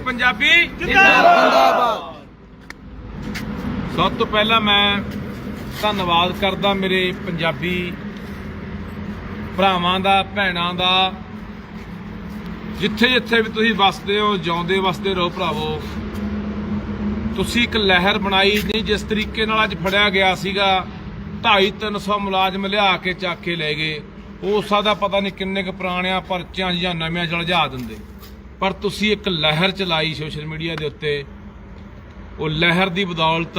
पंजाबी जिंदाबाद। सब तो पहला मैं धन्नवाद करदा मेरे पंजाबी भरावां दा भैणां दा, जिथे जिथे भी तुसीं वसदे हो जिउंदे वसदे रहो भरावो। तुसीं एक लहर बनाई नहीं, जिस तरीके नाल अज फड़िया गया सीगा 250-300 मुलाजम लिया के चक के ले गए। हो सकदा पता नहीं किन्ने क पुराणियां परचियां जां नवियां चलजा दिंदे, पर तुसीं एक लहर चलाई सोशल मीडिया दे उत्ते। वो लहर दी बदौलत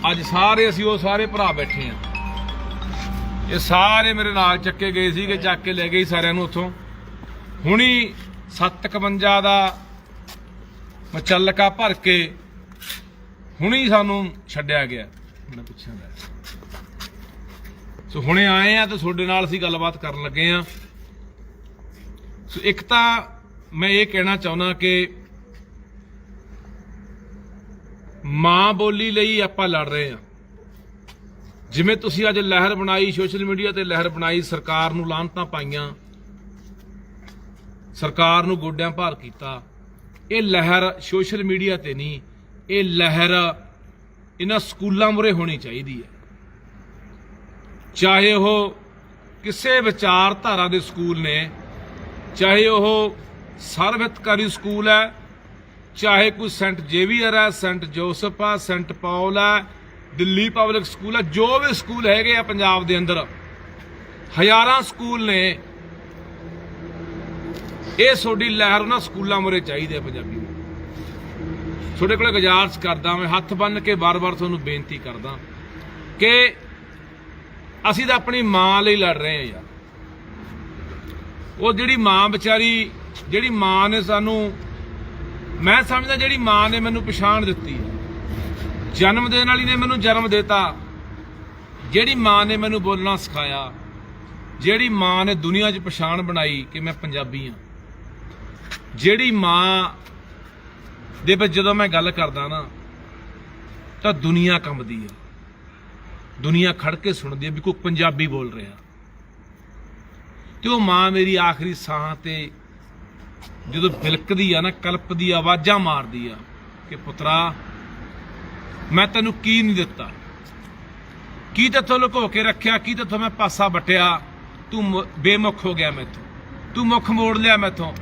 अज सारे असीं वो सारे भरा बैठे हैं। ये सारे मेरे नाल चक्के गए सीगे, चक के ले गए सारिਆਂ ਨੂੰ ਉੱਥੋਂ। हुणी 751 ਦਾ ਮਚਲਕਾ भर के हुणी सानू छड्डिया गया। मैं पिछे सो हुणे आए हैं तो तुहाडे नाल असीं गलबात करन लगे हैं। सो एक तो मैं ये कहना चाहुंदा कि मां बोली लई आपां लड़ रहे हैं। जिवें तुसीं अज लहर बनाई सोशल मीडिया ते लहर बनाई, सरकार नूं लानतां पाईयां, सरकार नूं गोड्यां भार कीता। ये लहर सोशल मीडिया ते नहीं, ये लहर इन्हां स्कूलों मुरे होनी चाहिए है। चाहे वो किसी विचारधारा के स्कूल ने, चाहे वो सर्वहितकारी स्कूल है, चाहे कोई सेंट जेवियर है, सेंट जोसफ है, सेंट पॉल है, दिल्ली पब्लिक स्कूल है, जो भी स्कूल है पंजाब के अंदर हज़ारां स्कूल ने। ये सोडी लहर उन्हां स्कूलों मुरे चाहिए पंजाबी। थोड़े को गुजारिश करदा, मैं हथ बन के बार बार तुहानूं बेनती करदा कि असीं तां अपनी मां लई लड़ रहे हैं यार। वो जिहड़ी मां बेचारी, जिहड़ी मां ने सानूं, मैं समझदा जिहड़ी मां ने मैनूं पछाण दित्ती है, जन्म देण वाली ने मैनूं जन्म देता, जिहड़ी मां ने मैनूं बोलना सिखाया, जिहड़ी मां ने दुनिया 'च पछाण बनाई कि मैं पंजाबी हाँ, जिहड़ी मां दे विच जदों मैं गल करदा ना तां दुनिया कंबदी है, दुनिया खड़ के सुनदी है भी कोई पंजाबी बोल रहा। तो वो मां मेरी आखिरी साह ते जदों बिलकदी आ ना, कलपदी, आवाज़ां मारदी आ कि पुत्रा मैं तैनूं की नहीं दिता, की तैथों लुको के रखिया, की तैथों मैं पासा बटिया, तू बेमुख हो गया मैथों, तू मुख मोड़ लिया मैथों।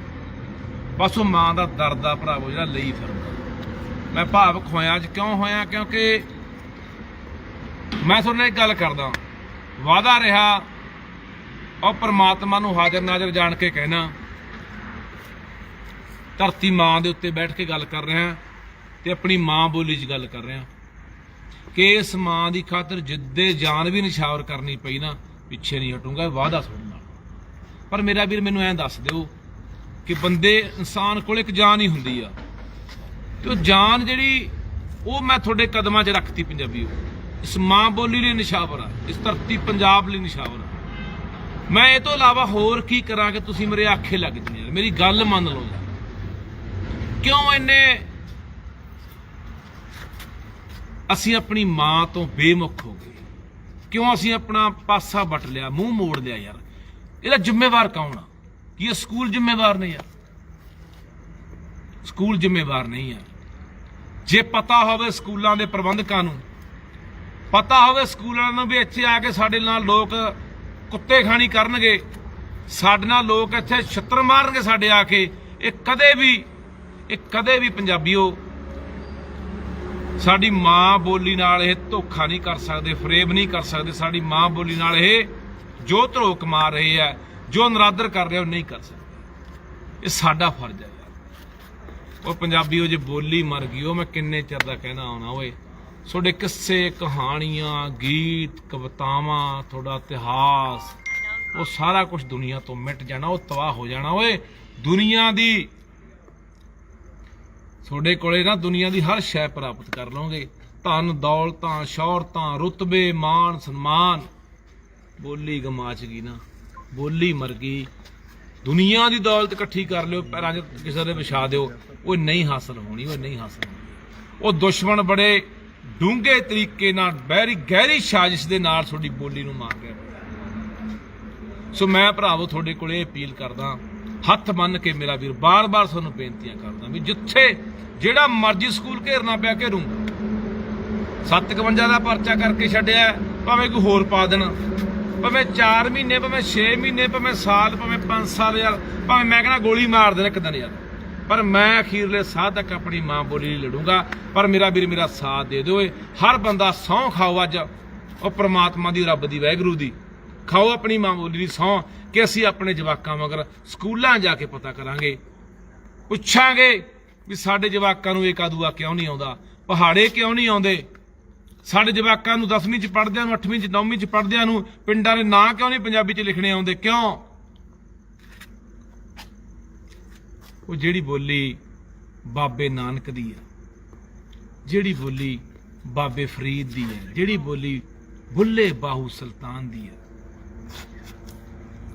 बस वो मां का दर्द आ भरावो जिहड़ा लई फिरदा। मैं भावुक होया अज, क्यों होया? क्योंकि मैं तुहानूं एक गल करदा, वादा रहा और परमात्मा नूं हाज़र नाज़र जान के कहना, धरती मां दे उत्ते बैठ के गल कर रहा ते अपनी मां बोली च गल कर रहा कि इस मां की खातर जिद्दे जान भी निछावर करनी पई ना, पिछे नहीं हटूंगा, वादा सुन नाल। पर मेरा वीर मैनूं ऐं दस दिओ कि बंदे इंसान कोल एक जान ही हुंदी आ, ते जान जिहड़ी वो मैं तुहाडे कदमां 'च रखती पंजाबी। इस मां बोली लिए निछावर आ, इस धरती पंजाब लिए निछावर आ। मैं ये तो इलावा होर की करा कि तुसीं मेरे आखे लग जाओ, मेरी गल मन लो। क्यों इन्ने असीं अपनी मां तो बेमुख हो गए? क्यों असीं अपना पासा बट लिया, मूँह मोड़ लिया? यार ਇਹਦਾ जिम्मेवार कौन आ? कि ये स्कूल जिम्मेवार नहीं यार, स्कूल जिम्मेवार नहीं है। जे पता होवे स्कूलों के प्रबंधकों नूं, पता होवे स्कूलों नूं भी इत्थे आके साडे नाल लोग कुत्ते खानी करनगे, साडे नाल लोग इत्थे छित्तर मारनगे साडे आके, ये कदे भी पंजाबीओ साडी मां बोली नाल ये धोखा नहीं कर सकते, फरेब नहीं कर सकते। साडी मां बोली नाल ये जो धरोक मार रहे हैं, जो नरादर कर रहे हो, नहीं कर सकते। ये साडा फर्ज है यार। वो पंजाबीओ जे बोली मर गई, मैं किन्ने चिर दा कहना आउणा ओए, तुहाडे किस्से, कहानियां, गीत, कवितावां, तुहाडा इतिहास, वो सारा कुछ दुनिया तो मिट जाना, वो तबाह हो जाना। ओए दुनिया दी तुहाडे कोले ना दुनिया दी हर शै प्राप्त कर लोगे, धन दौलतां, शौहरतां, रुतबे, मान सन्मान। बोली गमाच गई ना, बोली मर गई। दुनिया की दौलत इकट्ठी कर लियो, पैरां च किसी दे विछा दिओ, वो नहीं हासिल होनी, वो नहीं हासिल होनी। वो दुश्मन बड़े डूंघे तरीके नाल, बहरी गहरी साजिश दे नाल तुहाडी बोली नूं मार गया। सो मैं भरावो तुहाडे कोले अपील करदा, ਹੱਥ ਬੰਨ ਕੇ ਮੇਰਾ ਵੀਰ ਬਾਰ-ਬਾਰ ਤੁਹਾਨੂੰ ਬੇਨਤੀਆਂ ਕਰਦਾ ਵੀ ਜਿੱਥੇ ਜਿਹੜਾ ਮਰਜ਼ੀ ਸਕੂਲ ਘੇਰਨਾ ਪਿਆ ਘੇਰੂੰਗਾ। 57 ਦਾ ਪਰਚਾ ਕਰਕੇ ਛੱਡਿਆ, ਭਾਵੇਂ ਕੋਈ ਹੋਰ ਪਾ ਦੇਣਾ, ਭਾਵੇਂ 4 ਮਹੀਨੇ, ਭਾਵੇਂ 6 ਮਹੀਨੇ, ਭਾਵੇਂ ਸਾਲ, ਭਾਵੇਂ 5 ਸਾਲ ਯਾਰ, ਭਾਵੇਂ ਮੈਂ ਕਹਿੰਦਾ ਗੋਲੀ ਮਾਰ ਦੇਣਾ ਇੱਕ ਦਿਨ ਯਾਰ, ਪਰ ਮੈਂ ਅਖੀਰਲੇ ਸਾਹ ਤੱਕ ਆਪਣੀ ਮਾਂ ਬੋਲੀ ਲਈ ਲੜੂੰਗਾ। ਪਰ ਮੇਰਾ ਵੀਰ ਮੇਰਾ ਸਾਥ ਦੇ ਦਿਓ। ਹਰ ਬੰਦਾ ਸਹੁੰ ਖਾਓ ਅੱਜ, ਉਹ ਪ੍ਰਮਾਤਮਾ ਦੀ, ਰੱਬ ਦੀ, ਵਾਹਿਗੁਰੂ ਦੀ, ਖਾਓ ਆਪਣੀ ਮਾਂ ਬੋਲੀ ਦੀ ਸਹੁੰ ਕਿ ਅਸੀਂ ਆਪਣੇ ਜਵਾਕਾਂ ਮਗਰ ਸਕੂਲਾਂ ਜਾ ਕੇ ਪਤਾ ਕਰਾਂਗੇ, ਪੁੱਛਾਂਗੇ ਵੀ ਸਾਡੇ ਜਵਾਕਾਂ ਨੂੰ ਏਕਾ ਦੂਆ ਕਿਉਂ ਨਹੀਂ ਆਉਂਦਾ, ਪਹਾੜੇ ਕਿਉਂ ਨਹੀਂ ਆਉਂਦੇ, ਸਾਡੇ ਜਵਾਕਾਂ ਨੂੰ 10ਵੀਂ 'ਚ ਪੜ੍ਹਦਿਆਂ ਨੂੰ, 8ਵੀਂ 'ਚ 9ਵੀਂ 'ਚ ਪੜ੍ਹਦਿਆਂ ਨੂੰ ਪਿੰਡਾਂ ਦੇ ਨਾਂ ਕਿਉਂ ਨਹੀਂ ਪੰਜਾਬੀ 'ਚ ਲਿਖਣੇ ਆਉਂਦੇ, ਕਿਉਂ? ਉਹ ਜਿਹੜੀ ਬੋਲੀ ਬਾਬੇ ਨਾਨਕ ਦੀ ਹੈ, ਜਿਹੜੀ ਬੋਲੀ ਬਾਬੇ ਫਰੀਦ ਦੀ ਹੈ, ਜਿਹੜੀ ਬੋਲੀ ਬੁੱਲੇ ਬਾਹੂ ਸੁਲਤਾਨ ਦੀ ਹੈ,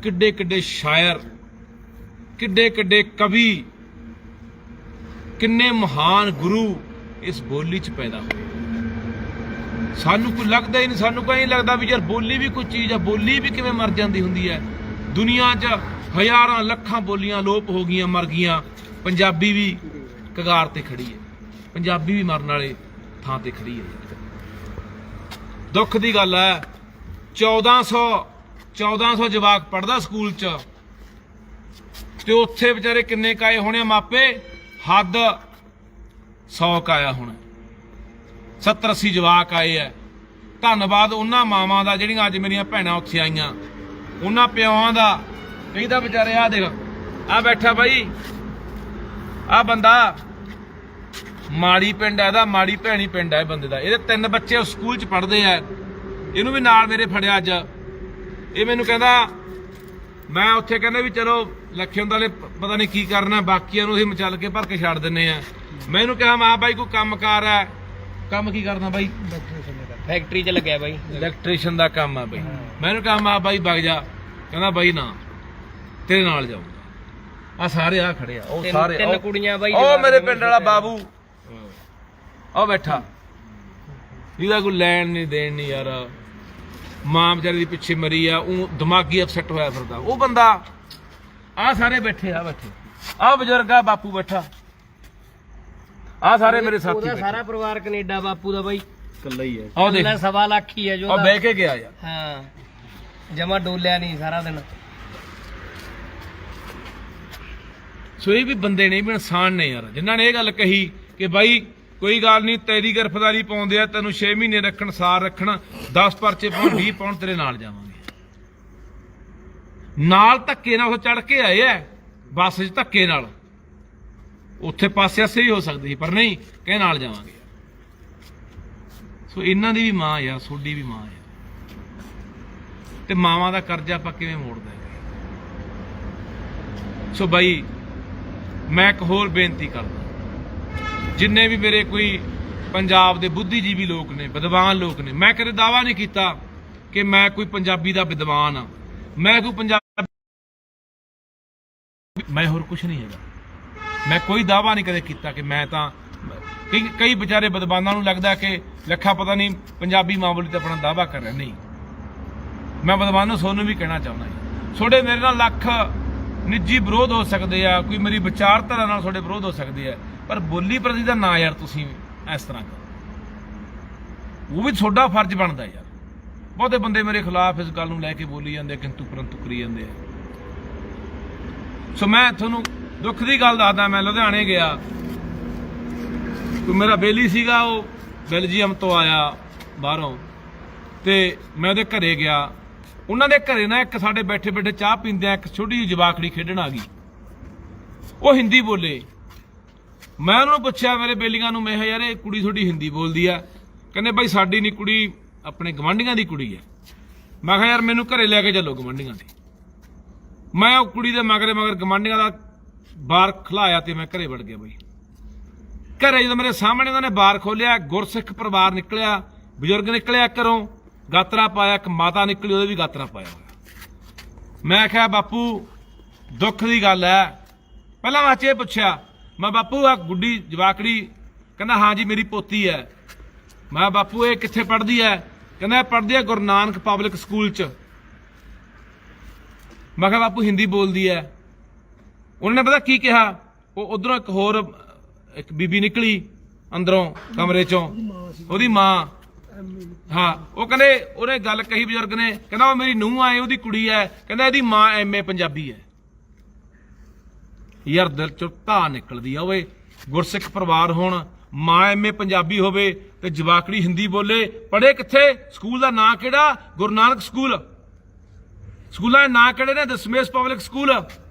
ਕਿੱਡੇ ਕਿੱਡੇ ਸ਼ਾਇਰ, ਕਿੱਡੇ ਕਿੱਡੇ ਕਵੀ, ਕਿੰਨੇ ਮਹਾਨ ਗੁਰੂ ਇਸ ਬੋਲੀ 'ਚ ਪੈਦਾ ਹੋਏ। ਸਾਨੂੰ ਕੋਈ ਲੱਗਦਾ ਹੀ ਨਹੀਂ, ਸਾਨੂੰ ਕੋਈ ਨਹੀਂ ਲੱਗਦਾ ਵੀ ਯਾਰ ਬੋਲੀ ਵੀ ਕੋਈ ਚੀਜ਼ ਆ, ਬੋਲੀ ਵੀ ਕਿਵੇਂ ਮਰ ਜਾਂਦੀ ਹੁੰਦੀ ਹੈ। ਦੁਨੀਆ 'ਚ ਹਜ਼ਾਰਾਂ ਲੱਖਾਂ ਬੋਲੀਆਂ ਲੋਪ ਹੋ ਗਈਆਂ, ਮਰ ਗਈਆਂ, ਪੰਜਾਬੀ ਵੀ ਕਗਾਰ ਤੇ ਖੜੀ ਹੈ, ਪੰਜਾਬੀ ਵੀ ਮਰਨ ਵਾਲੇ ਥਾਂ ਤੇ ਖੜੀ ਹੈ। ਦੁੱਖ ਦੀ ਗੱਲ ਹੈ 1400 ਜਵਾਕ ਪੜ੍ਹਦਾ ਸਕੂਲ 'ਚ, ਤੇ ਉੱਥੇ ਵਿਚਾਰੇ ਕਿੰਨੇ ਕਾਏ ਹੋਣੇ ਮਾਪੇ, ਹੱਦ 100 ਕਾਇਆ ਹੋਣਾ, 70-80 ਜਵਾਕ ਆਏ ਹੈ। ਧੰਨਵਾਦ ਉਹਨਾਂ ਮਾਵਾਂ ਦਾ ਜਿਹੜੀਆਂ ਅੱਜ ਮੇਰੀਆਂ ਭੈਣਾਂ ਉੱਥੇ ਆਈਆਂ, ਉਹਨਾਂ ਪਿਓਾਂ ਦਾ। ਕਈ ਤਾਂ ਵਿਚਾਰੇ ਆ ਦੇਖ, ਆ ਬੈਠਾ ਬਾਈ, ਆ ਬੰਦਾ ਮਾੜੀ ਪਿੰਡ ਹੈ ਇਹਦਾ, ਮਾੜੀ ਭੈਣੀ ਪਿੰਡ ਹੈ ਬੰਦੇ ਦਾ, ਇਹਦੇ 3 ਬੱਚੇ ਸਕੂਲ 'ਚ ਪੜ੍ਹਦੇ ਆ, ਇਹਨੂੰ ਵੀ ਨਾਲ ਮੇਰੇ ਫੜਿਆ ਅੱਜ। ਇਹ ਮੈਨੂੰ ਕਹਿੰਦਾ, ਮੈਂ ਉੱਥੇ ਕਹਿੰਦਾ ਵੀ ਚਲੋ ਲੱਖੇ ਹੁੰਦੇ ਪਤਾ ਨਹੀਂ ਕੀ ਕਰਨਾ, ਬਾਕੀਆਂ ਨੂੰ ਅਸੀਂ ਮਚਲ ਕੇ ਭਰ ਕੇ ਛੱਡ ਦਿੰਨੇ ਆ। ਮੈਂ ਇਹਨੂੰ ਕਿਹਾ ਮੈਂ ਬਾਈ ਕੋਈ ਕੰਮਕਾਰ ਹੈ, ਕੰਮ ਕੀ ਕਰਨਾ ਬਾਈ? ਫੈਕਟਰੀ 'ਚ ਲੱਗਿਆ ਬਾਈ, ਇਲੈਕਟ੍ਰੀਸ਼ੀਅਨ ਦਾ ਕੰਮ ਆ ਬਾਈ। ਮੈਂ ਇਹਨੂੰ ਕਿਹਾ ਮੈਂ ਬਾਈ ਵਗ ਜਾ, ਕਹਿੰਦਾ ਬਾਈ ਨਾ ਤੇਰੇ ਨਾਲ ਜਾਊਗਾ। ਆ ਸਾਰੇ ਆ ਖੜੇ ਆ, ਉਹ ਸਾਰੇ 3 ਕੁੜੀਆਂ ਬਾਈ, ਉਹ ਮੇਰੇ ਪਿੰਡ ਵਾਲਾ ਬਾਬੂ ਉਹ ਬੈਠਾ, ਇਹਦਾ ਕੋਈ ਲੈਣ ਨਹੀਂ ਦੇਣ ਨਹੀਂ ਯਾਰ, ਮਾਂ ਵਿਚਾਰੀ ਦੀ ਪਿੱਛੇ ਮਰੀ ਆ, ਉਹ ਦਿਮਾਗੀ ਅਪਸੈਟ ਹੋਇਆ ਫਿਰਦਾ ਉਹ ਬੰਦਾ। ਆ ਸਾਰੇ ਬੈਠੇ, ਆ ਬੈਠੇ, ਆ ਬਜ਼ੁਰਗ ਆ, ਬਾਪੂ ਬੈਠਾ, ਆ ਸਾਰੇ ਮੇਰੇ ਸਾਥੀ ਉਹਦਾ ਸਾਰਾ ਪਰਿਵਾਰ ਕੈਨੇਡਾ, ਬਾਪੂ ਦਾ ਬਾਈ ਇਕੱਲਾ ਹੀ ਹੈ। ਆਹ ਦੇਖ 1.25 ਲੱਖ ਹੀ ਹੈ ਜੋ, ਉਹ ਬਹਿ ਕੇ ਗਿਆ ਯਾਰ। ਹਾਂ, ਜਮਾ ਡੋਲਿਆ ਨਹੀਂ ਸਾਰਾ ਦਿਨ। ਸੋ ਇਹ ਵੀ ਬੰਦੇ ਨੇ, ਵੀ ਇਨਸਾਨ ਨੇ ਯਾਰ, ਜਿਨ੍ਹਾਂ ਨੇ ਇਹ ਗੱਲ ਕਹੀ ਕਿ ਬਾਈ ਕੋਈ ਗੱਲ ਨਹੀਂ, ਤੇਰੀ ਗ੍ਰਿਫਤਾਰੀ ਪਾਉਂਦੇ ਆ, ਤੈਨੂੰ 6 ਮਹੀਨੇ ਰੱਖਣ, ਸਾਲ ਰੱਖਣ, 10 ਪਰਚੇ ਪਾਉਣ, 20 ਪਾਉਣ, ਤੇਰੇ ਨਾਲ ਜਾਵਾਂਗੇ। ਨਾਲ ਧੱਕੇ ਨਾਲ ਉਹ ਚੜ ਕੇ ਆਏ ਐ ਬੱਸ 'ਚ, ਧੱਕੇ ਨਾਲ। ਉੱਥੇ ਪਾਸੇ ਆਸੇ ਵੀ ਹੋ ਸਕਦੀ ਸੀ, ਪਰ ਨਹੀਂ, ਕਹੇ ਨਾਲ ਜਾਵਾਂਗੇ। ਸੋ ਇਹਨਾਂ ਦੀ ਵੀ ਮਾਂ ਆ, ਤੁਹਾਡੀ ਵੀ ਮਾਂ ਆ, ਤੇ ਮਾਵਾਂ ਦਾ ਕਰਜ਼ਾ ਆਪਾਂ ਕਿਵੇਂ ਮੋੜ ਦਾਂਗੇ? ਸੋ ਬਾਈ ਮੈਂ ਇੱਕ ਹੋਰ ਬੇਨਤੀ ਕਰਦਾ, ਜਿੰਨੇ ਵੀ ਮੇਰੇ ਕੋਈ ਪੰਜਾਬ ਦੇ ਬੁੱਧੀਜੀਵੀ ਲੋਕ ਨੇ, ਵਿਦਵਾਨ ਲੋਕ ਨੇ, ਮੈਂ ਕਦੇ ਦਾਅਵਾ ਨਹੀਂ ਕੀਤਾ ਕਿ ਮੈਂ ਕੋਈ ਪੰਜਾਬੀ ਦਾ ਵਿਦਵਾਨ ਆ, ਮੈਂ ਕੋਈ ਪੰਜਾਬੀ, ਮੈਂ ਹੋਰ ਕੁਝ ਨਹੀਂ ਹੈਗਾ। ਮੈਂ ਕੋਈ ਦਾਅਵਾ ਨਹੀਂ ਕਦੇ ਕੀਤਾ ਕਿ ਮੈਂ ਤਾਂ, ਕਈ ਵਿਚਾਰੇ ਵਿਦਵਾਨਾਂ ਨੂੰ ਲੱਗਦਾ ਕਿ ਲੱਖਾ ਪਤਾ ਨਹੀਂ ਪੰਜਾਬੀ ਮਾਂ ਬੋਲੀ ਤੇ ਆਪਣਾ ਦਾਅਵਾ ਕਰ ਰਿਹਾ। ਨਹੀਂ, ਮੈਂ ਵਿਦਵਾਨਾਂ ਤੁਹਾਨੂੰ ਵੀ ਕਹਿਣਾ ਚਾਹੁੰਦਾ, ਤੁਹਾਡੇ ਮੇਰੇ ਨਾਲ ਲੱਖ ਨਿੱਜੀ ਵਿਰੋਧ ਹੋ ਸਕਦੇ ਆ, ਕੋਈ ਮੇਰੀ ਵਿਚਾਰਧਾਰਾ ਨਾਲ ਤੁਹਾਡੇ ਵਿਰੋਧ ਹੋ ਸਕਦੇ ਆ, ਪਰ ਬੋਲੀ ਪ੍ਰਤੀ ਦਾ ਨਾ ਯਾਰ ਤੁਸੀਂ ਇਸ ਤਰ੍ਹਾਂ ਕਰੋ, ਉਹ ਵੀ ਤੁਹਾਡਾ ਫਰਜ਼ ਬਣਦਾ ਯਾਰ। ਬਹੁਤੇ ਬੰਦੇ ਮੇਰੇ ਖਿਲਾਫ ਇਸ ਗੱਲ ਨੂੰ ਲੈ ਕੇ ਬੋਲੀ ਜਾਂਦੇ, ਕਿੰਤੂ ਪਰੰਤੂ ਕਰੀ ਜਾਂਦੇ ਆ। ਸੋ ਮੈਂ ਤੁਹਾਨੂੰ ਦੁੱਖ ਦੀ ਗੱਲ ਦੱਸਦਾ, ਮੈਂ ਲੁਧਿਆਣੇ ਗਿਆ, ਕੋਈ ਮੇਰਾ ਬੇਲੀ ਸੀਗਾ, ਉਹ ਬੈਲਜੀਅਮ ਤੋਂ ਆਇਆ ਬਾਹਰੋਂ, ਤੇ ਮੈਂ ਉਹਦੇ ਘਰੇ ਗਿਆ। ਉਹਨਾਂ ਦੇ ਘਰੇ ਨਾ ਇੱਕ ਸਾਡੇ ਬੈਠੇ ਬੈਠੇ ਚਾਹ ਪੀਂਦਿਆਂ ਇੱਕ ਛੋਟੀ ਜਿਹੀ ਜਵਾਕੜੀ ਖੇਡਣ ਆ ਗਈ, ਉਹ ਹਿੰਦੀ ਬੋਲੇ। ਮੈਂ ਉਹਨਾਂ ਨੂੰ ਪੁੱਛਿਆ, ਮੇਰੇ ਬੇਲੀਆਂ ਨੂੰ, ਮੈਂ ਕਿਹਾ ਯਾਰ ਇਹ ਕੁੜੀ ਤੁਹਾਡੀ ਹਿੰਦੀ ਬੋਲਦੀ ਆ? ਕਹਿੰਦੇ ਬਾਈ ਸਾਡੀ ਨਹੀਂ ਕੁੜੀ, ਆਪਣੇ ਗਵਾਂਢੀਆਂ ਦੀ ਕੁੜੀ ਹੈ। ਮੈਂ ਕਿਹਾ ਯਾਰ ਮੈਨੂੰ ਘਰੇ ਲੈ ਕੇ ਚੱਲੋ ਗਵਾਂਢੀਆਂ ਦੇ। ਮੈਂ ਉਹ ਕੁੜੀ ਦੇ ਮਗਰ ਗਵਾਂਢੀਆਂ ਦਾ ਬਾਰ ਖਲਾਇਆ ਤੇ ਮੈਂ ਘਰੇ ਵੜ ਗਿਆ ਬਾਈ। ਘਰੇ ਜਦੋਂ ਮੇਰੇ ਸਾਹਮਣੇ ਉਹਨਾਂ ਨੇ ਬਾਰ ਖੋਲਿਆ, ਗੁਰਸਿੱਖ ਪਰਿਵਾਰ ਨਿਕਲਿਆ, ਬਜ਼ੁਰਗ ਨਿਕਲਿਆ ਘਰੋਂ, ਗਾਤਰਾ ਪਾਇਆ, ਇੱਕ ਮਾਤਾ ਨਿਕਲੀ, ਉਹਦੇ ਵੀ ਗਾਤਰਾ ਪਾਇਆ ਹੋਇਆ। ਮੈਂ ਕਿਹਾ ਬਾਪੂ ਦੁੱਖ ਦੀ ਗੱਲ ਹੈ। ਪਹਿਲਾਂ ਮੈਂ ਇਹ ਪੁੱਛਿਆ, ਮੈਂ ਬਾਪੂ ਆ ਗੁੱਡੀ ਜਵਾਕੜੀ? ਕਹਿੰਦਾ ਹਾਂ ਜੀ ਮੇਰੀ ਪੋਤੀ ਹੈ। ਮੈਂ ਬਾਪੂ ਇਹ ਕਿੱਥੇ ਪੜ੍ਹਦੀ ਹੈ? ਕਹਿੰਦਾ ਪੜ੍ਹਦੀ ਹੈ ਗੁਰੂ ਨਾਨਕ ਪਬਲਿਕ ਸਕੂਲ 'ਚ। ਮੈਂ ਕਿਹਾ ਬਾਪੂ ਹਿੰਦੀ ਬੋਲਦੀ ਹੈ? ਉਹਨਾਂ ਨੇ ਪਤਾ ਕੀ ਕਿਹਾ, ਉਹ ਉਧਰੋਂ ਇੱਕ ਬੀਬੀ ਨਿਕਲੀ ਅੰਦਰੋਂ ਕਮਰੇ ਚੋਂ, ਉਹਦੀ ਮਾਂ, ਹਾਂ, ਉਹ ਕਹਿੰਦੇ ਉਹਨੇ ਗੱਲ ਕਹੀ ਬਜ਼ੁਰਗ ਨੇ, ਕਹਿੰਦਾ ਉਹ ਮੇਰੀ ਨੂੰਹ ਆਏ, ਉਹਦੀ ਕੁੜੀ ਹੈ, ਕਹਿੰਦਾ ਇਹਦੀ ਮਾਂ MA ਪੰਜਾਬੀ ਹੈ। ਯਾਰ ਦਿਲ ਚੋਂ ਧਾ ਨਿਕਲਦੀ ਆ ਓਏ, ਗੁਰਸਿੱਖ ਪਰਿਵਾਰ ਹੋਣ, ਮਾਂ MA ਪੰਜਾਬੀ ਹੋਵੇ ਤੇ ਜਵਾਕੜੀ ਹਿੰਦੀ ਬੋਲੇ। ਪੜ੍ਹੇ ਕਿੱਥੇ? ਸਕੂਲ ਦਾ ਨਾਂ ਕਿਹੜਾ? ਗੁਰੂ ਨਾਨਕ ਸਕੂਲ। ਸਕੂਲਾਂ ਦੇ ਨਾਂ ਕਿਹੜੇ ਨੇ? Dashmesh public school.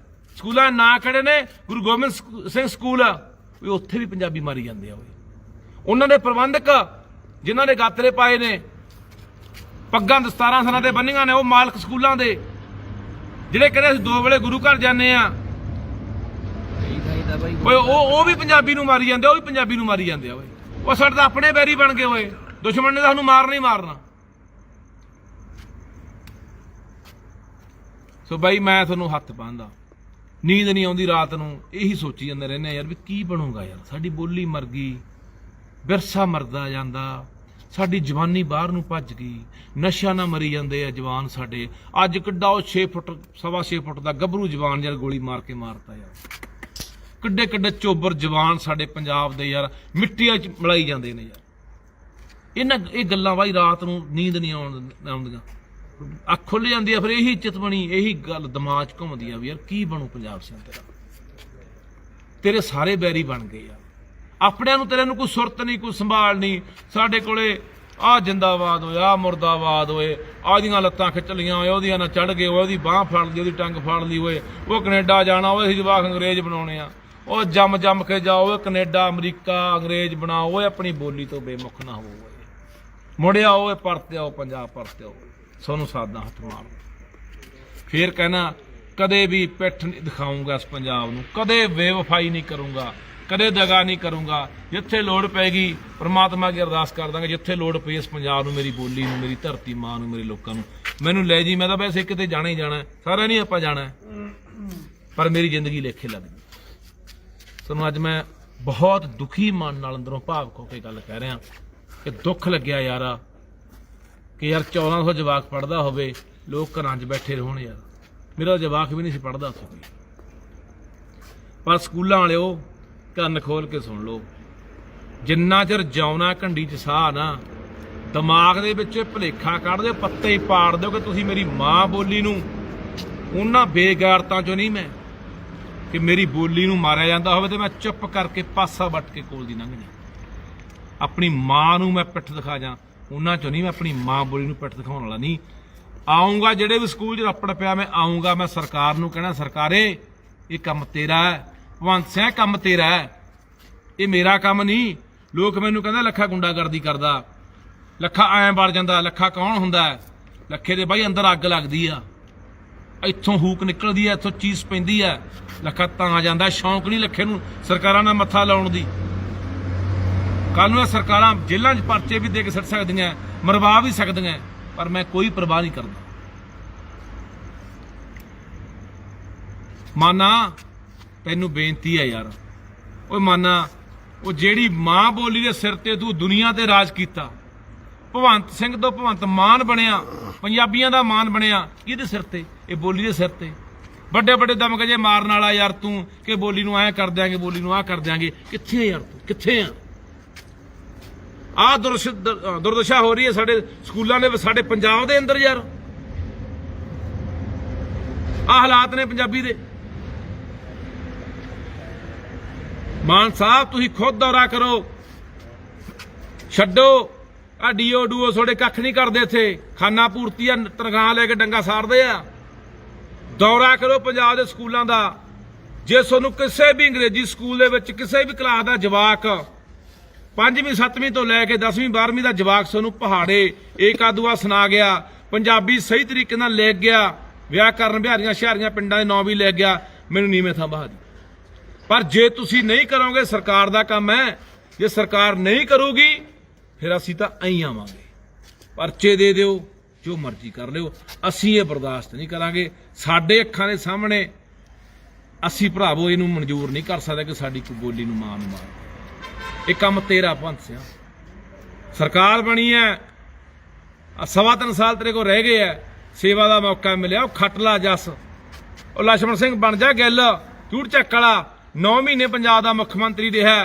ਸਕੂਲਾਂ ਦੇ ਨਾਂ ਕਿਹੜੇ ਨੇ? ਗੁਰੂ ਗੋਬਿੰਦ ਸਿੰਘ ਸਕੂਲ। ਉੱਥੇ ਵੀ ਪੰਜਾਬੀ ਮਾਰੀ ਜਾਂਦੇ ਆ ਓਏ। ਉਹਨਾਂ ਦੇ ਪ੍ਰਬੰਧਕ ਜਿਨ੍ਹਾਂ ਨੇ ਗਾਤਰੇ ਪਾਏ ਨੇ, ਪੱਗਾਂ ਦਸਤਾਰਾਂ ਸਰਾਂ ਤੇ ਬੰਨੀਆਂ ਨੇ, ਉਹ ਮਾਲਕ ਸਕੂਲਾਂ ਦੇ, ਜਿਹੜੇ ਕਹਿੰਦੇ ਅਸੀਂ 2 ਵੇਲੇ ਗੁਰੂ ਘਰ ਜਾਂਦੇ ਆ, ਓਏ ਉਹ ਵੀ ਪੰਜਾਬੀ ਨੂੰ ਮਾਰੀ ਜਾਂਦੇ, ਉਹ ਵੀ ਪੰਜਾਬੀ ਨੂੰ ਮਾਰੀ ਜਾਂਦੇ ਆ ਓਏ। ਉਹ ਸਾਡੇ ਤਾਂ ਆਪਣੇ ਬੈਰੀ ਬਣ ਗਏ ਓਏ, ਦੁਸ਼ਮਣ ਨੇ ਤਾਂ ਸਾਨੂੰ ਮਾਰਨਾ ਹੀ ਮਾਰਨਾ। ਸੋ ਬਾਈ ਮੈਂ ਤੁਹਾਨੂੰ ਹੱਥ ਪਾਉਂਦਾ, ਨੀਂਦ ਨਹੀਂ ਆਉਂਦੀ ਰਾਤ ਨੂੰ, ਇਹੀ ਸੋਚੀ ਜਾਂਦੇ ਰਹਿੰਦੇ ਯਾਰ ਵੀ ਕੀ ਬਣੂਗਾ ਯਾਰ, ਸਾਡੀ ਬੋਲੀ ਮਰ ਗਈ, ਵਿਰਸਾ ਮਰਦਾ ਜਾਂਦਾ, ਸਾਡੀ ਜਵਾਨੀ ਬਾਹਰ ਨੂੰ ਭੱਜ ਗਈ, ਨਸ਼ਿਆਂ ਨਾਲ ਮਰੀ ਜਾਂਦੇ ਆ ਜਵਾਨ ਸਾਡੇ। ਅੱਜ ਕਿੱਡਾ ਉਹ 6 ਫੁੱਟ 6.25 ਫੁੱਟ ਦਾ ਗੱਭਰੂ ਜਵਾਨ ਯਾਰ ਗੋਲੀ ਮਾਰ ਕੇ ਮਾਰਤਾ ਯਾਰ। ਕਿੱਡੇ ਕਿੱਡੇ ਚੋਬਰ ਜਵਾਨ ਸਾਡੇ ਪੰਜਾਬ ਦੇ ਯਾਰ ਮਿੱਟੀਆਂ 'ਚ ਮਿਲਾਈ ਜਾਂਦੇ ਨੇ ਯਾਰ। ਇਹ ਗੱਲਾਂ ਬਾਈ ਰਾਤ ਨੂੰ ਨੀਂਦ ਨਹੀਂ ਆਉਂਦੀਆਂ, ਅੱਖ ਖੁੱਲ ਜਾਂਦੀ ਆ, ਫਿਰ ਇਹੀ ਚਿਤਵਣੀ, ਇਹੀ ਗੱਲ ਦਿਮਾਗ 'ਚ ਘੁੰਮਦੀ ਆ ਵੀ ਯਾਰ ਕੀ ਬਣੂ ਪੰਜਾਬ ਸਿੰਘ ਤੇਰਾ। ਤੇਰੇ ਸਾਰੇ ਬੈਰੀ ਬਣ ਗਏ ਯਾਰ, ਆਪਣਿਆਂ ਨੂੰ ਤੇਰੇ ਨੂੰ ਕੋਈ ਸੁਰਤ ਨਹੀਂ, ਕੋਈ ਸੰਭਾਲ ਨਹੀਂ। ਸਾਡੇ ਕੋਲੇ ਆਹ ਜਿੰਦਾਬਾਦ ਹੋਏ, ਆਹ ਮੁਰਦਾਬਾਦ ਹੋਏ, ਆਹਦੀਆਂ ਲੱਤਾਂ ਖਿੱਚ ਲੀਆਂ ਹੋਏ, ਉਹਦੀਆਂ ਨਾਲ ਚੜ ਗਏ, ਉਹਦੀ ਬਾਂਹ ਫੜ ਲਈ, ਉਹਦੀ ਟੰਗ ਫੜ ਲਈ ਹੋਏ, ਉਹ ਕੈਨੇਡਾ ਜਾਣਾ, ਉਹ ਅਸੀਂ ਜਵਾਕ ਅੰਗਰੇਜ਼ ਬਣਾਉਣੇ ਆ, ਉਹ ਜੰਮ ਕੇ ਜਾਓ ਕੈਨੇਡਾ ਅਮਰੀਕਾ ਅੰਗਰੇਜ਼ ਬਣਾਓ, ਓਏ ਆਪਣੀ ਬੋਲੀ ਤੋਂ ਬੇਮੁਖ ਨਾ ਹੋਵੋ, ਮੁੜਿਆ ਓਏ ਪਰਤੇ ਆਓ ਪੰਜਾਬ, ਪਰਤੇ ਆਓ, ਸਾਨੂੰ ਸਾਦਾ ਹੱਥ ਮਾਰ। ਫੇਰ ਕਹਿਣਾ ਕਦੇ ਵੀ ਪਿੱਠ ਨਹੀਂ ਦਿਖਾਊਂਗਾ ਇਸ ਪੰਜਾਬ ਨੂੰ, ਕਦੇ ਬੇਵਫਾਈ ਨਹੀਂ ਕਰੂੰਗਾ, ਕਦੇ ਦਗਾ ਨਹੀਂ ਕਰੂੰਗਾ। ਜਿੱਥੇ ਲੋੜ ਪੈਗੀ ਪ੍ਰਮਾਤਮਾ ਅੱਗੇ ਅਰਦਾਸ ਕਰ ਦਾਂਗੇ, ਜਿੱਥੇ ਲੋੜ ਪਈ ਇਸ ਪੰਜਾਬ ਨੂੰ, ਮੇਰੀ ਬੋਲੀ ਨੂੰ, ਮੇਰੀ ਧਰਤੀ ਮਾਂ ਨੂੰ, ਮੇਰੇ ਲੋਕਾਂ ਨੂੰ ਮੈਨੂੰ ਲੈ ਜੀ। ਮੈਂ ਤਾਂ ਵੈਸੇ ਕਿਤੇ ਜਾਣਾ ਹੀ ਜਾਣਾ, ਸਾਰਾ ਨਹੀਂ ਆਪਾਂ ਜਾਣਾ, ਪਰ ਮੇਰੀ ਜ਼ਿੰਦਗੀ ਲੇਖੇ ਲੱਗ ਗਈ। ਤੁਹਾਨੂੰ ਅੱਜ ਮੈਂ ਬਹੁਤ ਦੁਖੀ ਮਨ ਨਾਲ ਅੰਦਰੋਂ ਭਾਵੁਕ ਹੋ ਕੇ ਗੱਲ ਕਹਿ ਰਿਹਾ ਕਿ ਦੁੱਖ ਲੱਗਿਆ ਯਾਰ ਕਿ ਯਾਰ 1400 ਜਵਾਕ ਪੜ੍ਹਦਾ ਹੋਵੇ, ਲੋਕ ਘਰਾਂ 'ਚ ਬੈਠੇ ਰਹਿਣ ਯਾਰ। ਮੇਰਾ ਜਵਾਕ ਵੀ ਨਹੀਂ ਸੀ ਪੜ੍ਹਦਾ ਉੱਥੇ ਕੋਈ, ਪਰ ਸਕੂਲਾਂ ਵਾਲਿਓ ਕੰਨ ਖੋਲ ਕੇ ਸੁਣ ਲਓ, ਜਿੰਨਾ ਚਿਰ ਜਿਉਣਾ ਘੰਡੀ 'ਚ ਸਾਹ ਨਾ, ਦਿਮਾਗ ਦੇ ਵਿੱਚ ਭੁਲੇਖਾ ਕੱਢ ਦਿਓ, ਪੱਤੇ ਪਾੜ ਦਿਓ ਕਿ ਤੁਸੀਂ ਮੇਰੀ ਮਾਂ ਬੋਲੀ ਨੂੰ, ਉਹਨਾਂ ਬੇਗੈਰਤਾਂ 'ਚੋਂ ਨਹੀਂ ਮੈਂ ਕਿ ਮੇਰੀ ਬੋਲੀ ਨੂੰ ਮਾਰਿਆ ਜਾਂਦਾ ਹੋਵੇ ਤੇ ਮੈਂ ਚੁੱਪ ਕਰਕੇ ਪਾਸਾ ਵੱਟ ਕੇ ਕੋਲ ਦੀ ਲੰਘ ਜਾ। ਆਪਣੀ ਮਾਂ ਨੂੰ ਮੈਂ ਪਿੱਠ ਦਿਖਾ ਜਾ, ਉਹਨਾਂ 'ਚੋਂ ਨਹੀਂ। ਮੈਂ ਆਪਣੀ ਮਾਂ ਬੋਲੀ ਨੂੰ ਪਿੱਠ ਦਿਖਾਉਣ ਵਾਲਾ ਨਹੀਂ। ਆਊਂਗਾ ਜਿਹੜੇ ਵੀ ਸਕੂਲ 'ਚ ਰੱਪੜ ਪਿਆ, ਮੈਂ ਆਊਂਗਾ, ਮੈਂ ਸਰਕਾਰ ਨੂੰ ਕਹਿਣਾ ਸਰਕਾਰੇ ਇਹ ਕੰਮ ਤੇਰਾ ਹੈ, ਭਗਵੰਤ ਸਿੰਘ ਕੰਮ ਤੇਰਾ ਹੈ, ਇਹ ਮੇਰਾ ਕੰਮ ਨਹੀਂ। ਲੋਕ ਮੈਨੂੰ ਕਹਿੰਦੇ ਲੱਖਾ ਗੁੰਡਾਗਰਦੀ ਕਰਦਾ, ਲੱਖਾ ਐਂ ਵੜ ਜਾਂਦਾ, ਲੱਖਾ ਕੌਣ ਹੁੰਦਾ? ਲੱਖੇ ਦੇ ਬਾਈ ਅੰਦਰ ਅੱਗ ਲੱਗਦੀ ਆ, ਇੱਥੋਂ ਹੂਕ ਨਿਕਲਦੀ ਆ, ਇੱਥੋਂ ਚੀਸ ਪੈਂਦੀ ਆ, ਲੱਖਾ ਤਾਂ ਆ ਜਾਂਦਾ। ਸ਼ੌਂਕ ਨਹੀਂ ਲੱਖੇ ਨੂੰ ਸਰਕਾਰਾਂ ਨਾਲ ਮੱਥਾ ਲਾਉਣ ਦੀ। ਕੱਲ ਨੂੰ ਸਰਕਾਰਾਂ ਜੇਲ੍ਹਾਂ 'ਚ ਪਰਚੇ ਵੀ ਦੇ ਕੇ ਸੁੱਟ ਸਕਦੀਆਂ, ਮਰਵਾ ਵੀ ਸਕਦੀਆਂ, ਪਰ ਮੈਂ ਕੋਈ ਪਰਵਾਹ ਨਹੀਂ ਕਰਦਾ। ਮਾਨਾ ਤੈਨੂੰ ਬੇਨਤੀ ਹੈ ਯਾਰ, ਓਏ ਮਾਨਾ, ਉਹ ਜਿਹੜੀ ਮਾਂ ਬੋਲੀ ਦੇ ਸਿਰ ਤੇ ਤੂੰ ਦੁਨੀਆ ਤੇ ਰਾਜ ਕੀਤਾ, ਭਗਵੰਤ ਸਿੰਘ ਤੋਂ ਭਗਵੰਤ ਮਾਨ ਬਣਿਆ, ਪੰਜਾਬੀਆਂ ਦਾ ਮਾਨ ਬਣਿਆ, ਕਿਹਦੇ ਸਿਰ ਤੇ? ਇਹ ਬੋਲੀ ਦੇ ਸਿਰ ਤੇ। ਵੱਡੇ ਵੱਡੇ ਦਮਗਜੇ ਮਾਰਨ ਵਾਲਾ ਯਾਰ ਤੂੰ ਕਿ ਬੋਲੀ ਨੂੰ ਐਂ ਕਰ ਦਿਆਂਗੇ, ਬੋਲੀ ਨੂੰ ਆਹ ਕਰ ਦਿਆਂਗੇ। ਕਿੱਥੇ ਯਾਰ ਤੂੰ, ਕਿੱਥੇ ਆ? ਆਹ ਦੁਰਦਸ਼ਾ ਹੋ ਰਹੀ ਹੈ ਸਾਡੇ ਸਕੂਲਾਂ ਦੇ, ਸਾਡੇ ਪੰਜਾਬ ਦੇ ਅੰਦਰ ਯਾਰ। ਆਹ ਹਾਲਾਤ ਨੇ ਪੰਜਾਬੀ ਦੇ। ਮਾਨ ਸਾਹਿਬ ਤੁਸੀਂ ਖੁਦ ਦੌਰਾ ਕਰੋ, ਛੱਡੋ ਆ ਡੀਓ ਡੂਓ, ਤੁਹਾਡੇ ਕੱਖ ਨਹੀਂ ਕਰਦੇ ਇੱਥੇ, ਖਾਨਾ ਪੂਰਤੀ ਆ, ਤਨਖਾਹ ਲੈ ਕੇ ਡੰਗਾ ਸਾੜਦੇ ਆ। ਦੌਰਾ ਕਰੋ ਪੰਜਾਬ ਦੇ ਸਕੂਲਾਂ ਦਾ। ਜੇ ਤੁਹਾਨੂੰ ਕਿਸੇ ਵੀ ਅੰਗਰੇਜ਼ੀ ਸਕੂਲ ਦੇ ਵਿੱਚ ਕਿਸੇ ਵੀ ਕਲਾਸ ਦਾ ਜਵਾਕ 5ਵੀਂ 7ਵੀਂ ਤੋਂ ਲੈ ਕੇ 10ਵੀਂ 12ਵੀਂ ਦਾ ਜਵਾਕ ਤੁਹਾਨੂੰ ਪਹਾੜੇ ਏਕਾ ਦੁਆ ਸੁਣਾ ਗਿਆ, ਪੰਜਾਬੀ ਸਹੀ ਤਰੀਕੇ ਨਾਲ ਲਿਖ ਗਿਆ, ਵਿਆਕਰਨ ਬਿਹਾਰੀਆਂ ਸ਼ਹਿਰੀਆਂ ਪਿੰਡਾਂ ਦੇ ਨਾਂ ਵੀ ਲਿਖ ਗਿਆ, ਮੈਨੂੰ ਨੀਵੇਂ ਥਾਂ ਬਹਾ ਦੀ। ਪਰ ਜੇ ਤੁਸੀਂ ਨਹੀਂ ਕਰੋਗੇ, ਸਰਕਾਰ ਦਾ ਕੰਮ ਹੈ, ਜੇ ਸਰਕਾਰ ਨਹੀਂ ਕਰੂਗੀ ਫਿਰ ਅਸੀਂ ਤਾਂ ਐਂ ਆਵਾਂਗੇ, ਪਰਚੇ ਦੇ ਦਿਓ, ਜੋ ਮਰਜ਼ੀ ਕਰ ਲਿਓ, ਅਸੀਂ ਇਹ ਬਰਦਾਸ਼ਤ ਨਹੀਂ ਕਰਾਂਗੇ। ਸਾਡੇ ਅੱਖਾਂ ਦੇ ਸਾਹਮਣੇ ਅਸੀਂ ਭਰਾਵੋ ਇਹਨੂੰ ਮਨਜ਼ੂਰ ਨਹੀਂ ਕਰ ਸਕਦੇ ਕਿ ਸਾਡੀ ਕੋਈ ਬੋਲੀ ਨੂੰ ਮਾਂ ਨੂੰ ਮਾਰ। ਇਹ ਕੰਮ ਤੇਰਾ ਭਗਵੰਤ ਸਿੰਘ, ਸਰਕਾਰ ਬਣੀ ਹੈ, 3.25 ਸਾਲ ਤੇਰੇ ਕੋਲ ਰਹਿ ਗਏ ਆ, ਸੇਵਾ ਦਾ ਮੌਕਾ ਮਿਲਿਆ, ਉਹ ਖੱਟ ਲਾ ਜੱਸ, ਉਹ ਲਛਮਣ ਸਿੰਘ ਬਣ ਜਾ ਗਿੱਲ, ਝੂਠ ਚੱਕ ਵਾਲਾ 9 ਮਹੀਨੇ ਪੰਜਾਬ ਦਾ ਮੁੱਖ ਮੰਤਰੀ ਰਿਹਾ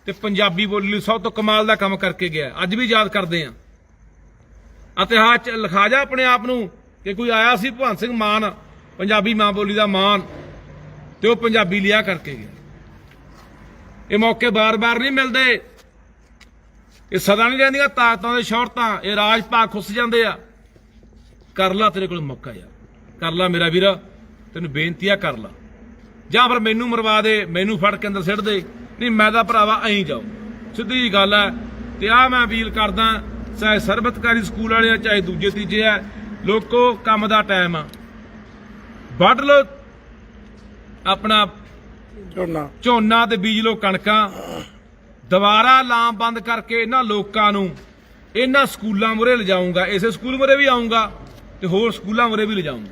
ਤੇ ਪੰਜਾਬੀ ਬੋਲੀ ਲਈ ਸਭ ਤੋਂ ਕਮਾਲ ਦਾ ਕੰਮ ਕਰਕੇ ਗਿਆ। ਅੱਜ ਵੀ ਯਾਦ ਕਰਦੇ ਆ। ਇਤਿਹਾਸ ਚ ਲਿਖਾ ਜਾ ਆਪਣੇ ਆਪ ਨੂੰ ਕਿ ਕੋਈ ਆਇਆ ਸੀ ਭਗਵੰਤ ਸਿੰਘ ਮਾਨ, ਪੰਜਾਬੀ ਮਾਂ ਬੋਲੀ ਦਾ ਮਾਨ, ਤੇ ਉਹ ਪੰਜਾਬੀ ਲਿਆ ਕਰਕੇ ਗਿਆ। ਇਹ ਮੌਕੇ ਬਾਰ-ਬਾਰ ਨਹੀਂ ਮਿਲਦੇ, ਇਹ ਸਦਾ ਨਹੀਂ ਰਹਿੰਦੀਆਂ ਤਾਕਤਾਂ ਦੇ ਸ਼ੌਹਰਤਾਂ, ਇਹ ਰਾਜ ਭਾਗ ਖੁੱਸ ਜਾਂਦੇ ਆ। ਕਰ ਲਾ, ਤੇਰੇ ਕੋਲ ਮੌਕਾ ਯਾਰ, ਕਰ ਲਾ ਮੇਰਾ ਵੀਰ, ਤੈਨੂੰ ਬੇਨਤੀ ਆ ਕਰ ਲਾ। ਜਾਂ ਫਿਰ ਮੈਨੂੰ ਮਰਵਾ ਦੇ, ਮੈਨੂੰ ਫੜ ਕੇ ਅੰਦਰ ਸਿੱਟ ਦੇ, ਨਹੀਂ ਮੈਂ ਤਾਂ ਭਰਾਵਾ ਐਂ ਜਾਊ, ਸਿੱਧੀ ਜੀ ਗੱਲ ਹੈ। ਤੇ ਆ ਮੈਂ ਅਪੀਲ ਕਰਦਾ, ਚਾਹੇ ਸਰਬਤਕਾਰੀ ਸਕੂਲ ਵਾਲੇ ਆ, ਚਾਹੇ ਦੂਜੇ ਤੀਜੇ ਆ, ਲੋਕੋ ਕੰਮ ਦਾ ਟਾਈਮ ਆ, ਵੱਢ ਲੋ ਆਪਣਾ ਝੋਨਾ ਤੇ ਬੀਜ ਲੋ ਕਣਕਾਂ। ਦੁਬਾਰਾ ਲਾਮਬੰਦ ਕਰਕੇ ਇਹਨਾਂ ਲੋਕਾਂ ਨੂੰ ਇਹਨਾਂ ਸਕੂਲਾਂ ਮੁਰੇ ਲਿਜਾਊਂਗਾ, ਇਸੇ ਸਕੂਲ ਮੁਰੇ ਵੀ ਆਊਂਗਾ ਤੇ ਹੋਰ ਸਕੂਲਾਂ ਮੁਰੇ ਵੀ ਲਿਜਾਊਂਗਾ।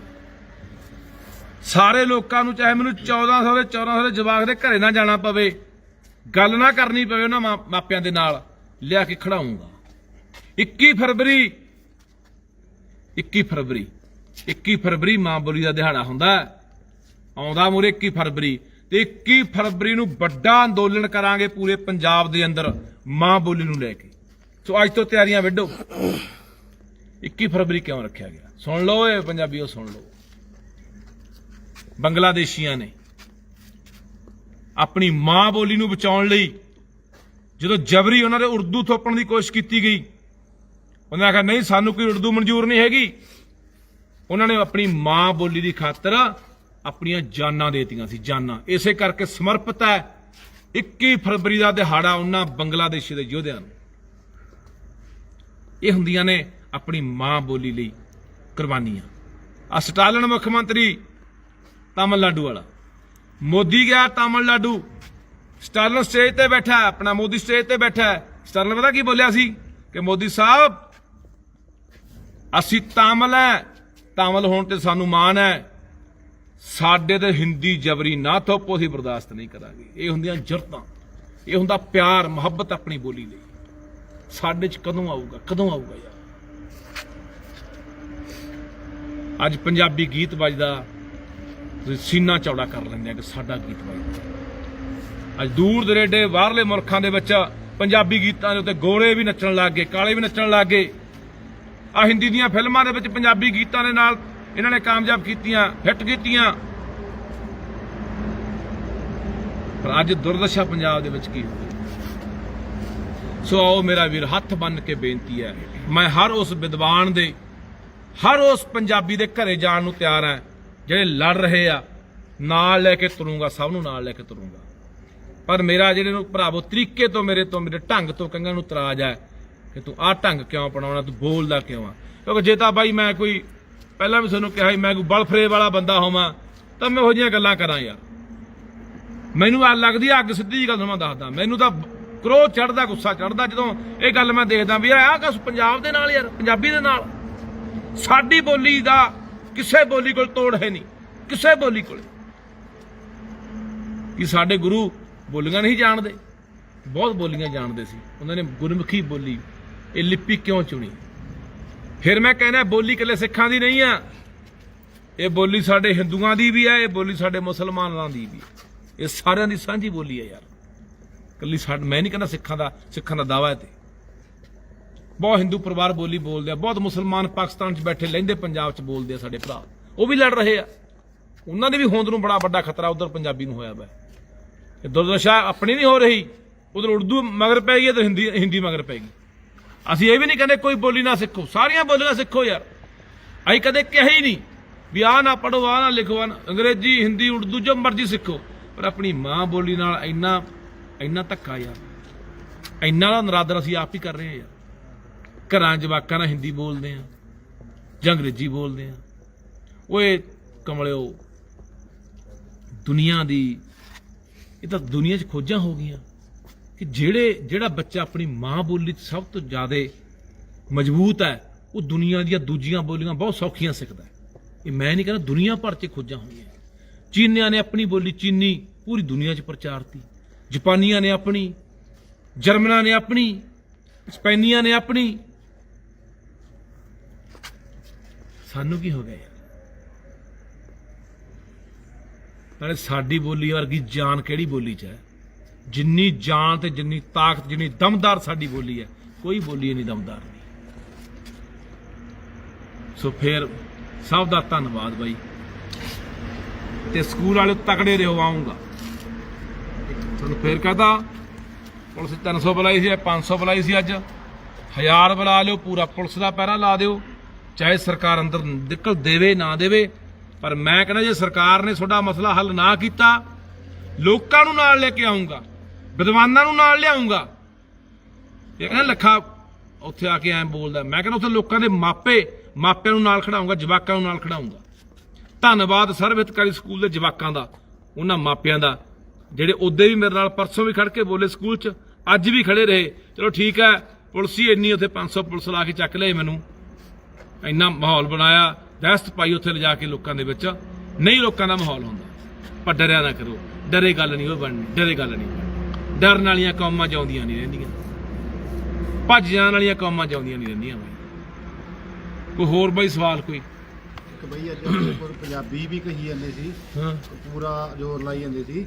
ਸਾਰੇ ਲੋਕਾਂ ਨੂੰ, ਚਾਹੇ ਮੈਨੂੰ 1400 ਦੇ 1400 ਦੇ ਜਵਾਕ ਦੇ ਘਰੇ ਨਾ ਜਾਣਾ ਪਵੇ, ਗੱਲ ਨਾ ਕਰਨੀ ਪਵੇ ਉਹਨਾਂ ਮਾਪਿਆਂ ਦੇ ਨਾਲ, ਲਿਆ ਕੇ ਖੜਾਊਂਗਾ। 21 ਫਰਵਰੀ ਮਾਂ ਬੋਲੀ ਦਾ ਦਿਹਾੜਾ ਹੁੰਦਾ, ਆਉਂਦਾ ਮੂਰੇ 21 ਫਰਵਰੀ, ਤੇ 21 ਫਰਵਰੀ ਨੂੰ ਵੱਡਾ ਅੰਦੋਲਨ ਕਰਾਂਗੇ ਪੂਰੇ ਪੰਜਾਬ ਦੇ ਅੰਦਰ ਮਾਂ ਬੋਲੀ ਨੂੰ ਲੈ ਕੇ। ਸੋ ਅੱਜ ਤੋਂ ਤਿਆਰੀਆਂ ਵਿੱਢੋ। 21 ਫਰਵਰੀ ਕਿਉਂ ਰੱਖਿਆ ਗਿਆ? ਸੁਣ ਲਓ ਇਹ ਪੰਜਾਬੀਓ, ਸੁਣ ਲਓ। ਬੰਗਲਾਦੇਸ਼ੀਆਂ ਨੇ ਆਪਣੀ ਮਾਂ ਬੋਲੀ ਨੂੰ ਬਚਾਉਣ ਲਈ ਜਦੋਂ ਜਬਰੀ ਉਹਨਾਂ ਦੇ ਉਰਦੂ ਥੋਪਣ ਦੀ ਕੋਸ਼ਿਸ਼ ਕੀਤੀ ਗਈ, ਉਹਨਾਂ ਨੇ ਆਖਿਆ ਨਹੀਂ ਸਾਨੂੰ ਕੋਈ ਉਰਦੂ ਮਨਜ਼ੂਰ ਨਹੀਂ ਹੈਗੀ। ਉਹਨਾਂ ਨੇ ਆਪਣੀ ਮਾਂ ਬੋਲੀ ਦੀ ਖਾਤਰ ਆਪਣੀਆਂ ਜਾਨਾਂ ਦੇਤੀਆਂ ਸੀ, ਜਾਨਾਂ। ਇਸੇ ਕਰਕੇ ਸਮਰਪਿਤ ਹੈ 21 ਫਰਵਰੀ ਦਾ ਦਿਹਾੜਾ ਉਹਨਾਂ ਬੰਗਲਾਦੇਸ਼ੀ ਦੇ ਯੋਧਿਆਂ ਨੂੰ। ਇਹ ਹੁੰਦੀਆਂ ਨੇ ਆਪਣੀ ਮਾਂ ਬੋਲੀ ਲਈ ਕੁਰਬਾਨੀਆਂ। ਆ ਸਟਾਲਿਨ ਮੁੱਖ ਮੰਤਰੀ ਤਾਮਿਲਨਾਡੂ ਵਾਲਾ, ਮੋਦੀ ਗਿਆ ਤਾਮਿਲਨਾਡੂ, ਸਟਾਲਿਨ ਸਟੇਜ ਤੇ ਬੈਠਾ, ਆਪਣਾ ਮੋਦੀ ਸਟੇਜ ਤੇ ਬੈਠਾ। ਸਟਾਲਿਨ ਪਤਾ ਕੀ ਬੋਲਿਆ ਸੀ ਕਿ ਮੋਦੀ ਸਾਹਿਬ ਅਸੀਂ ਤਾਮਿਲ ਹੈ, ਤਾਮਿਲ ਹੋਣ ਤੇ ਸਾਨੂੰ ਮਾਣ ਹੈ, ਸਾਡੇ ਤੇ ਹਿੰਦੀ ਜਬਰੀ ਨਾ ਥੋਪੋ, ਅਸੀਂ ਬਰਦਾਸ਼ਤ ਨਹੀਂ ਕਰਾਂਗੇ। ਇਹ ਹੁੰਦੀਆਂ ਜੁਰਤਾਂ, ਇਹ ਹੁੰਦਾ ਪਿਆਰ ਮੁਹੱਬਤ ਆਪਣੀ ਬੋਲੀ ਲਈ। ਸਾਡੇ ਚ ਕਦੋਂ ਆਊਗਾ, ਕਦੋਂ ਆਊਗਾ ਯਾਰ? ਅੱਜ ਪੰਜਾਬੀ ਗੀਤ ਵੱਜਦਾ, ਤੁਸੀਂ ਸੀਨਾ ਚੌੜਾ ਕਰ ਲੈਂਦੇ ਆ ਕਿ ਸਾਡਾ ਗੀਤ ਵੱਜਦਾ। ਅੱਜ ਦੂਰ ਦਰੇਡੇ ਬਾਹਰਲੇ ਮੁਲਕਾਂ ਦੇ ਵਿੱਚ ਪੰਜਾਬੀ ਗੀਤਾਂ ਦੇ ਉੱਤੇ ਗੋਰੇ ਵੀ ਨੱਚਣ ਲੱਗ ਗਏ, ਕਾਲੇ ਵੀ ਨੱਚਣ ਲੱਗ ਗਏ। ਆ ਹਿੰਦੀ ਦੀਆਂ ਫਿਲਮਾਂ ਦੇ ਵਿੱਚ ਪੰਜਾਬੀ ਗੀਤਾਂ ਦੇ ਨਾਲ ਇਹਨਾਂ ਨੇ ਕਾਮਯਾਬ ਕੀਤੀਆਂ, ਹਿੱਟ ਕੀਤੀਆਂ। ਪਰ ਅੱਜ ਦੁਰਦਸ਼ਾ ਪੰਜਾਬ ਦੇ ਵਿੱਚ ਕੀ ਹੋਈ? ਸੋ ਆਓ ਮੇਰਾ ਵੀਰ, ਹੱਥ ਬੰਨ ਕੇ ਬੇਨਤੀ ਹੈ, ਮੈਂ ਹਰ ਉਸ ਵਿਦਵਾਨ ਦੇ, ਹਰ ਉਸ ਪੰਜਾਬੀ ਦੇ ਘਰੇ ਜਾਣ ਨੂੰ ਤਿਆਰ ਹਾਂ ਜਿਹੜੇ ਲੜ ਰਹੇ ਆ। ਨਾਲ ਲੈ ਕੇ ਤੁਰੂੰਗਾ, ਸਭ ਨੂੰ ਨਾਲ ਲੈ ਕੇ ਤੁਰੂੰਗਾ। ਪਰ ਮੇਰਾ ਜਿਹੜੇ ਨੂੰ ਭਰਾਵੋ ਤਰੀਕੇ ਤੋਂ, ਮੇਰੇ ਢੰਗ ਤੋਂ ਕਈਆਂ ਨੂੰ ਇਤਰਾਜ਼ ਹੈ ਕਿ ਤੂੰ ਆਹ ਢੰਗ ਕਿਉਂ ਅਪਣਾਉਣਾ, ਤੂੰ ਬੋਲਦਾ ਕਿਉਂ ਆ? ਕਿਉਂਕਿ ਜੇ ਤਾਂ ਬਾਈ ਮੈਂ ਕੋਈ, ਪਹਿਲਾਂ ਵੀ ਤੁਹਾਨੂੰ ਕਿਹਾ ਸੀ, ਮੈਂ ਕੋਈ ਬਲਫਰੇ ਵਾਲਾ ਬੰਦਾ ਹੋਵਾਂ ਤਾਂ ਮੈਂ ਇਹੋ ਜਿਹੀਆਂ ਗੱਲਾਂ ਕਰਾਂ ਯਾਰ। ਮੈਨੂੰ ਆ ਲੱਗਦੀ ਅੱਗ, ਸਿੱਧੀ ਜੀ ਗੱਲ ਮੈਂ ਦੱਸਦਾ, ਮੈਨੂੰ ਤਾਂ ਕਰੋਧ ਚੜਦਾ, ਗੁੱਸਾ ਚੜਦਾ ਜਦੋਂ ਇਹ ਗੱਲ ਮੈਂ ਦੇਖਦਾ ਵੀ ਆਹ ਕੁਛ ਪੰਜਾਬ ਦੇ ਨਾਲ ਯਾਰ, ਪੰਜਾਬੀ ਦੇ ਨਾਲ। ਸਾਡੀ ਬੋਲੀ ਦਾ ਕਿਸੇ ਬੋਲੀ ਕੋਲ ਤੋੜ ਹੈ ਨਹੀਂ, ਕਿਸੇ ਬੋਲੀ ਕੋਲ। ਕਿ ਸਾਡੇ ਗੁਰੂ ਬੋਲੀਆਂ ਨਹੀਂ ਜਾਣਦੇ? ਬਹੁਤ ਬੋਲੀਆਂ ਜਾਣਦੇ ਸੀ, ਉਹਨਾਂ ਨੇ ਗੁਰਮੁਖੀ ਬੋਲੀ, ਇਹ ਲਿਪੀ ਕਿਉਂ ਚੁਣੀ? ਫਿਰ ਮੈਂ ਕਹਿੰਦਾ ਬੋਲੀ ਇਕੱਲੇ ਸਿੱਖਾਂ ਦੀ ਨਹੀਂ ਆ, ਇਹ ਬੋਲੀ ਸਾਡੇ ਹਿੰਦੂਆਂ ਦੀ ਵੀ ਹੈ, ਇਹ ਬੋਲੀ ਸਾਡੇ ਮੁਸਲਮਾਨਾਂ ਦੀ ਵੀ, ਇਹ ਸਾਰਿਆਂ ਦੀ ਸਾਂਝੀ ਬੋਲੀ ਹੈ ਯਾਰ। ਇਕੱਲੀ ਮੈਂ ਨਹੀਂ ਕਹਿੰਦਾ ਸਿੱਖਾਂ ਦਾ ਦਾਵਾ ਹੈ। ਤੇ ਬਹੁਤ ਹਿੰਦੂ ਪਰਿਵਾਰ ਬੋਲੀ ਬੋਲਦੇ ਆ, ਬਹੁਤ ਮੁਸਲਮਾਨ ਪਾਕਿਸਤਾਨ 'ਚ ਬੈਠੇ ਲਹਿੰਦੇ ਪੰਜਾਬ 'ਚ ਬੋਲਦੇ ਆ ਸਾਡੇ ਭਰਾ, ਉਹ ਵੀ ਲੜ ਰਹੇ ਆ। ਉਹਨਾਂ ਦੇ ਵੀ ਹੋਂਦ ਨੂੰ ਬੜਾ ਵੱਡਾ ਖਤਰਾ ਉਧਰ ਪੰਜਾਬੀ ਨੂੰ ਹੋਇਆ ਵਾ। ਇਹ ਦੁਰਦਸ਼ਾ ਆਪਣੀ ਨਹੀਂ ਹੋ ਰਹੀ, ਉਧਰ ਉਰਦੂ ਮਗਰ ਪੈ ਗਈ, ਤੇ ਹਿੰਦੀ ਮਗਰ ਪੈ ਗਈ। ਅਸੀਂ ਇਹ ਵੀ ਨਹੀਂ ਕਹਿੰਦੇ ਕੋਈ ਬੋਲੀ ਨਾ ਸਿੱਖੋ, ਸਾਰੀਆਂ ਬੋਲੀਆਂ ਸਿੱਖੋ ਯਾਰ। ਅਸੀਂ ਕਦੇ ਕਿਹਾ ਹੀ ਨਹੀਂ ਵੀ ਆਹ ਨਾ ਪੜੋ, ਆਹ ਨਾ ਲਿਖੋ, ਅੰਗਰੇਜ਼ੀ, ਹਿੰਦੀ, ਉਰਦੂ ਜੋ ਮਰਜ਼ੀ ਸਿੱਖੋ, ਪਰ ਆਪਣੀ ਮਾਂ ਬੋਲੀ ਨਾਲ ਇੰਨਾ ਧੱਕਾ ਯਾਰ, ਇੰਨਾ ਦਾ ਨਰਾਦਰ ਅਸੀਂ ਆਪ ਹੀ ਕਰ ਰਹੇ ਹਾਂ ਯਾਰ। ਘਰਾਂ ਜਵਾਕਾਂ ਨਾਲ ਹਿੰਦੀ ਬੋਲਦੇ ਆ ਜਾਂ ਅੰਗਰੇਜ਼ੀ ਬੋਲਦੇ ਆ। ਓਏ ਕਮਲਿਓ, ਦੁਨੀਆ ਦੀ, ਇਹ ਤਾਂ ਦੁਨੀਆ 'ਚ ਖੋਜਾਂ ਹੋ ਗਈਆਂ ਕਿ ਜਿਹੜਾ ਬੱਚਾ ਆਪਣੀ ਮਾਂ ਬੋਲੀ 'ਚ ਸਭ ਤੋਂ ਜ਼ਿਆਦਾ ਮਜ਼ਬੂਤ ਹੈ, ਉਹ ਦੁਨੀਆ ਦੀਆਂ ਦੂਜੀਆਂ ਬੋਲੀਆਂ ਬਹੁਤ ਸੌਖੀਆਂ ਸਿੱਖਦਾ ਹੈ। ਇਹ ਮੈਂ ਨਹੀਂ ਕਹਿੰਦਾ, ਦੁਨੀਆ ਭਰ 'ਚ ਖੋਜਾਂ ਹੋਈਆਂ। ਚੀਨੀਆਂ ਨੇ ਆਪਣੀ ਬੋਲੀ, ਚੀਨੀ ਪੂਰੀ ਦੁਨੀਆ 'ਚ ਪ੍ਰਚਾਰਤੀ। ਜਾਪਾਨੀਆਂ ਨੇ ਆਪਣੀ, ਜਰਮਨਾਂ ਨੇ ਆਪਣੀ, ਸਪੇਨੀਆਂ ਨੇ ਆਪਣੀ। ਸਾਨੂੰ ਕੀ ਹੋ ਗਿਆ ਯਾਰ? ਨਾਲੇ ਸਾਡੀ ਬੋਲੀ ਵਰਗੀ ਜਾਨ ਕਿਹੜੀ ਬੋਲੀ 'ਚ ਹੈ। ਜਿੰਨੀ ਜਾਨ ਤੇ ਜਿੰਨੀ ਤਾਕਤ ਜਿੰਨੀ ਦਮਦਾਰ ਸਾਡੀ ਬੋਲੀ ਹੈ, ਕੋਈ ਬੋਲੀ ਨਹੀਂ ਦਮਦਾਰ ਨਹੀਂ। ਸੋ ਫਿਰ ਸਭ ਦਾ ਧੰਨਵਾਦ ਬਾਈ, ਤੇ ਸਕੂਲ ਵਾਲੇ ਤਕੜੇ ਰਹੋ। ਆਊਂਗਾ ਤੁਹਾਨੂੰ ਫਿਰ ਕਹਦਾ, ਪੁਲਿਸ 300 ਬੁਲਾਈ ਸੀ, 500 ਬੁਲਾਈ ਸੀ, ਅੱਜ 1000 ਬੁਲਾ ਲਿਓ, ਪੂਰਾ ਪੁਲਿਸ ਦਾ ਪਹਿਰਾ ਲਾ ਦਿਓ, ਚਾਹੇ ਸਰਕਾਰ ਅੰਦਰ ਨਿਕਲ ਦੇਵੇ ਨਾ ਦੇਵੇ। ਪਰ ਮੈਂ ਕਹਿੰਦਾ ਜੇ ਸਰਕਾਰ ਨੇ ਤੁਹਾਡਾ ਮਸਲਾ ਹੱਲ ਨਾ ਕੀਤਾ, ਲੋਕਾਂ ਨੂੰ ਨਾਲ ਲੈ ਕੇ ਆਊਂਗਾ, ਵਿਦਵਾਨਾਂ ਨੂੰ ਨਾਲ ਲਿਆਊਂਗਾ। ਇਹ ਕਹਿੰਦਾ ਲੱਖਾ ਉੱਥੇ ਆ ਕੇ ਐਂ ਬੋਲਦਾ, ਮੈਂ ਕਹਿੰਦਾ ਉੱਥੇ ਲੋਕਾਂ ਦੇ ਮਾਪਿਆਂ ਨੂੰ ਨਾਲ ਖੜਾਊਂਗਾ, ਜਵਾਕਾਂ ਨੂੰ ਨਾਲ ਖੜਾਊਂਗਾ। ਧੰਨਵਾਦ ਸਰਵ ਹਿਤਕਾਰੀ ਸਕੂਲ ਦੇ ਜਵਾਕਾਂ ਦਾ, ਉਹਨਾਂ ਮਾਪਿਆਂ ਦਾ, ਜਿਹੜੇ ਉਦੋਂ ਵੀ ਮੇਰੇ ਨਾਲ ਪਰਸੋਂ ਵੀ ਖੜ ਕੇ ਬੋਲੇ ਸਕੂਲ 'ਚ, ਅੱਜ ਵੀ ਖੜੇ ਰਹੇ। ਚਲੋ ਠੀਕ ਹੈ, ਪੁਲਿਸ ਹੀ ਇੰਨੀ ਉੱਥੇ 500 ਪੁਲਿਸ ਲਾ ਕੇ ਚੱਕ ਲਿਆਏ, ਮੈਨੂੰ ਇੰਨਾ ਮਾਹੌਲ ਬਣਾਇਆ, ਦਹਿਸ਼ਤ ਪਾਈ ਉੱਥੇ ਲਿਜਾ ਕੇ ਲੋਕਾਂ ਦੇ ਵਿੱਚ। ਨਹੀਂ ਲੋਕਾਂ ਦਾ ਮਾਹੌਲ ਹੁੰਦਾ, ਪਰ ਡਰਿਆ ਨਾ ਕਰੋ, ਡਰੇ ਗੱਲ ਨਹੀਂ ਉਹ ਬਣਨੀ, ਡਰੇ ਗੱਲ ਨਹੀਂ ਬਣਨੀ। ਡਰਨ ਵਾਲੀਆਂ ਕੌਮਾਂ ਜਿਉਂਦੀਆਂ ਨਹੀਂ ਰਹਿੰਦੀਆਂ, ਭੱਜ ਜਾਣ ਵਾਲੀਆਂ ਕੌਮਾਂ ਜਿਉਂਦੀਆਂ ਨਹੀਂ ਰਹਿੰਦੀਆਂ। ਬਾਈ ਕੋਈ ਹੋਰ ਬਾਈ ਸਵਾਲ ਕੋਈ? ਬਈ ਅੱਜ ਪੰਜਾਬੀ ਵੀ ਕਹੀ ਜਾਂਦੇ ਸੀ, ਹਾਂ ਪੂਰਾ ਜ਼ੋਰ ਲਾਈ ਜਾਂਦੇ ਸੀ,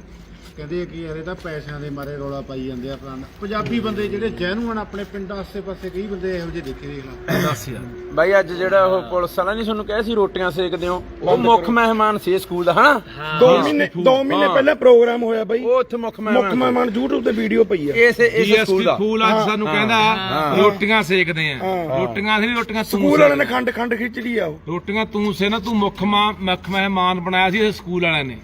ਕਹਿੰਦੇ ਕਿ ਯਾਰ ਇਹ ਤਾਂ ਪੈਸਿਆਂ ਦੇ ਮਾਰੇ ਰੌਲਾ ਪਾਈ ਜਾਂਦੇ ਆ। ਪੰਜਾਬੀ ਬੰਦੇ ਜਿਹੜੇ ਜੈਨੂਅਨ ਆਪਣੇ ਪਿੰਡ ਆਸੇ ਪਾਸੇ ਕਈ ਬੰਦੇ ਇਹੋ ਜਿਹੇ ਦੇਖੇ, ਦੇਖ ਲਾ। ਦੱਸ ਯਾਰ ਬਾਈ ਅੱਜ ਜਿਹੜਾ ਉਹ ਪੁਲਿਸ ਵਾਲਾ ਨਹੀਂ ਤੁਹਾਨੂੰ ਕਿਹਾ ਸੀ ਰੋਟੀਆਂ ਸੇਕਦੇ ਹੋ, ਉਹ ਮੁੱਖ ਮਹਿਮਾਨ ਸੀ ਸਕੂਲ ਦਾ, ਹਨਾ? 2 ਮਹੀਨੇ ਪਹਿਲਾਂ ਪ੍ਰੋਗਰਾਮ ਹੋਇਆ ਬਾਈ, ਉਹ ਉੱਥੇ ਮੁੱਖ ਮਹਿਮਾਨ YouTube ਤੇ ਵੀਡੀਓ ਪਈ ਆ। ਇਸ ਸਕੂਲ ਦਾ ਫੂਲ ਅੱਜ ਸਾਨੂੰ ਕਹਿੰਦਾ ਰੋਟੀਆਂ ਸੇਕਦੇ ਆ। ਰੋਟੀਆਂ ਸੀ, ਰੋਟੀਆਂ ਸਕੂਲ ਵਾਲਿਆਂ ਨੇ ਖੰਡ ਖਿੱਚ ਲਈ ਆ। ਉਹ ਰੋਟੀਆਂ ਤੂੰ ਸੇ ਨਾ, ਤੂੰ ਮੁੱਖ ਮਹਿਮਾਨ ਬਣਾਇਆ ਸੀ ਇਹ ਸਕੂਲ ਵਾਲਿਆਂ ਨੇ,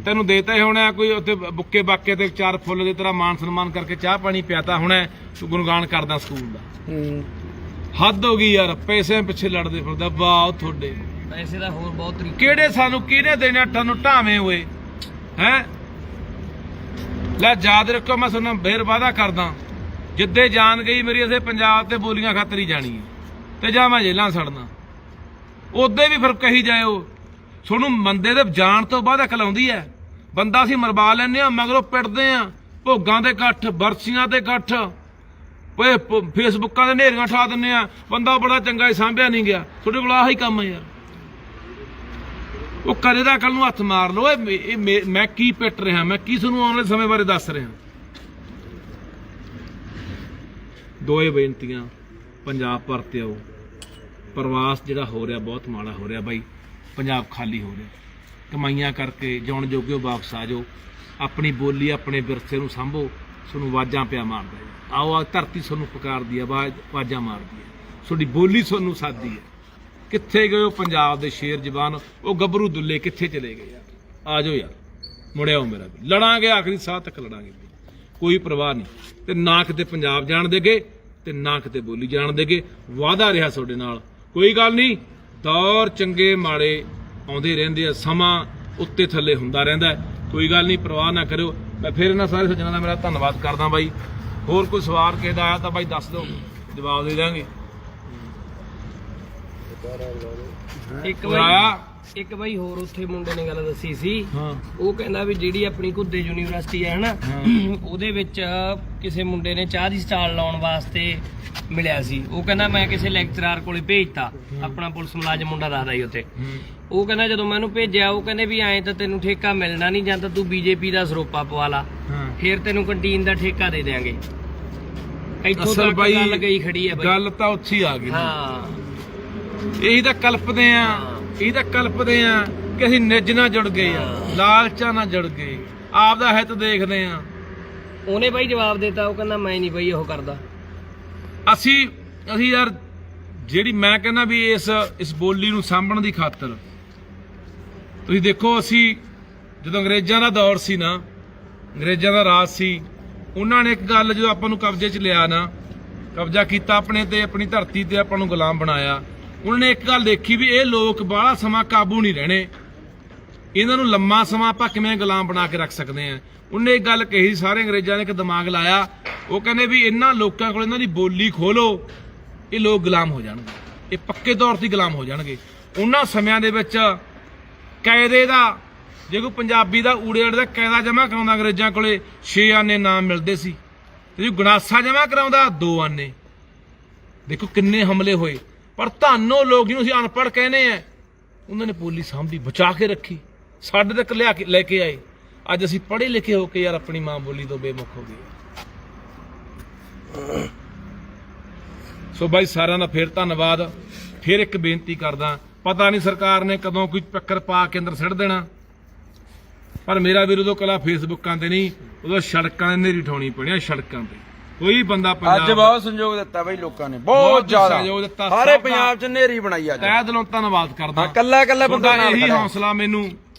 ਤੈਨੂੰ ਦੇਤਾ ਹੀ ਹੋਣਾ ਕੋਈ ਉੱਥੇ ਬੁੱਕੇ ਬਾਕੇ ਤੇ 4 ਫੁੱਲ ਦੀ ਤਰ੍ਹਾਂ ਮਾਨ ਸਨਮਾਨ ਕਰਕੇ ਚਾਹ ਪਾਣੀ ਪਿਆਤਾ ਹੋਣਾ, ਤੂੰ ਗੁਣਗਾਨ ਕਰਦਾ ਸਕੂਲ ਦਾ। ਹੱਦ ਹੋ ਗਈ ਯਾਰ, ਪੈਸੇ ਪਿੱਛੇ ਲੜਦੇ ਫਿਰਦਾ। ਵਾਹ ਤੁਹਾਡੇ ਪੈਸੇ ਦਾ ਹੋਰ ਬਹੁਤ ਤਰੀਕੇ, ਕਿਹੜੇ ਸਾਨੂੰ ਕਿਹਨੇ ਦੇਣੇ ਤੁਹਾਨੂੰ ਢਾਵੇਂ ਹੋਏ ਹੈ। ਲੈ ਯਾਦ ਰੱਖੋ, ਮੈਂ ਤੁਹਾਨੂੰ ਫੇਰ ਵਾਅਦਾ ਕਰਦਾ, ਜਿੱਦੇ ਜਾਨ ਗਈ ਮੇਰੀ ਇਸੇ ਪੰਜਾਬ ਤੇ ਬੋਲੀਆਂ ਖਾਤਰ ਹੀ ਜਾਣੀ ਹੈ, ਤੇ ਜਾਂ ਮੈਂ ਜੇਲਾਂ ਸੜਨਾ। ਉਦੇ ਵੀ ਫਿਰ ਕਹੀ ਜਾਇਓ, ਤੁਹਾਨੂੰ ਬੰਦੇ ਦੇ ਜਾਣ ਤੋਂ ਬਾਅਦ ਅਕਲ ਆਉਂਦੀ ਹੈ। ਬੰਦਾ ਅਸੀਂ ਮਰਵਾ ਲੈਂਦੇ ਆ, ਮਗਰੋਂ ਪਿੱਟਦੇ ਆ, ਭੋਗਾਂ ਦੇ ਇਕੱਠ, ਬਰਸੀਆਂ ਦੇ ਇਕੱਠ, ਫੇਸਬੁੱਕਾਂ ਦੇ ਨੇਰੀਆਂ ਠਾ ਦਿੰਦੇ ਆ। ਬੰਦਾ ਬੜਾ ਚੰਗਾ ਹੀ ਸਾਂਭਿਆ ਨਹੀਂ ਗਿਆ। ਤੁਹਾਡੇ ਕੋਲ ਆਹੀ ਕੰਮ ਹੈ ਯਾਰ। ਉਹ ਕਦੇ ਦਾ ਕੱਲ ਨੂੰ ਹੱਥ ਮਾਰ ਲਓ। ਮੈਂ ਕੀ ਪਿੱਟ ਰਿਹਾ, ਮੈਂ ਕੀ ਤੁਹਾਨੂੰ ਆਉਣ ਵਾਲੇ ਸਮੇਂ ਬਾਰੇ ਦੱਸ ਰਿਹਾ। ਦੋਏ ਬੇਨਤੀਆਂ, ਪੰਜਾਬ ਪਰਤੇ ਆਓ। ਪ੍ਰਵਾਸ ਜਿਹੜਾ ਹੋ ਰਿਹਾ ਬਹੁਤ ਮਾੜਾ ਹੋ ਰਿਹਾ ਬਾਈ, ਪੰਜਾਬ ਖਾਲੀ ਹੋ ਰਿਹਾ। ਕਮਾਈਆਂ ਕਰਕੇ ਜਾਣ ਜੋਗਿਓ ਵਾਪਸ ਆ ਜਾਓ, ਆਪਣੀ ਬੋਲੀ ਆਪਣੇ ਵਿਰਸੇ ਨੂੰ ਸਾਂਭੋ। ਤੁਹਾਨੂੰ ਆਵਾਜ਼ਾਂ ਪਿਆ ਮਾਰਦਾ ਹੈ, ਆਓ ਆ ਧਰਤੀ ਤੁਹਾਨੂੰ ਪੁਕਾਰਦੀ ਹੈ, ਆਵਾਜ਼ਾਂ ਮਾਰਦੀ ਹੈ, ਤੁਹਾਡੀ ਬੋਲੀ ਤੁਹਾਨੂੰ ਸਾਦੀ ਹੈ। ਕਿੱਥੇ ਗਏ ਉਹ ਪੰਜਾਬ ਦੇ ਸ਼ੇਰ ਜ਼ਬਾਨ, ਉਹ ਗੱਭਰੂ ਦੁੱਲੇ ਕਿੱਥੇ ਚਲੇ ਗਏ ਯਾਰ? ਆ ਜਾਓ ਯਾਰ, ਮੁੜਿਆਓ ਮੇਰਾ ਵੀ, ਲੜਾਂਗੇ ਆਖਰੀ ਸਾਹ ਤੱਕ ਲੜਾਂਗੇ, ਕੋਈ ਪਰਵਾਹ ਨਹੀਂ। ਤੇ ਨਾ ਕਿਤੇ ਪੰਜਾਬ ਜਾਣ ਦੇਗੇ ਤੇ ਨਾ ਕਿਤੇ ਬੋਲੀ ਜਾਣ ਦੇਗੇ। ਵਾਅਦਾ ਰਿਹਾ ਤੁਹਾਡੇ ਨਾਲ, ਕੋਈ ਗੱਲ ਨਹੀਂ। ਦੌਰ ਚੰਗੇ ਮਾੜੇ ਆਉਂਦੇ ਰਹਿੰਦੇ ਆ, ਸਮਾਂ ਉੱਤੇ ਥੱਲੇ ਹੁੰਦਾ ਰਹਿੰਦਾ, ਕੋਈ ਗੱਲ ਨਹੀਂ, ਪਰਵਾਹ ਨਾ ਕਰਿਓ। ਮੈਂ ਫਿਰ ਇਹਨਾਂ ਸਾਰੇ ਸੱਜਣਾਂ ਦਾ ਮੇਰਾ ਧੰਨਵਾਦ ਕਰਦਾ ਬਾਈ। ਹੋਰ ਕੋਈ ਸਵਾਲ ਕਿਸੇ ਦਾ ਆਇਆ ਤਾਂ ਬਾਈ ਦੱਸ ਦਿਓ, ਜਵਾਬ ਦੇ ਦਾਂਗੇ। ਇੱਕ ਬਾਈ ਹੋਰ ਉੱਥੇ ਮੁੰਡੇ ਨੇ ਗੱਲ ਦੱਸੀ ਸੀ, ਹਾਂ ਉਹ ਕਹਿੰਦਾ ਵੀ ਜਿਹੜੀ ਆਪਣੀ ਘੁੱਦੇ ਯੂਨੀਵਰਸਿਟੀ ਹੈ ਹਨਾ, ਉਹਦੇ ਵਿੱਚ ਕਿਸੇ ਮੁੰਡੇ ਨੇ ਚਾਹ ਦੀ ਸਟਾਲ ਲਾਉਣ ਵਾਸਤੇ ਮਿਲਿਆ ਸੀ। ਉਹ ਕਹਿੰਦਾ ਮੈਂ ਕਿਸੇ ਲੈਕਚਰਰ ਕੋਲੇ ਭੇਜਤਾ, ਆਪਣਾ ਪੁਲਿਸ ਮੁਲਾਜ਼ਮ ਮੁੰਡਾ ਦੱਸਦਾ ਸੀ ਉੱਥੇ। ਉਹ ਕਹਿੰਦਾ ਜਦੋਂ ਮੈਂ ਉਹਨੂੰ ਭੇਜਿਆ, ਉਹ ਕਹਿੰਦੇ ਵੀ ਐਂ ਤਾਂ ਤੈਨੂੰ ਠੇਕਾ ਮਿਲਣਾ ਨਹੀਂ, ਜਾਂ ਤਾਂ ਤੂੰ ਬੀਜੇਪੀ ਦਾ ਸਰੋਪਾ ਪਵਾ ਲਾ, ਫਿਰ ਤੈਨੂੰ ਕੰਟੀਨ ਦਾ ਠੇਕਾ ਦੇ ਦਿਆਂਗੇ। ਇੱਥੋਂ ਤੱਕ ਗੱਲ ਗਈ ਖੜੀ ਹੈ ਬਾਈ। ਗੱਲ ਤਾਂ ਉੱਥੇ ਆ ਗਈ। ਹਾਂ, ਇਹੀ ਤਾਂ ਕਲਪਦੇ ਆ, ਇਹੀ ਤਾਂ ਕਲਪਦੇ ਆ ਕਿ ਅਸੀਂ ਨਿੱਜ ਨਾਲ ਜੁੜ ਗਏ ਆ, ਲਾਲਚਾਂ ਨਾਲ ਜੁੜ ਗਏ, ਆਪ ਦਾ ਹਿੱਤ ਦੇਖਦੇ ਆ। ਉਹਨੇ ਬਾਈ ਜਵਾਬ ਦਿੱਤਾ, ਉਹ ਕਹਿੰਦਾ ਮੈਂ ਨਹੀਂ ਬਾਈ ਉਹ ਕਰਦਾ। ਅਸੀਂ ਯਾਰ ਜਿਹੜੀ ਮੈਂ ਕਹਿੰਦਾ ਵੀ ਇਸ ਬੋਲੀ ਨੂੰ ਸਾਂਭਣ ਦੀ ਖਾਤਰ ਤੁਸੀਂ ਦੇਖੋ, ਅਸੀਂ ਜਦੋਂ ਅੰਗਰੇਜ਼ਾਂ ਦਾ ਦੌਰ ਸੀ ਨਾ, ਅੰਗਰੇਜ਼ਾਂ ਦਾ ਰਾਜ ਸੀ, ਉਹਨਾਂ ਨੇ ਇੱਕ ਗੱਲ ਜਦੋਂ ਆਪਾਂ ਨੂੰ ਕਬਜ਼ੇ 'ਚ ਲਿਆ ਨਾ, ਕਬਜ਼ਾ ਕੀਤਾ ਆਪਣੇ ਤੇ, ਆਪਣੀ ਧਰਤੀ ਤੇ ਆਪਾਂ ਨੂੰ ਗੁਲਾਮ ਬਣਾਇਆ, ਉਹਨਾਂ ਨੇ ਇੱਕ ਗੱਲ ਦੇਖੀ ਵੀ ਇਹ ਲੋਕ ਬਾਹਲਾ ਸਮਾਂ ਕਾਬੂ ਨਹੀਂ ਰਹਿਣੇ, ਇਹਨਾਂ ਨੂੰ ਲੰਮਾ ਸਮਾਂ ਆਪਾਂ ਕਿਵੇਂ ਗੁਲਾਮ ਬਣਾ ਕੇ ਰੱਖ ਸਕਦੇ ਆ। ਉਹਨੇ ਇੱਕ ਗੱਲ ਕਹੀ, ਸਾਰੇ ਅੰਗਰੇਜ਼ਾਂ ਨੇ ਇੱਕ ਦਿਮਾਗ ਲਾਇਆ, ਉਹ ਕਹਿੰਦੇ ਵੀ ਇਹਨਾਂ ਲੋਕਾਂ ਕੋਲ ਇਹਨਾਂ ਦੀ ਬੋਲੀ ਖੋਲੋ, ਇਹ ਲੋਕ ਗੁਲਾਮ ਹੋ ਜਾਣਗੇ, ਇਹ ਪੱਕੇ ਤੌਰ ਤੇ ਗੁਲਾਮ ਹੋ ਜਾਣਗੇ। ਉਹਨਾਂ ਸਮਿਆਂ ਦੇ ਵਿੱਚ ਕਾਇਦੇ ਦਾ, ਜੇ ਕੋਈ ਪੰਜਾਬੀ ਦਾ ਊੜੇ ਅੜੇ ਦਾ ਕਾਇਦਾ ਜਮ੍ਹਾਂ ਕਰਾਉਂਦਾ ਅੰਗਰੇਜ਼ਾਂ ਕੋਲੇ 6 ਆਨੇ ਨਾਮ ਮਿਲਦੇ ਸੀ, ਤੇ ਜੇ ਗੰਡਾਸਾ ਜਮ੍ਹਾਂ ਕਰਾਉਂਦਾ 2 ਆਨੇ। ਦੇਖੋ ਕਿੰਨੇ ਹਮਲੇ ਹੋਏ, ਪਰ ਧੰਨੋ ਲੋਕ ਜਿਹਨੂੰ ਅਸੀਂ ਅਨਪੜ੍ਹ ਕਹਿੰਦੇ ਆ, ਉਹਨਾਂ ਨੇ ਬੋਲੀ ਸਾਂਭੀ, ਬਚਾ ਕੇ ਰੱਖੀ। ਸਾਡੇ ਤੱਕ ਲਿਆ ਕੇ ਲੈ ਕੇ ਆਏ। ਅੱਜ ਅਸੀਂ ਪੜ੍ਹੇ ਲਿਖੇ ਹੋ ਕੇ ਯਾਰ ਆਪਣੀ ਮਾਂ ਬੋਲੀ ਤੋਂ ਬੇਮੁਖ ਹੋ ਗਏ। ਸੋ ਬਾਈ ਸਾਰਿਆਂ ਦਾ ਫੇਰ ਧੰਨਵਾਦ। ਫਿਰ ਇੱਕ ਬੇਨਤੀ ਕਰਦਾ, ਪਤਾ ਨਹੀਂ ਸਰਕਾਰ ਨੇ ਕਦੋਂ ਕੋਈ ਚੱਕਰ ਪਾ ਕੇ ਅੰਦਰ ਸਿੱਟ ਦੇਣਾ, ਪਰ ਮੇਰਾ ਵੀਰ ਉਦੋਂ ਕਲਾ ਫੇਸਬੁੱਕਾਂ ਤੇ ਨਹੀਂ, ਉਦੋਂ ਸੜਕਾਂ 'ਤੇ ਨੇਰੀ ਠਾਉਣੀ ਪੈਣੀ। ਸੜਕਾਂ ਤੇ ਕੋਈ ਬੰਦਾ ਅੱਜ ਬਹੁਤ ਸੰਯੋਗ ਦਿੱਤਾ ਬਈ ਲੋਕਾਂ ਨੇ, ਬਹੁਤ ਜ਼ਿਆਦਾ ਸਹਿਯੋਗ ਦਿੱਤਾ। ਸਾਰੇ ਸਭ ਦਾ ਪੰਜਾਬ 'ਚ ਨੇਰੀ ਬਣਾਈ ਅੱਜ। ਤਹਿ ਦਿਲੋਂ ਧੰਨਵਾਦ ਕਰਦਾ। ਕੱਲਾ ਕੱਲਾ ਬੰਦਾ ਤੁਹਾਡਾ ਨਾਲ ਇਹੀ ਖੜਾ। ਹੌਸਲਾ ਮੈਨੂੰ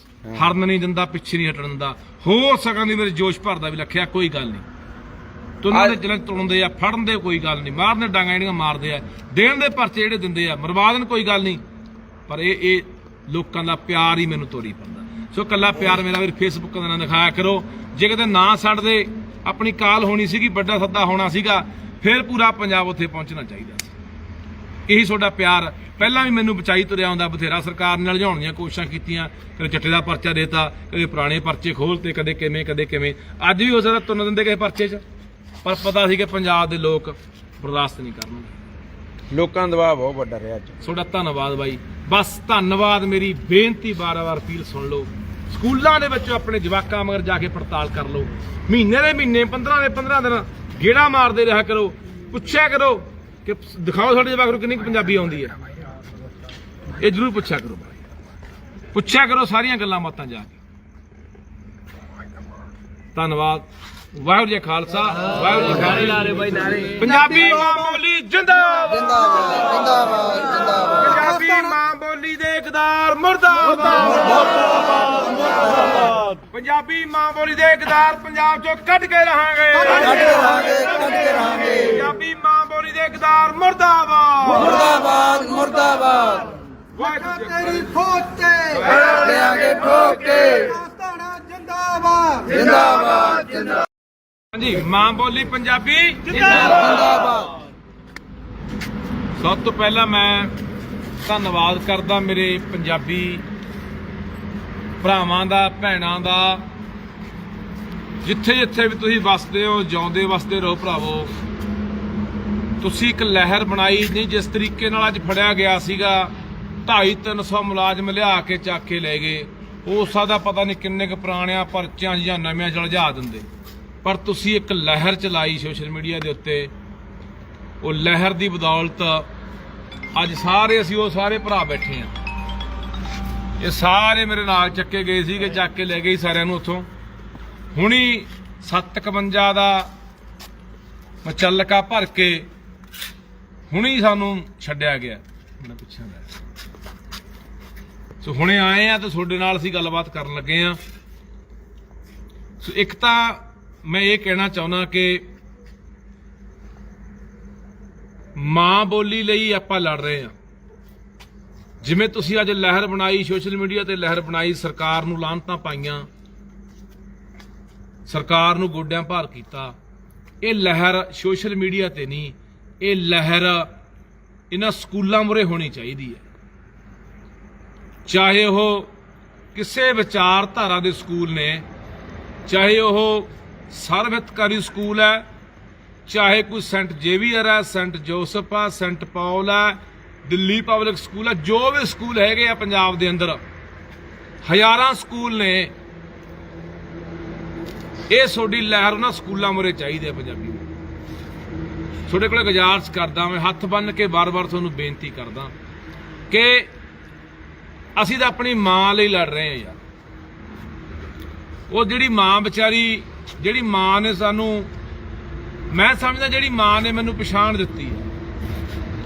ਹਰਨ ਨਹੀਂ ਦਿੰਦਾ, ਪਿੱਛੇ ਨਹੀਂ ਹਟਣ ਦਿੰਦਾ। ਹੋਰ ਸਕਾਂ ਦੀ ਮੇਰੇ ਜੋਸ਼ ਭਰਦਾ ਵੀ ਲੱਖਿਆ ਕੋਈ ਗੱਲ ਨਹੀਂ। ਤੁਨਾਂ ਦੇ ਜਲਨ ਤੁਣਦੇ ਆ, ਫੜਨ ਦੇ ਕੋਈ ਗੱਲ ਨਹੀਂ, ਮਾਰਨੇ ਡਾਂਗਾ ਜਿਹੜੀਆਂ ਮਾਰਦੇ ਆ, ਦੇਣ ਦੇ ਪਰਚੇ ਜਿਹੜੇ ਦਿੰਦੇ ਆ, ਮਰਵਾ ਦੇਣ ਕੋਈ ਗੱਲ ਨਹੀਂ, ਪਰ ਇਹ ਲੋਕਾਂ ਦਾ ਪਿਆਰ ਹੀ ਮੈਨੂੰ ਤੋਰੀ ਪੈਂਦਾ। ਸੋ ਕੱਲਾ ਪਿਆਰ ਮੇਰਾ ਵੀਰ ਫੇਸਬੁੱਕ ਦਾ ਨਾ ਦਿਖਾਇਆ ਕਰੋ। ਜੇ ਕਿਤੇ ਨਾ ਛੱਡਦੇ, ਆਪਣੀ ਕਾਲ ਹੋਣੀ ਸੀਗੀ, ਵੱਡਾ ਸੱਦਾ ਹੋਣਾ ਸੀਗਾ, ਫਿਰ ਪੂਰਾ ਪੰਜਾਬ ਉੱਥੇ ਪਹੁੰਚਣਾ ਚਾਹੀਦਾ ਸੀ। ਇਹੀ ਤੁਹਾਡਾ ਪਿਆਰ ਪਹਿਲਾਂ ਵੀ ਮੈਨੂੰ ਬਚਾਈ ਤੁਰਿਆ ਆਉਂਦਾ। ਬਥੇਰਾ ਸਰਕਾਰ ਨੇ ਲਿਜਾਉਣ ਦੀਆਂ ਕੋਸ਼ਿਸ਼ਾਂ ਕੀਤੀਆਂ, ਕਦੇ ਚੱਟੇ ਦਾ ਪਰਚਾ ਦੇਤਾ, ਕਦੇ ਪੁਰਾਣੇ ਪਰਚੇ ਖੋਲਤੇ, ਕਦੇ ਕਿਵੇਂ। ਅੱਜ ਵੀ ਹੋ ਸਕਦਾ ਤੁੰਨ ਦਿੰਦੇ ਕਿਸੇ ਪਰਚੇ 'ਚ, ਪਰ ਪਤਾ ਸੀ ਕਿ ਪੰਜਾਬ ਦੇ ਲੋਕ ਬਰਦਾਸ਼ਤ ਨਹੀਂ ਕਰਨਗੇ। ਲੋਕਾਂ ਦਾ ਦਬਾਅ ਬਹੁਤ ਵੱਡਾ ਰਿਹਾ ਅੱਜ। ਤੁਹਾਡਾ ਧੰਨਵਾਦ ਬਾਈ, ਬਸ ਧੰਨਵਾਦ। ਮੇਰੀ ਬੇਨਤੀ ਵਾਰ-ਵਾਰ ਅਪੀਲ ਸੁਣ ਲਓ। ਸਕੂਲਾਂ ਦੇ ਵਿੱਚ ਆਪਣੇ ਜਵਾਕਾਂ ਮਗਰ ਜਾ ਕੇ ਪੜਤਾਲ ਕਰ ਲਓ। ਮਹੀਨੇ ਦੇ ਮਹੀਨੇ, 15 ਦੇ 15 ਦਿਨ ਗੇੜਾ ਮਾਰਦੇ ਰਿਹਾ ਕਰੋ। ਪੁੱਛਿਆ ਕਰੋ ਕਿ ਦਿਖਾਓ ਸਾਡੇ ਜਵਾਕ ਨੂੰ ਕਿੰਨੀ ਕੁ ਪੰਜਾਬੀ ਆਉਂਦੀ ਹੈ। ਇਹ ਜ਼ਰੂਰ ਪੁੱਛਿਆ ਕਰੋ ਬਾਈ, ਪੁੱਛਿਆ ਕਰੋ ਸਾਰੀਆਂ ਗੱਲਾਂ ਬਾਤਾਂ ਜਾ ਕੇ। ਧੰਨਵਾਦ। ਵਾਹਿਗੁਰੂ ਜੀ ਖਾਲਸਾ, ਵਾਹਿਗੁਰੂ ਜੀ ਨਾਰੇ ਖਾਲਸਾ। ਲਾਰੇ ਬਾਈ ਨਾਰੇ। ਪੰਜਾਬੀ ਮਾਂ ਬੋਲੀ ਜਿੰਦਾਬਾਦ, ਪੰਜਾਬੀ ਮਾਂ ਬੋਲੀ ਦੇ ਇਕਦਾਰ ਮੁਰਦਾਬਾਦ, ਪੰਜਾਬੀ ਮਾਂ ਬੋਲੀ ਦੇ ਇਕਦਾਰ ਪੰਜਾਬ ਚੋਂ ਕੱਢ ਕੇ ਰਹਾਂਗੇ, ਪੰਜਾਬੀ ਮਾਂ ਬੋਲੀ ਦੇ ਇਕਦਾਰ ਮੁਰਦਾਬਾਦ, ਵਾਹਿਗੁਰੂ ਤੇਰੀ ਫੌਜ ਤੇ ਦੇਾਂਗੇ ਠੋਕ ਕੇ ਪਾਕਿਸਤਾਨ ਜਿੰਦਾਬਾਦ ਹਾਂਜੀ, ਮਾਂ ਬੋਲੀ ਪੰਜਾਬੀ ਜਿੰਦਾਬਾਦ। ਸਭ ਤੋਂ ਪਹਿਲਾਂ ਮੈਂ ਧੰਨਵਾਦ ਕਰਦਾ ਮੇਰੇ ਪੰਜਾਬੀ ਭਰਾਵਾਂ ਦਾ, ਭੈਣਾਂ ਦਾ। ਜਿੱਥੇ ਜਿੱਥੇ ਵੀ ਤੁਸੀਂ ਵਸਦੇ ਹੋ, ਜਿਉਂਦੇ ਵਸਦੇ ਰਹੋ ਭਰਾਵੋ। ਤੁਸੀਂ ਇੱਕ ਲਹਿਰ ਬਣਾਈ ਨਹੀਂ। ਜਿਸ ਤਰੀਕੇ ਨਾਲ ਅੱਜ ਫੜਿਆ ਗਿਆ ਸੀਗਾ, 250-300 ਮੁਲਾਜ਼ਮ ਲਿਆ ਕੇ ਚੱਕ ਕੇ ਲੈ ਗਏ। ਹੋ ਸਕਦਾ ਪਤਾ ਨਹੀਂ ਕਿੰਨੇ ਕੁ ਪੁਰਾਣਿਆਂ ਪਰਚਿਆਂ ਜਾਂ ਨਵਿਆਂ ਜਲਜਾ ਦਿੰਦੇ, ਪਰ ਤੁਸੀਂ ਇੱਕ ਲਹਿਰ ਚਲਾਈ ਸੋਸ਼ਲ ਮੀਡੀਆ ਦੇ ਉੱਤੇ। ਉਹ ਲਹਿਰ ਦੀ ਬਦੌਲਤ ਅੱਜ ਸਾਰੇ ਅਸੀਂ ਉਹ ਸਾਰੇ ਭਰਾ ਬੈਠੇ ਆ। ਇਹ ਸਾਰੇ ਮੇਰੇ ਨਾਲ ਚੱਕੇ ਗਏ ਸੀਗੇ, ਚੱਕ ਕੇ ਲੈ ਗਏ ਸਾਰਿਆਂ ਨੂੰ ਉੱਥੋਂ। ਹੁਣੀ 751 ਦਾ ਮਚਲਕਾ ਭਰ ਕੇ ਹੁਣੀ ਸਾਨੂੰ ਛੱਡਿਆ ਗਿਆ। ਪਿੱਛੇ ਸੋ ਹੁਣੇ ਆਏ ਆ ਤੇ ਤੁਹਾਡੇ ਨਾਲ ਅਸੀਂ ਗੱਲਬਾਤ ਕਰਨ ਲੱਗੇ ਆ। ਸੋ ਇੱਕ ਤਾਂ ਮੈਂ ਇਹ ਕਹਿਣਾ ਚਾਹੁੰਦਾ ਕਿ ਮਾਂ ਬੋਲੀ ਲਈ ਆਪਾਂ ਲੜ ਰਹੇ ਆ। ਜਿਵੇਂ ਤੁਸੀਂ ਅੱਜ ਲਹਿਰ ਬਣਾਈ, ਸੋਸ਼ਲ ਮੀਡੀਆ ਤੇ ਲਹਿਰ ਬਣਾਈ, ਸਰਕਾਰ ਨੂੰ ਲਾਹਨਤਾਂ ਪਾਈਆਂ, ਸਰਕਾਰ ਨੂੰ ਗੋਡਿਆਂ ਭਾਰ ਕੀਤਾ। ਇਹ ਲਹਿਰ ਸੋਸ਼ਲ ਮੀਡੀਆ ਤੇ ਨਹੀਂ, ਇਹ ਲਹਿਰ ਇਹਨਾਂ ਸਕੂਲਾਂ ਮੂਹਰੇ ਹੋਣੀ ਚਾਹੀਦੀ ਹੈ। ਚਾਹੇ ਉਹ ਕਿਸੇ ਵਿਚਾਰਧਾਰਾ ਦੇ ਸਕੂਲ ਨੇ, ਚਾਹੇ ਉਹ ਸਰਵਿਤਕਾਰੀ ਸਕੂਲ ਹੈ, ਚਾਹੇ ਕੋਈ ਸੈਂਟ ਜੇਵੀਅਰ ਹੈ, ਸੈਂਟ ਜੋਸਫ ਹੈ, ਸੈਂਟ ਪੌਲ ਹੈ, ਦਿੱਲੀ ਪਬਲਿਕ ਸਕੂਲ ਹੈ, ਜੋ ਵੀ ਸਕੂਲ ਹੈਗੇ ਆ ਪੰਜਾਬ ਦੇ ਅੰਦਰ, ਹਜ਼ਾਰਾਂ ਸਕੂਲ ਨੇ। ਇਹ ਤੁਹਾਡੀ ਲਹਿਰ ਉਹਨਾਂ ਸਕੂਲਾਂ ਮੂਹਰੇ ਚਾਹੀਦੀ ਹੈ ਪੰਜਾਬੀ। ਤੁਹਾਡੇ ਕੋਲ ਗੁਜ਼ਾਰਿਸ਼ ਕਰਦਾ, ਮੈਂ ਹੱਥ ਬੰਨ੍ਹ ਕੇ ਵਾਰ-ਵਾਰ ਤੁਹਾਨੂੰ ਬੇਨਤੀ ਕਰਦਾ ਕਿ ਅਸੀਂ ਤਾਂ ਆਪਣੀ ਮਾਂ ਲਈ ਲੜ ਰਹੇ ਹਾਂ ਯਾਰ। ਉਹ ਜਿਹੜੀ ਮਾਂ ਵਿਚਾਰੀ, ਜਿਹੜੀ ਮਾਂ ਨੇ ਸਾਨੂੰ, ਮੈਂ ਸਮਝਦਾ ਜਿਹੜੀ ਮਾਂ ਨੇ ਮੈਨੂੰ ਪਛਾਣ ਦਿੱਤੀ ਹੈ,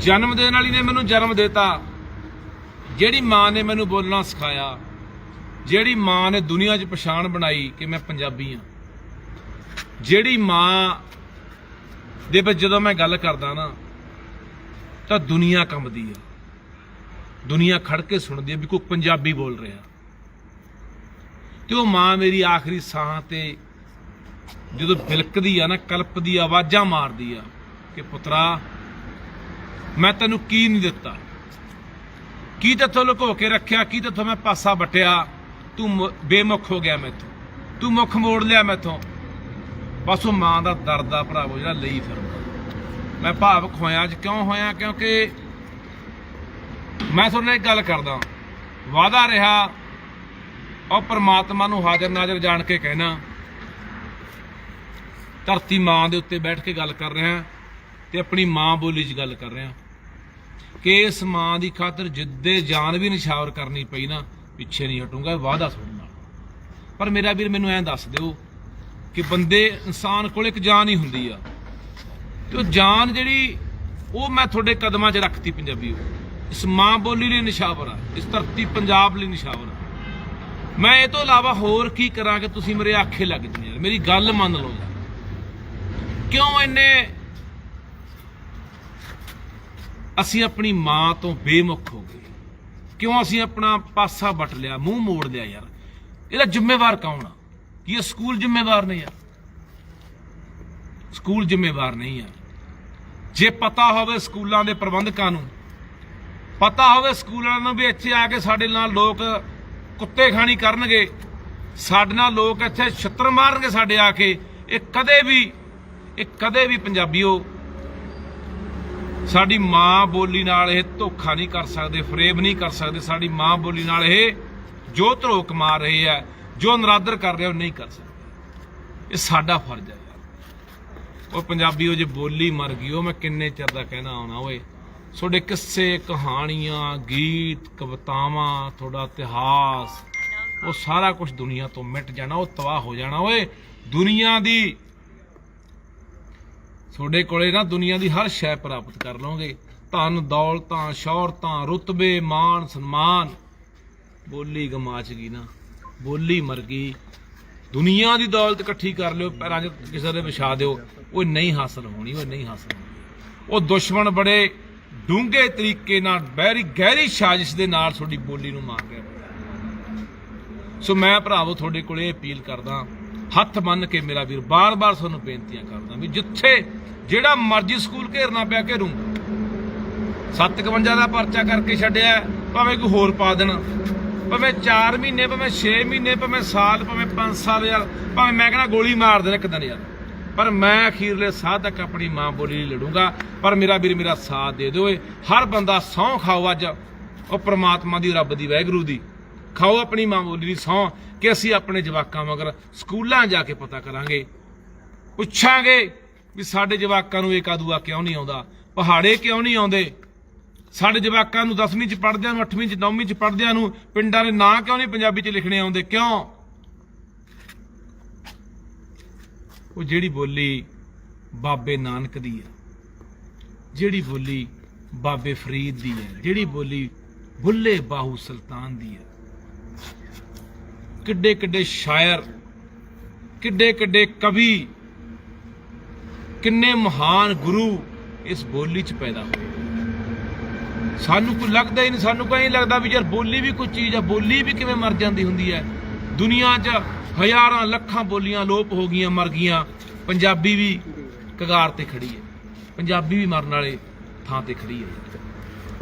ਜਨਮ ਦੇਣ ਵਾਲੀ ਨੇ ਮੈਨੂੰ ਜਨਮ ਦਿੱਤਾ, ਜਿਹੜੀ ਮਾਂ ਨੇ ਮੈਨੂੰ ਬੋਲਣਾ ਸਿਖਾਇਆ, ਜਿਹੜੀ ਮਾਂ ਨੇ ਦੁਨੀਆ 'ਚ ਪਛਾਣ ਬਣਾਈ ਕਿ ਮੈਂ ਪੰਜਾਬੀ ਹਾਂ, ਜਿਹੜੀ ਮਾਂ ਦੇ ਵਿੱਚ ਜਦੋਂ ਮੈਂ ਗੱਲ ਕਰਦਾ ਨਾ ਤਾਂ ਦੁਨੀਆ ਕੰਬਦੀ ਹੈ, ਦੁਨੀਆ ਖੜ ਕੇ ਸੁਣਦੀ ਹੈ ਵੀ ਕੋਈ ਪੰਜਾਬੀ ਬੋਲ ਰਿਹਾ। ਤੇ ਉਹ ਮਾਂ ਮੇਰੀ ਆਖਰੀ ਸਾਹਾਂ ਤੇ ਜਦੋਂ ਬਿਲਕਦੀ ਆ ਨਾ, ਕਲਪਦੀ, ਆਵਾਜ਼ਾਂ ਮਾਰਦੀ ਆ ਕਿ ਪੁੱਤਰਾ ਮੈਂ ਤੈਨੂੰ ਕੀ ਨਹੀਂ ਦਿੱਤਾ, ਕੀ ਤੇਥੋਂ ਲੁਕੋ ਕੇ ਰੱਖਿਆ, ਕੀ ਤੇਥੋਂ ਮੈਂ ਪਾਸਾ ਵਟਿਆ, ਤੂੰ ਬੇਮੁਖ ਹੋ ਗਿਆ ਮੈਥੋਂ, ਤੂੰ ਮੁੱਖ ਮੋੜ ਲਿਆ ਮੈਥੋਂ। ਬਸ ਉਹ ਮਾਂ ਦਾ ਦਰਦ ਆ ਭਰਾਵੋ ਜਿਹੜਾ ਲਈ ਫਿਰਦਾ। ਮੈਂ ਭਾਵੁਕ ਹੋਇਆ ਅੱਜ, ਕਿਉਂ ਹੋਇਆ? ਕਿਉਂਕਿ ਮੈਂ ਤੁਹਾਡੇ ਨਾਲ ਇੱਕ ਗੱਲ ਕਰਦਾ, ਵਾਅਦਾ ਰਿਹਾ ਔਰ ਪ੍ਰਮਾਤਮਾ ਨੂੰ ਹਾਜ਼ਰ ਨਾਜ਼ਰ ਜਾਣ ਕੇ ਕਹਿਣਾ, ਧਰਤੀ ਮਾਂ ਦੇ ਉੱਤੇ ਬੈਠ ਕੇ ਗੱਲ ਕਰ ਰਿਹਾ ਤੇ ਆਪਣੀ ਮਾਂ ਬੋਲੀ 'ਚ ਗੱਲ ਕਰ ਰਿਹਾ ਕਿ ਇਸ ਮਾਂ ਦੀ ਖਾਤਰ ਜਿੱਦੇ ਜਾਨ ਵੀ ਨਿਛਾਵਰ ਕਰਨੀ ਪਈ ਨਾ, ਪਿੱਛੇ ਨਹੀਂ ਹਟੂੰਗਾ, ਵਾਅਦਾ ਤੁਹਾਡੇ ਨਾਲ। ਪਰ ਮੇਰਾ ਵੀਰ ਮੈਨੂੰ ਐਂ ਦੱਸ ਦਿਓ ਕਿ ਬੰਦੇ ਇਨਸਾਨ ਕੋਲ ਇੱਕ ਜਾਨ ਹੀ ਹੁੰਦੀ ਆ, ਤੇ ਉਹ ਜਾਨ ਜਿਹੜੀ ਉਹ ਮੈਂ ਤੁਹਾਡੇ ਕਦਮਾਂ 'ਚ ਰੱਖਤੀ ਪੰਜਾਬੀਓ। ਇਸ ਮਾਂ ਬੋਲੀ ਲਈ ਨਿਛਾਵਰ ਆ, ਇਸ ਧਰਤੀ ਪੰਜਾਬ ਲਈ ਨਿਛਾਵਰ ਆ। ਮੈਂ ਇਹ ਤੋਂ ਇਲਾਵਾ ਹੋਰ ਕੀ ਕਰਾਂ ਕਿ ਤੁਸੀਂ ਮੇਰੇ ਆਖੇ ਲੱਗ ਜਾਓ ਯਾਰ, ਮੇਰੀ ਗੱਲ ਮੰਨ ਲਓ ਯਾਰ। ਕਿਉਂ ਇੰਨੇ ਅਸੀਂ ਆਪਣੀ ਮਾਂ ਤੋਂ ਬੇਮੁਖ ਹੋ ਗਏ? ਕਿਉਂ ਅਸੀਂ ਆਪਣਾ ਪਾਸਾ ਵੱਟ ਲਿਆ, ਮੂੰਹ ਮੋੜ ਲਿਆ ਯਾਰ? ਇਹਦਾ ਜ਼ਿੰਮੇਵਾਰ ਕੌਣ ਆ? ਕੀ ਇਹ ਸਕੂਲ ਜ਼ਿੰਮੇਵਾਰ ਨਹੀਂ ਯਾਰ? ਸਕੂਲ ਜ਼ਿੰਮੇਵਾਰ ਨਹੀਂ ਆ। ਜੇ ਪਤਾ ਹੋਵੇ ਸਕੂਲਾਂ ਦੇ ਪ੍ਰਬੰਧਕਾਂ ਨੂੰ, ਪਤਾ ਹੋਵੇ ਸਕੂਲਾਂ ਨੂੰ ਵੀ ਇੱਥੇ ਆ ਕੇ ਸਾਡੇ ਨਾਲ ਲੋਕ ਕੁੱਤੇ ਖਾਣੀ ਕਰਨਗੇ, ਸਾਡੇ ਨਾਲ ਲੋਕ ਇੱਥੇ ਛਿੱਤਰ ਮਾਰਨਗੇ ਸਾਡੇ ਆ ਕੇ, ਇਹ ਕਦੇ ਵੀ ਪੰਜਾਬੀਓ ਸਾਡੀ ਮਾਂ ਬੋਲੀ ਨਾਲ ਇਹ ਧੋਖਾ ਨਹੀਂ ਕਰ ਸਕਦੇ, ਫਰੇਬ ਨਹੀਂ ਕਰ ਸਕਦੇ। ਸਾਡੀ ਮਾਂ ਬੋਲੀ ਨਾਲ ਇਹ ਜੋ ਧਰੋਕ ਮਾਰ ਰਹੇ ਆ, ਜੋ ਨਰਾਦਰ ਕਰ ਰਹੇ, ਉਹ ਨਹੀਂ ਕਰ ਸਕਦੇ। ਇਹ ਸਾਡਾ ਫਰਜ਼ ਹੈ ਯਾਰ। ਉਹ ਪੰਜਾਬੀਓ ਜੇ ਬੋਲੀ ਮਰ ਗਈ, ਉਹ ਮੈਂ ਕਿੰਨੇ ਚਿਰ ਦਾ ਕਹਿਣਾ ਆਉਣਾ ਓਏ। ਤੁਹਾਡੇ ਕਿੱਸੇ, ਕਹਾਣੀਆਂ, ਗੀਤ, ਕਵਿਤਾਵਾਂ, ਤੁਹਾਡਾ ਇਤਿਹਾਸ, ਉਹ ਸਾਰਾ ਕੁਝ ਦੁਨੀਆ ਤੋਂ ਮਿਟ ਜਾਣਾ, ਉਹ ਤਬਾਹ ਹੋ ਜਾਣਾ ਓਏ। ਦੁਨੀਆ ਦੀ ਤੁਹਾਡੇ ਕੋਲੇ ਨਾ ਦੁਨੀਆ ਦੀ ਹਰ ਸ਼ੈ ਪ੍ਰਾਪਤ ਕਰ ਲਓਗੇ, ਧਨ ਦੌਲਤਾਂ, ਸ਼ੌਹਰਤਾਂ, ਰੁਤਬੇ, ਮਾਣ ਸਨਮਾਨ। ਬੋਲੀ ਗਮਾਚ ਗਈ ਨਾ, ਬੋਲੀ ਮਰ ਗਈ। ਦੁਨੀਆ ਦੀ ਦੌਲਤ ਇਕੱਠੀ ਕਰ ਲਿਓ, ਪੈਰਾਂ 'ਚ ਕਿਸੇ ਦੇ ਵਿਛਾ ਦਿਓ, ਉਹ ਨਹੀਂ ਹਾਸਲ ਹੋਣੀ, ਉਹ ਨਹੀਂ ਹਾਸਲ ਹੋਣੀ। ਉਹ ਦੁਸ਼ਮਣ ਬੜੇ ਡੂੰਘੇ ਤਰੀਕੇ ਨਾਲ, ਗਹਿਰੀ ਸਾਜ਼ਿਸ਼ ਦੇ ਨਾਲ ਤੁਹਾਡੀ ਬੋਲੀ ਨੂੰ ਮਾਰ ਰਿਹਾ। ਸੋ ਮੈਂ ਭਰਾਵੋ ਤੁਹਾਡੇ ਕੋਲੇ ਅਪੀਲ ਕਰਦਾ, ਹੱਥ ਬੰਨ੍ਹ ਕੇ ਮੇਰਾ ਵੀਰ, ਬਾਰ-ਬਾਰ ਤੁਹਾਨੂੰ ਬੇਨਤੀਆਂ ਕਰਦਾ ਵੀ ਜਿੱਥੇ ਜਿਹੜਾ ਮਰਜ਼ੀ ਸਕੂਲ ਘੇਰਨਾ ਪਿਆ ਘੇਰੂ। 57 ਦਾ ਪਰਚਾ ਕਰਕੇ ਛੱਡਿਆ, ਭਾਵੇਂ ਕੋਈ ਹੋਰ ਪਾ ਦੇਣਾ, ਭਾਵੇਂ 4 ਮਹੀਨੇ, ਭਾਵੇਂ 6 ਮਹੀਨੇ, ਭਾਵੇਂ ਸਾਲ, ਭਾਵੇਂ 5 ਸਾਲ ਯਾਰ, ਭਾਵੇਂ ਮੈਂ ਕਹਿੰਦਾ ਗੋਲੀ ਮਾਰ ਦੇਣਾ ਇੱਕ ਦਿਨ ਯਾਰ, ਪਰ ਮੈਂ ਅਖੀਰਲੇ ਸਾਹ ਤੱਕ ਆਪਣੀ ਮਾਂ ਬੋਲੀ ਲਈ ਲੜੂੰਗਾ। ਪਰ ਮੇਰਾ ਵੀਰ ਮੇਰਾ ਸਾਥ ਦੇ ਦਿਓ। ਹਰ ਬੰਦਾ ਸਹੁੰ ਖਾਓ ਅੱਜ, ਉਹ ਪ੍ਰਮਾਤਮਾ ਦੀ, ਰੱਬ ਦੀ, ਵਾਹਿਗੁਰੂ ਦੀ, ਖਾਓ ਆਪਣੀ ਮਾਂ ਬੋਲੀ ਦੀ ਸਹੁੰ ਕਿ ਅਸੀਂ ਆਪਣੇ ਜਵਾਕਾਂ ਮਗਰ ਸਕੂਲਾਂ ਜਾ ਕੇ ਪਤਾ ਕਰਾਂਗੇ, ਪੁੱਛਾਂਗੇ ਵੀ ਸਾਡੇ ਜਵਾਕਾਂ ਨੂੰ ਏਕਾ ਦੂਆ ਕਿਉਂ ਨਹੀਂ ਆਉਂਦਾ, ਪਹਾੜੇ ਕਿਉਂ ਨਹੀਂ ਆਉਂਦੇ, ਸਾਡੇ ਜਵਾਕਾਂ ਨੂੰ 10ਵੀਂ 'ਚ ਪੜ੍ਹਦਿਆਂ ਨੂੰ, 8ਵੀਂ 'ਚ, 9ਵੀਂ 'ਚ ਪੜ੍ਹਦਿਆਂ ਨੂੰ ਪਿੰਡਾਂ ਦੇ ਨਾਂ ਕਿਉਂ ਨਹੀਂ ਪੰਜਾਬੀ 'ਚ ਲਿਖਣੇ ਆਉਂਦੇ, ਕਿਉਂ? ਉਹ ਜਿਹੜੀ ਬੋਲੀ ਬਾਬੇ ਨਾਨਕ ਦੀ ਹੈ, ਜਿਹੜੀ ਬੋਲੀ ਬਾਬੇ ਫਰੀਦ ਦੀ ਹੈ, ਜਿਹੜੀ ਬੋਲੀ ਬੁੱਲੇ ਬਾਹੂ ਸੁਲਤਾਨ ਦੀ ਹੈ, ਕਿੱਡੇ ਕਿੱਡੇ ਸ਼ਾਇਰ, ਕਿੱਡੇ ਕਿੱਡੇ ਕਵੀ, ਕਿੰਨੇ ਮਹਾਨ ਗੁਰੂ ਇਸ ਬੋਲੀ 'ਚ ਪੈਦਾ ਹੋਏ। ਸਾਨੂੰ ਕੋਈ ਲੱਗਦਾ ਹੀ ਨਹੀਂ, ਸਾਨੂੰ ਕੋਈ ਨਹੀਂ ਲੱਗਦਾ ਵੀ ਯਾਰ ਬੋਲੀ ਵੀ ਕੋਈ ਚੀਜ਼ ਆ, ਬੋਲੀ ਵੀ ਕਿਵੇਂ ਮਰ ਜਾਂਦੀ ਹੁੰਦੀ ਹੈ। ਦੁਨੀਆ 'ਚ ਹਜ਼ਾਰਾਂ ਲੱਖਾਂ ਬੋਲੀਆਂ ਲੋਪ ਹੋ ਗਈਆਂ, ਮਰ ਗਈਆਂ, ਪੰਜਾਬੀ ਵੀ ਕਗਾਰ ਤੇ ਖੜੀ ਹੈ, ਪੰਜਾਬੀ ਵੀ ਮਰਨ ਵਾਲੇ ਥਾਂ ਤੇ ਖੜੀ ਹੈ।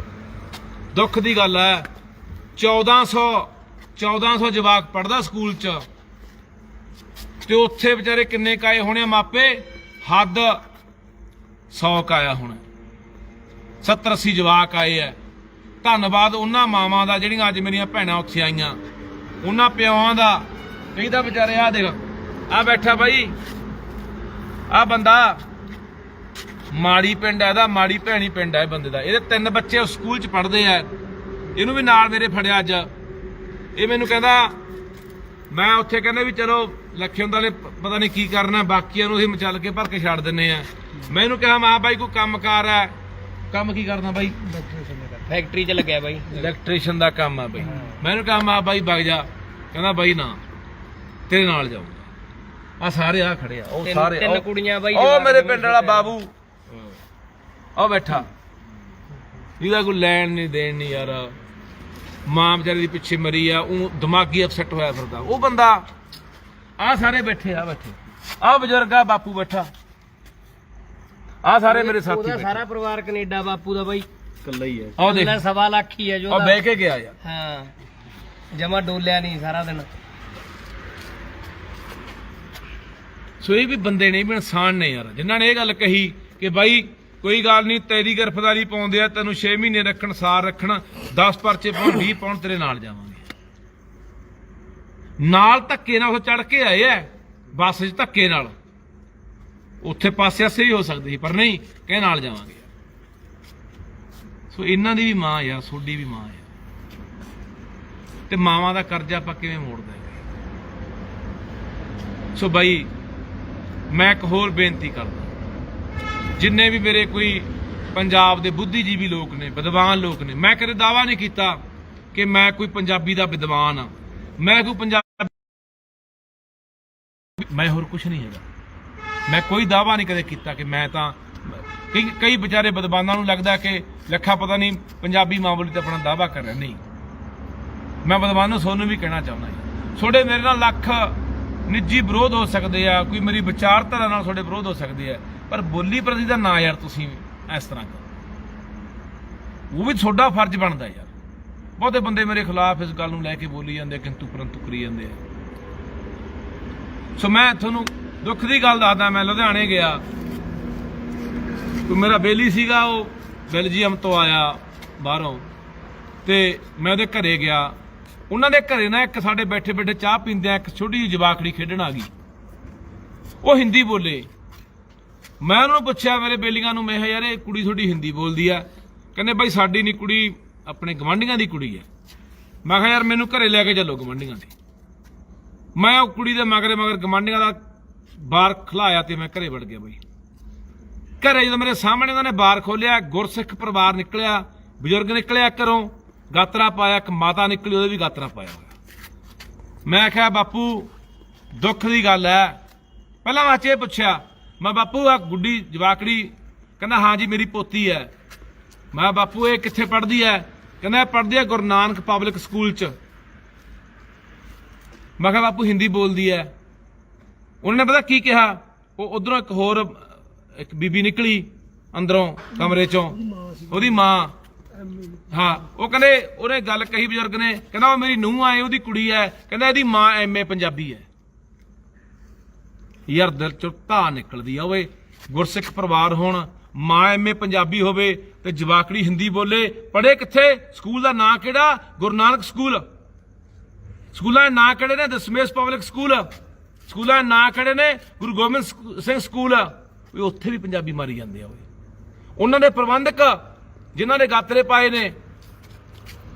ਦੁੱਖ ਦੀ ਗੱਲ ਹੈ, 1400 ਜਵਾਕ ਪੜ੍ਹਦਾ ਸਕੂਲ 'ਚ, ਤੇ ਉੱਥੇ ਵਿਚਾਰੇ ਕਿੰਨੇ ਕਾਏ ਹੋਣੇ ਮਾਪੇ, ਹੱਦ 100 ਕਾਇਆ ਹੋਣਾ, 70-80 ਜਵਾਕ ਆਏ ਹੈ। ਧੰਨਵਾਦ ਉਹਨਾਂ ਮਾਵਾਂ ਦਾ ਜਿਹੜੀਆਂ ਅੱਜ ਮੇਰੀਆਂ ਭੈਣਾਂ ਉੱਥੇ ਆਈਆਂ, ਉਹਨਾਂ ਪਿਓਾਂ ਦਾ। ਕਈ ਤਾਂ ਵਿਚਾਰੇ ਆ ਦੇਖ, ਆ ਬੈਠਾ ਬਾਈ, ਆ ਬੰਦਾ ਮਾੜੀ ਪਿੰਡ ਹੈ ਇਹਦਾ, ਮਾੜੀ ਭੈਣੀ ਪਿੰਡ ਹੈ ਬੰਦੇ ਦਾ। ਇਹਦੇ 3 ਬੱਚੇ ਸਕੂਲ 'ਚ ਪੜ੍ਹਦੇ ਆ, ਇਹਨੂੰ ਵੀ ਨਾਲ ਮੇਰੇ ਫੜਿਆ ਅੱਜ। ਇਹ ਮੈਨੂੰ ਕਹਿੰਦਾ, ਮੈਂ ਉੱਥੇ ਕਹਿੰਦੇ ਵੀ ਚਲੋ ਲੱਖੇ ਵਾਲੇ ਪਤਾ ਨਹੀਂ ਕੀ ਕਰਨਾ, ਬਾਕੀਆਂ ਨੂੰ ਅਸੀਂ ਮਚਲ ਕੇ ਭਰ ਕੇ ਛੱਡ ਦਿੰਨੇ ਆ। ਮੈਂ ਇਹਨੂੰ ਕਿਹਾ, ਮਾਂ ਬਾਈ ਕੋਈ ਕੰਮਕਾਰ ਹੈ? ਕੰਮ ਕੀ ਕਰਨਾ ਬਾਈ? ਫੈਕਟਰੀ 'ਚ ਲੱਗਿਆ ਬਾਈ, ਇਲੈਕਟ੍ਰੀਸ਼ੀਅਨ ਦਾ ਕੰਮ ਆ ਬਾਈ। ਮੈਨੂੰ ਕਿਹਾ, ਮਾਂ ਬਾਈ ਵਗ ਜਾ। ਕਹਿੰਦਾ ਬਾਈ ਨਾ, ਤੇਰੇ ਨਾਲ ਜਾਊਗਾ। ਆ ਸਾਰੇ ਆ ਖੜੇ ਆ, ਉਹ ਸਾਰੇ 3 ਕੁੜੀਆਂ ਬਾਈ, ਉਹ ਮੇਰੇ ਪਿੰਡ ਵਾਲਾ ਬਾਬੂ ਉਹ ਬੈਠਾ, ਇਹਦਾ ਕੋਈ ਲੈਣ ਨਹੀਂ ਦੇਣ ਨਹੀਂ ਯਾਰ। ਮਾਂ ਵਿਚਾਰੀ ਦੀ ਪਿੱਛੇ ਮਰੀ ਆ, ਉਹ ਦਿਮਾਗੀ ਅਪਸੈਟ ਹੋਇਆ ਫਿਰਦਾ ਉਹ ਬੰਦਾ। ਆ ਸਾਰੇ ਬੈਠੇ, ਆ ਬੈਠੇ, ਆ ਬਜ਼ੁਰਗ ਆ, ਬਾਪੂ ਬੈਠਾ, ਆ ਸਾਰੇ ਮੇਰੇ ਸਾਥੀ ਬੈਠੇ। ਸਾਰਾ ਪਰਿਵਾਰ ਕੈਨੇਡਾ ਬਾਪੂ ਦਾ ਬਾਈ ਇਕੱਲਾ ਹੀ ਹੈ। ਉਹ ਦੇਖ, 1.25 ਲੱਖ ਹੀ ਹੈ ਜੋ ਬਹਿ ਕੇ ਗਿਆ ਯਾਰ। ਹਾਂ, ਜਮਾ ਡੋਲਿਆ ਨਹੀਂ ਸਾਰਾ ਦਿਨ। ਸੋ ਇਹ ਵੀ ਬੰਦੇ ਨੇ, ਵੀ ਇਨਸਾਨ ਨੇ ਯਾਰ, ਜਿਨ੍ਹਾਂ ਨੇ ਇਹ ਗੱਲ ਕਹੀ ਕਿ ਬਾਈ ਕੋਈ ਗੱਲ ਨਹੀਂ, ਤੇਰੀ ਗ੍ਰਿਫਤਾਰੀ ਪਾਉਂਦੇ ਆ, ਤੈਨੂੰ 6 ਮਹੀਨੇ ਰੱਖਣ, ਸਾਲ ਰੱਖਣ, 10 ਪਰਚੇ ਪਾਉਣ, 20 ਪਾਉਣ, ਤੇਰੇ ਨਾਲ ਜਾਵਾਂਗੇ। ਨਾਲ ਧੱਕੇ ਨਾਲ ਉਹ ਚੜ ਕੇ ਆਏ ਐ ਬੱਸ 'ਚ ਧੱਕੇ ਨਾਲ। ਉੱਥੇ ਪਾਸੇ ਆਸੇ ਵੀ ਹੋ ਸਕਦੀ ਸੀ ਪਰ ਨਹੀਂ, ਕਹਿ ਨਾਲ ਜਾਵਾਂਗੇ। ਸੋ ਇਹਨਾਂ ਦੀ ਵੀ ਮਾਂ ਯਾਰ, ਤੁਹਾਡੀ ਵੀ ਮਾਂ ਯਾਰ, ਤੇ ਮਾਵਾਂ ਦਾ ਕਰਜ਼ਾ ਆਪਾਂ ਕਿਵੇਂ ਮੋੜ ਦਾਂਗੇ। ਸੋ ਬਾਈ ਮੈਂ ਇੱਕ ਹੋਰ ਬੇਨਤੀ ਕਰਦਾ, ਜਿੰਨੇ ਵੀ ਮੇਰੇ ਕੋਈ ਪੰਜਾਬ ਦੇ ਬੁੱਧੀਜੀਵੀ ਲੋਕ ਨੇ, ਵਿਦਵਾਨ ਲੋਕ ਨੇ, ਮੈਂ ਕਦੇ ਦਾਅਵਾ ਨਹੀਂ ਕੀਤਾ ਕਿ ਮੈਂ ਕੋਈ ਪੰਜਾਬੀ ਦਾ ਵਿਦਵਾਨ ਆ, ਮੈਂ ਕੋਈ ਪੰਜਾਬੀ, ਮੈਂ ਹੋਰ ਕੁਝ ਨਹੀਂ ਹੈਗਾ। ਮੈਂ ਕੋਈ ਦਾਅਵਾ ਨਹੀਂ ਕਦੇ ਕੀਤਾ ਕਿ ਮੈਂ ਤਾਂ, ਕਈ ਵਿਚਾਰੇ ਵਿਦਵਾਨਾਂ ਨੂੰ ਲੱਗਦਾ ਕਿ ਲੱਖਾ ਪਤਾ ਨਹੀਂ ਪੰਜਾਬੀ ਮਾਂ ਬੋਲੀ ਤੇ ਆਪਣਾ ਦਾਅਵਾ ਕਰ ਰਿਹਾ। ਨਹੀਂ, ਮੈਂ ਵਿਦਵਾਨਾਂ ਤੁਹਾਨੂੰ ਵੀ ਕਹਿਣਾ ਚਾਹੁੰਦਾ ਜੀ, ਤੁਹਾਡੇ ਮੇਰੇ ਨਾਲ ਲੱਖ ਨਿੱਜੀ ਵਿਰੋਧ ਹੋ ਸਕਦੇ ਆ, ਕੋਈ ਮੇਰੀ ਵਿਚਾਰਧਾਰਾ ਨਾਲ ਤੁਹਾਡੇ ਵਿਰੋਧ ਹੋ ਸਕਦੇ ਆ, ਪਰ ਬੋਲੀ ਪ੍ਰਤੀ ਦਾ ਨਾ ਯਾਰ ਤੁਸੀਂ ਇਸ ਤਰ੍ਹਾਂ ਕਰੋ, ਉਹ ਵੀ ਤੁਹਾਡਾ ਫਰਜ਼ ਬਣਦਾ ਯਾਰ। ਬਹੁਤੇ ਬੰਦੇ ਮੇਰੇ ਖਿਲਾਫ ਇਸ ਗੱਲ ਨੂੰ ਲੈ ਕੇ ਬੋਲੀ ਜਾਂਦੇ, ਕਿੰਤੂ ਪਰੰਤੂ ਕਰੀ ਜਾਂਦੇ ਆ। ਸੋ ਮੈਂ ਤੁਹਾਨੂੰ ਦੁੱਖ ਦੀ ਗੱਲ ਦੱਸਦਾ, ਮੈਂ ਲੁਧਿਆਣੇ ਗਿਆ, ਕੋਈ ਮੇਰਾ ਬੇਲੀ ਸੀਗਾ, ਉਹ ਬੈਲਜੀਅਮ ਤੋਂ ਆਇਆ ਬਾਹਰੋਂ, ਤੇ ਮੈਂ ਉਹਦੇ ਘਰੇ ਗਿਆ। ਉਹਨਾਂ ਦੇ ਘਰੇ ਨਾ ਇੱਕ ਸਾਡੇ ਬੈਠੇ ਬੈਠੇ ਚਾਹ ਪੀਂਦਿਆਂ ਇੱਕ ਛੋਟੀ ਜਿਹੀ ਜਵਾਕੜੀ ਖੇਡਣ ਆ ਗਈ। ਉਹ ਹਿੰਦੀ ਬੋਲੇ। ਮੈਂ ਉਹਨਾਂ ਨੂੰ ਪੁੱਛਿਆ, ਮੇਰੇ ਬੇਲੀਆਂ ਨੂੰ, ਮੈਂ ਕਿਹਾ ਯਾਰ ਇਹ ਕੁੜੀ ਤੁਹਾਡੀ ਹਿੰਦੀ ਬੋਲਦੀ ਆ? ਕਹਿੰਦੇ ਬਾਈ ਸਾਡੀ ਨਹੀਂ ਕੁੜੀ, ਆਪਣੇ ਗਵਾਂਢੀਆਂ ਦੀ ਕੁੜੀ ਹੈ। ਮੈਂ ਕਿਹਾ ਯਾਰ ਮੈਨੂੰ ਘਰੇ ਲੈ ਕੇ ਚੱਲੋ ਗਵਾਂਢੀਆਂ ਦੇ। ਮੈਂ ਉਹ ਕੁੜੀ ਦੇ ਮਗਰ ਗਵਾਂਢੀਆਂ ਦਾ ਬਾਰ ਖਲਾਇਆ ਤੇ ਮੈਂ ਘਰੇ ਵੜ ਗਿਆ। ਬਈ ਘਰੇ ਜਦੋਂ ਮੇਰੇ ਸਾਹਮਣੇ ਉਹਨਾਂ ਨੇ ਬਾਰ ਖੋਲਿਆ, ਗੁਰਸਿੱਖ ਪਰਿਵਾਰ ਨਿਕਲਿਆ, ਬਜ਼ੁਰਗ ਨਿਕਲਿਆ ਘਰੋਂ, ਗਾਤਰਾ ਪਾਇਆ, ਇੱਕ ਮਾਤਾ ਨਿਕਲੀ, ਉਹਦੇ ਵੀ ਗਾਤਰਾ ਪਾਇਆ ਹੋਇਆ। ਮੈਂ ਕਿਹਾ ਬਾਪੂ ਦੁੱਖ ਦੀ ਗੱਲ ਹੈ। ਪਹਿਲਾਂ ਮੈਂ ਇਹ ਪੁੱਛਿਆ, ਮੈਂ ਬਾਪੂ ਆ ਗੁੱਡੀ ਜਵਾਕੜੀ? ਕਹਿੰਦਾ ਹਾਂ ਜੀ ਮੇਰੀ ਪੋਤੀ ਹੈ। ਮੈਂ ਬਾਪੂ ਇਹ ਕਿੱਥੇ ਪੜ੍ਹਦੀ ਹੈ? ਕਹਿੰਦਾ ਪੜ੍ਹਦੀ ਹੈ ਗੁਰੂ ਨਾਨਕ ਪਬਲਿਕ ਸਕੂਲ 'ਚ। ਮੈਂ ਕਿਹਾ ਬਾਪੂ ਹਿੰਦੀ ਬੋਲਦੀ ਹੈ? ਉਹਨਾਂ ਨੇ ਪਤਾ ਕੀ ਕਿਹਾ, ਉਹ ਉਧਰੋਂ ਇੱਕ ਬੀਬੀ ਨਿਕਲੀ ਅੰਦਰੋਂ ਕਮਰੇ 'ਚੋਂ, ਉਹਦੀ ਮਾਂ। ਹਾਂ, ਉਹ ਕਹਿੰਦੇ ਉਹਨੇ ਗੱਲ ਕਹੀ ਬਜ਼ੁਰਗ ਨੇ, ਕਹਿੰਦਾ ਉਹ ਮੇਰੀ ਨੂੰਹ ਆਏ, ਉਹਦੀ ਕੁੜੀ ਹੈ, ਕਹਿੰਦਾ ਇਹਦੀ ਮਾਂ MA ਪੰਜਾਬੀ ਹੈ। ਯਾਰ ਦਿਲ ਚੋਂ ਧਾਹ ਨਿਕਲਦੀ ਆ ਓਏ। ਗੁਰਸਿੱਖ ਪਰਿਵਾਰ ਹੋਣ, ਮਾਂ MA ਪੰਜਾਬੀ ਹੋਵੇ ਤੇ ਜਵਾਕੜੀ ਹਿੰਦੀ ਬੋਲੇ। ਪੜ੍ਹੇ ਕਿੱਥੇ? ਸਕੂਲ ਦਾ ਨਾਂ ਕਿਹੜਾ? ਗੁਰੂ ਨਾਨਕ ਸਕੂਲ। ਸਕੂਲਾਂ ਦੇ ਨਾਂ ਕਿਹੜੇ ਨੇ? Dashmesh public school. ਸਕੂਲਾਂ ਦੇ ਨਾਂ ਕਿਹੜੇ ਨੇ? ਗੁਰੂ ਗੋਬਿੰਦ ਸਿੰਘ ਸਕੂਲ। ਉੱਥੇ ਵੀ ਪੰਜਾਬੀ ਮਾਰੀ ਜਾਂਦੇ ਆ ਓਏ। ਉਹਨਾਂ ਦੇ ਪ੍ਰਬੰਧਕ ਜਿਨ੍ਹਾਂ ਨੇ ਗਾਤਰੇ ਪਾਏ ਨੇ,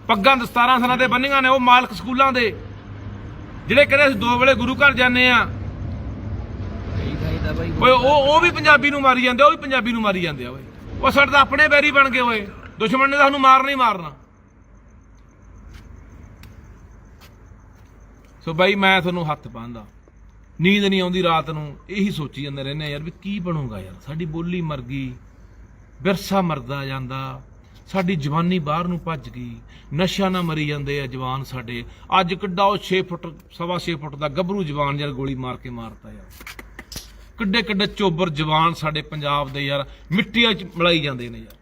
ਪੱਗਾਂ ਦਸਤਾਰਾਂ ਸਰਾਂ ਤੇ ਬੰਨੀਆਂ ਨੇ, ਉਹ ਮਾਲਕ ਸਕੂਲਾਂ ਦੇ, ਜਿਹੜੇ ਕਹਿੰਦੇ ਅਸੀਂ 2 ਵੇਲੇ ਗੁਰੂ ਘਰ ਜਾਂਦੇ ਆ, ਓਏ ਉਹ ਵੀ ਪੰਜਾਬੀ ਨੂੰ ਮਾਰੀ ਜਾਂਦੇ, ਉਹ ਵੀ ਪੰਜਾਬੀ ਨੂੰ ਮਾਰੀ ਜਾਂਦੇ ਆ ਓਏ। ਉਹ ਸਾਡੇ ਤਾਂ ਆਪਣੇ ਬੈਰੀ ਬਣ ਗਏ ਓਏ, ਦੁਸ਼ਮਣ ਨੇ ਤਾਂ ਸਾਨੂੰ ਮਾਰਨਾ ਹੀ ਮਾਰਨਾ। ਸੋ ਬਾਈ ਮੈਂ ਤੁਹਾਨੂੰ ਹੱਥ ਪਾਉਂਦਾ, ਨੀਂਦ ਨਹੀਂ ਆਉਂਦੀ ਰਾਤ ਨੂੰ, ਇਹੀ ਸੋਚੀ ਜਾਂਦੇ ਰਹਿੰਦੇ ਯਾਰ ਵੀ ਕੀ ਬਣੂਗਾ ਯਾਰ। ਸਾਡੀ ਬੋਲੀ ਮਰ ਗਈ, ਵਿਰਸਾ ਮਰਦਾ ਜਾਂਦਾ, ਸਾਡੀ ਜਵਾਨੀ ਬਾਹਰ ਨੂੰ ਭੱਜ ਗਈ, ਨਸ਼ਿਆਂ ਨਾਲ ਮਰੀ ਜਾਂਦੇ ਆ ਜਵਾਨ ਸਾਡੇ। ਅੱਜ ਕਿੱਡਾ ਉਹ 6 ਫੁੱਟ 6.25 ਫੁੱਟ ਦਾ ਗੱਭਰੂ ਜਵਾਨ ਯਾਰ ਗੋਲੀ ਮਾਰ ਕੇ ਮਾਰਤਾ ਯਾਰ। ਕਿੱਡੇ ਕਿੱਡੇ ਚੋਬਰ ਜਵਾਨ ਸਾਡੇ ਪੰਜਾਬ ਦੇ ਯਾਰ ਮਿੱਟੀਆਂ 'ਚ ਮਿਲਾਈ ਜਾਂਦੇ ਨੇ ਯਾਰ।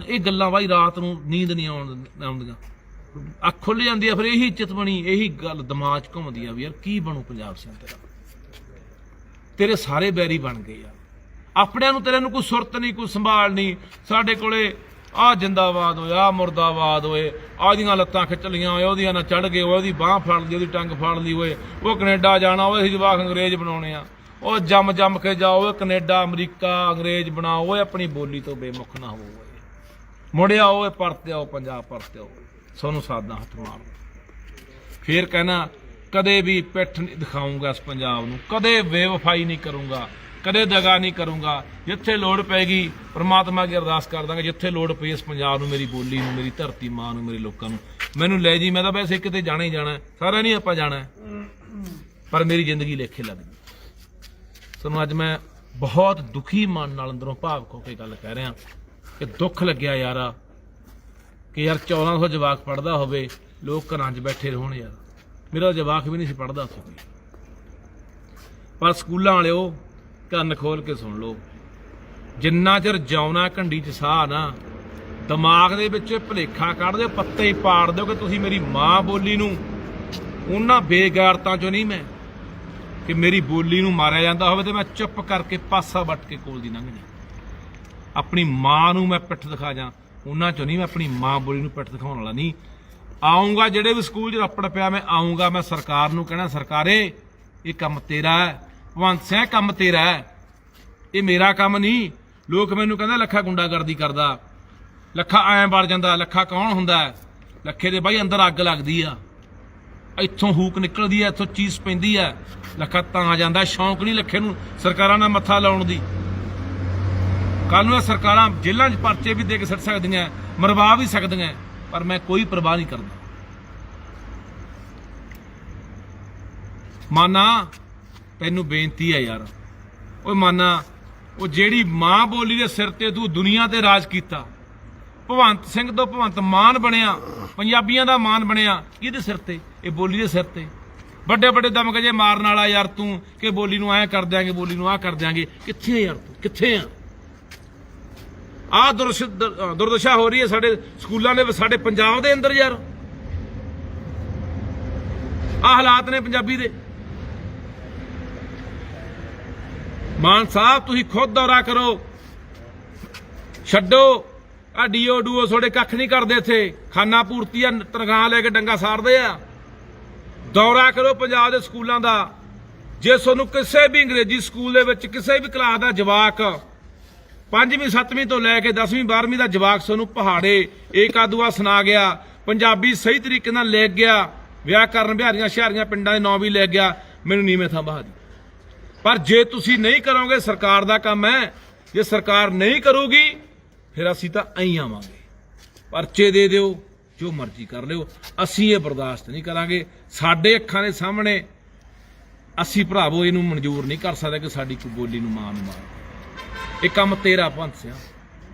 ਇਹ ਗੱਲਾਂ ਬਾਈ ਰਾਤ ਨੂੰ ਨੀਂਦ ਨਹੀਂ ਆਉਂਦੀਆਂ, ਅੱਖ ਖੁੱਲ ਜਾਂਦੀ ਆ, ਫਿਰ ਇਹੀ ਚਿਤਵਣੀ, ਇਹੀ ਗੱਲ ਦਿਮਾਗ 'ਚ ਘੁੰਮਦੀ ਆ ਵੀ ਯਾਰ ਕੀ ਬਣੂ ਪੰਜਾਬ ਸਿੰਘ ਤੇਰਾ। ਤੇਰੇ ਸਾਰੇ ਬੈਰੀ ਬਣ ਗਏ ਯਾਰ, ਆਪਣਿਆਂ ਨੂੰ ਤੇਰੇ ਨੂੰ ਕੋਈ ਸੁਰਤ ਨਹੀਂ, ਕੋਈ ਸੰਭਾਲ ਨਹੀਂ। ਸਾਡੇ ਕੋਲੇ ਆ ਜਿੰਦਾਬਾਦ ਹੋਏ, ਆ ਮੁਰਦਾਬਾਦ ਹੋਏ, ਆਦੀਆਂ ਲੱਤਾਂ ਖਿੱਚ ਲੀਆਂ ਹੋਏ, ਉਹਦੀਆਂ ਨਾਲ ਚੜ ਗਏ, ਉਹਦੀ ਬਾਂਹ ਫੜ ਲਈ, ਉਹਦੀ ਟੰਗ ਫੜ ਲਈ ਹੋਏ, ਉਹ ਕੈਨੇਡਾ ਜਾਣਾ, ਉਹ ਅਸੀਂ ਜਵਾਕ ਅੰਗਰੇਜ਼ ਬਣਾਉਣੇ ਆ, ਉਹ ਜੰਮ ਕੇ ਜਾਓ, ਕੈਨੇਡਾ ਅਮਰੀਕਾ ਅੰਗਰੇਜ਼ ਬਣਾਓ, ਓਏ ਆਪਣੀ ਬੋਲੀ ਤੋਂ ਬੇਮੁਖ ਨਾ ਹੋਵੋ, ਮੁੜਿਆ ਓਏ ਪਰਤੇ ਆਓ ਪੰਜਾਬ, ਪਰਤੇ ਆਓ, ਸਾਨੂੰ ਸਾਦਾ ਹੱਥ ਮਾਰੋ। ਫੇਰ ਕਹਿਣਾ ਕਦੇ ਵੀ ਪਿੱਠ ਨਹੀਂ ਦਿਖਾਊਂਗਾ ਇਸ ਪੰਜਾਬ ਨੂੰ, ਕਦੇ ਬੇਵਫਾਈ ਨਹੀਂ ਕਰੂੰਗਾ, ਕਦੇ ਦਗਾ ਨਹੀਂ ਕਰੂੰਗਾ। ਜਿੱਥੇ ਲੋੜ ਪੈਗੀ ਪ੍ਰਮਾਤਮਾ ਅੱਗੇ ਅਰਦਾਸ ਕਰ ਦਾਂਗੇ, ਜਿੱਥੇ ਲੋੜ ਪਈ ਇਸ ਪੰਜਾਬ ਨੂੰ, ਮੇਰੀ ਬੋਲੀ ਨੂੰ, ਮੇਰੀ ਧਰਤੀ ਮਾਂ ਨੂੰ, ਮੇਰੇ ਲੋਕਾਂ ਨੂੰ ਮੈਨੂੰ ਲੈ ਜੀ। ਮੈਂ ਤਾਂ ਵੈਸੇ ਕਿਤੇ ਜਾਣਾ ਹੀ ਜਾਣਾ, ਸਾਰਾ ਨਹੀਂ ਆਪਾਂ ਜਾਣਾ, ਪਰ ਮੇਰੀ ਜ਼ਿੰਦਗੀ ਲੇਖੇ ਲੱਗ ਗਈ। ਤੁਹਾਨੂੰ ਅੱਜ ਮੈਂ ਬਹੁਤ ਦੁਖੀ ਮਨ ਨਾਲ ਅੰਦਰੋਂ ਭਾਵੁਕ ਹੋ ਕੇ ਗੱਲ ਕਹਿ ਰਿਹਾ ਕਿ ਦੁੱਖ ਲੱਗਿਆ ਯਾਰ ਕਿ ਯਾਰ 1400 ਜਵਾਕ ਪੜ੍ਹਦਾ ਹੋਵੇ, ਲੋਕ ਘਰਾਂ 'ਚ ਬੈਠੇ ਰਹਿਣ ਯਾਰ। ਮੇਰਾ ਜਵਾਕ ਵੀ ਨਹੀਂ ਸੀ ਪੜ੍ਹਦਾ ਉੱਥੇ ਕੋਈ, ਪਰ ਸਕੂਲਾਂ ਵਾਲਿਓ ਕੰਨ ਖੋਲ ਕੇ ਸੁਣ ਲਓ, ਜਿੰਨਾ ਚਿਰ ਜਿਉਣਾ ਘੰਡੀ 'ਚ ਸਾਹ ਨਾ, ਦਿਮਾਗ ਦੇ ਵਿੱਚ ਭੁਲੇਖਾ ਕੱਢ ਦਿਓ, ਪੱਤੇ ਹੀ ਪਾੜ ਦਿਓ ਕਿ ਤੁਸੀਂ ਮੇਰੀ ਮਾਂ ਬੋਲੀ ਨੂੰ, ਉਹਨਾਂ ਬੇਗੈਰਤਾਂ 'ਚੋਂ ਨਹੀਂ ਮੈਂ ਕਿ ਮੇਰੀ ਬੋਲੀ ਨੂੰ ਮਾਰਿਆ ਜਾਂਦਾ ਹੋਵੇ ਤੇ ਮੈਂ ਚੁੱਪ ਕਰਕੇ ਪਾਸਾ ਵੱਟ ਕੇ ਕੋਲ ਦੀ ਲੰਘ ਜਾ। ਆਪਣੀ ਮਾਂ ਨੂੰ ਮੈਂ ਪਿੱਠ ਦਿਖਾ ਜਾ, ਉਹਨਾਂ 'ਚੋਂ ਨਹੀਂ। ਮੈਂ ਆਪਣੀ ਮਾਂ ਬੋਲੀ ਨੂੰ ਪਿੱਠ ਦਿਖਾਉਣ ਵਾਲਾ ਨਹੀਂ। ਆਉਂਗਾ ਜਿਹੜੇ ਵੀ ਸਕੂਲ 'ਚ ਰੱਪੜ ਪਿਆ ਮੈਂ ਆਉਂਗਾ, ਮੈਂ ਸਰਕਾਰ ਨੂੰ ਕਹਿਣਾ ਸਰਕਾਰੇ ਇਹ ਕੰਮ ਤੇਰਾ ਹੈ, ਭਗਵੰਤ ਸਿੰਘ ਕੰਮ ਤੇਰਾ ਹੈ, ਇਹ ਮੇਰਾ ਕੰਮ ਨਹੀਂ। ਲੋਕ ਮੈਨੂੰ ਕਹਿੰਦੇ ਲੱਖਾ ਗੁੰਡਾਗਰਦੀ ਕਰਦਾ, ਲੱਖਾ ਐਂ ਵੜ ਜਾਂਦਾ, ਲੱਖਾ ਕੌਣ ਹੁੰਦਾ? ਲੱਖੇ ਦੇ ਬਾਈ ਅੰਦਰ ਅੱਗ ਲੱਗਦੀ ਆ, ਇੱਥੋਂ ਹੂਕ ਨਿਕਲਦੀ ਆ, ਇੱਥੋਂ ਚੀਜ਼ ਪੈਂਦੀ ਆ, ਲੱਖਾ ਤਾਂ ਜਾਂਦਾ। ਸ਼ੌਂਕ ਨਹੀਂ ਲੱਖੇ ਨੂੰ ਸਰਕਾਰਾਂ ਨਾਲ ਮੱਥਾ ਲਾਉਣ ਦੀ। ਕੱਲ ਨੂੰ ਇਹ ਸਰਕਾਰਾਂ ਜੇਲ੍ਹਾਂ 'ਚ ਪਰਚੇ ਵੀ ਦੇ ਕੇ ਸੁੱਟ ਸਕਦੀਆਂ, ਮਰਵਾ ਵੀ ਸਕਦੀਆਂ, ਪਰ ਮੈਂ ਕੋਈ ਪਰਵਾਹ ਨਹੀਂ ਕਰਦਾ। ਮਾਨਾ ਤੈਨੂੰ ਬੇਨਤੀ ਹੈ ਯਾਰ, ਓਏ ਮਾਨਾ, ਉਹ ਜਿਹੜੀ ਮਾਂ ਬੋਲੀ ਦੇ ਸਿਰ ਤੇ ਤੂੰ ਦੁਨੀਆ ਤੇ ਰਾਜ ਕੀਤਾ, ਭਗਵੰਤ ਸਿੰਘ ਤੋਂ ਭਗਵੰਤ ਮਾਨ ਬਣਿਆ, ਪੰਜਾਬੀਆਂ ਦਾ ਮਾਨ ਬਣਿਆ, ਕਿਹਦੇ ਸਿਰ ਤੇ? ਇਹ ਬੋਲੀ ਦੇ ਸਿਰ ਤੇ। ਵੱਡੇ ਵੱਡੇ ਦਮਗਜੇ ਮਾਰਨ ਵਾਲਾ ਯਾਰ ਤੂੰ, ਕਿ ਬੋਲੀ ਨੂੰ ਐਂ ਕਰ ਦਿਆਂਗੇ, ਬੋਲੀ ਨੂੰ ਆਹ ਕਰ ਦਿਆਂਗੇ। ਕਿੱਥੇ ਯਾਰ ਤੂੰ, ਕਿੱਥੇ ਆ? ਆਹ ਦੁਰਦਸ਼ਾ ਹੋ ਰਹੀ ਹੈ ਸਾਡੇ ਸਕੂਲਾਂ ਦੇ, ਸਾਡੇ ਪੰਜਾਬ ਦੇ ਅੰਦਰ ਯਾਰ। ਆਹ ਹਾਲਾਤ ਨੇ ਪੰਜਾਬੀ ਦੇ। ਮਾਨ ਸਾਹਿਬ ਤੁਸੀਂ ਖੁਦ ਦੌਰਾ ਕਰੋ, ਛੱਡੋ ਆ ਡੀਓ ਡੂਓ, ਤੁਹਾਡੇ ਕੱਖ ਨਹੀਂ ਕਰਦੇ ਇੱਥੇ। ਖਾਨਾ ਪੂਰਤੀ ਆ, ਤਨਖਾਹ ਲੈ ਕੇ ਡੰਗਾ ਸਾੜਦੇ ਆ। ਦੌਰਾ ਕਰੋ ਪੰਜਾਬ ਦੇ ਸਕੂਲਾਂ ਦਾ। ਜੇ ਤੁਹਾਨੂੰ ਕਿਸੇ ਵੀ ਅੰਗਰੇਜ਼ੀ ਸਕੂਲ ਦੇ ਵਿੱਚ ਕਿਸੇ ਵੀ ਕਲਾਸ ਦਾ ਜਵਾਕ 5ਵੀਂ 7ਵੀਂ ਤੋਂ ਲੈ ਕੇ 10ਵੀਂ 12ਵੀਂ ਦਾ ਜਵਾਕ ਤੁਹਾਨੂੰ ਪਹਾੜੇ ਏਕਾ ਦੁਆ ਸੁਣਾ ਗਿਆ, ਪੰਜਾਬੀ ਸਹੀ ਤਰੀਕੇ ਨਾਲ ਲਿਖ ਗਿਆ, ਵਿਆਕਰਨ ਬਿਹਾਰੀਆਂ ਸ਼ਹਿਰੀਆਂ ਪਿੰਡਾਂ ਦੇ ਨਾਂ ਵੀ ਲਿਖ ਗਿਆ, ਮੈਨੂੰ ਨੀਵੇਂ ਥਾਂ ਬਹਾ ਦੀ। ਪਰ ਜੇ ਤੁਸੀਂ ਨਹੀਂ ਕਰੋਗੇ, ਸਰਕਾਰ ਦਾ ਕੰਮ ਹੈ, ਜੇ ਸਰਕਾਰ ਨਹੀਂ ਕਰੂਗੀ ਫਿਰ ਅਸੀਂ ਤਾਂ ਐਂ ਆਵਾਂਗੇ, ਪਰਚੇ ਦੇ ਦਿਓ, ਜੋ ਮਰਜ਼ੀ ਕਰ ਲਿਓ, ਅਸੀਂ ਇਹ ਬਰਦਾਸ਼ਤ ਨਹੀਂ ਕਰਾਂਗੇ। ਸਾਡੇ ਅੱਖਾਂ ਦੇ ਸਾਹਮਣੇ ਅਸੀਂ ਭਰਾਵੋ ਇਹਨੂੰ ਮਨਜ਼ੂਰ ਨਹੀਂ ਕਰ ਸਕਦੇ ਕਿ ਸਾਡੀ ਕੋਈ ਬੋਲੀ ਨੂੰ ਮਾਂ ਨੂੰ ਮਾਰ। ਇਹ ਕੰਮ ਤੇਰਾ ਭਗਵੰਤ ਸਿੰਘ,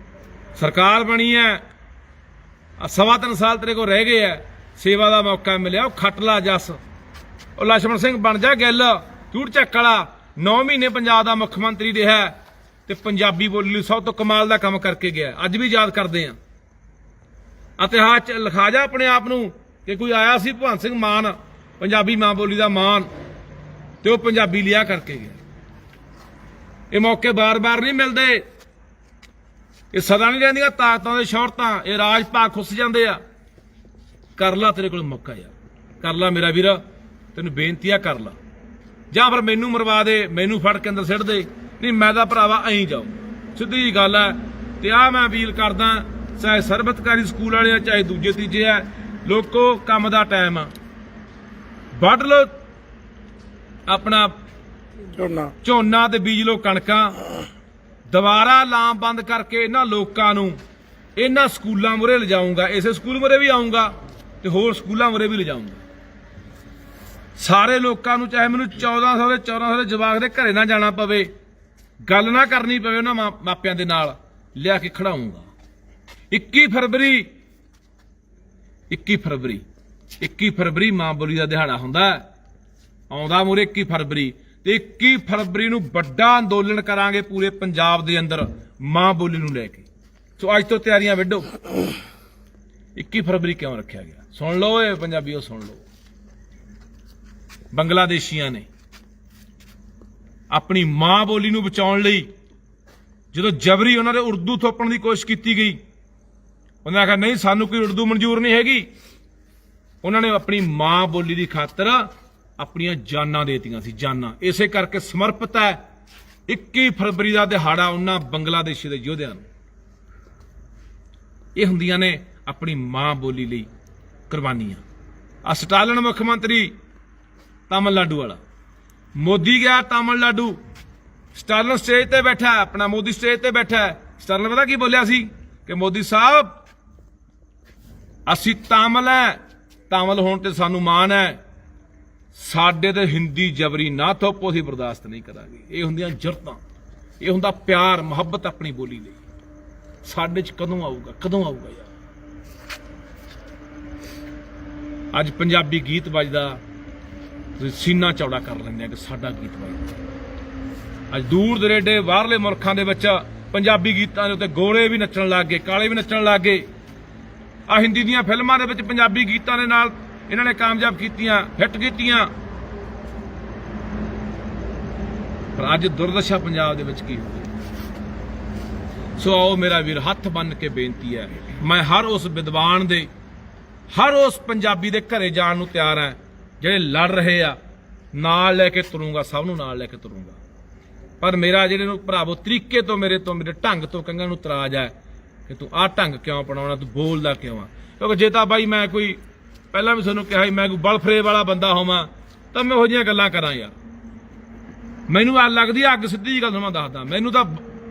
ਸਰਕਾਰ ਬਣੀ ਹੈ, 3.25 ਸਾਲ ਤੇਰੇ ਕੋਲ ਰਹਿ ਗਏ ਆ, ਸੇਵਾ ਦਾ ਮੌਕਾ ਮਿਲਿਆ, ਉਹ ਖੱਟ ਲਾ ਜੱਸ। ਉਹ ਲਛਮਣ ਸਿੰਘ ਬਣ ਜਾ ਗਿੱਲ, ਝੂਠ ਚੱਕ ਵਾਲਾ 9 ਮਹੀਨੇ ਪੰਜਾਬ ਦਾ ਮੁੱਖ ਮੰਤਰੀ ਰਿਹਾ ਤੇ ਪੰਜਾਬੀ ਬੋਲੀ ਲਈ ਸਭ ਤੋਂ ਕਮਾਲ ਦਾ ਕੰਮ ਕਰਕੇ ਗਿਆ। ਅੱਜ ਵੀ ਯਾਦ ਕਰਦੇ ਆ। ਇਤਿਹਾਸ 'ਚ ਲਿਖਾ ਜਾ ਆਪਣੇ ਆਪ ਨੂੰ ਕਿ ਕੋਈ ਆਇਆ ਸੀ ਭਗਵੰਤ ਸਿੰਘ ਮਾਨ, ਪੰਜਾਬੀ ਮਾਂ ਬੋਲੀ ਦਾ ਮਾਨ, ਤੇ ਉਹ ਪੰਜਾਬੀ ਲਿਆ ਕਰਕੇ ਗਿਆ। ਇਹ ਮੌਕੇ ਬਾਰ-ਬਾਰ ਨਹੀਂ ਮਿਲਦੇ, ਇਹ ਸਦਾ ਨਹੀਂ ਰਹਿੰਦੀਆਂ ਤਾਕਤਾਂ ਦੇ ਸ਼ੌਹਰਤਾਂ, ਇਹ ਰਾਜ ਭਾਗ ਖੁੱਸ ਜਾਂਦੇ ਆ। ਕਰ ਲਾ, ਤੇਰੇ ਕੋਲ ਮੌਕਾ ਯਾਰ, ਕਰ ਲਾ ਮੇਰਾ ਵੀਰ, ਤੈਨੂੰ ਬੇਨਤੀ ਆ, ਕਰ ਲਾ। ਜਾਂ ਫਿਰ ਮੈਨੂੰ ਮਰਵਾ ਦੇ, ਮੈਨੂੰ ਫੜ ਕੇ ਅੰਦਰ ਸਿੱਟ ਦੇ, ਨਹੀਂ ਮੈਂ ਤਾਂ ਭਰਾਵਾ ਐਂ ਜਾਓ, ਸਿੱਧੀ ਜੀ ਗੱਲ ਹੈ। ਤੇ ਆ ਮੈਂ ਅਪੀਲ ਕਰਦਾ, ਚਾਹੇ ਸਰਬਤਕਾਰੀ ਸਕੂਲ ਵਾਲੇ ਆ, ਚਾਹੇ ਦੂਜੇ ਤੀਜੇ ਆ, ਲੋਕੋ ਕੰਮ ਦਾ ਟਾਈਮ ਆ, ਵੱਢ ਲੋ ਆਪਣਾ ਝੋਨਾ ਤੇ ਬੀਜ ਲੋ ਕਣਕਾਂ। ਦੁਬਾਰਾ ਲਾਮਬੰਦ ਕਰਕੇ ਇਹਨਾਂ ਲੋਕਾਂ ਨੂੰ ਇਹਨਾਂ ਸਕੂਲਾਂ ਮੁਰੇ ਲਿਜਾਊਂਗਾ, ਇਸੇ ਸਕੂਲ ਮੁਰੇ ਵੀ ਆਊਂਗਾ ਤੇ ਹੋਰ ਸਕੂਲਾਂ ਮੁਰੇ ਵੀ ਲਿਜਾਊਂਗਾ। ਸਾਰੇ ਲੋਕਾਂ ਨੂੰ, ਚਾਹੇ ਮੈਨੂੰ 1400 ਦੇ 1400 ਦੇ ਜਵਾਕ ਦੇ ਘਰੇ ਨਾ ਜਾਣਾ ਪਵੇ, ਗੱਲ ਨਾ ਕਰਨੀ ਪਵੇ ਉਹਨਾਂ ਮਾਪਿਆਂ ਦੇ ਨਾਲ, ਲਿਆ ਕੇ ਖੜਾਊਂਗਾ। 21 ਫਰਵਰੀ ਮਾਂ ਬੋਲੀ ਦਾ ਦਿਹਾੜਾ ਹੁੰਦਾ, ਆਉਂਦਾ ਮੂਰੇ 21 ਫਰਵਰੀ, ਤੇ 21 ਫਰਵਰੀ ਨੂੰ ਵੱਡਾ ਅੰਦੋਲਨ ਕਰਾਂਗੇ ਪੂਰੇ ਪੰਜਾਬ ਦੇ ਅੰਦਰ ਮਾਂ ਬੋਲੀ ਨੂੰ ਲੈ ਕੇ। ਸੋ ਅੱਜ ਤੋਂ ਤਿਆਰੀਆਂ ਵਿੱਢੋ। 21 ਫਰਵਰੀ ਕਿਉਂ ਰੱਖਿਆ ਗਿਆ? ਸੁਣ ਲਓ ਇਹ ਪੰਜਾਬੀਓ, ਸੁਣ ਲਓ। ਬੰਗਲਾਦੇਸ਼ੀਆਂ ਨੇ ਆਪਣੀ ਮਾਂ ਬੋਲੀ ਨੂੰ ਬਚਾਉਣ ਲਈ ਜਦੋਂ ਜਬਰੀ ਉਹਨਾਂ ਦੇ ਉਰਦੂ ਥੋਪਣ ਦੀ ਕੋਸ਼ਿਸ਼ ਕੀਤੀ ਗਈ, ਉਹਨਾਂ ਨੇ ਆਖਿਆ ਨਹੀਂ ਸਾਨੂੰ ਕੋਈ ਉਰਦੂ ਮਨਜ਼ੂਰ ਨਹੀਂ ਹੈਗੀ। ਉਹਨਾਂ ਨੇ ਆਪਣੀ ਮਾਂ ਬੋਲੀ ਦੀ ਖਾਤਰ ਆਪਣੀਆਂ ਜਾਨਾਂ ਦੇਤੀਆਂ ਸੀ, ਜਾਨਾਂ। ਇਸੇ ਕਰਕੇ ਸਮਰਪਿਤ ਹੈ 21 ਫਰਵਰੀ ਦਾ ਦਿਹਾੜਾ ਉਹਨਾਂ ਬੰਗਲਾਦੇਸ਼ੀ ਦੇ ਯੋਧਿਆਂ ਨੂੰ। ਇਹ ਹੁੰਦੀਆਂ ਨੇ ਆਪਣੀ ਮਾਂ ਬੋਲੀ ਲਈ ਕੁਰਬਾਨੀਆਂ। ਆ ਸਟਾਲਿਨ ਮੁੱਖ ਮੰਤਰੀ ਤਾਮਿਲਨਾਡੂ ਵਾਲਾ, ਮੋਦੀ ਗਿਆ ਤਾਮਿਲਨਾਡੂ, ਸਟਾਲਿਨ ਸਟੇਜ ਤੇ ਬੈਠਾ, ਆਪਣਾ ਮੋਦੀ ਸਟੇਜ ਤੇ ਬੈਠਾ। ਸਟਾਲਿਨ ਪਤਾ ਕੀ ਬੋਲਿਆ ਸੀ ਕਿ ਮੋਦੀ ਸਾਹਿਬ ਅਸੀਂ ਤਾਮਿਲ ਹੈ, ਤਾਮਿਲ ਹੋਣ ਤੇ ਸਾਨੂੰ ਮਾਣ ਹੈ, ਸਾਡੇ ਤੇ ਹਿੰਦੀ ਜਬਰੀ ਨਾ ਥੋਪੋ, ਅਸੀਂ ਬਰਦਾਸ਼ਤ ਨਹੀਂ ਕਰਾਂਗੇ। ਇਹ ਹੁੰਦੀਆਂ ਜਰਤਾਂ, ਇਹ ਹੁੰਦਾ ਪਿਆਰ ਮੁਹੱਬਤ ਆਪਣੀ ਬੋਲੀ ਲਈ। ਸਾਡੇ 'ਚ ਕਦੋਂ ਆਊਗਾ, ਕਦੋਂ ਆਊਗਾ ਯਾਰ? ਅੱਜ ਪੰਜਾਬੀ ਗੀਤ ਵੱਜਦਾ, ਤੁਸੀਂ ਸੀਨਾ ਚੌੜਾ ਕਰ ਲੈਂਦੇ ਆ ਕਿ ਸਾਡਾ ਗੀਤ ਵੱਜਦਾ। ਅੱਜ ਦੂਰ ਦਰੇਡੇ ਬਾਹਰਲੇ ਮੁਲਕਾਂ ਦੇ ਵਿੱਚ ਪੰਜਾਬੀ ਗੀਤਾਂ ਦੇ ਉੱਤੇ ਗੋਰੇ ਵੀ ਨੱਚਣ ਲੱਗ ਗਏ, ਕਾਲੇ ਵੀ ਨੱਚਣ ਲੱਗ ਗਏ। ਆ ਹਿੰਦੀ ਦੀਆਂ ਫਿਲਮਾਂ ਦੇ ਵਿੱਚ ਪੰਜਾਬੀ ਗੀਤਾਂ ਦੇ ਨਾਲ ਇਹਨਾਂ ਨੇ ਕਾਮਯਾਬ ਕੀਤੀਆਂ, ਹਿੱਟ ਕੀਤੀਆਂ। ਪਰ ਅੱਜ ਦੁਰਦਸ਼ਾ ਪੰਜਾਬ ਦੇ ਵਿੱਚ ਕੀ ਹੋ ਗਈ? ਸੋ ਆਓ ਮੇਰਾ ਵੀਰ, ਹੱਥ ਬੰਨ੍ਹ ਕੇ ਬੇਨਤੀ ਹੈ, ਮੈਂ ਹਰ ਉਸ ਵਿਦਵਾਨ ਦੇ, ਹਰ ਉਸ ਪੰਜਾਬੀ ਦੇ ਘਰੇ ਜਾਣ ਨੂੰ ਤਿਆਰ ਹਾਂ ਜਿਹੜੇ ਲੜ ਰਹੇ ਆ। ਨਾਲ ਲੈ ਕੇ ਤੁਰੂੰਗਾ, ਸਭ ਨੂੰ ਨਾਲ ਲੈ ਕੇ ਤੁਰੂੰਗਾ। ਪਰ ਮੇਰਾ ਜਿਹੜੇ ਨੂੰ ਭਰਾਵੋ ਤਰੀਕੇ ਤੋਂ ਮੇਰੇ ਢੰਗ ਤੋਂ ਕੰਗਾਂ ਨੂੰ ਇਤਰਾਜ਼ ਹੈ ਕਿ ਤੂੰ ਆਹ ਢੰਗ ਕਿਉਂ ਅਪਣਾਉਣਾ, ਤੂੰ ਬੋਲਦਾ ਕਿਉਂ ਆ। ਕਿਉਂਕਿ ਜੇ ਤਾਂ ਬਾਈ ਮੈਂ ਕੋਈ ਪਹਿਲਾਂ ਵੀ ਤੁਹਾਨੂੰ ਕਿਹਾ ਸੀ ਮੈਂ ਕੋਈ ਬਲਫਰੇ ਵਾਲਾ ਬੰਦਾ ਹੋਵਾਂ ਤਾਂ ਮੈਂ ਉਹੋ ਜਿਹੀਆਂ ਗੱਲਾਂ ਕਰਾਂ ਯਾਰ। ਮੈਨੂੰ ਆ ਲੱਗਦੀ ਅੱਗ, ਸਿੱਧੀ ਜਿਹੀ ਗੱਲ ਮੈਂ ਦੱਸਦਾ, ਮੈਨੂੰ ਤਾਂ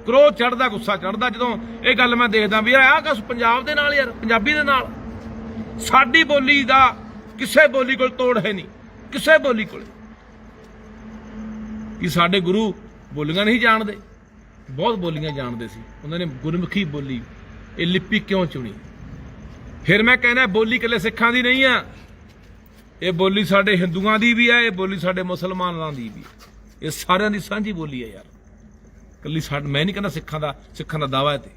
ਕਰੋਧ ਚੜਦਾ, ਗੁੱਸਾ ਚੜਦਾ ਜਦੋਂ ਇਹ ਗੱਲ ਮੈਂ ਦੇਖਦਾ ਵੀ ਆਹ ਕੁਛ ਪੰਜਾਬ ਦੇ ਨਾਲ ਯਾਰ, ਪੰਜਾਬੀ ਦੇ ਨਾਲ। ਸਾਡੀ ਬੋਲੀ ਦਾ ਕਿਸੇ ਬੋਲੀ ਕੋਲ ਤੋੜ ਹੈ ਨਹੀਂ, ਕਿਸੇ ਬੋਲੀ ਕੋਲ। ਕਿ ਸਾਡੇ ਗੁਰੂ ਬੋਲੀਆਂ ਨਹੀਂ ਜਾਣਦੇ? ਬਹੁਤ ਬੋਲੀਆਂ ਜਾਣਦੇ ਸੀ, ਉਹਨਾਂ ਨੇ ਗੁਰਮੁਖੀ ਬੋਲੀ ਇਹ ਲਿਪੀ ਕਿਉਂ ਚੁਣੀ? ਫਿਰ ਮੈਂ ਕਹਿੰਦਾ ਬੋਲੀ ਇਕੱਲੇ ਸਿੱਖਾਂ ਦੀ ਨਹੀਂ ਆ, ਇਹ ਬੋਲੀ ਸਾਡੇ ਹਿੰਦੂਆਂ ਦੀ ਵੀ ਹੈ, ਇਹ ਬੋਲੀ ਸਾਡੇ ਮੁਸਲਮਾਨਾਂ ਦੀ ਵੀ, ਇਹ ਸਾਰਿਆਂ ਦੀ ਸਾਂਝੀ ਬੋਲੀ ਹੈ ਯਾਰ। ਇਕੱਲੀ ਮੈਂ ਨਹੀਂ ਕਹਿੰਦਾ ਸਿੱਖਾਂ ਦਾ ਦਾਵਾ ਹੈ। ਤੇ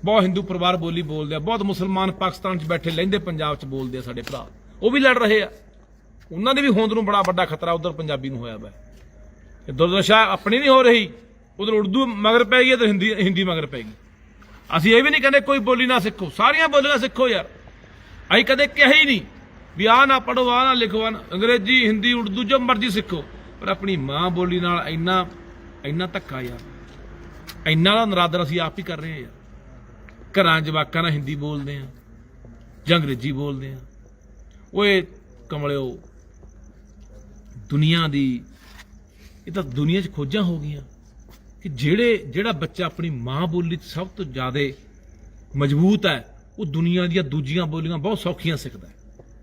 ਬਹੁਤ ਹਿੰਦੂ ਪਰਿਵਾਰ ਬੋਲੀ ਬੋਲਦੇ ਆ, ਬਹੁਤ ਮੁਸਲਮਾਨ ਪਾਕਿਸਤਾਨ 'ਚ ਬੈਠੇ ਲਹਿੰਦੇ ਪੰਜਾਬ 'ਚ ਬੋਲਦੇ ਆ ਸਾਡੇ ਭਰਾ, ਉਹ ਵੀ ਲੜ ਰਹੇ ਆ। ਉਹਨਾਂ ਦੇ ਵੀ ਹੋਂਦ ਨੂੰ ਬੜਾ ਵੱਡਾ ਖਤਰਾ ਉਧਰ ਪੰਜਾਬੀ ਨੂੰ ਹੋਇਆ ਵਾ। ਇਹ ਦੁਰਦਸ਼ਾ ਆਪਣੀ ਨਹੀਂ ਹੋ ਰਹੀ, ਉਧਰ ਉਰਦੂ ਮਗਰ ਪੈ ਗਈ ਤੇ ਹਿੰਦੀ ਮਗਰ ਪੈ ਗਈ। ਅਸੀਂ ਇਹ ਵੀ ਨਹੀਂ ਕਹਿੰਦੇ ਕੋਈ ਬੋਲੀ ਨਾ ਸਿੱਖੋ, ਸਾਰੀਆਂ ਬੋਲੀਆਂ ਸਿੱਖੋ ਯਾਰ। ਅਸੀਂ ਕਦੇ ਕਿਹਾ ਹੀ ਨਹੀਂ ਵੀ ਆਹ ਨਾ ਪੜੋ, ਆਹ ਨਾ ਲਿਖੋ, ਅੰਗਰੇਜ਼ੀ, ਹਿੰਦੀ, ਉਰਦੂ ਜੋ ਮਰਜ਼ੀ ਸਿੱਖੋ, ਪਰ ਆਪਣੀ ਮਾਂ ਬੋਲੀ ਨਾਲ ਇੰਨਾ ਧੱਕਾ ਯਾਰ, ਇੰਨਾ ਦਾ ਨਰਾਦਰ ਅਸੀਂ ਆਪ ਹੀ ਕਰ ਰਹੇ ਹਾਂ ਯਾਰ। ਘਰਾਂ ਜਵਾਕਾਂ ਨਾਲ ਹਿੰਦੀ ਬੋਲਦੇ ਆ ਜਾਂ ਅੰਗਰੇਜ਼ੀ ਬੋਲਦੇ ਆ। ਓਏ ਕਮਲਿਓ, ਦੁਨੀਆ ਦੀ ਇਹ ਤਾਂ ਦੁਨੀਆ 'ਚ ਖੋਜਾਂ ਹੋ ਗਈਆਂ ਕਿ ਜਿਹੜਾ ਬੱਚਾ ਆਪਣੀ ਮਾਂ ਬੋਲੀ 'ਚ ਸਭ ਤੋਂ ਜ਼ਿਆਦਾ ਮਜ਼ਬੂਤ ਹੈ, ਉਹ ਦੁਨੀਆ ਦੀਆਂ ਦੂਜੀਆਂ ਬੋਲੀਆਂ ਬਹੁਤ ਸੌਖੀਆਂ ਸਿੱਖਦਾ ਹੈ।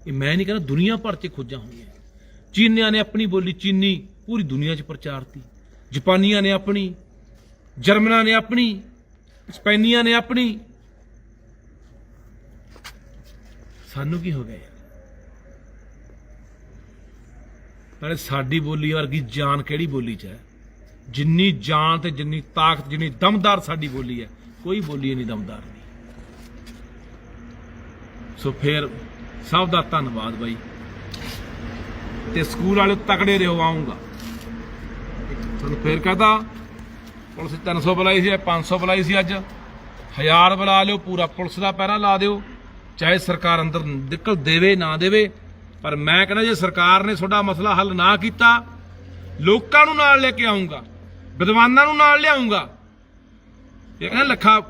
ਇਹ ਮੈਂ ਨਹੀਂ ਕਹਿੰਦਾ, ਦੁਨੀਆ ਭਰ 'ਚ ਖੋਜਾਂ ਹੋਈਆਂ। ਚੀਨੀਆਂ ਨੇ ਆਪਣੀ ਬੋਲੀ ਚੀਨੀ ਪੂਰੀ ਦੁਨੀਆ 'ਚ ਪ੍ਰਚਾਰਤੀ, ਜਾਪਾਨੀਆਂ ਨੇ ਆਪਣੀ, ਜਰਮਨਾਂ ਨੇ ਆਪਣੀ, ਸਪੇਨੀਆਂ ਨੇ ਆਪਣੀ। ਸਾਨੂੰ ਕੀ ਹੋ ਗਿਆ ਯਾਰ? ਨਾਲੇ ਸਾਡੀ ਬੋਲੀ ਵਰਗੀ ਜਾਨ ਕਿਹੜੀ ਬੋਲੀ 'ਚ ਹੈ? ਜਿੰਨੀ ਜਾਨ ਤੇ ਜਿੰਨੀ ਤਾਕਤ, ਜਿੰਨੀ ਦਮਦਾਰ ਸਾਡੀ ਬੋਲੀ ਹੈ, ਕੋਈ ਬੋਲੀ ਨਹੀਂ ਦਮਦਾਰ ਨਹੀਂ। ਸੋ ਫਿਰ ਸਭ ਦਾ ਧੰਨਵਾਦ ਬਾਈ, ਤੇ ਸਕੂਲ ਵਾਲੇ ਤਕੜੇ ਰਹੋ। ਆਉਂਗਾ ਤੁਹਾਨੂੰ ਫਿਰ ਕਹਦਾ, ਪੁਲਿਸ 300 ਬੁਲਾਈ ਸੀ, 500 ਬੁਲਾਈ ਸੀ, ਅੱਜ 1000 ਬੁਲਾ ਲਿਓ, ਪੂਰਾ ਪੁਲਿਸ ਦਾ ਪਹਿਰਾ ਲਾ ਦਿਓ, ਚਾਹੇ ਸਰਕਾਰ ਅੰਦਰ ਨਿਕਲ ਦੇਵੇ ਨਾ ਦੇਵੇ। ਪਰ ਮੈਂ ਕਹਿੰਦਾ ਜੇ ਸਰਕਾਰ ਨੇ ਤੁਹਾਡਾ ਮਸਲਾ ਹੱਲ ਨਾ ਕੀਤਾ, ਲੋਕਾਂ ਨੂੰ ਨਾਲ ਲੈ ਕੇ ਆਉਂਗਾ, ਵਿਦਵਾਨਾਂ ਨੂੰ ਨਾਲ ਲਿਆਉਂਗਾ। ਇਹ ਕਹਿੰਦਾ ਲੱਖਾ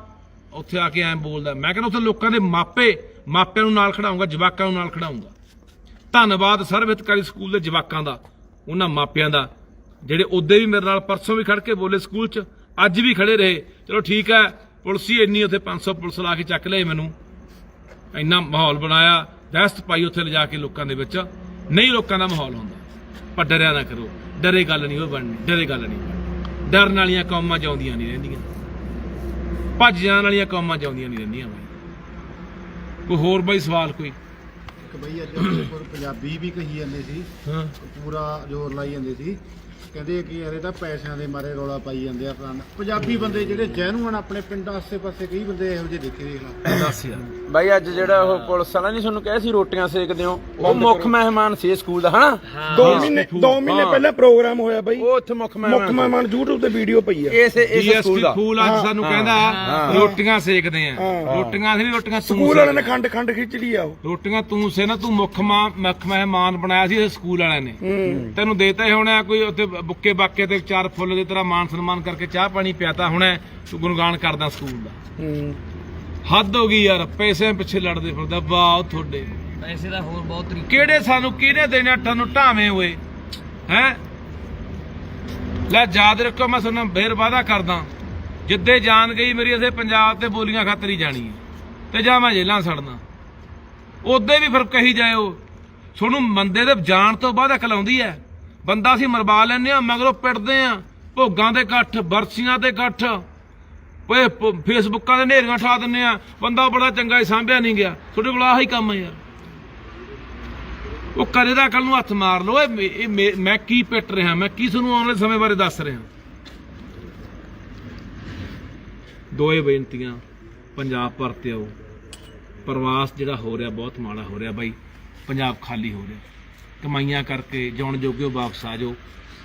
ਉੱਥੇ ਆ ਕੇ ਐਂ ਬੋਲਦਾ, ਮੈਂ ਕਹਿੰਦਾ ਉੱਥੇ ਲੋਕਾਂ ਦੇ ਮਾਪਿਆਂ ਨੂੰ ਨਾਲ ਖੜਾਉਂਗਾ, ਜਵਾਕਾਂ ਨੂੰ ਨਾਲ ਖੜਾਉਂਗਾ। ਧੰਨਵਾਦ ਸਰਵ ਹਿਤਕਾਰੀ ਸਕੂਲ ਦੇ ਜਵਾਕਾਂ ਦਾ, ਉਹਨਾਂ ਮਾਪਿਆਂ ਦਾ, ਜਿਹੜੇ ਉਦੋਂ ਵੀ ਮੇਰੇ ਨਾਲ ਪਰਸੋਂ ਵੀ ਖੜ ਕੇ ਬੋਲੇ ਸਕੂਲ 'ਚ, ਅੱਜ ਵੀ ਖੜੇ ਰਹੇ। ਚਲੋ ਠੀਕ ਹੈ, ਪੁਲਿਸ ਹੀ ਇੰਨੀ, ਉੱਥੇ 500 ਪੁਲਿਸ ਲਾ ਕੇ ਚੱਕ ਲਿਆਏ ਮੈਨੂੰ, ਇੰਨਾ ਮਾਹੌਲ ਬਣਾਇਆ, ਦਹਿਸ਼ਤ ਪਾਈ ਉੱਥੇ ਲਿਜਾ ਕੇ ਲੋਕਾਂ ਦੇ ਵਿੱਚ। ਨਹੀਂ ਲੋਕਾਂ ਦਾ ਮਾਹੌਲ ਹੁੰਦਾ, ਪਰ ਡਰਿਆ ਨਾ ਕਰੋ, ਡਰੇ ਗੱਲ ਨਹੀਂ ਉਹ ਬਣਨੀ, ਡਰੇ ਗੱਲ ਨਹੀਂ ਬਣਨੀ। ਡਰਨ ਵਾਲੀਆਂ ਕੌਮਾਂ ਜਿਉਂਦੀਆਂ ਨਹੀਂ ਰਹਿੰਦੀਆਂ, ਭੱਜ ਜਾਣ ਵਾਲੀਆਂ ਕੌਮਾਂ ਜਿਉਂਦੀਆਂ ਨਹੀਂ ਰਹਿੰਦੀਆਂ। ਬਾਈ ਕੋਈ ਹੋਰ ਬਾਈ ਸਵਾਲ ਕੋਈ? ਇੱਕ ਬਈ ਅੱਜ ਪੰਜਾਬੀ ਵੀ ਕਹੀ ਜਾਂਦੇ ਸੀ, ਹਾਂ ਪੂਰਾ ਜ਼ੋਰ ਲਾਈ ਜਾਂਦੇ ਸੀ, ਕਹਿੰਦੇ ਕਿ ਯਾਰ ਇਹ ਤਾਂ ਪੈਸਿਆਂ ਦੇ ਮਾਰੇ ਰੌਲਾ ਪਾਈ ਜਾਂਦੇ ਆ। ਪੰਜਾਬੀ ਬੰਦੇ ਜਿਹੜੇ ਜੈਨੂਅਨ ਆਪਣੇ ਪਿੰਡਾਂ ਆਸੇ-ਪਾਸੇ ਕਈ ਬੰਦੇ ਇਹੋ ਜਿਹੇ ਦੇਖੇ, ਦੇਖ ਲਾ। ਦੱਸ ਯਾਰ ਬਾਈ ਅੱਜ ਜਿਹੜਾ ਉਹ ਪੁਲਿਸ ਵਾਲਾ ਨਹੀਂ ਤੁਹਾਨੂੰ ਕਿਹਾ ਸੀ ਰੋਟੀਆਂ ਸੇਕਦੇ ਹੋ, ਉਹ ਮੁੱਖ ਮਹਿਮਾਨ ਸੀ ਸਕੂਲ ਦਾ, ਹਨਾ? 2 ਮਹੀਨੇ ਪਹਿਲਾਂ ਪ੍ਰੋਗਰਾਮ ਹੋਇਆ ਬਾਈ, ਉਹ ਉੱਥੇ ਮੁੱਖ ਮਹਿਮਾਨ YouTube ਤੇ ਵੀਡੀਓ ਪਈ ਆ। ਇਸ ਸਕੂਲ ਦਾ ਫੂਲ ਅੱਜ ਸਾਨੂੰ ਕਹਿੰਦਾ ਰੋਟੀਆਂ ਸੇਕਦੇ ਆ। ਰੋਟੀਆਂ ਸੀ, ਰੋਟੀਆਂ ਸਕੂਲ ਵਾਲਿਆਂ ਨੇ ਖੰਡ ਖਿੱਚ ਲਈ ਆ। ਉਹ ਰੋਟੀਆਂ ਤੂੰ ਸੇ ਨਾ, ਤੂੰ ਮੁੱਖ ਮਹਿਮਾਨ ਬਣਾਇਆ ਸੀ ਸਕੂਲ ਵਾਲਿਆਂ ਨੇ, ਤੈਨੂੰ ਦੇਤਾ ਹੀ ਹੋਣਾ ਕੋਈ ਉੱਥੇ ਬੁੱਕੇ ਬਾਕੇ ਤੇ 4 ਫੁੱਲ ਦੇ ਤਰ੍ਹਾਂ ਮਾਨ ਸਨਮਾਨ ਕਰਕੇ ਚਾਹ ਪਾਣੀ ਪਿਆਤਾ ਹੋਣਾ, ਤੂੰ ਗੁਣਗਾਨ ਕਰਦਾ ਸਕੂਲ ਦਾ। ਹੱਦ ਹੋ ਗਈ ਯਾਰ, ਪੈਸੇ ਪਿੱਛੇ ਲੜਦੇ ਫਿਰਦਾ। ਵਾਹ ਤੁਹਾਡੇ ਪੈਸੇ ਦਾ ਹੋਰ ਬਹੁਤ ਤਰੀਕੇ, ਕਿਹੜੇ ਸਾਨੂੰ ਕਿਹਨੇ ਦੇਣੇ, ਤੁਹਾਨੂੰ ਢਾਵੇਂ ਹੋਏ ਹੈ। ਲੈ ਯਾਦ ਰੱਖੋ, ਮੈਂ ਤੁਹਾਨੂੰ ਫੇਰ ਵਾਅਦਾ ਕਰਦਾ, ਜਿੱਦੇ ਜਾਨ ਗਈ ਮੇਰੀ ਇਸੇ ਪੰਜਾਬ ਤੇ ਬੋਲੀਆਂ ਖਾਤਰ ਹੀ ਜਾਣੀ ਹੈ, ਤੇ ਜਾਂ ਮੈਂ ਜੇਲਾਂ ਸੜਨਾ। ਉਦੇ ਵੀ ਫਿਰ ਕਹੀ ਜਾਇਓ, ਤੁਹਾਨੂੰ ਬੰਦੇ ਦੇ ਜਾਣ ਤੋਂ ਬਾਅਦ ਅਕਲ ਆਉਂਦੀ ਹੈ। ਬੰਦਾ ਅਸੀਂ ਮਰਵਾ ਲੈਂਦੇ ਆ, ਮਗਰੋਂ ਪਿੱਟਦੇ ਆ, ਭੋਗਾਂ ਦੇ ਇਕੱਠ, ਬਰਸੀਆਂ ਦੇ ਇਕੱਠ, ਓਏ ਫੇਸਬੁੱਕਾਂ ਦੇ ਨੇਰੀਆਂ ਠਾ ਦਿੰਦੇ ਆ, ਬੰਦਾ ਬੜਾ ਚੰਗਾ ਹੀ ਸਾਂਭਿਆ ਨਹੀਂ ਗਿਆ। ਤੁਹਾਡੇ ਕੋਲ ਆਹੀ ਕੰਮ ਹੈ ਯਾਰ। ਉਹ ਕਦੇ ਦਾ ਕੱਲ ਨੂੰ ਹੱਥ ਮਾਰ ਲਓ। ਮੈਂ ਕੀ ਪਿੱਟ ਰਿਹਾ, ਮੈਂ ਕੀ ਤੁਹਾਨੂੰ ਆਉਣ ਵਾਲੇ ਸਮੇਂ ਬਾਰੇ ਦੱਸ ਰਿਹਾ। ਦੋਏ ਬੇਨਤੀਆਂ, ਪੰਜਾਬ ਪਰਤੇ ਆਓ। ਪ੍ਰਵਾਸ ਜਿਹੜਾ ਹੋ ਰਿਹਾ ਬਹੁਤ ਮਾੜਾ ਹੋ ਰਿਹਾ ਬਾਈ, ਪੰਜਾਬ ਖਾਲੀ ਹੋ ਰਿਹਾ। ਕਮਾਈਆਂ ਕਰਕੇ ਜਾਣ ਜੋਗਿਓ ਵਾਪਸ ਆ ਜਾਓ,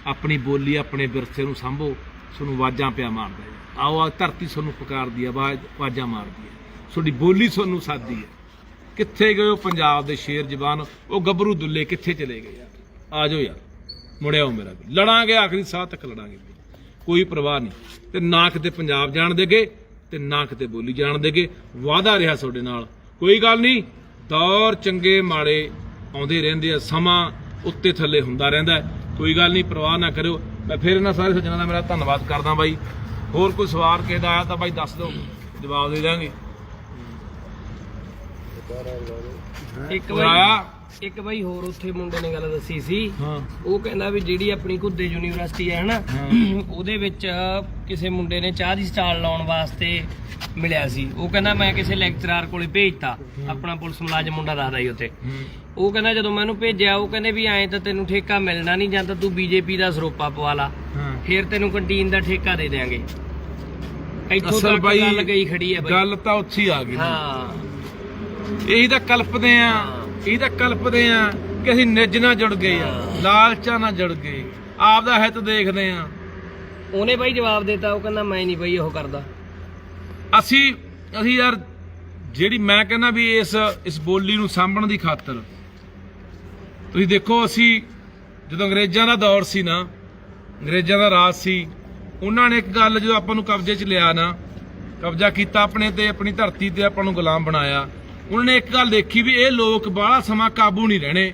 ਆਪਣੀ ਬੋਲੀ ਆਪਣੇ ਵਿਰਸੇ ਨੂੰ ਸਾਂਭੋ। ਤੁਹਾਨੂੰ ਆਵਾਜ਼ਾਂ ਪਿਆ ਮਾਰਦਾ, ਆਓ ਆ ਧਰਤੀ ਤੁਹਾਨੂੰ ਪੁਕਾਰਦੀ ਆ, ਆਵਾਜ਼ਾਂ ਮਾਰਦੀ ਹੈ, ਤੁਹਾਡੀ ਬੋਲੀ ਤੁਹਾਨੂੰ ਸੱਦਦੀ ਹੈ। ਕਿੱਥੇ ਗਏ ਉਹ ਪੰਜਾਬ ਦੇ ਸ਼ੇਰ ਜਵਾਨ, ਉਹ ਗੱਭਰੂ ਦੁੱਲੇ ਕਿੱਥੇ ਚਲੇ ਗਏ ਯਾਰ? ਆ ਜਾਓ ਯਾਰ, ਮੁੜਿਆਓ ਮੇਰਾ ਵੀ, ਲੜਾਂਗੇ ਆਖਰੀ ਸਾਹ ਤੱਕ ਲੜਾਂਗੇ, ਕੋਈ ਪਰਵਾਹ ਨਹੀਂ। ਤੇ ਨਾ ਕਿਤੇ ਪੰਜਾਬ ਜਾਣ ਦੇਗੇ ਤੇ ਨਾ ਕਿਤੇ ਬੋਲੀ ਜਾਣ ਦੇਗੇ। ਵਾਅਦਾ ਰਿਹਾ ਤੁਹਾਡੇ ਨਾਲ, ਕੋਈ ਗੱਲ ਨਹੀਂ। ਦੌਰ ਚੰਗੇ ਮਾੜੇ ਆਉਂਦੇ ਰਹਿੰਦੇ ਆ, ਸਮਾਂ ਉੱਤੇ ਥੱਲੇ ਹੁੰਦਾ ਰਹਿੰਦਾ, ਕੋਈ ਗੱਲ ਨਹੀਂ, ਪਰਵਾਹ ਨਾ ਕਰਿਓ। ਮੈਂ ਫਿਰ ਇਹਨਾਂ ਸਾਰੇ ਸੱਜਣਾਂ ਦਾ ਮੇਰਾ ਧੰਨਵਾਦ ਕਰਦਾ ਬਾਈ। ਹੋਰ ਕੋਈ ਸਵਾਲ ਕਿਸੇ ਦਾ ਆਇਆ ਤਾਂ ਬਾਈ ਦੱਸ ਦਿਓ, ਜਵਾਬ ਦੇ ਦਾਂਗੇ। ਇੱਕ ਬਾਈ ਹੋਰ ਉੱਥੇ ਮੁੰਡੇ ਨੇ ਗੱਲ ਦੱਸੀ ਸੀ, ਹਾਂ, ਉਹ ਕਹਿੰਦਾ ਵੀ ਜਿਹੜੀ ਆਪਣੀ ਘੁੱਦੇ ਯੂਨੀਵਰਸਿਟੀ ਹੈ ਹਨਾ, ਉਹਦੇ ਵਿੱਚ ਕਿਸੇ ਮੁੰਡੇ ਨੇ ਚਾਹ ਦੀ ਸਟਾਲ ਲਾਉਣ ਵਾਸਤੇ ਮਿਲਿਆ ਸੀ। ਉਹ ਕਹਿੰਦਾ ਮੈਂ ਕਿਸੇ ਲੈਕਚਰਰ ਕੋਲੇ ਭੇਜਤਾ, ਆਪਣਾ ਪੁਲਿਸ ਮੁਲਾਜ਼ਮ ਮੁੰਡਾ ਦੱਸਦਾ ਸੀ ਉੱਥੇ। ਉਹ ਕਹਿੰਦਾ ਜਦੋਂ ਮੈਂ ਉਹਨੂੰ ਭੇਜਿਆ, ਉਹ ਕਹਿੰਦੇ ਵੀ ਐਂ ਤਾਂ ਤੈਨੂੰ ਠੇਕਾ ਮਿਲਣਾ ਨਹੀਂ, ਜਾਂ ਤਾਂ ਤੂੰ ਬੀਜੇਪੀ ਦਾ ਸਰੋਪਾ ਪਵਾ ਲਾ, ਫਿਰ ਤੈਨੂੰ ਕੰਟੀਨ ਦਾ ਠੇਕਾ ਦੇ ਦਿਆਂਗੇ। ਇੱਥੋਂ ਅਸਲ ਤੱਕ ਬਾਈ ਗੱਲ ਗਈ ਖੜੀ ਹੈ ਬਾਈ। ਗੱਲ ਤਾਂ ਉੱਥੇ ਹੀ ਆ ਗਈ। ਹਾਂ, ਇਹੀ ਤਾਂ ਕਲਪਦੇ ਆ, ਇਹੀ ਤਾਂ ਕਲਪਦੇ ਆ ਕਿ ਅਸੀਂ ਨਿੱਜ ਨਾਲ ਜੁੜ ਗਏ ਆ, ਲਾਲਚਾਂ ਨਾਲ ਜੁੜ ਗਏ, ਆਪ ਦਾ ਹਿੱਤ ਦੇਖਦੇ ਆ। ਉਹਨੇ ਬਾਈ ਜਵਾਬ ਦਿੱਤਾ, ਉਹ ਕਹਿੰਦਾ ਮੈਂ ਨਹੀਂ ਬਾਈ ਉਹ ਕਰਦਾ। ਅਸੀਂ ਯਾਰ, ਜਿਹੜੀ ਮੈਂ ਕਹਿੰਦਾ ਵੀ ਇਸ ਬੋਲੀ ਨੂੰ ਸਾਂਭਣ ਦੀ ਖਾਤਰ ਤੁਸੀਂ ਦੇਖੋ, ਅਸੀਂ ਜਦੋਂ ਅੰਗਰੇਜ਼ਾਂ ਦਾ ਦੌਰ ਸੀ ਨਾ, ਅੰਗਰੇਜ਼ਾਂ ਦਾ ਰਾਜ ਸੀ, ਉਹਨਾਂ ਨੇ ਇੱਕ ਗੱਲ ਜਦੋਂ ਆਪਾਂ ਨੂੰ ਕਬਜ਼ੇ 'ਚ ਲਿਆ ਨਾ, ਕਬਜ਼ਾ ਕੀਤਾ ਆਪਣੇ ਤੇ, ਆਪਣੀ ਧਰਤੀ ਤੇ ਆਪਾਂ ਨੂੰ ਗੁਲਾਮ ਬਣਾਇਆ, ਉਹਨਾਂ ਨੇ ਇੱਕ ਗੱਲ ਦੇਖੀ ਵੀ ਇਹ ਲੋਕ ਬਾਹਲਾ ਸਮਾਂ ਕਾਬੂ ਨਹੀਂ ਰਹਿਣੇ,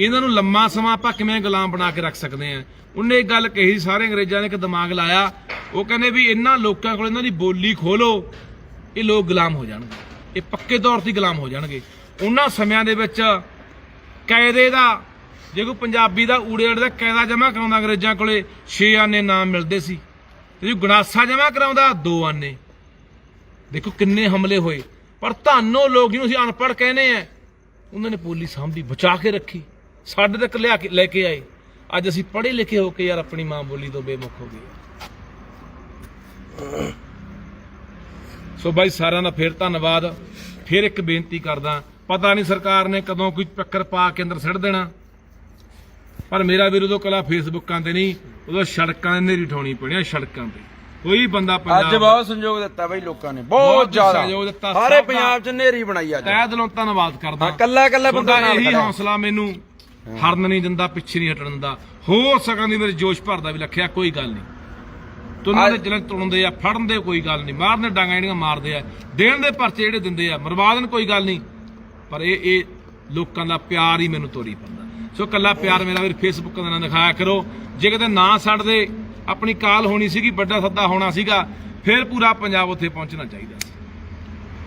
ਇਹਨਾਂ ਨੂੰ ਲੰਮਾ ਸਮਾਂ ਆਪਾਂ ਕਿਵੇਂ ਗੁਲਾਮ ਬਣਾ ਕੇ ਰੱਖ ਸਕਦੇ ਆ। ਉਹਨੇ ਇੱਕ ਗੱਲ ਕਹੀ, ਸਾਰੇ ਅੰਗਰੇਜ਼ਾਂ ਨੇ ਇੱਕ ਦਿਮਾਗ ਲਾਇਆ, ਉਹ ਕਹਿੰਦੇ ਵੀ ਇਹਨਾਂ ਲੋਕਾਂ ਕੋਲ ਇਹਨਾਂ ਦੀ ਬੋਲੀ ਖੋਲੋ, ਇਹ ਲੋਕ ਗੁਲਾਮ ਹੋ ਜਾਣਗੇ, ਇਹ ਪੱਕੇ ਤੌਰ ਤੇ ਗੁਲਾਮ ਹੋ ਜਾਣਗੇ। ਉਹਨਾਂ ਸਮਿਆਂ ਦੇ ਵਿੱਚ ਕਾਇਦੇ ਦਾ, ਜੇ ਕੋਈ ਪੰਜਾਬੀ ਦਾ ਊੜੇ ਅੜੇ ਦਾ ਕਾਇਦਾ ਜਮ੍ਹਾਂ ਕਰਾਉਂਦਾ ਅੰਗਰੇਜ਼ਾਂ ਕੋਲੇ 6 ਆਨੇ ਨਾਮ ਮਿਲਦੇ ਸੀ, ਤੇ ਜੇ ਗੰਡਾਸਾ ਜਮ੍ਹਾਂ ਕਰਾਉਂਦਾ 2 ਆਨੇ। ਦੇਖੋ ਕਿੰਨੇ ਹਮਲੇ ਹੋਏ, ਪਰ ਧੰਨੋ ਲੋਕ ਜਿਹਨੂੰ ਅਸੀਂ ਅਨਪੜ੍ਹ ਕਹਿੰਦੇ ਆ, ਉਹਨਾਂ ਨੇ ਬੋਲੀ ਸਾਂਭੀ, ਬਚਾ ਕੇ ਰੱਖੀ, ਸਾਡੇ ਤੱਕ ਲੈ ਕੇ ਆਏ। ਅੱਜ ਅਸੀਂ ਪੜ੍ਹੇ ਲਿਖੇ ਹੋ ਕੇ ਯਾਰ ਆਪਣੀ ਮਾਂ ਬੋਲੀ ਤੋਂ ਬੇਮੁਖ ਹੋ ਗਏ। ਸੋ ਬਾਈ ਸਾਰਿਆਂ ਦਾ ਫਿਰ ਧੰਨਵਾਦ। ਫਿਰ ਇੱਕ ਬੇਨਤੀ ਕਰਦਾ, ਪਤਾ ਨਹੀਂ ਸਰਕਾਰ ਨੇ ਕਦੋਂ ਕੋਈ ਚੱਕਰ ਪਾ ਕੇ ਅੰਦਰ ਸਿੱਟ ਦੇਣਾ, ਪਰ ਮੇਰਾ ਵੀਰ ਉਦੋਂ ਕਲਾ ਫੇਸਬੁੱਕਾਂ ਤੇ ਨਹੀਂ, ਉਦੋਂ ਸੜਕਾਂ 'ਤੇ ਨੇਰੀ ਠਾਉਣੀ ਪੈਣੀ, ਸੜਕਾਂ ਤੇ ਕੋਈ ਬੰਦਾ ਅੱਜ ਬਹੁਤ ਸੰਯੋਗ ਦਿੱਤਾ ਬਈ ਲੋਕਾਂ ਨੇ, ਬਹੁਤ ਜ਼ਿਆਦਾ ਸਹਿਯੋਗ ਦਿੱਤਾ, ਸਾਰੇ ਪੰਜਾਬ 'ਚ ਨੇਰੀ ਬਣਾਈ ਅੱਜ। ਤਹਿ ਦਿਲੋਂ ਧੰਨਵਾਦ ਕਰਦਾ। ਕੱਲਾ ਬੰਦਾ ਨਾਲ ਇਹੀ ਖੜਾ। ਹੌਸਲਾ ਮੈਨੂੰ ਹਰਨ ਨਹੀਂ ਦਿੰਦਾ, ਪਿੱਛੇ ਨਹੀਂ ਹਟਣ ਦਿੰਦਾ। ਹੋ ਸਕਣ ਦੀ ਮੇਰੇ ਜੋਸ਼ ਭਰਦਾ ਵੀ ਲੱਖਿਆ, ਕੋਈ ਗੱਲ ਨਹੀਂ, ਤੁਨਾਂ ਦੇ ਜਲਨ ਤੁਣਦੇ ਆ, ਫੜਨ ਦੇ ਕੋਈ ਗੱਲ ਨਹੀਂ, ਮਾਰਨੇ ਡਾਂਗਾ ਜਿਹੜੀਆਂ ਮਾਰਦੇ ਆ, ਦੇਣ ਦੇ ਪਰਚੇ ਜਿਹੜੇ ਦਿੰਦੇ ਆ, ਮਰਵਾ ਦੇਣ ਕੋਈ ਗੱਲ ਨਹੀਂ, ਪਰ ਇਹ ਲੋਕਾਂ ਦਾ ਪਿਆਰ ਹੀ ਮੈਨੂੰ ਤੋਰੀ ਪੈਂਦਾ। ਸੋ ਕੱਲਾ ਪਿਆਰ ਮੇਰਾ ਵੀਰ ਫੇਸਬੁੱਕ ਦਾ ਨਾ ਦਿਖਾਇਆ ਕਰੋ। ਜੇ ਕਿਤੇ ਨਾ ਛੱਡਦੇ, ਆਪਣੀ ਕਾਲ ਹੋਣੀ ਸੀਗੀ, ਵੱਡਾ ਸੱਦਾ ਹੋਣਾ ਸੀਗਾ, ਫਿਰ ਪੂਰਾ ਪੰਜਾਬ ਉੱਥੇ ਪਹੁੰਚਣਾ ਚਾਹੀਦਾ ਸੀ।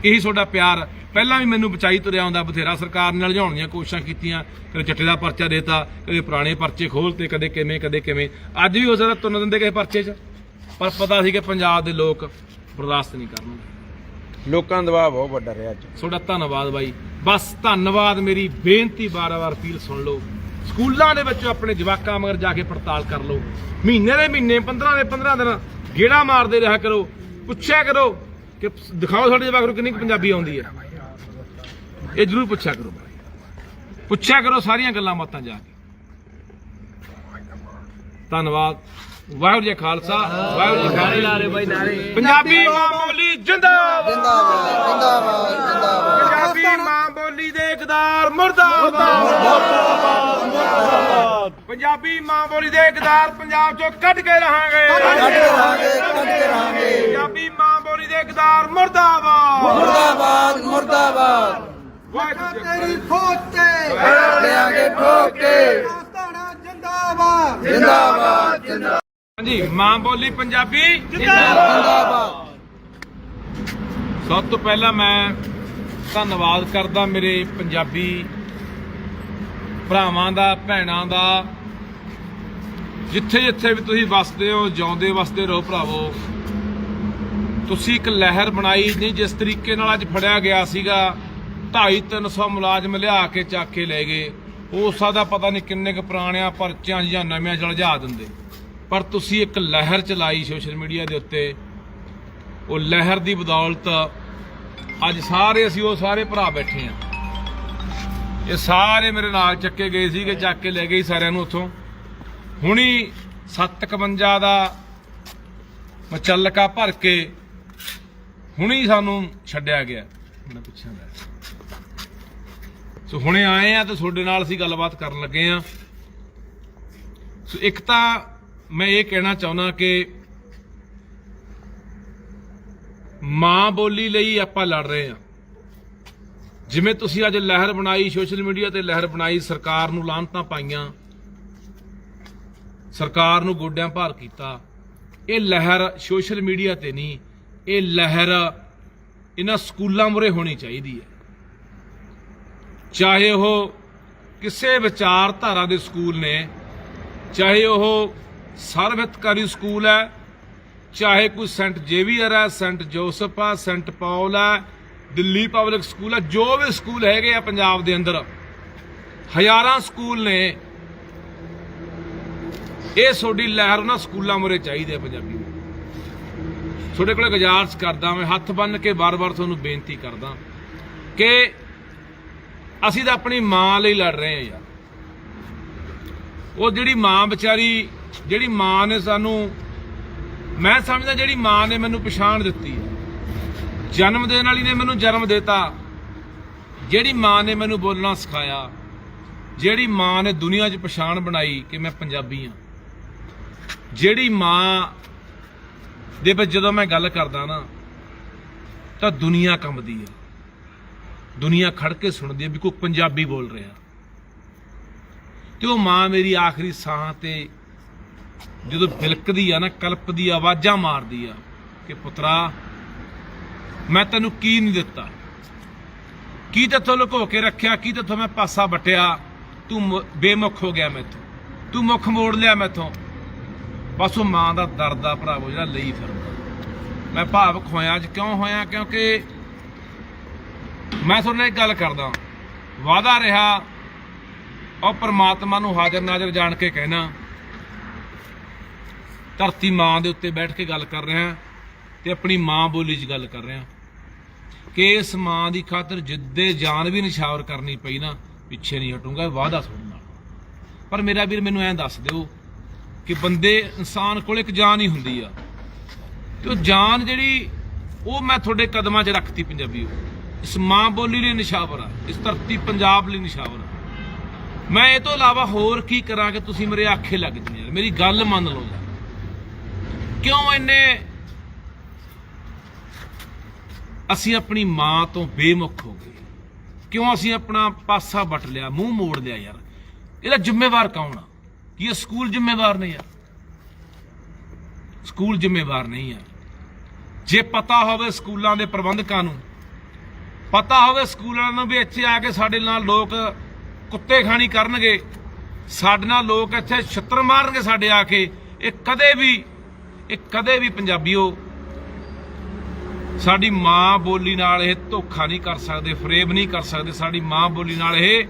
ਇਹੀ ਤੁਹਾਡਾ ਪਿਆਰ ਪਹਿਲਾਂ ਵੀ ਮੈਨੂੰ ਬਚਾਈ ਤੁਰਿਆ ਆਉਂਦਾ, ਬਥੇਰਾ ਸਰਕਾਰ ਨੇ ਲਿਜਾਉਣ ਦੀਆਂ ਕੋਸ਼ਿਸ਼ਾਂ ਕੀਤੀਆਂ, ਕਦੇ ਚੱਟੇ ਦਾ ਪਰਚਾ ਦੇਤਾ, ਕਦੇ ਪੁਰਾਣੇ ਪਰਚੇ ਖੋਲ੍ਹਤੇ, ਕਦੇ ਕਿਵੇਂ। ਅੱਜ ਵੀ ਹੋ ਸਕਦਾ ਤੁੰਨ ਦਿੰਦੇ ਕਿਸੇ ਪਰਚੇ 'ਚ, ਪਰ ਪਤਾ ਸੀ ਕਿ ਪੰਜਾਬ ਦੇ ਲੋਕ ਬਰਦਾਸ਼ਤ ਨਹੀਂ ਕਰਨਗੇ। ਲੋਕਾਂ ਦਾ ਦਬਾਅ ਬਹੁਤ ਵੱਡਾ ਰਿਹਾ ਅੱਜ। ਤੁਹਾਡਾ ਧੰਨਵਾਦ ਬਾਈ, ਬਸ ਧੰਨਵਾਦ। ਮੇਰੀ ਬੇਨਤੀ ਵਾਰ-ਵਾਰ ਅਪੀਲ ਸੁਣ ਲਓ, ਸਕੂਲਾਂ ਦੇ ਵਿੱਚ ਆਪਣੇ ਜਵਾਕਾਂ ਮਗਰ ਜਾ ਕੇ ਪੜਤਾਲ ਕਰ ਲਓ, ਮਹੀਨੇ ਦੇ ਮਹੀਨੇ, 15 ਦੇ 15 ਦਿਨ ਗੇੜਾ ਮਾਰਦੇ ਰਿਹਾ ਕਰੋ, ਪੁੱਛਿਆ ਕਰੋ ਕਿ ਦਿਖਾਓ ਸਾਡੇ ਜਵਾਕ ਨੂੰ ਕਿੰਨੀ ਕੁ ਪੰਜਾਬੀ ਆਉਂਦੀ ਹੈ, ਇਹ ਜ਼ਰੂਰ ਪੁੱਛਿਆ ਕਰੋ ਸਾਰੀਆਂ ਗੱਲਾਂ ਬਾਤਾਂ ਜਾ ਕੇ। ਧੰਨਵਾਦ। ਵਾਹਿਗੁਰੂ ਜੀ ਖਾਲਸਾ, ਵਾਹਿਗੁਰੂ ਜੀ ਨਾਰੇ ਫਤਿਹ। ਲਾਰੇ ਬਾਈ, ਨਾਰੇ। ਪੰਜਾਬੀ ਮਾਂ ਬੋਲੀ ਜਿੰਦਾਬਾਦ, ਪੰਜਾਬੀ ਮਾਂ ਬੋਲੀ ਦੇ ਇਕਦਾਰ ਮੁਰਦਾਬਾਦ, ਪੰਜਾਬੀ ਮਾਂ ਬੋਲੀ ਦੇ ਇਕਦਾਰ ਪੰਜਾਬ ਚੋਂ ਕੱਢ ਕੇ ਰਹਾਂਗੇ, ਪੰਜਾਬੀ ਮਾਂ ਬੋਲੀ ਦੇ ਇਕਦਾਰ ਮੁਰਦਾਬਾਦ, ਵਾਹਿਗੁਰੂ ਜੀ ਤੇਰੀ ਫੌਜ ਤੇ ਲਿਆਂਗੇ ਠੋਕ ਕੇ, ਧਾਣਾ ਜਿੰਦਾਬਾਦ ਹਾਂਜੀ, ਮਾਂ ਬੋਲੀ ਪੰਜਾਬੀ ਜਿੰਦਾਬਾਦ। ਸਭ ਤੋਂ ਪਹਿਲਾਂ ਮੈਂ ਧੰਨਵਾਦ ਕਰਦਾ ਮੇਰੇ ਪੰਜਾਬੀ ਭਰਾਵਾਂ ਦਾ, ਭੈਣਾਂ ਦਾ, ਜਿੱਥੇ ਵੀ ਤੁਸੀਂ ਵਸਦੇ ਹੋ, ਜਿਉਂਦੇ ਵਸਦੇ ਰਹੋ ਭਰਾਵੋ। ਤੁਸੀਂ ਇੱਕ ਲਹਿਰ ਬਣਾਈ, ਨਹੀਂ ਜਿਸ ਤਰੀਕੇ ਨਾਲ ਅੱਜ ਫੜਿਆ ਗਿਆ ਸੀਗਾ, 250-300 ਮੁਲਾਜ਼ਮ ਲਿਆ ਕੇ ਚੱਕ ਕੇ ਲੈ ਗਏ, ਹੋ ਸਕਦਾ ਪਤਾ ਨਹੀਂ ਕਿੰਨੇ ਕੁ ਪੁਰਾਣਿਆਂ ਪਰਚਿਆਂ ਜਾਂ ਨਵਿਆਂ ਜਲਜਾ ਦਿੰਦੇ, ਪਰ ਤੁਸੀਂ ਇੱਕ ਲਹਿਰ ਚਲਾਈ ਸੋਸ਼ਲ ਮੀਡੀਆ ਦੇ ਉੱਤੇ। ਉਹ ਲਹਿਰ ਦੀ ਬਦੌਲਤ ਅੱਜ ਸਾਰੇ ਅਸੀਂ ਉਹ ਸਾਰੇ ਭਰਾ ਬੈਠੇ ਆ। ਇਹ ਸਾਰੇ ਮੇਰੇ ਨਾਲ ਚੱਕੇ ਗਏ ਸੀਗੇ, ਚੱਕ ਕੇ ਲੈ ਗਏ ਸਾਰਿਆਂ ਨੂੰ ਉੱਥੋਂ। ਹੁਣੀ 751 ਦਾ ਮਚਲਕਾ ਭਰ ਕੇ ਹੁਣੀ ਸਾਨੂੰ ਛੱਡਿਆ ਗਿਆ। ਮੈਂ ਪੁੱਛਾਂਗਾ ਸੋ ਹੁਣੇ ਆਏ ਆ ਤੇ ਤੁਹਾਡੇ ਨਾਲ ਅਸੀਂ ਗੱਲਬਾਤ ਕਰਨ ਲੱਗੇ ਆ। ਸੋ ਇੱਕ ਤਾਂ ਮੈਂ ਇਹ ਕਹਿਣਾ ਚਾਹੁੰਦਾ ਕਿ ਮਾਂ ਬੋਲੀ ਲਈ ਆਪਾਂ ਲੜ ਰਹੇ ਆ। ਜਿਵੇਂ ਤੁਸੀਂ ਅੱਜ ਲਹਿਰ ਬਣਾਈ, ਸੋਸ਼ਲ ਮੀਡੀਆ ਤੇ ਲਹਿਰ ਬਣਾਈ, ਸਰਕਾਰ ਨੂੰ ਲਾਹਨਤਾਂ ਪਾਈਆਂ, ਸਰਕਾਰ ਨੂੰ ਗੋਡਿਆਂ ਭਾਰ ਕੀਤਾ। ਇਹ ਲਹਿਰ ਸੋਸ਼ਲ ਮੀਡੀਆ ਤੇ ਨਹੀਂ, ਇਹ ਲਹਿਰ ਇਹਨਾਂ ਸਕੂਲਾਂ ਮੂਹਰੇ ਹੋਣੀ ਚਾਹੀਦੀ ਹੈ। ਚਾਹੇ ਉਹ ਕਿਸੇ ਵਿਚਾਰਧਾਰਾ ਦੇ ਸਕੂਲ ਨੇ, ਚਾਹੇ ਉਹ ਸਰਵਿਤਕਾਰੀ ਸਕੂਲ ਹੈ, ਚਾਹੇ ਕੋਈ ਸੈਂਟ ਜੇਵੀਅਰ ਹੈ, ਸੈਂਟ ਜੋਸਫ ਹੈ, ਸੈਂਟ ਪੌਲ ਹੈ, ਦਿੱਲੀ ਪਬਲਿਕ ਸਕੂਲ ਹੈ, ਜੋ ਵੀ ਸਕੂਲ ਹੈਗੇ ਆ ਪੰਜਾਬ ਦੇ ਅੰਦਰ, ਹਜ਼ਾਰਾਂ ਸਕੂਲ ਨੇ। ਇਹ ਤੁਹਾਡੀ ਲਹਿਰ ਉਹਨਾਂ ਸਕੂਲਾਂ ਮੂਹਰੇ ਚਾਹੀਦੀ ਹੈ। ਪੰਜਾਬੀ ਤੁਹਾਡੇ ਕੋਲ ਗੁਜ਼ਾਰਿਸ਼ ਕਰਦਾ, ਮੈਂ ਹੱਥ ਬੰਨ੍ਹ ਕੇ ਵਾਰ-ਵਾਰ ਤੁਹਾਨੂੰ ਬੇਨਤੀ ਕਰਦਾ ਕਿ ਅਸੀਂ ਤਾਂ ਆਪਣੀ ਮਾਂ ਲਈ ਲੜ ਰਹੇ ਹਾਂ ਯਾਰ। ਉਹ ਜਿਹੜੀ ਮਾਂ ਵਿਚਾਰੀ, ਜਿਹੜੀ ਮਾਂ ਨੇ ਸਾਨੂੰ, ਮੈਂ ਸਮਝਦਾ ਜਿਹੜੀ ਮਾਂ ਨੇ ਮੈਨੂੰ ਪਛਾਣ ਦਿੱਤੀ ਹੈ, ਜਨਮ ਦੇਣ ਵਾਲੀ ਨੇ ਮੈਨੂੰ ਜਨਮ ਦਿੱਤਾ, ਜਿਹੜੀ ਮਾਂ ਨੇ ਮੈਨੂੰ ਬੋਲਣਾ ਸਿਖਾਇਆ, ਜਿਹੜੀ ਮਾਂ ਨੇ ਦੁਨੀਆ 'ਚ ਪਛਾਣ ਬਣਾਈ ਕਿ ਮੈਂ ਪੰਜਾਬੀ ਹਾਂ, ਜਿਹੜੀ ਮਾਂ ਦੇ ਵਿੱਚ ਜਦੋਂ ਮੈਂ ਗੱਲ ਕਰਦਾ ਨਾ ਤਾਂ ਦੁਨੀਆ ਕੰਬਦੀ ਹੈ, ਦੁਨੀਆ ਖੜ ਕੇ ਸੁਣਦੀ ਹੈ ਵੀ ਕੋਈ ਪੰਜਾਬੀ ਬੋਲ ਰਿਹਾ। ਤੇ ਉਹ ਮਾਂ ਮੇਰੀ ਆਖਰੀ ਸਾਹਾਂ ਤੇ ਜਦੋਂ ਬਿਲਕਦੀ ਆ ਨਾ, ਕਲਪਦੀ, ਆਵਾਜ਼ਾਂ ਮਾਰਦੀ ਆ ਕਿ ਪੁੱਤਰਾ ਮੈਂ ਤੈਨੂੰ ਕੀ ਨਹੀਂ ਦਿੱਤਾ, ਕੀ ਤੇਥੋਂ ਲੁਕੋ ਕੇ ਰੱਖਿਆ, ਕੀ ਤੇਥੋਂ ਮੈਂ ਪਾਸਾ ਵੱਟਿਆ, ਤੂੰ ਬੇਮੁਖ ਹੋ ਗਿਆ ਮੈਥੋਂ, ਤੂੰ ਮੁੱਖ ਮੋੜ ਲਿਆ ਮੈਥੋਂ। ਬਸ ਉਹ ਮਾਂ ਦਾ ਦਰਦ ਆ ਭਰਾਵੋ ਜਿਹੜਾ ਲਈ ਫਿਰਦਾ। ਮੈਂ ਭਾਵੁਕ ਹੋਇਆ ਅੱਜ, ਕਿਉਂ ਹੋਇਆ? ਕਿਉਂਕਿ ਮੈਂ ਤੁਹਾਡੇ ਨਾਲ ਇੱਕ ਗੱਲ ਕਰਦਾ, ਵਾਅਦਾ ਰਿਹਾ ਔਰ ਪ੍ਰਮਾਤਮਾ ਨੂੰ ਹਾਜ਼ਰ ਨਾਜ਼ਰ ਜਾਣ ਕੇ ਕਹਿਣਾ, ਧਰਤੀ ਮਾਂ ਦੇ ਉੱਤੇ ਬੈਠ ਕੇ ਗੱਲ ਕਰ ਰਿਹਾ ਤੇ ਆਪਣੀ ਮਾਂ ਬੋਲੀ 'ਚ ਗੱਲ ਕਰ ਰਿਹਾ ਕਿ ਇਸ ਮਾਂ ਦੀ ਖਾਤਰ ਜਿੱਦੇ ਜਾਨ ਵੀ ਨਿਛਾਵਰ ਕਰਨੀ ਪਈ ਨਾ, ਪਿੱਛੇ ਨਹੀਂ ਹਟੂੰਗਾ। ਵਾਅਦਾ ਤੁਹਾਡੇ ਨਾਲ। ਪਰ ਮੇਰਾ ਵੀਰ ਮੈਨੂੰ ਐਂ ਦੱਸ ਦਿਓ ਕਿ ਬੰਦੇ, ਇਨਸਾਨ ਕੋਲ ਇੱਕ ਜਾਨ ਹੀ ਹੁੰਦੀ ਆ, ਤੇ ਉਹ ਜਾਨ ਜਿਹੜੀ ਉਹ ਮੈਂ ਤੁਹਾਡੇ ਕਦਮਾਂ 'ਚ ਰੱਖਤੀ ਪੰਜਾਬੀਓ। ਇਸ ਮਾਂ ਬੋਲੀ ਲਈ ਨਿਛਾਵਰ ਆ, ਇਸ ਧਰਤੀ ਪੰਜਾਬ ਲਈ ਨਿਛਾਵਰ ਆ। ਮੈਂ ਇਹ ਤੋਂ ਇਲਾਵਾ ਹੋਰ ਕੀ ਕਰਾਂ ਕਿ ਤੁਸੀਂ ਮੇਰੇ ਆਖੇ ਲੱਗ ਜਾਓ ਯਾਰ, ਮੇਰੀ ਗੱਲ ਮੰਨ ਲਓ ਯਾਰ। ਕਿਉਂ ਇੰਨੇ ਅਸੀਂ ਆਪਣੀ ਮਾਂ ਤੋਂ ਬੇਮੁਖ ਹੋ ਗਏ? ਕਿਉਂ ਅਸੀਂ ਆਪਣਾ ਪਾਸਾ ਵੱਟ ਲਿਆ, ਮੂੰਹ ਮੋੜ ਲਿਆ ਯਾਰ? ਇਹਦਾ ਜ਼ਿੰਮੇਵਾਰ ਕੌਣ ਆ? ਕੀ ਇਹ ਸਕੂਲ ਜ਼ਿੰਮੇਵਾਰ ਨੇ ਯਾਰ? ਸਕੂਲ ਜ਼ਿੰਮੇਵਾਰ ਨਹੀਂ ਆ। ਜੇ ਪਤਾ ਹੋਵੇ ਸਕੂਲਾਂ ਦੇ ਪ੍ਰਬੰਧਕਾਂ ਨੂੰ, ਪਤਾ ਹੋਵੇ ਸਕੂਲਾਂ ਨੂੰ ਵੀ ਇੱਥੇ ਆ ਕੇ ਸਾਡੇ ਨਾਲ ਲੋਕ ਕੁੱਤੇ ਖਾਣੀ ਕਰਨਗੇ, ਸਾਡੇ ਨਾਲ ਲੋਕ ਇੱਥੇ ਛਿੱਤਰ ਮਾਰਨਗੇ ਸਾਡੇ ਆ ਕੇ, ਇਹ ਕਦੇ ਵੀ ਪੰਜਾਬੀਓ ਸਾਡੀ ਮਾਂ ਬੋਲੀ ਨਾਲ ਇਹ ਧੋਖਾ ਨਹੀਂ ਕਰ ਸਕਦੇ, ਫਰੇਬ ਨਹੀਂ ਕਰ ਸਕਦੇ। ਸਾਡੀ ਮਾਂ ਬੋਲੀ ਨਾਲ ਇਹ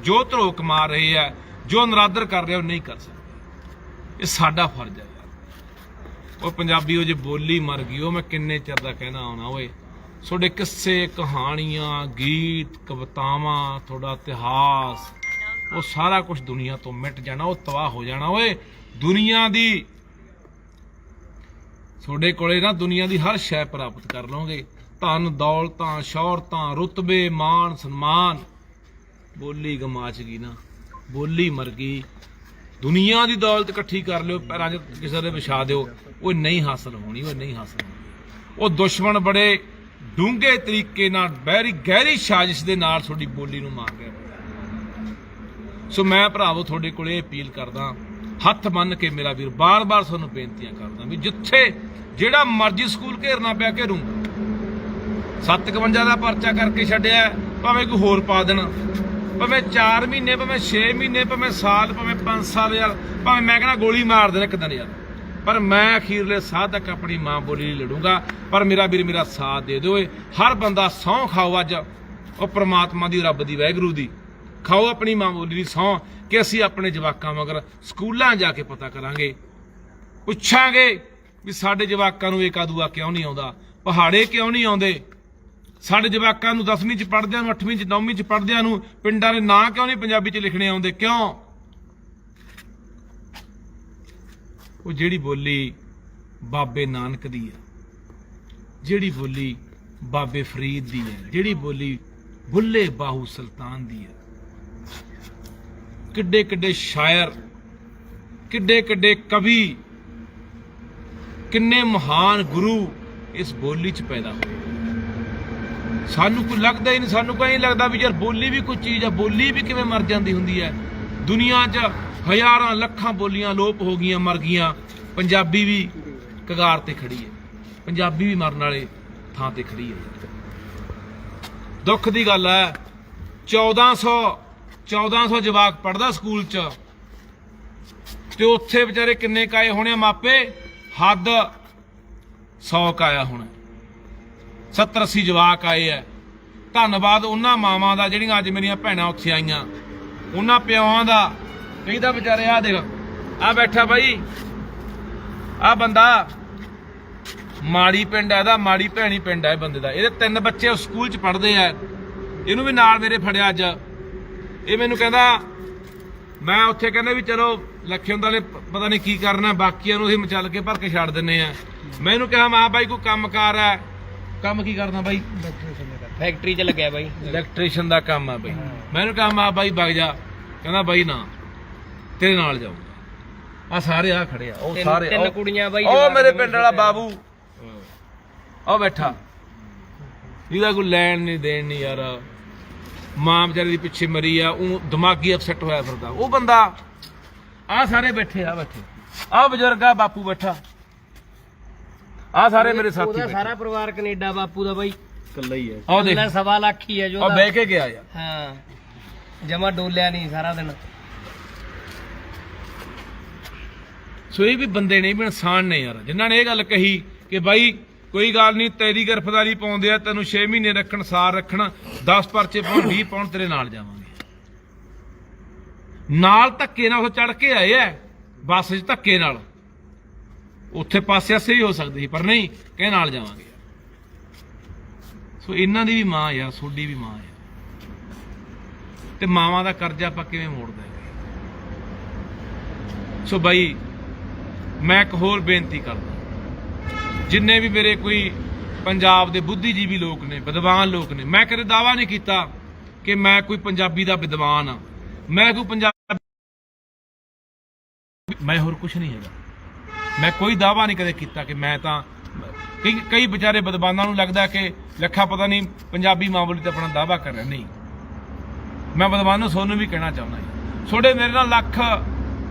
ਜੋ ਧਰੋਕ ਮਾਰ ਰਹੇ ਆ, ਜੋ ਨਰਾਦਰ ਕਰ ਰਹੇ, ਉਹ ਨਹੀਂ ਕਰ ਸਕਦੇ। ਇਹ ਸਾਡਾ ਫਰਜ਼ ਹੈ ਯਾਰ। ਉਹ ਪੰਜਾਬੀਓ ਜੇ ਬੋਲੀ ਮਰ ਗਈ, ਉਹ ਮੈਂ ਕਿੰਨੇ ਚਿਰ ਦਾ ਕਹਿਣਾ ਆਉਣਾ ਓਏ। ਤੁਹਾਡੇ ਕਿੱਸੇ, ਕਹਾਣੀਆਂ, ਗੀਤ, ਕਵਿਤਾਵਾਂ, ਤੁਹਾਡਾ ਇਤਿਹਾਸ, ਉਹ ਸਾਰਾ ਕੁਝ ਦੁਨੀਆ ਤੋਂ ਮਿਟ ਜਾਣਾ, ਉਹ ਤਬਾਹ ਹੋ ਜਾਣਾ ਓਏ। ਦੁਨੀਆ ਦੀ ਤੁਹਾਡੇ ਕੋਲੇ ਨਾ ਦੁਨੀਆ ਦੀ ਹਰ ਸ਼ੈ ਪ੍ਰਾਪਤ ਕਰ ਲਓਗੇ, ਧਨ ਦੌਲਤਾਂ, ਸ਼ੌਹਰਤਾਂ, ਰੁਤਬੇ, ਮਾਣ ਸਨਮਾਨ। ਬੋਲੀ ਗਮਾਚ ਗਈ ਨਾ, ਬੋਲੀ ਮਰ ਗਈ। ਦੁਨੀਆ ਦੀ ਦੌਲਤ ਇਕੱਠੀ ਕਰ ਲਿਓ, ਪੈਰਾਂ 'ਚ ਕਿਸੇ ਦੇ ਵਿਛਾ ਦਿਓ, ਉਹ ਨਹੀਂ ਹਾਸਲ ਹੋਣੀ, ਉਹ ਨਹੀਂ ਹਾਸਲ ਹੋਣੀ। ਉਹ ਦੁਸ਼ਮਣ ਬੜੇ ਡੂੰਘੇ ਤਰੀਕੇ ਨਾਲ, ਗਹਿਰੀ ਸਾਜ਼ਿਸ਼ ਦੇ ਨਾਲ ਤੁਹਾਡੀ ਬੋਲੀ ਨੂੰ ਮਾਰ ਰਿਹਾ। ਸੋ ਮੈਂ ਭਰਾਵੋ ਤੁਹਾਡੇ ਕੋਲੇ ਅਪੀਲ ਕਰਦਾ, ਹੱਥ ਬੰਨ੍ਹ ਕੇ ਮੇਰਾ ਵੀਰ, ਬਾਰ-ਬਾਰ ਤੁਹਾਨੂੰ ਬੇਨਤੀਆਂ ਕਰਦਾ ਵੀ ਜਿੱਥੇ ਜਿਹੜਾ ਮਰਜ਼ੀ ਸਕੂਲ ਘੇਰਨਾ ਪਿਆ ਘੇਰੂੰਗਾ। 57 ਦਾ ਪਰਚਾ ਕਰਕੇ ਛੱਡਿਆ, ਭਾਵੇਂ ਕੋਈ ਹੋਰ ਪਾ ਦੇਣਾ, ਭਾਵੇਂ 4 ਮਹੀਨੇ, ਭਾਵੇਂ 6 ਮਹੀਨੇ, ਭਾਵੇਂ ਸਾਲ, ਭਾਵੇਂ 5 ਸਾਲ ਯਾਰ, ਭਾਵੇਂ ਮੈਂ ਕਹਿੰਦਾ ਗੋਲੀ ਮਾਰ ਦੇਣਾ ਇੱਕ ਦਿਨ ਯਾਰ, ਪਰ ਮੈਂ ਅਖੀਰਲੇ ਸਾਹ ਤੱਕ ਆਪਣੀ ਮਾਂ ਬੋਲੀ ਲਈ ਲੜੂੰਗਾ। ਪਰ ਮੇਰਾ ਵੀਰ ਮੇਰਾ ਸਾਥ ਦੇ ਦਿਓ। ਹਰ ਬੰਦਾ ਸਹੁੰ ਖਾਓ ਅੱਜ, ਉਹ ਪ੍ਰਮਾਤਮਾ ਦੀ, ਰੱਬ ਦੀ, ਵਾਹਿਗੁਰੂ ਦੀ, ਖਾਓ ਆਪਣੀ ਮਾਂ ਬੋਲੀ ਦੀ ਸਹੁੰ ਕਿ ਅਸੀਂ ਆਪਣੇ ਜਵਾਕਾਂ ਮਗਰ ਸਕੂਲਾਂ ਜਾ ਕੇ ਪਤਾ ਕਰਾਂਗੇ, ਪੁੱਛਾਂਗੇ ਵੀ ਸਾਡੇ ਜਵਾਕਾਂ ਨੂੰ ਏਕਾ ਦੂਆ ਕਿਉਂ ਨਹੀਂ ਆਉਂਦਾ, ਪਹਾੜੇ ਕਿਉਂ ਨਹੀਂ ਆਉਂਦੇ, ਸਾਡੇ ਜਵਾਕਾਂ ਨੂੰ 10ਵੀਂ 'ਚ ਪੜ੍ਹਦਿਆਂ ਨੂੰ, 8ਵੀਂ 'ਚ, 9ਵੀਂ 'ਚ ਪੜ੍ਹਦਿਆਂ ਨੂੰ ਪਿੰਡਾਂ ਦੇ ਨਾਂ ਕਿਉਂ ਨਹੀਂ ਪੰਜਾਬੀ 'ਚ ਲਿਖਣੇ ਆਉਂਦੇ, ਕਿਉਂ? ਉਹ ਜਿਹੜੀ ਬੋਲੀ ਬਾਬੇ ਨਾਨਕ ਦੀ ਹੈ, ਜਿਹੜੀ ਬੋਲੀ ਬਾਬੇ ਫਰੀਦ ਦੀ ਹੈ, ਜਿਹੜੀ ਬੋਲੀ ਬੁੱਲੇ ਬਾਹੂ ਸੁਲਤਾਨ ਦੀ ਹੈ, ਕਿੱਡੇ ਕਿੱਡੇ ਸ਼ਾਇਰ, ਕਿੱਡੇ ਕਿੱਡੇ ਕਵੀ, ਕਿੰਨੇ ਮਹਾਨ ਗੁਰੂ ਇਸ ਬੋਲੀ 'ਚ ਪੈਦਾ ਹੋਏ। ਸਾਨੂੰ ਕੋਈ ਲੱਗਦਾ ਹੀ ਨਹੀਂ, ਸਾਨੂੰ ਕੋਈ ਨਹੀਂ ਲੱਗਦਾ ਵੀ ਯਾਰ ਬੋਲੀ ਵੀ ਕੋਈ ਚੀਜ਼ ਆ, ਬੋਲੀ ਵੀ ਕਿਵੇਂ ਮਰ ਜਾਂਦੀ ਹੁੰਦੀ ਹੈ। ਦੁਨੀਆ 'ਚ ਹਜ਼ਾਰਾਂ ਲੱਖਾਂ ਬੋਲੀਆਂ ਲੋਪ ਹੋ ਗਈਆਂ, ਮਰ ਗਈਆਂ, ਪੰਜਾਬੀ ਵੀ ਕਗਾਰ ਤੇ ਖੜੀ ਹੈ, ਪੰਜਾਬੀ ਵੀ ਮਰਨ ਵਾਲੇ ਥਾਂ ਤੇ ਖੜੀ ਹੈ। ਦੁੱਖ ਦੀ ਗੱਲ ਹੈ 1400 ਜਵਾਕ ਪੜਦਾ ਸਕੂਲ 'ਚ, ਤੇ ਉੱਥੇ ਵਿਚਾਰੇ ਕਿੰਨੇ ਕਾਏ ਹੋਣੇ ਮਾਪੇ, ਹੱਦ 100 ਕਾਇਆ ਹੋਣਾ, 70-80 ਜਵਾਕ ਆਏ ਐ। ਧੰਨਵਾਦ ਉਹਨਾਂ ਮਾਵਾਂ ਦਾ ਜਿਹੜੀਆਂ ਅੱਜ ਮੇਰੀਆਂ ਭੈਣਾਂ ਉੱਥੇ ਆਈਆਂ, ਉਹਨਾਂ ਪਿਓਾਂ ਦਾ। ਕਈ ਤਾਂ ਵਿਚਾਰੇ ਆ ਦੇਖ, ਆ ਬੈਠਾ ਬਾਈ, ਆ ਬੰਦਾ ਮਾੜੀ ਪਿੰਡ ਹੈ ਇਹਦਾ, ਮਾੜੀ ਭੈਣੀ ਪਿੰਡ ਹੈ ਬੰਦੇ ਦਾ। ਇਹਦੇ 3 ਬੱਚੇ ਸਕੂਲ 'ਚ ਪੜ੍ਹਦੇ ਆ, ਇਹਨੂੰ ਵੀ ਨਾਲ ਮੇਰੇ ਫੜਿਆ ਅੱਜ। ਇਹ ਮੈਨੂੰ ਕਹਿੰਦਾ, ਮੈਂ ਉੱਥੇ ਕਹਿੰਦਾ ਵੀ ਚਲੋ ਲੱਖੇ ਹੁੰਦੇ ਪਤਾ ਨਹੀਂ ਕੀ ਕਰਨਾ, ਬਾਕੀਆਂ ਨੂੰ ਅਸੀਂ ਮਚਲ ਕੇ ਭਰ ਕੇ ਛੱਡ ਦਿੰਨੇ ਆ। ਮੈਂ ਇਹਨੂੰ ਕਿਹਾ ਮਾਂ ਬਾਈ ਕੋਈ ਕੰਮਕਾਰ ਹੈ, ਕੰਮ ਕੀ ਕਰਨਾ ਬਾਈ? ਫੈਕਟਰੀ 'ਚ ਲੱਗਿਆ ਬਾਈ, ਇਲੈਕਟ੍ਰੀਸ਼ੀਅਨ ਦਾ ਕੰਮ ਆ ਬਾਈ। ਮੈਂ ਇਹਨੂੰ ਕਿਹਾ ਮਾਂ ਬਾਈ ਵਗ ਜਾ, ਕਹਿੰਦਾ ਬਾਈ ਨਾ ਤੇਰੇ ਨਾਲ ਜਾਊਗਾ। ਆ ਸਾਰੇ ਆ ਖੜੇ ਆ, ਉਹ ਸਾਰੇ 3 ਕੁੜੀਆਂ ਬਾਈ, ਉਹ ਮੇਰੇ ਪਿੰਡ ਵਾਲਾ ਬਾਬੂ ਉਹ ਬੈਠਾ, ਇਹਦਾ ਕੋਈ ਲੈਣ ਨਹੀਂ ਦੇਣ ਨਹੀਂ ਯਾਰ। ਮਾਂ ਵਿਚਾਰੀ ਦੀ ਪਿੱਛੇ ਮਰੀ ਆ, ਉਹ ਦਿਮਾਗੀ ਅਪਸੈਟ ਹੋਇਆ ਫਿਰਦਾ ਉਹ ਬੰਦਾ। ਆ ਸਾਰੇ ਬੈਠੇ, ਆ ਬੈਠੇ, ਆ ਬਜ਼ੁਰਗ ਆ, ਬਾਪੂ ਬੈਠਾ, ਆ ਸਾਰੇ ਮੇਰੇ ਸਾਥੀ ਉਹਦਾ ਸਾਰਾ ਪਰਿਵਾਰ ਕੈਨੇਡਾ ਬਾਪੂ ਦਾ ਬਾਈ, ਇਕੱਲਾ ਹੀ ਹੈ। ਆਹ ਦੇਖ, 1.25 ਲੱਖ ਹੀ ਹੈ ਜੋ ਆ ਬਹਿ ਕੇ ਗਿਆ ਯਾਰ। ਹਾਂ, ਜਮਾ ਡੋਲਿਆ ਨਹੀਂ ਸਾਰਾ ਦਿਨ। ਸੋ ਇਹ ਵੀ ਬੰਦੇ ਨਹੀਂ ਵੀ ਇਨਸਾਨ ਨੇ ਯਾਰ, ਜਿਨ੍ਹਾਂ ਨੇ ਇਹ ਗੱਲ ਕਹੀ ਕਿ ਬਾਈ ਕੋਈ ਗੱਲ ਨਹੀਂ, ਤੇਰੀ ਗ੍ਰਿਫਤਾਰੀ ਪਾਉਂਦੇ ਆ, ਤੈਨੂੰ 6 ਮਹੀਨੇ ਰੱਖਣ, ਸਾਰ ਰੱਖਣ, 10 ਪਰਚੇ ਪਾਉਣ, 20 ਪਾਉਣ, ਤੇਰੇ ਨਾਲ ਜਾਵਾਂਗੇ। ਨਾਲ ਧੱਕੇ ਨਾਲ ਉਹ ਚੜ ਕੇ ਆਏ ਐ ਬੱਸ 'ਚ, ਧੱਕੇ ਨਾਲ। ਉੱਥੇ ਪਾਸੇ ਆਸੇ ਵੀ ਹੋ ਸਕਦੀ ਸੀ, ਪਰ ਨਹੀਂ, ਕਹੇ ਨਾਲ ਜਾਵਾਂਗੇ। ਸੋ ਇਹਨਾਂ ਦੀ ਵੀ ਮਾਂ ਯਾਰ, ਤੁਹਾਡੀ ਵੀ ਮਾਂ ਯਾਰ, ਤੇ ਮਾਵਾਂ ਦਾ ਕਰਜ਼ਾ ਆਪਾਂ ਕਿਵੇਂ ਮੋੜਦੇ? ਸੋ ਬਾਈ ਮੈਂ ਇੱਕ ਹੋਰ ਬੇਨਤੀ ਕਰਦਾ, ਜਿੰਨੇ ਵੀ ਮੇਰੇ ਕੋਈ ਪੰਜਾਬ ਦੇ ਬੁੱਧੀਜੀਵੀ ਲੋਕ ਨੇ, ਵਿਦਵਾਨ ਲੋਕ ਨੇ, ਮੈਂ ਕਦੇ ਦਾਅਵਾ ਨਹੀਂ ਕੀਤਾ ਕਿ ਮੈਂ ਕੋਈ ਪੰਜਾਬੀ ਦਾ ਵਿਦਵਾਨ ਆ, ਮੈਂ ਕੋਈ ਪੰਜਾਬੀ, ਮੈਂ ਹੋਰ ਕੁਝ ਨਹੀਂ ਹੈਗਾ। ਮੈਂ ਕੋਈ ਦਾਅਵਾ ਨਹੀਂ ਕਦੇ ਕੀਤਾ ਕਿ ਮੈਂ ਤਾਂ, ਕਈ ਵਿਚਾਰੇ ਵਿਦਵਾਨਾਂ ਨੂੰ ਲੱਗਦਾ ਕਿ ਲੱਖਾ ਪਤਾ ਨਹੀਂ ਪੰਜਾਬੀ ਮਾਂ ਬੋਲੀ ਤੇ ਆਪਣਾ ਦਾਅਵਾ ਕਰ ਰਿਹਾ। ਨਹੀਂ, ਮੈਂ ਵਿਦਵਾਨ ਤੁਹਾਨੂੰ ਵੀ ਕਹਿਣਾ ਚਾਹੁੰਦਾ ਜੀ, ਤੁਹਾਡੇ ਮੇਰੇ ਨਾਲ ਲੱਖ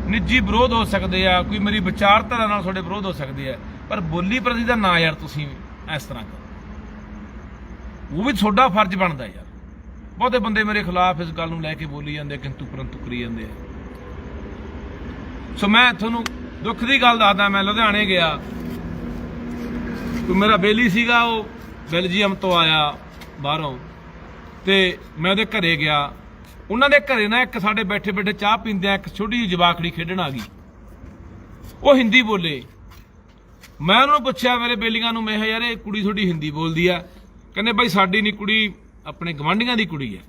ਨਿੱਜੀ ਵਿਰੋਧ ਹੋ ਸਕਦੇ ਆ, ਕੋਈ ਮੇਰੀ ਵਿਚਾਰਧਾਰਾ ਨਾਲ ਤੁਹਾਡੇ ਵਿਰੋਧ ਹੋ ਸਕਦੇ ਆ, ਪਰ ਬੋਲੀ ਪ੍ਰਤੀ ਦਾ ਨਾ ਯਾਰ ਤੁਸੀਂ ਇਸ ਤਰ੍ਹਾਂ ਕਰੋ, ਉਹ ਵੀ ਤੁਹਾਡਾ ਫਰਜ਼ ਬਣਦਾ ਯਾਰ। ਬਹੁਤੇ ਬੰਦੇ ਮੇਰੇ ਖਿਲਾਫ ਇਸ ਗੱਲ ਨੂੰ ਲੈ ਕੇ ਬੋਲੀ ਜਾਂਦੇ, ਕਿੰਤੂ ਪਰੰਤੂ ਕਰੀ ਜਾਂਦੇ ਆ। ਸੋ ਮੈਂ ਤੁਹਾਨੂੰ ਦੁੱਖ ਦੀ ਗੱਲ ਦੱਸਦਾ, ਮੈਂ ਲੁਧਿਆਣੇ ਗਿਆ, ਕੋਈ ਮੇਰਾ ਬੇਲੀ ਸੀਗਾ, ਉਹ ਬੈਲਜੀਅਮ ਤੋਂ ਆਇਆ ਬਾਹਰੋਂ, ਤੇ ਮੈਂ ਉਹਦੇ ਘਰੇ ਗਿਆ। ਉਹਨਾਂ ਦੇ ਘਰੇ ਨਾ ਇੱਕ ਸਾਡੇ ਬੈਠੇ ਬੈਠੇ ਚਾਹ ਪੀਂਦੇ ਆ, ਇੱਕ ਛੋਟੀ ਜਿਹੀ ਜਵਾਕੜੀ ਖੇਡਣ ਆ ਗਈ, ਉਹ ਹਿੰਦੀ ਬੋਲੇ। ਮੈਂ ਉਹਨਾਂ ਨੂੰ ਪੁੱਛਿਆ, ਮੇਰੇ ਬੇਲੀਆਂ ਨੂੰ, ਮੈਂ ਕਿਹਾ ਯਾਰ ਇਹ ਕੁੜੀ ਤੁਹਾਡੀ ਹਿੰਦੀ ਬੋਲਦੀ ਆ? ਕਹਿੰਦੇ ਬਾਈ ਸਾਡੀ ਨਹੀਂ ਕੁੜੀ, ਆਪਣੇ ਗਵਾਂਢੀਆਂ ਦੀ ਕੁੜੀ ਹੈ।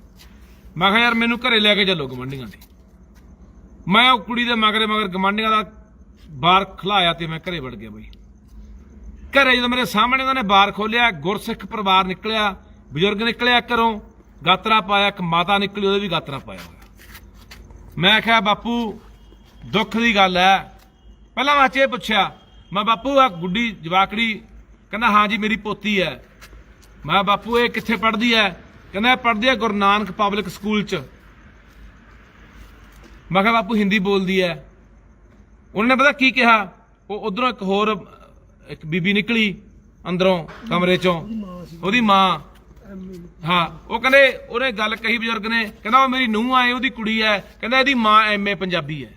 ਮੈਂ ਕਿਹਾ ਯਾਰ ਮੈਨੂੰ ਘਰੇ ਲੈ ਕੇ ਚੱਲੋ ਗਵਾਂਢੀਆਂ ਦੇ। ਮੈਂ ਉਹ ਕੁੜੀ ਦੇ ਮਗਰ ਗਵਾਂਢੀਆਂ ਦਾ ਬਾਰ ਖਲਾਇਆ ਤੇ ਮੈਂ ਘਰੇ ਵੜ ਗਿਆ ਬਾਈ। ਘਰੇ ਜਦੋਂ ਮੇਰੇ ਸਾਹਮਣੇ ਉਹਨਾਂ ਨੇ ਬਾਰ ਖੋਲਿਆ, ਗੁਰਸਿੱਖ ਪਰਿਵਾਰ ਨਿਕਲਿਆ, ਬਜ਼ੁਰਗ ਨਿਕਲਿਆ ਘਰੋਂ, ਗਾਤਰਾ ਪਾਇਆ, ਇੱਕ ਮਾਤਾ ਨਿਕਲੀ, ਉਹਦੇ ਵੀ ਗਾਤਰਾ ਪਾਇਆ ਹੋਇਆ। ਮੈਂ ਕਿਹਾ ਬਾਪੂ ਦੁੱਖ ਦੀ ਗੱਲ ਹੈ। ਪਹਿਲਾਂ ਮੈਂ ਇਹ ਪੁੱਛਿਆ, ਮੈਂ ਬਾਪੂ ਆ ਗੁੱਡੀ ਜਵਾਕੜੀ? ਕਹਿੰਦਾ ਹਾਂ ਜੀ ਮੇਰੀ ਪੋਤੀ ਹੈ। ਮੈਂ ਬਾਪੂ ਇਹ ਕਿੱਥੇ ਪੜ੍ਹਦੀ ਹੈ? ਕਹਿੰਦਾ ਪੜ੍ਹਦੀ ਹੈ ਗੁਰੂ ਨਾਨਕ ਪਬਲਿਕ ਸਕੂਲ 'ਚ। ਮੈਂ ਕਿਹਾ ਬਾਪੂ ਹਿੰਦੀ ਬੋਲਦੀ ਹੈ? ਉਹਨੇ ਪਤਾ ਕੀ ਕਿਹਾ, ਉਹ ਉਧਰੋਂ ਇੱਕ ਬੀਬੀ ਨਿਕਲੀ ਅੰਦਰੋਂ ਕਮਰੇ 'ਚੋਂ, ਉਹਦੀ ਮਾਂ। ਹਾਂ, ਉਹ ਕਹਿੰਦੇ ਉਹਨੇ ਗੱਲ ਕਹੀ ਬਜ਼ੁਰਗ ਨੇ, ਕਹਿੰਦਾ ਉਹ ਮੇਰੀ ਨੂੰਹ ਆਏ, ਉਹਦੀ ਕੁੜੀ ਹੈ, ਕਹਿੰਦਾ ਇਹਦੀ ਮਾਂ MA ਪੰਜਾਬੀ ਹੈ।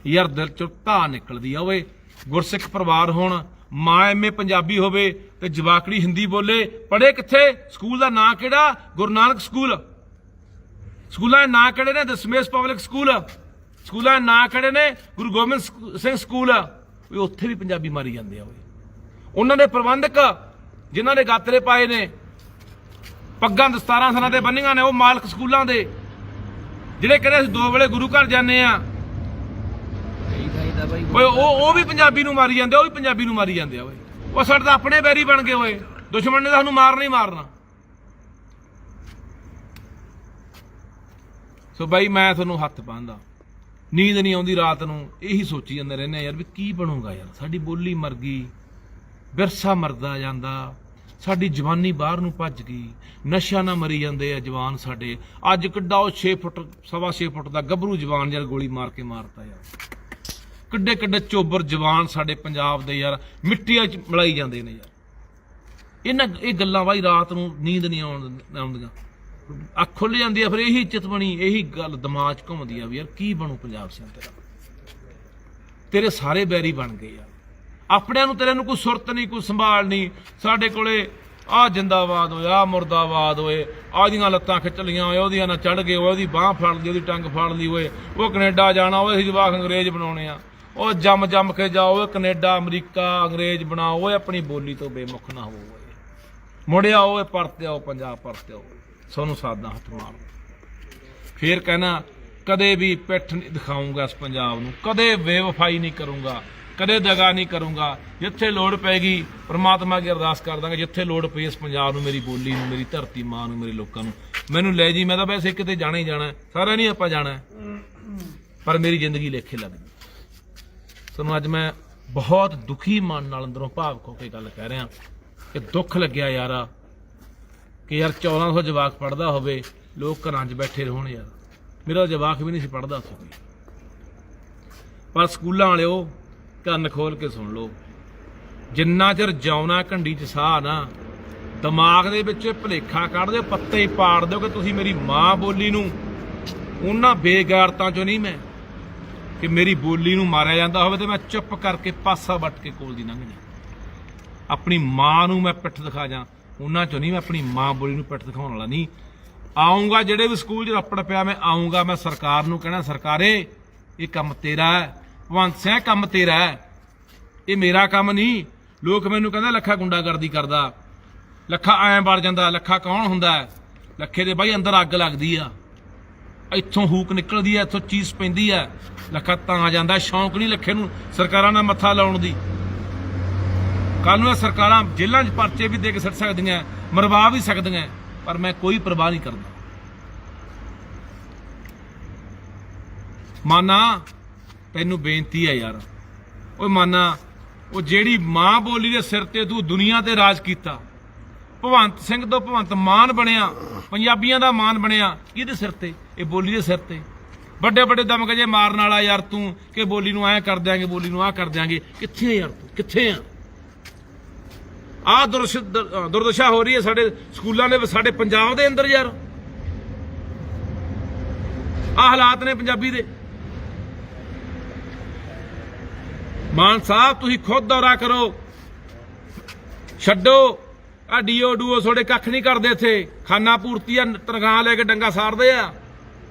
ਯਾਰ ਦਿਲ ਚੋਂ ਧਾਹ ਨਿਕਲਦੀ ਆ ਓਏ, ਗੁਰਸਿੱਖ ਪਰਿਵਾਰ ਹੋਣ, ਮਾਂ MA ਪੰਜਾਬੀ ਹੋਵੇ ਤੇ ਜਵਾਕੜੀ ਹਿੰਦੀ ਬੋਲੇ। ਪੜ੍ਹੇ ਕਿੱਥੇ? ਸਕੂਲ ਦਾ ਨਾਂ ਕਿਹੜਾ? ਗੁਰੂ ਨਾਨਕ ਸਕੂਲ। ਸਕੂਲਾਂ ਦੇ ਨਾਂ ਕਿਹੜੇ ਨੇ? Dashmesh public school. ਸਕੂਲਾਂ ਦੇ ਨਾਂ ਕਿਹੜੇ ਨੇ? ਗੁਰੂ ਗੋਬਿੰਦ ਸਿੰਘ ਸਕੂਲ। ਉੱਥੇ ਵੀ ਪੰਜਾਬੀ ਮਾਰੀ ਜਾਂਦੇ ਆ ਓਏ। ਉਹਨਾਂ ਦੇ ਪ੍ਰਬੰਧਕ ਜਿਨ੍ਹਾਂ ਨੇ ਗਾਤਰੇ ਪਾਏ ਨੇ, ਪੱਗਾਂ ਦਸਤਾਰਾਂ ਸਰਾਂ ਤੇ ਬੰਨੀਆਂ ਨੇ, ਉਹ ਮਾਲਕ ਸਕੂਲਾਂ ਦੇ, ਜਿਹੜੇ ਕਹਿੰਦੇ ਅਸੀਂ 2 ਵੇਲੇ ਗੁਰੂ ਘਰ ਜਾਂਦੇ ਆ, ਓਏ ਉਹ ਵੀ ਪੰਜਾਬੀ ਨੂੰ ਮਾਰੀ ਜਾਂਦੇ, ਉਹ ਵੀ ਪੰਜਾਬੀ ਨੂੰ ਮਾਰੀ ਜਾਂਦੇ ਆ ਓਏ। ਉਹ ਸਾਡੇ ਤਾਂ ਆਪਣੇ ਬੈਰੀ ਬਣ ਗਏ ਓਏ, ਦੁਸ਼ਮਣ ਨੇ ਤਾਂ ਸਾਨੂੰ ਮਾਰਨਾ ਹੀ ਮਾਰਨਾ। ਸੋ ਬਾਈ ਮੈਂ ਤੁਹਾਨੂੰ ਹੱਥ ਪਾਉਂਦਾ, ਨੀਂਦ ਨਹੀਂ ਆਉਂਦੀ ਰਾਤ ਨੂੰ, ਇਹੀ ਸੋਚੀ ਜਾਂਦੇ ਰਹਿੰਦੇ ਯਾਰ ਵੀ ਕੀ ਬਣੂਗਾ ਯਾਰ, ਸਾਡੀ ਬੋਲੀ ਮਰ ਗਈ, ਵਿਰਸਾ ਮਰਦਾ ਜਾਂਦਾ, ਸਾਡੀ ਜਵਾਨੀ ਬਾਹਰ ਨੂੰ ਭੱਜ ਗਈ, ਨਸ਼ਾ ਨਾ ਮਰੀ ਜਾਂਦੇ ਆ ਜਵਾਨ ਸਾਡੇ। ਅੱਜ ਕਿੱਡਾ ਉਹ 6 ਫੁੱਟ 6.25 ਫੁੱਟ ਦਾ ਗੱਭਰੂ ਜਵਾਨ ਯਾਰ ਗੋਲੀ ਮਾਰ ਕੇ ਮਾਰਤਾ ਯਾਰ। ਕਿੱਡੇ ਕਿੱਡੇ ਚੋਬਰ ਜਵਾਨ ਸਾਡੇ ਪੰਜਾਬ ਦੇ ਯਾਰ ਮਿੱਟੀਆਂ 'ਚ ਮਿਲਾਈ ਜਾਂਦੇ ਨੇ ਯਾਰ। ਇਹ ਗੱਲਾਂ ਬਾਈ ਰਾਤ ਨੂੰ ਨੀਂਦ ਨਹੀਂ ਆਉਂਦੀਆਂ, ਅੱਖ ਖੁੱਲ ਜਾਂਦੀ ਆ, ਫਿਰ ਇਹੀ ਚਿਤਵਣੀ ਇਹੀ ਗੱਲ ਦਿਮਾਗ 'ਚ ਘੁੰਮਦੀ ਆ ਵੀ ਯਾਰ ਕੀ ਬਣੂ ਪੰਜਾਬ ਸਿੰਘ ਤੇਰਾ। ਤੇਰੇ ਸਾਰੇ ਬੈਰੀ ਬਣ ਗਏ ਯਾਰ, ਆਪਣਿਆਂ ਨੂੰ ਤੇਰੇ ਨੂੰ ਕੋਈ ਸੁਰਤ ਨਹੀਂ, ਕੋਈ ਸੰਭਾਲ ਨਹੀਂ। ਸਾਡੇ ਕੋਲੇ ਆ ਜਿੰਦਾਬਾਦ ਹੋਏ, ਆ ਮੁਰਦਾਬਾਦ ਹੋਏ, ਆਦੀਆਂ ਲੱਤਾਂ ਖਿੱਚ ਲੀਆਂ ਹੋਏ, ਉਹਦੀਆਂ ਨਾਲ ਚੜ ਗਏ, ਉਹਦੀ ਬਾਂਹ ਫੜ ਲਈ, ਉਹਦੀ ਟੰਗ ਫੜ ਲਈ ਹੋਏ, ਉਹ ਕੈਨੇਡਾ ਜਾਣਾ, ਉਹ ਜਵਾਕ ਅੰਗਰੇਜ਼ ਬਣਾਉਣੇ ਆ, ਉਹ ਜੰਮ ਕੇ ਜਾਓ ਕੈਨੇਡਾ ਅਮਰੀਕਾ ਅੰਗਰੇਜ਼ ਬਣਾਓ, ਓਏ ਆਪਣੀ ਬੋਲੀ ਤੋਂ ਬੇਮੁਖ ਨਾ ਹੋਵੋ, ਮੁੜਿਆ ਓਏ ਪਰਤੇ ਆਓ ਪੰਜਾਬ ਪਰਤੇ ਆਓ, ਸਾਨੂੰ ਸਾਦਾ ਹੱਥ ਮਾਰੋ। ਫੇਰ ਕਹਿਣਾ ਕਦੇ ਵੀ ਪਿੱਠ ਨਹੀਂ ਦਿਖਾਊਂਗਾ ਇਸ ਪੰਜਾਬ ਨੂੰ, ਕਦੇ ਬੇਵਫਾਈ ਨਹੀਂ ਕਰੂੰਗਾ, ਕਦੇ ਦਗਾ ਨਹੀਂ ਕਰੂੰਗਾ। ਜਿੱਥੇ ਲੋੜ ਪੈਗੀ ਪ੍ਰਮਾਤਮਾ ਅੱਗੇ ਅਰਦਾਸ ਕਰ ਦਾਂਗੇ, ਜਿੱਥੇ ਲੋੜ ਪਈ ਇਸ ਪੰਜਾਬ ਨੂੰ, ਮੇਰੀ ਬੋਲੀ ਨੂੰ, ਮੇਰੀ ਧਰਤੀ ਮਾਂ ਨੂੰ, ਮੇਰੇ ਲੋਕਾਂ ਨੂੰ ਮੈਨੂੰ ਲੈ ਜੀ। ਮੈਂ ਤਾਂ ਵੈਸੇ ਕਿਤੇ ਜਾਣਾ ਹੀ ਜਾਣਾ, ਸਾਰਾ ਨਹੀਂ ਆਪਾਂ ਜਾਣਾ, ਪਰ ਮੇਰੀ ਜ਼ਿੰਦਗੀ ਲੇਖੇ ਲੱਗ ਗਈ। ਤੁਹਾਨੂੰ ਅੱਜ ਮੈਂ ਬਹੁਤ ਦੁਖੀ ਮਨ ਨਾਲ ਅੰਦਰੋਂ ਭਾਵੁਕ ਹੋ ਕੇ ਗੱਲ ਕਹਿ ਰਿਹਾ ਕਿ ਦੁੱਖ ਲੱਗਿਆ ਯਾਰ ਕਿ ਯਾਰ 1400 ਜਵਾਕ ਪੜ੍ਹਦਾ ਹੋਵੇ, ਲੋਕ ਘਰਾਂ 'ਚ ਬੈਠੇ ਰਹਿਣ ਯਾਰ। ਮੇਰਾ ਜਵਾਕ ਵੀ ਨਹੀਂ ਸੀ ਪੜ੍ਹਦਾ ਉੱਥੇ ਕੋਈ, ਪਰ ਸਕੂਲਾਂ ਵਾਲਿਓ ਕੰਨ ਖੋਲ ਕੇ ਸੁਣ ਲਓ, ਜਿੰਨਾ ਚਿਰ ਜਿਉਣਾ ਘੰਡੀ 'ਚ ਸਾਹ ਨਾ, ਦਿਮਾਗ ਦੇ ਵਿੱਚ ਭੁਲੇਖਾ ਕੱਢ ਦਿਓ, ਪੱਤੇ ਹੀ ਪਾੜ ਦਿਓ ਕਿ ਤੁਸੀਂ ਮੇਰੀ ਮਾਂ ਬੋਲੀ ਨੂੰ, ਉਹਨਾਂ ਬੇਗੈਰਤਾਂ 'ਚੋਂ ਨਹੀਂ ਮੈਂ ਕਿ ਮੇਰੀ ਬੋਲੀ ਨੂੰ ਮਾਰਿਆ ਜਾਂਦਾ ਹੋਵੇ ਤੇ ਮੈਂ ਚੁੱਪ ਕਰਕੇ ਪਾਸਾ ਵੱਟ ਕੇ ਕੋਲ ਦੀ ਲੰਘ ਜਾ। ਆਪਣੀ ਮਾਂ ਨੂੰ ਮੈਂ ਪਿੱਠ ਦਿਖਾ ਜਾ, ਉਹਨਾਂ 'ਚੋਂ ਨਹੀਂ। ਮੈਂ ਆਪਣੀ ਮਾਂ ਬੋਲੀ ਨੂੰ ਪਿੱਠ ਦਿਖਾਉਣ ਵਾਲਾ ਨਹੀਂ। ਆਊਂਗਾ ਜਿਹੜੇ ਵੀ ਸਕੂਲ 'ਚ ਰੱਪੜ ਪਿਆ, ਮੈਂ ਆਊਂਗਾ, ਮੈਂ ਸਰਕਾਰ ਨੂੰ ਕਹਿਣਾ ਸਰਕਾਰੇ ਇਹ ਕੰਮ ਤੇਰਾ ਹੈ, ਭਗਵੰਤ ਸਿੰਘ ਕੰਮ ਤੇਰਾ ਹੈ, ਇਹ ਮੇਰਾ ਕੰਮ ਨਹੀਂ। ਲੋਕ ਮੈਨੂੰ ਕਹਿੰਦੇ ਲੱਖਾ ਗੁੰਡਾਗਰਦੀ ਕਰਦਾ, ਲੱਖਾ ਐਂ ਵੜ ਜਾਂਦਾ, ਲੱਖਾ ਕੌਣ ਹੁੰਦਾ? ਲੱਖੇ ਦੇ ਬਾਈ ਅੰਦਰ ਅੱਗ ਲੱਗਦੀ ਆ, ਇੱਥੋਂ ਹੂਕ ਨਿਕਲਦੀ ਆ, ਇੱਥੋਂ ਚੀਜ਼ ਪੈਂਦੀ ਆ, ਲੱਖਾ ਤਾਂ ਜਾਂਦਾ। ਸ਼ੌਂਕ ਨਹੀਂ ਲੱਖੇ ਨੂੰ ਸਰਕਾਰਾਂ ਨਾਲ ਮੱਥਾ ਲਾਉਣ ਦੀ। ਕੱਲ ਨੂੰ ਸਰਕਾਰਾਂ ਜੇਲ੍ਹਾਂ 'ਚ ਪਰਚੇ ਵੀ ਦੇ ਕੇ ਸੁੱਟ ਸਕਦੀਆਂ, ਮਰਵਾ ਵੀ ਸਕਦੀਆਂ, ਪਰ ਮੈਂ ਕੋਈ ਪਰਵਾਹ ਨਹੀਂ ਕਰਦਾ। ਮਾਨਾ ਤੈਨੂੰ ਬੇਨਤੀ ਹੈ ਯਾਰ, ਓਏ ਮਾਨਾ, ਉਹ ਜਿਹੜੀ ਮਾਂ ਬੋਲੀ ਦੇ ਸਿਰ ਤੇ ਤੂੰ ਦੁਨੀਆ ਤੇ ਰਾਜ ਕੀਤਾ, ਭਗਵੰਤ ਸਿੰਘ ਤੋਂ ਭਗਵੰਤ ਮਾਨ ਬਣਿਆ, ਪੰਜਾਬੀਆਂ ਦਾ ਮਾਨ ਬਣਿਆ, ਕਿਹਦੇ ਸਿਰ ਤੇ? ਇਹ ਬੋਲੀ ਦੇ ਸਿਰ ਤੇ। ਵੱਡੇ ਵੱਡੇ ਦਮਗਜੇ ਮਾਰਨ ਵਾਲਾ ਯਾਰ ਤੂੰ ਕਿ ਬੋਲੀ ਨੂੰ ਐਂ ਕਰ ਦਿਆਂਗੇ, ਬੋਲੀ ਨੂੰ ਆਹ ਕਰ ਦਿਆਂਗੇ। ਕਿੱਥੇ ਯਾਰ ਤੂੰ, ਕਿੱਥੇ ਆ? ਆਹ ਦੁਰਦਸ਼ਾ ਹੋ ਰਹੀ ਹੈ ਸਾਡੇ ਸਕੂਲਾਂ ਦੇ, ਸਾਡੇ ਪੰਜਾਬ ਦੇ ਅੰਦਰ ਯਾਰ। ਆਹ ਹਾਲਾਤ ਨੇ ਪੰਜਾਬੀ ਦੇ। ਮਾਨ ਸਾਹਿਬ ਤੁਸੀਂ ਖੁਦ ਦੌਰਾ ਕਰੋ, ਛੱਡੋ ਆ ਡੀਓ ਡੂਓ, ਤੁਹਾਡੇ ਕੱਖ ਨਹੀਂ ਕਰਦੇ ਇੱਥੇ, ਖਾਨਾ ਪੂਰਤੀ ਆ, ਤਨਖਾਹ ਲੈ ਕੇ ਡੰਗਾ ਸਾੜਦੇ ਆ।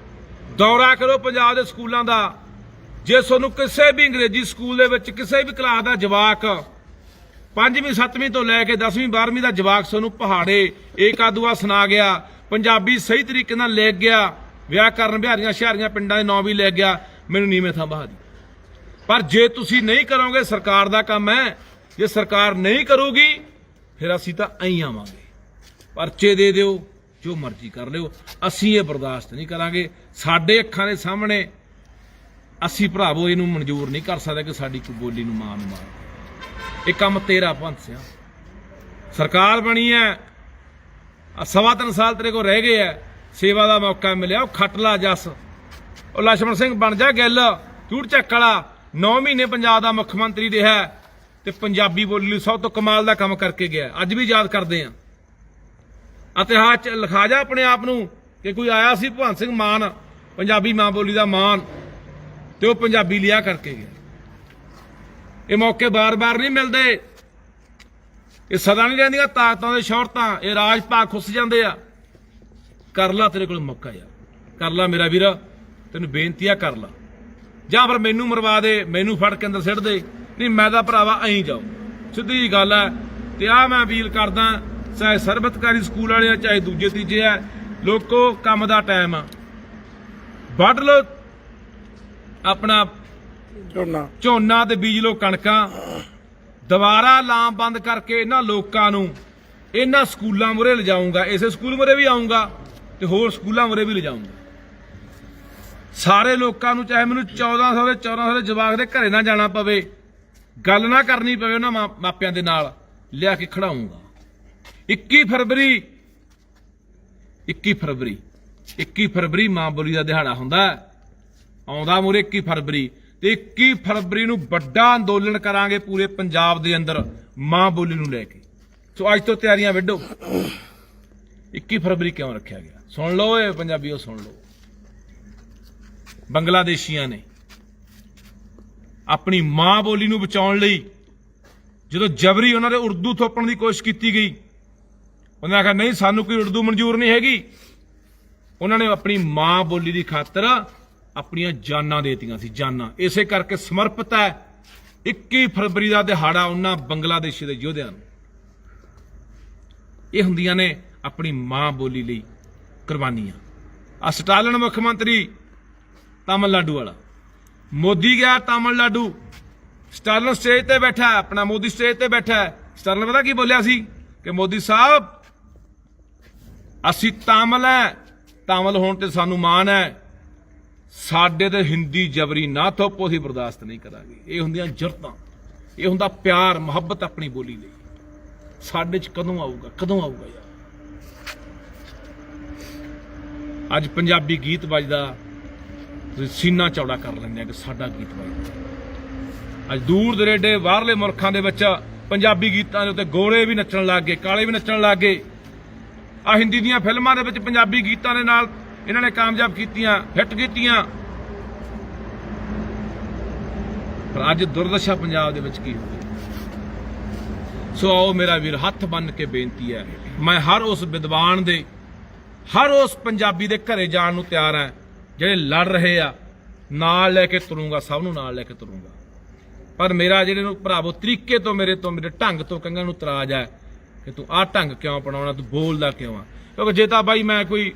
ਦੌਰਾ ਕਰੋ ਪੰਜਾਬ ਦੇ ਸਕੂਲਾਂ ਦਾ। ਜੇ ਤੁਹਾਨੂੰ ਕਿਸੇ ਵੀ ਅੰਗਰੇਜ਼ੀ ਸਕੂਲ ਦੇ ਵਿੱਚ ਕਿਸੇ ਵੀ ਕਲਾਸ ਦਾ ਜਵਾਕ 5ਵੀਂ 7ਵੀਂ ਤੋਂ ਲੈ ਕੇ 10ਵੀਂ 12ਵੀਂ ਦਾ ਜਵਾਕ ਤੁਹਾਨੂੰ ਪਹਾੜੇ ਏਕਾ ਦੂਆ ਸੁਣਾ ਗਿਆ, ਪੰਜਾਬੀ ਸਹੀ ਤਰੀਕੇ ਨਾਲ ਲਿਖ ਗਿਆ, ਵਿਆਕਰਨ ਬਿਹਾਰੀਆਂ ਸ਼ਹਿਰੀਆਂ ਪਿੰਡਾਂ ਦੇ ਨਾਂ ਵੀ ਲਿਖ ਗਿਆ, ਮੈਨੂੰ ਨੀਵੇਂ ਥਾਂ ਬਹਾ ਦੀ। ਪਰ ਜੇ ਤੁਸੀਂ ਨਹੀਂ ਕਰੋਗੇ, ਸਰਕਾਰ ਦਾ ਕੰਮ ਹੈ, ਜੇ ਸਰਕਾਰ ਨਹੀਂ ਕਰੂਗੀ ਫਿਰ ਅਸੀਂ ਤਾਂ ਐਂ ਆਵਾਂਗੇ, ਪਰਚੇ ਦੇ ਦਿਓ, ਜੋ ਮਰਜ਼ੀ ਕਰ ਲਿਓ, ਅਸੀਂ ਇਹ ਬਰਦਾਸ਼ਤ ਨਹੀਂ ਕਰਾਂਗੇ। ਸਾਡੇ ਅੱਖਾਂ ਦੇ ਸਾਹਮਣੇ ਅਸੀਂ ਭਰਾਵੋ ਇਹਨੂੰ ਮਨਜ਼ੂਰ ਨਹੀਂ ਕਰ ਸਕਦੇ ਕਿ ਸਾਡੀ ਕੋਈ ਬੋਲੀ ਨੂੰ ਮਾਂ ਨੂੰ ਮਾਰ। ਇਹ ਕੰਮ ਤੇਰਾ ਭਗਵੰਤ ਸਿੰਘ, ਸਰਕਾਰ ਬਣੀ ਹੈ, 3.25 ਸਾਲ ਤੇਰੇ ਕੋਲ ਰਹਿ ਗਏ ਹੈ, ਸੇਵਾ ਦਾ ਮੌਕਾ ਮਿਲਿਆ, ਉਹ ਖੱਟ ਲਾ ਜੱਸ, ਉਹ ਲਛਮਣ ਸਿੰਘ ਬਣ ਜਾ ਗਿੱਲ, ਝੂਠ ਚੱਕ ਵਾਲਾ 9 ਮਹੀਨੇ ਪੰਜਾਬ ਦਾ ਮੁੱਖ ਮੰਤਰੀ ਰਿਹਾ ਤੇ ਪੰਜਾਬੀ ਬੋਲੀ ਲਈ ਸਭ ਤੋਂ ਕਮਾਲ ਦਾ ਕੰਮ ਕਰਕੇ ਗਿਆ। ਅੱਜ ਵੀ ਯਾਦ ਕਰਦੇ ਆ, ਇਤਿਹਾਸ 'ਚ ਲਿਖਾ ਜਾ ਆਪਣੇ ਆਪ ਨੂੰ ਕਿ ਕੋਈ ਆਇਆ ਸੀ ਭਗਵੰਤ ਸਿੰਘ ਮਾਨ, ਪੰਜਾਬੀ ਮਾਂ ਬੋਲੀ ਦਾ ਮਾਨ, ਤੇ ਉਹ ਪੰਜਾਬੀ ਲਿਆ ਕਰਕੇ ਗਿਆ। ਇਹ ਮੌਕੇ ਬਾਰ-ਬਾਰ ਨਹੀਂ ਮਿਲਦੇ, ਇਹ ਸਦਾ ਨਹੀਂ ਰਹਿੰਦੀਆਂ ਤਾਕਤਾਂ ਦੇ ਸ਼ੌਹਰਤਾਂ, ਇਹ ਰਾਜ ਭਾਗ ਖੁੱਸ ਜਾਂਦੇ ਆ। ਕਰ ਲਾ, ਤੇਰੇ ਕੋਲ ਮੌਕਾ ਯਾਰ, ਕਰ ਲਾ ਮੇਰਾ ਵੀਰ, ਤੈਨੂੰ ਬੇਨਤੀ ਆ, ਕਰ ਲਾ। ਜਾਂ ਫਿਰ ਮੈਨੂੰ ਮਰਵਾ ਦੇ, ਮੈਨੂੰ ਫੜ ਕੇ ਅੰਦਰ ਸਿੱਟ ਦੇ, ਨਹੀਂ ਮੈਂ ਤਾਂ ਭਰਾਵਾ ਐਂ ਜਾਓ, ਸਿੱਧੀ ਜੀ ਗੱਲ ਹੈ। ਤੇ ਆਹ ਮੈਂ ਅਪੀਲ ਕਰਦਾ, ਚਾਹੇ ਸਰਬਤਕਾਰੀ ਸਕੂਲ ਵਾਲੇ ਆ, ਚਾਹੇ ਦੂਜੇ ਤੀਜੇ ਆ, ਲੋਕੋ ਕੰਮ ਦਾ ਟਾਈਮ ਆ, ਵੱਢ ਲੋ ਆਪਣਾ ਝੋਨਾ ਤੇ ਬੀਜ ਲੋ ਕਣਕਾਂ। ਦੁਬਾਰਾ ਲਾਮਬੰਦ ਕਰਕੇ ਇਹਨਾਂ ਲੋਕਾਂ ਨੂੰ ਇਹਨਾਂ ਸਕੂਲਾਂ ਮੁਰੇ ਲਿਜਾਊਂਗਾ, ਇਸੇ ਸਕੂਲ ਮੁਰੇ ਵੀ ਆਊਂਗਾ ਤੇ ਹੋਰ ਸਕੂਲਾਂ ਮੁਰੇ ਵੀ ਲਿਜਾਊਂਗਾ। ਸਾਰੇ ਲੋਕਾਂ ਨੂੰ ਚਾਹੇ ਮੈਨੂੰ 1400 ਦੇ 1400 ਦੇ ਜਵਾਕ ਦੇ ਘਰੇ ਨਾ ਜਾਣਾ ਪਵੇ, ਗੱਲ ਨਾ ਕਰਨੀ ਪਵੇ ਉਹਨਾਂ ਮਾਪਿਆਂ ਦੇ ਨਾਲ, ਲਿਆ ਕੇ ਖੜਾਉਂਗਾ। 21 ਫਰਵਰੀ ਮਾਂ ਬੋਲੀ ਦਾ ਦਿਹਾੜਾ ਹੁੰਦਾ, ਆਉਂਦਾ ਮੂਹਰੇ 21 ਫਰਵਰੀ, ਤੇ 21 ਫਰਵਰੀ ਨੂੰ ਵੱਡਾ ਅੰਦੋਲਨ ਕਰਾਂਗੇ ਪੂਰੇ ਪੰਜਾਬ ਦੇ ਅੰਦਰ ਮਾਂ ਬੋਲੀ ਨੂੰ ਲੈ ਕੇ। ਸੋ ਅੱਜ ਤੋਂ ਤਿਆਰੀਆਂ ਵਿੱਢੋ। 21 ਫਰਵਰੀ ਕਿਉਂ ਰੱਖਿਆ ਗਿਆ? ਸੁਣ ਲਓ ਇਹ ਪੰਜਾਬੀਓ, ਸੁਣ ਲਓ। ਬੰਗਲਾਦੇਸ਼ੀਆਂ ਨੇ ਆਪਣੀ ਮਾਂ ਬੋਲੀ ਨੂੰ ਬਚਾਉਣ ਲਈ ਜਦੋਂ ਜਬਰੀ ਉਹਨਾਂ ਦੇ ਉਰਦੂ ਥੋਪਣ ਦੀ ਕੋਸ਼ਿਸ਼ ਕੀਤੀ ਗਈ, ਉਹਨਾਂ ਨੇ ਆਖਿਆ ਨਹੀਂ ਸਾਨੂੰ ਕੋਈ ਉਰਦੂ ਮਨਜ਼ੂਰ ਨਹੀਂ ਹੈਗੀ। ਉਹਨਾਂ ਨੇ ਆਪਣੀ ਮਾਂ ਬੋਲੀ ਦੀ ਖਾਤਰ ਆਪਣੀਆਂ ਜਾਨਾਂ ਦੇਤੀਆਂ ਸੀ, ਜਾਨਾਂ। ਇਸੇ ਕਰਕੇ ਸਮਰਪਿਤ ਹੈ 21 ਫਰਵਰੀ ਦਾ ਦਿਹਾੜਾ ਉਹਨਾਂ ਬੰਗਲਾਦੇਸ਼ੀ ਦੇ ਯੋਧਿਆਂ ਨੂੰ। ਇਹ ਹੁੰਦੀਆਂ ਨੇ ਆਪਣੀ ਮਾਂ ਬੋਲੀ ਲਈ ਕੁਰਬਾਨੀਆਂ। ਆ ਸਟਾਲਿਨ ਮੁੱਖ ਮੰਤਰੀ ਤਾਮਿਲਨਾਡੂ ਵਾਲਾ, ਮੋਦੀ ਗਿਆ ਤਾਮਿਲਨਾਡੂ, ਸਟਾਲਿਨ ਸਟੇਜ ਤੇ ਬੈਠਾ, ਆਪਣਾ ਮੋਦੀ ਸਟੇਜ ਤੇ ਬੈਠਾ। ਸਟਾਲਿਨ ਪਤਾ ਕੀ ਬੋਲਿਆ ਸੀ ਕਿ ਮੋਦੀ ਸਾਹਿਬ ਅਸੀਂ ਤਾਮਿਲ ਹੈ, ਤਾਮਿਲ ਹੋਣ ਤੇ ਸਾਨੂੰ ਮਾਣ ਹੈ, ਸਾਡੇ ਤੇ ਹਿੰਦੀ ਜਬਰੀ ਨਾ ਥੋਪੋ, ਅਸੀਂ ਬਰਦਾਸ਼ਤ ਨਹੀਂ ਕਰਾਂਗੇ। ਇਹ ਹੁੰਦੀਆਂ ਜੁਰਤਾਂ, ਇਹ ਹੁੰਦਾ ਪਿਆਰ ਮੁਹੱਬਤ ਆਪਣੀ ਬੋਲੀ ਲਈ। ਸਾਡੇ 'ਚ ਕਦੋਂ ਆਊਗਾ ਯਾਰ? ਅੱਜ ਪੰਜਾਬੀ ਗੀਤ ਵੱਜਦਾ, ਤੁਸੀਂ ਸੀਨਾ ਚੌੜਾ ਕਰ ਲੈਂਦੇ ਆ ਕਿ ਸਾਡਾ ਗੀਤ ਵੱਜਦਾ। ਅੱਜ ਦੂਰ ਦਰੇਡੇ ਬਾਹਰਲੇ ਮੁਲਕਾਂ ਦੇ ਵਿੱਚ ਪੰਜਾਬੀ ਗੀਤਾਂ ਦੇ ਉੱਤੇ ਗੋਰੇ ਵੀ ਨੱਚਣ ਲੱਗ ਗਏ, ਕਾਲੇ ਵੀ ਨੱਚਣ ਲੱਗ ਗਏ। ਆ ਹਿੰਦੀ ਦੀਆਂ ਫਿਲਮਾਂ ਦੇ ਵਿੱਚ ਪੰਜਾਬੀ ਗੀਤਾਂ ਦੇ ਨਾਲ ਇਹਨਾਂ ਨੇ ਕਾਮਯਾਬ ਕੀਤੀਆਂ, ਹਿੱਟ ਕੀਤੀਆਂ। ਪਰ ਅੱਜ ਦੁਰਦਸ਼ਾ ਪੰਜਾਬ ਦੇ ਵਿੱਚ ਕੀ ਹੋ ਗਈ? ਸੋ ਆਓ ਮੇਰਾ ਵੀਰ, ਹੱਥ ਬੰਨ੍ਹ ਕੇ ਬੇਨਤੀ ਹੈ, ਮੈਂ ਹਰ ਉਸ ਵਿਦਵਾਨ ਦੇ, ਹਰ ਉਸ ਪੰਜਾਬੀ ਦੇ ਘਰੇ ਜਾਣ ਨੂੰ ਤਿਆਰ ਹਾਂ ਜਿਹੜੇ ਲੜ ਰਹੇ ਆ। ਨਾਲ ਲੈ ਕੇ ਤੁਰੂੰਗਾ, ਸਭ ਨੂੰ ਨਾਲ ਲੈ ਕੇ ਤੁਰੂੰਗਾ। ਪਰ ਮੇਰਾ ਜਿਹੜੇ ਨੂੰ ਭਰਾਵੋ ਤਰੀਕੇ ਤੋਂ, ਮੇਰੇ ਢੰਗ ਤੋਂ ਕੰਗਾਂ ਨੂੰ ਇਤਰਾਜ਼ ਹੈ ਕਿ ਤੂੰ ਆਹ ਢੰਗ ਕਿਉਂ ਅਪਣਾਉਣਾ, ਤੂੰ ਬੋਲਦਾ ਕਿਉਂ ਆ? ਕਿਉਂਕਿ ਜੇ ਤਾਂ ਬਾਈ ਮੈਂ ਕੋਈ,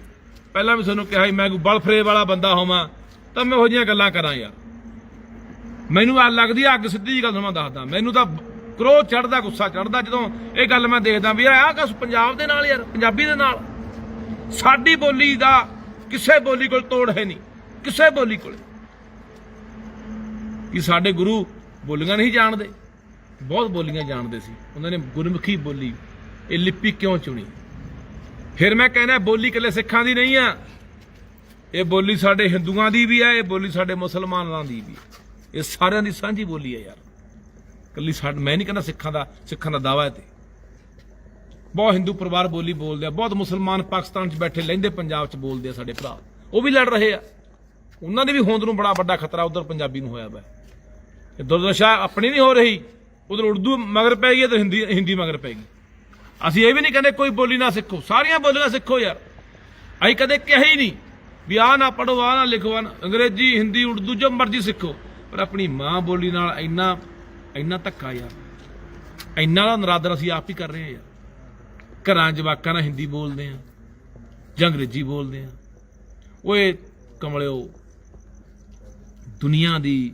ਪਹਿਲਾਂ ਵੀ ਤੁਹਾਨੂੰ ਕਿਹਾ ਸੀ, ਮੈਂ ਕੋਈ ਬਲਫਰੇ ਵਾਲਾ ਬੰਦਾ ਹੋਵਾਂ ਤਾਂ ਮੈਂ ਇਹੋ ਜਿਹੀਆਂ ਗੱਲਾਂ ਕਰਾਂ ਯਾਰ। ਮੈਨੂੰ ਆ ਲੱਗਦੀ ਅੱਗ, ਸਿੱਧੀ ਜਿਹੀ ਗੱਲ ਮੈਂ ਦੱਸਦਾ, ਮੈਨੂੰ ਤਾਂ ਕਰੋਧ ਚੜਦਾ, ਗੁੱਸਾ ਚੜਦਾ ਜਦੋਂ ਇਹ ਗੱਲ ਮੈਂ ਦੇਖਦਾ ਵੀ ਆਹ ਕੁਛ ਪੰਜਾਬ ਦੇ ਨਾਲ ਯਾਰ, ਪੰਜਾਬੀ ਦੇ ਨਾਲ। ਸਾਡੀ ਬੋਲੀ ਦਾ ਕਿਸੇ ਬੋਲੀ ਕੋਲ ਤੋੜ ਹੈ ਨਹੀਂ, ਕਿਸੇ ਬੋਲੀ ਕੋਲ। ਕਿ ਸਾਡੇ ਗੁਰੂ ਬੋਲੀਆਂ ਨਹੀਂ ਜਾਣਦੇ? ਬਹੁਤ ਬੋਲੀਆਂ ਜਾਣਦੇ ਸੀ, ਉਹਨਾਂ ਨੇ ਗੁਰਮੁਖੀ ਬੋਲੀ, ਇਹ ਲਿਪੀ ਕਿਉਂ ਚੁਣੀ? ਫਿਰ ਮੈਂ ਕਹਿੰਦਾ ਬੋਲੀ ਇਕੱਲੇ ਸਿੱਖਾਂ ਦੀ ਨਹੀਂ ਆ, ਇਹ ਬੋਲੀ ਸਾਡੇ ਹਿੰਦੂਆਂ ਦੀ ਵੀ ਹੈ, ਇਹ ਬੋਲੀ ਸਾਡੇ ਮੁਸਲਮਾਨਾਂ ਦੀ ਵੀ, ਇਹ ਸਾਰਿਆਂ ਦੀ ਸਾਂਝੀ ਬੋਲੀ ਹੈ ਯਾਰ। ਇਕੱਲੀ ਮੈਂ ਨਹੀਂ ਕਹਿੰਦਾ ਸਿੱਖਾਂ ਦਾ ਦਾਵਾ ਹੈ। ਤੇ ਬਹੁਤ ਹਿੰਦੂ ਪਰਿਵਾਰ ਬੋਲੀ ਬੋਲਦੇ ਆ, ਬਹੁਤ ਮੁਸਲਮਾਨ ਪਾਕਿਸਤਾਨ 'ਚ ਬੈਠੇ ਲਹਿੰਦੇ ਪੰਜਾਬ 'ਚ ਬੋਲਦੇ ਆ ਸਾਡੇ ਭਰਾ, ਉਹ ਵੀ ਲੜ ਰਹੇ ਆ। ਉਹਨਾਂ ਦੀ ਵੀ ਹੋਂਦ ਨੂੰ ਬੜਾ ਵੱਡਾ ਖਤਰਾ ਉਧਰ ਪੰਜਾਬੀ ਨੂੰ ਹੋਇਆ ਵਾ। ਇਹ ਦੁਰਦਸ਼ਾ ਆਪਣੀ ਨਹੀਂ ਹੋ ਰਹੀ, ਉਧਰ ਉਰਦੂ ਮਗਰ ਪੈ ਗਈ ਤੇ ਹਿੰਦੀ ਮਗਰ ਪੈ ਗਈ। ਅਸੀਂ ਇਹ ਵੀ ਨਹੀਂ ਕਹਿੰਦੇ ਕੋਈ ਬੋਲੀ ਨਾ ਸਿੱਖੋ, ਸਾਰੀਆਂ ਬੋਲੀਆਂ ਸਿੱਖੋ ਯਾਰ। ਅਸੀਂ ਕਦੇ ਕਿਹਾ ਹੀ ਨਹੀਂ ਵੀ ਆਹ ਨਾ ਪੜੋ, ਆਹ ਨਾ ਲਿਖੋ, ਅੰਗਰੇਜ਼ੀ, ਹਿੰਦੀ, ਉਰਦੂ ਜੋ ਮਰਜ਼ੀ ਸਿੱਖੋ, ਪਰ ਆਪਣੀ ਮਾਂ ਬੋਲੀ ਨਾਲ ਇੰਨਾ ਧੱਕਾ ਯਾਰ, ਇੰਨਾ ਦਾ ਨਰਾਦਰ ਅਸੀਂ ਆਪ ਹੀ ਕਰ ਰਹੇ ਹਾਂ ਯਾਰ। ਘਰਾਂ ਜਵਾਕਾਂ ਨਾਲ ਹਿੰਦੀ ਬੋਲਦੇ ਆ ਜਾਂ ਅੰਗਰੇਜ਼ੀ ਬੋਲਦੇ ਆ। ਓਏ ਕਮਲਿਓ, ਦੁਨੀਆ ਦੀ,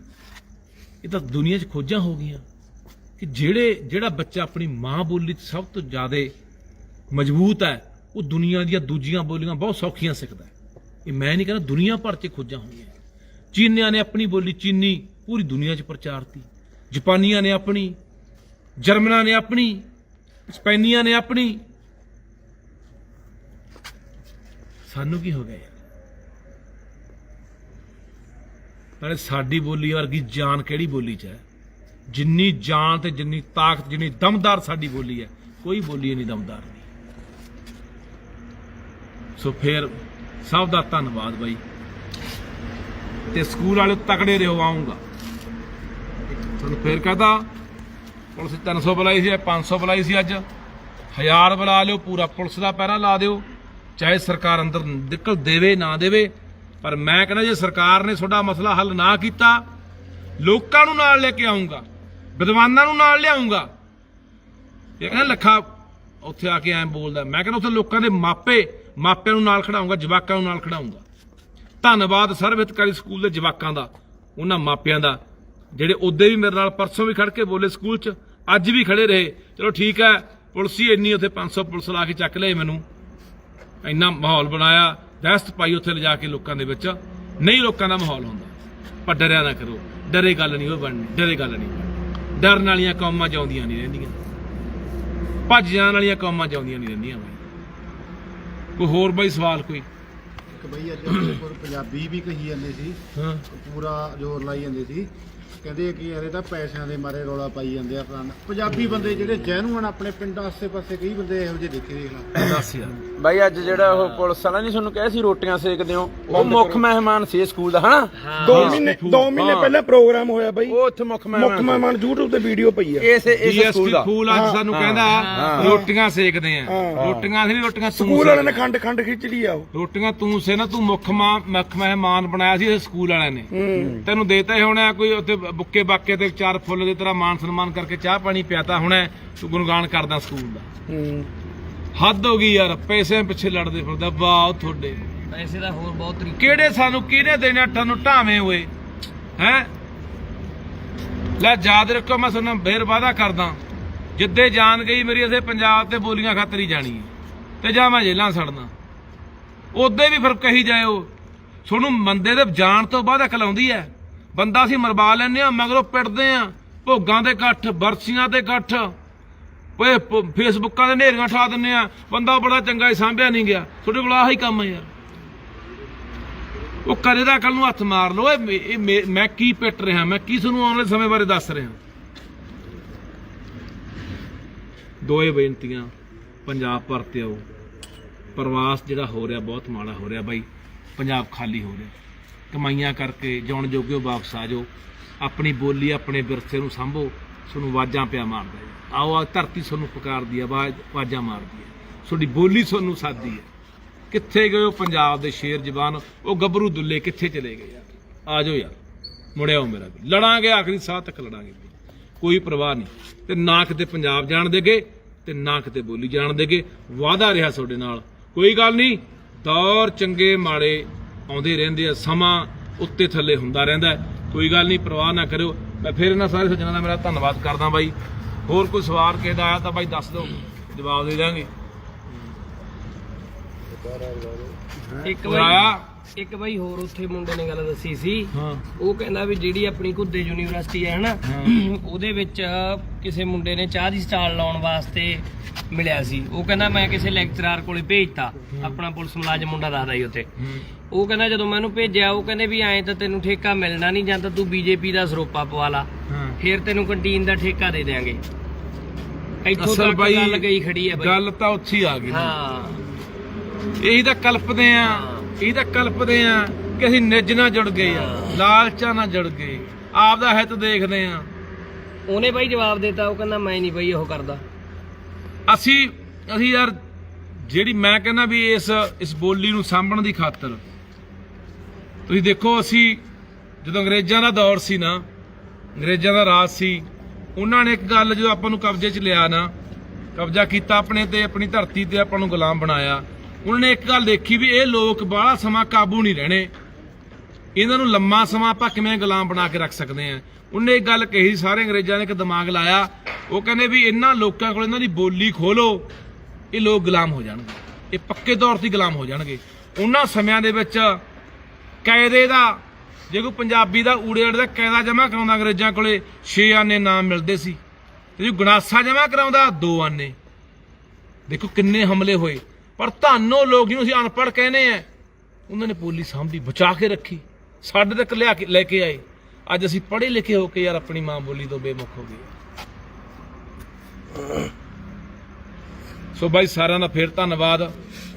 ਇਹ ਤਾਂ ਦੁਨੀਆ 'ਚ ਖੋਜਾਂ ਹੋ ਗਈਆਂ ਕਿ ਜਿਹੜਾ ਬੱਚਾ ਆਪਣੀ ਮਾਂ ਬੋਲੀ 'ਚ ਸਭ ਤੋਂ ਜ਼ਿਆਦਾ ਮਜ਼ਬੂਤ ਹੈ, ਉਹ ਦੁਨੀਆ ਦੀਆਂ ਦੂਜੀਆਂ ਬੋਲੀਆਂ ਬਹੁਤ ਸੌਖੀਆਂ ਸਿੱਖਦਾ। ਇਹ ਮੈਂ ਨਹੀਂ ਕਹਿੰਦਾ, ਦੁਨੀਆ ਭਰ 'ਚ ਖੋਜਾਂ ਹੋਈਆਂ। ਚੀਨੀਆਂ ਨੇ ਆਪਣੀ ਬੋਲੀ ਚੀਨੀ ਪੂਰੀ ਦੁਨੀਆ 'ਚ ਪ੍ਰਚਾਰਤੀ, ਜਾਪਾਨੀਆਂ ਨੇ ਆਪਣੀ, ਜਰਮਨਾਂ ਨੇ ਆਪਣੀ, ਸਪੇਨੀਆਂ ਨੇ ਆਪਣੀ। ਸਾਨੂੰ ਕੀ ਹੋ ਗਿਆ ਯਾਰ? ਨਾਲੇ ਸਾਡੀ ਬੋਲੀ ਵਰਗੀ ਜਾਨ ਕਿਹੜੀ ਬੋਲੀ 'ਚ ਹੈ? ਜਿੰਨੀ ਜਾਨ ਤੇ ਜਿੰਨੀ ਤਾਕਤ, ਜਿੰਨੀ ਦਮਦਾਰ ਸਾਡੀ ਬੋਲੀ ਹੈ, ਕੋਈ ਬੋਲੀ ਨਹੀਂ ਦਮਦਾਰ ਨਹੀਂ। ਸੋ ਫਿਰ ਸਭ ਦਾ ਧੰਨਵਾਦ ਬਾਈ, ਤੇ ਸਕੂਲ ਵਾਲੇ ਤਕੜੇ ਰਹੋ। ਆਉਂਗਾ ਤੁਹਾਨੂੰ ਫਿਰ ਕਹਦਾ, ਪੁਲਿਸ 300 ਬੁਲਾਈ ਸੀ, 500 ਬੁਲਾਈ ਸੀ, ਅੱਜ 1000 ਬੁਲਾ ਲਿਓ, ਪੂਰਾ ਪੁਲਿਸ ਦਾ ਪਹਿਰਾ ਲਾ ਦਿਓ, ਚਾਹੇ ਸਰਕਾਰ ਅੰਦਰ ਨਿਕਲ ਦੇਵੇ ਨਾ ਦੇਵੇ। ਪਰ ਮੈਂ ਕਹਿੰਦਾ ਜੇ ਸਰਕਾਰ ਨੇ ਤੁਹਾਡਾ ਮਸਲਾ ਹੱਲ ਨਾ ਕੀਤਾ, ਲੋਕਾਂ ਨੂੰ ਨਾਲ ਲੈ ਕੇ ਆਉਂਗਾ, ਵਿਦਵਾਨਾਂ ਨੂੰ ਨਾਲ ਲਿਆਉਂਗਾ। ਇਹ ਕਹਿੰਦਾ ਲੱਖਾ ਉੱਥੇ ਆ ਕੇ ਐਂ ਬੋਲਦਾ, ਮੈਂ ਕਹਿੰਦਾ ਉੱਥੇ ਲੋਕਾਂ ਦੇ ਮਾਪਿਆਂ ਨੂੰ ਨਾਲ ਖੜਾਉਂਗਾ, ਜਵਾਕਾਂ ਨੂੰ ਨਾਲ ਖੜਾਉਂਗਾ। ਧੰਨਵਾਦ ਸਰਵ ਹਿਤਕਾਰੀ ਸਕੂਲ ਦੇ ਜਵਾਕਾਂ ਦਾ, ਉਹਨਾਂ ਮਾਪਿਆਂ ਦਾ, ਜਿਹੜੇ ਉਦੋਂ ਵੀ ਮੇਰੇ ਨਾਲ ਪਰਸੋਂ ਵੀ ਖੜ ਕੇ ਬੋਲੇ ਸਕੂਲ 'ਚ, ਅੱਜ ਵੀ ਖੜੇ ਰਹੇ। ਚਲੋ ਠੀਕ ਹੈ, ਪੁਲਿਸ ਹੀ ਇੰਨੀ, ਉੱਥੇ 500 ਪੁਲਿਸ ਲਾ ਕੇ ਚੱਕ ਲਿਆਏ ਮੈਨੂੰ, ਇੰਨਾ ਮਾਹੌਲ ਬਣਾਇਆ, ਦਹਿਸ਼ਤ ਪਾਈ ਉੱਥੇ ਲਿਜਾ ਕੇ ਲੋਕਾਂ ਦੇ ਵਿੱਚ। ਨਹੀਂ ਲੋਕਾਂ ਦਾ ਮਾਹੌਲ ਹੁੰਦਾ। ਪਰ ਡਰਿਆ ਨਾ ਕਰੋ, ਡਰੇ ਗੱਲ ਨਹੀਂ ਉਹ ਬਣਨੀ, ਡਰੇ ਗੱਲ ਨਹੀਂ ਬਣਨੀ। ਡਰਨ ਵਾਲੀਆਂ ਕੌਮਾਂ ਜਿਉਂਦੀਆਂ ਨਹੀਂ ਰਹਿੰਦੀਆਂ, ਭੱਜ ਜਾਣ ਵਾਲੀਆਂ ਕੌਮਾਂ ਜਿਉਂਦੀਆਂ ਨਹੀਂ ਰਹਿੰਦੀਆਂ ਬਾਈ। ਕੋਈ ਹੋਰ ਬਾਈ ਸਵਾਲ ਕੋਈ? ਇੱਕ ਬਈ ਅੱਜ ਮੇਰੇ ਕੋਲ ਪੰਜਾਬੀ ਵੀ ਕਹੀ ਜਾਂਦੇ ਸੀ, ਹਾਂ ਪੂਰਾ ਜ਼ੋਰ ਲਾਈ ਜਾਂਦੇ ਸੀ, ਕਹਿੰਦੇ ਕਿ ਯਾਰ ਇਹ ਤਾਂ ਪੈਸਿਆਂ ਦੇ ਮਾਰੇ ਰੌਲਾ ਪਾਈ ਜਾਂਦੇ ਆ ਫਲਾਣਾ। ਪੰਜਾਬੀ ਬੰਦੇ ਜਿਹੜੇ ਜੈਨੂਅਨ ਆਪਣੇ ਪਿੰਡ ਆਸੇ-ਪਾਸੇ ਕਈ ਬੰਦੇ ਇਹੋ ਜਿਹੇ ਦੇਖੇ, ਦੇਖ ਲਾ। ਦੱਸ ਯਾਰ। ਬਾਈ ਅੱਜ ਜਿਹੜਾ ਉਹ ਪੁਲਿਸ ਵਾਲਾ ਨਹੀਂ ਤੁਹਾਨੂੰ ਕਿਹਾ ਸੀ ਰੋਟੀਆਂ ਸੇਕਦੇ ਹੋ, ਉਹ ਮੁੱਖ ਮਹਿਮਾਨ ਸੀ ਸਕੂਲ ਦਾ ਹਨਾ। 2 ਮਹੀਨੇ ਪਹਿਲਾਂ ਪ੍ਰੋਗਰਾਮ ਹੋਇਆ ਬਾਈ, ਉਹ ਉੱਥੇ ਮੁੱਖ ਮਹਿਮਾਨ YouTube ਤੇ ਵੀਡੀਓ ਪਈ ਆ। ਇਸ ਸਕੂਲ ਦਾ ਫੂਲ ਅੱਜ ਸਾਨੂੰ ਕਹਿੰਦਾ ਰੋਟੀਆਂ ਸੇਕਦੇ ਆ। ਰੋਟੀਆਂ ਨਹੀਂ, ਰੋਟੀਆਂ ਸਕੂਲ ਵਾਲਿਆਂ ਨੇ ਖੰਡ ਖਿੱਚ ਲਈ ਆ। ਉਹ ਰੋਟੀਆਂ ਤੂੰ ਸੇ ਨਾ, ਤੂੰ ਮੁੱਖ ਮਹਿਮਾਨ ਬਣਾਇਆ ਸੀ ਇਹ ਸਕੂਲ ਵਾਲਿਆਂ ਨੇ। ਤੈਨੂੰ ਦੇਤਾ ਹੀ ਹੋਣਾ ਕੋਈ ਉੱਥੇ ਬੁੱਕੇ ਬਾਕੇ ਤੇ 4 ਫੁੱਲ ਦੇ ਤਰ੍ਹਾਂ ਮਾਨ ਸਨਮਾਨ ਕਰਕੇ ਚਾਹ ਪਾਣੀ ਪਿਆਤਾ ਹੋਣਾ। ਤੂੰ ਗੁਣਗਾਨ ਕਰਦਾ ਸਕੂਲ ਦਾ। ਹੱਦ ਹੋ ਗਈ ਯਾਰ, ਪੈਸਿਆਂ ਪਿੱਛੇ ਲੜਦੇ ਫਿਰਦਾ। ਵਾਹ ਤੁਹਾਡੇ ਪੈਸੇ ਦਾ ਹੋਰ ਬਹੁਤ ਤਰੀਕੇ। ਕਿਹੜੇ ਸਾਨੂੰ ਕਿਹਨੇ ਦੇਣੇ ਤੁਹਾਨੂੰ ਢਾਵੇਂ ਹੋਏ ਹੈ? ਲੈ ਯਾਦ ਰੱਖੋ, ਮੈਂ ਤੁਹਾਨੂੰ ਫੇਰ ਵਾਅਦਾ ਕਰਦਾ, ਜਿੱਦੇ ਜਾਨ ਗਈ ਮੇਰੀ ਅਸੀਂ ਪੰਜਾਬ ਤੇ ਬੋਲੀਆਂ ਖਾਤਰ ਹੀ ਜਾਣੀ ਹੈ, ਤੇ ਜਾਂ ਮੈਂ ਜੇਲਾਂ ਸੜਨਾ। ਉਦੇ ਵੀ ਫਿਰ ਕਹੀ ਜਾਇਓ, ਤੁਹਾਨੂੰ ਬੰਦੇ ਦੇ ਜਾਣ ਤੋਂ ਬਾਅਦ ਅਕਲ ਆਉਂਦੀ ਹੈ। ਬੰਦਾ ਅਸੀਂ ਮਰਵਾ ਲੈਂਦੇ ਆ, ਮਗਰੋਂ ਪਿੱਟਦੇ ਆ। ਭੋਗਾਂ ਦੇ ਇਕੱਠ, ਬਰਸੀਆਂ ਦੇ ਇਕੱਠ, ਓਏ ਫੇਸਬੁੱਕਾਂ ਦੇ ਨੇਰੀਆਂ ਠਾ ਦਿੰਦੇ ਆ। ਬੰਦਾ ਬੜਾ ਚੰਗਾ ਹੀ ਸਾਂਭਿਆ ਨਹੀਂ ਗਿਆ। ਤੁਹਾਡੇ ਕੋਲ ਆਹੀ ਕੰਮ ਹੈ ਯਾਰ। ਉਹ ਕਰੇ ਦਾ ਕੱਲ ਨੂੰ ਹੱਥ ਮਾਰ ਲਓ। ਮੈਂ ਕੀ ਪਿੱਟ ਰਿਹਾ, ਮੈਂ ਕੀ ਤੁਹਾਨੂੰ ਆਉਣ ਵਾਲੇ ਸਮੇਂ ਬਾਰੇ ਦੱਸ ਰਿਹਾ। ਦੋਏ ਬੇਨਤੀਆਂ, ਪੰਜਾਬ ਪਰਤੇ ਆਓ। ਪ੍ਰਵਾਸ ਜਿਹੜਾ ਹੋ ਰਿਹਾ ਬਹੁਤ ਮਾੜਾ ਹੋ ਰਿਹਾ ਬਾਈ। ਪੰਜਾਬ ਖਾਲੀ ਹੋ ਰਿਹਾ। ਕਮਾਈਆਂ ਕਰਕੇ ਜਾਣ ਜੋਗਿਓ ਵਾਪਸ ਆ ਜਾਓ। ਆਪਣੀ ਬੋਲੀ, ਆਪਣੇ ਵਿਰਸੇ ਨੂੰ ਸਾਂਭੋ। ਤੁਹਾਨੂੰ ਆਵਾਜ਼ਾਂ ਪਿਆ ਮਾਰਦਾ। ਆਓ ਆ ਧਰਤੀ ਤੁਹਾਨੂੰ ਪੁਕਾਰਦੀ ਆ, ਆਵਾਜ਼ਾਂ ਮਾਰਦੀ ਹੈ। ਤੁਹਾਡੀ ਬੋਲੀ ਤੁਹਾਨੂੰ ਸਾਦੀ ਹੈ। ਕਿੱਥੇ ਗਏ ਉਹ ਪੰਜਾਬ ਦੇ ਸ਼ੇਰ ਜਵਾਨ, ਉਹ ਗੱਭਰੂ ਦੁੱਲੇ ਕਿੱਥੇ ਚਲੇ ਗਏ ਯਾਰ? ਆ ਜਾਓ ਯਾਰ, ਮੁੜਿਆਓ ਮੇਰਾ ਵੀ। ਲੜਾਂਗੇ ਆਖਰੀ ਸਾਹ ਤੱਕ ਲੜਾਂਗੇ, ਕੋਈ ਪਰਵਾਹ ਨਹੀਂ। ਤੇ ਨਾ ਕਿਤੇ ਪੰਜਾਬ ਜਾਣ ਦੇਗੇ ਤੇ ਨਾ ਕਿਤੇ ਬੋਲੀ ਜਾਣ ਦੇਗੇ। ਵਾਅਦਾ ਰਿਹਾ ਤੁਹਾਡੇ ਨਾਲ। ਕੋਈ ਗੱਲ ਨਹੀਂ, ਦੌਰ ਚੰਗੇ ਮਾੜੇ ਆਉਂਦੇ ਰਹਿੰਦੇ ਆ, ਸਮਾਂ ਉੱਤੇ ਥੱਲੇ ਹੁੰਦਾ ਰਹਿੰਦਾ। ਕੋਈ ਗੱਲ ਨਹੀਂ, ਪਰਵਾਹ ਨਾ ਕਰਿਓ। ਮੈਂ ਫਿਰ ਇਹਨਾਂ ਸਾਰੇ ਸੱਜਣਾਂ ਦਾ ਮੇਰਾ ਧੰਨਵਾਦ ਕਰਦਾ ਬਾਈ। ਹੋਰ ਕੋਈ ਸਵਾਲ ਕਿਸੇ ਦਾ ਆਇਆ ਤਾਂ ਬਾਈ ਦੱਸ ਦਿਓ, ਜਵਾਬ ਦੇ ਦਾਂਗੇ। ਇੱਕ ਬਾਈ ਹੋਰ ਉੱਥੇ ਮੁੰਡੇ ਨੇ ਗੱਲ ਦੱਸੀ ਸੀ। ਹਾਂ, ਉਹ ਕਹਿੰਦਾ ਵੀ ਜਿਹੜੀ ਆਪਣੀ ਘੁੱਦੇ ਯੂਨੀਵਰਸਿਟੀ ਹੈ ਹਨਾ, ਉਹਦੇ ਵਿੱਚ ਕਿਸੇ ਮੁੰਡੇ ਨੇ ਚਾਹ ਦੀ ਸਟਾਲ ਲਾਉਣ ਵਾਸਤੇ ਮਿਲਿਆ ਸੀ। ਉਹ ਕਹਿੰਦਾ ਮੈਂ ਕਿਸੇ ਲੈਕਚਰਰ ਕੋਲੇ ਭੇਜਤਾ, ਆਪਣਾ ਪੁਲਿਸ ਮੁਲਾਜ਼ਮ ਮੁੰਡਾ ਦੱਸਦਾ ਸੀ ਉੱਥੇ। ਉਹ ਕਹਿੰਦਾ ਜਦੋਂ ਮੈਂ ਉਹਨੂੰ ਭੇਜਿਆ, ਉਹ ਕਹਿੰਦੇ ਵੀ ਐਂ ਤਾਂ ਤੈਨੂੰ ਠੇਕਾ ਮਿਲਣਾ ਨਹੀਂ, ਜਾਂ ਤਾਂ ਤੂੰ ਬੀਜੇਪੀ ਦਾ ਸਰੋਪਾ ਪਵਾ ਲਾ, ਫਿਰ ਤੈਨੂੰ ਕੰਟੀਨ ਦਾ ਠੇਕਾ ਦੇ ਦਿਆਂਗੇ। ਇੱਥੋਂ ਤੱਕ ਗੱਲ ਗਈ ਖੜੀ ਹੈ ਬਾਈ। ਗੱਲ ਤਾਂ ਉੱਥੇ ਹੀ ਆ ਗਈ। ਹਾਂ, ਇਹੀ ਤਾਂ ਕਲਪਦੇ ਆ, ਇਹੀ ਤਾਂ ਕਲਪਦੇ ਆ ਕਿ ਅਸੀਂ ਨਿੱਜ ਨਾਲ ਜੁੜ ਗਏ ਆ, ਲਾਲਚਾਂ ਨਾਲ ਜੁੜ ਗਏ, ਆਪ ਦਾ ਹਿੱਤ ਦੇਖਦੇ ਆ। ਉਹਨੇ ਬਾਈ ਜਵਾਬ ਦਿੱਤਾ, ਉਹ ਕਹਿੰਦਾ ਮੈਂ ਨਹੀਂ ਬਾਈ ਉਹ ਕਰਦਾ। ਅਸੀਂ ਯਾਰ, ਜਿਹੜੀ ਮੈਂ ਕਹਿੰਦਾ ਵੀ ਇਸ ਬੋਲੀ ਨੂੰ ਸਾਂਭਣ ਦੀ ਖਾਤਰ ਤੁਸੀਂ ਦੇਖੋ, ਅਸੀਂ ਜਦੋਂ ਅੰਗਰੇਜ਼ਾਂ ਦਾ ਦੌਰ ਸੀ ਨਾ, ਅੰਗਰੇਜ਼ਾਂ ਦਾ ਰਾਜ ਸੀ, ਉਹਨਾਂ ਨੇ ਇੱਕ ਗੱਲ ਜਦੋਂ ਆਪਾਂ ਨੂੰ ਕਬਜ਼ੇ 'ਚ ਲਿਆ ਨਾ, ਕਬਜ਼ਾ ਕੀਤਾ ਆਪਣੇ ਤੇ, ਆਪਣੀ ਧਰਤੀ ਤੇ ਆਪਾਂ ਨੂੰ ਗੁਲਾਮ ਬਣਾਇਆ। ਉਹਨਾਂ ਨੇ ਇੱਕ ਗੱਲ ਦੇਖੀ ਵੀ ਇਹ ਲੋਕ ਬਾਹਲਾ ਸਮਾਂ ਕਾਬੂ ਨਹੀਂ ਰਹਿਣੇ, ਇਹਨਾਂ ਨੂੰ ਲੰਮਾ ਸਮਾਂ ਆਪਾਂ ਕਿਵੇਂ ਗੁਲਾਮ ਬਣਾ ਕੇ ਰੱਖ ਸਕਦੇ ਆ। ਉਹਨੇ ਇੱਕ ਗੱਲ ਕਹੀ, ਸਾਰੇ ਅੰਗਰੇਜ਼ਾਂ ਨੇ ਇੱਕ ਦਿਮਾਗ ਲਾਇਆ। ਉਹ ਕਹਿੰਦੇ ਵੀ ਇਹਨਾਂ ਲੋਕਾਂ ਕੋਲ ਇਹਨਾਂ ਦੀ ਬੋਲੀ ਖੋਲੋ, ਇਹ ਲੋਕ ਗੁਲਾਮ ਹੋ ਜਾਣਗੇ, ਇਹ ਪੱਕੇ ਤੌਰ ਤੇ ਗੁਲਾਮ ਹੋ ਜਾਣਗੇ। ਉਹਨਾਂ ਸਮਿਆਂ ਦੇ ਵਿੱਚ ਕਾਇਦੇ ਦਾ, ਜੇ ਕੋਈ ਪੰਜਾਬੀ ਦਾ ਊੜੇ ਅੜੇ ਦਾ ਕਾਇਦਾ ਜਮ੍ਹਾਂ ਕਰਾਉਂਦਾ ਅੰਗਰੇਜ਼ਾਂ ਕੋਲੇ 6 ਆਨੇ ਨਾਮ ਮਿਲਦੇ ਸੀ, ਤੇ ਜੇ ਗੰਡਾਸਾ ਜਮ੍ਹਾਂ ਕਰਾਉਂਦਾ 2 ਆਨੇ। ਦੇਖੋ ਕਿੰਨੇ ਹਮਲੇ ਹੋਏ। ਪਰ ਤੁਹਾਨੂੰ ਲੋਕ ਜਿਹਨੂੰ ਅਸੀਂ ਅਨਪੜ੍ਹ ਕਹਿੰਦੇ ਆ, ਉਹਨਾਂ ਨੇ ਬੋਲੀ ਸਾਂਭੀ, ਬਚਾ ਕੇ ਰੱਖੀ, ਸਾਡੇ ਤੱਕ ਲੈ ਕੇ ਆਏ। ਅੱਜ ਅਸੀਂ ਪੜ੍ਹੇ ਲਿਖੇ ਹੋ ਕੇ ਯਾਰ ਆਪਣੀ ਮਾਂ ਬੋਲੀ ਤੋਂ ਬੇਮੁਖ ਹੋ ਗਏ। ਸੋ ਬਾਈ ਸਾਰਿਆਂ ਦਾ ਫਿਰ ਧੰਨਵਾਦ।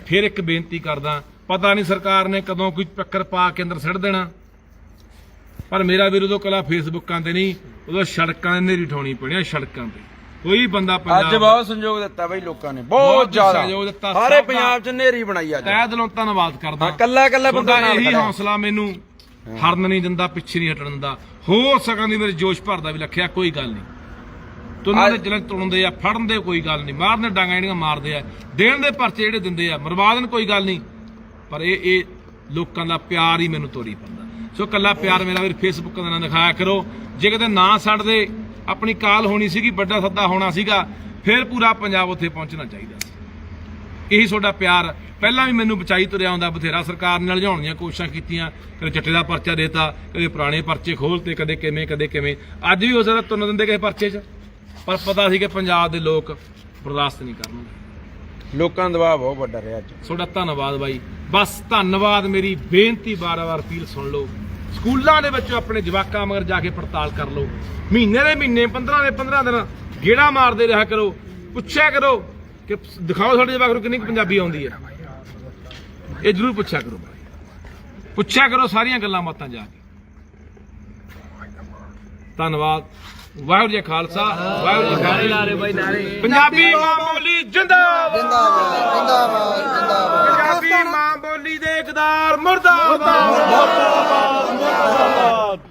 ਫਿਰ ਇੱਕ ਬੇਨਤੀ ਕਰਦਾ, ਪਤਾ ਨਹੀਂ ਸਰਕਾਰ ਨੇ ਕਦੋਂ ਕੋਈ ਚੱਕਰ ਪਾ ਕੇ ਅੰਦਰ ਸਿੱਟ ਦੇਣਾ, ਪਰ ਮੇਰਾ ਵੀਰ ਉਦੋਂ ਕਲਾ ਫੇਸਬੁੱਕਾਂ ਤੇ ਨਹੀਂ, ਉਦੋਂ ਸੜਕਾਂ 'ਤੇ ਨੇਰੀ ਠਾਉਣੀ ਪੈਣੀ। ਸੜਕਾਂ ਤੇ ਕੋਈ ਬੰਦਾ ਅੱਜ ਬਹੁਤ ਸੰਯੋਗ ਦਿੱਤਾ ਬਈ ਲੋਕਾਂ ਨੇ, ਬਹੁਤ ਜ਼ਿਆਦਾ ਸੰਯੋਗ ਦਿੱਤਾ। ਸਾਰੇ ਪੰਜਾਬ 'ਚ ਨੇਰੀ ਬਣਾਈ ਅੱਜ। ਤਹਿ ਦਿਲੋਂ ਧੰਨਵਾਦ ਕਰਦਾ। ਕੱਲਾ ਬੰਦਾ ਨਾਲ ਇਹੀ ਖੜਾ। ਹੌਸਲਾ ਮੈਨੂੰ ਹਰਨ ਨਹੀਂ ਦਿੰਦਾ, ਪਿੱਛੇ ਨਹੀਂ ਹਟਣ ਦਿੰਦਾ। ਹੋ ਸਕਣ ਦੀ ਮੇਰੇ ਜੋਸ਼ ਭਰਦਾ ਵੀ ਲੱਖਿਆ, ਕੋਈ ਗੱਲ ਨਹੀਂ। ਤੁਨਾਂ ਦੇ ਜਲਨ ਤੁਣਦੇ ਆ, ਫੜਨ ਦੇ ਕੋਈ ਗੱਲ ਨਹੀਂ, ਮਾਰਨੇ ਡਾਂਗਾ ਜਿਹੜੀਆਂ ਮਾਰਦੇ ਆ, ਦੇਣ ਦੇ ਪਰਚੇ ਜਿਹੜੇ ਦਿੰਦੇ ਆ, ਮਰਵਾ ਦੇਣ ਕੋਈ ਗੱਲ ਨਹੀਂ। ਪਰ ਇਹ ਲੋਕਾਂ ਦਾ ਪਿਆਰ ਹੀ ਮੈਨੂੰ ਤੋਰੀ ਪੈਂਦਾ। ਸੋ ਕੱਲਾ ਪਿਆਰ ਮੇਰਾ ਵੀਰ ਫੇਸਬੁੱਕ ਦਾ ਨਾ ਦਿਖਾਇਆ ਕਰੋ। ਜੇ ਕਿਤੇ ਨਾ ਛੱਡਦੇ, ਆਪਣੀ ਕਾਲ ਹੋਣੀ ਸੀਗੀ, ਵੱਡਾ ਸੱਦਾ ਹੋਣਾ ਸੀਗਾ, ਫਿਰ ਪੂਰਾ ਪੰਜਾਬ ਉੱਥੇ ਪਹੁੰਚਣਾ ਚਾਹੀਦਾ ਸੀ। ਇਹੀ ਤੁਹਾਡਾ ਪਿਆਰ ਪਹਿਲਾਂ ਵੀ ਮੈਨੂੰ ਬਚਾਈ ਤੁਰਿਆ ਆਉਂਦਾ, ਬਥੇਰਾ ਸਰਕਾਰ ਨਾਲ ਲਿਜਾਉਣ ਦੀਆਂ ਕੋਸ਼ਿਸ਼ਾਂ ਕੀਤੀਆਂ, ਕਦੇ ਚਿੱਟੇ ਦਾ ਪਰਚਾ ਦੇਤਾ, ਕਦੇ ਪੁਰਾਣੇ ਪਰਚੇ ਖੋਲ੍ਹਤੇ, ਕਦੇ ਕਿਵੇਂ। ਅੱਜ ਵੀ ਹੋ ਸਕਦਾ ਤੁੰਨ ਦਿੰਦੇ ਕਿਸੇ ਪਰਚੇ 'ਚ, ਪਰ ਪਤਾ ਸੀ ਕਿ ਪੰਜਾਬ ਦੇ ਲੋਕ ਬਰਦਾਸ਼ਤ ਨਹੀਂ ਕਰਨਗੇ। ਲੋਕਾਂ ਦਾ ਦਬਾਅ ਬਹੁਤ ਵੱਡਾ ਰਿਹਾ ਅੱਜ। ਤੁਹਾਡਾ ਧੰਨਵਾਦ ਬਾਈ, ਬਸ ਧੰਨਵਾਦ। ਮੇਰੀ ਬੇਨਤੀ ਵਾਰ-ਵਾਰ ਅਪੀਲ ਸੁਣ ਲਓ, ਸਕੂਲਾਂ ਦੇ ਵਿੱਚ ਆਪਣੇ ਜਵਾਕਾਂ ਮਗਰ ਜਾ ਕੇ ਪੜਤਾਲ ਕਰ ਲਓ, ਮਹੀਨੇ ਦੇ ਮਹੀਨੇ 15 ਦੇ 15 ਦਿਨ ਗੇੜਾ ਮਾਰਦੇ ਰਿਹਾ ਕਰੋ, ਪੁੱਛਿਆ ਕਰੋ ਕਿ ਦਿਖਾਓ ਸਾਡੇ ਜਵਾਕ ਨੂੰ ਕਿੰਨੀ ਕੁ ਪੰਜਾਬੀ ਆਉਂਦੀ ਹੈ। ਇਹ ਜ਼ਰੂਰ ਪੁੱਛਿਆ ਕਰੋ ਸਾਰੀਆਂ ਗੱਲਾਂ ਬਾਤਾਂ ਜਾ ਕੇ। ਧੰਨਵਾਦ। ਵਾਹਿਗੁਰੂ ਜੀ ਕਾ ਖਾਲਸਾ, ਵਾਹਿਗੁਰੂ ਜੀ ਕੀ ਫਤਿਹ। ਨਾਰੇ ਬਾਈ ਨਾਰੇ। ਪੰਜਾਬੀ ਮਾਂ ਬੋਲੀ ਜਿੰਦਾਬਾਦ, ਪੰਜਾਬੀ ਮਾਂ ਬੋਲੀ ਦੇ ਇਕਦਾਰ ਮੁਰਦਾਬਾਦ,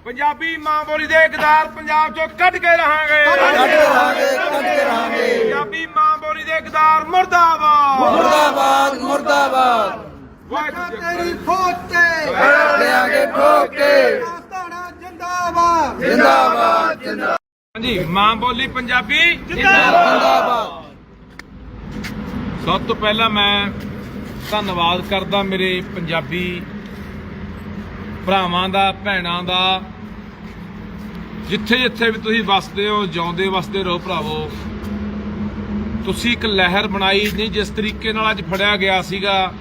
ਪੰਜਾਬੀ ਮਾਂ ਬੋਲੀ ਦੇ ਇਕਦਾਰ ਪੰਜਾਬ ਚੋਂ ਕੱਢ ਕੇ ਰਹਾਂਗੇ, ਪੰਜਾਬੀ ਮਾਂ ਬੋਲੀ ਦੇ ਇਕਦਾਰ ਮੁਰਦਾਬਾਦ, ਵਾਹਿਗੁਰੂ ਜੀ ਕਾ ਤੇਰੀ ਫੌਜ ਤੇ ਲਿਆਂਗੇ ਠੋਕ ਕੇ ਧਾਣਾ ਜਿੰਦਾਬਾਦ ਹਾਂਜੀ, ਮਾਂ ਬੋਲੀ ਪੰਜਾਬੀ ਜਿੰਦਾਬਾਦ। ਸਭ ਤੋਂ ਪਹਿਲਾਂ ਮੈਂ ਧੰਨਵਾਦ ਕਰਦਾ ਮੇਰੇ ਪੰਜਾਬੀ ਭਰਾਵਾਂ ਦਾ, ਭੈਣਾਂ ਦਾ, ਜਿੱਥੇ ਜਿੱਥੇ ਵੀ ਤੁਸੀਂ ਵਸਦੇ ਹੋ, ਜਿਉਂਦੇ ਵਸਦੇ ਰਹੋ ਭਰਾਵੋ। ਤੁਸੀਂ ਇੱਕ ਲਹਿਰ ਬਣਾਈ ਨਹੀਂ, ਜਿਸ ਤਰੀਕੇ ਨਾਲ ਅੱਜ ਫੜਿਆ ਗਿਆ ਸੀਗਾ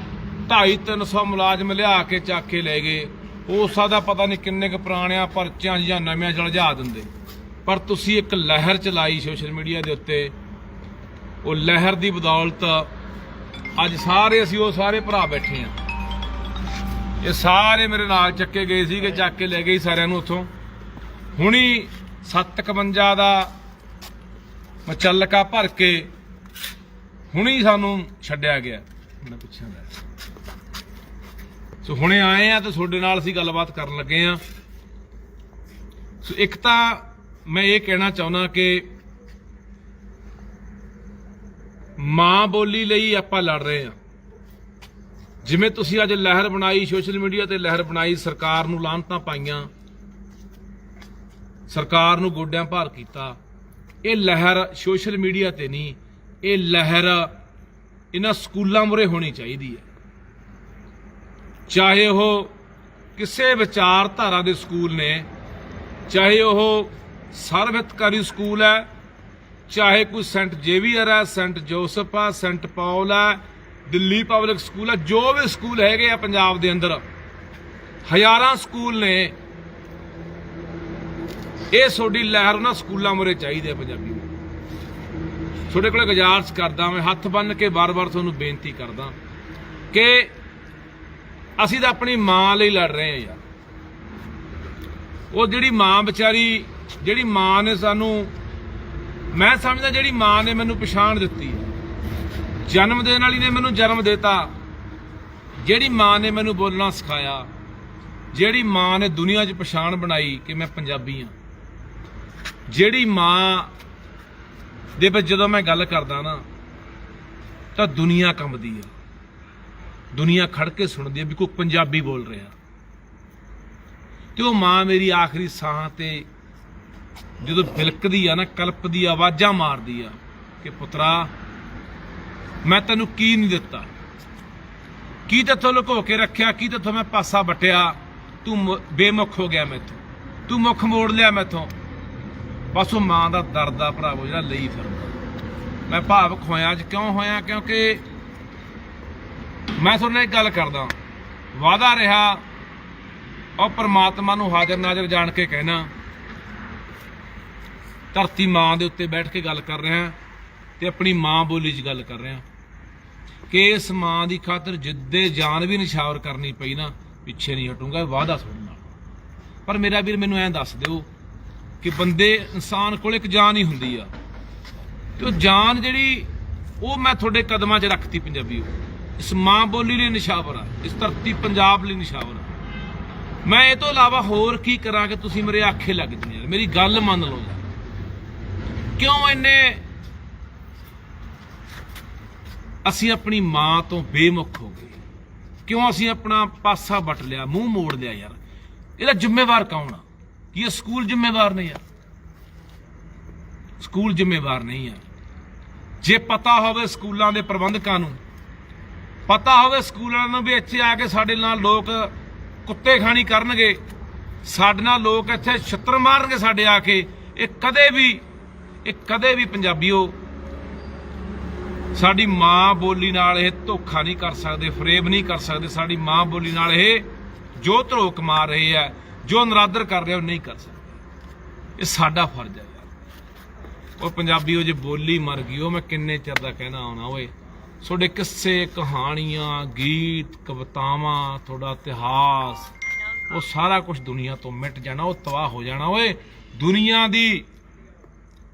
250-300 ਮੁਲਾਜ਼ਮ ਲਿਆ ਕੇ ਚੱਕ ਕੇ ਲੈ ਗਏ। ਹੋ ਸਕਦਾ ਪਤਾ ਨਹੀਂ ਕਿੰਨੇ ਕੁ ਪੁਰਾਣਿਆਂ ਪਰਚਿਆਂ ਜਾਂ ਨਵਿਆਂ ਜਲਜਾ ਦਿੰਦੇ, ਪਰ ਤੁਸੀਂ ਇੱਕ ਲਹਿਰ ਚਲਾਈ ਸੋਸ਼ਲ ਮੀਡੀਆ ਦੇ ਉੱਤੇ। ਉਹ ਲਹਿਰ ਦੀ ਬਦੌਲਤ ਅੱਜ ਸਾਰੇ ਉਹ ਸਾਰੇ ਭਰਾ ਬੈਠੇ ਆ। ਇਹ ਸਾਰੇ ਮੇਰੇ ਨਾਲ ਚੱਕੇ ਗਏ ਸੀਗੇ, ਚੱਕ ਕੇ ਲੈ ਗਏ ਸਾਰਿਆਂ ਨੂੰ ਉੱਥੋਂ। ਹੁਣੀ 751 ਦਾ ਮਚੱਲਕਾ ਭਰ ਕੇ ਹੁਣੀ ਸਾਨੂੰ ਛੱਡਿਆ ਗਿਆ। ਪਿੱਛੇ ਸੋ ਹੁਣੇ ਆਏ ਆ ਤੇ ਤੁਹਾਡੇ ਨਾਲ ਅਸੀਂ ਗੱਲਬਾਤ ਕਰਨ ਲੱਗੇ ਆ। ਸੋ ਇੱਕ ਤਾਂ ਮੈਂ ਇਹ ਕਹਿਣਾ ਚਾਹੁੰਦਾ ਕਿ ਮਾਂ ਬੋਲੀ ਲਈ ਆਪਾਂ ਲੜ ਰਹੇ ਆ। ਜਿਵੇਂ ਤੁਸੀਂ ਅੱਜ ਲਹਿਰ ਬਣਾਈ, ਸੋਸ਼ਲ ਮੀਡੀਆ ਤੇ ਲਹਿਰ ਬਣਾਈ, ਸਰਕਾਰ ਨੂੰ ਲਾਹਨਤਾਂ ਪਾਈਆਂ, ਸਰਕਾਰ ਨੂੰ ਗੋਡਿਆਂ ਭਾਰ ਕੀਤਾ। ਇਹ ਲਹਿਰ ਸੋਸ਼ਲ ਮੀਡੀਆ ਤੇ ਨਹੀਂ, ਇਹ ਲਹਿਰ ਇਹਨਾਂ ਸਕੂਲਾਂ ਮੂਹਰੇ ਹੋਣੀ ਚਾਹੀਦੀ ਹੈ। ਚਾਹੇ ਉਹ ਕਿਸੇ ਵਿਚਾਰਧਾਰਾ ਦੇ ਸਕੂਲ ਨੇ, ਚਾਹੇ ਉਹ ਸਰਵਿਤਕਾਰੀ ਸਕੂਲ ਹੈ, ਚਾਹੇ ਕੋਈ ਸੈਂਟ ਜੇਵੀਅਰ ਹੈ, ਸੈਂਟ ਜੋਸਫ ਹੈ, ਸੈਂਟ ਪੌਲ ਹੈ, ਦਿੱਲੀ ਪਬਲਿਕ ਸਕੂਲ ਹੈ, ਜੋ ਵੀ ਸਕੂਲ ਹੈਗੇ ਆ ਪੰਜਾਬ ਦੇ ਅੰਦਰ, ਹਜ਼ਾਰਾਂ ਸਕੂਲ ਨੇ। ਇਹ ਤੁਹਾਡੀ ਲਹਿਰ ਉਹਨਾਂ ਸਕੂਲਾਂ ਮੂਹਰੇ ਚਾਹੀਦੀ ਹੈ ਪੰਜਾਬੀ। ਤੁਹਾਡੇ ਕੋਲ ਗੁਜ਼ਾਰਿਸ਼ ਕਰਦਾ, ਮੈਂ ਹੱਥ ਬੰਨ੍ਹ ਕੇ ਵਾਰ-ਵਾਰ ਤੁਹਾਨੂੰ ਬੇਨਤੀ ਕਰਦਾ ਕਿ ਅਸੀਂ ਤਾਂ ਆਪਣੀ ਮਾਂ ਲਈ ਲੜ ਰਹੇ ਹਾਂ ਯਾਰ। ਉਹ ਜਿਹੜੀ ਮਾਂ ਵਿਚਾਰੀ, ਜਿਹੜੀ ਮਾਂ ਨੇ ਸਾਨੂੰ, ਮੈਂ ਸਮਝਦਾ ਜਿਹੜੀ ਮਾਂ ਨੇ ਮੈਨੂੰ ਪਛਾਣ ਦਿੱਤੀ ਹੈ, ਜਨਮ ਦੇਣ ਵਾਲੀ ਨੇ ਮੈਨੂੰ ਜਨਮ ਦਿੱਤਾ, ਜਿਹੜੀ ਮਾਂ ਨੇ ਮੈਨੂੰ ਬੋਲਣਾ ਸਿਖਾਇਆ, ਜਿਹੜੀ ਮਾਂ ਨੇ ਦੁਨੀਆ 'ਚ ਪਛਾਣ ਬਣਾਈ ਕਿ ਮੈਂ ਪੰਜਾਬੀ ਹਾਂ, ਜਿਹੜੀ ਮਾਂ ਦੇ ਵਿੱਚ ਜਦੋਂ ਮੈਂ ਗੱਲ ਕਰਦਾ ਨਾ ਤਾਂ ਦੁਨੀਆ ਕੰਬਦੀ ਆ, ਦੁਨੀਆ ਖੜ ਕੇ ਸੁਣਦੀ ਹੈ ਵੀ ਕੋਈ ਪੰਜਾਬੀ ਬੋਲ ਰਿਹਾ। ਤੇ ਉਹ ਮਾਂ ਮੇਰੀ ਆਖਰੀ ਸਾਹਾਂ ਤੇ ਜਦੋਂ ਬਿਲਕਦੀ ਆ ਨਾ, ਕਲਪਦੀ, ਆਵਾਜ਼ਾਂ ਮਾਰਦੀ ਆ ਕਿ ਪੁੱਤਰਾ ਮੈਂ ਤੈਨੂੰ ਕੀ ਨਹੀਂ ਦਿੱਤਾ, ਕੀ ਤੇਥੋਂ ਲੁਕੋ ਕੇ ਰੱਖਿਆ, ਕੀ ਤੇਥੋਂ ਮੈਂ ਪਾਸਾ ਵਟਿਆ, ਤੂੰ ਬੇਮੁਖ ਹੋ ਗਿਆ ਮੈਥੋਂ, ਤੂੰ ਮੁੱਖ ਮੋੜ ਲਿਆ ਮੈਥੋਂ। ਬਸ ਉਹ ਮਾਂ ਦਾ ਦਰਦ ਆ ਭਰਾਵੋ ਜਿਹੜਾ ਲਈ ਫਿਰਦਾ। ਮੈਂ ਭਾਵੁਕ ਹੋਇਆ ਅੱਜ, ਕਿਉਂ ਹੋਇਆ? ਕਿਉਂਕਿ ਮੈਂ ਤੁਹਾਡੇ ਨਾਲ ਇੱਕ ਗੱਲ ਕਰਦਾ, ਵਾਅਦਾ ਰਿਹਾ ਉਹ ਪਰਮਾਤਮਾ ਨੂੰ ਹਾਜ਼ਰ ਨਾਜ਼ਰ ਜਾਣ ਕੇ ਕਹਿਣਾ, ਧਰਤੀ ਮਾਂ ਦੇ ਉੱਤੇ ਬੈਠ ਕੇ ਗੱਲ ਕਰ ਰਿਹਾ ਤੇ ਆਪਣੀ ਮਾਂ ਬੋਲੀ 'ਚ ਗੱਲ ਕਰ ਰਿਹਾ ਕਿ ਇਸ ਮਾਂ ਦੀ ਖਾਤਰ ਜਿੱਦੇ ਜਾਨ ਵੀ ਨਿਛਾਵਰ ਕਰਨੀ ਪਈ ਨਾ, ਪਿੱਛੇ ਨਹੀਂ ਹਟੂੰਗਾ, ਵਾਅਦਾ ਤੁਹਾਡੇ ਨਾਲ। ਪਰ ਮੇਰਾ ਵੀਰ ਮੈਨੂੰ ਐਂ ਦੱਸ ਦਿਓ ਕਿ ਬੰਦੇ, ਇਨਸਾਨ ਕੋਲ ਇੱਕ ਜਾਨ ਹੀ ਹੁੰਦੀ ਆ, ਤੇ ਉਹ ਜਾਨ ਜਿਹੜੀ ਉਹ ਮੈਂ ਤੁਹਾਡੇ ਕਦਮਾਂ 'ਚ ਰੱਖਤੀ ਪੰਜਾਬੀਓ। ਇਸ ਮਾਂ ਬੋਲੀ ਲਈ ਨਿਛਾਵਰ ਆ, ਇਸ ਧਰਤੀ ਪੰਜਾਬ ਲਈ ਨਿਛਾਵਰ ਆ। ਮੈਂ ਇਹ ਤੋਂ ਇਲਾਵਾ ਹੋਰ ਕੀ ਕਰਾਂ ਕਿ ਤੁਸੀਂ ਮੇਰੇ ਆਖੇ ਲੱਗ ਜਾਓ ਯਾਰ, ਮੇਰੀ ਗੱਲ ਮੰਨ ਲਓ ਯਾਰ। ਕਿਉਂ ਇੰਨੇ ਅਸੀਂ ਆਪਣੀ ਮਾਂ ਤੋਂ ਬੇਮੁਖ ਹੋ ਗਏ? ਕਿਉਂ ਅਸੀਂ ਆਪਣਾ ਪਾਸਾ ਵੱਟ ਲਿਆ, ਮੂੰਹ ਮੋੜ ਲਿਆ ਯਾਰ? ਇਹਦਾ ਜ਼ਿੰਮੇਵਾਰ ਕੌਣ ਆ? ਕੀ ਇਹ ਸਕੂਲ ਜ਼ਿੰਮੇਵਾਰ ਨੇ ਯਾਰ? ਸਕੂਲ ਜ਼ਿੰਮੇਵਾਰ ਨਹੀਂ ਆ। ਜੇ ਪਤਾ ਹੋਵੇ ਸਕੂਲਾਂ ਦੇ ਪ੍ਰਬੰਧਕਾਂ ਨੂੰ ਪਤਾ ਹੋਵੇ ਸਕੂਲ ਵਾਲਿਆਂ ਨੂੰ ਵੀ ਇੱਥੇ ਆ ਕੇ ਸਾਡੇ ਨਾਲ ਲੋਕ ਕੁੱਤੇ ਖਾਣੀ ਕਰਨਗੇ, ਸਾਡੇ ਨਾਲ ਲੋਕ ਇੱਥੇ ਛਿੱਤਰ ਮਾਰਨਗੇ ਸਾਡੇ ਆ ਕੇ। ਇਹ ਕਦੇ ਵੀ ਪੰਜਾਬੀਓ ਸਾਡੀ ਮਾਂ ਬੋਲੀ ਨਾਲ ਇਹ ਧੋਖਾ ਨਹੀਂ ਕਰ ਸਕਦੇ, ਫਰੇਬ ਨਹੀਂ ਕਰ ਸਕਦੇ। ਸਾਡੀ ਮਾਂ ਬੋਲੀ ਨਾਲ ਇਹ ਜੋ ਧਰੋਕ ਮਾਰ ਰਹੇ ਆ, ਜੋ ਨਰਾਦਰ ਕਰ ਰਹੇ ਉਹ ਨਹੀਂ ਕਰ ਸਕਦੇ। ਇਹ ਸਾਡਾ ਫਰਜ਼ ਹੈ ਯਾਰ। ਉਹ ਪੰਜਾਬੀਓ ਜੇ ਬੋਲੀ ਮਰ ਗਈ, ਉਹ ਮੈਂ ਕਿੰਨੇ ਚਿਰ ਦਾ ਕਹਿਣਾ ਆਉਣਾ ਓਏ। ਤੁਹਾਡੇ ਕਿੱਸੇ, ਕਹਾਣੀਆਂ, ਗੀਤ, ਕਵਿਤਾਵਾਂ, ਤੁਹਾਡਾ ਇਤਿਹਾਸ, ਉਹ ਸਾਰਾ ਕੁਝ ਦੁਨੀਆ ਤੋਂ ਮਿਟ ਜਾਣਾ, ਉਹ ਤਬਾਹ ਹੋ ਜਾਣਾ ਓਏ। ਦੁਨੀਆ ਦੀ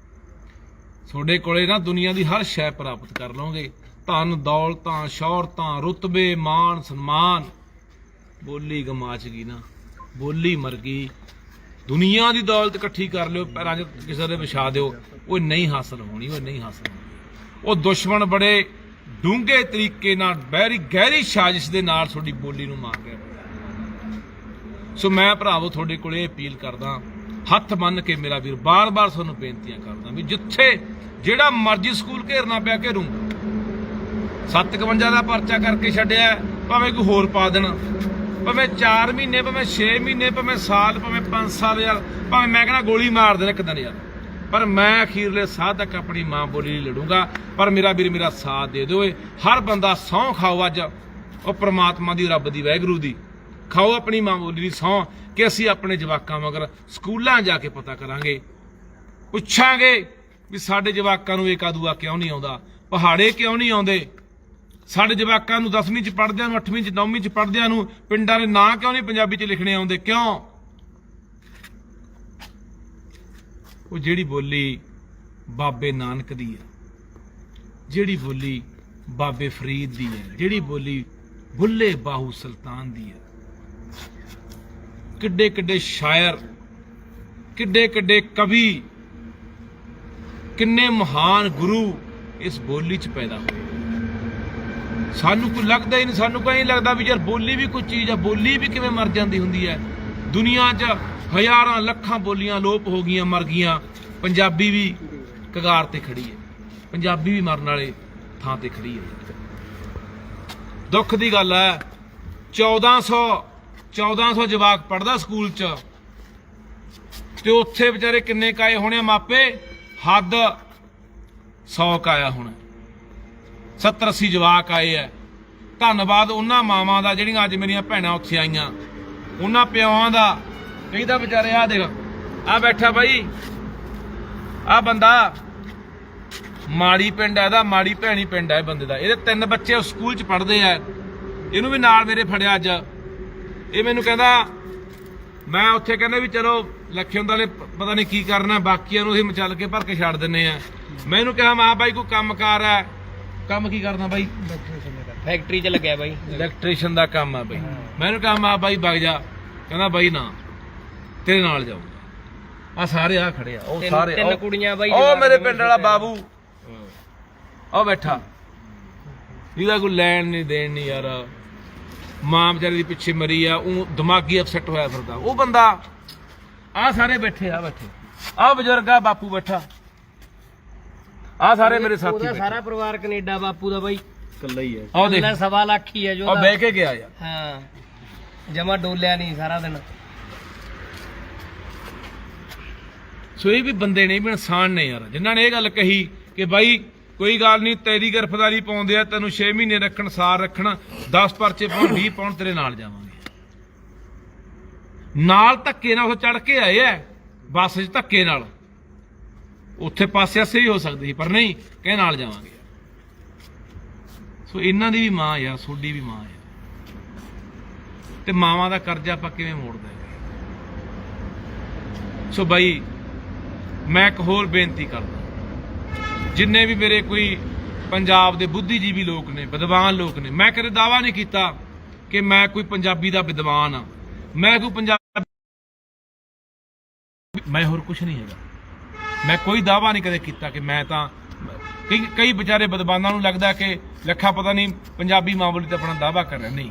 ਤੁਹਾਡੇ ਕੋਲੇ ਨਾ ਦੁਨੀਆ ਦੀ ਹਰ ਸ਼ੈ ਪ੍ਰਾਪਤ ਕਰ ਲਓਗੇ, ਧਨ ਦੌਲਤਾਂ, ਸ਼ੌਹਰਤਾਂ, ਰੁਤਬੇ, ਮਾਣ ਸਨਮਾਨ। ਬੋਲੀ ਗਮਾਚ ਗਈ ਨਾ, ਬੋਲੀ ਮਰ ਗਈ। ਦੁਨੀਆ ਦੀ ਦੌਲਤ ਇਕੱਠੀ ਕਰ ਲਿਓ, ਪੈਰਾਂ 'ਚ ਕਿਸੇ ਦੇ ਵਿਛਾ ਦਿਓ, ਉਹ ਨਹੀਂ ਹਾਸਲ ਹੋਣੀ, ਉਹ ਨਹੀਂ ਹਾਸਲ ਹੋਣੀ। ਉਹ ਦੁਸ਼ਮਣ ਬੜੇ ਡੂੰਘੇ ਤਰੀਕੇ ਨਾਲ, ਗਹਿਰੀ ਸਾਜ਼ਿਸ਼ ਦੇ ਨਾਲ ਤੁਹਾਡੀ ਬੋਲੀ ਨੂੰ ਮਾਰ ਰਿਹਾ। ਸੋ ਮੈਂ ਭਰਾਵੋ ਤੁਹਾਡੇ ਕੋਲੇ ਅਪੀਲ ਕਰਦਾ, ਹੱਥ ਬੰਨ੍ਹ ਕੇ ਮੇਰਾ ਵੀਰ, ਬਾਰ-ਬਾਰ ਤੁਹਾਨੂੰ ਬੇਨਤੀਆਂ ਕਰਦਾ ਵੀ ਜਿੱਥੇ ਜਿਹੜਾ ਮਰਜ਼ੀ ਸਕੂਲ ਘੇਰਨਾ ਪਿਆ ਘੇਰੂੰਗਾ। 57 ਦਾ ਪਰਚਾ ਕਰਕੇ ਛੱਡਿਆ, ਭਾਵੇਂ ਕੋਈ ਹੋਰ ਪਾ ਦੇਣਾ, ਭਾਵੇਂ 4 ਮਹੀਨੇ, ਭਾਵੇਂ 6 ਮਹੀਨੇ, ਭਾਵੇਂ ਸਾਲ, ਭਾਵੇਂ 5 ਸਾਲ ਯਾਰ, ਭਾਵੇਂ ਮੈਂ ਕਹਿੰਦਾ ਗੋਲੀ ਮਾਰ ਦੇਣਾ ਇੱਕ ਦਿਨ ਯਾਰ, ਪਰ ਮੈਂ ਅਖੀਰਲੇ ਸਾਹ ਤੱਕ ਆਪਣੀ ਮਾਂ ਬੋਲੀ ਲਈ ਲੜੂੰਗਾ। ਪਰ ਮੇਰਾ ਵੀਰ ਮੇਰਾ ਸਾਥ ਦੇ ਦਿਓ। ਹਰ ਬੰਦਾ ਸਹੁੰ ਖਾਓ ਅੱਜ, ਉਹ ਪ੍ਰਮਾਤਮਾ ਦੀ, ਰੱਬ ਦੀ, ਵਾਹਿਗੁਰੂ ਦੀ, ਖਾਓ ਆਪਣੀ ਮਾਂ ਬੋਲੀ ਦੀ ਸਹੁੰ ਕਿ ਅਸੀਂ ਆਪਣੇ ਜਵਾਕਾਂ ਮਗਰ ਸਕੂਲਾਂ ਜਾ ਕੇ ਪਤਾ ਕਰਾਂਗੇ, ਪੁੱਛਾਂਗੇ ਵੀ ਸਾਡੇ ਜਵਾਕਾਂ ਨੂੰ ਏਕਾ ਦੂਆ ਕਿਉਂ ਨਹੀਂ ਆਉਂਦਾ, ਪਹਾੜੇ ਕਿਉਂ ਨਹੀਂ ਆਉਂਦੇ, ਸਾਡੇ ਜਵਾਕਾਂ ਨੂੰ 10ਵੀਂ 'ਚ ਪੜ੍ਹਦਿਆਂ ਨੂੰ, 8ਵੀਂ 'ਚ, 9ਵੀਂ 'ਚ ਪੜ੍ਹਦਿਆਂ ਨੂੰ ਪਿੰਡਾਂ ਦੇ ਨਾਂ ਕਿਉਂ ਨਹੀਂ ਪੰਜਾਬੀ 'ਚ ਲਿਖਣੇ ਆਉਂਦੇ, ਕਿਉਂ? ਉਹ ਜਿਹੜੀ ਬੋਲੀ ਬਾਬੇ ਨਾਨਕ ਦੀ ਹੈ, ਜਿਹੜੀ ਬੋਲੀ ਬਾਬੇ ਫਰੀਦ ਦੀ ਹੈ, ਜਿਹੜੀ ਬੋਲੀ ਬੁੱਲੇ ਬਾਹੂ ਸੁਲਤਾਨ ਦੀ ਹੈ, ਕਿੱਡੇ ਕਿੱਡੇ ਸ਼ਾਇਰ, ਕਿੱਡੇ ਕਿੱਡੇ ਕਵੀ, ਕਿੰਨੇ ਮਹਾਨ ਗੁਰੂ ਇਸ ਬੋਲੀ 'ਚ ਪੈਦਾ ਹੋਏ। ਸਾਨੂੰ ਕੋਈ ਲੱਗਦਾ ਹੀ ਨਹੀਂ, ਸਾਨੂੰ ਕੋਈ ਨਹੀਂ ਲੱਗਦਾ ਵੀ ਯਾਰ ਬੋਲੀ ਵੀ ਕੋਈ ਚੀਜ਼ ਆ, ਬੋਲੀ ਵੀ ਕਿਵੇਂ ਮਰ ਜਾਂਦੀ ਹੁੰਦੀ ਹੈ। ਦੁਨੀਆ 'ਚ ਹਜ਼ਾਰਾਂ ਲੱਖਾਂ ਬੋਲੀਆਂ ਲੋਪ ਹੋ ਗਈਆਂ, ਮਰ ਗਈਆਂ, ਪੰਜਾਬੀ ਵੀ ਕਗਾਰ ਤੇ ਖੜੀ ਹੈ, ਪੰਜਾਬੀ ਵੀ ਮਰਨ ਵਾਲੇ ਥਾਂ ਤੇ ਖੜੀ ਹੈ। ਦੁੱਖ ਦੀ ਗੱਲ ਹੈ, 1400 ਜਵਾਕ ਪੜਦਾ ਸਕੂਲ 'ਚ, ਤੇ ਉੱਥੇ ਵਿਚਾਰੇ ਕਿੰਨੇ ਕਾਏ ਹੋਣੇ ਮਾਪੇ, ਹੱਦ 100 ਕਾਇਆ ਹੋਣਾ, 70-80 ਜਵਾਕ ਆਏ ਐ। ਧੰਨਵਾਦ ਉਹਨਾਂ ਮਾਵਾਂ ਦਾ ਜਿਹੜੀਆਂ ਅੱਜ ਮੇਰੀਆਂ ਭੈਣਾਂ ਉੱਥੇ ਆਈਆਂ, ਉਹਨਾਂ ਪਿਓਾਂ ਦਾ। ਕਈ ਤਾਂ ਵਿਚਾਰੇ ਆ ਦੇਖ, ਆ ਬੈਠਾ ਬਾਈ, ਆ ਬੰਦਾ ਮਾੜੀ ਪਿੰਡ ਹੈ ਇਹਦਾ, ਮਾੜੀ ਭੈਣੀ ਪਿੰਡ ਹੈ ਬੰਦੇ ਦਾ। ਇਹਦੇ 3 ਬੱਚੇ ਸਕੂਲ 'ਚ ਪੜ੍ਹਦੇ ਆ, ਇਹਨੂੰ ਵੀ ਨਾਲ ਮੇਰੇ ਫੜਿਆ ਅੱਜ। ਇਹ ਮੈਨੂੰ ਕਹਿੰਦਾ, ਮੈਂ ਉੱਥੇ ਕਹਿੰਦਾ ਵੀ ਚਲੋ ਲੱਖੇ ਹੁੰਦੇ ਵਾਲੇ ਪਤਾ ਨਹੀਂ ਕੀ ਕਰਨਾ, ਬਾਕੀਆਂ ਨੂੰ ਅਸੀਂ ਮਚਲ ਕੇ ਭਰ ਕੇ ਛੱਡ ਦਿੰਨੇ ਆ। ਮੈਂ ਇਹਨੂੰ ਕਿਹਾ, ਮਾਂ ਬਾਈ ਕੋਈ ਕੰਮਕਾਰ ਹੈ, ਕੰਮ ਕੀ ਕਰਨਾ ਬਾਈ? ਫੈਕਟਰੀ 'ਚ ਲੱਗਿਆ ਬਾਈ, ਇਲੈਕਟ੍ਰੀਸ਼ੀਅਨ ਦਾ ਕੰਮ ਹੈ ਬਾਈ। ਮੈਨੂੰ ਕਿਹਾ, ਮਾਂ ਬਾਈ ਵਗ ਜਾ। ਕਹਿੰਦਾ ਬਾਈ ਨਾ, ਤੇਰੇ ਨਾਲ ਜਾਊਗਾ। ਆ ਸਾਰੇ ਆ ਖੜੇ ਆ, ਉਹ ਸਾਰੇ 3 ਕੁੜੀਆਂ ਬਾਈ, ਉਹ ਮੇਰੇ ਪਿੰਡ ਵਾਲਾ ਬਾਬੂ ਉਹ ਬੈਠਾ, ਇਹਦਾ ਕੋਈ ਲੈਣ ਨਹੀਂ ਦੇਣ ਨਹੀਂ ਯਾਰ। ਮਾਂ ਵਿਚਾਰੀ ਦੀ ਪਿੱਛੇ ਮਰੀ ਆ, ਉਹ ਦਿਮਾਗੀ ਅਪਸੈਟ ਹੋਇਆ ਫਿਰਦਾ ਉਹ ਬੰਦਾ। ਆ ਸਾਰੇ ਬੈਠੇ, ਆ ਬੈਠੇ, ਆ ਬਜ਼ੁਰਗ ਆ, ਬਾਪੂ ਬੈਠਾ, ਆ ਸਾਰੇ ਮੇਰੇ ਸਾਥੀ ਬੈਠੇ। ਸਾਰਾ ਪਰਿਵਾਰ ਕੈਨੇਡਾ ਬਾਪੂ ਦਾ ਬਾਈ ਇਕੱਲਾ ਹੀ ਹੈ। ਆਹ ਦੇਖ, 1.25 ਲੱਖ ਹੀ ਹੈ ਜੋ ਬਹਿ ਕੇ ਗਿਆ ਯਾਰ। ਹਾਂ, ਜਮਾ ਡੋਲਿਆ ਨਹੀਂ ਸਾਰਾ ਦਿਨ। ਸੋ ਇਹ ਵੀ ਬੰਦੇ ਨੇ, ਵੀ ਇਨਸਾਨ ਨੇ ਯਾਰ, ਜਿਨ੍ਹਾਂ ਨੇ ਇਹ ਗੱਲ ਕਹੀ ਕਿ ਬਾਈ ਕੋਈ ਗੱਲ ਨਹੀਂ, ਤੇਰੀ ਗ੍ਰਿਫਤਾਰੀ ਪਾਉਂਦੇ ਆ, ਤੈਨੂੰ 6 ਮਹੀਨੇ ਰੱਖਣ, ਸਾਲ ਰੱਖਣ, 10 ਪਰਚੇ ਪਾਉਣ, 20 ਪਾਉਣ, ਤੇਰੇ ਨਾਲ ਜਾਵਾਂਗੇ। ਨਾਲ ਧੱਕੇ ਨਾਲ ਉਹ ਚੜ ਕੇ ਆਏ ਐ ਬੱਸ 'ਚ, ਧੱਕੇ ਨਾਲ। ਉੱਥੇ ਪਾਸੇ ਆਸੇ ਵੀ ਹੋ ਸਕਦੀ ਸੀ, ਪਰ ਨਹੀਂ, ਕਹੇ ਨਾਲ ਜਾਵਾਂਗੇ। ਸੋ ਇਹਨਾਂ ਦੀ ਵੀ ਮਾਂ ਯਾਰ, ਤੁਹਾਡੀ ਵੀ ਮਾਂ ਯਾਰ, ਤੇ ਮਾਵਾਂ ਦਾ ਕਰਜ਼ਾ ਆਪਾਂ ਕਿਵੇਂ ਮੋੜਦੇ? ਸੋ ਬਾਈ, ਮੈਂ ਇੱਕ ਹੋਰ ਬੇਨਤੀ ਕਰਦਾ, ਜਿੰਨੇ ਵੀ ਮੇਰੇ ਕੋਈ ਪੰਜਾਬ ਦੇ ਬੁੱਧੀਜੀਵੀ ਲੋਕ ਨੇ, ਵਿਦਵਾਨ ਲੋਕ ਨੇ, ਮੈਂ ਕਦੇ ਦਾਅਵਾ ਨਹੀਂ ਕੀਤਾ ਕਿ ਮੈਂ ਕੋਈ ਪੰਜਾਬੀ ਦਾ ਵਿਦਵਾਨ ਆ, ਮੈਂ ਕੋਈ ਪੰਜਾਬੀ, ਮੈਂ ਹੋਰ ਕੁਝ ਨਹੀਂ ਹੈਗਾ। ਮੈਂ ਕੋਈ ਦਾਅਵਾ ਨਹੀਂ ਕਦੇ ਕੀਤਾ ਕਿ ਮੈਂ ਤਾਂ, ਕਈ ਵਿਚਾਰੇ ਵਿਦਵਾਨਾਂ ਨੂੰ ਲੱਗਦਾ ਕਿ ਲੱਖਾ ਪਤਾ ਨਹੀਂ ਪੰਜਾਬੀ ਮਾਂ ਬੋਲੀ ਤੇ ਆਪਣਾ ਦਾਅਵਾ ਕਰ ਰਿਹਾ। ਨਹੀਂ,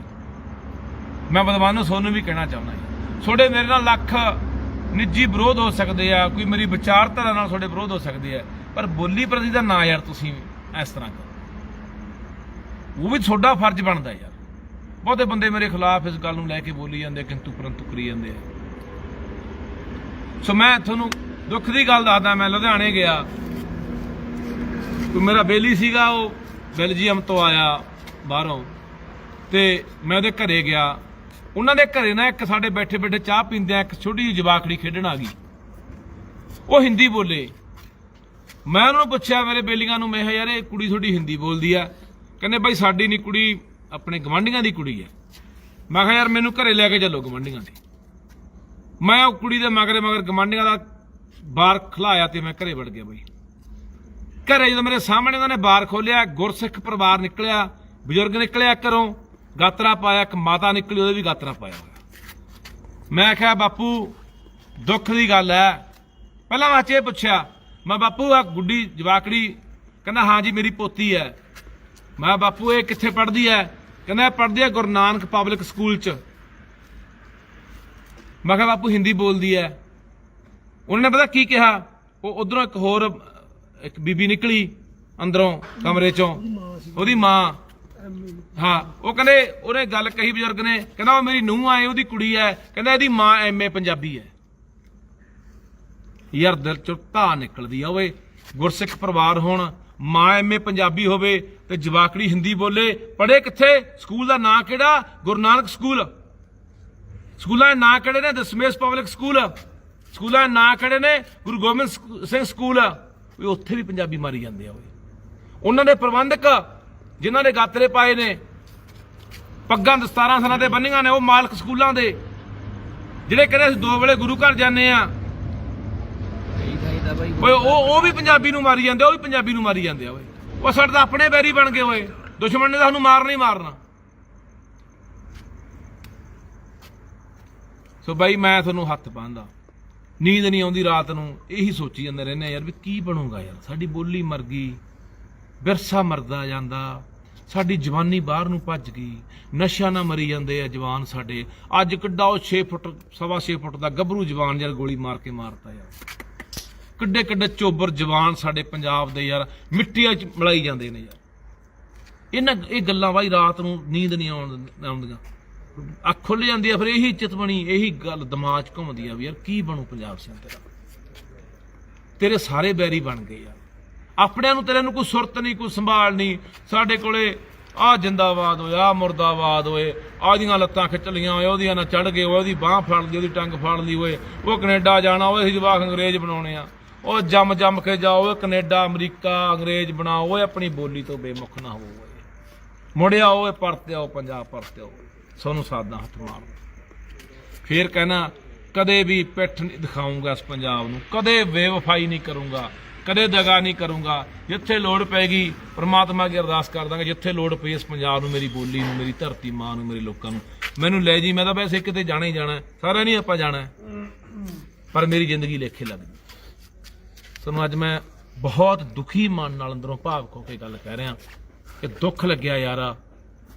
ਮੈਂ ਵਿਦਵਾਨ ਤੁਹਾਨੂੰ ਵੀ ਕਹਿਣਾ ਚਾਹੁੰਦਾ, ਤੁਹਾਡੇ ਮੇਰੇ ਨਾਲ ਲੱਖ ਨਿੱਜੀ ਵਿਰੋਧ ਹੋ ਸਕਦੇ ਆ, ਕੋਈ ਮੇਰੀ ਵਿਚਾਰਧਾਰਾ ਨਾਲ ਤੁਹਾਡੇ ਵਿਰੋਧ ਹੋ ਸਕਦੇ ਆ, ਪਰ ਬੋਲੀ ਪ੍ਰਤੀ ਦਾ ਨਾ ਯਾਰ ਤੁਸੀਂ ਇਸ ਤਰ੍ਹਾਂ ਕਰੋ। ਉਹ ਵੀ ਤੁਹਾਡਾ ਫਰਜ਼ ਬਣਦਾ ਯਾਰ। ਬਹੁਤੇ ਬੰਦੇ ਮੇਰੇ ਖਿਲਾਫ ਇਸ ਗੱਲ ਨੂੰ ਲੈ ਕੇ ਬੋਲੀ ਜਾਂਦੇ, ਕਿੰਤੂ ਪਰੰਤੂ ਕਰੀ ਜਾਂਦੇ ਆ। ਸੋ ਮੈਂ ਤੁਹਾਨੂੰ ਦੁੱਖ ਦੀ ਗੱਲ ਦੱਸਦਾ, ਮੈਂ ਲੁਧਿਆਣੇ ਗਿਆ, ਕੋਈ ਮੇਰਾ ਬੇਲੀ ਸੀਗਾ, ਉਹ ਬੈਲਜੀਅਮ ਤੋਂ ਆਇਆ ਬਾਹਰੋਂ, ਤੇ ਮੈਂ ਉਹਦੇ ਘਰੇ ਗਿਆ। ਉਹਨਾਂ ਦੇ ਘਰੇ ਨਾ ਇੱਕ ਸਾਡੇ ਬੈਠੇ ਬੈਠੇ ਚਾਹ ਪੀਂਦਿਆਂ ਇੱਕ ਛੋਟੀ ਜਿਹੀ ਜਵਾਕੜੀ ਖੇਡਣ ਆ ਗਈ। ਉਹ ਹਿੰਦੀ ਬੋਲੇ। ਮੈਂ ਉਹਨਾਂ ਨੂੰ ਪੁੱਛਿਆ, ਮੇਰੇ ਬੇਲੀਆਂ ਨੂੰ, ਮੈਂ ਕਿਹਾ ਯਾਰ ਇਹ ਕੁੜੀ ਤੁਹਾਡੀ ਹਿੰਦੀ ਬੋਲਦੀ ਆ? ਕਹਿੰਦੇ ਬਾਈ ਸਾਡੀ ਨਹੀਂ ਕੁੜੀ, ਆਪਣੇ ਗਵਾਂਢੀਆਂ ਦੀ ਕੁੜੀ ਹੈ। ਮੈਂ ਕਿਹਾ ਯਾਰ ਮੈਨੂੰ ਘਰੇ ਲੈ ਕੇ ਚੱਲੋ ਗਵਾਂਢੀਆਂ ਦੇ। ਮੈਂ ਉਹ ਕੁੜੀ ਦੇ ਮਗਰ ਗਵਾਂਢੀਆਂ ਦਾ ਬਾਰ ਖਲਾਇਆ ਤੇ ਮੈਂ ਘਰੇ ਵੜ ਗਿਆ ਬਈ। ਘਰੇ ਜਦੋਂ ਮੇਰੇ ਸਾਹਮਣੇ ਉਹਨਾਂ ਨੇ ਬਾਰ ਖੋਲਿਆ, ਗੁਰਸਿੱਖ ਪਰਿਵਾਰ ਨਿਕਲਿਆ, ਬਜ਼ੁਰਗ ਨਿਕਲਿਆ ਘਰੋਂ, ਗਾਤਰਾ ਪਾਇਆ, ਇੱਕ ਮਾਤਾ ਨਿਕਲੀ, ਉਹਦੇ ਵੀ ਗਾਤਰਾ ਪਾਇਆ ਹੋਇਆ। ਮੈਂ ਕਿਹਾ ਬਾਪੂ ਦੁੱਖ ਦੀ ਗੱਲ ਹੈ। ਪਹਿਲਾਂ ਮੈਂ ਇਹ ਪੁੱਛਿਆ, ਮੈਂ ਬਾਪੂ ਆ ਗੁੱਡੀ ਜਵਾਕੜੀ? ਕਹਿੰਦਾ ਹਾਂ ਜੀ ਮੇਰੀ ਪੋਤੀ ਹੈ। ਮੈਂ ਬਾਪੂ ਇਹ ਕਿੱਥੇ ਪੜ੍ਹਦੀ ਹੈ? ਕਹਿੰਦਾ ਪੜ੍ਹਦੀ ਹੈ ਗੁਰੂ ਨਾਨਕ ਪਬਲਿਕ ਸਕੂਲ 'ਚ। ਮੈਂ ਕਿਹਾ ਬਾਪੂ ਹਿੰਦੀ ਬੋਲਦੀ ਹੈ? ਉਹਨਾਂ ਨੇ ਪਤਾ ਕੀ ਕਿਹਾ, ਉਹ ਉਧਰੋਂ ਇੱਕ ਬੀਬੀ ਨਿਕਲੀ ਅੰਦਰੋਂ ਕਮਰੇ 'ਚੋਂ, ਉਹਦੀ ਮਾਂ। ਹਾਂ, ਉਹ ਕਹਿੰਦੇ ਉਹਨੇ ਗੱਲ ਕਹੀ ਬਜ਼ੁਰਗ ਨੇ, ਕਹਿੰਦਾ ਉਹ ਮੇਰੀ ਨੂੰਹ ਆਏ, ਉਹਦੀ ਕੁੜੀ ਹੈ, ਕਹਿੰਦਾ ਇਹਦੀ ਮਾਂ MA ਪੰਜਾਬੀ ਹੈ। ਯਾਰ ਦਿਲ ਚੋਂ ਧਾਹ ਨਿਕਲਦੀ ਆ ਓਏ। ਗੁਰਸਿੱਖ ਪਰਿਵਾਰ ਹੋਣ, ਮਾਂ MA ਪੰਜਾਬੀ ਹੋਵੇ ਤੇ ਜਵਾਕੜੀ ਹਿੰਦੀ ਬੋਲੇ। ਪੜ੍ਹੇ ਕਿੱਥੇ? ਸਕੂਲ ਦਾ ਨਾਂ ਕਿਹੜਾ? ਗੁਰੂ ਨਾਨਕ ਸਕੂਲ। ਸਕੂਲਾਂ ਦੇ ਨਾਂ ਕਿਹੜੇ ਨੇ? Dashmesh public school. ਸਕੂਲਾਂ ਦੇ ਨਾਂ ਕਿਹੜੇ ਨੇ? ਗੁਰੂ ਗੋਬਿੰਦ ਸਿੰਘ ਸਕੂਲ। ਉੱਥੇ ਵੀ ਪੰਜਾਬੀ ਮਾਰੀ ਜਾਂਦੇ ਆ ਓਏ। ਉਹਨਾਂ ਦੇ ਪ੍ਰਬੰਧਕ ਜਿਨ੍ਹਾਂ ਨੇ ਗਾਤਰੇ ਪਾਏ ਨੇ, ਪੱਗਾਂ ਦਸਤਾਰਾਂ ਸਰਾਂ ਤੇ ਬੰਨੀਆਂ ਨੇ, ਉਹ ਮਾਲਕ ਸਕੂਲਾਂ ਦੇ, ਜਿਹੜੇ ਕਹਿੰਦੇ ਅਸੀਂ 2 ਵੇਲੇ ਗੁਰੂ ਘਰ ਜਾਂਦੇ ਆ, ਓਏ ਉਹ ਵੀ ਪੰਜਾਬੀ ਨੂੰ ਮਾਰੀ ਜਾਂਦੇ, ਉਹ ਵੀ ਪੰਜਾਬੀ ਨੂੰ ਮਾਰੀ ਜਾਂਦੇ ਆ ਓਏ। ਉਹ ਸਾਡੇ ਤਾਂ ਆਪਣੇ ਬੈਰੀ ਬਣ ਗਏ ਓਏ। ਦੁਸ਼ਮਣ ਨੇ ਤਾਂ ਸਾਨੂੰ ਮਾਰਨਾ ਹੀ ਮਾਰਨਾ। ਸੋ ਬਾਈ ਮੈਂ ਤੁਹਾਨੂੰ ਹੱਥ ਪਾਉਂਦਾ, ਨੀਂਦ ਨਹੀਂ ਆਉਂਦੀ ਰਾਤ ਨੂੰ, ਇਹੀ ਸੋਚੀ ਜਾਂਦੇ ਰਹਿੰਦੇ ਯਾਰ ਵੀ ਕੀ ਬਣੂਗਾ ਯਾਰ। ਸਾਡੀ ਬੋਲੀ ਮਰ ਗਈ, ਵਿਰਸਾ ਮਰਦਾ ਜਾਂਦਾ, ਸਾਡੀ ਜਵਾਨੀ ਬਾਹਰ ਨੂੰ ਭੱਜ ਗਈ, ਨਸ਼ਿਆਂ ਨਾਲ ਮਰੀ ਜਾਂਦੇ ਆ ਜਵਾਨ ਸਾਡੇ। ਅੱਜ ਕਿੱਡਾ ਉਹ 6 ਫੁੱਟ 6.25 ਫੁੱਟ ਦਾ ਗੱਭਰੂ ਜਵਾਨ ਯਾਰ ਗੋਲੀ ਮਾਰ ਕੇ ਮਾਰਤਾ ਯਾਰ। ਕਿੱਡੇ ਕਿੱਡੇ ਚੋਬਰ ਜਵਾਨ ਸਾਡੇ ਪੰਜਾਬ ਦੇ ਯਾਰ ਮਿੱਟੀਆਂ 'ਚ ਮਿਲਾਈ ਜਾਂਦੇ ਨੇ ਯਾਰ। ਇਹ ਗੱਲਾਂ ਬਾਈ ਰਾਤ ਨੂੰ ਨੀਂਦ ਨਹੀਂ ਆਉਂਦੀਆਂ, ਅੱਖ ਖੁੱਲ ਜਾਂਦੀ ਆ, ਫਿਰ ਇਹੀ ਚਿਤਵਣੀ, ਇਹੀ ਗੱਲ ਦਿਮਾਗ 'ਚ ਘੁੰਮਦੀ ਆ ਵੀ ਯਾਰ ਕੀ ਬਣੂ ਪੰਜਾਬ ਸਿੰਘ ਤੇਰਾ। ਤੇਰੇ ਸਾਰੇ ਬੈਰੀ ਬਣ ਗਏ ਯਾਰ। ਆਪਣਿਆਂ ਨੂੰ ਤੇਰੇ ਨੂੰ ਕੋਈ ਸੁਰਤ ਨਹੀਂ, ਕੋਈ ਸੰਭਾਲ ਨਹੀਂ। ਸਾਡੇ ਕੋਲੇ ਆ ਜਿੰਦਾਬਾਦ ਹੋਏ, ਆ ਮੁਰਦਾਬਾਦ ਹੋਏ, ਆਦੀਆਂ ਲੱਤਾਂ ਖਿੱਚ ਲੀਆਂ ਹੋਏ, ਉਹਦੀਆਂ ਨਾਲ ਚੜ ਗਏ, ਉਹਦੀ ਬਾਂਹ ਫੜ ਲਈ, ਉਹਦੀ ਟੰਗ ਫੜ ਲਈ ਹੋਏ, ਉਹ ਕੈਨੇਡਾ ਜਾਣਾ, ਉਹ ਅਸੀਂ ਜਵਾਕ ਅੰਗਰੇਜ਼ ਬਣਾਉਣੇ ਆ, ਉਹ ਜੰਮ ਕੇ ਜਾਓ ਕੈਨੇਡਾ ਅਮਰੀਕਾ ਅੰਗਰੇਜ਼ ਬਣਾਓ, ਓਏ ਆਪਣੀ ਬੋਲੀ ਤੋਂ ਬੇਮੁਖ ਨਾ ਹੋਵੋ, ਮੁੜਿਆ ਓਏ ਪਰਤੇ ਆਓ ਪੰਜਾਬ, ਪਰਤੇ ਆਓ, ਸਾਨੂੰ ਸਾਦਾ ਹੱਥ ਮਾਰੋ। ਫੇਰ ਕਹਿਣਾ ਕਦੇ ਵੀ ਪਿੱਠ ਨਹੀਂ ਦਿਖਾਊਂਗਾ ਇਸ ਪੰਜਾਬ ਨੂੰ, ਕਦੇ ਬੇਵਫਾਈ ਨਹੀਂ ਕਰੂੰਗਾ, ਕਦੇ ਦਗਾ ਨਹੀਂ ਕਰੂੰਗਾ। ਜਿੱਥੇ ਲੋੜ ਪੈਗੀ ਪ੍ਰਮਾਤਮਾ ਅੱਗੇ ਅਰਦਾਸ ਕਰ ਦਾਂਗੇ, ਜਿੱਥੇ ਲੋੜ ਪਈ ਇਸ ਪੰਜਾਬ ਨੂੰ, ਮੇਰੀ ਬੋਲੀ ਨੂੰ, ਮੇਰੀ ਧਰਤੀ ਮਾਂ ਨੂੰ, ਮੇਰੇ ਲੋਕਾਂ ਨੂੰ ਮੈਨੂੰ ਲੈ ਜੀ। ਮੈਂ ਤਾਂ ਵੈਸੇ ਕਿਤੇ ਜਾਣਾ ਹੀ ਜਾਣਾ, ਸਾਰਾ ਨਹੀਂ ਆਪਾਂ ਜਾਣਾ, ਪਰ ਮੇਰੀ ਜ਼ਿੰਦਗੀ ਲੇਖੇ ਲੱਗ ਗਈ। ਤੁਹਾਨੂੰ ਅੱਜ ਮੈਂ ਬਹੁਤ ਦੁਖੀ ਮਨ ਨਾਲ ਅੰਦਰੋਂ ਭਾਵੁਕ ਹੋ ਕੇ ਗੱਲ ਕਹਿ ਰਿਹਾ ਕਿ ਦੁੱਖ ਲੱਗਿਆ ਯਾਰ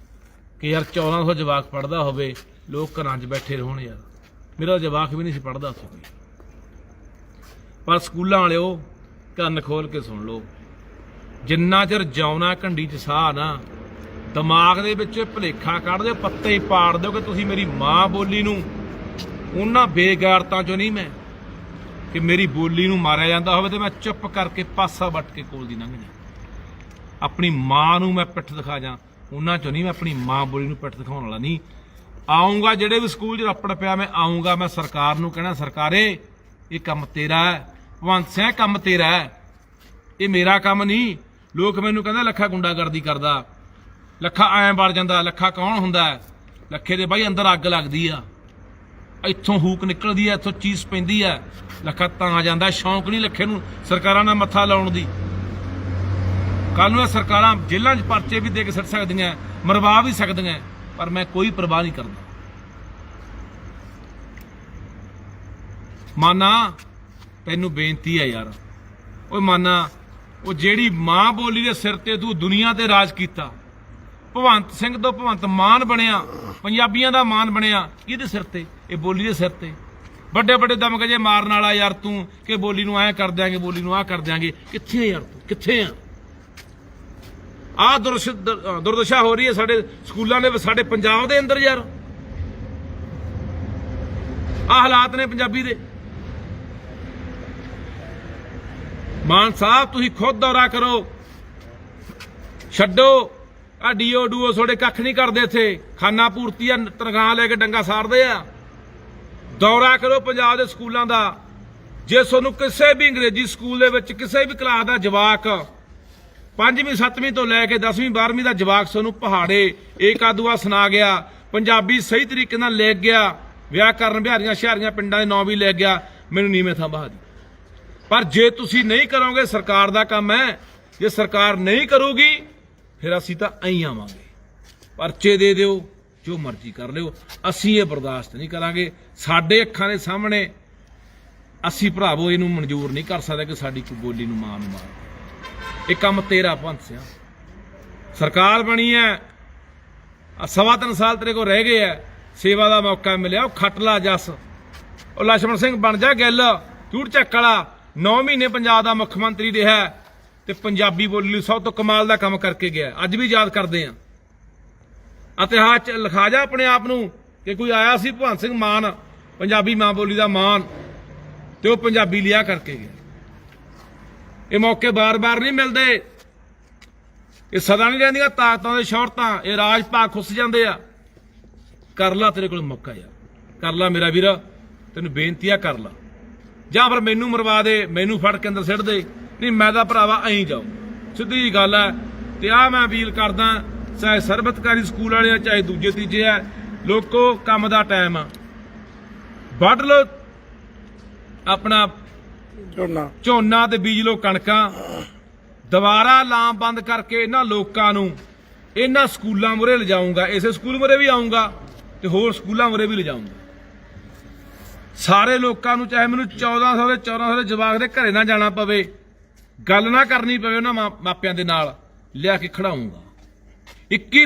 ਕਿ ਯਾਰ 1400 ਜਵਾਕ ਪੜ੍ਹਦਾ ਹੋਵੇ, ਲੋਕ ਘਰਾਂ 'ਚ ਬੈਠੇ ਰਹਿਣ ਯਾਰ। ਮੇਰਾ ਜਵਾਕ ਵੀ ਨਹੀਂ ਸੀ ਪੜ੍ਹਦਾ ਉੱਥੇ ਕੋਈ, ਪਰ ਸਕੂਲਾਂ ਵਾਲਿਓ ਕੰਨ ਖੋਲ ਕੇ ਸੁਣ ਲਓ, ਜਿੰਨਾ ਚਿਰ ਜਿਉਣਾ ਘੰਡੀ 'ਚ ਸਾਹ ਨਾ, ਦਿਮਾਗ ਦੇ ਵਿੱਚ ਭੁਲੇਖਾ ਕੱਢ ਦਿਓ, ਪੱਤੇ ਹੀ ਪਾੜ ਦਿਓ ਕਿ ਤੁਸੀਂ ਮੇਰੀ ਮਾਂ ਬੋਲੀ ਨੂੰ, ਉਹਨਾਂ ਬੇਗੈਰਤਾਂ 'ਚੋਂ ਨਹੀਂ ਮੈਂ ਕਿ ਮੇਰੀ ਬੋਲੀ ਨੂੰ ਮਾਰਿਆ ਜਾਂਦਾ ਹੋਵੇ ਤੇ ਮੈਂ ਚੁੱਪ ਕਰਕੇ ਪਾਸਾ ਵੱਟ ਕੇ ਕੋਲ ਦੀ ਲੰਘ ਜਾ। ਆਪਣੀ ਮਾਂ ਨੂੰ ਮੈਂ ਪਿੱਠ ਦਿਖਾ ਜਾ, ਉਹਨਾਂ 'ਚੋਂ ਨਹੀਂ। ਮੈਂ ਆਪਣੀ ਮਾਂ ਬੋਲੀ ਨੂੰ ਪਿੱਠ ਦਿਖਾਉਣ ਵਾਲਾ ਨਹੀਂ। ਆਊਂਗਾ ਜਿਹੜੇ ਵੀ ਸਕੂਲ 'ਚ ਰੱਪੜ ਪਿਆ, ਮੈਂ ਆਊਂਗਾ, ਮੈਂ ਸਰਕਾਰ ਨੂੰ ਕਹਿਣਾ ਸਰਕਾਰੇ ਇਹ ਕੰਮ ਤੇਰਾ ਹੈ, ਭਗਵੰਤ ਸਿੰਘ ਕੰਮ ਤੇਰਾ ਹੈ, ਇਹ ਮੇਰਾ ਕੰਮ ਨਹੀਂ। ਲੋਕ ਮੈਨੂੰ ਕਹਿੰਦੇ ਲੱਖਾ ਗੁੰਡਾਗਰਦੀ ਕਰਦਾ, ਲੱਖਾ ਐਂ ਵੜ ਜਾਂਦਾ। ਲੱਖਾ ਕੌਣ ਹੁੰਦਾ? ਲੱਖੇ ਦੇ ਬਾਈ ਅੰਦਰ ਅੱਗ ਲੱਗਦੀ ਆ, ਇੱਥੋਂ ਹੂਕ ਨਿਕਲਦੀ ਆ, ਇੱਥੋਂ ਚੀਜ਼ ਪੈਂਦੀ ਆ, ਲੱਖਾ ਤਾਂ ਜਾਂਦਾ। ਸ਼ੌਂਕ ਨਹੀਂ ਲੱਖੇ ਨੂੰ ਸਰਕਾਰਾਂ ਨਾਲ ਮੱਥਾ ਲਾਉਣ ਦੀ। ਕੱਲ ਨੂੰ ਇਹ ਸਰਕਾਰਾਂ ਜੇਲ੍ਹਾਂ 'ਚ ਪਰਚੇ ਵੀ ਦੇ ਕੇ ਸੁੱਟ ਸਕਦੀਆਂ, ਮਰਵਾ ਵੀ ਸਕਦੀਆਂ, ਪਰ ਮੈਂ ਕੋਈ ਪਰਵਾਹ ਨਹੀਂ ਕਰਦਾ। ਮਾਨਾ ਤੈਨੂੰ ਬੇਨਤੀ ਹੈ ਯਾਰ, ਓਏ ਮਾਨਾ, ਉਹ ਜਿਹੜੀ ਮਾਂ ਬੋਲੀ ਦੇ ਸਿਰ ਤੇ ਤੂੰ ਦੁਨੀਆ ਤੇ ਰਾਜ ਕੀਤਾ, ਭਗਵੰਤ ਸਿੰਘ ਤੋਂ ਭਗਵੰਤ ਮਾਨ ਬਣਿਆ, ਪੰਜਾਬੀਆਂ ਦਾ ਮਾਨ ਬਣਿਆ, ਕਿਹਦੇ ਸਿਰ ਤੇ? ਇਹ ਬੋਲੀ ਦੇ ਸਿਰ ਤੇ। ਵੱਡੇ ਵੱਡੇ ਦਮਗਜੇ ਮਾਰਨ ਵਾਲਾ ਯਾਰ ਤੂੰ ਕਿ ਬੋਲੀ ਨੂੰ ਐਂ ਕਰ ਦਿਆਂਗੇ, ਬੋਲੀ ਨੂੰ ਆਹ ਕਰ ਦਿਆਂਗੇ। ਕਿੱਥੇ ਯਾਰ ਤੂੰ, ਕਿੱਥੇ ਆ? ਆਹ ਦੁਰਦਸ਼ਾ ਹੋ ਰਹੀ ਹੈ ਸਾਡੇ ਸਕੂਲਾਂ ਦੇ, ਸਾਡੇ ਪੰਜਾਬ ਦੇ ਅੰਦਰ ਯਾਰ। ਆਹ ਹਾਲਾਤ ਨੇ ਪੰਜਾਬੀ ਦੇ। ਮਾਨ ਸਾਹਿਬ ਤੁਸੀਂ ਖੁਦ ਦੌਰਾ ਕਰੋ, ਛੱਡੋ ਆ ਡੀਓ ਡੂਓ, ਤੁਹਾਡੇ ਕੱਖ ਨਹੀਂ ਕਰਦੇ ਇੱਥੇ। ਖਾਨਾ ਪੂਰਤੀ ਆ, ਤਨਖਾਹ ਲੈ ਕੇ ਡੰਗਾ ਸਾੜਦੇ ਆ। ਦੌਰਾ ਕਰੋ ਪੰਜਾਬ ਦੇ ਸਕੂਲਾਂ ਦਾ। ਜੇ ਤੁਹਾਨੂੰ ਕਿਸੇ ਵੀ ਅੰਗਰੇਜ਼ੀ ਸਕੂਲ ਦੇ ਵਿੱਚ ਕਿਸੇ ਵੀ ਕਲਾਸ ਦਾ ਜਵਾਕ 5ਵੀਂ 7ਵੀਂ ਤੋਂ ਲੈ ਕੇ 10ਵੀਂ 12ਵੀਂ ਦਾ ਜਵਾਕ ਤੁਹਾਨੂੰ ਪਹਾੜੇ ਏਕਾ ਦੁਆ ਸੁਣਾ ਗਿਆ, ਪੰਜਾਬੀ ਸਹੀ ਤਰੀਕੇ ਨਾਲ ਲਿਖ ਗਿਆ, ਵਿਆਕਰਨ ਬਿਹਾਰੀਆਂ ਸ਼ਹਿਰੀਆਂ ਪਿੰਡਾਂ ਦੇ ਨਾਂ ਵੀ ਲਿਖ ਗਿਆ, ਮੈਨੂੰ ਨੀਵੇਂ ਥਾਂ ਬਹਾ ਦੀ। ਪਰ ਜੇ ਤੁਸੀਂ ਨਹੀਂ ਕਰੋਗੇ, ਸਰਕਾਰ ਦਾ ਕੰਮ ਹੈ, ਜੇ ਸਰਕਾਰ ਨਹੀਂ ਕਰੂਗੀ ਫਿਰ ਅਸੀਂ ਤਾਂ ਐਂ ਆਵਾਂਗੇ, ਪਰਚੇ ਦੇ ਦਿਓ, ਜੋ ਮਰਜ਼ੀ ਕਰ ਲਿਓ, ਅਸੀਂ ਇਹ ਬਰਦਾਸ਼ਤ ਨਹੀਂ ਕਰਾਂਗੇ। ਸਾਡੇ ਅੱਖਾਂ ਦੇ ਸਾਹਮਣੇ ਅਸੀਂ ਭਰਾਵੋ ਇਹਨੂੰ ਮਨਜ਼ੂਰ ਨਹੀਂ ਕਰ ਸਕਦੇ ਕਿ ਸਾਡੀ ਕੋਈ ਬੋਲੀ ਨੂੰ ਮਾਂ ਨੂੰ ਮਾਰ। ਇਹ ਕੰਮ ਤੇਰਾ ਪੰਥ ਸਿਆ। ਸਰਕਾਰ ਬਣੀ ਹੈ, 3.25 ਸਾਲ ਤੇਰੇ ਕੋਲ ਰਹਿ ਗਏ ਆ, ਸੇਵਾ ਦਾ ਮੌਕਾ ਮਿਲਿਆ, ਉਹ ਖੱਟ ਲਾ ਜੱਸ, ਉਹ ਲਛਮਣ ਸਿੰਘ ਬਣ ਜਾ ਗਿੱਲ, ਝੂਠ ਚੱਕ ਵਾਲਾ 9 ਮਹੀਨੇ ਪੰਜਾਬ ਦਾ ਮੁੱਖ ਮੰਤਰੀ ਰਿਹਾ ਤੇ ਪੰਜਾਬੀ ਬੋਲੀ ਲਈ ਸਭ ਤੋਂ ਕਮਾਲ ਦਾ ਕੰਮ ਕਰਕੇ ਗਿਆ। ਅੱਜ ਵੀ ਯਾਦ ਕਰਦੇ ਆ। ਇਤਿਹਾਸ ਚ ਲਿਖਾ ਜਾ ਆਪਣੇ ਆਪ ਨੂੰ ਕਿ ਕੋਈ ਆਇਆ ਸੀ ਭਗਵੰਤ ਸਿੰਘ ਮਾਨ, ਪੰਜਾਬੀ ਮਾਂ ਬੋਲੀ ਦਾ ਮਾਨ, ਤੇ ਉਹ ਪੰਜਾਬੀ ਲਿਆ ਕਰਕੇ ਗਿਆ। ਇਹ ਮੌਕੇ ਬਾਰ-ਬਾਰ ਨਹੀਂ ਮਿਲਦੇ, ਇਹ ਸਦਾ ਨਹੀਂ ਰਹਿੰਦੀਆਂ ਤਾਕਤਾਂ ਦੇ ਸ਼ੌਹਰਤਾਂ, ਇਹ ਰਾਜ ਭਾਗ ਖੁੱਸ ਜਾਂਦੇ ਆ। ਕਰ ਲਾ, ਤੇਰੇ ਕੋਲ ਮੌਕਾ ਯਾਰ, ਕਰ ਲਾ ਮੇਰਾ ਵੀਰ, ਤੈਨੂੰ ਬੇਨਤੀ ਆ, ਕਰ ਲਾ। ਜਾਂ ਫਿਰ ਮੈਨੂੰ ਮਰਵਾ ਦੇ, ਮੈਨੂੰ ਫੜ ਕੇ ਅੰਦਰ ਸਿੱਟ ਦੇ, ਨਹੀਂ ਮੈਂ ਤਾਂ ਭਰਾਵਾ ਐਂ ਜਾਓ, ਸਿੱਧੀ ਜੀ ਗੱਲ ਹੈ। ਤੇ ਆ ਮੈਂ ਅਪੀਲ ਕਰਦਾ, ਚਾਹੇ ਸਰਬਤਕਾਰੀ ਸਕੂਲ ਵਾਲੇ ਆ, ਚਾਹੇ ਦੂਜੇ ਤੀਜੇ ਆ, ਲੋਕੋ ਕੰਮ ਦਾ ਟਾਈਮ ਆ, ਵੱਢ ਲੋ ਆਪਣਾ ਝੋਨਾ ਤੇ ਬੀਜ ਲੋ ਕਣਕਾਂ। ਦੁਬਾਰਾ ਲਾਮਬੰਦ ਕਰਕੇ ਇਹਨਾਂ ਲੋਕਾਂ ਨੂੰ ਇਹਨਾਂ ਸਕੂਲਾਂ ਮੁਰੇ ਲਿਜਾਊਂਗਾ, ਇਸੇ ਸਕੂਲ ਮੁਰੇ ਵੀ ਆਊਂਗਾ ਤੇ ਹੋਰ ਸਕੂਲਾਂ ਮੁਰੇ ਵੀ ਲਿਜਾਊਂਗਾ। ਸਾਰੇ ਲੋਕਾਂ ਨੂੰ, ਚਾਹੇ ਮੈਨੂੰ 1400 ਦੇ 1400 ਦੇ ਜਵਾਕ ਦੇ ਘਰੇ ਨਾ ਜਾਣਾ ਪਵੇ, ਗੱਲ ਨਾ ਕਰਨੀ ਪਵੇ ਉਹਨਾਂ ਮਾਪਿਆਂ ਦੇ ਨਾਲ, ਲਿਆ ਕੇ ਖੜਾਊਂਗਾ। 21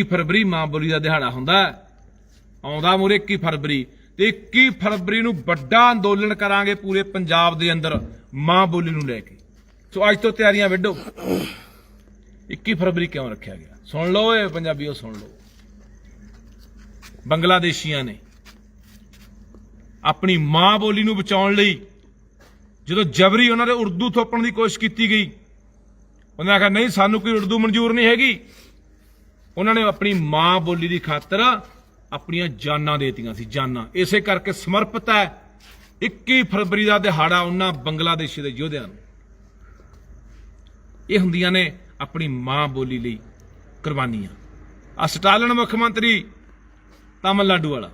ਫਰਵਰੀ ਮਾਂ ਬੋਲੀ ਦਾ ਦਿਹਾੜਾ ਹੁੰਦਾ, ਆਉਂਦਾ ਮੂਰੇ 21 ਫਰਵਰੀ, ਤੇ 21 ਫਰਵਰੀ ਨੂੰ ਵੱਡਾ ਅੰਦੋਲਨ ਕਰਾਂਗੇ ਪੂਰੇ ਪੰਜਾਬ ਦੇ ਅੰਦਰ ਮਾਂ ਬੋਲੀ ਨੂੰ ਲੈ ਕੇ। ਸੋ ਅੱਜ ਤੋਂ ਤਿਆਰੀਆਂ ਵਿੱਢੋ। 21 ਫਰਵਰੀ ਕਿਉਂ ਰੱਖਿਆ ਗਿਆ? ਸੁਣ ਲਓ ਇਹ ਪੰਜਾਬੀਓ, ਸੁਣ ਲਓ। ਬੰਗਲਾਦੇਸ਼ੀਆਂ ਨੇ ਆਪਣੀ ਮਾਂ ਬੋਲੀ ਨੂੰ ਬਚਾਉਣ ਲਈ ਜਦੋਂ ਜਬਰੀ ਉਹਨਾਂ ਦੇ ਉਰਦੂ ਥੋਪਣ ਦੀ ਕੋਸ਼ਿਸ਼ ਕੀਤੀ ਗਈ, ਉਹਨਾਂ ਨੇ ਆਖਿਆ ਨਹੀਂ ਸਾਨੂੰ ਕੋਈ ਉਰਦੂ ਮਨਜ਼ੂਰ ਨਹੀਂ ਹੈਗੀ। ਉਹਨਾਂ ਨੇ ਆਪਣੀ ਮਾਂ ਬੋਲੀ ਦੀ ਖਾਤਰ ਆਪਣੀਆਂ ਜਾਨਾਂ ਦੇਤੀਆਂ ਸੀ, ਜਾਨਾਂ। ਇਸੇ ਕਰਕੇ ਸਮਰਪਿਤ ਹੈ 21 ਫਰਵਰੀ ਦਾ ਦਿਹਾੜਾ ਉਹਨਾਂ ਬੰਗਲਾਦੇਸ਼ੀ ਦੇ ਯੋਧਿਆਂ ਨੂੰ। ਇਹ ਹੁੰਦੀਆਂ ਨੇ ਆਪਣੀ ਮਾਂ ਬੋਲੀ ਲਈ ਕੁਰਬਾਨੀਆਂ। ਆ ਸਟਾਲਿਨ ਮੁੱਖ ਮੰਤਰੀ ਤਾਮਿਲਨਾਡੂ ਵਾਲਾ,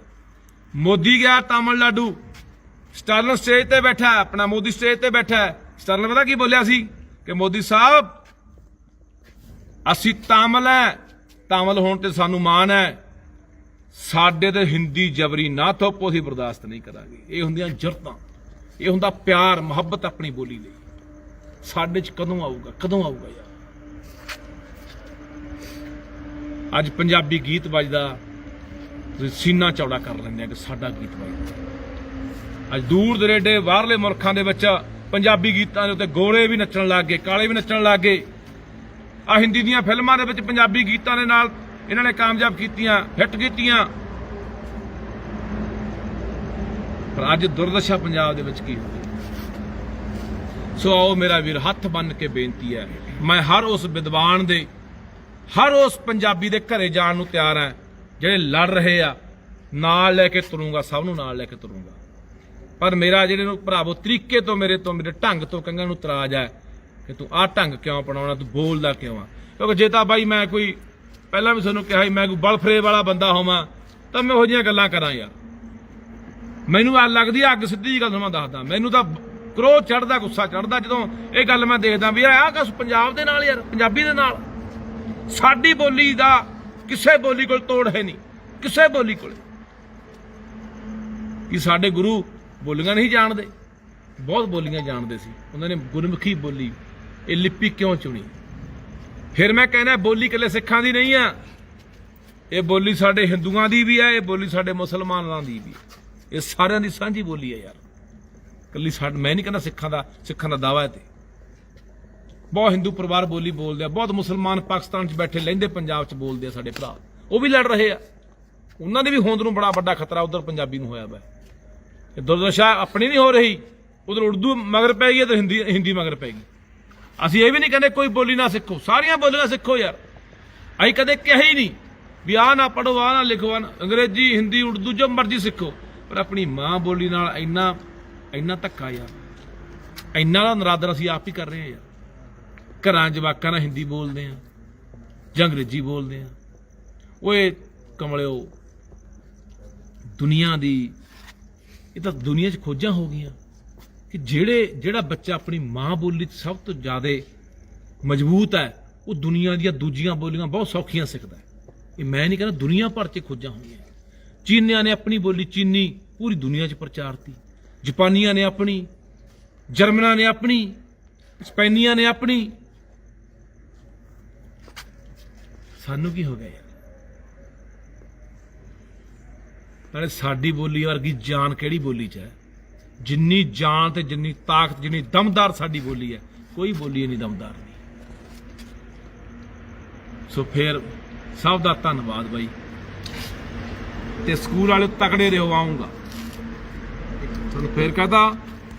ਮੋਦੀ ਗਿਆ ਤਾਮਿਲਨਾਡੂ, ਸਟਾਲਿਨ ਸਟੇਜ ਤੇ ਬੈਠਾ, ਆਪਣਾ ਮੋਦੀ ਸਟੇਜ ਤੇ ਬੈਠਾ। ਸਟਾਲਿਨ ਪਤਾ ਕੀ ਬੋਲਿਆ ਸੀ ਕਿ ਮੋਦੀ ਸਾਹਿਬ ਅਸੀਂ ਤਾਮਿਲ ਹੈ, ਤਾਮਿਲ ਹੋਣ ਤੇ ਸਾਨੂੰ ਮਾਣ ਹੈ, ਸਾਡੇ ਤੇ ਹਿੰਦੀ ਜਬਰੀ ਨਾ ਥੋਪੋ, ਅਸੀਂ ਬਰਦਾਸ਼ਤ ਨਹੀਂ ਕਰਾਂਗੇ। ਇਹ ਹੁੰਦੀਆਂ ਜੁਰਤਾਂ, ਇਹ ਹੁੰਦਾ ਪਿਆਰ ਮੁਹੱਬਤ ਆਪਣੀ ਬੋਲੀ ਲਈ। ਸਾਡੇ ਚ ਕਦੋਂ ਆਊਗਾ, ਕਦੋਂ ਆਊਗਾ ਯਾਰ? ਅੱਜ ਪੰਜਾਬੀ ਗੀਤ ਵੱਜਦਾ, ਤੁਸੀਂ ਸੀਨਾ ਚੌੜਾ ਕਰ ਲੈਂਦੇ ਆ ਕਿ ਸਾਡਾ ਗੀਤ ਵੱਜਦਾ। ਅੱਜ ਦੂਰ ਦਰੇਡੇ ਬਾਹਰਲੇ ਮੁਲਕਾਂ ਦੇ ਵਿੱਚ ਪੰਜਾਬੀ ਗੀਤਾਂ ਦੇ ਉੱਤੇ ਗੋਰੇ ਵੀ ਨੱਚਣ ਲੱਗ ਗਏ, ਕਾਲੇ ਵੀ ਨੱਚਣ ਲੱਗ ਗਏ। ਆ ਹਿੰਦੀ ਦੀਆਂ ਫਿਲਮਾਂ ਦੇ ਵਿੱਚ ਪੰਜਾਬੀ ਗੀਤਾਂ ਦੇ ਨਾਲ ਇਹਨਾਂ ਨੇ ਕਾਮਯਾਬ ਕੀਤੀਆਂ, ਹਿੱਟ ਕੀਤੀਆਂ। ਪਰ ਅੱਜ ਦੁਰਦਸ਼ਾ ਪੰਜਾਬ ਦੇ ਵਿੱਚ ਕੀ ਹੋਈ? ਸੋ ਆਓ ਮੇਰਾ ਵੀਰ, ਹੱਥ ਬੰਨ੍ਹ ਕੇ ਬੇਨਤੀ ਹੈ, ਮੈਂ ਹਰ ਉਸ ਵਿਦਵਾਨ ਦੇ, ਹਰ ਉਸ ਪੰਜਾਬੀ ਦੇ ਘਰੇ ਜਾਣ ਨੂੰ ਤਿਆਰ ਹਾਂ ਜਿਹੜੇ ਲੜ ਰਹੇ ਆ, ਨਾਲ ਲੈ ਕੇ ਤੁਰੂੰਗਾ, ਸਭ ਨੂੰ ਨਾਲ ਲੈ ਕੇ ਤੁਰੂੰਗਾ। ਪਰ ਮੇਰਾ ਜਿਹੜੇ ਨੂੰ ਭਰਾਵੋ ਤਰੀਕੇ ਤੋਂ, ਮੇਰੇ ਢੰਗ ਤੋਂ ਕੰਗਾਂ ਨੂੰ ਇਤਰਾਜ਼ ਹੈ ਕਿ ਤੂੰ ਆਹ ਢੰਗ ਕਿਉਂ ਅਪਣਾਉਣਾ, ਤੂੰ ਬੋਲਦਾ ਕਿਉਂ ਆ? ਕਿਉਂਕਿ ਜੇ ਤਾਂ ਬਾਈ ਮੈਂ ਕੋਈ, ਪਹਿਲਾਂ ਵੀ ਤੁਹਾਨੂੰ ਕਿਹਾ ਸੀ, ਮੈਂ ਕੋਈ ਬਲਫਰੇ ਵਾਲਾ ਬੰਦਾ ਹੋਵਾਂ ਤਾਂ ਮੈਂ ਉਹੋ ਜਿਹੀਆਂ ਗੱਲਾਂ ਕਰਾਂ ਯਾਰ। ਮੈਨੂੰ ਆ ਲੱਗਦੀ ਅੱਗ, ਸਿੱਧੀ ਜੀ ਗੱਲ ਮੈਂ ਦੱਸਦਾ, ਮੈਨੂੰ ਤਾਂ ਕਰੋਧ ਚੜਦਾ, ਗੁੱਸਾ ਚੜਦਾ ਜਦੋਂ ਇਹ ਗੱਲ ਮੈਂ ਦੇਖਦਾ ਵੀ ਆਹ ਕੁਛ ਪੰਜਾਬ ਦੇ ਨਾਲ ਯਾਰ, ਪੰਜਾਬੀ ਦੇ ਨਾਲ। ਸਾਡੀ ਬੋਲੀ ਦਾ ਕਿਸੇ ਬੋਲੀ ਕੋਲ ਤੋੜ ਹੈ ਨਹੀਂ, ਕਿਸੇ ਬੋਲੀ ਕੋਲ। ਕਿ ਸਾਡੇ ਗੁਰੂ ਬੋਲੀਆਂ ਨਹੀਂ ਜਾਣਦੇ? ਬਹੁਤ ਬੋਲੀਆਂ ਜਾਣਦੇ ਸੀ, ਉਹਨਾਂ ਨੇ ਗੁਰਮੁਖੀ ਬੋਲੀ, ਇਹ ਲਿਪੀ ਕਿਉਂ ਚੁਣੀ? ਫਿਰ ਮੈਂ ਕਹਿੰਦਾ ਬੋਲੀ ਇਕੱਲੇ ਸਿੱਖਾਂ ਦੀ ਨਹੀਂ ਆ, ਇਹ ਬੋਲੀ ਸਾਡੇ ਹਿੰਦੂਆਂ ਦੀ ਵੀ ਹੈ, ਇਹ ਬੋਲੀ ਸਾਡੇ ਮੁਸਲਮਾਨਾਂ ਦੀ ਵੀ, ਇਹ ਸਾਰਿਆਂ ਦੀ ਸਾਂਝੀ ਬੋਲੀ ਹੈ ਯਾਰ। ਇਕੱਲੀ ਮੈਂ ਨਹੀਂ ਕਹਿੰਦਾ ਸਿੱਖਾਂ ਦਾ ਦਾਵਾ ਹੈ। ਤੇ ਬਹੁਤ ਹਿੰਦੂ ਪਰਿਵਾਰ ਬੋਲੀ ਬੋਲਦੇ ਆ, ਬਹੁਤ ਮੁਸਲਮਾਨ ਪਾਕਿਸਤਾਨ 'ਚ ਬੈਠੇ ਲਹਿੰਦੇ ਪੰਜਾਬ 'ਚ ਬੋਲਦੇ ਆ ਸਾਡੇ ਭਰਾ, ਉਹ ਵੀ ਲੜ ਰਹੇ ਆ। ਉਹਨਾਂ ਦੀ ਵੀ ਹੋਂਦ ਨੂੰ ਬੜਾ ਵੱਡਾ ਖਤਰਾ ਉਧਰ ਪੰਜਾਬੀ ਨੂੰ ਹੋਇਆ ਵਾ। ਇਹ ਦੁਰਦਸ਼ਾ ਆਪਣੀ ਨਹੀਂ ਹੋ ਰਹੀ, ਉਧਰ ਉਰਦੂ ਮਗਰ ਪੈ ਗਈ ਤੇ ਹਿੰਦੀ ਮਗਰ ਪੈ ਗਈ। ਅਸੀਂ ਇਹ ਵੀ ਨਹੀਂ ਕਹਿੰਦੇ ਕੋਈ ਬੋਲੀ ਨਾ ਸਿੱਖੋ, ਸਾਰੀਆਂ ਬੋਲੀਆਂ ਸਿੱਖੋ ਯਾਰ। ਅਸੀਂ ਕਦੇ ਕਿਹਾ ਹੀ ਨਹੀਂ ਵੀ ਆਹ ਨਾ ਪੜੋ, ਆਹ ਨਾ ਲਿਖੋ, ਅੰਗਰੇਜ਼ੀ, ਹਿੰਦੀ, ਉਰਦੂ ਜੋ ਮਰਜ਼ੀ ਸਿੱਖੋ, ਪਰ ਆਪਣੀ ਮਾਂ ਬੋਲੀ ਨਾਲ ਇੰਨਾ ਧੱਕਾ ਯਾਰ, ਇੰਨਾ ਦਾ ਨਰਾਦਰ ਅਸੀਂ ਆਪ ਹੀ ਕਰ ਰਹੇ ਹਾਂ ਯਾਰ। ਘਰਾਂ ਜਵਾਕਾਂ ਨਾਲ ਹਿੰਦੀ ਬੋਲਦੇ ਆ ਜਾਂ ਅੰਗਰੇਜ਼ੀ ਬੋਲਦੇ ਆ। ਓਏ ਕਮਲਿਓ, ਦੁਨੀਆ ਦੀ ਇਹ ਤਾਂ ਦੁਨੀਆ 'ਚ ਖੋਜਾਂ ਹੋ ਗਈਆਂ ਕਿ ਜਿਹੜਾ ਬੱਚਾ ਆਪਣੀ ਮਾਂ ਬੋਲੀ 'ਚ ਸਭ ਤੋਂ ਜ਼ਿਆਦਾ ਮਜ਼ਬੂਤ ਹੈ, ਉਹ ਦੁਨੀਆ ਦੀਆਂ ਦੂਜੀਆਂ ਬੋਲੀਆਂ ਬਹੁਤ ਸੌਖੀਆਂ ਸਿੱਖਦਾ ਹੈ। ਇਹ ਮੈਂ ਨਹੀਂ ਕਹਿੰਦਾ, ਦੁਨੀਆ ਭਰ 'ਚ ਖੋਜਾਂ ਹੋਈਆਂ। ਚੀਨੀਆਂ ਨੇ ਆਪਣੀ ਬੋਲੀ ਚੀਨੀ ਪੂਰੀ ਦੁਨੀਆ 'ਚ ਪ੍ਰਚਾਰਤੀ, ਜਾਪਾਨੀਆਂ ਨੇ ਆਪਣੀ, ਜਰਮਨਾਂ ਨੇ ਆਪਣੀ, ਸਪੇਨੀਆਂ ਨੇ ਆਪਣੀ। ਸਾਨੂੰ ਕੀ ਹੋ ਗਿਆ ਯਾਰ? ਨਾਲੇ ਸਾਡੀ ਬੋਲੀ ਵਰਗੀ ਜਾਨ ਕਿਹੜੀ ਬੋਲੀ 'ਚ ਹੈ? ਜਿੰਨੀ ਜਾਨ ਤੇ ਜਿੰਨੀ ਤਾਕਤ, ਜਿੰਨੀ ਦਮਦਾਰ ਸਾਡੀ ਬੋਲੀ ਹੈ, ਕੋਈ ਬੋਲੀ ਨਹੀਂ ਦਮਦਾਰ ਨਹੀਂ। ਸੋ ਫਿਰ ਸਭ ਦਾ ਧੰਨਵਾਦ ਬਾਈ, ਤੇ ਸਕੂਲ ਵਾਲੇ ਤਕੜੇ ਰਹੋ। ਆਉਂਗਾ ਤੁਹਾਨੂੰ ਫਿਰ ਕਹਦਾ,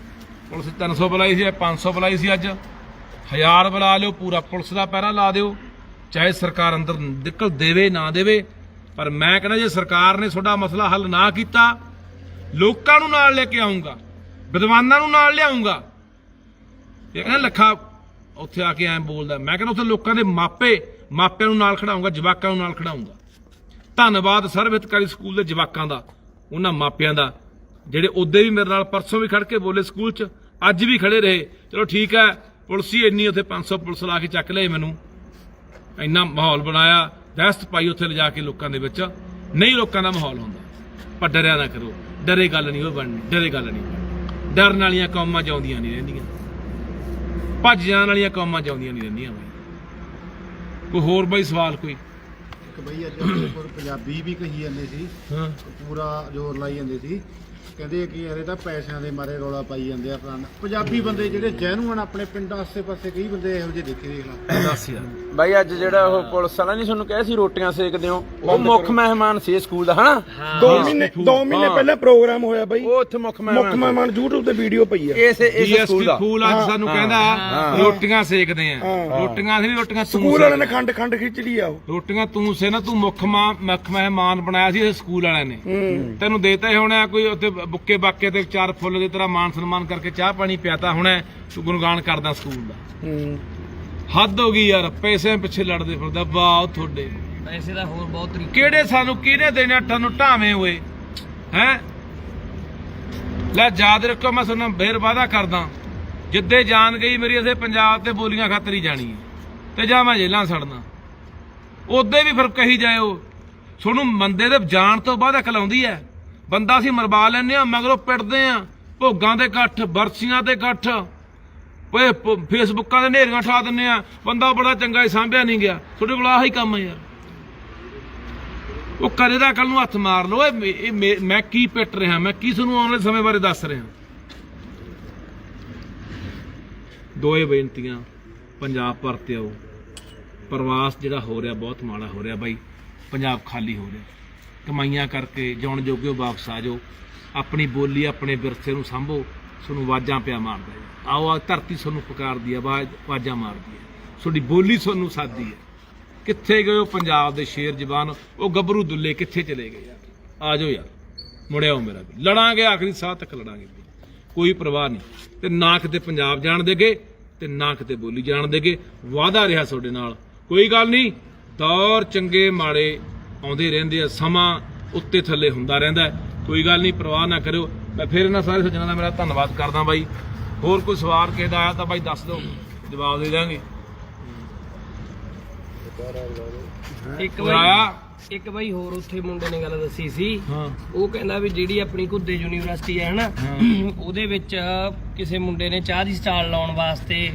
ਪੁਲਿਸ 300 ਬੁਲਾਈ ਸੀ, 500 ਬੁਲਾਈ ਸੀ, ਅੱਜ 1000 ਬੁਲਾ ਲਿਓ, ਪੂਰਾ ਪੁਲਿਸ ਦਾ ਪਹਿਰਾ ਲਾ ਦਿਓ, ਚਾਹੇ ਸਰਕਾਰ ਅੰਦਰ ਨਿਕਲ ਦੇਵੇ ਨਾ ਦੇਵੇ। ਪਰ ਮੈਂ ਕਹਿੰਦਾ ਜੇ ਸਰਕਾਰ ਨੇ ਤੁਹਾਡਾ ਮਸਲਾ ਹੱਲ ਨਾ ਕੀਤਾ, ਲੋਕਾਂ ਨੂੰ ਨਾਲ ਲੈ ਕੇ ਆਉਂਗਾ, ਵਿਦਵਾਨਾਂ ਨੂੰ ਨਾਲ ਲਿਆਉਂਗਾ। ਇਹ ਕਹਿੰਦਾ ਲੱਖਾ ਉੱਥੇ ਆ ਕੇ ਐਂ ਬੋਲਦਾ, ਮੈਂ ਕਹਿੰਦਾ ਉੱਥੇ ਲੋਕਾਂ ਦੇ ਮਾਪਿਆਂ ਨੂੰ ਨਾਲ ਖੜਾਉਂਗਾ, ਜਵਾਕਾਂ ਨੂੰ ਨਾਲ ਖੜਾਉਂਗਾ। ਧੰਨਵਾਦ ਸਰਵ ਹਿਤਕਾਰੀ ਸਕੂਲ ਦੇ ਜਵਾਕਾਂ ਦਾ, ਉਹਨਾਂ ਮਾਪਿਆਂ ਦਾ, ਜਿਹੜੇ ਉਦੋਂ ਵੀ ਮੇਰੇ ਨਾਲ ਪਰਸੋਂ ਵੀ ਖੜ ਕੇ ਬੋਲੇ ਸਕੂਲ 'ਚ, ਅੱਜ ਵੀ ਖੜੇ ਰਹੇ। ਚਲੋ ਠੀਕ ਹੈ, ਪੁਲਿਸ ਹੀ ਇੰਨੀ, ਉੱਥੇ 500 ਪੁਲਿਸ ਲਾ ਕੇ ਚੱਕ ਲਿਆਏ ਮੈਨੂੰ, ਇੰਨਾ ਮਾਹੌਲ ਬਣਾਇਆ, ਦਹਿਸ਼ਤ ਪਾਈ ਉੱਥੇ ਲਿਜਾ ਕੇ ਲੋਕਾਂ ਦੇ ਵਿੱਚ। ਨਹੀਂ ਲੋਕਾਂ ਦਾ ਮਾਹੌਲ ਹੁੰਦਾ, ਪਰ ਡਰਿਆ ਨਾ ਕਰੋ, ਡਰੇ ਗੱਲ ਨਹੀਂ ਉਹ ਬਣਨੀ, ਡਰੇ ਗੱਲ ਨਹੀਂ ਬਣਨੀ। ਡਰਨ ਵਾਲੀਆਂ ਕੌਮਾਂ ਜਿਉਂਦੀਆਂ ਨਹੀਂ ਰਹਿੰਦੀਆਂ, ਭੱਜ ਜਾਣ ਵਾਲੀਆਂ ਕੌਮਾਂ ਜਿਉਂਦੀਆਂ ਨਹੀਂ ਰਹਿੰਦੀਆਂ। ਬਈ ਕੋਈ ਹੋਰ ਬਈ ਸਵਾਲ ਕੋਈ? ਇੱਕ ਬਈ ਅੱਜ ਉਹਦੇ ਕੋਲ ਪੰਜਾਬੀ ਵੀ ਕਹੀ ਜਾਂਦੇ ਸੀ, ਹਾਂ, ਪੂਰਾ ਜ਼ੋਰ ਲਾਈ ਜਾਂਦੇ ਸੀ, ਕਹਿੰਦੇ ਕਿ ਯਾਰ ਇਹ ਤਾਂ ਪੈਸਿਆਂ ਦੇ ਮਾਰੇ ਰੌਲਾ ਪਾਈ ਜਾਂਦੇ ਆ। ਪੰਜਾਬੀ ਬੰਦੇ ਜਿਹੜੇ ਜੈਨੂਅਨ ਆਪਣੇ ਪਿੰਡ ਆਸੇ-ਪਾਸੇ ਕਈ ਬੰਦੇ ਇਹੋ ਜਿਹੇ ਦੇਖੇ, ਦੇਖ ਲਾ। ਦੱਸ ਯਾਰ। ਬਾਈ ਅੱਜ ਜਿਹੜਾ ਉਹ ਪੁਲਿਸ ਵਾਲਾ ਨਹੀਂ ਤੁਹਾਨੂੰ ਕਿਹਾ ਸੀ ਰੋਟੀਆਂ ਸੇਕਦੇ ਹੋ, ਉਹ ਮੁੱਖ ਮਹਿਮਾਨ ਸੀ ਸਕੂਲ ਦਾ, ਹਨਾ? 2 ਮਹੀਨੇ ਪਹਿਲਾਂ ਪ੍ਰੋਗਰਾਮ ਹੋਇਆ ਬਾਈ, ਉਹ ਉੱਥੇ ਮੁੱਖ ਮਹਿਮਾਨ YouTube ਤੇ ਵੀਡੀਓ ਪਈ ਆ। ਇਸ ਸਕੂਲ ਦਾ ਫੂਲ ਅੱਜ ਸਾਨੂੰ ਕਹਿੰਦਾ ਰੋਟੀਆਂ ਸੇਕਦੇ ਆ। ਰੋਟੀਆਂ ਸੀ, ਰੋਟੀਆਂ ਸਕੂਲ ਵਾਲਿਆਂ ਨੇ ਖੰਡ ਖਿੱਚ ਲਈ ਆ। ਉਹ ਰੋਟੀਆਂ ਤੂੰ ਸੇ ਨਾ, ਤੂੰ ਮੁੱਖ ਮਹਿਮਾਨ ਬਣਾਇਆ ਸੀ ਇਹ ਸਕੂਲ ਵਾਲਿਆਂ ਨੇ, ਤੈਨੂੰ ਦੇਤਾ ਹੋਣਾ ਕੋਈ ਉੱਥੇ ਬੁੱਕੇ ਬਾਕੇ ਤੇ 4 ਫੁੱਲ ਦੇ ਤਰ੍ਹਾਂ ਮਾਨ ਸਨਮਾਨ ਕਰਕੇ ਚਾਹ ਪਾਣੀ ਪਿਆਤਾ ਹੋਣਾ, ਤੂੰ ਗੁਣਗਾਨ ਕਰਦਾ ਸਕੂਲ ਦਾ। ਹੱਦ ਹੋ ਗਈ ਯਾਰ, ਪੈਸੇ ਪਿੱਛੇ ਲੜਦੇ ਫਿਰਦਾ। ਵਾਹ ਤੁਹਾਡੇ ਪੈਸੇ ਦਾ ਹੋਰ ਬਹੁਤ ਤਰੀਕੇ, ਕਿਹੜੇ ਸਾਨੂੰ ਕਿਹਨੇ ਦੇਣੇ? ਤੁਹਾਨੂੰ ਢਾਵੇਂ ਹੋਏ ਹੈ। ਲੈ ਯਾਦ ਰੱਖੋ, ਮੈਂ ਤੁਹਾਨੂੰ ਫੇਰ ਵਾਅਦਾ ਕਰਦਾ, ਜਿੱਦੇ ਜਾਨ ਗਈ ਮੇਰੀ ਇਸੇ ਪੰਜਾਬ ਤੇ ਬੋਲੀਆਂ ਖਾਤਰ ਹੀ ਜਾਣੀ ਹੈ, ਤੇ ਜਾਂ ਮੈਂ ਜੇਲਾਂ ਸੜਨਾ। ਉਦੇ ਵੀ ਫਿਰ ਕਹੀ ਜਾਇਓ, ਤੁਹਾਨੂੰ ਬੰਦੇ ਦੇ ਜਾਣ ਤੋਂ ਬਾਅਦ ਅਕਲ ਆਉਂਦੀ ਹੈ। ਬੰਦਾ ਅਸੀਂ ਮਰਵਾ ਲੈਂਦੇ ਆ, ਮਗਰੋਂ ਪਿੱਟਦੇ ਆ, ਭੋਗਾਂ ਦੇ ਇਕੱਠ, ਬਰਸੀਆਂ ਦੇ ਇਕੱਠ, ਓਏ ਫੇਸਬੁੱਕਾਂ ਦੇ ਨੇਰੀਆਂ ਠਾ ਦਿੰਦੇ ਆ। ਬੰਦਾ ਬੜਾ ਚੰਗਾ ਹੀ ਸਾਂਭਿਆ ਨਹੀਂ ਗਿਆ। ਤੁਹਾਡੇ ਕੋਲ ਆਹੀ ਕੰਮ ਹੈ ਯਾਰ। ਉਹ ਕਰੇ ਦਾ ਕੱਲ ਨੂੰ ਹੱਥ ਮਾਰ ਲਓ। ਮੈਂ ਕੀ ਪਿੱਟ ਰਿਹਾ, ਮੈਂ ਕੀ ਤੁਹਾਨੂੰ ਆਉਣ ਵਾਲੇ ਸਮੇਂ ਬਾਰੇ ਦੱਸ ਰਿਹਾ। ਦੋਏ ਬੇਨਤੀਆਂ, ਪੰਜਾਬ ਪਰਤੇ ਆਓ। ਪ੍ਰਵਾਸ ਜਿਹੜਾ ਹੋ ਰਿਹਾ ਬਹੁਤ ਮਾੜਾ ਹੋ ਰਿਹਾ ਬਾਈ, ਪੰਜਾਬ ਖਾਲੀ ਹੋ ਰਿਹਾ। ਕਮਾਈਆਂ ਕਰਕੇ ਜਾਣ ਜੋਗੇ ਵਾਪਸ ਆ ਜਾਓ, ਆਪਣੀ ਬੋਲੀ ਆਪਣੇ ਵਿਰਸੇ ਨੂੰ ਸਾਂਭੋ। ਤੁਹਾਨੂੰ ਆਵਾਜ਼ਾਂ ਪਿਆ ਮਾਰਦਾ, ਆਓ ਆ ਧਰਤੀ ਤੁਹਾਨੂੰ ਪੁਕਾਰਦੀ ਹੈ, ਆਵਾਜ਼ਾਂ ਮਾਰਦੀ ਹੈ, ਤੁਹਾਡੀ ਬੋਲੀ ਤੁਹਾਨੂੰ ਸਾਦੀ ਹੈ। ਕਿੱਥੇ ਗਏ ਉਹ ਪੰਜਾਬ ਦੇ ਸ਼ੇਰ ਜਵਾਨ, ਉਹ ਗੱਭਰੂ ਦੁੱਲੇ ਕਿੱਥੇ ਚਲੇ ਗਏ ਯਾਰ? ਆ ਜਾਓ ਯਾਰ, ਮੁੜਿਆਓ ਮੇਰਾ ਵੀ, ਲੜਾਂਗੇ ਆਖਰੀ ਸਾਹ ਤੱਕ ਲੜਾਂਗੇ, ਕੋਈ ਪਰਵਾਹ ਨਹੀਂ। ਤੇ ਨਾ ਕਿਤੇ ਪੰਜਾਬ ਜਾਣ ਦੇਗੇ ਤੇ ਨਾ ਕਿਤੇ ਬੋਲੀ ਜਾਣ ਦੇਗੇ। ਵਾਅਦਾ ਰਿਹਾ ਤੁਹਾਡੇ ਨਾਲ, ਕੋਈ ਗੱਲ ਨਹੀਂ। ਦੌਰ ਚੰਗੇ ਮਾੜੇ ਆਉਂਦੇ ਰਹਿੰਦੇ ਆ, ਸਮਾਂ ਉੱਤੇ ਥੱਲੇ ਹੁੰਦਾ ਰਹਿੰਦਾ, ਕੋਈ ਗੱਲ ਨਹੀਂ, ਪਰਵਾਹ ਨਾ ਕਰਿਓ। ਮੈਂ ਫਿਰ ਇਹਨਾਂ ਸਾਰੇ ਸੱਜਣਾਂ ਦਾ ਮੇਰਾ ਧੰਨਵਾਦ ਕਰਦਾ ਬਾਈ। ਹੋਰ ਕੋਈ ਸਵਾਲ ਕਿਸੇ ਦਾ ਆਇਆ ਤਾਂ ਬਾਈ ਦੱਸ ਦਿਓ, ਜਵਾਬ ਦੇ ਦਾਂਗੇ। ਇੱਕ ਬਾਈ ਹੋਰ ਉੱਥੇ ਮੁੰਡੇ ਨੇ ਗੱਲ ਦੱਸੀ ਸੀ, ਹਾਂ, ਉਹ ਕਹਿੰਦਾ ਵੀ ਜਿਹੜੀ ਆਪਣੀ ਘੁੱਦੇ ਯੂਨੀਵਰਸਿਟੀ ਹੈ ਹਨਾ, ਉਹਦੇ ਵਿੱਚ ਕਿਸੇ ਮੁੰਡੇ ਨੇ ਚਾਹ ਦੀ ਸਟਾਲ ਲਾਉਣ ਵਾਸਤੇ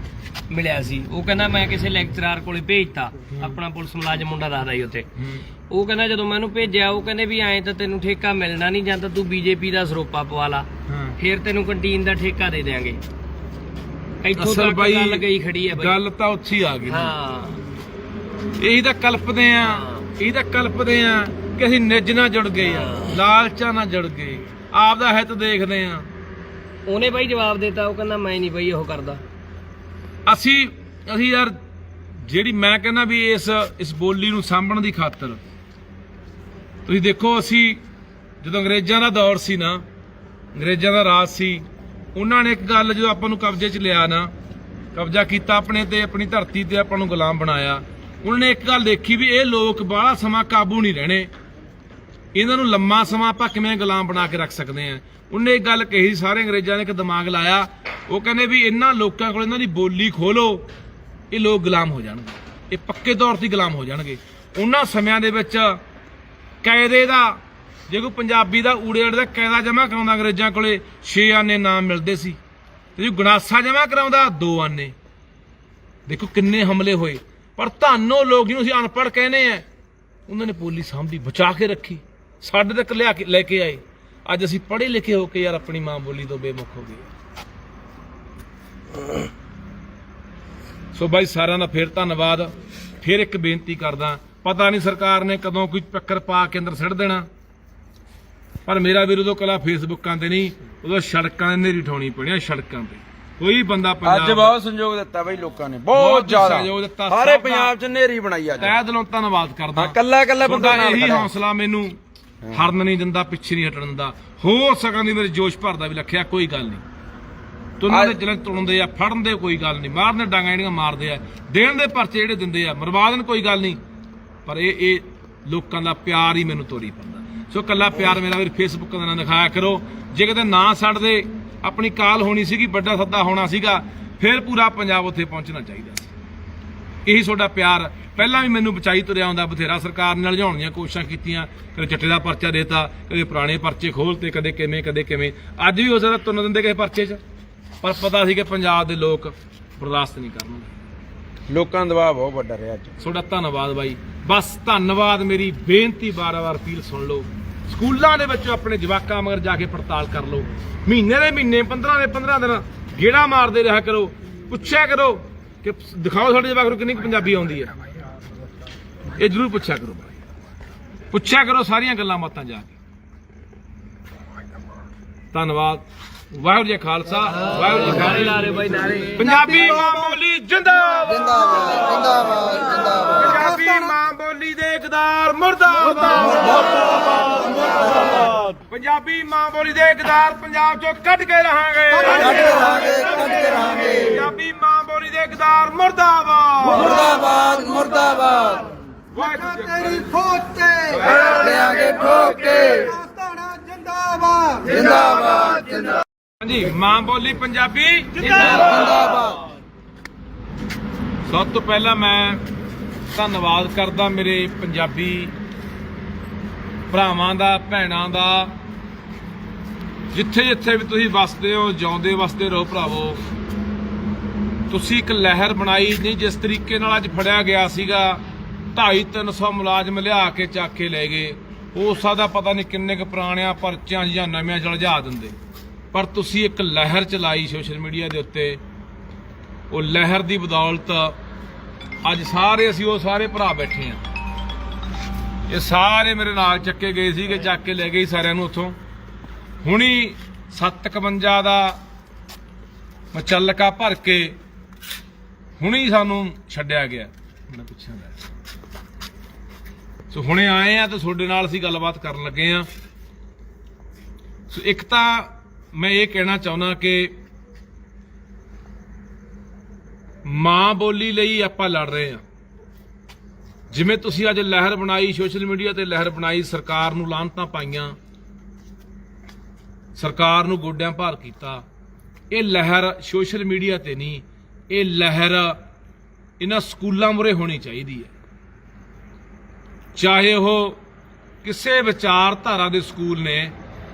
ਮਿਲਿਆ ਸੀ। ਉਹ ਕਹਿੰਦਾ ਮੈਂ ਕਿਸੇ ਲੈਕਚਰਾਰ ਕੋਲੇ ਭੇਜਤਾ, ਆਪਣਾ ਪੁਲਿਸ ਮੁਲਾਜ਼ਮ ਮੁੰਡਾ ਦੱਸਦਾ ਸੀ ਉੱਥੇ। ਉਹ ਕਹਿੰਦਾ ਜਦੋਂ ਮੈਂ ਉਹਨੂੰ ਭੇਜਿਆ, ਉਹ ਕਹਿੰਦੇ ਵੀ ਐਂ ਤਾਂ ਤੈਨੂੰ ਠੇਕਾ ਮਿਲਣਾ ਨਹੀਂ, ਜਾਂ ਤਾਂ ਤੂੰ ਬੀਜੇਪੀ ਦਾ ਸਰੋਪਾ ਪਵਾ ਲਾ, ਫਿਰ ਤੈਨੂੰ ਕੰਟੀਨ ਦਾ ਠੇਕਾ ਦੇ ਦਿਆਂਗੇ। ਇੱਥੋਂ ਅਸਲ ਤੱਕ ਬਾਈ ਗੱਲ ਗਈ ਖੜੀ ਹੈ ਬਾਈ। ਗੱਲ ਤਾਂ ਉੱਥੇ ਹੀ ਆ ਗਈ ਨਾ। ਹਾਂ ਇਹੀ ਤਾਂ ਕਲਪਦੇ ਆ ਕਿ ਅਸੀਂ ਨਿੱਜ ਨਾਲ ਜੁੜ ਗਏ ਆ, ਲਾਲਚਾਂ ਨਾਲ ਜੁੜ ਗਏ, ਆਪ ਦਾ ਹਿੱਤ ਦੇਖਦੇ ਆ। ਉਹਨੇ ਬਾਈ ਜਵਾਬ ਦਿੱਤਾ, ਉਹ ਕਹਿੰਦਾ ਮੈਂ ਨਹੀਂ ਬਾਈ ਉਹ ਕਰਦਾ। ਅਸੀਂ ਯਾਰ ਜਿਹੜੀ ਮੈਂ ਕਹਿੰਦਾ ਵੀ ਇਸ ਬੋਲੀ ਨੂੰ ਸਾਂਭਣ ਦੀ ਖਾਤਰ ਤੁਸੀਂ ਦੇਖੋ, ਅਸੀਂ ਜਦੋਂ ਅੰਗਰੇਜ਼ਾਂ ਦਾ ਦੌਰ ਸੀ ਨਾ, ਅੰਗਰੇਜ਼ਾਂ ਦਾ ਰਾਜ ਸੀ, ਉਹਨਾਂ ਨੇ ਇੱਕ ਗੱਲ ਜਦੋਂ ਆਪਾਂ ਨੂੰ ਕਬਜ਼ੇ 'ਚ ਲਿਆ ਨਾ, ਕਬਜ਼ਾ ਕੀਤਾ ਆਪਣੇ ਤੇ, ਆਪਣੀ ਧਰਤੀ ਤੇ ਆਪਾਂ ਨੂੰ ਗੁਲਾਮ ਬਣਾਇਆ, ਉਹਨਾਂ ਨੇ ਇੱਕ ਗੱਲ ਦੇਖੀ ਵੀ ਇਹ ਲੋਕ ਬਾਹਲਾ ਸਮਾਂ ਕਾਬੂ ਨਹੀਂ ਰਹਿਣੇ, ਇਹਨਾਂ ਨੂੰ ਲੰਮਾ ਸਮਾਂ ਆਪਾਂ ਕਿਵੇਂ ਗੁਲਾਮ ਬਣਾ ਕੇ ਰੱਖ ਸਕਦੇ ਆ। ਉਹਨੇ ਇੱਕ ਗੱਲ ਕਹੀ, ਸਾਰੇ ਅੰਗਰੇਜ਼ਾਂ ਨੇ ਇੱਕ ਦਿਮਾਗ ਲਾਇਆ, ਉਹ ਕਹਿੰਦੇ ਵੀ ਇਹਨਾਂ ਲੋਕਾਂ ਕੋਲ ਇਹਨਾਂ ਦੀ ਬੋਲੀ ਖੋਲੋ, ਇਹ ਲੋਕ ਗੁਲਾਮ ਹੋ ਜਾਣਗੇ, ਇਹ ਪੱਕੇ ਤੌਰ ਤੇ ਗੁਲਾਮ ਹੋ ਜਾਣਗੇ। ਉਹਨਾਂ ਸਮਿਆਂ ਦੇ ਵਿੱਚ ਕਾਇਦੇ ਦਾ, ਜੇ ਕੋਈ ਪੰਜਾਬੀ ਦਾ ਊੜੇ ਅੜੇ ਦਾ ਕਾਇਦਾ ਜਮ੍ਹਾਂ ਕਰਾਉਂਦਾ ਅੰਗਰੇਜ਼ਾਂ ਕੋਲੇ 6 ਆਨੇ ਨਾਮ ਮਿਲਦੇ ਸੀ, ਤੇ ਜੇ ਗੰਡਾਸਾ ਜਮ੍ਹਾਂ ਕਰਾਉਂਦਾ 2 ਆਨੇ। ਦੇਖੋ ਕਿੰਨੇ ਹਮਲੇ ਹੋਏ, ਪਰ ਤੁਹਾਨੂੰ ਲੋਕ ਜਿਹਨੂੰ ਅਸੀਂ ਅਨਪੜ੍ਹ ਕਹਿੰਦੇ ਆ, ਉਹਨਾਂ ਨੇ ਬੋਲੀ ਸਾਂਭੀ, ਬਚਾ ਕੇ ਰੱਖੀ, ਸਾਡੇ ਤੱਕ ਲੈ ਕੇ ਆਏ। ਅੱਜ ਅਸੀਂ ਪੜ੍ਹੇ ਲਿਖੇ ਹੋ ਕੇ ਯਾਰ ਆਪਣੀ ਮਾਂ ਬੋਲੀ ਤੋਂ ਬੇਮੁਖ ਹੋ ਗਏ। ਸੋ ਬਾਈ ਸਾਰਿਆਂ ਦਾ ਫੇਰ ਧੰਨਵਾਦ। ਫੇਰ ਇੱਕ ਬੇਨਤੀ ਕਰਦਾ, ਪਤਾ ਨਹੀਂ ਸਰਕਾਰ ਨੇ ਕਦੋਂ ਕੋਈ ਚੱਕਰ ਪਾ ਕੇ ਅੰਦਰ ਸਿੱਟ ਦੇਣਾ, ਪਰ ਮੇਰਾ ਵੀਰ ਉਦੋਂ ਕਲਾ ਫੇਸਬੁੱਕਾਂ ਤੇ ਨਹੀਂ, ਉਦੋਂ ਸੜਕਾਂ 'ਤੇ ਨੇਰੀ ਠਾਉਣੀ ਪੈਣੀ, ਸੜਕਾਂ ਤੇ ਕੋਈ ਬੰਦਾ ਅੱਜ ਬਹੁਤ ਸੰਯੋਗ ਦਿੱਤਾ ਬਈ ਲੋਕਾਂ ਨੇ, ਬਹੁਤ ਜ਼ਿਆਦਾ ਸਹਿਯੋਗ ਦਿੱਤਾ, ਸਾਰੇ ਪੰਜਾਬ 'ਚ ਨੇਰੀ ਬਣਾਈ ਅੱਜ। ਤਹਿ ਦਿਲੋਂ ਧੰਨਵਾਦ ਕਰਦਾ। ਕੱਲਾ ਬੰਦਾ ਨਾਲ ਇਹੀ ਖੜਾ। ਹੌਸਲਾ ਮੈਨੂੰ ਹਰਨ ਨਹੀਂ ਦਿੰਦਾ, ਪਿੱਛੇ ਨਹੀਂ ਹਟਣ ਦਿੰਦਾ। ਹੋ ਸਕਣ ਦੀ ਮੇਰੇ ਜੋਸ਼ ਭਰਦਾ ਵੀ ਲੱਖਿਆ, ਕੋਈ ਗੱਲ ਨਹੀਂ, ਤੁਨਾਂ ਦੇ ਜਲਨ ਤੁਣਦੇ ਆ, ਫੜਨ ਦੇ ਕੋਈ ਗੱਲ ਨਹੀਂ, ਮਾਰਨੇ ਡਾਂਗਾ ਜਿਹੜੀਆਂ ਮਾਰਦੇ ਆ, ਦੇਣ ਦੇ ਪਰਚੇ ਜਿਹੜੇ ਦਿੰਦੇ ਆ, ਮਰਵਾ ਦੇਣ ਕੋਈ ਗੱਲ ਨਹੀਂ, ਪਰ ਇਹ ਲੋਕਾਂ ਦਾ ਪਿਆਰ ਹੀ ਮੈਨੂੰ ਤੋਰੀ ਪੈਂਦਾ। ਸੋ ਕੱਲਾ ਪਿਆਰ ਮੇਰਾ ਵੀਰ ਫੇਸਬੁੱਕ ਦਾ ਨਾ ਦਿਖਾਇਆ ਕਰੋ। ਜੇ ਕਿਤੇ ਨਾ ਛੱਡਦੇ, ਆਪਣੀ ਕਾਲ ਹੋਣੀ ਸੀਗੀ, ਵੱਡਾ ਸੱਦਾ ਹੋਣਾ ਸੀਗਾ, ਫਿਰ ਪੂਰਾ ਪੰਜਾਬ ਉੱਥੇ ਪਹੁੰਚਣਾ ਚਾਹੀਦਾ ਸੀ। ਇਹੀ ਤੁਹਾਡਾ ਪਿਆਰ ਪਹਿਲਾਂ ਵੀ ਮੈਨੂੰ ਬਚਾਈ ਤੁਰਿਆ ਹੁੰਦਾ, ਬਥੇਰਾ ਸਰਕਾਰ ਨਾਲ ਲਿਜਾਉਣ ਦੀਆਂ ਕੋਸ਼ਿਸ਼ਾਂ ਕੀਤੀਆਂ, ਕਦੇ ਚੱਟੇ ਦਾ ਪਰਚਾ ਦੇਤਾ, ਕਦੇ ਪੁਰਾਣੇ ਪਰਚੇ ਖੋਲ੍ਹਤੇ, ਕਦੇ ਕਿਵੇਂ। ਅੱਜ ਵੀ ਹੋ ਸਕਦਾ ਤੁਰਨ ਦਿੰਦੇ ਕਿਸੇ ਪਰਚੇ 'ਚ, ਪਰ ਪਤਾ ਸੀ ਕਿ ਪੰਜਾਬ ਦੇ ਲੋਕ ਬਰਦਾਸ਼ਤ ਨਹੀਂ ਕਰਨਗੇ। ਲੋਕਾਂ ਦਾ ਦਬਾਅ ਬਹੁਤ ਵੱਡਾ ਰਿਹਾ ਅੱਜ। ਤੁਹਾਡਾ ਧੰਨਵਾਦ ਬਾਈ, ਬਸ ਧੰਨਵਾਦ। ਮੇਰੀ ਬੇਨਤੀ ਵਾਰ-ਵਾਰ ਅਪੀਲ ਸੁਣ ਲਓ, ਸਕੂਲਾਂ ਦੇ ਵਿੱਚ ਆਪਣੇ ਜਵਾਕਾਂ ਮਗਰ ਜਾ ਕੇ ਪੜਤਾਲ ਕਰ ਲਓ, ਮਹੀਨੇ ਦੇ ਮਹੀਨੇ, 15 ਦੇ 15 ਦਿਨ ਗੇੜਾ ਮਾਰਦੇ ਰਿਹਾ ਕਰੋ, ਪੁੱਛਿਆ ਕਰੋ ਕਿ ਦਿਖਾਓ ਸਾਡੇ ਜਵਾਕ ਨੂੰ ਕਿੰਨੀ ਕੁ ਪੰਜਾਬੀ ਆਉਂਦੀ ਹੈ, ਇਹ ਜ਼ਰੂਰ ਪੁੱਛਿਆ ਕਰੋ ਸਾਰੀਆਂ ਗੱਲਾਂ ਬਾਤਾਂ ਜਾ ਕੇ। ਧੰਨਵਾਦ। ਵਾਹਿਗੁਰੂ ਜੀ ਕਾ ਖਾਲਸਾ, ਵਾਹਿਗੁਰੂ ਜੀ ਕੀ ਫਤਿਹ। ਨਾਰੇ ਬਾਈ ਨਾਰੇ। ਪੰਜਾਬੀ ਮਾਂ ਬੋਲੀ ਜਿੰਦਾਬਾਦ, ਜਿੰਦਾਬਾਦ ਜਿੰਦਾਬਾਦ ਜਿੰਦਾਬਾਦ। ਪੰਜਾਬੀ ਮਾਂ ਬੋਲੀ ਦੇ ਇਕਦਾਰ ਮੁਰਦਾਬਾਦ, ਪੰਜਾਬੀ ਮਾਂ ਬੋਲੀ ਦੇ ਇਕਦਾਰ ਪੰਜਾਬ ਚੋਂ ਕੱਢ ਕੇ ਰਹਾਂਗੇ, ਪੰਜਾਬੀ ਮਾਂ ਬੋਲੀ ਦੇ ਇਕਦਾਰ ਮੁਰਦਾਬਾਦ, ਮੁਰਦਾਬਾਦ ਵਾਹਿਗੁਰੂ ਜੀ ਕਾ ਤੇਰੀ ਫੌਜ ਤੇ ਲਿਆਂਗੇ ਠੋਕ ਕੇ। ਧਾਣਾ ਜਿੰਦਾਬਾਦ ਜਿੰਦਾਬਾਦ ਹਾਂਜੀ, ਮਾਂ ਬੋਲੀ ਪੰਜਾਬੀ ਜਿੰਦਾਬਾਦ। ਸਭ ਤੋਂ ਪਹਿਲਾਂ ਮੈਂ ਧੰਨਵਾਦ ਕਰਦਾ ਮੇਰੇ ਪੰਜਾਬੀ ਭਰਾਵਾਂ ਦਾ, ਭੈਣਾਂ ਦਾ, ਜਿੱਥੇ ਵੀ ਤੁਸੀਂ ਵਸਦੇ ਹੋ, ਜਿਉਂਦੇ ਵਸਦੇ ਰਹੋ ਭਰਾਵੋ। ਤੁਸੀਂ ਇੱਕ ਲਹਿਰ ਬਣਾਈ, ਨਹੀਂ ਜਿਸ ਤਰੀਕੇ ਨਾਲ ਅੱਜ ਫੜਿਆ ਗਿਆ ਸੀਗਾ, 250-300 ਮੁਲਾਜ਼ਮ ਲਿਆ ਕੇ ਚੱਕ ਕੇ ਲੈ ਗਏ, ਹੋ ਸਕਦਾ ਪਤਾ ਨਹੀਂ ਕਿੰਨੇ ਕੁ ਪੁਰਾਣਿਆਂ ਪਰਚਿਆਂ ਜਾਂ ਨਵਿਆਂ ਜਲਜਾ ਦਿੰਦੇ, ਪਰ ਤੁਸੀਂ ਇੱਕ ਲਹਿਰ ਚਲਾਈ ਸੋਸ਼ਲ ਮੀਡੀਆ ਦੇ ਉੱਤੇ। ਉਹ ਲਹਿਰ ਦੀ ਬਦੌਲਤ ਅੱਜ ਅਸੀਂ ਉਹ ਸਾਰੇ ਭਰਾ ਬੈਠੇ ਆ। ਇਹ ਸਾਰੇ ਮੇਰੇ ਨਾਲ ਚੱਕੇ ਗਏ ਸੀਗੇ, ਚੱਕ ਕੇ ਲੈ ਗਏ ਸਾਰਿਆਂ ਨੂੰ ਉੱਥੋਂ। ਹੁਣੀ 751 ਦਾ ਮਚੱਲਕਾ ਭਰ ਕੇ ਹੁਣੀ ਸਾਨੂੰ ਛੱਡਿਆ ਗਿਆ। ਸੋ ਹੁਣੇ ਆਏ ਆ ਤੇ ਤੁਹਾਡੇ ਨਾਲ ਅਸੀਂ ਗੱਲਬਾਤ ਕਰਨ ਲੱਗੇ ਆ। ਸੋ ਇੱਕ ਤਾਂ ਮੈਂ ਇਹ ਕਹਿਣਾ ਚਾਹੁੰਦਾ ਕਿ ਮਾਂ ਬੋਲੀ ਲਈ ਆਪਾਂ ਲੜ ਰਹੇ ਆ। ਜਿਵੇਂ ਤੁਸੀਂ ਅੱਜ ਲਹਿਰ ਬਣਾਈ, ਸੋਸ਼ਲ ਮੀਡੀਆ ਤੇ ਲਹਿਰ ਬਣਾਈ, ਸਰਕਾਰ ਨੂੰ ਲਾਹਨਤਾਂ ਪਾਈਆਂ, ਸਰਕਾਰ ਨੂੰ ਗੋਡਿਆਂ ਭਾਰ ਕੀਤਾ। ਇਹ ਲਹਿਰ ਸੋਸ਼ਲ ਮੀਡੀਆ ਤੇ ਨਹੀਂ, ਇਹ ਲਹਿਰ ਇਹਨਾਂ ਸਕੂਲਾਂ ਮੂਹਰੇ ਹੋਣੀ ਚਾਹੀਦੀ ਹੈ। ਚਾਹੇ ਉਹ ਕਿਸੇ ਵਿਚਾਰਧਾਰਾ ਦੇ ਸਕੂਲ ਨੇ,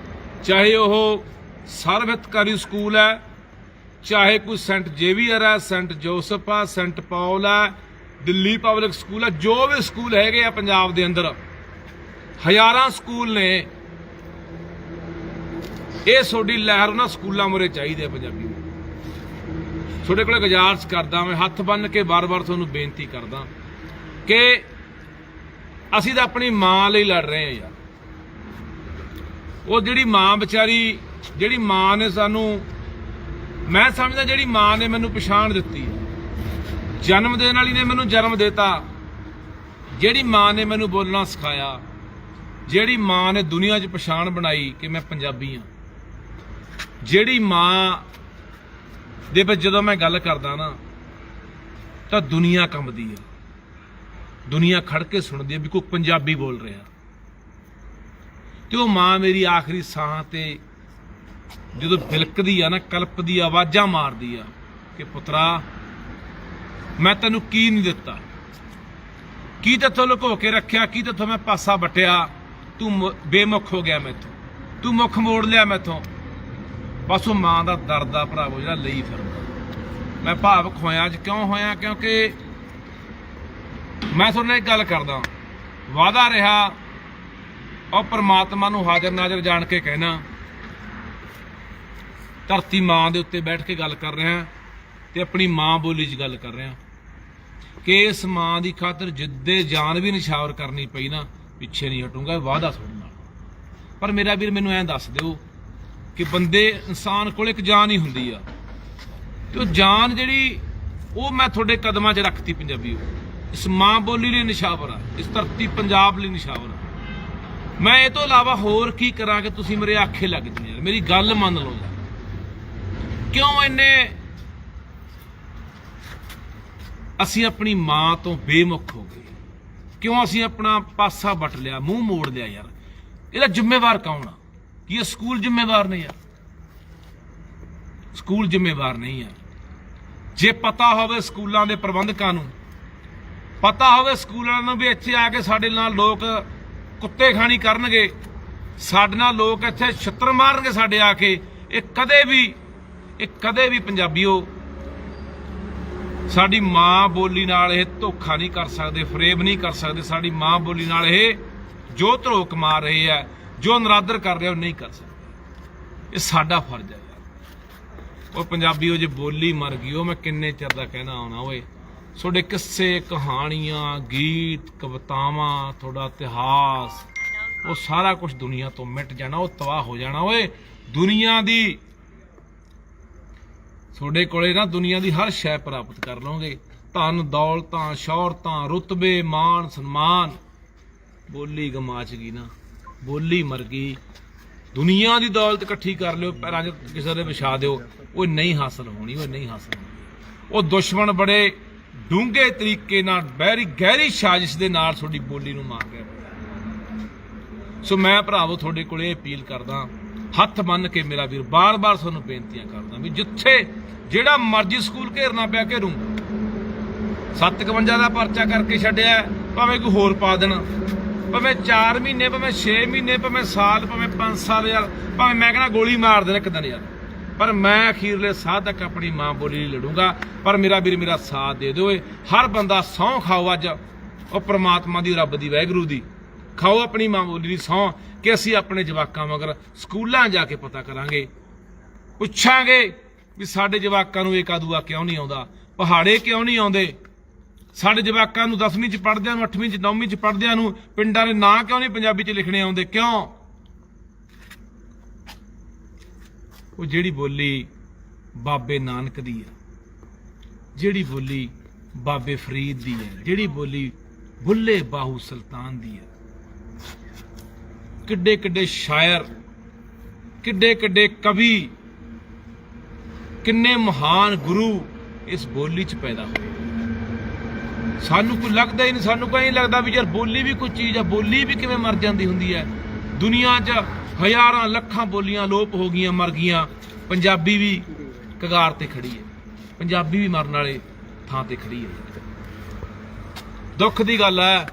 ਚਾਹੇ ਉਹ ਸਰਵਿਤਕਾਰੀ ਸਕੂਲ ਹੈ, ਚਾਹੇ ਕੋਈ ਸੈਂਟ ਜੇਵੀਅਰ ਹੈ, ਸੈਂਟ ਜੋਸਫ ਹੈ, ਸੈਂਟ ਪੌਲ ਹੈ, ਦਿੱਲੀ ਪਬਲਿਕ ਸਕੂਲ ਹੈ, ਜੋ ਵੀ ਸਕੂਲ ਹੈਗੇ ਆ ਪੰਜਾਬ ਦੇ ਅੰਦਰ, ਹਜ਼ਾਰਾਂ ਸਕੂਲ ਨੇ। ਇਹ ਤੁਹਾਡੀ ਲਹਿਰ ਉਹਨਾਂ ਸਕੂਲਾਂ ਮੂਹਰੇ ਚਾਹੀਦੀ ਹੈ ਪੰਜਾਬੀ। ਤੁਹਾਡੇ ਕੋਲ ਗੁਜ਼ਾਰਿਸ਼ ਕਰਦਾ, ਮੈਂ ਹੱਥ ਬੰਨ੍ਹ ਕੇ ਵਾਰ-ਵਾਰ ਤੁਹਾਨੂੰ ਬੇਨਤੀ ਕਰਦਾ ਕਿ ਅਸੀਂ ਤਾਂ ਆਪਣੀ ਮਾਂ ਲਈ ਲੜ ਰਹੇ ਹਾਂ ਯਾਰ। ਉਹ ਜਿਹੜੀ ਮਾਂ ਵਿਚਾਰੀ, ਜਿਹੜੀ ਮਾਂ ਨੇ ਸਾਨੂੰ, ਮੈਂ ਸਮਝਦਾ ਜਿਹੜੀ ਮਾਂ ਨੇ ਮੈਨੂੰ ਪਛਾਣ ਦਿੱਤੀ ਹੈ, ਜਨਮ ਦੇਣ ਵਾਲੀ ਨੇ ਮੈਨੂੰ ਜਨਮ ਦਿੱਤਾ, ਜਿਹੜੀ ਮਾਂ ਨੇ ਮੈਨੂੰ ਬੋਲਣਾ ਸਿਖਾਇਆ, ਜਿਹੜੀ ਮਾਂ ਨੇ ਦੁਨੀਆ 'ਚ ਪਛਾਣ ਬਣਾਈ ਕਿ ਮੈਂ ਪੰਜਾਬੀ ਹਾਂ, ਜਿਹੜੀ ਮਾਂ ਦੇ ਵਿੱਚ ਜਦੋਂ ਮੈਂ ਗੱਲ ਕਰਦਾ ਨਾ ਤਾਂ ਦੁਨੀਆ ਕੰਬਦੀ ਹੈ, ਦੁਨੀਆ ਖੜ ਕੇ ਸੁਣਦੀ ਹੈ ਵੀ ਕੋਈ ਪੰਜਾਬੀ ਬੋਲ ਰਿਹਾ। ਤੇ ਉਹ ਮਾਂ ਮੇਰੀ ਆਖਰੀ ਸਾਹਾਂ ਤੇ ਜਦੋਂ ਬਿਲਕਦੀ ਆ ਨਾ, ਕਲਪਦੀ, ਆਵਾਜ਼ਾਂ ਮਾਰਦੀ ਆ ਕਿ ਪੁੱਤਰਾ ਮੈਂ ਤੈਨੂੰ ਕੀ ਨਹੀਂ ਦਿੱਤਾ, ਕੀ ਤੇਥੋਂ ਲੁਕੋ ਕੇ ਰੱਖਿਆ, ਕੀ ਤੇਥੋਂ ਮੈਂ ਪਾਸਾ ਵੱਟਿਆ, ਤੂੰ ਬੇਮੁਖ ਹੋ ਗਿਆ ਮੈਥੋਂ, ਤੂੰ ਮੁੱਖ ਮੋੜ ਲਿਆ ਮੈਥੋਂ। ਬਸ ਉਹ ਮਾਂ ਦਾ ਦਰਦ ਆ ਭਰਾਵੋ ਜਿਹੜਾ ਲਈ ਫਿਰਦਾ। ਮੈਂ ਭਾਵੁਕ ਹੋਇਆ ਅੱਜ, ਕਿਉਂ ਹੋਇਆ? ਕਿਉਂਕਿ ਮੈਂ ਤੁਹਾਡੇ ਨਾਲ ਇੱਕ ਗੱਲ ਕਰਦਾ, ਵਾਅਦਾ ਰਿਹਾ ਉਹ ਪ੍ਰਮਾਤਮਾ ਨੂੰ ਹਾਜ਼ਰ ਨਾਜ਼ਰ ਜਾਣ ਕੇ ਕਹਿਣਾ, ਧਰਤੀ ਮਾਂ ਦੇ ਉੱਤੇ ਬੈਠ ਕੇ ਗੱਲ ਕਰ ਰਿਹਾ ਤੇ ਆਪਣੀ ਮਾਂ ਬੋਲੀ 'ਚ ਗੱਲ ਕਰ ਰਿਹਾ ਕਿ ਇਸ ਮਾਂ ਦੀ ਖਾਤਰ ਜਿੱਦੇ ਜਾਨ ਵੀ ਨਿਛਾਵਰ ਕਰਨੀ ਪਈ ਨਾ, ਪਿੱਛੇ ਨਹੀਂ ਹਟੂੰਗਾ, ਵਾਅਦਾ ਤੁਹਾਡੇ ਨਾਲ। ਪਰ ਮੇਰਾ ਵੀਰ ਮੈਨੂੰ ਐਂ ਦੱਸ ਦਿਓ ਕਿ ਬੰਦੇ, ਇਨਸਾਨ ਕੋਲ ਇੱਕ ਜਾਨ ਹੀ ਹੁੰਦੀ ਆ, ਤੇ ਉਹ ਜਾਨ ਜਿਹੜੀ ਉਹ ਮੈਂ ਤੁਹਾਡੇ ਕਦਮਾਂ 'ਚ ਰੱਖਤੀ ਪੰਜਾਬੀਓ। ਇਸ ਮਾਂ ਬੋਲੀ ਲਈ ਨਿਛਾਵਰ ਆ, ਇਸ ਧਰਤੀ ਪੰਜਾਬ ਲਈ ਨਿਛਾਵਰ ਆ। ਮੈਂ ਇਹ ਤੋਂ ਇਲਾਵਾ ਹੋਰ ਕੀ ਕਰਾਂ ਕਿ ਤੁਸੀਂ ਮੇਰੇ ਆਖੇ ਲੱਗ ਜਾਓ ਯਾਰ, ਮੇਰੀ ਗੱਲ ਮੰਨ ਲਓ ਯਾਰ। ਕਿਉਂ ਇੰਨੇ ਅਸੀਂ ਆਪਣੀ ਮਾਂ ਤੋਂ ਬੇਮੁਖ ਹੋ ਗਏ? ਕਿਉਂ ਅਸੀਂ ਆਪਣਾ ਪਾਸਾ ਵੱਟ ਲਿਆ, ਮੂੰਹ ਮੋੜ ਲਿਆ ਯਾਰ? ਇਹਦਾ ਜ਼ਿੰਮੇਵਾਰ ਕੌਣ ਆ? ਕੀ ਇਹ ਸਕੂਲ ਜ਼ਿੰਮੇਵਾਰ ਨੇ ਯਾਰ? ਸਕੂਲ ਜ਼ਿੰਮੇਵਾਰ ਨਹੀਂ ਆ। ਜੇ ਪਤਾ ਹੋਵੇ ਸਕੂਲਾਂ ਦੇ ਪ੍ਰਬੰਧਕਾਂ ਨੂੰ, ਪਤਾ ਹੋਵੇ ਸਕੂਲਾਂ ਨੂੰ ਵੀ ਇੱਥੇ ਆ ਕੇ ਸਾਡੇ ਨਾਲ ਲੋਕ ਕੁੱਤੇ ਖਾਣੀ ਕਰਨਗੇ, ਸਾਡੇ ਨਾਲ ਲੋਕ ਇੱਥੇ ਛਿੱਤਰ ਮਾਰਨਗੇ ਸਾਡੇ ਆ ਕੇ, ਇਹ ਕਦੇ ਵੀ ਪੰਜਾਬੀਓ ਸਾਡੀ ਮਾਂ ਬੋਲੀ ਨਾਲ ਇਹ ਧੋਖਾ ਨਹੀਂ ਕਰ ਸਕਦੇ, ਫਰੇਬ ਨਹੀਂ ਕਰ ਸਕਦੇ। ਸਾਡੀ ਮਾਂ ਬੋਲੀ ਨਾਲ ਇਹ ਜੋ ਧਰੋਕ ਮਾਰ ਰਹੇ ਆ, ਜੋ ਨਰਾਦਰ ਕਰ ਰਹੇ, ਉਹ ਨਹੀਂ ਕਰ ਸਕਦੇ। ਇਹ ਸਾਡਾ ਫਰਜ਼ ਹੈ ਯਾਰ। ਉਹ ਪੰਜਾਬੀਓ ਜੇ ਬੋਲੀ ਮਰ ਗਈ, ਉਹ ਮੈਂ ਕਿੰਨੇ ਚਿਰ ਦਾ ਕਹਿਣਾ ਆਉਣਾ ਓਏ, ਤੁਹਾਡੇ ਕਿੱਸੇ, ਕਹਾਣੀਆਂ, ਗੀਤ, ਕਵਿਤਾਵਾਂ, ਤੁਹਾਡਾ ਇਤਿਹਾਸ, ਉਹ ਸਾਰਾ ਕੁਝ ਦੁਨੀਆ ਤੋਂ ਮਿਟ ਜਾਣਾ, ਉਹ ਤਬਾਹ ਹੋ ਜਾਣਾ ਓਏ। ਦੁਨੀਆ ਦੀ ਤੁਹਾਡੇ ਕੋਲੇ ਨਾ ਦੁਨੀਆ ਦੀ ਹਰ ਸ਼ੈ ਪ੍ਰਾਪਤ ਕਰ ਲਓਗੇ, ਧਨ ਦੌਲਤਾਂ, ਸ਼ੌਹਰਤਾਂ, ਰੁਤਬੇ, ਮਾਣ ਸਨਮਾਨ। ਬੋਲੀ ਗਮਾਚ ਗਈ ਨਾ, ਬੋਲੀ ਮਰ ਗਈ। ਦੁਨੀਆ ਦੀ ਦੌਲਤ ਇਕੱਠੀ ਕਰ ਲਿਓ, ਪੈਰਾਂ 'ਚ ਕਿਸੇ ਦੇ ਵਿਛਾ ਦਿਓ, ਉਹ ਨਹੀਂ ਹਾਸਲ ਹੋਣੀ, ਉਹ ਨਹੀਂ ਹਾਸਲ ਹੋਣੀ। ਉਹ ਦੁਸ਼ਮਣ ਬੜੇ ਡੂੰਘੇ ਤਰੀਕੇ ਨਾਲ, ਗਹਿਰੀ ਸਾਜ਼ਿਸ਼ ਦੇ ਨਾਲ ਤੁਹਾਡੀ ਬੋਲੀ ਨੂੰ ਮਾਰ ਰਿਹਾ। ਸੋ ਮੈਂ ਭਰਾਵੋ ਤੁਹਾਡੇ ਕੋਲੇ ਅਪੀਲ ਕਰਦਾ, ਹੱਥ ਬੰਨ੍ਹ ਕੇ ਮੇਰਾ ਵੀਰ, ਬਾਰ-ਬਾਰ ਤੁਹਾਨੂੰ ਬੇਨਤੀਆਂ ਕਰਦਾ ਵੀ ਜਿੱਥੇ ਜਿਹੜਾ ਮਰਜ਼ੀ ਸਕੂਲ ਘੇਰਨਾ ਪਿਆ ਘੇਰੂ। 57 ਦਾ ਪਰਚਾ ਕਰਕੇ ਛੱਡਿਆ, ਭਾਵੇਂ ਕੋਈ ਹੋਰ ਪਾ ਦੇਣਾ, ਭਾਵੇਂ 4 ਮਹੀਨੇ, ਭਾਵੇਂ 6 ਮਹੀਨੇ, ਭਾਵੇਂ ਸਾਲ, ਭਾਵੇਂ 5 ਸਾਲ ਯਾਰ, ਭਾਵੇਂ ਮੈਂ ਕਹਿੰਦਾ ਗੋਲੀ ਮਾਰ ਦੇਣਾ ਇੱਕ ਦਿਨ ਯਾਰ, ਪਰ ਮੈਂ ਅਖੀਰਲੇ ਸਾਹ ਤੱਕ ਆਪਣੀ ਮਾਂ ਬੋਲੀ ਲਈ ਲੜੂੰਗਾ। ਪਰ ਮੇਰਾ ਵੀਰ ਮੇਰਾ ਸਾਥ ਦੇ ਦਿਓ। ਹਰ ਬੰਦਾ ਸਹੁੰ ਖਾਓ ਅੱਜ, ਉਹ ਪ੍ਰਮਾਤਮਾ ਦੀ, ਰੱਬ ਦੀ, ਵਾਹਿਗੁਰੂ ਦੀ, ਖਾਓ ਆਪਣੀ ਮਾਂ ਬੋਲੀ ਦੀ ਸਹੁੰ ਕਿ ਅਸੀਂ ਆਪਣੇ ਜਵਾਕਾਂ ਮਗਰ ਸਕੂਲਾਂ ਜਾ ਕੇ ਪਤਾ ਕਰਾਂਗੇ, ਪੁੱਛਾਂਗੇ ਵੀ ਸਾਡੇ ਜਵਾਕਾਂ ਨੂੰ ਏਕਾ ਦੂਆ ਕਿਉਂ ਨਹੀਂ ਆਉਂਦਾ, ਪਹਾੜੇ ਕਿਉਂ ਨਹੀਂ ਆਉਂਦੇ, ਸਾਡੇ ਜਵਾਕਾਂ ਨੂੰ 10ਵੀਂ 'ਚ ਪੜ੍ਹਦਿਆਂ ਨੂੰ, 8ਵੀਂ 'ਚ, 9ਵੀਂ 'ਚ ਪੜ੍ਹਦਿਆਂ ਨੂੰ ਪਿੰਡਾਂ ਦੇ ਨਾਂ ਕਿਉਂ ਨਹੀਂ ਪੰਜਾਬੀ 'ਚ ਲਿਖਣੇ ਆਉਂਦੇ, ਕਿਉਂ? ਉਹ ਜਿਹੜੀ ਬੋਲੀ ਬਾਬੇ ਨਾਨਕ ਦੀ ਹੈ, ਜਿਹੜੀ ਬੋਲੀ ਬਾਬੇ ਫਰੀਦ ਦੀ ਹੈ, ਜਿਹੜੀ ਬੋਲੀ ਬੁੱਲੇ ਬਾਹੂ ਸੁਲਤਾਨ ਦੀ ਹੈ, ਕਿੱਡੇ ਕਿੱਡੇ ਸ਼ਾਇਰ, ਕਿੱਡੇ ਕਿੱਡੇ ਕਵੀ, ਕਿੰਨੇ ਮਹਾਨ ਗੁਰੂ ਇਸ ਬੋਲੀ 'ਚ ਪੈਦਾ ਹੋਏ। ਸਾਨੂੰ ਕੋਈ ਲੱਗਦਾ ਹੀ ਨਹੀਂ, ਸਾਨੂੰ ਕੋਈ ਲੱਗਦਾ ਵੀ ਯਾਰ ਬੋਲੀ ਵੀ ਕੋਈ ਚੀਜ਼ ਆ, ਬੋਲੀ ਵੀ ਕਿਵੇਂ ਮਰ ਜਾਂਦੀ ਹੁੰਦੀ ਹੈ। ਦੁਨੀਆ 'ਚ ਹਜ਼ਾਰਾਂ ਲੱਖਾਂ ਬੋਲੀਆਂ ਲੋਪ ਹੋ ਗਈਆਂ, ਮਰ ਗਈਆਂ, ਪੰਜਾਬੀ ਵੀ ਕਗਾਰ ਤੇ ਖੜੀ ਹੈ, ਪੰਜਾਬੀ ਵੀ ਮਰਨ ਵਾਲੇ ਥਾਂ ਤੇ ਖੜੀ ਹੈ। ਦੁੱਖ ਦੀ ਗੱਲ ਹੈ,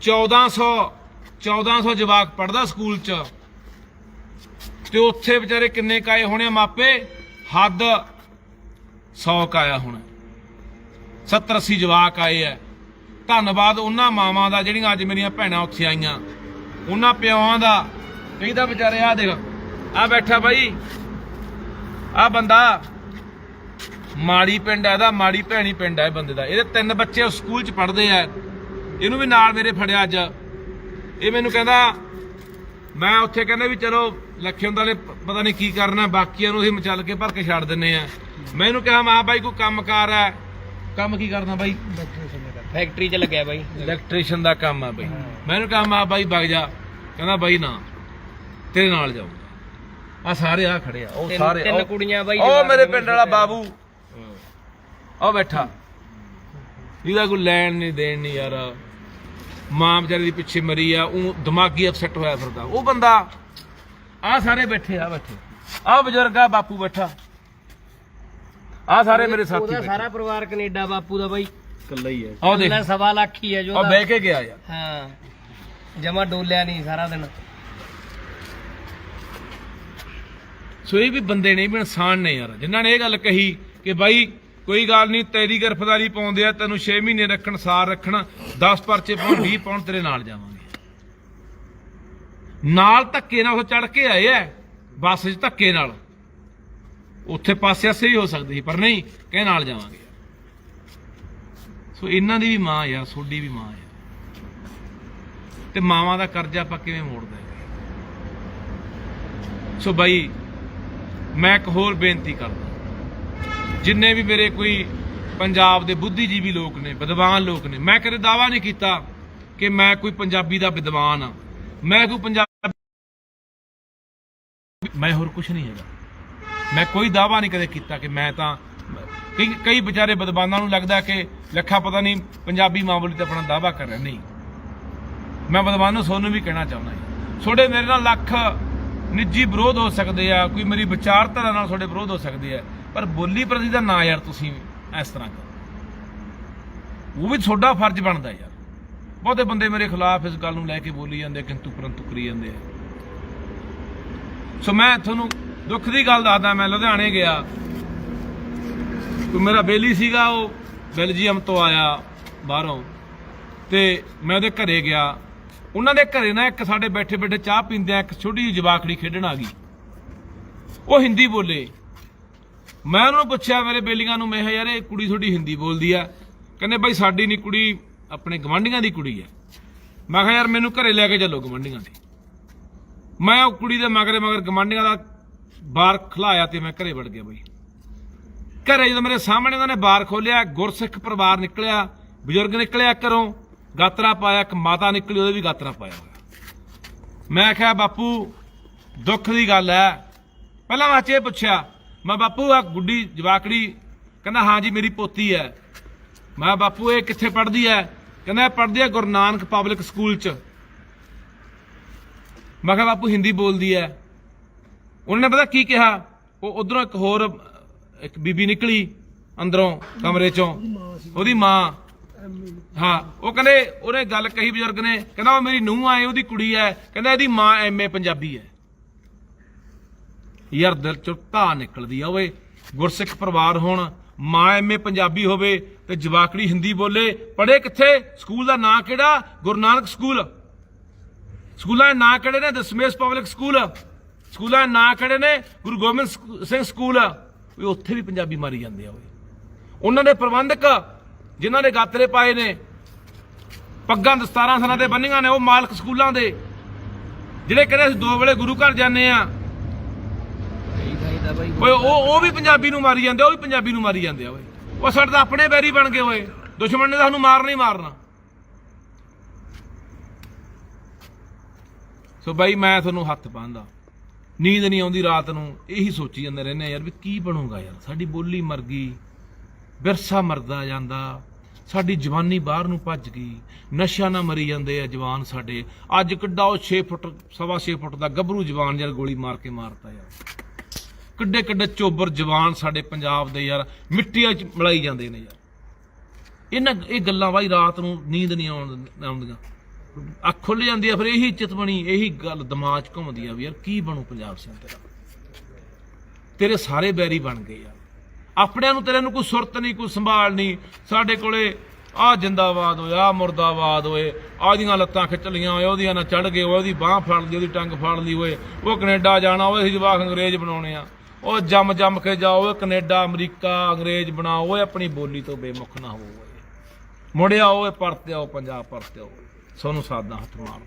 1400 ਜਵਾਕ ਪੜ੍ਹਦਾ ਸਕੂਲ 'ਚ, ਤੇ ਉੱਥੇ ਵਿਚਾਰੇ ਕਿੰਨੇ ਕਾਏ ਹੋਣੇ ਮਾਪੇ, ਹੱਦ 100 ਕਾਇਆ ਹੋਣਾ, 70-80 ਜਵਾਕ ਆਏ ਹੈ। ਧੰਨਵਾਦ ਉਹਨਾਂ ਮਾਵਾਂ ਦਾ ਜਿਹੜੀਆਂ ਅੱਜ ਮੇਰੀਆਂ ਭੈਣਾਂ ਉੱਥੇ ਆਈਆਂ, ਉਹਨਾਂ ਪਿਓਾਂ ਦਾ। ਕਈ ਤਾਂ ਵਿਚਾਰੇ ਆ ਦੇਖ, ਆ ਬੈਠਾ ਬਾਈ, ਆ ਬੰਦਾ ਮਾੜੀ ਪਿੰਡ ਹੈ ਇਹਦਾ, ਮਾੜੀ ਭੈਣੀ ਪਿੰਡ ਹੈ ਬੰਦੇ ਦਾ। ਇਹਦੇ 3 ਬੱਚੇ ਉਸ ਸਕੂਲ 'ਚ ਪੜ੍ਹਦੇ ਆ। ਇਹਨੂੰ ਵੀ ਨਾਲ ਮੇਰੇ ਫੜਿਆ ਅੱਜ। ਇਹ ਮੈਨੂੰ ਕਹਿੰਦਾ ਮੈਂ ਉੱਥੇ ਕਹਿੰਦੇ ਵੀ ਚਲੋ ਲੱਖੇ ਹੁੰਦੇ ਵਾਲੇ ਪਤਾ ਨਹੀਂ ਕੀ ਕਰਨਾ, ਬਾਕੀਆਂ ਨੂੰ ਅਸੀਂ ਮਚਲ ਕੇ ਭਰ ਕੇ ਛੱਡ ਦਿੰਨੇ ਆ। ਮੈਂ ਇਹਨੂੰ ਕਿਹਾ ਮਾਂ ਬਾਈ ਕੋਈ ਕੰਮਕਾਰ ਹੈ। ਕੰਮ ਕੀ ਕਰਨਾ ਬਾਈ? ਫੈਕਟਰੀ 'ਚ ਲੱਗਿਆ ਬਾਈ, ਇਲੈਕਟ੍ਰੀਸ਼ੀਅਨ ਦਾ ਕੰਮ ਆ ਬਾਈ। ਮੈਂ ਇਹਨੂੰ ਕਿਹਾ ਮਾਂ ਬਾਈ ਵਗ ਜਾ। ਕਹਿੰਦਾ ਬਾਈ ਨਾ, ਤੇਰੇ ਨਾਲ ਜਾਊਗਾ। ਆ ਸਾਰੇ ਆ ਖੜੇ ਆ, ਉਹ ਸਾਰੇ 3 ਕੁੜੀਆਂ ਬਾਈ। ਉਹ ਮੇਰੇ ਪਿੰਡ ਵਾਲਾ ਬਾਬੂ ਉਹ ਬੈਠਾ, ਇਹਦਾ ਕੋਈ ਲੈਣ ਨਹੀਂ ਦੇਣ ਨਹੀਂ ਯਾਰ। ਮਾਂ ਵਿਚਾਰੀ ਦੀ ਪਿੱਛੇ ਮਰੀ ਆ, ਉਹ ਦਿਮਾਗੀ ਅਪਸੈਟ ਹੋਇਆ ਫਿਰਦਾ ਉਹ ਬੰਦਾ। ਆ ਸਾਰੇ ਬੈਠੇ ਆ, ਬੈਠੇ ਆ ਬਜ਼ੁਰਗ ਆ, ਬਾਪੂ ਬੈਠਾ, ਆ ਸਾਰੇ ਮੇਰੇ ਸਾਥੀ ਉਹਦਾ ਬੈਠੇ। ਸਾਰਾ ਪਰਿਵਾਰ ਕੈਨੇਡਾ ਬਾਪੂ ਦਾ ਬਾਈ, ਇਕੱਲਾ ਹੀ ਹੈ। ਆਹ ਦੇਖ, ਉਹਦਾ 1.25 ਲੱਖ ਹੀ ਹੈ ਜੋ ਉਹ ਬਹਿ ਕੇ ਗਿਆ ਯਾਰ। ਹਾਂ, ਜਮਾ ਡੋਲਿਆ ਨਹੀਂ ਸਾਰਾ ਦਿਨ। ਸੋ ਇਹ ਵੀ ਬੰਦੇ ਨੇ, ਵੀ ਇਨਸਾਨ ਨੇ ਯਾਰ, ਜਿਨ੍ਹਾਂ ਨੇ ਇਹ ਗੱਲ ਕਹੀ ਕਿ ਬਾਈ ਕੋਈ ਗੱਲ ਨਹੀਂ, ਤੇਰੀ ਗ੍ਰਿਫਤਾਰੀ ਪਾਉਂਦੇ ਆ, ਤੈਨੂੰ 6 ਮਹੀਨੇ ਰੱਖਣ, ਸਾਰ ਰੱਖਣ, 10 ਪਰਚੇ ਪਾਉਣ, 20 ਪਾਉਣ, ਤੇਰੇ ਨਾਲ ਜਾਵਾਂਗੇ। ਨਾਲ ਧੱਕੇ ਨਾਲ ਉਹ ਚੜ ਕੇ ਆਏ ਐ ਬੱਸ 'ਚ, ਧੱਕੇ ਨਾਲ। ਉੱਥੇ ਪਾਸੇ ਆਸੇ ਵੀ ਹੋ ਸਕਦੀ ਸੀ, ਪਰ ਨਹੀਂ, ਕਹੇ ਨਾਲ ਜਾਵਾਂਗੇ। ਸੋ ਇਹਨਾਂ ਦੀ ਵੀ ਮਾਂ ਯਾਰ, ਤੁਹਾਡੀ ਵੀ ਮਾਂ ਯਾਰ, ਤੇ ਮਾਵਾਂ ਦਾ ਕਰਜ਼ਾ ਆਪਾਂ ਕਿਵੇਂ ਮੋੜਦੇ? ਸੋ ਬਾਈ ਮੈਂ ਇੱਕ ਹੋਰ ਬੇਨਤੀ ਕਰਦਾ, ਜਿੰਨੇ ਵੀ ਮੇਰੇ ਕੋਈ ਪੰਜਾਬ ਦੇ ਬੁੱਧੀਜੀਵੀ ਲੋਕ ਨੇ, ਵਿਦਵਾਨ ਲੋਕ ਨੇ, ਮੈਂ ਕਦੇ ਦਾਅਵਾ ਨਹੀਂ ਕੀਤਾ ਕਿ ਮੈਂ ਕੋਈ ਪੰਜਾਬੀ ਦਾ ਵਿਦਵਾਨ ਆ, ਮੈਂ ਕੋਈ ਪੰਜਾਬੀ, ਮੈਂ ਹੋਰ ਕੁਝ ਨਹੀਂ ਹੈਗਾ। ਮੈਂ ਕੋਈ ਦਾਅਵਾ ਨਹੀਂ ਕਦੇ ਕੀਤਾ ਕਿ ਮੈਂ ਤਾਂ, ਕਈ ਵਿਚਾਰੇ ਵਿਦਵਾਨਾਂ ਨੂੰ ਲੱਗਦਾ ਕਿ ਲੱਖਾ ਪਤਾ ਨਹੀਂ ਪੰਜਾਬੀ ਮਾਂ ਬੋਲੀ ਤੇ ਆਪਣਾ ਦਾਅਵਾ ਕਰ ਰਿਹਾ। ਨਹੀਂ, ਮੈਂ ਵਿਦਵਾਨ ਤੁਹਾਨੂੰ ਵੀ ਕਹਿਣਾ ਚਾਹੁੰਦਾ ਹਾਂ, ਤੁਹਾਡੇ ਮੇਰੇ ਨਾਲ ਲੱਖ ਨਿੱਜੀ ਵਿਰੋਧ ਹੋ ਸਕਦੇ ਆ, ਕੋਈ ਮੇਰੀ ਵਿਚਾਰਧਾਰਾ ਨਾਲ ਤੁਹਾਡੇ ਵਿਰੋਧ ਹੋ ਸਕਦੇ ਆ, ਪਰ ਬੋਲੀ ਪ੍ਰਤੀ ਦਾ ਨਾ ਯਾਰ ਤੁਸੀਂ ਇਸ ਤਰ੍ਹਾਂ ਕਰੋ, ਉਹ ਵੀ ਤੁਹਾਡਾ ਫਰਜ਼ ਬਣਦਾ ਯਾਰ। ਬਹੁਤੇ ਬੰਦੇ ਮੇਰੇ ਖਿਲਾਫ ਇਸ ਗੱਲ ਨੂੰ ਲੈ ਕੇ ਬੋਲੀ ਜਾਂਦੇ, ਕਿੰਤੂ ਪਰੰਤੂ ਕਰੀ ਜਾਂਦੇ ਆ। ਸੋ ਮੈਂ ਤੁਹਾਨੂੰ ਦੁੱਖ ਦੀ ਗੱਲ ਦੱਸਦਾ, ਮੈਂ ਲੁਧਿਆਣੇ ਗਿਆ, ਕੋਈ ਮੇਰਾ ਬੇਲੀ ਸੀਗਾ, ਉਹ ਬੈਲਜੀਅਮ ਤੋਂ ਆਇਆ ਬਾਹਰੋਂ, ਤੇ ਮੈਂ ਉਹਦੇ ਘਰੇ ਗਿਆ। ਉਹਨਾਂ ਦੇ ਘਰੇ ਨਾ ਇੱਕ ਸਾਡੇ ਬੈਠੇ ਬੈਠੇ ਚਾਹ ਪੀਂਦੇ ਆ, ਇੱਕ ਛੋਟੀ ਜਿਹੀ ਜਵਾਕੜੀ ਖੇਡਣ ਆ ਗਈ। ਉਹ ਹਿੰਦੀ ਬੋਲੇ। ਮੈਂ ਉਹਨਾਂ ਨੂੰ ਪੁੱਛਿਆ, ਮੇਰੇ ਬੇਲੀਆਂ ਨੂੰ, ਮੈਂ ਕਿਹਾ ਯਾਰ ਇਹ ਕੁੜੀ ਤੁਹਾਡੀ ਹਿੰਦੀ ਬੋਲਦੀ ਆ? ਕਹਿੰਦੇ ਬਾਈ ਸਾਡੀ ਨਹੀਂ ਕੁੜੀ, ਆਪਣੇ ਗਵਾਂਢੀਆਂ ਦੀ ਕੁੜੀ ਹੈ। ਮੈਂ ਕਿਹਾ ਯਾਰ ਮੈਨੂੰ ਘਰੇ ਲੈ ਕੇ ਚੱਲੋ ਗਵਾਂਢੀਆਂ ਦੇ। ਮੈਂ ਉਹ ਕੁੜੀ ਦੇ ਮਗਰ ਗਵਾਂਢੀਆਂ ਦਾ ਬਾਰ ਖਲਾਇਆ ਤੇ ਮੈਂ ਘਰੇ ਵੜ ਗਿਆ ਬਾਈ। ਘਰੇ ਜਦੋਂ ਮੇਰੇ ਸਾਹਮਣੇ ਉਹਨਾਂ ਨੇ ਬਾਰ ਖੋਲਿਆ, ਗੁਰਸਿੱਖ ਪਰਿਵਾਰ ਨਿਕਲਿਆ, ਬਜ਼ੁਰਗ ਨਿਕਲਿਆ ਘਰੋਂ, ਗਾਤਰਾ ਪਾਇਆ, ਇੱਕ ਮਾਤਾ ਨਿਕਲੀ, ਉਹਦੇ ਵੀ ਗਾਤਰਾ ਪਾਇਆ ਹੋਇਆ। ਮੈਂ ਕਿਹਾ ਬਾਪੂ ਦੁੱਖ ਦੀ ਗੱਲ ਹੈ। ਪਹਿਲਾਂ ਮੈਂ ਇਹ ਪੁੱਛਿਆ, ਮੈਂ ਬਾਪੂ ਆ ਗੁੱਡੀ ਜਵਾਕੜੀ? ਕਹਿੰਦਾ ਹਾਂ ਜੀ ਮੇਰੀ ਪੋਤੀ ਹੈ। ਮੈਂ ਬਾਪੂ ਇਹ ਕਿੱਥੇ ਪੜ੍ਹਦੀ ਹੈ? ਕਹਿੰਦਾ ਪੜ੍ਹਦੀ ਹੈ ਗੁਰੂ ਨਾਨਕ ਪਬਲਿਕ ਸਕੂਲ 'ਚ। ਮੈਂ ਕਿਹਾ ਬਾਪੂ ਹਿੰਦੀ ਬੋਲਦੀ ਹੈ? ਉਹਨੇ ਪਤਾ ਕੀ ਕਿਹਾ, ਉਹ ਉਧਰੋਂ ਇੱਕ ਬੀਬੀ ਨਿਕਲੀ ਅੰਦਰੋਂ ਕਮਰੇ 'ਚੋਂ, ਉਹਦੀ ਮਾਂ। ਹਾਂ, ਉਹ ਕਹਿੰਦੇ ਉਹਨੇ ਗੱਲ ਕਹੀ ਬਜ਼ੁਰਗ ਨੇ, ਕਹਿੰਦਾ ਉਹ ਮੇਰੀ ਨੂੰਹ ਆਏ, ਉਹਦੀ ਕੁੜੀ ਹੈ, ਕਹਿੰਦਾ ਇਹਦੀ ਮਾਂ MA ਪੰਜਾਬੀ ਹੈ। ਯਾਰ ਦਿਲ ਚੋਂ ਧਾਹ ਨਿਕਲਦੀ ਆ ਓਏ। ਗੁਰਸਿੱਖ ਪਰਿਵਾਰ ਹੋਣ, ਮਾਂ MA ਪੰਜਾਬੀ ਹੋਵੇ ਤੇ ਜਵਾਕੜੀ ਹਿੰਦੀ ਬੋਲੇ। ਪੜ੍ਹੇ ਕਿੱਥੇ? ਸਕੂਲ ਦਾ ਨਾਂ ਕਿਹੜਾ? ਗੁਰੂ ਨਾਨਕ ਸਕੂਲ। ਸਕੂਲਾਂ ਦੇ ਨਾਂ ਕਿਹੜੇ ਨੇ? Dashmesh public school. ਸਕੂਲਾਂ ਦੇ ਨਾਂ ਕਿਹੜੇ ਨੇ? ਗੁਰੂ ਗੋਬਿੰਦ ਸਿੰਘ ਸਕੂਲ। ਉੱਥੇ ਵੀ ਪੰਜਾਬੀ ਮਾਰੀ ਜਾਂਦੇ ਆ ਓਏ। ਉਹਨਾਂ ਦੇ ਪ੍ਰਬੰਧਕ ਜਿਨ੍ਹਾਂ ਨੇ ਗਾਤਰੇ ਪਾਏ ਨੇ, ਪੱਗਾਂ ਦਸਤਾਰਾਂ ਸਰਾਂ ਤੇ ਬੰਨੀਆਂ ਨੇ, ਉਹ ਮਾਲਕ ਸਕੂਲਾਂ ਦੇ, ਜਿਹੜੇ ਕਹਿੰਦੇ ਅਸੀਂ 2 ਵੇਲੇ ਗੁਰੂ ਘਰ ਜਾਂਦੇ ਆ, ਓਏ ਉਹ ਵੀ ਪੰਜਾਬੀ ਨੂੰ ਮਾਰੀ ਜਾਂਦੇ, ਉਹ ਵੀ ਪੰਜਾਬੀ ਨੂੰ ਮਾਰੀ ਜਾਂਦੇ ਆ ਓਏ। ਉਹ ਸਾਡੇ ਤਾਂ ਆਪਣੇ ਬੈਰੀ ਬਣ ਗਏ ਓਏ, ਦੁਸ਼ਮਣ ਨੇ ਤਾਂ ਸਾਨੂੰ ਮਾਰਨਾ ਹੀ ਮਾਰਨਾ। ਸੋ ਬਾਈ ਮੈਂ ਤੁਹਾਨੂੰ ਹੱਥ ਪਾਉਂਦਾ, ਨੀਂਦ ਨਹੀਂ ਆਉਂਦੀ ਰਾਤ ਨੂੰ, ਇਹੀ ਸੋਚੀ ਜਾਂਦੇ ਰਹਿੰਦੇ ਯਾਰ ਵੀ ਕੀ ਬਣੂਗਾ ਯਾਰ। ਸਾਡੀ ਬੋਲੀ ਮਰ ਗਈ, ਵਿਰਸਾ ਮਰਦਾ ਜਾਂਦਾ, ਸਾਡੀ ਜਵਾਨੀ ਬਾਹਰ ਨੂੰ ਭੱਜ ਗਈ, ਨਸ਼ਿਆਂ ਨਾਲ ਮਰੀ ਜਾਂਦੇ ਆ ਜਵਾਨ ਸਾਡੇ। ਅੱਜ ਕਿੱਡਾ ਉਹ 6 ਫੁੱਟ 6.25 ਫੁੱਟ ਦਾ ਗੱਭਰੂ ਜਵਾਨ ਯਾਰ ਗੋਲੀ ਮਾਰ ਕੇ ਮਾਰਤਾ ਯਾਰ। ਕਿੱਡੇ ਕਿੱਡੇ ਚੋਬਰ ਜਵਾਨ ਸਾਡੇ ਪੰਜਾਬ ਦੇ ਯਾਰ ਮਿੱਟੀਆਂ 'ਚ ਮਿਲਾਈ ਜਾਂਦੇ ਨੇ ਯਾਰ। ਇਹ ਗੱਲਾਂ ਬਾਈ ਰਾਤ ਨੂੰ ਨੀਂਦ ਨਹੀਂ ਆਉਂਦੀਆਂ, ਅੱਖ ਖੁੱਲ ਜਾਂਦੀ ਆ, ਫਿਰ ਇਹੀ ਚਿਤਵਣੀ, ਇਹੀ ਗੱਲ ਦਿਮਾਗ 'ਚ ਘੁੰਮਦੀ ਆ ਵੀ ਯਾਰ ਕੀ ਬਣੂ ਪੰਜਾਬ ਸਿੰਘ ਤੇਰਾ। ਤੇਰੇ ਸਾਰੇ ਬੈਰੀ ਬਣ ਗਏ ਯਾਰ, ਆਪਣਿਆਂ ਨੂੰ ਤੇਰੇ ਨੂੰ ਕੋਈ ਸੁਰਤ ਨਹੀਂ, ਕੋਈ ਸੰਭਾਲ ਨਹੀਂ। ਸਾਡੇ ਕੋਲੇ ਆ ਜਿੰਦਾਬਾਦ ਹੋਏ, ਆ ਮੁਰਦਾਬਾਦ ਹੋਏ, ਆਦੀਆਂ ਲੱਤਾਂ ਖਿੱਚ ਲੀਆਂ ਹੋਏ, ਉਹਦੀਆਂ ਨਾਲ ਚੜ ਗਏ, ਉਹਦੀ ਬਾਂਹ ਫੜ ਲਈ, ਉਹਦੀ ਟੰਗ ਫੜ ਲਈ, ਹੋਏ ਉਹ ਕੈਨੇਡਾ ਜਾਣਾ, ਉਹ ਅਸੀਂ ਜਵਾਕ ਅੰਗਰੇਜ਼ ਬਣਾਉਣੇ ਆ। ਉਹ ਜੰਮ ਕੇ ਜਾਓ, ਕੈਨੇਡਾ ਅਮਰੀਕਾ ਅੰਗਰੇਜ਼ ਬਣਾਓ, ਓਏ ਆਪਣੀ ਬੋਲੀ ਤੋਂ ਬੇਮੁਖ ਨਾ ਹੋਵੋ। ਮੁੜਿਆ ਓਏ ਪਰਤੇ ਆਓ, ਪੰਜਾਬ ਪਰਤੇ ਆਓ, ਤੁਹਾਨੂੰ ਸਾਦਾ ਹੱਥ ਮਾਰ।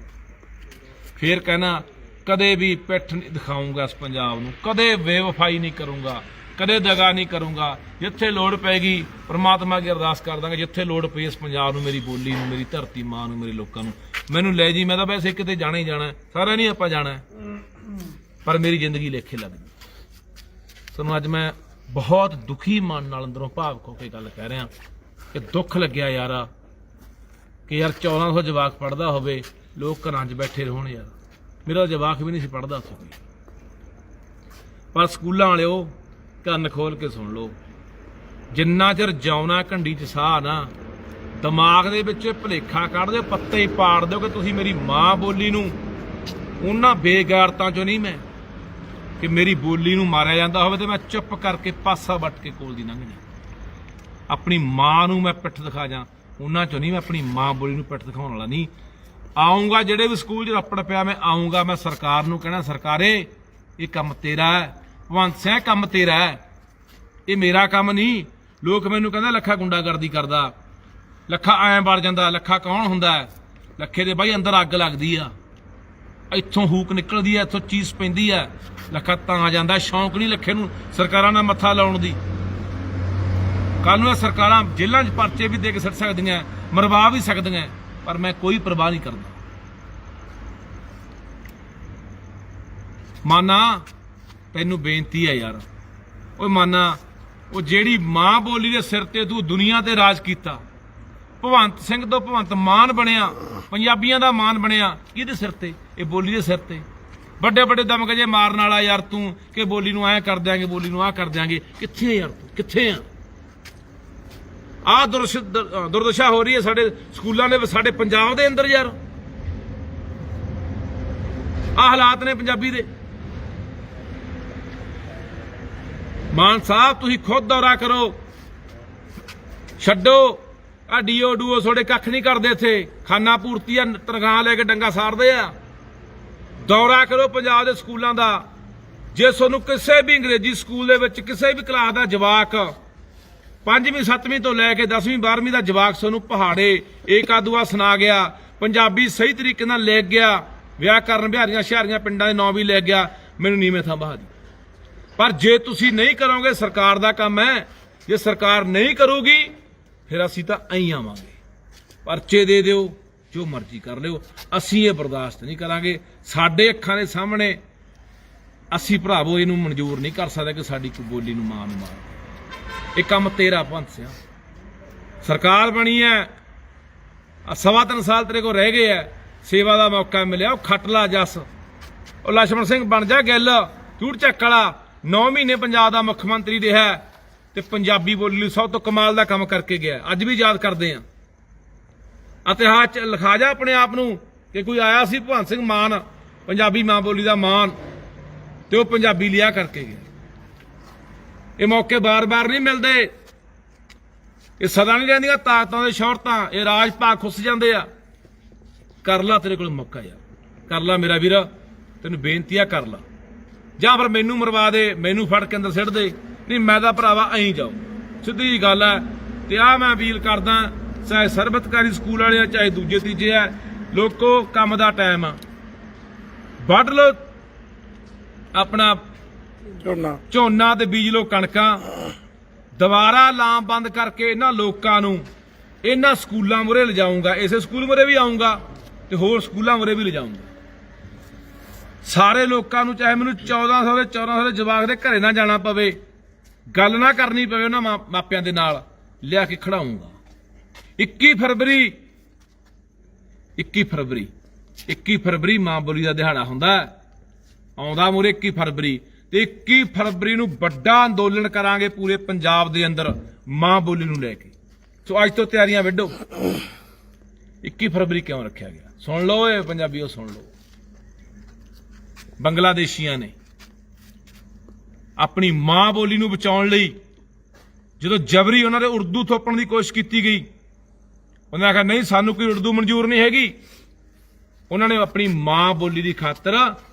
ਫੇਰ ਕਹਿਣਾ ਕਦੇ ਵੀ ਪਿੱਠ ਨਹੀਂ ਦਿਖਾਊਂਗਾ ਇਸ ਪੰਜਾਬ ਨੂੰ, ਕਦੇ ਬੇਵਫਾਈ ਨਹੀਂ ਕਰੂੰਗਾ, ਕਦੇ ਦਗਾ ਨਹੀਂ ਕਰੂੰਗਾ। ਜਿੱਥੇ ਲੋੜ ਪੈਗੀ ਪ੍ਰਮਾਤਮਾ ਅੱਗੇ ਅਰਦਾਸ ਕਰ ਦਾਂਗੇ, ਜਿੱਥੇ ਲੋੜ ਪਈ ਇਸ ਪੰਜਾਬ ਨੂੰ, ਮੇਰੀ ਬੋਲੀ ਨੂੰ, ਮੇਰੀ ਧਰਤੀ ਮਾਂ ਨੂੰ, ਮੇਰੇ ਲੋਕਾਂ ਨੂੰ ਮੈਨੂੰ ਲੈ ਜੀ। ਮੈਂ ਤਾਂ ਵੈਸੇ ਕਿਤੇ ਜਾਣਾ ਹੀ ਜਾਣਾ, ਸਾਰਾ ਨਹੀਂ ਆਪਾਂ ਜਾਣਾ, ਪਰ ਮੇਰੀ ਜ਼ਿੰਦਗੀ ਲੇਖੇ ਲੱਗ ਗਈ। ਤੁਹਾਨੂੰ ਅੱਜ ਮੈਂ ਬਹੁਤ ਦੁਖੀ ਮਨ ਨਾਲ ਅੰਦਰੋਂ ਭਾਵੁਕ ਹੋ ਕੇ ਗੱਲ ਕਹਿ ਰਿਹਾ ਕਿ ਦੁੱਖ ਲੱਗਿਆ ਯਾਰ ਕਿ ਯਾਰ 1400 ਜਵਾਕ ਪੜ੍ਹਦਾ ਹੋਵੇ, ਲੋਕ ਘਰਾਂ 'ਚ ਬੈਠੇ ਰਹਿਣ। ਯਾਰ ਮੇਰਾ ਜਵਾਕ ਵੀ ਨਹੀਂ ਸੀ ਪੜ੍ਹਦਾ ਉੱਥੇ ਕੋਈ, ਪਰ ਸਕੂਲਾਂ ਵਾਲਿਓ ਕੰਨ ਖੋਲ ਕੇ ਸੁਣ ਲਓ, ਜਿੰਨਾ ਚਿਰ ਜਿਉਣਾ ਘੰਡੀ 'ਚ ਸਾਹ ਨਾ, ਦਿਮਾਗ ਦੇ ਵਿੱਚ ਭੁਲੇਖਾ ਕੱਢ ਦਿਓ, ਪੱਤੇ ਹੀ ਪਾੜ ਦਿਓ ਕਿ ਤੁਸੀਂ ਮੇਰੀ ਮਾਂ ਬੋਲੀ ਨੂੰ, ਉਹਨਾਂ ਬੇਗੈਰਤਾਂ 'ਚੋਂ ਨਹੀਂ ਮੈਂ ਕਿ ਮੇਰੀ ਬੋਲੀ ਨੂੰ ਮਾਰਿਆ ਜਾਂਦਾ ਹੋਵੇ ਤੇ ਮੈਂ ਚੁੱਪ ਕਰਕੇ ਪਾਸਾ ਵੱਟ ਕੇ ਕੋਲ ਦੀ ਲੰਘ ਜਾ। ਆਪਣੀ ਮਾਂ ਨੂੰ ਮੈਂ ਪਿੱਠ ਦਿਖਾ ਜਾ, ਉਹਨਾਂ 'ਚੋਂ ਨਹੀਂ। ਮੈਂ ਆਪਣੀ ਮਾਂ ਬੋਲੀ ਨੂੰ ਪਿੱਠ ਦਿਖਾਉਣ ਵਾਲਾ ਨਹੀਂ। ਆਊਂਗਾ ਜਿਹੜੇ ਵੀ ਸਕੂਲ 'ਚ ਰੱਪੜ ਪਿਆ, ਮੈਂ ਆਊਂਗਾ, ਮੈਂ ਸਰਕਾਰ ਨੂੰ ਕਹਿਣਾ ਸਰਕਾਰੇ ਇਹ ਕੰਮ ਤੇਰਾ ਹੈ, ਭਗਵੰਤ ਸਿੰਘ ਕੰਮ ਤੇਰਾ ਹੈ, ਇਹ ਮੇਰਾ ਕੰਮ ਨਹੀਂ। ਲੋਕ ਮੈਨੂੰ ਕਹਿੰਦੇ ਲੱਖਾ ਗੁੰਡਾਗਰਦੀ ਕਰਦਾ, ਲੱਖਾ ਐਂ ਵੜ ਜਾਂਦਾ। ਲੱਖਾ ਕੌਣ ਹੁੰਦਾ ਹੈ? ਲੱਖੇ ਦੇ ਬਾਈ ਅੰਦਰ ਅੱਗ ਲੱਗਦੀ ਆ, ਇੱਥੋਂ ਹੂਕ ਨਿਕਲਦੀ ਆ, ਇੱਥੋਂ ਚੀਸ ਪੈਂਦੀ ਆ। ਲੱਖਾ ਤਾਂ ਜਾਂਦਾ, ਸ਼ੌਂਕ ਨਹੀਂ ਲੱਖੇ ਨੂੰ ਸਰਕਾਰਾਂ ਨਾਲ ਮੱਥਾ ਲਾਉਣ ਦੀ। ਕੱਲ ਨੂੰ ਇਹ ਸਰਕਾਰਾਂ ਜੇਲ੍ਹਾਂ 'ਚ ਪਰਚੇ ਵੀ ਦੇ ਕੇ ਸੁੱਟ ਸਕਦੀਆਂ, ਮਰਵਾ ਵੀ ਸਕਦੀਆਂ, ਪਰ ਮੈਂ ਕੋਈ ਪਰਵਾਹ ਨਹੀਂ ਕਰਦਾ। ਮਾਨਾ ਤੈਨੂੰ ਬੇਨਤੀ ਹੈ ਯਾਰ, ਓਏ ਮਾਨਾ, ਉਹ ਜਿਹੜੀ ਮਾਂ ਬੋਲੀ ਦੇ ਸਿਰ ਤੇ ਤੂੰ ਦੁਨੀਆ ਤੇ ਰਾਜ ਕੀਤਾ, ਭਗਵੰਤ ਸਿੰਘ ਤੋਂ ਭਗਵੰਤ ਮਾਨ ਬਣਿਆ, ਪੰਜਾਬੀਆਂ ਦਾ ਮਾਨ ਬਣਿਆ, ਕਿਹਦੇ ਸਿਰ ਤੇ? ਇਹ ਬੋਲੀ ਦੇ ਸਿਰ ਤੇ। ਵੱਡੇ ਵੱਡੇ ਦਮਗਜੇ ਮਾਰਨ ਵਾਲਾ ਯਾਰ ਤੂੰ ਕਿ ਬੋਲੀ ਨੂੰ ਐਂ ਕਰ ਦਿਆਂਗੇ, ਬੋਲੀ ਨੂੰ ਆਹ ਕਰ ਦਿਆਂਗੇ। ਕਿੱਥੇ ਯਾਰ ਤੂੰ, ਕਿੱਥੇ ਆ? ਆਹ ਦੁਰਦਸ਼ਾ ਹੋ ਰਹੀ ਹੈ ਸਾਡੇ ਸਕੂਲਾਂ ਦੇ, ਸਾਡੇ ਪੰਜਾਬ ਦੇ ਅੰਦਰ ਯਾਰ। ਆਹ ਹਾਲਾਤ ਨੇ ਪੰਜਾਬੀ ਦੇ। ਮਾਨ ਸਾਹਿਬ ਤੁਸੀਂ ਖੁਦ ਦੌਰਾ ਕਰੋ, ਛੱਡੋ ਆ ਡੀਓ ਡੂਓ, ਤੁਹਾਡੇ ਕੱਖ ਨਹੀਂ ਕਰਦੇ ਇੱਥੇ। ਖਾਨਾ ਪੂਰਤੀ ਆ, ਤਨਖਾਹ ਲੈ ਕੇ ਡੰਗਾ ਸਾੜਦੇ ਆ। ਦੌਰਾ ਕਰੋ ਪੰਜਾਬ ਦੇ ਸਕੂਲਾਂ ਦਾ। ਜੇ ਤੁਹਾਨੂੰ ਕਿਸੇ ਵੀ ਅੰਗਰੇਜ਼ੀ ਸਕੂਲ ਦੇ ਵਿੱਚ ਕਿਸੇ ਵੀ ਕਲਾਸ ਦਾ ਜਵਾਕ 5ਵੀਂ 7ਵੀਂ ਤੋਂ ਲੈ ਕੇ 10ਵੀਂ 12ਵੀਂ ਦਾ ਜਵਾਕ ਤੁਹਾਨੂੰ ਪਹਾੜੇ ਏਕਾ ਦੁਆ ਸੁਣਾ ਗਿਆ, ਪੰਜਾਬੀ ਸਹੀ ਤਰੀਕੇ ਨਾਲ ਲਿਖ ਗਿਆ, ਵਿਆਕਰਨ ਬਿਹਾਰੀਆਂ ਸ਼ਹਿਰੀਆਂ ਪਿੰਡਾਂ ਦੇ ਨਾਂ ਵੀ ਲਿਖ ਗਿਆ, ਮੈਨੂੰ ਨੀਵੇਂ ਥਾਂ ਬਹਾ ਦੀ। ਪਰ ਜੇ ਤੁਸੀਂ ਨਹੀਂ ਕਰੋਗੇ, ਸਰਕਾਰ ਦਾ ਕੰਮ ਹੈ, ਜੇ ਸਰਕਾਰ ਨਹੀਂ ਕਰੂਗੀ ਫਿਰ ਅਸੀਂ ਤਾਂ ਐਂ ਆਵਾਂਗੇ, ਪਰਚੇ ਦੇ ਦਿਓ, ਜੋ ਮਰਜ਼ੀ ਕਰ ਲਿਓ, ਅਸੀਂ ਇਹ ਬਰਦਾਸ਼ਤ ਨਹੀਂ ਕਰਾਂਗੇ। ਸਾਡੇ ਅੱਖਾਂ ਦੇ ਸਾਹਮਣੇ ਅਸੀਂ ਭਰਾਵੋ ਇਹਨੂੰ ਮਨਜ਼ੂਰ ਨਹੀਂ ਕਰ ਸਕਦੇ ਕਿ ਸਾਡੀ ਕੋਈ ਬੋਲੀ ਨੂੰ ਮਾਂ ਨੂੰ ਮਾਰ। ਇਹ ਕੰਮ ਤੇਰਾ ਭਗਵੰਤ ਸਿੰਘ, ਸਰਕਾਰ ਬਣੀ ਹੈ, 3.25 ਸਾਲ ਤੇਰੇ ਕੋਲ ਰਹਿ ਗਏ ਆ, ਸੇਵਾ ਦਾ ਮੌਕਾ ਮਿਲਿਆ, ਉਹ ਖੱਟ ਲਾ ਜੱਸ। ਉਹ ਲਛਮਣ ਸਿੰਘ ਬਣ ਜਾ ਗਿੱਲ, ਝੂਠ ਚੱਕ ਵਾਲਾ 9 ਮਹੀਨੇ ਪੰਜਾਬ ਦਾ ਮੁੱਖ ਮੰਤਰੀ ਰਿਹਾ ਤੇ ਪੰਜਾਬੀ ਬੋਲੀ ਲਈ ਸਭ ਤੋਂ ਕਮਾਲ ਦਾ ਕੰਮ ਕਰਕੇ ਗਿਆ। ਅੱਜ ਵੀ ਯਾਦ ਕਰਦੇ ਆ। ਇਤਿਹਾਸ 'ਚ ਲਿਖਾ ਜਾ ਆਪਣੇ ਆਪ ਨੂੰ ਕਿ ਕੋਈ ਆਇਆ ਸੀ ਭਗਵੰਤ ਸਿੰਘ ਮਾਨ, ਪੰਜਾਬੀ ਮਾਂ ਬੋਲੀ ਦਾ ਮਾਨ, ਤੇ ਉਹ ਪੰਜਾਬੀ ਲਿਆ ਕਰਕੇ ਗਿਆ। ਇਹ ਮੌਕੇ ਬਾਰ-ਬਾਰ ਨਹੀਂ ਮਿਲਦੇ, ਇਹ ਸਦਾ ਨਹੀਂ ਰਹਿੰਦੀਆਂ ਤਾਕਤਾਂ ਦੇ ਸ਼ੌਹਰਤਾਂ, ਇਹ ਰਾਜ ਭਾਗ ਖੁੱਸ ਜਾਂਦੇ ਆ। ਕਰ ਲਾ, ਤੇਰੇ ਕੋਲ ਮੌਕਾ ਯਾਰ, ਕਰ ਲਾ ਮੇਰਾ ਵੀਰ, ਤੈਨੂੰ ਬੇਨਤੀ ਆ, ਕਰ ਲਾ। ਜਾਂ ਫਿਰ ਮੈਨੂੰ ਮਰਵਾ ਦੇ, ਮੈਨੂੰ ਫੜ ਕੇ ਅੰਦਰ ਸਿੱਟ ਦੇ, ਨਹੀਂ ਮੈਂ ਤਾਂ ਭਰਾਵਾ ਐਂ ਜਾਓ, ਸਿੱਧੀ ਜੀ ਗੱਲ ਹੈ। ਤੇ ਆ ਮੈਂ ਅਪੀਲ ਕਰਦਾ, ਚਾਹੇ ਸਰਬਤਕਾਰੀ ਸਕੂਲ ਵਾਲੇ ਆ, ਚਾਹੇ ਦੂਜੇ ਤੀਜੇ ਆ, ਲੋਕੋ ਕੰਮ ਦਾ ਟਾਈਮ ਆ, ਵੱਢ ਲੋ ਆਪਣਾ ਝੋਨਾ ਤੇ ਬੀਜ ਲੋ ਕਣਕਾਂ। ਦੁਬਾਰਾ ਲਾਮਬੰਦ ਕਰਕੇ ਇਹਨਾਂ ਲੋਕਾਂ ਨੂੰ ਇਹਨਾਂ ਸਕੂਲਾਂ ਮੁਰੇ ਲਿਜਾਊਂਗਾ, ਇਸੇ ਸਕੂਲ ਮੁਰੇ ਵੀ ਆਊਂਗਾ ਤੇ ਹੋਰ ਸਕੂਲਾਂ ਮੁਰੇ ਵੀ ਲਿਜਾਊਂਗਾ। ਸਾਰੇ ਲੋਕਾਂ ਨੂੰ, ਚਾਹੇ ਮੈਨੂੰ 1400 ਦੇ 1400 ਦੇ ਜਵਾਕ ਦੇ ਘਰੇ ਨਾ ਜਾਣਾ ਪਵੇ, ਗੱਲ ਨਾ ਕਰਨੀ ਪਵੇ ਉਹਨਾਂ ਮਾਪਿਆਂ ਦੇ ਨਾਲ, ਲਿਆ ਕੇ ਖੜਾਊਂਗਾ। 21 ਫਰਵਰੀ ਮਾਂ ਬੋਲੀ ਦਾ ਦਿਹਾੜਾ ਹੁੰਦਾ, ਆਉਂਦਾ ਮੂਰੇ 21 ਫਰਵਰੀ, ਤੇ 21 ਫਰਵਰੀ ਨੂੰ ਵੱਡਾ ਅੰਦੋਲਨ ਕਰਾਂਗੇ ਪੂਰੇ ਪੰਜਾਬ ਦੇ ਅੰਦਰ ਮਾਂ ਬੋਲੀ ਨੂੰ ਲੈ ਕੇ। ਸੋ ਅੱਜ ਤੋਂ ਤਿਆਰੀਆਂ ਵਿੱਢੋ। 21 ਫਰਵਰੀ ਕਿਉਂ ਰੱਖਿਆ ਗਿਆ? ਸੁਣ ਲਓ ਇਹ ਪੰਜਾਬੀਓ, ਸੁਣ ਲਓ। ਬੰਗਲਾਦੇਸ਼ੀਆਂ ਨੇ ਆਪਣੀ ਮਾਂ ਬੋਲੀ ਨੂੰ ਬਚਾਉਣ ਲਈ ਜਦੋਂ ਜਬਰੀ ਉਹਨਾਂ ਦੇ ਉਰਦੂ ਥੋਪਣ ਦੀ ਕੋਸ਼ਿਸ਼ ਕੀਤੀ ਗਈ, ਉਹਨਾਂ ਨੇ ਆਖਿਆ ਨਹੀਂ ਸਾਨੂੰ ਕੋਈ ਉਰਦੂ ਮਨਜ਼ੂਰ ਨਹੀਂ ਹੈਗੀ। ਉਹਨਾਂ ਨੇ ਆਪਣੀ ਮਾਂ ਬੋਲੀ ਦੀ ਖਾਤਰ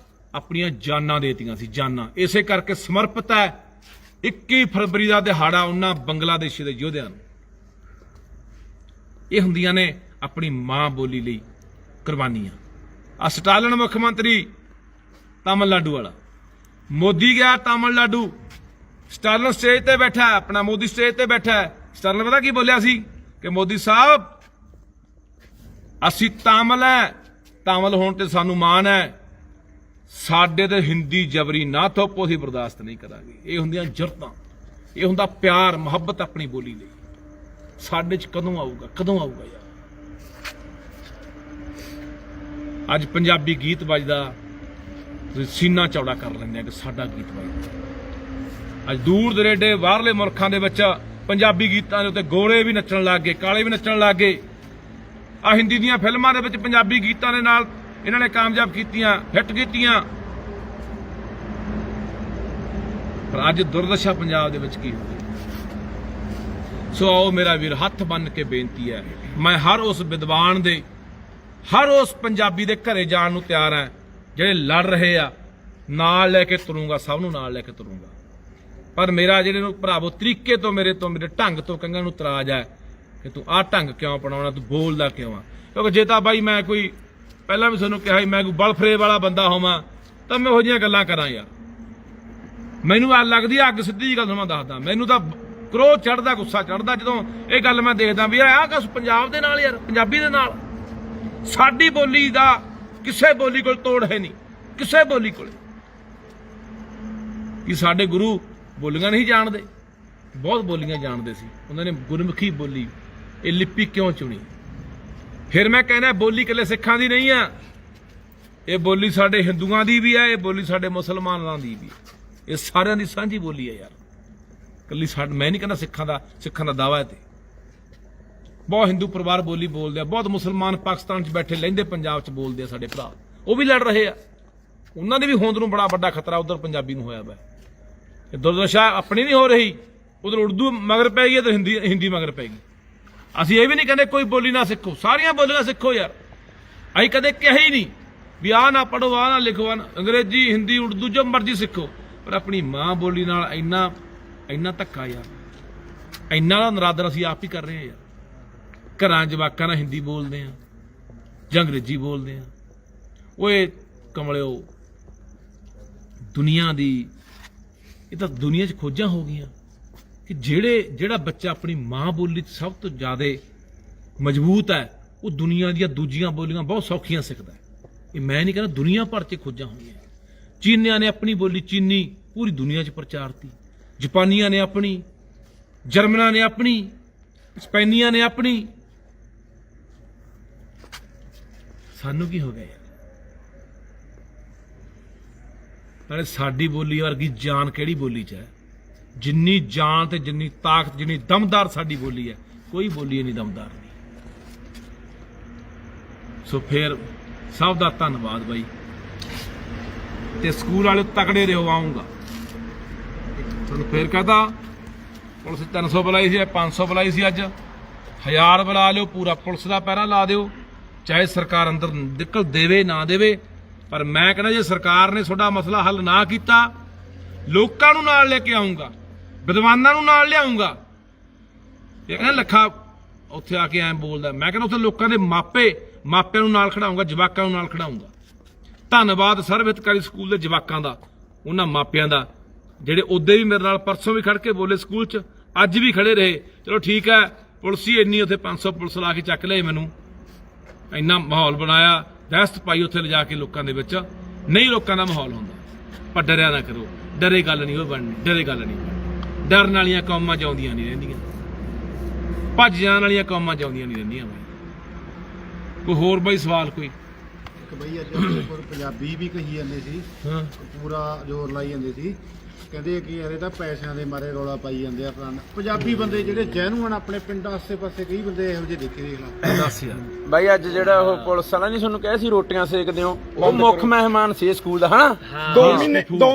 ਆਪਣੀਆਂ ਜਾਨਾਂ ਦੇਤੀਆਂ ਸੀ, ਜਾਨਾਂ। ਇਸੇ ਕਰਕੇ ਸਮਰਪਿਤ ਹੈ 21 ਫਰਵਰੀ ਦਾ ਦਿਹਾੜਾ ਉਹਨਾਂ ਬੰਗਲਾਦੇਸ਼ੀ ਦੇ ਯੋਧਿਆਂ ਨੂੰ। ਇਹ ਹੁੰਦੀਆਂ ਨੇ ਆਪਣੀ ਮਾਂ ਬੋਲੀ ਲਈ ਕੁਰਬਾਨੀਆਂ। ਆ ਸਟਾਲਿਨ ਮੁੱਖ ਮੰਤਰੀ ਤਾਮਿਲਨਾਡੂ ਵਾਲਾ, ਮੋਦੀ ਗਿਆ ਤਾਮਿਲਨਾਡੂ, ਸਟਾਲਿਨ ਸਟੇਜ ਤੇ ਬੈਠਾ, ਆਪਣਾ ਮੋਦੀ ਸਟੇਜ ਤੇ ਬੈਠਾ। ਸਟਾਲਿਨ ਪਤਾ ਕੀ ਬੋਲਿਆ ਸੀ ਕਿ ਮੋਦੀ ਸਾਹਿਬ ਅਸੀਂ ਤਾਮਿਲ ਹੈ, ਤਾਮਿਲ ਹੋਣ ਤੇ ਸਾਨੂੰ ਮਾਣ ਹੈ, ਸਾਡੇ ਤੇ ਹਿੰਦੀ ਜਬਰੀ ਨਾ ਥੋਪੋ, ਅਸੀਂ ਬਰਦਾਸ਼ਤ ਨਹੀਂ ਕਰਾਂਗੇ। ਇਹ ਹੁੰਦੀਆਂ ਜੁਰਤਾਂ, ਇਹ ਹੁੰਦਾ ਪਿਆਰ ਮੁਹੱਬਤ ਆਪਣੀ ਬੋਲੀ ਲਈ। ਸਾਡੇ 'ਚ ਕਦੋਂ ਆਊਗਾ, ਕਦੋਂ ਆਊਗਾ ਯਾਰ। ਅੱਜ ਪੰਜਾਬੀ ਗੀਤ ਵੱਜਦਾ, ਤੁਸੀਂ ਸੀਨਾ ਚੌੜਾ ਕਰ ਲੈਂਦੇ ਆ ਕਿ ਸਾਡਾ ਗੀਤ ਵੱਜਦਾ। ਅੱਜ ਦੂਰ ਦਰੇਡੇ ਬਾਹਰਲੇ ਮੁਲਕਾਂ ਦੇ ਵਿੱਚ ਪੰਜਾਬੀ ਗੀਤਾਂ ਦੇ ਉੱਤੇ ਗੋਰੇ ਵੀ ਨੱਚਣ ਲੱਗ ਗਏ, ਕਾਲੇ ਵੀ ਨੱਚਣ ਲੱਗ ਗਏ। ਆ ਹਿੰਦੀ ਦੀਆਂ ਫਿਲਮਾਂ ਦੇ ਵਿੱਚ ਪੰਜਾਬੀ ਗੀਤਾਂ ਦੇ ਨਾਲ ਇਹਨਾਂ ਨੇ ਕਾਮਯਾਬ ਕੀਤੀਆਂ, ਹਿੱਟ ਕੀਤੀਆਂ। ਪਰ ਅੱਜ ਦੁਰਦਸ਼ਾ ਪੰਜਾਬ ਦੇ ਵਿੱਚ ਕੀ ਹੋ ਗਈ। ਸੋ ਆਓ ਮੇਰਾ ਵੀਰ, ਹੱਥ ਬੰਨ੍ਹ ਕੇ ਬੇਨਤੀ ਹੈ, ਮੈਂ ਹਰ ਉਸ ਵਿਦਵਾਨ ਦੇ, ਹਰ ਉਸ ਪੰਜਾਬੀ ਦੇ ਘਰੇ ਜਾਣ ਨੂੰ ਤਿਆਰ ਹਾਂ ਜਿਹੜੇ ਲੜ ਰਹੇ ਆ। ਨਾਲ ਲੈ ਕੇ ਤੁਰੂੰਗਾ, ਸਭ ਨੂੰ ਨਾਲ ਲੈ ਕੇ ਤੁਰੂੰਗਾ। ਪਰ ਮੇਰਾ ਜਿਹੜੇ ਨੂੰ ਭਰਾਵੋ ਤਰੀਕੇ ਤੋਂ, ਮੇਰੇ ਢੰਗ ਤੋਂ ਕੰਗਾਂ ਨੂੰ ਇਤਰਾਜ਼ ਹੈ ਕਿ ਤੂੰ ਆਹ ਢੰਗ ਕਿਉਂ ਅਪਣਾਉਣਾ, ਤੂੰ ਬੋਲਦਾ ਕਿਉਂ ਆ। ਕਿਉਂਕਿ ਜੇ ਤਾਂ ਬਾਈ ਮੈਂ ਕੋਈ, ਪਹਿਲਾਂ ਵੀ ਤੁਹਾਨੂੰ ਕਿਹਾ ਸੀ, ਮੈਂ ਕੋਈ ਬਲਫਰੇ ਵਾਲਾ ਬੰਦਾ ਹੋਵਾਂ ਤਾਂ ਮੈਂ ਇਹੋ ਜਿਹੀਆਂ ਗੱਲਾਂ ਕਰਾਂ ਯਾਰ। ਮੈਨੂੰ ਆ ਲੱਗਦੀ ਅੱਗ, ਸਿੱਧੀ ਜਿਹੀ ਗੱਲ ਮੈਂ ਦੱਸਦਾ, ਮੈਨੂੰ ਤਾਂ ਕਰੋਧ ਚੜਦਾ, ਗੁੱਸਾ ਚੜਦਾ ਜਦੋਂ ਇਹ ਗੱਲ ਮੈਂ ਦੇਖਦਾ ਵੀ ਆਹ ਕੁਛ ਪੰਜਾਬ ਦੇ ਨਾਲ ਯਾਰ, ਪੰਜਾਬੀ ਦੇ ਨਾਲ। ਸਾਡੀ ਬੋਲੀ ਦਾ ਕਿਸੇ ਬੋਲੀ ਕੋਲ ਤੋੜ ਹੈ ਨਹੀਂ, ਕਿਸੇ ਬੋਲੀ ਕੋਲ। ਕਿ ਸਾਡੇ ਗੁਰੂ ਬੋਲੀਆਂ ਨਹੀਂ ਜਾਣਦੇ, ਬਹੁਤ ਬੋਲੀਆਂ ਜਾਣਦੇ ਸੀ, ਉਹਨਾਂ ਨੇ ਗੁਰਮੁਖੀ ਬੋਲੀ, ਇਹ ਲਿਪੀ ਕਿਉਂ ਚੁਣੀ। ਫਿਰ ਮੈਂ ਕਹਿੰਦਾ ਬੋਲੀ ਇਕੱਲੇ ਸਿੱਖਾਂ ਦੀ ਨਹੀਂ ਆ, ਇਹ ਬੋਲੀ ਸਾਡੇ ਹਿੰਦੂਆਂ ਦੀ ਵੀ ਹੈ, ਇਹ ਬੋਲੀ ਸਾਡੇ ਮੁਸਲਮਾਨਾਂ ਦੀ ਵੀ, ਇਹ ਸਾਰਿਆਂ ਦੀ ਸਾਂਝੀ ਬੋਲੀ ਹੈ ਯਾਰ। ਇਕੱਲੀ ਮੈਂ ਨਹੀਂ ਕਹਿੰਦਾ ਸਿੱਖਾਂ ਦਾ ਦਾਵਾ ਹੈ। ਤੇ ਬਹੁਤ ਹਿੰਦੂ ਪਰਿਵਾਰ ਬੋਲੀ ਬੋਲਦੇ ਆ, ਬਹੁਤ ਮੁਸਲਮਾਨ ਪਾਕਿਸਤਾਨ 'ਚ ਬੈਠੇ ਲਹਿੰਦੇ ਪੰਜਾਬ 'ਚ ਬੋਲਦੇ ਆ ਸਾਡੇ ਭਰਾ, ਉਹ ਵੀ ਲੜ ਰਹੇ ਆ। ਉਹਨਾਂ ਦੀ ਵੀ ਹੋਂਦ ਨੂੰ ਬੜਾ ਵੱਡਾ ਖਤਰਾ ਉਧਰ ਪੰਜਾਬੀ ਨੂੰ ਹੋਇਆ ਵਾ। ਇਹ ਦੁਰਦਸ਼ਾ ਆਪਣੀ ਨਹੀਂ ਹੋ ਰਹੀ, ਉਧਰ ਉਰਦੂ ਮਗਰ ਪੈ ਗਈ ਤੇ ਹਿੰਦੀ ਮਗਰ ਪੈ ਗਈ। ਅਸੀਂ ਇਹ ਵੀ ਨਹੀਂ ਕਹਿੰਦੇ ਕੋਈ ਬੋਲੀ ਨਾ ਸਿੱਖੋ, ਸਾਰੀਆਂ ਬੋਲੀਆਂ ਸਿੱਖੋ ਯਾਰ। ਅਸੀਂ ਕਦੇ ਕਿਹਾ ਹੀ ਨਹੀਂ ਵੀ ਆਹ ਨਾ ਪੜੋ, ਆਹ ਨਾ ਲਿਖੋ, ਅੰਗਰੇਜ਼ੀ, ਹਿੰਦੀ, ਉਰਦੂ ਜੋ ਮਰਜ਼ੀ ਸਿੱਖੋ, ਪਰ ਆਪਣੀ ਮਾਂ ਬੋਲੀ ਨਾਲ ਇੰਨਾ ਧੱਕਾ ਯਾਰ, ਇੰਨਾ ਦਾ ਨਰਾਦਰ ਅਸੀਂ ਆਪ ਹੀ ਕਰ ਰਹੇ ਹਾਂ ਯਾਰ। ਘਰਾਂ ਜਵਾਕਾਂ ਨਾਲ ਹਿੰਦੀ ਬੋਲਦੇ ਆ ਜਾਂ ਅੰਗਰੇਜ਼ੀ ਬੋਲਦੇ ਆ। ਓਏ ਕਮਲਿਓ, ਦੁਨੀਆ ਦੀ, ਇਹ ਤਾਂ ਦੁਨੀਆ 'ਚ ਖੋਜਾਂ ਹੋ ਗਈਆਂ ਕਿ ਜਿਹੜਾ ਬੱਚਾ ਆਪਣੀ ਮਾਂ ਬੋਲੀ 'ਚ ਸਭ ਤੋਂ ਜ਼ਿਆਦਾ ਮਜ਼ਬੂਤ ਹੈ, ਉਹ ਦੁਨੀਆ ਦੀਆਂ ਦੂਜੀਆਂ ਬੋਲੀਆਂ ਬਹੁਤ ਸੌਖੀਆਂ ਸਿੱਖਦਾ ਹੈ। ਇਹ ਮੈਂ ਨਹੀਂ ਕਹਿੰਦਾ, ਦੁਨੀਆ ਭਰ 'ਚ ਖੋਜਾਂ ਹੋਈਆਂ। ਚੀਨੀਆਂ ਨੇ ਆਪਣੀ ਬੋਲੀ, ਚੀਨੀ ਪੂਰੀ ਦੁਨੀਆ 'ਚ ਪ੍ਰਚਾਰਤੀ। ਜਾਪਾਨੀਆਂ ਨੇ ਆਪਣੀ, ਜਰਮਨਾਂ ਨੇ ਆਪਣੀ, ਸਪੇਨੀਆਂ ਨੇ ਆਪਣੀ। ਸਾਨੂੰ ਕੀ ਹੋ ਗਿਆ ਯਾਰ। ਨਾਲੇ ਸਾਡੀ ਬੋਲੀ ਵਰਗੀ ਜਾਨ ਕਿਹੜੀ ਬੋਲੀ 'ਚ ਹੈ। ਜਿੰਨੀ ਜਾਨ ਤੇ ਜਿੰਨੀ ਤਾਕਤ, ਜਿੰਨੀ ਦਮਦਾਰ ਸਾਡੀ ਬੋਲੀ ਹੈ, ਕੋਈ ਬੋਲੀ ਨਹੀਂ ਦਮਦਾਰ ਨਹੀਂ। ਸੋ ਫਿਰ ਸਭ ਦਾ ਧੰਨਵਾਦ ਬਾਈ, ਤੇ ਸਕੂਲ ਵਾਲੇ ਤਕੜੇ ਰਹੋ। ਆਉਂਗਾ ਤੁਹਾਨੂੰ ਫਿਰ ਕਹਦਾ, ਪੁਲਿਸ 300 ਬੁਲਾਈ ਸੀ, 500 ਬੁਲਾਈ ਸੀ, ਅੱਜ 1000 ਬੁਲਾ ਲਿਓ, ਪੂਰਾ ਪੁਲਿਸ ਦਾ ਪਹਿਰਾ ਲਾ ਦਿਓ, ਚਾਹੇ ਸਰਕਾਰ ਅੰਦਰ ਨਿਕਲ ਦੇਵੇ ਨਾ ਦੇਵੇ। ਪਰ ਮੈਂ ਕਹਿੰਦਾ ਜੇ ਸਰਕਾਰ ਨੇ ਤੁਹਾਡਾ ਮਸਲਾ ਹੱਲ ਨਾ ਕੀਤਾ, ਲੋਕਾਂ ਨੂੰ ਨਾਲ ਲੈ ਕੇ ਆਉਂਗਾ, ਵਿਦਵਾਨਾਂ ਨੂੰ ਨਾਲ ਲਿਆਉਂਗਾ। ਇਹ ਕਹਿੰਦਾ ਲੱਖਾ ਉੱਥੇ ਆ ਕੇ ਐਂ ਬੋਲਦਾ, ਮੈਂ ਕਹਿੰਦਾ ਉੱਥੇ ਲੋਕਾਂ ਦੇ ਮਾਪਿਆਂ ਨੂੰ ਨਾਲ ਖੜਾਉਂਗਾ, ਜਵਾਕਾਂ ਨੂੰ ਨਾਲ ਖੜਾਉਂਗਾ। ਧੰਨਵਾਦ ਸਰਵ ਹਿਤਕਾਰੀ ਸਕੂਲ ਦੇ ਜਵਾਕਾਂ ਦਾ, ਉਹਨਾਂ ਮਾਪਿਆਂ ਦਾ, ਜਿਹੜੇ ਉਦੋਂ ਵੀ ਮੇਰੇ ਨਾਲ ਪਰਸੋਂ ਵੀ ਖੜ ਕੇ ਬੋਲੇ ਸਕੂਲ 'ਚ, ਅੱਜ ਵੀ ਖੜੇ ਰਹੇ। ਚਲੋ ਠੀਕ ਹੈ, ਪੁਲਿਸ ਹੀ ਇੰਨੀ, ਉੱਥੇ 500 ਪੁਲਿਸ ਲਾ ਕੇ ਚੱਕ ਲਿਆਏ ਮੈਨੂੰ, ਇੰਨਾ ਮਾਹੌਲ ਬਣਾਇਆ, ਦਹਿਸ਼ਤ ਪਾਈ ਉੱਥੇ ਲਿਜਾ ਕੇ ਲੋਕਾਂ ਦੇ ਵਿੱਚ। ਨਹੀਂ ਲੋਕਾਂ ਦਾ ਮਾਹੌਲ ਹੁੰਦਾ, ਪਰ ਡਰਿਆ ਨਾ ਕਰੋ, ਡਰੇ ਗੱਲ ਨਹੀਂ ਉਹ ਬਣਨੀ, ਡਰੇ ਗੱਲ ਨਹੀਂ ਬਣਨੀ। ਡਰਨ ਵਾਲੀਆਂ ਕੌਮਾਂ ਜਿਉਂਦੀਆਂ ਨਹੀਂ ਰਹਿੰਦੀਆਂ, ਭੱਜ ਜਾਣ ਵਾਲੀਆਂ ਕੌਮਾਂ ਜਿਉਂਦੀਆਂ ਨਹੀਂ ਰਹਿੰਦੀਆਂ। ਕੋਈ ਹੋਰ ਬਾਈ ਸਵਾਲ ਕੋਈ? ਇੱਕ ਬਈ ਅੱਜ ਪੰਜਾਬੀ ਵੀ ਕਹੀ ਜਾਂਦੇ ਸੀ, ਪੂਰਾ ਜ਼ੋਰ ਲਾਈ ਜਾਂਦੇ ਸੀ ਕਹਿੰਦੇ ਕਿ ਯਾਰ ਇਹ ਤਾਂ ਪੈਸਿਆਂ ਦੇ ਮਾਰੇ ਰੌਲਾ ਪਾਈ ਜਾਂਦੇ ਆ ਫਲਾਣਾ। ਪੰਜਾਬੀ ਬੰਦੇ ਜਿਹੜੇ ਜੈਨੂਅਨ ਆਪਣੇ ਪਿੰਡਾਂ ਆਸੇ-ਪਾਸੇ ਕਈ ਬੰਦੇ ਇਹੋ ਜਿਹੇ ਦੇਖੇ ਦੇਖ ਲਾ। ਦੱਸ ਯਾਰ ਬਾਈ ਅੱਜ ਜਿਹੜਾ ਉਹ ਪੁਲਿਸ ਵਾਲਾ ਨਹੀਂ ਤੁਹਾਨੂੰ ਕਿਹਾ ਸੀ ਰੋਟੀਆਂ ਸੇਕਦੇ ਹੋ, ਉਹ ਮੁੱਖ ਮਹਿਮਾਨ ਸੀ ਸਕੂਲ ਦਾ ਹਨਾ। 2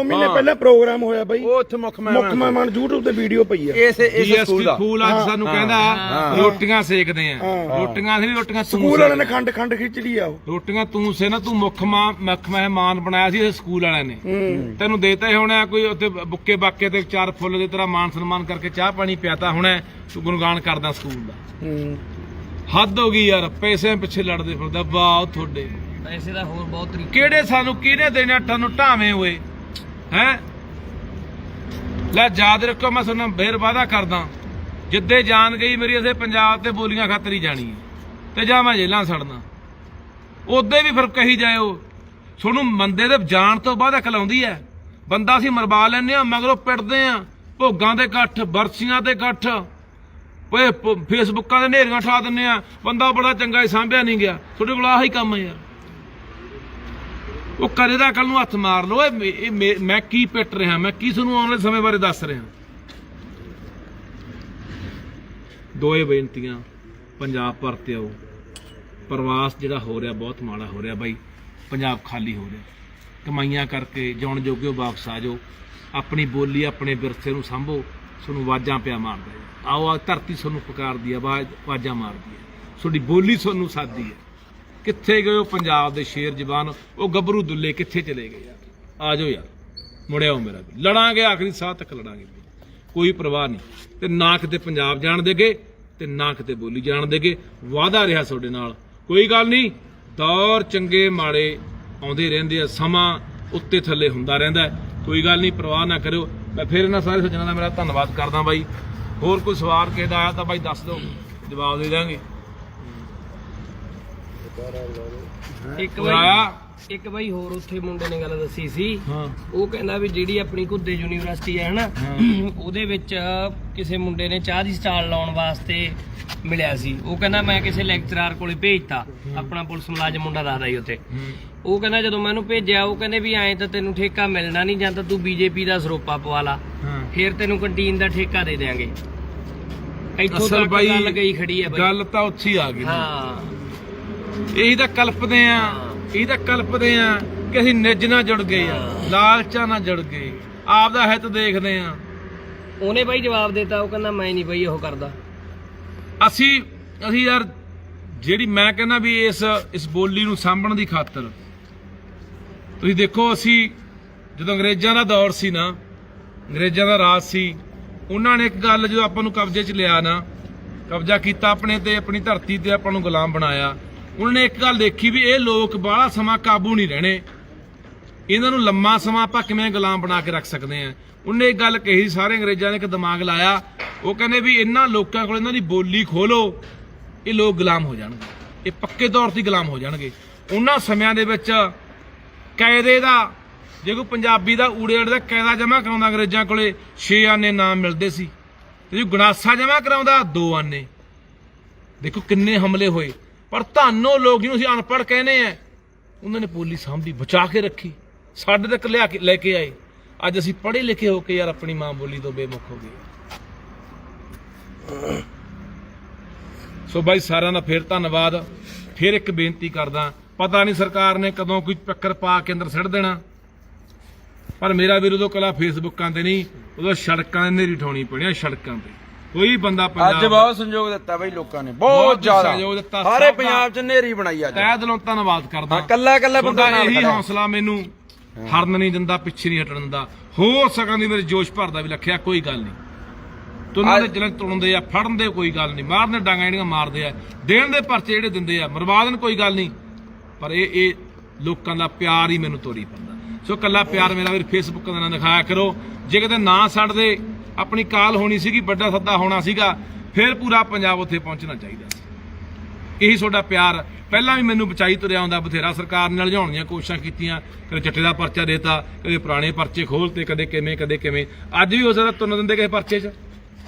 ਮਹੀਨੇ ਪਹਿਲਾਂ ਪ੍ਰੋਗਰਾਮ ਹੋਇਆ ਬਾਈ, ਉਹ ਉੱਥੇ ਮੁੱਖ ਮਹਿਮਾਨ ਮਹਿਮਾਨ YouTube ਤੇ ਵੀਡੀਓ ਪਈ ਆ। ਇਸ ਸਕੂਲ ਡੀਐਸਪੀ ਦਾ ਫੂਲ ਅੱਜ ਸਾਨੂੰ ਕਹਿੰਦਾ ਰੋਟੀਆਂ ਸੇਕਦੇ ਆ। ਰੋਟੀਆਂ ਨਹੀਂ, ਰੋਟੀਆਂ ਤੂੰ ਸਕੂਲ ਵਾਲਿਆਂ ਨੇ ਖੰਡ ਖਿੱਚ ਲਈ ਆ ਉਹ। ਰੋਟੀਆਂ ਤੂੰ ਸੇ ਨਾ, ਤੂੰ ਮੁੱਖ ਮਹਿਮਾਨ ਬਣਾਇਆ ਸੀ ਇਹ ਸਕੂਲ ਵਾਲਿਆਂ ਨੇ। ਤੈਨੂੰ ਦੇਤਾ ਹੀ ਹੋਣਾ ਕੋਈ ਉੱਥੇ ਬੁੱਕੇ ਬਾਕੇ ਤੇ 4 ਫੁੱਲ ਦੇ ਤਰ੍ਹਾਂ ਮਾਨ ਸਨਮਾਨ ਕਰਕੇ ਚਾਹ ਪਾਣੀ ਪਿਆਤਾ ਹੋਣਾ। ਤੂੰ ਗੁਣਗਾਨ ਕਰਦਾ ਸਕੂਲ ਦਾ। ਹੱਦ ਹੋ ਗਈ ਯਾਰ, ਪੈਸੇ ਪਿੱਛੇ ਲੜਦੇ ਫਿਰਦਾ। ਵਾਹ ਤੁਹਾਡੇ ਪੈਸੇ ਦਾ ਹੋਰ ਬਹੁਤ ਤਰੀਕੇ। ਕਿਹੜੇ ਸਾਨੂੰ ਕਿਹਨੇ ਦੇਣੇ ਤੁਹਾਨੂੰ ਢਾਵੇਂ ਹੋਏ ਹੈ। ਲੈ ਯਾਦ ਰੱਖੋ, ਮੈਂ ਤੁਹਾਨੂੰ ਫੇਰ ਵਾਅਦਾ ਕਰਦਾ, ਜਿੱਦੇ ਜਾਨ ਗਈ ਮੇਰੀ ਅਸੀਂ ਪੰਜਾਬ ਤੇ ਬੋਲੀਆਂ ਖਾਤਰ ਹੀ ਜਾਣੀ ਹੈ ਤੇ ਜਾਂ ਮੈਂ ਜੇਲਾਂ ਸੜਨਾ। ਉਦੇ ਵੀ ਫਿਰ ਕਹੀ ਜਾਇਓ, ਤੁਹਾਨੂੰ ਬੰਦੇ ਦੇ ਜਾਣ ਤੋਂ ਬਾਅਦ ਅਕਲ ਆਉਂਦੀ ਹੈ। ਬੰਦਾ ਅਸੀਂ ਮਰਵਾ ਲੈਂਦੇ ਆ, ਮਗਰੋਂ ਪਿੱਟਦੇ ਆ। ਭੋਗਾਂ ਦੇ ਇਕੱਠ, ਬਰਸੀਆਂ ਦੇ ਇਕੱਠ, ਓਏ ਫੇਸਬੁੱਕਾਂ ਦੇ ਨੇਰੀਆਂ ਠਾ ਦਿੰਦੇ ਆ। ਬੰਦਾ ਬੜਾ ਚੰਗਾ ਹੀ ਸਾਂਭਿਆ ਨਹੀਂ ਗਿਆ। ਤੁਹਾਡੇ ਕੋਲ ਆਹੀ ਕੰਮ ਹੈ ਯਾਰ। ਉਹ ਕਰੇ ਦਾ ਕੱਲ ਨੂੰ ਹੱਥ ਮਾਰ ਲਓ। ਮੈਂ ਕੀ ਪਿੱਟ ਰਿਹਾ, ਮੈਂ ਕੀ ਤੁਹਾਨੂੰ ਆਉਣ ਵਾਲੇ ਸਮੇਂ ਬਾਰੇ ਦੱਸ ਰਿਹਾ। ਦੋਏ ਬੇਨਤੀਆਂ, ਪੰਜਾਬ ਪਰਤੇ ਆਓ। ਪ੍ਰਵਾਸ ਜਿਹੜਾ ਹੋ ਰਿਹਾ ਬਹੁਤ ਮਾੜਾ ਹੋ ਰਿਹਾ ਬਾਈ। ਪੰਜਾਬ ਖਾਲੀ ਹੋ ਰਿਹਾ। ਕਮਾਈਆਂ ਕਰਕੇ ਜਾਣ ਜੋਗੇ ਵਾਪਸ ਆ ਜਾਓ। ਆਪਣੀ ਬੋਲੀ, ਆਪਣੇ ਵਿਰਸੇ ਨੂੰ ਸਾਂਭੋ। ਤੁਹਾਨੂੰ ਆਵਾਜ਼ਾਂ ਪਿਆ ਮਾਰਦਾ ਹੈ। ਆਓ ਆ ਧਰਤੀ ਤੁਹਾਨੂੰ ਪੁਕਾਰਦੀ ਹੈ, ਆਵਾਜ਼ਾਂ ਮਾਰਦੀ ਹੈ। ਤੁਹਾਡੀ ਬੋਲੀ ਤੁਹਾਨੂੰ ਸਾਦੀ ਹੈ। ਕਿੱਥੇ ਗਏ ਉਹ ਪੰਜਾਬ ਦੇ ਸ਼ੇਰ ਜਵਾਨ, ਉਹ ਗੱਭਰੂ ਦੁੱਲੇ ਕਿੱਥੇ ਚਲੇ ਗਏ ਯਾਰ? ਆ ਜਾਓ ਯਾਰ, ਮੁੜਿਆਓ ਮੇਰਾ ਵੀ। ਲੜਾਂਗੇ ਆਖਰੀ ਸਾਹ ਤੱਕ ਲੜਾਂਗੇ, ਕੋਈ ਪਰਵਾਹ ਨਹੀਂ। ਤੇ ਨਾ ਕਿਤੇ ਪੰਜਾਬ ਜਾਣ ਦੇਗੇ ਤੇ ਨਾ ਕਿਤੇ ਬੋਲੀ ਜਾਣ ਦੇਗੇ। ਵਾਅਦਾ ਰਿਹਾ ਤੁਹਾਡੇ ਨਾਲ। ਕੋਈ ਗੱਲ ਨਹੀਂ, ਦੌਰ ਚੰਗੇ ਮਾੜੇ ਆਉਂਦੇ ਰਹਿੰਦੇ ਆ, ਸਮਾਂ ਉੱਤੇ ਥੱਲੇ ਹੁੰਦਾ ਰਹਿੰਦਾ। ਕੋਈ ਗੱਲ ਨਹੀਂ, ਪਰਵਾਹ ਨਾ ਕਰਿਓ। ਮੈਂ ਫਿਰ ਇਹਨਾਂ ਸਾਰੇ ਸੱਜਣਾਂ ਦਾ ਮੇਰਾ ਧੰਨਵਾਦ ਕਰਦਾ ਬਾਈ। ਹੋਰ ਕੋਈ ਸਵਾਲ ਕਿਸੇ ਦਾ ਆਇਆ ਤਾਂ ਬਾਈ ਦੱਸ ਦਿਓ, ਜਵਾਬ ਦੇ ਦਾਂਗੇ। ਇੱਕ ਬਾਈ ਹੋਰ ਉੱਥੇ ਮੁੰਡੇ ਨੇ ਗੱਲ ਦੱਸੀ ਸੀ। ਹਾਂ, ਉਹ ਕਹਿੰਦਾ ਵੀ ਜਿਹੜੀ ਆਪਣੀ ਘੁੱਦੇ ਯੂਨੀਵਰਸਿਟੀ ਹੈ ਹਨਾ, ਉਹਦੇ ਵਿੱਚ ਕਿਸੇ ਮੁੰਡੇ ਨੇ ਚਾਹ ਦੀ ਸਟਾਲ ਲਾਉਣ ਵਾਸਤੇ ਮਿਲਿਆ ਸੀ। ਉਹ ਕਹਿੰਦਾ ਮੈਂ ਕਿਸੇ ਲੈਕਚਰਰ ਕੋਲੇ ਭੇਜਤਾ, ਆਪਣਾ ਪੁਲਿਸ ਮੁਲਾਜ਼ਮ ਮੁੰਡਾ ਦੱਸਦਾ ਸੀ ਉੱਥੇ। ਉਹ ਕਹਿੰਦਾ ਜਦੋਂ ਮੈਂ ਉਹਨੂੰ ਭੇਜਿਆ, ਉਹ ਕਹਿੰਦੇ ਵੀ ਐਂ ਤਾਂ ਤੈਨੂੰ ਠੇਕਾ ਮਿਲਣਾ ਨਹੀਂ, ਜਾਂ ਤਾਂ ਤੂੰ ਬੀਜੇਪੀ ਦਾ ਸਰੋਪਾ ਪਵਾ ਲਾ, ਫਿਰ ਤੈਨੂੰ ਕੰਟੀਨ ਦਾ ਠੇਕਾ ਦੇ ਦਿਆਂਗੇ। ਇੱਥੋਂ ਅਸਲ ਤੱਕ ਬਾਈ ਗੱਲ ਗਈ ਖੜੀ ਹੈ ਬਾਈ। ਗੱਲ ਤਾਂ ਉੱਥੇ ਹੀ ਆ ਗਈ। ਹਾਂ, ਇਹੀ ਤਾਂ ਕਲਪਦੇ ਆ, ਇਹੀ ਤਾਂ ਕਲਪਦੇ ਆ ਕਿ ਅਸੀਂ ਨਿੱਜ ਨਾਲ ਜੁੜ ਗਏ ਆ, ਲਾਲਚਾਂ ਨਾਲ ਜੁੜ ਗਏ, ਆਪ ਦਾ ਹਿੱਤ ਦੇਖਦੇ ਆ। ਉਹਨੇ ਬਾਈ ਜਵਾਬ ਦਿੱਤਾ, ਉਹ ਕਹਿੰਦਾ ਮੈਂ ਨਹੀਂ ਬਾਈ ਉਹ ਕਰਦਾ। ਅਸੀਂ ਯਾਰ ਜਿਹੜੀ ਮੈਂ ਕਹਿੰਦਾ ਵੀ ਇਸ ਬੋਲੀ ਨੂੰ ਸਾਂਭਣ ਦੀ ਖਾਤਰ ਤੁਸੀਂ ਦੇਖੋ, ਅਸੀਂ ਜਦੋਂ ਅੰਗਰੇਜ਼ਾਂ ਦਾ ਦੌਰ ਸੀ ਨਾ, ਅੰਗਰੇਜ਼ਾਂ ਦਾ ਰਾਜ ਸੀ, ਉਹਨਾਂ ਨੇ ਇੱਕ ਗੱਲ ਜਦੋਂ ਆਪਾਂ ਨੂੰ ਕਬਜ਼ੇ 'ਚ ਲਿਆ ਨਾ, ਕਬਜ਼ਾ ਕੀਤਾ ਆਪਣੇ ਤੇ, ਆਪਣੀ ਧਰਤੀ ਤੇ ਆਪਾਂ ਨੂੰ ਗੁਲਾਮ ਬਣਾਇਆ। ਉਹਨਾਂ ਨੇ ਇੱਕ ਗੱਲ ਦੇਖੀ ਵੀ ਇਹ ਲੋਕ ਬਾਹਲਾ ਸਮਾਂ ਕਾਬੂ ਨਹੀਂ ਰਹਿਣੇ, ਇਹਨਾਂ ਨੂੰ ਲੰਮਾ ਸਮਾਂ ਆਪਾਂ ਕਿਵੇਂ ਗੁਲਾਮ ਬਣਾ ਕੇ ਰੱਖ ਸਕਦੇ ਆ। ਉਹਨੇ ਇੱਕ ਗੱਲ ਕਹੀ, ਸਾਰੇ ਅੰਗਰੇਜ਼ਾਂ ਨੇ ਇੱਕ ਦਿਮਾਗ ਲਾਇਆ। ਉਹ ਕਹਿੰਦੇ ਵੀ ਇਹਨਾਂ ਲੋਕਾਂ ਕੋਲ ਇਹਨਾਂ ਦੀ ਬੋਲੀ ਖੋਲੋ, ਇਹ ਲੋਕ ਗੁਲਾਮ ਹੋ ਜਾਣਗੇ, ਇਹ ਪੱਕੇ ਤੌਰ ਤੇ ਗੁਲਾਮ ਹੋ ਜਾਣਗੇ। ਉਹਨਾਂ ਸਮਿਆਂ ਦੇ ਵਿੱਚ ਕਾਇਦੇ ਦਾ, ਜੇ ਕੋਈ ਪੰਜਾਬੀ ਦਾ ਊੜੇ ਊੜੇ ਦਾ ਕਾਇਦਾ ਜਮ੍ਹਾਂ ਕਰਾਉਂਦਾ ਅੰਗਰੇਜ਼ਾਂ ਕੋਲੇ 6 ਆਨੇ ਨਾਮ ਮਿਲਦੇ ਸੀ, ਤੇ ਜੇ ਗੰਡਾਸਾ ਜਮ੍ਹਾਂ ਕਰਾਉਂਦਾ 2 ਆਨੇ। ਦੇਖੋ ਕਿੰਨੇ ਹਮਲੇ ਹੋਏ। ਪਰ ਤੁਹਾਨੂੰ ਲੋਕ ਜਿਹਨੂੰ ਅਸੀਂ ਅਨਪੜ੍ਹ ਕਹਿੰਦੇ ਆ, ਉਹਨਾਂ ਨੇ ਬੋਲੀ ਸਾਂਭੀ, ਬਚਾ ਕੇ ਰੱਖੀ, ਸਾਡੇ ਤੱਕ ਲੈ ਕੇ ਆਏ। ਅੱਜ ਅਸੀਂ ਪੜ੍ਹੇ ਲਿਖੇ ਹੋ ਕੇ ਯਾਰ ਆਪਣੀ ਮਾਂ ਬੋਲੀ ਤੋਂ ਬੇਮੁਖ ਹੋ ਗਏ। ਸੋ ਬਾਈ ਸਾਰਿਆਂ ਦਾ ਫਿਰ ਧੰਨਵਾਦ। ਫਿਰ ਇੱਕ ਬੇਨਤੀ ਕਰਦਾ, ਪਤਾ ਨਹੀਂ ਸਰਕਾਰ ਨੇ ਕਦੋਂ ਕੋਈ ਚੱਕਰ ਪਾ ਕੇ ਅੰਦਰ ਸਿੱਟ ਦੇਣਾ, ਪਰ ਮੇਰਾ ਵੀਰ ਉਦੋਂ ਕਲਾ ਫੇਸਬੁੱਕਾਂ ਤੇ ਨਹੀਂ, ਉਦੋਂ ਸੜਕਾਂ 'ਤੇ ਨੇਰੀ ਠਾਉਣੀ ਪੈਣੀ। ਸੜਕਾਂ ਤੇ ਕੋਈ ਬੰਦਾ ਅੱਜ ਬਹੁਤ ਸੰਯੋਗ ਦਿੱਤਾ ਬਈ ਲੋਕਾਂ ਨੇ, ਬਹੁਤ ਜ਼ਿਆਦਾ ਸਹਿਯੋਗ ਦਿੱਤਾ। ਸਾਰੇ ਪੰਜਾਬ 'ਚ ਨੇਰੀ ਬਣਾਈ ਅੱਜ। ਤਹਿ ਦਿਲੋਂ ਧੰਨਵਾਦ ਕਰਦਾ। ਕੱਲਾ ਬੰਦਾ ਨਾਲ ਇਹੀ ਖੜਾ। ਹੌਸਲਾ ਮੈਨੂੰ ਹਰਨ ਨਹੀਂ ਦਿੰਦਾ, ਪਿੱਛੇ ਨਹੀਂ ਹਟਣ ਦਿੰਦਾ। ਹੋ ਸਕਣ ਦੀ ਮੇਰੇ ਜੋਸ਼ ਭਰਦਾ ਵੀ ਲੱਖਿਆ, ਕੋਈ ਗੱਲ ਨਹੀਂ। ਤੁਨਾਂ ਦੇ ਜਲਨ ਤੁਣਦੇ ਆ, ਫੜਨ ਦੇ ਕੋਈ ਗੱਲ ਨਹੀਂ, ਮਾਰਨੇ ਡਾਂਗਾ ਜਿਹੜੀਆਂ ਮਾਰਦੇ ਆ, ਦੇਣ ਦੇ ਪਰਚੇ ਜਿਹੜੇ ਦਿੰਦੇ ਆ, ਮਰਵਾ ਦੇਣ ਕੋਈ ਗੱਲ ਨਹੀਂ। ਪਰ ਇਹ ਲੋਕਾਂ ਦਾ ਪਿਆਰ ਹੀ ਮੈਨੂੰ ਤੋਰੀ ਪੈਂਦਾ। ਸੋ ਕੱਲਾ ਪਿਆਰ ਮੇਰਾ ਵੀਰ ਫੇਸਬੁੱਕ ਦਾ ਨਾ ਦਿਖਾਇਆ ਕਰੋ। ਜੇ ਕਿਤੇ ਨਾ ਛੱਡਦੇ, ਆਪਣੀ ਕਾਲ ਹੋਣੀ ਸੀਗੀ, ਵੱਡਾ ਸੱਦਾ ਹੋਣਾ ਸੀਗਾ, ਫਿਰ ਪੂਰਾ ਪੰਜਾਬ ਉੱਥੇ ਪਹੁੰਚਣਾ ਚਾਹੀਦਾ ਸੀ। ਇਹੀ ਤੁਹਾਡਾ ਪਿਆਰ ਪਹਿਲਾਂ ਵੀ ਮੈਨੂੰ ਬਚਾਈ ਤੁਰਿਆ ਆਉਂਦਾ। ਬਥੇਰਾ ਸਰਕਾਰ ਨੇ ਲਿਜਾਉਣ ਦੀਆਂ ਕੋਸ਼ਿਸ਼ਾਂ ਕੀਤੀਆਂ, ਕਦੇ ਚੱਟੇ ਦਾ ਪਰਚਾ ਦੇਤਾ, ਕਦੇ ਪੁਰਾਣੇ ਪਰਚੇ ਖੋਲ੍ਹਤੇ, ਕਦੇ ਕਿਵੇਂ। ਅੱਜ ਵੀ ਹੋ ਸਕਦਾ ਤੁੰਨ ਦਿੰਦੇ ਕਿਸੇ ਪਰਚੇ 'ਚ,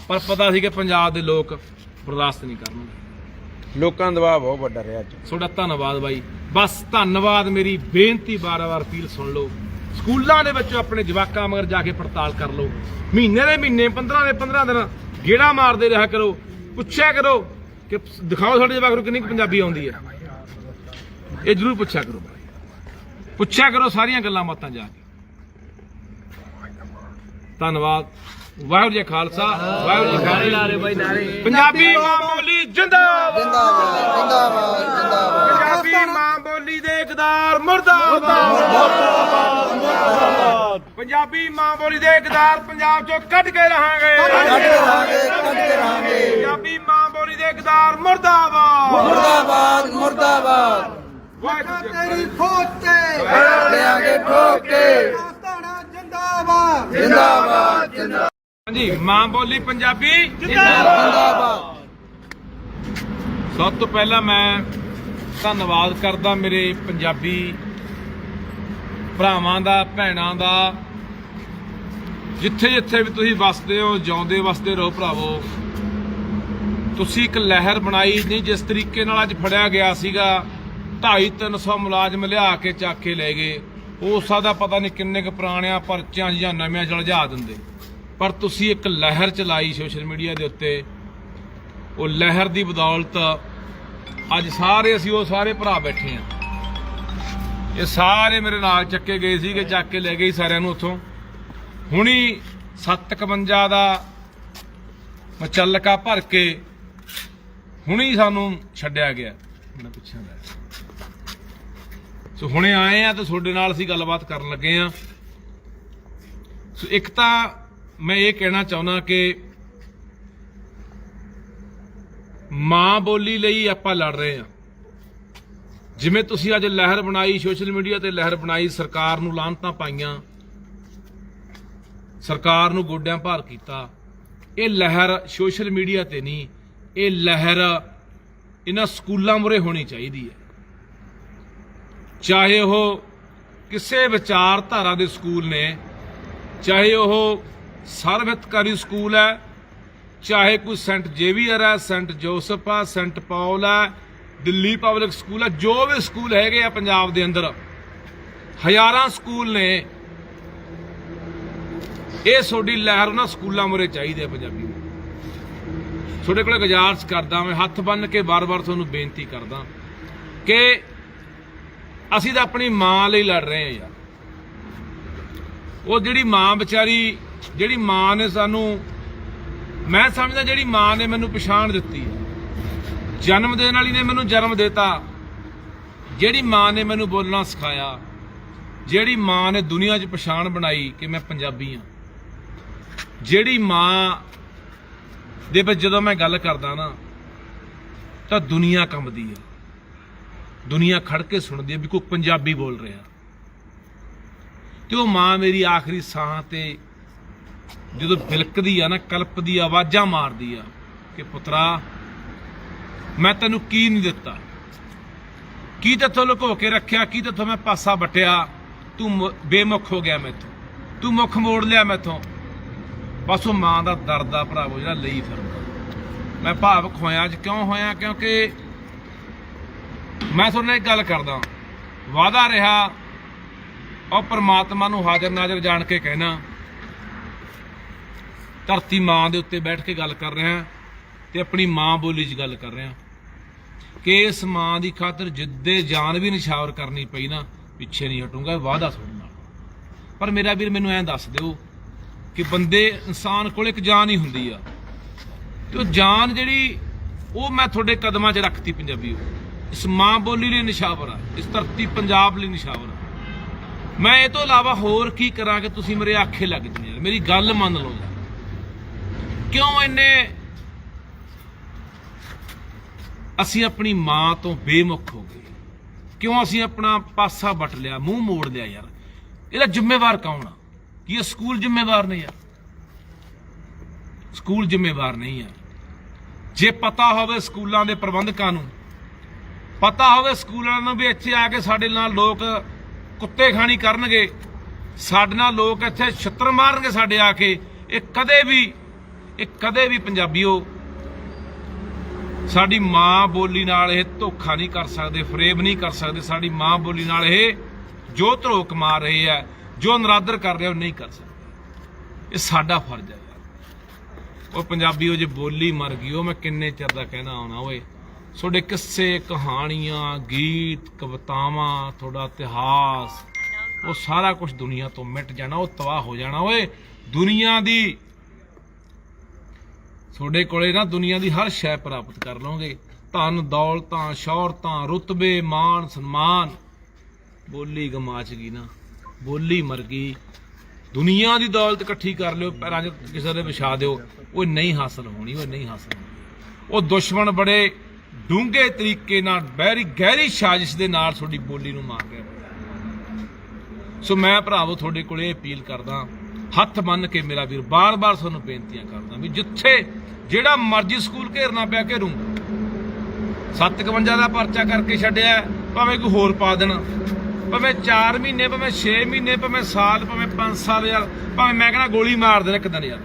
ਪਰ ਪਤਾ ਸੀ ਕਿ ਪੰਜਾਬ ਦੇ ਲੋਕ ਬਰਦਾਸ਼ਤ ਨਹੀਂ ਕਰਨਗੇ। ਲੋਕਾਂ ਦਾ ਦਬਾਅ ਬਹੁਤ ਵੱਡਾ ਰਿਹਾ ਅੱਜ। ਤੁਹਾਡਾ ਧੰਨਵਾਦ ਬਾਈ। ਬਸ ਧੰਨਵਾਦ। ਮੇਰੀ ਬੇਨਤੀ ਵਾਰ-ਵਾਰ ਅਪੀਲ ਸੁਣ ਲਓ, ਸਕੂਲਾਂ ਦੇ ਵਿੱਚ ਆਪਣੇ ਜਵਾਕਾਂ ਮਗਰ ਜਾ ਕੇ ਪੜਤਾਲ ਕਰ ਲਓ। ਮਹੀਨੇ ਦੇ ਮਹੀਨੇ 15 ਦੇ 15 ਦਿਨ ਗੇੜਾ ਮਾਰਦੇ ਰਿਹਾ ਕਰੋ। ਪੁੱਛਿਆ ਕਰੋ ਕਿ ਦਿਖਾਓ ਸਾਡੇ ਜਵਾਕ ਨੂੰ ਕਿੰਨੀ ਕੁ ਪੰਜਾਬੀ ਆਉਂਦੀ ਹੈ। ਇਹ ਜ਼ਰੂਰ ਪੁੱਛਿਆ ਕਰੋ। ਪੁੱਛਿਆ ਕਰੋ ਸਾਰੀਆਂ ਗੱਲਾਂ ਬਾਤਾਂ ਜਾ ਕੇ। ਧੰਨਵਾਦ। ਵਾਹਿਗੁਰੂ ਜੀ ਕਾ ਖਾਲਸਾ, ਵਾਹਿਗੁਰੂ ਜੀ ਕੀ ਫਤਿਹ। ਨਾਰੇ ਬਾਈ ਨਾਰੇ। ਪੰਜਾਬੀ ਮਾਂ ਬੋਲੀ ਜਿੰਦਾਬਾਦ। ਜਿੰਦਾਬਾਦ ਜਿੰਦਾਬਾਦ ਜਿੰਦਾਬਾਦ ਪੰਜਾਬੀ ਮਾਂ ਬੋਲੀ ਦੇ ਇਕਦਾਰ ਮੁਰਦਾਬਾਦ। ਪੰਜਾਬੀ ਮਾਂ ਬੋਲੀ ਦੇ ਇਕਦਾਰ ਪੰਜਾਬ ਚੋਂ ਕੱਢ ਕੇ ਰਹਾਂਗੇ। ਪੰਜਾਬੀ ਮਾਂ ਬੋਲੀ ਦੇ ਇਕਦਾਰ ਮੁਰਦਾਬਾਦ। ਮੁਰਦਾਬਾਦ ਮੁਰਦਾਬਾਦ ਵਾਹਿਗੁਰੂ ਜੀ ਕਾ ਤੇਰੀ ਫੌਜ ਤੇ ਲਿਆਂਗੇ ਠੋਕ ਕੇ ਪਾਕਿਸਤਾਨ ਜਿੰਦਾਬਾਦ ਜਿੰਦਾਬਾਦ ਜਿੰਦਾਬਾਦ ਹਾਂਜੀ, ਮਾਂ ਬੋਲੀ ਪੰਜਾਬੀ ਜਿੰਦਾਬਾਦ ਸਭ ਤੋਂ ਪਹਿਲਾਂ ਮੈਂ ਧੰਨਵਾਦ ਕਰਦਾ ਮੇਰੇ ਪੰਜਾਬੀ ਭਰਾਵਾਂ ਦਾ, ਭੈਣਾਂ ਦਾ। ਜਿੱਥੇ ਜਿੱਥੇ ਵੀ ਤੁਸੀਂ ਵਸਦੇ ਹੋ, ਜਿਉਂਦੇ ਵਸਦੇ ਰਹੋ ਭਰਾਵੋ। ਤੁਸੀਂ ਇੱਕ ਲਹਿਰ ਬਣਾਈ ਨਹੀਂ। ਜਿਸ ਤਰੀਕੇ ਨਾਲ ਅੱਜ ਫੜਿਆ ਗਿਆ ਸੀਗਾ, 250-300 ਮੁਲਾਜ਼ਮ ਲਿਆ ਕੇ ਚੱਕ ਕੇ ਲੈ ਗਏ। ਹੋ ਸਕਦਾ ਪਤਾ ਨਹੀਂ ਕਿੰਨੇ ਕੁ ਪੁਰਾਣਿਆਂ ਪਰਚਿਆਂ ਜਾਂ ਨਵਿਆਂ ਜਲਜਾ ਦਿੰਦੇ, ਪਰ ਤੁਸੀਂ ਇੱਕ ਲਹਿਰ ਚਲਾਈ ਸੋਸ਼ਲ ਮੀਡੀਆ ਦੇ ਉੱਤੇ। ਉਹ ਲਹਿਰ ਦੀ ਬਦੌਲਤ ਅੱਜ ਸਾਰੇ ਅਸੀਂ ਉਹ ਸਾਰੇ ਭਰਾ ਬੈਠੇ ਆ। ਇਹ ਸਾਰੇ ਮੇਰੇ ਨਾਲ ਚੱਕੇ ਗਏ ਸੀਗੇ, ਚੱਕ ਕੇ ਲੈ ਗਏ ਸਾਰਿਆਂ ਨੂੰ ਉੱਥੋਂ। ਹੁਣੀ 751 ਦਾ ਮਚੱਲਕਾ ਭਰ ਕੇ ਹੁਣੀ ਸਾਨੂੰ ਛੱਡਿਆ ਗਿਆ। ਮੈਂ ਪਿੱਛੇ ਲੈ ਸੋ ਹੁਣੇ ਆਏ ਆ ਤੇ ਤੁਹਾਡੇ ਨਾਲ ਅਸੀਂ ਗੱਲਬਾਤ ਕਰਨ ਲੱਗੇ ਆ। ਸੋ ਇੱਕ ਤਾਂ ਮੈਂ ਇਹ ਕਹਿਣਾ ਚਾਹੁੰਦਾ ਕਿ ਮਾਂ ਬੋਲੀ ਲਈ ਆਪਾਂ ਲੜ ਰਹੇ ਆ। ਜਿਵੇਂ ਤੁਸੀਂ ਅੱਜ ਲਹਿਰ ਬਣਾਈ, ਸੋਸ਼ਲ ਮੀਡੀਆ ਤੇ ਲਹਿਰ ਬਣਾਈ, ਸਰਕਾਰ ਨੂੰ ਲਾਹਨਤਾਂ ਪਾਈਆਂ, ਸਰਕਾਰ ਨੂੰ ਗੋਡਿਆਂ ਭਾਰ ਕੀਤਾ। ਇਹ ਲਹਿਰ ਸੋਸ਼ਲ ਮੀਡੀਆ ਤੇ ਨਹੀਂ, ਇਹ ਲਹਿਰ ਇਹਨਾਂ ਸਕੂਲਾਂ ਮੂਹਰੇ ਹੋਣੀ ਚਾਹੀਦੀ ਹੈ। ਚਾਹੇ ਉਹ ਕਿਸੇ ਵਿਚਾਰਧਾਰਾ ਦੇ ਸਕੂਲ ਨੇ, ਚਾਹੇ ਉਹ ਸਰਵਿਤਕਾਰੀ ਸਕੂਲ ਹੈ, ਚਾਹੇ ਕੋਈ ਸੈਂਟ ਜੇਵੀਅਰ ਹੈ, ਸੈਂਟ ਜੋਸਫ ਹੈ, ਸੈਂਟ ਪੌਲ ਹੈ, ਦਿੱਲੀ ਪਬਲਿਕ ਸਕੂਲ ਹੈ, ਜੋ ਵੀ ਸਕੂਲ ਹੈਗੇ ਆ ਪੰਜਾਬ ਦੇ ਅੰਦਰ, ਹਜ਼ਾਰਾਂ ਸਕੂਲ ਨੇ। ਇਹ ਤੁਹਾਡੀ ਲਹਿਰ ਉਹਨਾਂ ਸਕੂਲਾਂ ਮੂਹਰੇ ਚਾਹੀਦੀ ਹੈ ਪੰਜਾਬੀ। ਤੁਹਾਡੇ ਕੋਲ ਗੁਜ਼ਾਰਿਸ਼ ਕਰਦਾ, ਮੈਂ ਹੱਥ ਬੰਨ੍ਹ ਕੇ ਵਾਰ-ਵਾਰ ਤੁਹਾਨੂੰ ਬੇਨਤੀ ਕਰਦਾ ਕਿ ਅਸੀਂ ਤਾਂ ਆਪਣੀ ਮਾਂ ਲਈ ਲੜ ਰਹੇ ਹਾਂ ਯਾਰ। ਉਹ ਜਿਹੜੀ ਮਾਂ ਵਿਚਾਰੀ, ਜਿਹੜੀ ਮਾਂ ਨੇ ਸਾਨੂੰ, ਮੈਂ ਸਮਝਦਾ ਜਿਹੜੀ ਮਾਂ ਨੇ ਮੈਨੂੰ ਪਛਾਣ ਦਿੱਤੀ ਹੈ, ਜਨਮ ਦੇਣ ਵਾਲੀ ਨੇ ਮੈਨੂੰ ਜਨਮ ਦਿੱਤਾ, ਜਿਹੜੀ ਮਾਂ ਨੇ ਮੈਨੂੰ ਬੋਲਣਾ ਸਿਖਾਇਆ, ਜਿਹੜੀ ਮਾਂ ਨੇ ਦੁਨੀਆ 'ਚ ਪਛਾਣ ਬਣਾਈ ਕਿ ਮੈਂ ਪੰਜਾਬੀ ਹਾਂ, ਜਿਹੜੀ ਮਾਂ ਦੇ ਵਿੱਚ ਜਦੋਂ ਮੈਂ ਗੱਲ ਕਰਦਾ ਨਾ ਤਾਂ ਦੁਨੀਆ ਕੰਬਦੀ ਹੈ, ਦੁਨੀਆ ਖੜ ਕੇ ਸੁਣਦੀ ਹੈ ਵੀ ਕੋਈ ਪੰਜਾਬੀ ਬੋਲ ਰਿਹਾ। ਤੇ ਉਹ ਮਾਂ ਮੇਰੀ ਆਖਰੀ ਸਾਹਾਂ ਤੇ ਜਦੋਂ ਬਿਲਕਦੀ ਆ ਨਾ, ਕਲਪਦੀ, ਆਵਾਜ਼ਾਂ ਮਾਰਦੀ ਆ ਕਿ ਪੁੱਤਰਾ ਮੈਂ ਤੈਨੂੰ ਕੀ ਨਹੀਂ ਦਿੱਤਾ, ਕੀ ਤੇਥੋਂ ਲੁਕੋ ਕੇ ਰੱਖਿਆ, ਕੀ ਤੇਥੋਂ ਮੈਂ ਪਾਸਾ ਵੱਟਿਆ, ਤੂੰ ਬੇਮੁਖ ਹੋ ਗਿਆ ਮੈਥੋਂ, ਤੂੰ ਮੁੱਖ ਮੋੜ ਲਿਆ ਮੈਥੋਂ। ਬਸ ਉਹ ਮਾਂ ਦਾ ਦਰਦ ਆ ਭਰਾਵੋ ਜਿਹੜਾ ਲਈ ਫਿਰਦਾ। ਮੈਂ ਭਾਵੁਕ ਹੋਇਆ। ਅੱਜ ਕਿਉਂ ਹੋਇਆ? ਕਿਉਂਕਿ ਮੈਂ ਤੁਹਾਡੇ ਨਾਲ ਇੱਕ ਗੱਲ ਕਰਦਾ, ਵਾਅਦਾ ਰਿਹਾ ਔਰ ਪ੍ਰਮਾਤਮਾ ਨੂੰ ਹਾਜ਼ਰ ਨਾਜ਼ਰ ਜਾਣ ਕੇ ਕਹਿਣਾ, ਧਰਤੀ ਮਾਂ ਦੇ ਉੱਤੇ ਬੈਠ ਕੇ ਗੱਲ ਕਰ ਰਿਹਾ ਤੇ ਆਪਣੀ ਮਾਂ ਬੋਲੀ 'ਚ ਗੱਲ ਕਰ ਰਿਹਾ ਕਿ ਇਸ ਮਾਂ ਦੀ ਖਾਤਰ ਜਿੱਦੇ ਜਾਨ ਵੀ ਨਿਛਾਵਰ ਕਰਨੀ ਪਈ ਨਾ, ਪਿੱਛੇ ਨਹੀਂ ਹਟੂੰਗਾ। ਵਾਅਦਾ ਤੁਹਾਡੇ ਨਾਲ। ਪਰ ਮੇਰਾ ਵੀਰ ਮੈਨੂੰ ਐਂ ਦੱਸ ਦਿਓ ਕਿ ਬੰਦੇ, ਇਨਸਾਨ ਕੋਲ ਇੱਕ ਜਾਨ ਹੀ ਹੁੰਦੀ ਆ, ਤੇ ਉਹ ਜਾਨ ਜਿਹੜੀ ਉਹ ਮੈਂ ਤੁਹਾਡੇ ਕਦਮਾਂ 'ਚ ਰੱਖਤੀ ਪੰਜਾਬੀਓ। ਇਸ ਮਾਂ ਬੋਲੀ ਲਈ ਨਿਛਾਵਰ ਆ, ਇਸ ਧਰਤੀ ਪੰਜਾਬ ਲਈ ਨਿਛਾਵਰ ਆ। ਮੈਂ ਇਹ ਤੋਂ ਇਲਾਵਾ ਹੋਰ ਕੀ ਕਰਾਂ ਕਿ ਤੁਸੀਂ ਮੇਰੇ ਆਖੇ ਲੱਗ ਜਾਓ ਯਾਰ, ਮੇਰੀ ਗੱਲ ਮੰਨ ਲਓ ਯਾਰ। ਕਿਉਂ ਇੰਨੇ ਅਸੀਂ ਆਪਣੀ ਮਾਂ ਤੋਂ ਬੇਮੁਖ ਹੋ ਗਏ? ਕਿਉਂ ਅਸੀਂ ਆਪਣਾ ਪਾਸਾ ਵੱਟ ਲਿਆ, ਮੂੰਹ ਮੋੜ ਲਿਆ ਯਾਰ? ਇਹਦਾ ਜ਼ਿੰਮੇਵਾਰ ਕੌਣ ਆ? ਕੀ ਇਹ ਸਕੂਲ ਜ਼ਿੰਮੇਵਾਰ ਨੇ ਯਾਰ? ਸਕੂਲ ਜ਼ਿੰਮੇਵਾਰ ਨਹੀਂ ਆ। ਜੇ ਪਤਾ ਹੋਵੇ ਸਕੂਲਾਂ ਦੇ ਪ੍ਰਬੰਧਕਾਂ ਨੂੰ, ਪਤਾ ਹੋਵੇ ਸਕੂਲਾਂ ਨੂੰ ਵੀ ਇੱਥੇ ਆ ਕੇ ਸਾਡੇ ਨਾਲ ਲੋਕ ਕੁੱਤੇ ਖਾਣੀ ਕਰਨਗੇ, ਸਾਡੇ ਨਾਲ ਲੋਕ ਇੱਥੇ ਛਿੱਤਰ ਮਾਰਨਗੇ ਸਾਡੇ ਆ ਕੇ, ਇਹ ਕਦੇ ਵੀ ਪੰਜਾਬੀਓ ਸਾਡੀ ਮਾਂ ਬੋਲੀ ਨਾਲ ਇਹ ਧੋਖਾ ਨਹੀਂ ਕਰ ਸਕਦੇ, ਫਰੇਬ ਨਹੀਂ ਕਰ ਸਕਦੇ। ਸਾਡੀ ਮਾਂ ਬੋਲੀ ਨਾਲ ਇਹ ਜੋ ਧਰੋਕ ਮਾਰ ਰਹੇ ਆ, ਜੋ ਨਰਾਦਰ ਕਰ ਰਿਹਾ ਉਹ ਨਹੀਂ ਕਰ ਸਕਦਾ। ਇਹ ਸਾਡਾ ਫਰਜ਼ ਹੈ ਯਾਰ। ਉਹ ਪੰਜਾਬੀ ਉਹ ਜੇ ਬੋਲੀ ਮਰ ਗਈ, ਉਹ ਮੈਂ ਕਿੰਨੇ ਚਿਰ ਦਾ ਕਹਿਣਾ ਆਉਣਾ ਓਏ। ਤੁਹਾਡੇ ਕਿੱਸੇ, ਕਹਾਣੀਆਂ, ਗੀਤ, ਕਵਿਤਾਵਾਂ, ਤੁਹਾਡਾ ਇਤਿਹਾਸ, ਉਹ ਸਾਰਾ ਕੁਝ ਦੁਨੀਆ ਤੋਂ ਮਿਟ ਜਾਣਾ, ਉਹ ਤਬਾਹ ਹੋ ਜਾਣਾ ਓਏ। ਦੁਨੀਆ ਦੀ ਤੁਹਾਡੇ ਕੋਲੇ ਨਾ ਦੁਨੀਆ ਦੀ ਹਰ ਸ਼ੈ ਪ੍ਰਾਪਤ ਕਰ ਲਓਗੇ, ਧਨ ਦੌਲਤਾਂ, ਸ਼ੌਹਰਤਾਂ, ਰੁਤਬੇ, ਮਾਣ ਸਨਮਾਨ। ਬੋਲੀ ਗਮਾਚ ਗਈ ਨਾ, ਬੋਲੀ ਮਰ ਗਈ। ਦੁਨੀਆ ਦੀ ਦੌਲਤ ਇਕੱਠੀ ਕਰ ਲਿਓ, ਪੈਰਾਂ 'ਚ ਕਿਸੇ ਦੇ ਵਿਛਾ ਦਿਓ, ਉਹ ਨਹੀਂ ਹਾਸਲ ਹੋਣੀ, ਉਹ ਨਹੀਂ ਹਾਸਲ ਹੋਣੀ। ਉਹ ਦੁਸ਼ਮਣ ਬੜੇ ਡੂੰਘੇ ਤਰੀਕੇ ਨਾਲ, ਗਹਿਰੀ ਸਾਜ਼ਿਸ਼ ਦੇ ਨਾਲ ਤੁਹਾਡੀ ਬੋਲੀ ਨੂੰ ਮਾਰ ਰਿਹਾ। ਸੋ ਮੈਂ ਭਰਾਵੋ ਤੁਹਾਡੇ ਕੋਲੇ ਅਪੀਲ ਕਰਦਾ, ਹੱਥ ਬੰਨ੍ਹ ਕੇ ਮੇਰਾ ਵੀਰ, ਬਾਰ-ਬਾਰ ਤੁਹਾਨੂੰ ਬੇਨਤੀਆਂ ਕਰਦਾ ਵੀ ਜਿੱਥੇ ਜਿਹੜਾ ਮਰਜ਼ੀ ਸਕੂਲ ਘੇਰਨਾ ਪਿਆ ਘੇਰੂੰਗਾ। 57 ਦਾ ਪਰਚਾ ਕਰਕੇ ਛੱਡਿਆ, ਭਾਵੇਂ ਕੋਈ ਹੋਰ ਪਾ ਦੇਣਾ, ਭਾਵੇਂ 4 ਮਹੀਨੇ, ਭਾਵੇਂ 6 ਮਹੀਨੇ, ਭਾਵੇਂ ਸਾਲ, ਭਾਵੇਂ 5 ਸਾਲ ਯਾਰ, ਭਾਵੇਂ ਮੈਂ ਕਹਿੰਦਾ ਗੋਲੀ ਮਾਰ ਦੇਣਾ ਇੱਕ ਦਿਨ ਯਾਰ,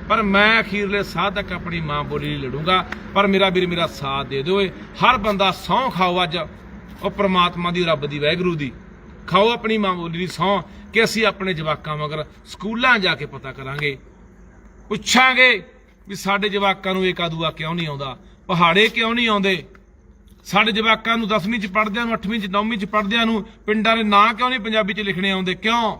ਪਰ ਮੈਂ ਅਖੀਰਲੇ ਸਾਹ ਤੱਕ ਆਪਣੀ ਮਾਂ ਬੋਲੀ ਲਈ ਲੜੂੰਗਾ। ਪਰ ਮੇਰਾ ਵੀਰ ਮੇਰਾ ਸਾਥ ਦੇ ਦਿਓ। ਹਰ ਬੰਦਾ ਸਹੁੰ ਖਾਓ ਅੱਜ, ਉਹ ਪ੍ਰਮਾਤਮਾ ਦੀ, ਰੱਬ ਦੀ, ਵਾਹਿਗੁਰੂ ਦੀ, ਖਾਓ ਆਪਣੀ ਮਾਂ ਬੋਲੀ ਦੀ ਸਹੁੰ ਕਿ ਅਸੀਂ ਆਪਣੇ ਜਵਾਕਾਂ ਮਗਰ ਸਕੂਲਾਂ ਜਾ ਕੇ ਪਤਾ ਕਰਾਂਗੇ, ਪੁੱਛਾਂਗੇ ਵੀ ਸਾਡੇ ਜਵਾਕਾਂ ਨੂੰ ਏਕਾ ਦੂਆ ਕਿਉਂ ਨਹੀਂ ਆਉਂਦਾ, ਪਹਾੜੇ ਕਿਉਂ ਨਹੀਂ ਆਉਂਦੇ, ਸਾਡੇ ਜਵਾਕਾਂ ਨੂੰ 10ਵੀਂ 'ਚ ਪੜ੍ਹਦਿਆਂ ਨੂੰ, 8ਵੀਂ 'ਚ, 9ਵੀਂ 'ਚ ਪੜ੍ਹਦਿਆਂ ਨੂੰ ਪਿੰਡਾਂ ਦੇ ਨਾਂ ਕਿਉਂ ਨਹੀਂ ਪੰਜਾਬੀ 'ਚ ਲਿਖਣੇ ਆਉਂਦੇ, ਕਿਉਂ?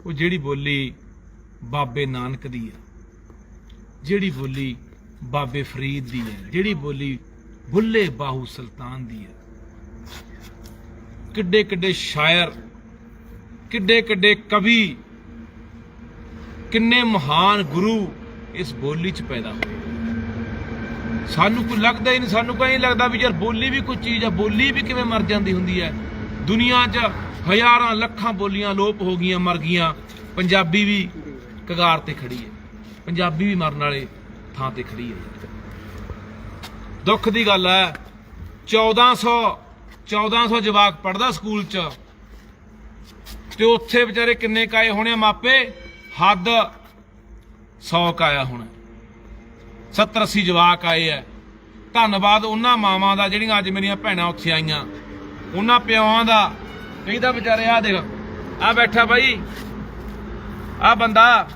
ਉਹ ਜਿਹੜੀ ਬੋਲੀ ਬਾਬੇ ਨਾਨਕ ਦੀ ਹੈ, ਜਿਹੜੀ ਬੋਲੀ ਬਾਬੇ ਫਰੀਦ ਦੀ ਹੈ, ਜਿਹੜੀ ਬੋਲੀ ਬੁੱਲੇ ਬਾਹੂ ਸੁਲਤਾਨ ਦੀ ਹੈ, ਕਿੱਡੇ ਕਿੱਡੇ ਸ਼ਾਇਰ, ਕਿੱਡੇ ਕਿੱਡੇ ਕਵੀ, ਕਿੰਨੇ ਮਹਾਨ ਗੁਰੂ ਇਸ ਬੋਲੀ 'ਚ ਪੈਦਾ ਹੋਏ। ਸਾਨੂੰ ਕੋਈ ਲੱਗਦਾ ਹੀ ਨਹੀਂ, ਸਾਨੂੰ ਕੋਈ ਨਹੀਂ ਲੱਗਦਾ ਵੀ ਯਾਰ ਬੋਲੀ ਵੀ ਕੋਈ ਚੀਜ਼ ਆ, ਬੋਲੀ ਵੀ ਕਿਵੇਂ ਮਰ ਜਾਂਦੀ ਹੁੰਦੀ ਹੈ। ਦੁਨੀਆ 'ਚ ਹਜ਼ਾਰਾਂ ਲੱਖਾਂ ਬੋਲੀਆਂ ਲੋਪ ਹੋ ਗਈਆਂ, ਮਰ ਗਈਆਂ, ਪੰਜਾਬੀ ਵੀ ਕਗਾਰ ਤੇ ਖੜੀ ਹੈ, ਪੰਜਾਬੀ ਵੀ ਮਰਨ ਵਾਲੇ ਥਾਂ ਤੇ ਖੜੀ ਹੈ। ਦੁੱਖ ਦੀ ਗੱਲ ਹੈ, 1400 ਜਵਾਕ ਪੜਦਾ ਸਕੂਲ 'ਚ, ਤੇ ਉੱਥੇ ਵਿਚਾਰੇ ਕਿੰਨੇ ਕਾਏ ਹੋਣੇ ਮਾਪੇ, ਹੱਦ 100 ਕਾਇਆ ਹੋਣਾ, 70-80 ਜਵਾਕ ਆਏ ਐ। ਧੰਨਵਾਦ ਉਹਨਾਂ ਮਾਵਾਂ ਦਾ ਜਿਹੜੀਆਂ ਅੱਜ ਮੇਰੀਆਂ ਭੈਣਾਂ ਉੱਥੇ ਆਈਆਂ, ਉਹਨਾਂ ਪਿਓਾਂ ਦਾ। ਕਈ ਤਾਂ ਵਿਚਾਰੇ ਆ ਦੇਖ, ਆ ਬੈਠਾ ਬਾਈ, ਆ ਬੰਦਾ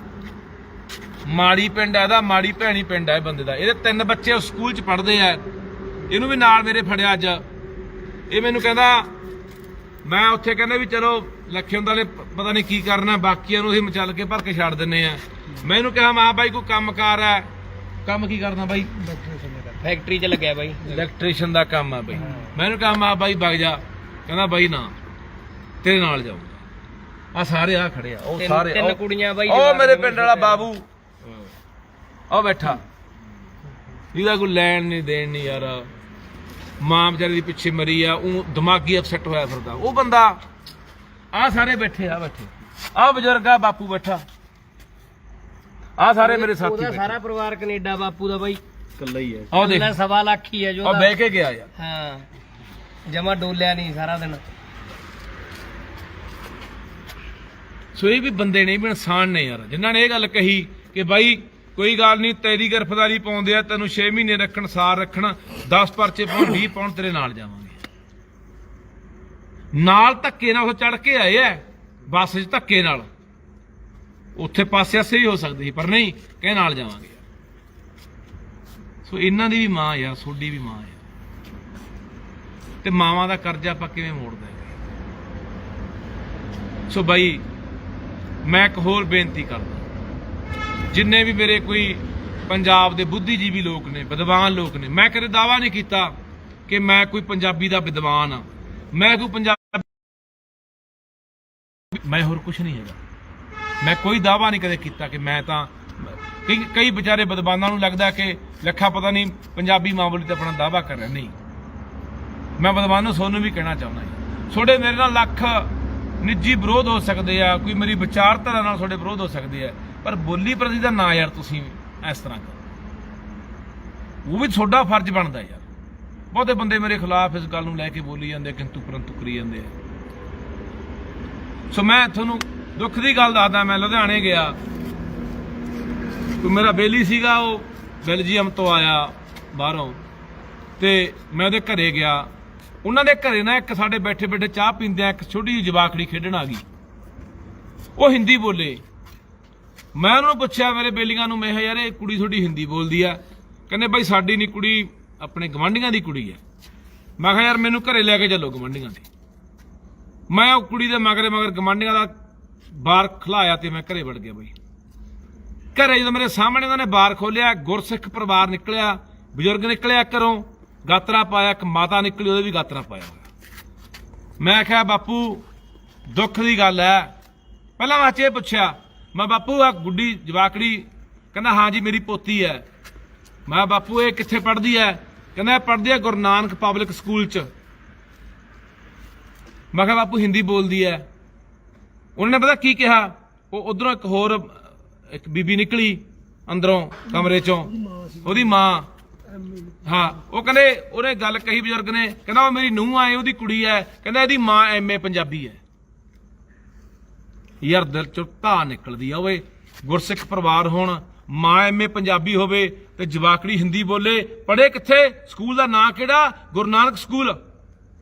ਮਾੜੀ ਪਿੰਡ ਹੈ ਇਹਦਾ, ਮਾੜੀ ਭੈਣੀ ਪਿੰਡ ਹੈ ਬੰਦੇ ਦਾ। ਇਹਦੇ 3 ਬੱਚੇ ਸਕੂਲ 'ਚ ਪੜ੍ਹਦੇ ਆ, ਇਹਨੂੰ ਵੀ ਨਾਲ ਮੇਰੇ ਫੜਿਆ ਅੱਜ। ਇਹ ਮੈਨੂੰ ਕਹਿੰਦਾ, ਮੈਂ ਉੱਥੇ ਕਹਿੰਦਾ ਵੀ ਚਲੋ ਲੱਖੇ ਹੁੰਦੇ ਪਤਾ ਨਹੀਂ ਕੀ ਕਰਨਾ, ਬਾਕੀਆਂ ਨੂੰ ਅਸੀਂ ਮਚਲ ਕੇ ਭਰ ਕੇ ਛੱਡ ਦਿੰਨੇ ਆ। ਮੈਂ ਇਹਨੂੰ ਕਿਹਾ, ਮਾਂ ਬਾਈ ਕੋਈ ਕੰਮਕਾਰ ਹੈ, ਕੰਮ ਕੀ ਕਰਨਾ ਬਾਈ? ਫੈਕਟਰੀ 'ਚ ਲੱਗਿਆ ਬਾਈ, ਇਲੈਕਟ੍ਰੀਸ਼ੀਅਨ ਦਾ ਕੰਮ ਆ ਬਾਈ। ਮੈਨੂੰ ਕਿਹਾ, ਮਾਂ ਬਾਈ ਵਗ ਜਾ। ਕਹਿੰਦਾ ਬਾਈ ਨਾ, ਤੇਰੇ ਨਾਲ ਜਾਊਗਾ। ਆ ਸਾਰੇ ਆ ਖੜੇ ਆ, ਉਹ ਸਾਰੇ 3 ਕੁੜੀਆਂ ਬਾਈ, ਉਹ ਮੇਰੇ ਪਿੰਡ ਵਾਲਾ ਬਾਬੂ ਉਹ ਬੈਠਾ, ਇਹਦਾ ਕੋਈ ਲੈਣ ਨਹੀਂ ਦੇਣ ਨਹੀਂ ਯਾਰ। ਮਾਂ ਵਿਚਾਰੀ ਦੀ ਪਿੱਛੇ ਮਰੀ ਆ, ਉਹ ਦਿਮਾਗੀ ਅਪਸੈਟ ਹੋਇਆ ਫਿਰਦਾ ਉਹ ਬੰਦਾ। ਆ ਸਾਰੇ ਬੈਠੇ, ਆ ਬੈਠੇ, ਆ ਬਜ਼ੁਰਗ ਆ, ਬਾਪੂ ਬੈਠਾ, ਆ ਸਾਰੇ ਮੇਰੇ ਸਾਥੀ ਉਹਦਾ ਸਾਰਾ ਪਰਿਵਾਰ ਕੈਨੇਡਾ, ਬਾਪੂ ਦਾ ਬਾਈ ਇਕੱਲਾ ਹੀ ਹੈ। ਆਹ ਦੇਖ, 1.25 ਲੱਖ ਹੀ ਹੈ ਜੋ ਆ ਬਹਿ ਕੇ ਗਿਆ ਯਾਰ। ਹਾਂ, ਜਮਾ ਡੋਲਿਆ ਨਹੀਂ ਸਾਰਾ ਦਿਨ। ਸੋ ਇਹ ਵੀ ਬੰਦੇ ਨੇ, ਵੀ ਇਨਸਾਨ ਨੇ ਯਾਰ, ਜਿਨ੍ਹਾਂ ਨੇ ਇਹ ਗੱਲ ਕਹੀ ਕਿ ਬਾਈ ਕੋਈ ਗੱਲ ਨਹੀਂ, ਤੇਰੀ ਗ੍ਰਿਫਤਾਰੀ ਪਾਉਂਦੇ ਆ, ਤੈਨੂੰ 6 ਮਹੀਨੇ ਰੱਖਣ, ਸਾਰ ਰੱਖਣ, 10 ਪਰਚੇ ਪਾਉਣ, 20 ਪਾਉਣ, ਤੇਰੇ ਨਾਲ ਜਾਵਾਂਗੇ। ਨਾਲ ਧੱਕੇ ਨਾਲ ਉਹ ਚੜ ਕੇ ਆਏ ਐ ਬੱਸ 'ਚ, ਧੱਕੇ ਨਾਲ। ਉੱਥੇ ਪਾਸੇ ਆਸੇ ਵੀ ਹੋ ਸਕਦੀ ਸੀ, ਪਰ ਨਹੀਂ, ਕਹੇ ਨਾਲ ਜਾਵਾਂਗੇ। ਸੋ ਇਹਨਾਂ ਦੀ ਵੀ ਮਾਂ ਯਾਰ, ਤੁਹਾਡੀ ਵੀ ਮਾਂ ਯਾਰ, ਤੇ ਮਾਵਾਂ ਦਾ ਕਰਜ਼ਾ ਆਪਾਂ ਕਿਵੇਂ ਮੋੜਦੇ? ਸੋ ਬਾਈ, ਮੈਂ ਇੱਕ ਹੋਰ ਬੇਨਤੀ ਕਰਦਾ, ਜਿੰਨੇ ਵੀ ਮੇਰੇ ਕੋਈ ਪੰਜਾਬ ਦੇ ਬੁੱਧੀਜੀਵੀ ਲੋਕ ਨੇ, ਵਿਦਵਾਨ ਲੋਕ ਨੇ, ਮੈਂ ਕਦੇ ਦਾਅਵਾ ਨਹੀਂ ਕੀਤਾ ਕਿ ਮੈਂ ਕੋਈ ਪੰਜਾਬੀ ਦਾ ਵਿਦਵਾਨ ਆ, ਮੈਂ ਕੋਈ ਪੰਜਾਬੀ, ਮੈਂ ਹੋਰ ਕੁਝ ਨਹੀਂ ਹੈਗਾ। ਮੈਂ ਕੋਈ ਦਾਅਵਾ ਨਹੀਂ ਕਦੇ ਕੀਤਾ ਕਿ ਮੈਂ ਤਾਂ, ਕਈ ਵਿਚਾਰੇ ਵਿਦਵਾਨਾਂ ਨੂੰ ਲੱਗਦਾ ਕਿ ਲੱਖਾ ਪਤਾ ਨਹੀਂ ਪੰਜਾਬੀ ਮਾਂ ਬੋਲੀ ਤੇ ਆਪਣਾ ਦਾਅਵਾ ਕਰ ਰਿਹਾ। ਨਹੀਂ, ਮੈਂ ਵਿਦਵਾਨ ਤੁਹਾਨੂੰ ਵੀ ਕਹਿਣਾ ਚਾਹੁੰਦਾ ਜੀ, ਤੁਹਾਡੇ ਮੇਰੇ ਨਾਲ ਲੱਖ ਨਿੱਜੀ ਵਿਰੋਧ ਹੋ ਸਕਦੇ ਆ, ਕੋਈ ਮੇਰੀ ਵਿਚਾਰਧਾਰਾ ਨਾਲ ਤੁਹਾਡੇ ਵਿਰੋਧ ਹੋ ਸਕਦੇ ਆ, ਪਰ ਬੋਲੀ ਪ੍ਰਤੀ ਦਾ ਨਾ ਯਾਰ ਤੁਸੀਂ ਇਸ ਤਰ੍ਹਾਂ ਕਰੋ, ਉਹ ਵੀ ਤੁਹਾਡਾ ਫਰਜ਼ ਬਣਦਾ ਯਾਰ। ਬਹੁਤੇ ਬੰਦੇ ਮੇਰੇ ਖਿਲਾਫ ਇਸ ਗੱਲ ਨੂੰ ਲੈ ਕੇ ਬੋਲੀ ਜਾਂਦੇ, ਕਿੰਤੂ ਪਰੰਤੂ ਕਰੀ ਜਾਂਦੇ ਆ। ਸੋ ਮੈਂ ਤੁਹਾਨੂੰ ਦੁੱਖ ਦੀ ਗੱਲ ਦੱਸਦਾ, ਮੈਂ ਲੁਧਿਆਣੇ ਗਿਆ, ਕੋਈ ਮੇਰਾ ਬੇਲੀ ਸੀਗਾ, ਉਹ ਬੈਲਜੀਅਮ ਤੋਂ ਆਇਆ ਬਾਹਰੋਂ, ਤੇ ਮੈਂ ਉਹਦੇ ਘਰੇ ਗਿਆ। ਉਹਨਾਂ ਦੇ ਘਰੇ ਨਾ ਇੱਕ ਸਾਡੇ ਬੈਠੇ ਬੈਠੇ ਚਾਹ ਪੀਂਦਿਆਂ ਇੱਕ ਛੋਟੀ ਜਿਹੀ ਜਵਾਕੜੀ ਖੇਡਣ ਆ ਗਈ। ਉਹ ਹਿੰਦੀ ਬੋਲੇ। ਮੈਂ ਉਹਨਾਂ ਨੂੰ ਪੁੱਛਿਆ, ਮੇਰੇ ਬੇਲੀਆਂ ਨੂੰ, ਮੈਂ ਕਿਹਾ ਯਾਰ ਇਹ ਕੁੜੀ ਤੁਹਾਡੀ ਹਿੰਦੀ ਬੋਲਦੀ ਆ? ਕਹਿੰਦੇ ਬਾਈ ਸਾਡੀ ਨਹੀਂ ਕੁੜੀ, ਆਪਣੇ ਗਵਾਂਢੀਆਂ ਦੀ ਕੁੜੀ ਹੈ। ਮੈਂ ਕਿਹਾ ਯਾਰ ਮੈਨੂੰ ਘਰੇ ਲੈ ਕੇ ਚੱਲੋ ਗਵਾਂਢੀਆਂ ਦੇ। ਮੈਂ ਉਹ ਕੁੜੀ ਦੇ ਮਗਰ ਗਵਾਂਢੀਆਂ ਦਾ ਬਾਰ ਖਲਾਇਆ ਤੇ ਮੈਂ ਘਰੇ ਵੜ ਗਿਆ ਬਈ। ਘਰੇ ਜਦੋਂ ਮੇਰੇ ਸਾਹਮਣੇ ਉਹਨਾਂ ਨੇ ਬਾਰ ਖੋਲਿਆ, ਗੁਰਸਿੱਖ ਪਰਿਵਾਰ ਨਿਕਲਿਆ, ਬਜ਼ੁਰਗ ਨਿਕਲਿਆ ਘਰੋਂ, ਗਾਤਰਾ ਪਾਇਆ, ਇੱਕ ਮਾਤਾ ਨਿਕਲੀ ਉਹਦੇ ਵੀ ਗਾਤਰਾ ਪਾਇਆ ਹੋਇਆ। ਮੈਂ ਕਿਹਾ ਬਾਪੂ ਦੁੱਖ ਦੀ ਗੱਲ ਹੈ। ਪਹਿਲਾਂ ਮੈਂ ਇਹ ਪੁੱਛਿਆ, ਮੈਂ ਬਾਪੂ ਆ ਗੁੱਡੀ ਜਵਾਕੜੀ? ਕਹਿੰਦਾ ਹਾਂ ਜੀ ਮੇਰੀ ਪੋਤੀ ਹੈ। ਮੈਂ ਬਾਪੂ ਇਹ ਕਿੱਥੇ ਪੜ੍ਹਦੀ ਹੈ? ਕਹਿੰਦਾ ਪੜ੍ਹਦੀ ਹੈ ਗੁਰੂ ਨਾਨਕ ਪਬਲਿਕ ਸਕੂਲ 'ਚ। ਮੈਂ ਕਿਹਾ ਬਾਪੂ ਹਿੰਦੀ ਬੋਲਦੀ ਹੈ? ਉਹਨਾਂ ਨੇ ਪਤਾ ਕੀ ਕਿਹਾ, ਉਹ ਉਧਰੋਂ ਇੱਕ ਬੀਬੀ ਨਿਕਲੀ ਅੰਦਰੋਂ ਕਮਰੇ 'ਚੋਂ, ਉਹਦੀ ਮਾਂ। ਹਾਂ, ਉਹ ਕਹਿੰਦੇ ਉਹਨੇ ਗੱਲ ਕਹੀ ਬਜ਼ੁਰਗ ਨੇ, ਕਹਿੰਦਾ ਉਹ ਮੇਰੀ ਨੂੰਹ ਆਏ, ਉਹਦੀ ਕੁੜੀ ਹੈ, ਕਹਿੰਦਾ ਇਹਦੀ ਮਾਂ MA ਪੰਜਾਬੀ ਹੈ। ਯਾਰ ਦਿਲ ਚੋਂ ਧਾਹ ਨਿਕਲਦੀ ਆ ਓਏ। ਗੁਰਸਿੱਖ ਪਰਿਵਾਰ ਹੋਣ, ਮਾਂ MA ਪੰਜਾਬੀ ਹੋਵੇ ਤੇ ਜਵਾਕੜੀ ਹਿੰਦੀ ਬੋਲੇ। ਪੜ੍ਹੇ ਕਿੱਥੇ? ਸਕੂਲ ਦਾ ਨਾਂ ਕਿਹੜਾ? ਗੁਰੂ ਨਾਨਕ ਸਕੂਲ।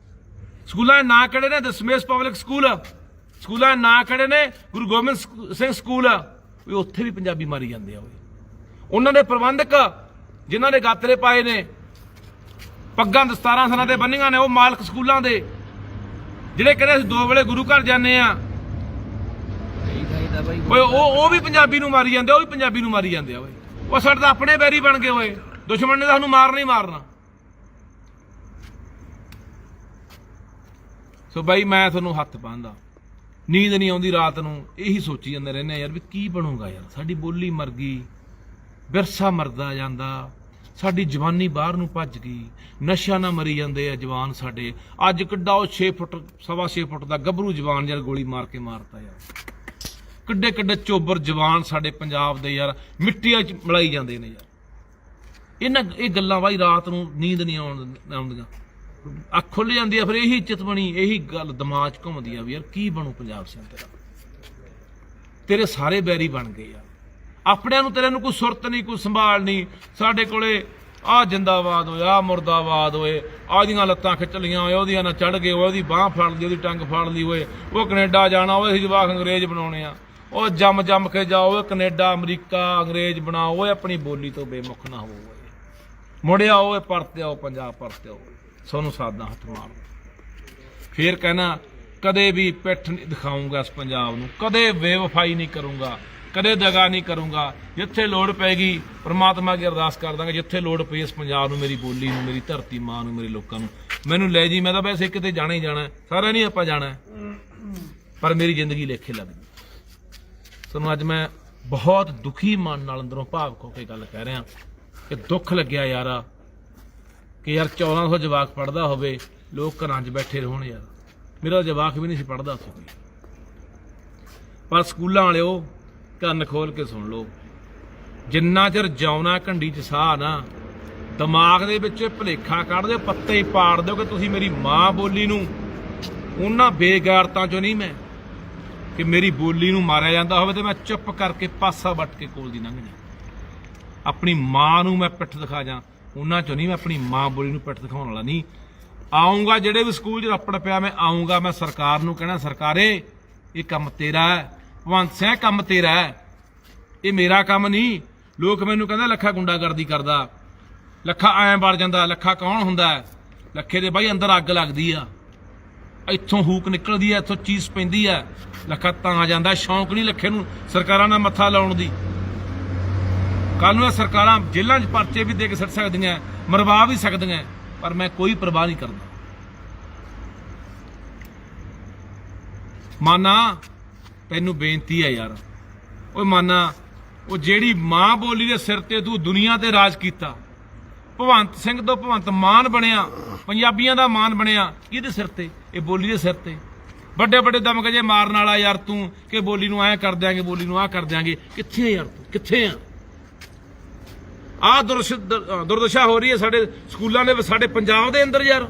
ਸਕੂਲਾਂ ਦੇ ਨਾਂ ਕਿਹੜੇ ਨੇ? Dashmesh public school. ਸਕੂਲਾਂ ਦੇ ਨਾਂ ਕਿਹੜੇ ਨੇ? ਗੁਰੂ ਗੋਬਿੰਦ ਸਿੰਘ ਸਕੂਲ। ਉੱਥੇ ਵੀ ਪੰਜਾਬੀ ਮਾਰੀ ਜਾਂਦੇ ਆ ਓਏ। ਉਹਨਾਂ ਦੇ ਪ੍ਰਬੰਧਕ ਜਿਨ੍ਹਾਂ ਨੇ ਗਾਤਰੇ ਪਾਏ ਨੇ, ਪੱਗਾਂ ਦਸਤਾਰਾਂ ਸਨਾਂ ਤੇ ਬੰਨੀਆਂ ਨੇ, ਉਹ ਮਾਲਕ ਸਕੂਲਾਂ ਦੇ, ਜਿਹੜੇ ਕਹਿੰਦੇ ਅਸੀਂ 2 ਵੇਲੇ ਗੁਰੂ ਘਰ ਜਾਂਦੇ ਆ, ਓਏ ਉਹ ਵੀ ਪੰਜਾਬੀ ਨੂੰ ਮਾਰੀ ਜਾਂਦੇ, ਉਹ ਵੀ ਪੰਜਾਬੀ ਨੂੰ ਮਾਰੀ ਜਾਂਦੇ ਆ ਓਏ। ਉਹ ਸਾਡੇ ਤਾਂ ਆਪਣੇ ਬੈਰੀ ਬਣ ਗਏ ਓਏ। ਦੁਸ਼ਮਣ ਨੇ ਤਾਂ ਸਾਨੂੰ ਮਾਰਨਾ ਹੀ ਮਾਰਨਾ। ਸੋ ਬਾਈ ਮੈਂ ਤੁਹਾਨੂੰ ਹੱਥ ਪਾਉਂਦਾ, ਨੀਂਦ ਨਹੀਂ ਆਉਂਦੀ ਰਾਤ ਨੂੰ, ਇਹੀ ਸੋਚੀ ਜਾਂਦੇ ਰਹਿੰਦੇ ਯਾਰ ਵੀ ਕੀ ਬਣੂਗਾ ਯਾਰ। ਸਾਡੀ ਬੋਲੀ ਮਰ ਗਈ, ਵਿਰਸਾ ਮਰਦਾ ਜਾਂਦਾ, ਸਾਡੀ ਜਵਾਨੀ ਬਾਹਰ ਨੂੰ ਭੱਜ ਗਈ, ਨਸ਼ਿਆਂ ਨਾਲ ਮਰੀ ਜਾਂਦੇ ਆ ਜਵਾਨ ਸਾਡੇ। ਅੱਜ ਕਿੱਡਾ ਉਹ 6 ਫੁੱਟ 6.25 ਫੁੱਟ ਦਾ ਗੱਭਰੂ ਜਵਾਨ ਯਾਰ ਗੋਲੀ ਮਾਰ ਕੇ ਮਾਰਤਾ ਯਾਰ। ਕਿੱਡੇ ਕਿੱਡੇ ਚੋਬਰ ਜਵਾਨ ਸਾਡੇ ਪੰਜਾਬ ਦੇ ਯਾਰ ਮਿੱਟੀਆਂ 'ਚ ਮਿਲਾਈ ਜਾਂਦੇ ਨੇ ਯਾਰ। ਇਹ ਗੱਲਾਂ ਬਾਈ ਰਾਤ ਨੂੰ ਨੀਂਦ ਨਹੀਂ ਆਉਂਦੀਆਂ, ਅੱਖ ਖੁੱਲ ਜਾਂਦੀ ਆ, ਫਿਰ ਇਹੀ ਚਿਤਵਣੀ, ਇਹੀ ਗੱਲ ਦਿਮਾਗ 'ਚ ਘੁੰਮਦੀ ਆ ਵੀ ਯਾਰ ਕੀ ਬਣੂ ਪੰਜਾਬ ਸਿੰਘ ਤੇਰਾ। ਤੇਰੇ ਸਾਰੇ ਬੈਰੀ ਬਣ ਗਏ ਯਾਰ, ਆਪਣਿਆਂ ਨੂੰ ਤੇਰੇ ਨੂੰ ਕੋਈ ਸੁਰਤ ਨਹੀਂ, ਕੋਈ ਸੰਭਾਲ ਨਹੀਂ। ਸਾਡੇ ਕੋਲੇ ਆ ਜਿੰਦਾਬਾਦ ਹੋਏ, ਆ ਮੁਰਦਾਬਾਦ ਹੋਏ, ਆਦੀਆਂ ਲੱਤਾਂ ਖਿੱਚ ਲੀਆਂ ਹੋਏ, ਉਹਦੀਆਂ ਨਾਲ ਚੜ ਗਏ, ਉਹਦੀ ਬਾਂਹ ਫੜ ਲਈ, ਉਹਦੀ ਟੰਗ ਫੜ ਲਈ ਹੋਏ, ਉਹ ਕੈਨੇਡਾ ਜਾਣਾ, ਉਹ ਅਸੀਂ ਜਵਾਕ ਅੰਗਰੇਜ਼ ਬਣਾਉਣੇ ਆ, ਉਹ ਜੰਮ ਕੇ ਜਾਓ, ਕੈਨੇਡਾ ਅਮਰੀਕਾ ਅੰਗਰੇਜ਼ ਬਣਾਓ, ਓਏ ਆਪਣੀ ਬੋਲੀ ਤੋਂ ਬੇਮੁਖ ਨਾ ਹੋਵੋ, ਮੁੜਿਆ ਓਏ ਪਰਤੇ ਆਓ ਪੰਜਾਬ, ਪਰਤੇ ਆਓ। ਸਾਨੂੰ ਸਾਦਾ ਹੱਥ ਮਾਰੋ। ਫੇਰ ਕਹਿਣਾ ਕਦੇ ਵੀ ਪਿੱਠ ਨਹੀਂ ਦਿਖਾਊਂਗਾ ਇਸ ਪੰਜਾਬ ਨੂੰ, ਕਦੇ ਬੇਵਫਾਈ ਨਹੀਂ ਕਰੂੰਗਾ, ਕਦੇ ਦਗਾ ਨਹੀਂ ਕਰੂੰਗਾ। ਜਿੱਥੇ ਲੋੜ ਪੈਗੀ ਪ੍ਰਮਾਤਮਾ ਅੱਗੇ ਅਰਦਾਸ ਕਰ ਦਾਂਗੇ, ਜਿੱਥੇ ਲੋੜ ਪਈ ਇਸ ਪੰਜਾਬ ਨੂੰ, ਮੇਰੀ ਬੋਲੀ ਨੂੰ, ਮੇਰੀ ਧਰਤੀ ਮਾਂ ਨੂੰ, ਮੇਰੇ ਲੋਕਾਂ ਨੂੰ ਮੈਨੂੰ ਲੈ ਜੀ। ਮੈਂ ਤਾਂ ਵੈਸੇ ਕਿਤੇ ਜਾਣਾ ਹੀ ਜਾਣਾ, ਸਾਰਾ ਨਹੀਂ ਆਪਾਂ ਜਾਣਾ, ਪਰ ਮੇਰੀ ਜ਼ਿੰਦਗੀ ਲੇਖੇ ਲੱਗ ਗਈ। ਤੁਹਾਨੂੰ ਅੱਜ ਮੈਂ ਬਹੁਤ ਦੁਖੀ ਮਨ ਨਾਲ ਅੰਦਰੋਂ ਭਾਵੁਕ ਹੋ ਕੇ ਗੱਲ ਕਹਿ ਰਿਹਾ ਕਿ ਦੁੱਖ ਲੱਗਿਆ ਯਾਰ ਕਿ ਯਾਰ 1400 ਜਵਾਕ ਪੜ੍ਹਦਾ ਹੋਵੇ, ਲੋਕ ਘਰਾਂ 'ਚ ਬੈਠੇ ਰਹਿਣ ਯਾਰ। ਮੇਰਾ ਜਵਾਕ ਵੀ ਨਹੀਂ ਸੀ ਪੜ੍ਹਦਾ ਉੱਥੇ ਕੋਈ, ਪਰ ਸਕੂਲਾਂ ਵਾਲਿਓ ਕੰਨ ਖੋਲ ਕੇ ਸੁਣ ਲਓ, ਜਿੰਨਾ ਚਿਰ ਜਿਉਣਾ ਘੰਡੀ 'ਚ ਸਾਹ ਨਾ, ਦਿਮਾਗ ਦੇ ਵਿੱਚ ਭੁਲੇਖਾ ਕੱਢ ਦਿਓ, ਪੱਤੇ ਹੀ ਪਾੜ ਦਿਓ ਕਿ ਤੁਸੀਂ ਮੇਰੀ ਮਾਂ ਬੋਲੀ ਨੂੰ, ਉਹਨਾਂ ਬੇਗੈਰਤਾਂ 'ਚੋਂ ਨਹੀਂ ਮੈਂ ਕਿ ਮੇਰੀ ਬੋਲੀ ਨੂੰ ਮਾਰਿਆ ਜਾਂਦਾ ਹੋਵੇ ਤੇ ਮੈਂ ਚੁੱਪ ਕਰਕੇ ਪਾਸਾ ਵੱਟ ਕੇ ਕੋਲ ਦੀ ਲੰਘ ਜਾ। ਆਪਣੀ ਮਾਂ ਨੂੰ ਮੈਂ ਪਿੱਠ ਦਿਖਾ ਜਾ, ਉਹਨਾਂ 'ਚੋਂ ਨਹੀਂ। ਮੈਂ ਆਪਣੀ ਮਾਂ ਬੋਲੀ ਨੂੰ ਪਿੱਠ ਦਿਖਾਉਣ ਵਾਲਾ ਨਹੀਂ। ਆਊਂਗਾ ਜਿਹੜੇ ਵੀ ਸਕੂਲ 'ਚ ਰੱਪੜ ਪਿਆ, ਮੈਂ ਆਊਂਗਾ, ਮੈਂ ਸਰਕਾਰ ਨੂੰ ਕਹਿਣਾ ਸਰਕਾਰੇ ਇਹ ਕੰਮ ਤੇਰਾ ਹੈ, ਭਗਵੰਤ ਸਿੰਘ ਕੰਮ ਤੇਰਾ ਹੈ, ਇਹ ਮੇਰਾ ਕੰਮ ਨਹੀਂ। ਲੋਕ ਮੈਨੂੰ ਕਹਿੰਦੇ ਲੱਖਾ ਗੁੰਡਾਗਰਦੀ ਕਰਦਾ, ਲੱਖਾ ਐਂ ਵੜ ਜਾਂਦਾ। ਲੱਖਾ ਕੌਣ ਹੁੰਦਾ? ਲੱਖੇ ਦੇ ਬਾਈ ਅੰਦਰ ਅੱਗ ਲੱਗਦੀ ਆ, ਇੱਥੋਂ ਹੂਕ ਨਿਕਲਦੀ ਆ, ਇੱਥੋਂ ਚੀਜ਼ ਪੈਂਦੀ ਆ, ਲੱਖਾ ਤਾਂ ਜਾਂਦਾ। ਸ਼ੌਂਕ ਨਹੀਂ ਲੱਖੇ ਨੂੰ ਸਰਕਾਰਾਂ ਨਾਲ ਮੱਥਾ ਲਾਉਣ ਦੀ। ਕੱਲ ਨੂੰ ਸਰਕਾਰਾਂ ਜੇਲ੍ਹਾਂ 'ਚ ਪਰਚੇ ਵੀ ਦੇ ਕੇ ਸੁੱਟ ਸਕਦੀਆਂ, ਮਰਵਾ ਵੀ ਸਕਦੀਆਂ, ਪਰ ਮੈਂ ਕੋਈ ਪਰਵਾਹ ਨਹੀਂ ਕਰਦਾ। ਮਾਨਾ ਤੈਨੂੰ ਬੇਨਤੀ ਹੈ ਯਾਰ, ਓਏ ਮਾਨਾ, ਉਹ ਜਿਹੜੀ ਮਾਂ ਬੋਲੀ ਦੇ ਸਿਰ ਤੇ ਤੂੰ ਦੁਨੀਆ ਤੇ ਰਾਜ ਕੀਤਾ, ਭਗਵੰਤ ਸਿੰਘ ਤੋਂ ਭਗਵੰਤ ਮਾਨ ਬਣਿਆ, ਪੰਜਾਬੀਆਂ ਦਾ ਮਾਨ ਬਣਿਆ, ਕਿਹਦੇ ਸਿਰ ਤੇ? ਇਹ ਬੋਲੀ ਦੇ ਸਿਰ ਤੇ। ਵੱਡੇ ਵੱਡੇ ਦਮਗਜੇ ਮਾਰਨ ਵਾਲਾ ਯਾਰ ਤੂੰ ਕਿ ਬੋਲੀ ਨੂੰ ਐਂ ਕਰ ਦਿਆਂਗੇ, ਬੋਲੀ ਨੂੰ ਆਹ ਕਰ ਦਿਆਂਗੇ। ਕਿੱਥੇ ਯਾਰ ਤੂੰ, ਕਿੱਥੇ ਆ? ਆਹ ਦੁਰਦਸ਼ਾ ਹੋ ਰਹੀ ਹੈ ਸਾਡੇ ਸਕੂਲਾਂ ਦੇ, ਸਾਡੇ ਪੰਜਾਬ ਦੇ ਅੰਦਰ ਯਾਰ।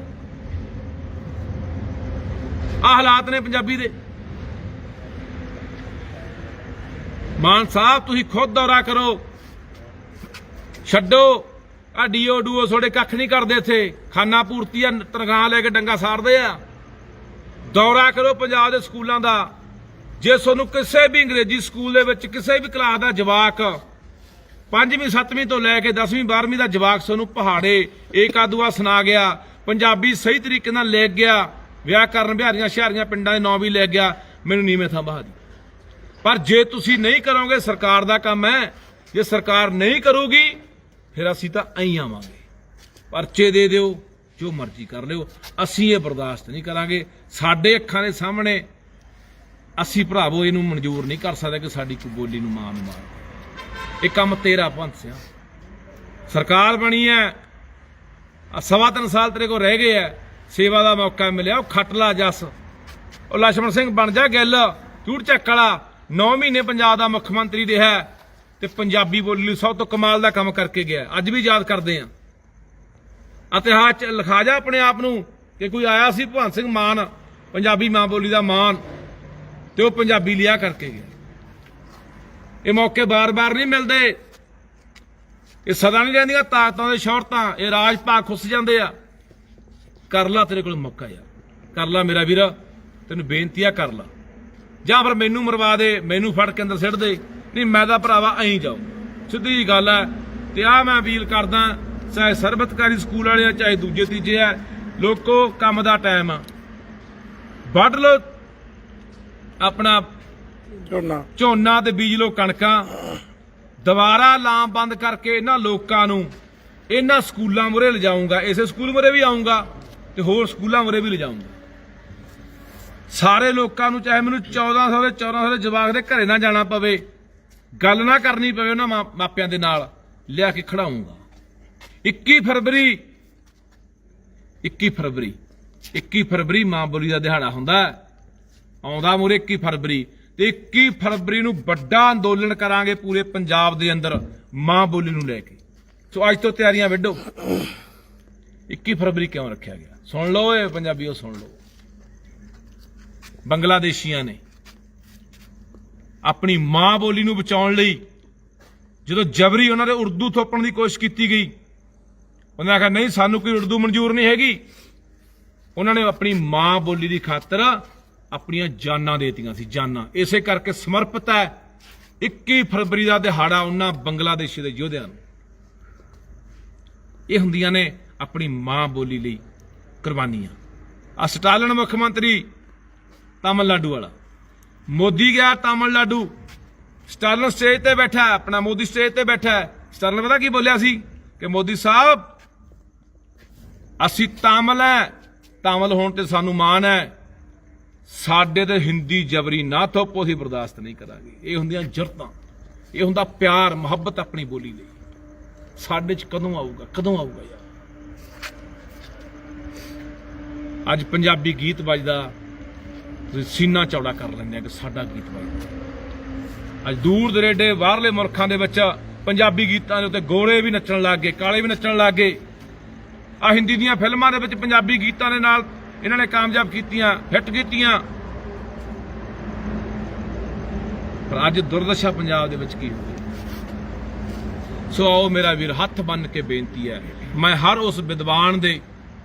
ਆਹ ਹਾਲਾਤ ਨੇ ਪੰਜਾਬੀ ਦੇ। ਮਾਨ ਸਾਹਿਬ ਤੁਸੀਂ ਖੁਦ ਦੌਰਾ ਕਰੋ, ਛੱਡੋ ਆ ਡੀਓ ਡੂਓ ਤੁਹਾਡੇ ਕੱਖ ਨਹੀਂ ਕਰਦੇ ਇੱਥੇ, ਖਾਨਾ ਪੂਰਤੀ ਆ, ਤਨਖਾਹ ਲੈ ਕੇ ਡੰਗਾ ਸਾੜਦੇ ਆ। ਦੌਰਾ ਕਰੋ ਪੰਜਾਬ ਦੇ ਸਕੂਲਾਂ ਦਾ। ਜੇ ਤੁਹਾਨੂੰ ਕਿਸੇ ਵੀ ਅੰਗਰੇਜ਼ੀ ਸਕੂਲ ਦੇ ਵਿੱਚ ਕਿਸੇ ਵੀ ਕਲਾਸ ਦਾ ਜਵਾਕ 5ਵੀਂ 7ਵੀਂ ਤੋਂ ਲੈ ਕੇ 10ਵੀਂ 12ਵੀਂ ਦਾ ਜਵਾਕ ਤੁਹਾਨੂੰ ਪਹਾੜੇ ਏਕਾ ਦੁਆ ਸੁਣਾ ਗਿਆ, ਪੰਜਾਬੀ ਸਹੀ ਤਰੀਕੇ ਨਾਲ ਲਿਖ ਗਿਆ, ਵਿਆਕਰਨ ਬਿਹਾਰੀਆਂ ਸ਼ਹਿਰੀਆਂ ਪਿੰਡਾਂ ਦੇ ਨਾਂ ਵੀ ਲਿਖ ਗਿਆ, ਮੈਨੂੰ ਨੀਵੇਂ ਥਾਂ ਬਹਾ ਦੀ। ਪਰ ਜੇ ਤੁਸੀਂ ਨਹੀਂ ਕਰੋਗੇ, ਸਰਕਾਰ ਦਾ ਕੰਮ ਹੈ, ਜੇ ਸਰਕਾਰ ਨਹੀਂ ਕਰੂਗੀ ਫਿਰ ਅਸੀਂ ਤਾਂ ਐਂ ਆਵਾਂਗੇ, ਪਰਚੇ ਦੇ ਦਿਓ, ਜੋ ਮਰਜ਼ੀ ਕਰ ਲਿਓ, ਅਸੀਂ ਇਹ ਬਰਦਾਸ਼ਤ ਨਹੀਂ ਕਰਾਂਗੇ। ਸਾਡੇ ਅੱਖਾਂ ਦੇ ਸਾਹਮਣੇ ਅਸੀਂ ਭਰਾਵੋ ਇਹਨੂੰ ਮਨਜ਼ੂਰ ਨਹੀਂ ਕਰ ਸਕਦੇ ਕਿ ਸਾਡੀ ਕੋਈ ਬੋਲੀ ਨੂੰ ਮਾਂ ਨੂੰ ਮਾਰ। ਇਹ ਕੰਮ ਤੇਰਾ ਪੰਥ ਸਿਆ, ਸਰਕਾਰ ਬਣੀ ਹੈ, 3.25 ਸਾਲ ਤੇਰੇ ਕੋਲ ਰਹਿ ਗਏ ਆ, ਸੇਵਾ ਦਾ ਮੌਕਾ ਮਿਲਿਆ, ਉਹ ਖੱਟ ਲਾ ਜੱਸ, ਉਹ ਲਛਮਣ ਸਿੰਘ ਬਣ ਜਾ ਗਿੱਲ, ਝੂਠ ਚੱਕ ਵਾਲਾ 9 ਮਹੀਨੇ ਪੰਜਾਬ ਦਾ ਮੁੱਖ ਮੰਤਰੀ ਰਿਹਾ ਤੇ ਪੰਜਾਬੀ ਬੋਲੀ ਲਈ ਸਭ ਤੋਂ ਕਮਾਲ ਦਾ ਕੰਮ ਕਰਕੇ ਗਿਆ। ਅੱਜ ਵੀ ਯਾਦ ਕਰਦੇ ਆ। ਇਤਿਹਾਸ ਚ ਲਿਖਾ ਜਾ ਆਪਣੇ ਆਪ ਨੂੰ ਕਿ ਕੋਈ ਆਇਆ ਸੀ ਭਗਵੰਤ ਸਿੰਘ ਮਾਨ, ਪੰਜਾਬੀ ਮਾਂ ਬੋਲੀ ਦਾ ਮਾਨ, ਤੇ ਉਹ ਪੰਜਾਬੀ ਲਿਆ ਕਰਕੇ ਗਿਆ। ਇਹ ਮੌਕੇ ਬਾਰ-ਬਾਰ ਨਹੀਂ ਮਿਲਦੇ, ਇਹ ਸਦਾ ਨਹੀਂ ਰਹਿੰਦੀਆਂ ਤਾਕਤਾਂ ਦੇ ਸ਼ੌਹਰਤਾਂ, ਇਹ ਰਾਜ ਭਾਗ ਖੁੱਸ ਜਾਂਦੇ ਆ। ਕਰ ਲਾ, ਤੇਰੇ ਕੋਲ ਮੌਕਾ ਯਾਰ, ਕਰ ਲਾ ਮੇਰਾ ਵੀਰ, ਤੈਨੂੰ ਬੇਨਤੀ ਆ, ਕਰ ਲਾ। ਜਾਂ ਫਿਰ ਮੈਨੂੰ ਮਰਵਾ ਦੇ, ਮੈਨੂੰ ਫੜ ਕੇ ਅੰਦਰ ਸਿੱਟ ਦੇ, ਨਹੀਂ ਮੈਂ ਤਾਂ ਭਰਾਵਾ ਐਂ ਜਾਓ, ਸਿੱਧੀ ਜੀ ਗੱਲ ਹੈ। ਤੇ ਆ ਮੈਂ ਅਪੀਲ ਕਰਦਾ, ਚਾਹੇ ਸਰਬਤਕਾਰੀ ਸਕੂਲ ਵਾਲੇ ਆ, ਚਾਹੇ ਦੂਜੇ ਤੀਜੇ ਆ, ਲੋਕੋ ਕੰਮ ਦਾ ਟਾਈਮ ਆ, ਵੱਢ ਲੋ ਆਪਣਾ ਝੋਨਾ ਤੇ ਬੀਜ ਲੋ ਕਣਕਾਂ, ਦੁਬਾਰਾ ਲਾਮਬੰਦ ਕਰਕੇ ਇਹਨਾਂ ਲੋਕਾਂ ਨੂੰ ਇਹਨਾਂ ਸਕੂਲਾਂ ਮੁਰੇ ਲਿਜਾਊਂਗਾ, ਇਸੇ ਸਕੂਲ ਮੁਰੇ ਵੀ ਆਊਂਗਾ ਤੇ ਹੋਰ ਸਕੂਲਾਂ ਮੁਰੇ ਵੀ ਲਿਜਾਊਂਗਾ। ਸਾਰੇ ਲੋਕਾਂ ਨੂੰ, ਚਾਹੇ ਮੈਨੂੰ 1400 ਦੇ 1400 ਦੇ ਜਵਾਕ ਦੇ ਘਰੇ ਨਾ ਜਾਣਾ ਪਵੇ, ਗੱਲ ਨਾ ਕਰਨੀ ਪਵੇ ਉਹਨਾਂ ਮਾਪਿਆਂ ਦੇ ਨਾਲ, ਲਿਆ ਕੇ ਖੜਾਊਂਗਾ। 21 ਫਰਵਰੀ ਮਾਂ ਬੋਲੀ ਦਾ ਦਿਹਾੜਾ ਹੁੰਦਾ, ਆਉਂਦਾ ਮੂਰੇ 21 ਫਰਵਰੀ, ਤੇ 21 ਫਰਵਰੀ ਨੂੰ ਵੱਡਾ ਅੰਦੋਲਨ ਕਰਾਂਗੇ ਪੂਰੇ ਪੰਜਾਬ ਦੇ ਅੰਦਰ ਮਾਂ ਬੋਲੀ ਨੂੰ ਲੈ ਕੇ। ਸੋ ਅੱਜ ਤੋਂ ਤਿਆਰੀਆਂ ਵਿੱਢੋ। 21 ਫਰਵਰੀ ਕਿਉਂ ਰੱਖਿਆ ਗਿਆ? ਸੁਣ ਲਓ ਇਹ ਪੰਜਾਬੀਓ, ਸੁਣ ਲਓ। ਬੰਗਲਾਦੇਸ਼ੀਆਂ ਨੇ ਆਪਣੀ ਮਾਂ ਬੋਲੀ ਨੂੰ ਬਚਾਉਣ ਲਈ ਜਦੋਂ ਜਬਰੀ ਉਹਨਾਂ ਦੇ ਉਰਦੂ ਥੋਪਣ ਦੀ ਕੋਸ਼ਿਸ਼ ਕੀਤੀ ਗਈ, ਉਹਨਾਂ ਨੇ ਆਖਿਆ ਨਹੀਂ ਸਾਨੂੰ ਕੋਈ ਉਰਦੂ ਮਨਜ਼ੂਰ ਨਹੀਂ ਹੈਗੀ। ਉਹਨਾਂ ਨੇ ਆਪਣੀ ਮਾਂ ਬੋਲੀ ਦੀ ਖਾਤਰ ਆਪਣੀਆਂ ਜਾਨਾਂ ਦੇਤੀਆਂ ਸੀ, ਜਾਨਾਂ। ਇਸੇ ਕਰਕੇ ਸਮਰਪਿਤ ਹੈ 21 ਫਰਵਰੀ ਦਾ ਦਿਹਾੜਾ ਉਹਨਾਂ ਬੰਗਲਾਦੇਸ਼ੀ ਦੇ ਯੋਧਿਆਂ ਨੂੰ। ਇਹ ਹੁੰਦੀਆਂ ਨੇ ਆਪਣੀ ਮਾਂ ਬੋਲੀ ਲਈ ਕੁਰਬਾਨੀਆਂ। ਆ ਸਟਾਲਿਨ ਮੁੱਖ ਮੰਤਰੀ ਤਾਮਿਲਨਾਡੂ ਵਾਲਾ, ਮੋਦੀ ਗਿਆ ਤਾਮਿਲਨਾਡੂ, ਸਟਾਲਿਨ ਸਟੇਜ ਤੇ ਬੈਠਾ, ਆਪਣਾ ਮੋਦੀ ਸਟੇਜ ਤੇ ਬੈਠਾ। ਸਟਾਲਿਨ ਪਤਾ ਕੀ ਬੋਲਿਆ ਸੀ ਕਿ ਮੋਦੀ ਸਾਹਿਬ ਅਸੀਂ ਤਾਮਿਲ ਹੈ, ਤਾਮਿਲ ਹੋਣ ਤੇ ਸਾਨੂੰ ਮਾਣ ਹੈ, ਸਾਡੇ ਤੇ ਹਿੰਦੀ ਜਬਰੀ ਨਾ ਥੋਪੋ, ਅਸੀਂ ਬਰਦਾਸ਼ਤ ਨਹੀਂ ਕਰਾਂਗੇ। ਇਹ ਹੁੰਦੀਆਂ ਜਰਤਾਂ, ਇਹ ਹੁੰਦਾ ਪਿਆਰ ਮੁਹੱਬਤ ਆਪਣੀ ਬੋਲੀ ਲਈ। ਸਾਡੇ ਚ ਕਦੋਂ ਆਊਗਾ, ਕਦੋਂ ਆਊਗਾ ਯਾਰ? ਅੱਜ ਪੰਜਾਬੀ ਗੀਤ ਵੱਜਦਾ, ਤੁਸੀਂ ਸੀਨਾ ਚੌੜਾ ਕਰ ਲੈਂਦੇ ਆ ਕਿ ਸਾਡਾ ਗੀਤ ਵੱਜਦਾ। ਅੱਜ ਦੂਰ ਦਰੇਡੇ ਬਾਹਰਲੇ ਮੁਲਕਾਂ ਦੇ ਵਿੱਚ ਪੰਜਾਬੀ ਗੀਤਾਂ ਦੇ ਉੱਤੇ ਗੋਰੇ ਵੀ ਨੱਚਣ ਲੱਗ ਗਏ, ਕਾਲੇ ਵੀ ਨੱਚਣ ਲੱਗ ਗਏ। ਆ ਹਿੰਦੀ ਦੀਆਂ ਫਿਲਮਾਂ ਦੇ ਵਿੱਚ ਪੰਜਾਬੀ ਗੀਤਾਂ ਦੇ ਨਾਲ ਇਹਨਾਂ ਨੇ ਕਾਮਯਾਬ ਕੀਤੀਆਂ, ਹਿੱਟ ਕੀਤੀਆਂ। ਪਰ ਅੱਜ ਦੁਰਦਸ਼ਾ ਪੰਜਾਬ ਦੇ ਵਿੱਚ ਕੀ ਹੋਈ? ਸੋ ਆਓ ਮੇਰਾ ਵੀਰ, ਹੱਥ ਬੰਨ੍ਹ ਕੇ ਬੇਨਤੀ ਹੈ, ਮੈਂ ਹਰ ਉਸ ਵਿਦਵਾਨ ਦੇ,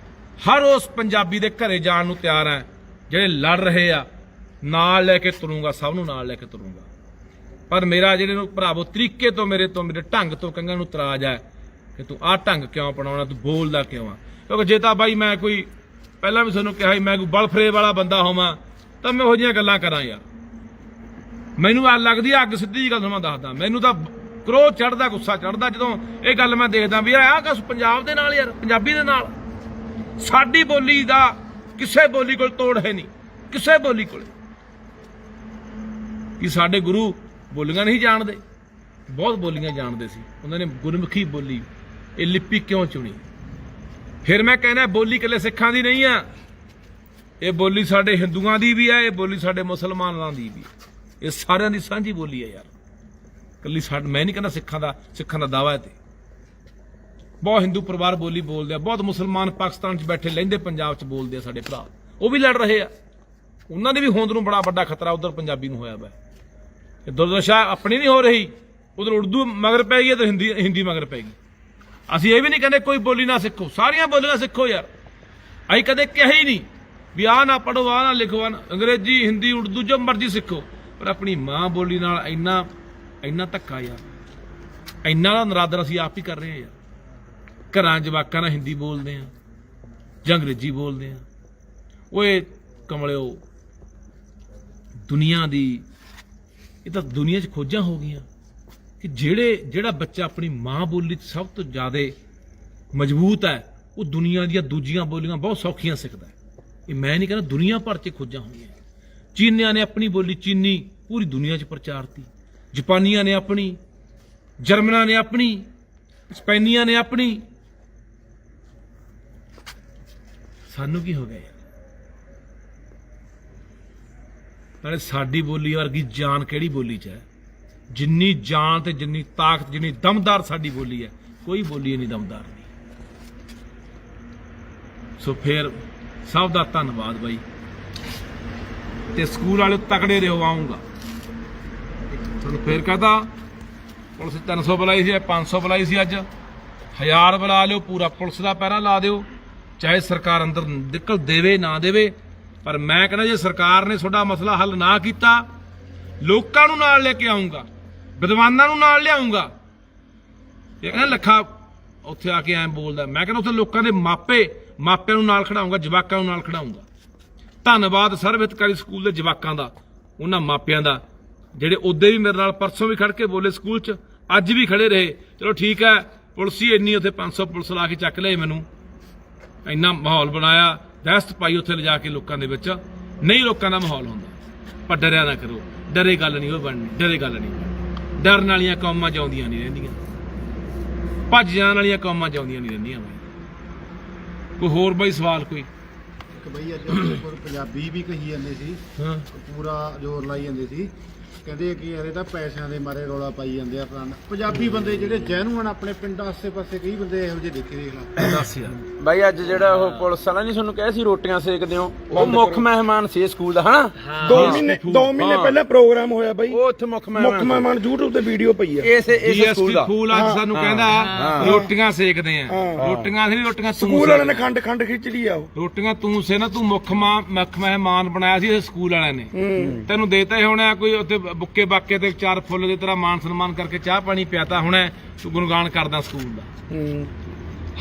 ਹਰ ਉਸ ਪੰਜਾਬੀ ਦੇ ਘਰੇ ਜਾਣ ਨੂੰ ਤਿਆਰ ਹਾਂ ਜਿਹੜੇ ਲੜ ਰਹੇ ਆ, ਨਾਲ ਲੈ ਕੇ ਤੁਰੂੰਗਾ, ਸਭ ਨੂੰ ਨਾਲ ਲੈ ਕੇ ਤੁਰੂੰਗਾ। ਪਰ ਮੇਰਾ ਜਿਹੜੇ ਨੂੰ ਭਰਾਵੋ ਤਰੀਕੇ ਤੋਂ, ਮੇਰੇ ਢੰਗ ਤੋਂ ਕੰਗਾਂ ਨੂੰ ਤਰਾਜ ਹੈ ਕਿ ਤੂੰ ਆਹ ਢੰਗ ਕਿਉਂ ਅਪਣਾਉਣਾ, ਤੂੰ ਬੋਲਦਾ ਕਿਉਂ ਆ? ਕਿਉਂਕਿ ਜੇ ਤਾਂ ਬਾਈ ਮੈਂ ਕੋਈ, ਪਹਿਲਾਂ ਵੀ ਤੁਹਾਨੂੰ ਕਿਹਾ ਸੀ, ਮੈਂ ਕੋਈ ਬਲਫਰੇ ਵਾਲਾ ਬੰਦਾ ਹੋਵਾਂ ਤਾਂ ਮੈਂ ਇਹੋ ਜਿਹੀਆਂ ਗੱਲਾਂ ਕਰਾਂ ਯਾਰ। ਮੈਨੂੰ ਆ ਲੱਗਦੀ ਅੱਗ, ਸਿੱਧੀ ਜੀ ਗੱਲ ਮੈਂ ਦੱਸਦਾ, ਮੈਨੂੰ ਤਾਂ ਕਰੋਧ ਚੜਦਾ, ਗੁੱਸਾ ਚੜਦਾ ਜਦੋਂ ਇਹ ਗੱਲ ਮੈਂ ਦੇਖਦਾ ਵੀ ਆਹ ਕੁਛ ਪੰਜਾਬ ਦੇ ਨਾਲ ਯਾਰ, ਪੰਜਾਬੀ ਦੇ ਨਾਲ। ਸਾਡੀ ਬੋਲੀ ਦਾ ਕਿਸੇ ਬੋਲੀ ਕੋਲ ਤੋੜ ਹੈ ਨਹੀਂ, ਕਿਸੇ ਬੋਲੀ ਕੋਲ। ਕਿ ਸਾਡੇ ਗੁਰੂ ਬੋਲੀਆਂ ਨਹੀਂ ਜਾਣਦੇ? ਬਹੁਤ ਬੋਲੀਆਂ ਜਾਣਦੇ ਸੀ, ਉਹਨਾਂ ਨੇ ਗੁਰਮੁਖੀ ਬੋਲੀ, ਇਹ ਲਿਪੀ ਕਿਉਂ ਚੁਣੀ? ਫਿਰ ਮੈਂ ਕਹਿੰਦਾ ਬੋਲੀ ਇਕੱਲੇ ਸਿੱਖਾਂ ਦੀ ਨਹੀਂ ਆ, ਇਹ ਬੋਲੀ ਸਾਡੇ ਹਿੰਦੂਆਂ ਦੀ ਵੀ ਹੈ, ਇਹ ਬੋਲੀ ਸਾਡੇ ਮੁਸਲਮਾਨਾਂ ਦੀ ਵੀ, ਇਹ ਸਾਰਿਆਂ ਦੀ ਸਾਂਝੀ ਬੋਲੀ ਹੈ ਯਾਰ। ਇਕੱਲੀ ਮੈਂ ਨਹੀਂ ਕਹਿੰਦਾ ਸਿੱਖਾਂ ਦਾ ਦਾਵਾ ਹੈ। ਤੇ ਬਹੁਤ ਹਿੰਦੂ ਪਰਿਵਾਰ ਬੋਲੀ ਬੋਲਦੇ ਆ, ਬਹੁਤ ਮੁਸਲਮਾਨ ਪਾਕਿਸਤਾਨ 'ਚ ਬੈਠੇ ਲਹਿੰਦੇ ਪੰਜਾਬ 'ਚ ਬੋਲਦੇ ਆ, ਸਾਡੇ ਭਰਾ ਉਹ ਵੀ ਲੜ ਰਹੇ ਆ। ਉਹਨਾਂ ਦੀ ਵੀ ਹੋਂਦ ਨੂੰ ਬੜਾ ਵੱਡਾ ਖਤਰਾ ਉਧਰ ਪੰਜਾਬੀ ਨੂੰ ਹੋਇਆ ਵਾ। ਇਹ ਦੁਰਦਸ਼ਾ ਆਪਣੀ ਨਹੀਂ ਹੋ ਰਹੀ, ਉਧਰ ਉਰਦੂ ਮਗਰ ਪੈ ਗਈ ਤੇ ਹਿੰਦੀ ਮਗਰ ਪੈ ਗਈ। ਅਸੀਂ ਇਹ ਵੀ ਨਹੀਂ ਕਹਿੰਦੇ ਕੋਈ ਬੋਲੀ ਨਾ ਸਿੱਖੋ, ਸਾਰੀਆਂ ਬੋਲੀਆਂ ਸਿੱਖੋ ਯਾਰ। ਅਸੀਂ ਕਦੇ ਕਿਹਾ ਹੀ ਨਹੀਂ ਵੀ ਆਹ ਨਾ ਪੜੋ, ਆਹ ਨਾ ਲਿਖੋ, ਅੰਗਰੇਜ਼ੀ, ਹਿੰਦੀ, ਉਰਦੂ ਜੋ ਮਰਜ਼ੀ ਸਿੱਖੋ, ਪਰ ਆਪਣੀ ਮਾਂ ਬੋਲੀ ਨਾਲ ਇੰਨਾ ਧੱਕਾ ਯਾਰ, ਇੰਨਾ ਦਾ ਨਰਾਦਰ ਅਸੀਂ ਆਪ ਹੀ ਕਰ ਰਹੇ ਹਾਂ ਯਾਰ। ਘਰਾਂ ਜਵਾਕਾਂ ਨਾਲ ਹਿੰਦੀ ਬੋਲਦੇ ਆ ਜਾਂ ਅੰਗਰੇਜ਼ੀ ਬੋਲਦੇ ਆ। ਓਏ ਕਮਲਿਓ, ਦੁਨੀਆ ਦੀ ਇਹ ਤਾਂ ਦੁਨੀਆ 'ਚ ਖੋਜਾਂ ਹੋ ਗਈਆਂ ਕਿ ਜਿਹੜਾ ਬੱਚਾ ਆਪਣੀ ਮਾਂ ਬੋਲੀ 'ਚ ਸਭ ਤੋਂ ਜ਼ਿਆਦਾ ਮਜ਼ਬੂਤ ਹੈ, ਉਹ ਦੁਨੀਆ ਦੀਆਂ ਦੂਜੀਆਂ ਬੋਲੀਆਂ ਬਹੁਤ ਸੌਖੀਆਂ ਸਿੱਖਦਾ ਹੈ। ਇਹ ਮੈਂ ਨਹੀਂ ਕਹਿੰਦਾ, ਦੁਨੀਆ ਭਰ 'ਚ ਖੋਜਾਂ ਹੋਈਆਂ। ਚੀਨੀਆਂ ਨੇ ਆਪਣੀ ਬੋਲੀ ਚੀਨੀ ਪੂਰੀ ਦੁਨੀਆ 'ਚ ਪ੍ਰਚਾਰਤੀ, ਜਾਪਾਨੀਆਂ ਨੇ ਆਪਣੀ, ਜਰਮਨਾਂ ਨੇ ਆਪਣੀ, ਸਪੇਨੀਆਂ ਨੇ ਆਪਣੀ। ਸਾਨੂੰ ਕੀ ਹੋ ਗਿਆ ਯਾਰ? ਨਾਲੇ ਸਾਡੀ ਬੋਲੀ ਵਰਗੀ ਜਾਨ ਕਿਹੜੀ ਬੋਲੀ 'ਚ ਹੈ? ਜਿੰਨੀ ਜਾਨ ਤੇ ਜਿੰਨੀ ਤਾਕਤ, ਜਿੰਨੀ ਦਮਦਾਰ ਸਾਡੀ ਬੋਲੀ ਹੈ, ਕੋਈ ਬੋਲੀ ਨਹੀਂ ਦਮਦਾਰ ਨਹੀਂ। ਸੋ ਫਿਰ ਸਭ ਦਾ ਧੰਨਵਾਦ ਬਾਈ, ਤੇ ਸਕੂਲ ਵਾਲੇ ਤਕੜੇ ਰਹੋ। ਆਉਂਗਾ ਤੁਹਾਨੂੰ ਫੇਰ ਕਹਦਾ, ਪੁਲਿਸ 300 ਬੁਲਾਈ ਸੀ, 500 ਬੁਲਾਈ ਸੀ, ਅੱਜ 1000 ਬੁਲਾ ਲਿਓ, ਪੂਰਾ ਪੁਲਿਸ ਦਾ ਪਹਿਰਾ ਲਾ ਦਿਓ, ਚਾਹੇ ਸਰਕਾਰ ਅੰਦਰ ਨਿਕਲ ਦੇਵੇ ਨਾ ਦੇਵੇ। ਪਰ ਮੈਂ ਕਹਿੰਦਾ ਜੇ ਸਰਕਾਰ ਨੇ ਤੁਹਾਡਾ ਮਸਲਾ ਹੱਲ ਨਾ ਕੀਤਾ, ਲੋਕਾਂ ਨੂੰ ਨਾਲ ਲੈ ਕੇ ਆਉਂਗਾ, ਵਿਦਵਾਨਾਂ ਨੂੰ ਨਾਲ ਲਿਆਉਂਗਾ। ਇਹ ਕਹਿੰਦਾ ਲੱਖਾ ਉੱਥੇ ਆ ਕੇ ਐਂ ਬੋਲਦਾ, ਮੈਂ ਕਹਿੰਦਾ ਉੱਥੇ ਲੋਕਾਂ ਦੇ ਮਾਪਿਆਂ ਨੂੰ ਨਾਲ ਖੜਾਉਂਗਾ, ਜਵਾਕਾਂ ਨੂੰ ਨਾਲ ਖੜਾਉਂਗਾ। ਧੰਨਵਾਦ ਸਰਵ ਹਿਤਕਾਰੀ ਸਕੂਲ ਦੇ ਜਵਾਕਾਂ ਦਾ, ਉਹਨਾਂ ਮਾਪਿਆਂ ਦਾ, ਜਿਹੜੇ ਉਦੋਂ ਵੀ ਮੇਰੇ ਨਾਲ ਪਰਸੋਂ ਵੀ ਖੜ ਕੇ ਬੋਲੇ ਸਕੂਲ 'ਚ, ਅੱਜ ਵੀ ਖੜੇ ਰਹੇ। ਚਲੋ ਠੀਕ ਹੈ, ਪੁਲਿਸ ਹੀ ਇੰਨੀ, ਉੱਥੇ 500 ਪੁਲਿਸ ਲਾ ਕੇ ਚੱਕ ਲਿਆਏ ਮੈਨੂੰ, ਇੰਨਾ ਮਾਹੌਲ ਬਣਾਇਆ, ਦਹਿਸ਼ਤ ਪਾਈ ਉੱਥੇ ਲਿਜਾ ਕੇ ਲੋਕਾਂ ਦੇ ਵਿੱਚ। ਨਹੀਂ ਲੋਕਾਂ ਦਾ ਮਾਹੌਲ ਹੁੰਦਾ, ਪਰ ਡਰਿਆ ਨਾ ਕਰੋ, ਡਰੇ ਗੱਲ ਨਹੀਂ ਉਹ ਬਣਨੀ, ਡਰੇ ਗੱਲ ਨਹੀਂ ਬਣਨੀ। ਡਰਨ ਵਾਲੀਆਂ ਕੌਮਾਂ ਜਿਉਂਦੀਆਂ ਨਹੀਂ ਰਹਿੰਦੀਆਂ, ਭੱਜ ਜਾਣ ਵਾਲੀਆਂ ਕੌਮਾਂ ਜਿਉਂਦੀਆਂ ਨਹੀਂ ਰਹਿੰਦੀਆਂ। ਕੋਈ ਹੋਰ ਬਾਈ ਸਵਾਲ ਕੋਈ? ਇੱਕ ਬਈ ਅੱਜ ਉਹਦੇ ਕੋਲ ਪੰਜਾਬੀ ਵੀ ਕਹੀ ਜਾਂਦੇ ਸੀ, ਹਾਂ, ਪੂਰਾ ਜ਼ੋਰ ਲਾਈ ਜਾਂਦੇ ਸੀ, ਕਹਿੰਦੇ ਕਿ ਯਾਰ ਇਹ ਤਾਂ ਪੈਸਿਆਂ ਦੇ ਮਾਰੇ ਰੌਲਾ ਪਾਈ ਜਾਂਦੇ ਆ। ਪੰਜਾਬੀ ਬੰਦੇ ਜਿਹੜੇ ਜੈਨੂਅਨ ਆਪਣੇ ਪਿੰਡ ਆਸੇ-ਪਾਸੇ ਕਈ ਬੰਦੇ ਇਹੋ ਜਿਹੇ ਦੇਖੇ, ਦੇਖ ਲਾ। ਦੱਸ ਯਾਰ। ਬਾਈ ਅੱਜ ਜਿਹੜਾ ਉਹ ਪੁਲਿਸ ਵਾਲਾ ਨਹੀਂ ਤੁਹਾਨੂੰ ਕਿਹਾ ਸੀ ਰੋਟੀਆਂ ਸੇਕਦੇ ਹੋ, ਉਹ ਮੁੱਖ ਮਹਿਮਾਨ ਸੀ ਸਕੂਲ ਦਾ, ਹਨਾ? 2 ਮਹੀਨੇ ਪਹਿਲਾਂ ਪ੍ਰੋਗਰਾਮ ਹੋਇਆ ਬਾਈ, ਉਹ ਉੱਥੇ ਮੁੱਖ ਮਹਿਮਾਨ YouTube ਤੇ ਵੀਡੀਓ ਪਈ ਆ। ਇਸ ਸਕੂਲ ਦਾ ਫੂਲ ਅੱਜ ਸਾਨੂੰ ਕਹਿੰਦਾ ਰੋਟੀਆਂ ਸੇਕਦੇ ਆ। ਰੋਟੀਆਂ ਨਹੀਂ, ਰੋਟੀਆਂ ਸਕੂਲ ਵਾਲਿਆਂ ਨੇ ਖੰਡ ਖਿੱਚ ਲਈ ਆ। ਉਹ ਰੋਟੀਆਂ ਤੂੰ ਸੇ ਨਾ, ਤੂੰ ਮੁੱਖ ਮਹਿਮਾਨ ਬਣਾਇਆ ਸੀ ਸਕੂਲ ਵਾਲਿਆਂ ਨੇ, ਤੈਨੂੰ ਦੇਤਾ ਹੋਣਾ ਕੋਈ ਉੱਥੇ ਬੁੱਕੇ ਬਾਕੇ ਤੇ 4 ਫੁੱਲ ਦੇ ਤਰ੍ਹਾਂ ਮਾਨ ਸਨਮਾਨ ਕਰਕੇ ਚਾਹ ਪਾਣੀ ਪਿਆਤਾ ਹੋਣਾ, ਤੂੰ ਗੁਣਗਾਨ ਕਰਦਾ ਸਕੂਲ ਦਾ।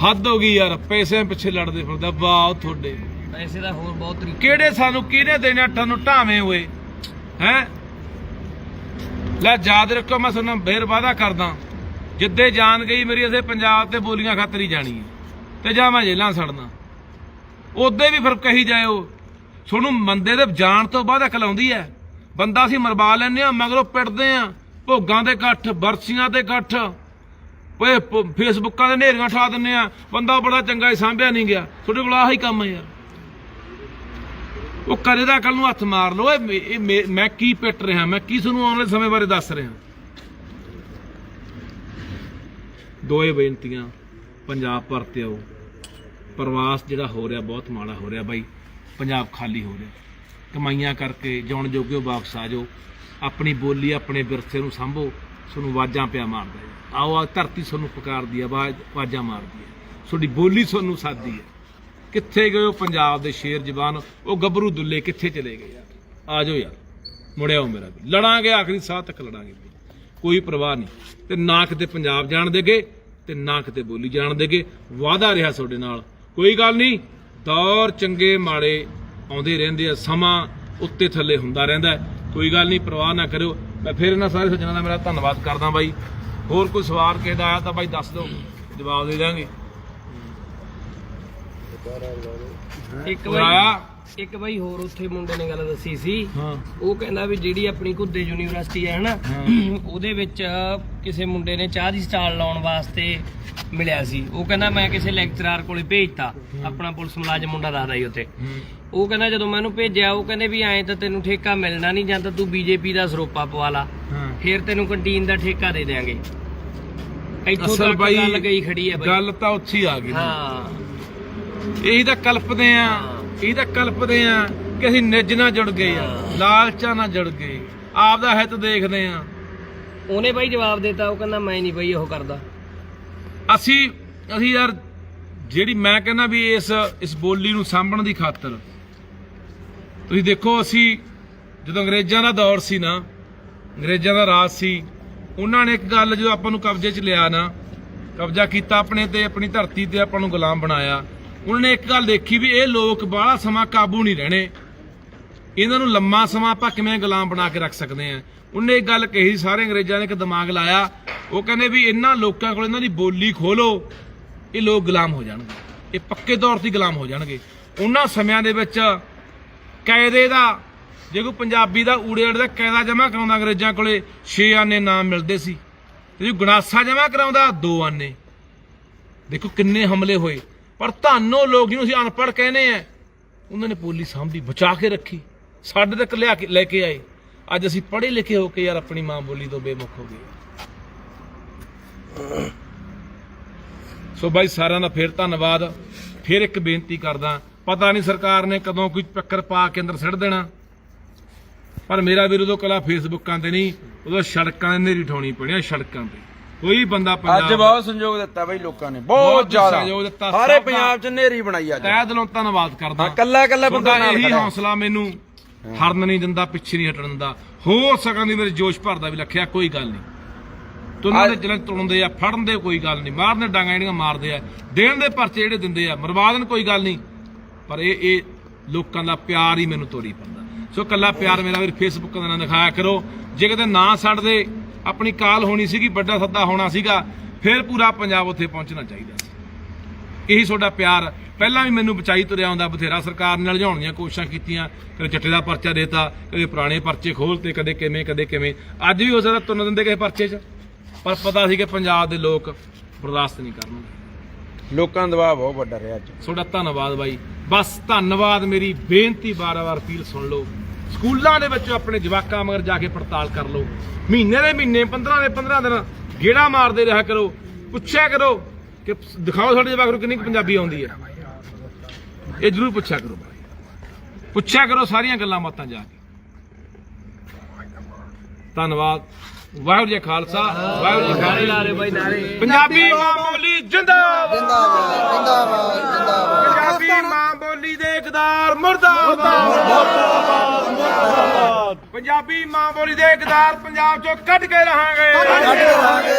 ਹੱਦ ਹੋ ਗਈ ਯਾਰ, ਪੈਸਿਆਂ ਪਿੱਛੇ ਲੜਦੇ ਫਿਰਦਾ। ਵਾਹ ਤੁਹਾਡੇ ਪੈਸੇ ਦਾ ਹੋਰ ਬਹੁਤ ਤਰੀਕੇ, ਕਿਹੜੇ ਸਾਨੂੰ ਕਿਹਨੇ ਦੇਣੇ, ਤੁਹਾਨੂੰ ਢਾਵੇਂ ਹੋਏ ਹੈ। ਲੈ ਯਾਦ ਰੱਖੋ, ਮੈਂ ਤੁਹਾਨੂੰ ਫੇਰ ਵਾਅਦਾ ਕਰਦਾ, ਜਿੱਦੇ ਜਾਨ ਗਈ ਮੇਰੀ ਇਸੇ ਪੰਜਾਬ ਤੇ ਬੋਲੀਆਂ ਖਾਤਰ ਹੀ ਜਾਣੀ ਹੈ, ਤੇ ਜਾਂ ਮੈਂ ਜੇਲਾਂ ਸੜਨਾ। ਉਦੋਂ ਵੀ ਫਿਰ ਕਹੀ ਜਾਇਓ, ਤੁਹਾਨੂੰ ਬੰਦੇ ਦੇ ਜਾਣ ਤੋਂ ਬਾਅਦ ਅਕਲ ਆਉਂਦੀ ਹੈ। ਬੰਦਾ ਅਸੀਂ ਮਰਵਾ ਲੈਂਦੇ ਆ, ਮਗਰੋਂ ਪਿੱਟਦੇ ਆ, ਭੋਗਾਂ ਦੇ ਇਕੱਠ, ਬਰਸੀਆਂ ਦੇ ਇਕੱਠ, ਓਏ ਫੇਸਬੁੱਕਾਂ ਦੇ ਨੇਰੀਆਂ ਠਾ ਦਿੰਦੇ ਆ, ਬੰਦਾ ਬੜਾ ਚੰਗਾ ਹੀ ਸਾਂਭਿਆ ਨਹੀਂ ਗਿਆ। ਤੁਹਾਡੇ ਕੋਲ ਆਹੀ ਕੰਮ ਹੈ ਯਾਰ। ਉਹ ਕਦੇ ਦਾ ਕੱਲ ਨੂੰ ਹੱਥ ਮਾਰ ਲਓ। ਮੈਂ ਕੀ ਪਿੱਟ ਰਿਹਾ, ਮੈਂ ਕੀ ਤੁਹਾਨੂੰ ਆਉਣ ਵਾਲੇ ਸਮੇਂ ਬਾਰੇ ਦੱਸ ਰਿਹਾ। ਦੋਏ ਬੇਨਤੀਆਂ, ਪੰਜਾਬ ਪਰਤੇ ਆਓ। ਪ੍ਰਵਾਸ ਜਿਹੜਾ ਹੋ ਰਿਹਾ ਬਹੁਤ ਮਾੜਾ ਹੋ ਰਿਹਾ ਬਾਈ, ਪੰਜਾਬ ਖਾਲੀ ਹੋ ਰਿਹਾ। ਕਮਾਈਆਂ ਕਰਕੇ ਜਾਣ ਜੋਗੇ ਵਾਪਸ ਆ ਜਾਓ, ਆਪਣੀ ਬੋਲੀ ਆਪਣੇ ਵਿਰਸੇ ਨੂੰ ਸਾਂਭੋ। ਤੁਹਾਨੂੰ ਆਵਾਜ਼ਾਂ ਪਿਆ ਮਾਰਦਾ, ਆਓ ਆ ਧਰਤੀ ਤੁਹਾਨੂੰ ਪੁਕਾਰਦੀ ਹੈ, ਆਵਾਜ਼ਾਂ ਮਾਰਦੀ ਹੈ, ਤੁਹਾਡੀ ਬੋਲੀ ਤੁਹਾਨੂੰ ਸਾਦੀ ਹੈ। ਕਿੱਥੇ ਗਏ ਉਹ ਪੰਜਾਬ ਦੇ ਸ਼ੇਰ ਜਵਾਨ, ਉਹ ਗੱਭਰੂ ਦੁੱਲੇ ਕਿੱਥੇ ਚਲੇ ਗਏ ਯਾਰ? ਆ ਜਾਓ ਯਾਰ, ਮੁੜਿਆਓ ਮੇਰਾ ਵੀ, ਲੜਾਂਗੇ ਆਖਰੀ ਸਾਹ ਤੱਕ ਲੜਾਂਗੇ, ਕੋਈ ਪਰਵਾਹ ਨਹੀਂ। ਤੇ ਨਾ ਕਿਤੇ ਪੰਜਾਬ ਜਾਣ ਦੇਗੇ ਤੇ ਨਾ ਕਿਤੇ ਬੋਲੀ ਜਾਣ ਦੇਗੇ। ਵਾਅਦਾ ਰਿਹਾ ਤੁਹਾਡੇ ਨਾਲ, ਕੋਈ ਗੱਲ ਨਹੀਂ। ਦੌਰ ਚੰਗੇ ਮਾੜੇ ਆਉਂਦੇ ਰਹਿੰਦੇ ਆ, ਸਮਾਂ ਉੱਤੇ ਥੱਲੇ ਹੁੰਦਾ ਰਹਿੰਦਾ, ਕੋਈ ਗੱਲ ਨਹੀਂ, ਪਰਵਾਹ ਨਾ ਕਰਿਓ। ਮੈਂ ਫਿਰ ਇਹਨਾਂ ਸਾਰੇ ਸੱਜਣਾਂ ਦਾ ਮੇਰਾ ਧੰਨਵਾਦ ਕਰਦਾ ਬਾਈ। ਹੋਰ ਕੋਈ ਸਵਾਲ ਕਿਸੇ ਦਾ ਆਇਆ ਤਾਂ ਬਾਈ ਦੱਸ ਦਿਓ, ਜਵਾਬ ਦੇ ਦਾਂਗੇ। ਇੱਕ ਬਾਈ ਹੋਰ ਉੱਥੇ ਮੁੰਡੇ ਨੇ ਗੱਲ ਦੱਸੀ ਸੀ, ਹਾਂ, ਉਹ ਕਹਿੰਦਾ ਵੀ ਜਿਹੜੀ ਆਪਣੀ ਘੁੱਦੇ ਯੂਨੀਵਰਸਿਟੀ ਹੈ ਹਨਾ, ਉਹਦੇ ਵਿੱਚ ਕਿਸੇ ਮੁੰਡੇ ਨੇ ਚਾਹ ਦੀ ਸਟਾਲ ਲਾਉਣ ਵਾਸਤੇ ਮਿਲਿਆ ਸੀ। ਉਹ ਕਹਿੰਦਾ ਮੈਂ ਕਿਸੇ ਲੈਕਚਰਾਰ ਕੋਲੇ ਭੇਜਤਾ, ਆਪਣਾ ਪੁਲਿਸ ਮੁਲਾਜ਼ਮ ਮੁੰਡਾ ਦੱਸਦਾ ਸੀ ਉੱਥੇ। ਉਹ ਕਹਿੰਦਾ ਜਦੋਂ ਮੈਂ ਉਹਨੂੰ ਭੇਜਿਆ, ਉਹ ਕਹਿੰਦੇ ਵੀ ਐਂ ਤਾਂ ਤੈਨੂੰ ਠੇਕਾ ਮਿਲਣਾ ਨਹੀਂ, ਜਾਂ ਤਾਂ ਤੂੰ ਬੀਜੇਪੀ ਦਾ ਸਰੋਪਾ ਪਵਾ ਲਾ, ਫਿਰ ਤੈਨੂੰ ਕੰਟੀਨ ਦਾ ਠੇਕਾ ਦੇ ਦਿਆਂਗੇ। ਇੱਥੋਂ ਤੱਕ ਗੱਲ ਗਈ ਖੜੀ ਹੈ ਬਾਈ। ਗੱਲ ਤਾਂ ਉੱਥੇ ਹੀ ਆ ਗਈ। ਹਾਂ, ਇਹੀ ਤਾਂ ਕਲਪਦੇ ਆ, ਇਹੀ ਤਾਂ ਕਲਪਦੇ ਆ ਕਿ ਅਸੀਂ ਨਿੱਜ ਨਾਲ ਜੁੜ ਗਏ ਆ, ਲਾਲਚਾਂ ਨਾਲ ਜੁੜ ਗਏ, ਆਪ ਦਾ ਹਿੱਤ ਦੇਖਦੇ ਆ। ਉਹਨੇ ਬਾਈ ਜਵਾਬ ਦਿੱਤਾ, ਉਹ ਕਹਿੰਦਾ ਮੈਂ ਨਹੀਂ ਬਾਈ ਉਹ ਕਰਦਾ। ਅਸੀਂ ਅਸੀਂ ਯਾਰ ਜਿਹੜੀ ਮੈਂ ਕਹਿੰਦਾ ਵੀ ਇਸ ਬੋਲੀ ਨੂੰ ਸਾਂਭਣ ਦੀ ਖਾਤਰ ਤੁਸੀਂ ਦੇਖੋ, ਅਸੀਂ ਜਦੋਂ ਅੰਗਰੇਜ਼ਾਂ ਦਾ ਦੌਰ ਸੀ ਨਾ, ਅੰਗਰੇਜ਼ਾਂ ਦਾ ਰਾਜ ਸੀ, ਉਹਨਾਂ ਨੇ ਇੱਕ ਗੱਲ ਜਦੋਂ ਆਪਾਂ ਨੂੰ ਕਬਜ਼ੇ 'ਚ ਲਿਆ ਨਾ, ਕਬਜ਼ਾ ਕੀਤਾ ਆਪਣੇ ਤੇ, ਆਪਣੀ ਧਰਤੀ ਤੇ ਆਪਾਂ ਨੂੰ ਗੁਲਾਮ ਬਣਾਇਆ, ਉਹਨਾਂ ਨੇ ਇੱਕ ਗੱਲ ਦੇਖੀ ਵੀ ਇਹ ਲੋਕ ਬਾਹਲਾ ਸਮਾਂ ਕਾਬੂ ਨਹੀਂ ਰਹਿਣੇ, ਇਹਨਾਂ ਨੂੰ ਲੰਮਾ ਸਮਾਂ ਆਪਾਂ ਕਿਵੇਂ ਗੁਲਾਮ ਬਣਾ ਕੇ ਰੱਖ ਸਕਦੇ ਆ। ਉਹਨੇ ਇੱਕ ਗੱਲ ਕਹੀ, ਸਾਰੇ ਅੰਗਰੇਜ਼ਾਂ ਨੇ ਇੱਕ ਦਿਮਾਗ ਲਾਇਆ, ਉਹ ਕਹਿੰਦੇ ਵੀ ਇਹਨਾਂ ਲੋਕਾਂ ਕੋਲ ਇਹਨਾਂ ਦੀ ਬੋਲੀ ਖੋਲੋ, ਇਹ ਲੋਕ ਗੁਲਾਮ ਹੋ ਜਾਣਗੇ, ਇਹ ਪੱਕੇ ਤੌਰ ਤੇ ਗੁਲਾਮ ਹੋ ਜਾਣਗੇ। ਉਹਨਾਂ ਸਮਿਆਂ ਦੇ ਵਿੱਚ ਕਾਇਦੇ ਦਾ, ਜੇ ਕੋਈ ਪੰਜਾਬੀ ਦਾ ਊੜੇ ਅੜੇ ਦਾ ਕਾਇਦਾ ਜਮ੍ਹਾਂ ਕਰਾਉਂਦਾ ਅੰਗਰੇਜ਼ਾਂ ਕੋਲੇ 6 ਆਨੇ ਨਾਮ ਮਿਲਦੇ ਸੀ, ਤੇ ਜੇ ਗੰਡਾਸਾ ਜਮ੍ਹਾਂ ਕਰਾਉਂਦਾ 2 ਆਨੇ। ਦੇਖੋ ਕਿੰਨੇ ਹਮਲੇ ਹੋਏ, ਪਰ ਤੁਹਾਨੂੰ ਲੋਕ ਜਿਹਨੂੰ ਅਸੀਂ ਅਨਪੜ੍ਹ ਕਹਿੰਦੇ ਆ, ਉਹਨਾਂ ਨੇ ਬੋਲੀ ਸਾਂਭੀ, ਬਚਾ ਕੇ ਰੱਖੀ, ਸਾਡੇ ਤੱਕ ਲੈ ਕੇ ਆਏ। ਅੱਜ ਅਸੀਂ ਪੜ੍ਹੇ ਲਿਖੇ ਹੋ ਕੇ ਯਾਰ ਆਪਣੀ ਮਾਂ ਬੋਲੀ ਤੋਂ ਬੇਮੁਖ ਹੋ ਗਏ। ਸੋ ਬਾਈ ਸਾਰਿਆਂ ਦਾ ਫੇਰ ਧੰਨਵਾਦ। ਫੇਰ ਇੱਕ ਬੇਨਤੀ ਕਰਦਾ, ਪਤਾ ਨਹੀਂ ਸਰਕਾਰ ਨੇ ਕਦੋਂ ਕੋਈ ਚੱਕਰ ਪਾ ਕੇ ਅੰਦਰ ਸਿੱਟ ਦੇਣਾ, ਪਰ ਮੇਰਾ ਵੀਰ ਉਦੋਂ ਕਲਾ ਫੇਸਬੁੱਕਾਂ ਤੇ ਨਹੀਂ, ਉਦੋਂ ਸੜਕਾਂ 'ਤੇ ਨੇਰੀ ਠਾਉਣੀ ਪੈਣੀ, ਸੜਕਾਂ ਤੇ ਕੋਈ ਬੰਦਾ ਅੱਜ ਬਹੁਤ ਸੰਯੋਗ ਦਿੱਤਾ ਬਈ ਲੋਕਾਂ ਨੇ, ਬਹੁਤ ਜ਼ਿਆਦਾ ਸਹਿਯੋਗ ਦਿੱਤਾ, ਸਾਰੇ ਪੰਜਾਬ 'ਚ ਨੇਰੀ ਬਣਾਈ ਅੱਜ। ਤਹਿ ਦਿਲੋਂ ਧੰਨਵਾਦ ਕਰਦਾ। ਕੱਲਾ ਬੰਦਾ ਨਾਲ ਇਹੀ ਖੜਾ। ਹੌਸਲਾ ਮੈਨੂੰ ਹਰਨ ਨਹੀਂ ਦਿੰਦਾ, ਪਿੱਛੇ ਨਹੀਂ ਹਟਣ ਦਿੰਦਾ। ਹੋ ਸਕਣ ਦੀ ਮੇਰੇ ਜੋਸ਼ ਭਰਦਾ ਵੀ ਲੱਖਿਆ, ਕੋਈ ਗੱਲ ਨਹੀਂ, ਤੁਨਾਂ ਦੇ ਜਿਹੜੇ ਤੁਣਦੇ ਆ, ਫੜਨ ਦੇ ਕੋਈ ਗੱਲ ਨਹੀਂ, ਮਾਰਨੇ ਡਾਂਗਾ ਜਿਹੜੀਆਂ ਮਾਰਦੇ ਆ, ਦੇਣ ਦੇ ਪਰਚੇ ਜਿਹੜੇ ਦਿੰਦੇ ਆ, ਮਰਵਾ ਦੇਣ ਕੋਈ ਗੱਲ ਨਹੀਂ, ਪਰ ਇਹ ਲੋਕਾਂ ਦਾ ਪਿਆਰ ਹੀ ਮੈਨੂੰ ਤੋਰੀ ਪੈਂਦਾ। ਸੋ ਕੱਲਾ ਪਿਆਰ ਮੇਰਾ ਵੀਰ ਫੇਸਬੁੱਕ ਦਾ ਨਾ ਦਿਖਾਇਆ ਕਰੋ। ਜੇ ਕਿਤੇ ਨਾ ਛੱਡਦੇ, ਆਪਣੀ ਕਾਲ ਹੋਣੀ ਸੀਗੀ, ਵੱਡਾ ਸੱਦਾ ਹੋਣਾ ਸੀਗਾ, ਫਿਰ ਪੂਰਾ ਪੰਜਾਬ ਉੱਥੇ ਪਹੁੰਚਣਾ ਚਾਹੀਦਾ ਸੀ। ਇਹੀ ਤੁਹਾਡਾ ਪਿਆਰ ਪਹਿਲਾਂ ਵੀ ਮੈਨੂੰ ਬਚਾਈ ਤੁਰਿਆ ਆਉਂਦਾ, ਬਥੇਰਾ ਸਰਕਾਰ ਨਾਲ ਲਿਜਾਉਣ ਦੀਆਂ ਕੋਸ਼ਿਸ਼ਾਂ ਕੀਤੀਆਂ, ਕਦੇ ਚੱਟੇ ਦਾ ਪਰਚਾ ਦੇਤਾ, ਕਦੇ ਪੁਰਾਣੇ ਪਰਚੇ ਖੋਲਤੇ, ਕਦੇ ਕਿਵੇਂ। ਅੱਜ ਵੀ ਹੋ ਸਕਦਾ ਤੁਰਨ ਦਿੰਦੇ ਕਿਸੇ ਪਰਚੇ 'ਚ, ਪਰ ਪਤਾ ਸੀ ਕਿ ਪੰਜਾਬ ਦੇ ਲੋਕ ਬਰਦਾਸ਼ਤ ਨਹੀਂ ਕਰਨਗੇ। ਲੋਕਾਂ ਦਾ ਦਬਾਅ ਬਹੁਤ ਵੱਡਾ ਰਿਹਾ ਅੱਜ। ਤੁਹਾਡਾ ਧੰਨਵਾਦ ਬਾਈ, ਬਸ ਧੰਨਵਾਦ। ਮੇਰੀ ਬੇਨਤੀ ਵਾਰ-ਵਾਰ ਅਪੀਲ ਸੁਣ ਲਓ, ਸਕੂਲਾਂ ਦੇ ਵਿੱਚ ਆਪਣੇ ਜਵਾਕਾਂ ਮਗਰ ਜਾ ਕੇ ਪੜਤਾਲ ਕਰ ਲਓ, ਮਹੀਨੇ ਦੇ ਮਹੀਨੇ, 15 ਦੇ 15 ਦਿਨ ਗੇੜਾ ਮਾਰਦੇ ਰਿਹਾ ਕਰੋ, ਪੁੱਛਿਆ ਕਰੋ ਕਿ ਦਿਖਾਓ ਸਾਡੇ ਜਵਾਕ ਨੂੰ ਕਿੰਨੀ ਕੁ ਪੰਜਾਬੀ ਆਉਂਦੀ ਹੈ, ਇਹ ਜ਼ਰੂਰ ਪੁੱਛਿਆ ਕਰੋ ਸਾਰੀਆਂ ਗੱਲਾਂ ਬਾਤਾਂ ਜਾ ਕੇ। ਧੰਨਵਾਦ। ਵਾਹਿਗੁਰੂ ਜੀ ਕਾ ਖਾਲਸਾ, ਵਾਹਿਗੁਰੂ ਜੀ ਕੀ ਫਤਿਹ। ਪੰਜਾਬੀ ਮਾਂ ਬੋਲੀ ਜਿੰਦਾਬਾਦ, ਪੰਜਾਬੀ ਮਾਂ ਬੋਲੀ ਦੇ ਇਕਦਾਰ ਮੁਰਦਾਬਾਦ, ਪੰਜਾਬੀ ਮਾਂ ਬੋਲੀ ਦੇ ਇਕਦਾਰ ਪੰਜਾਬ ਚੋਂ ਕੱਢ ਕੇ ਰਹਾਂਗੇ,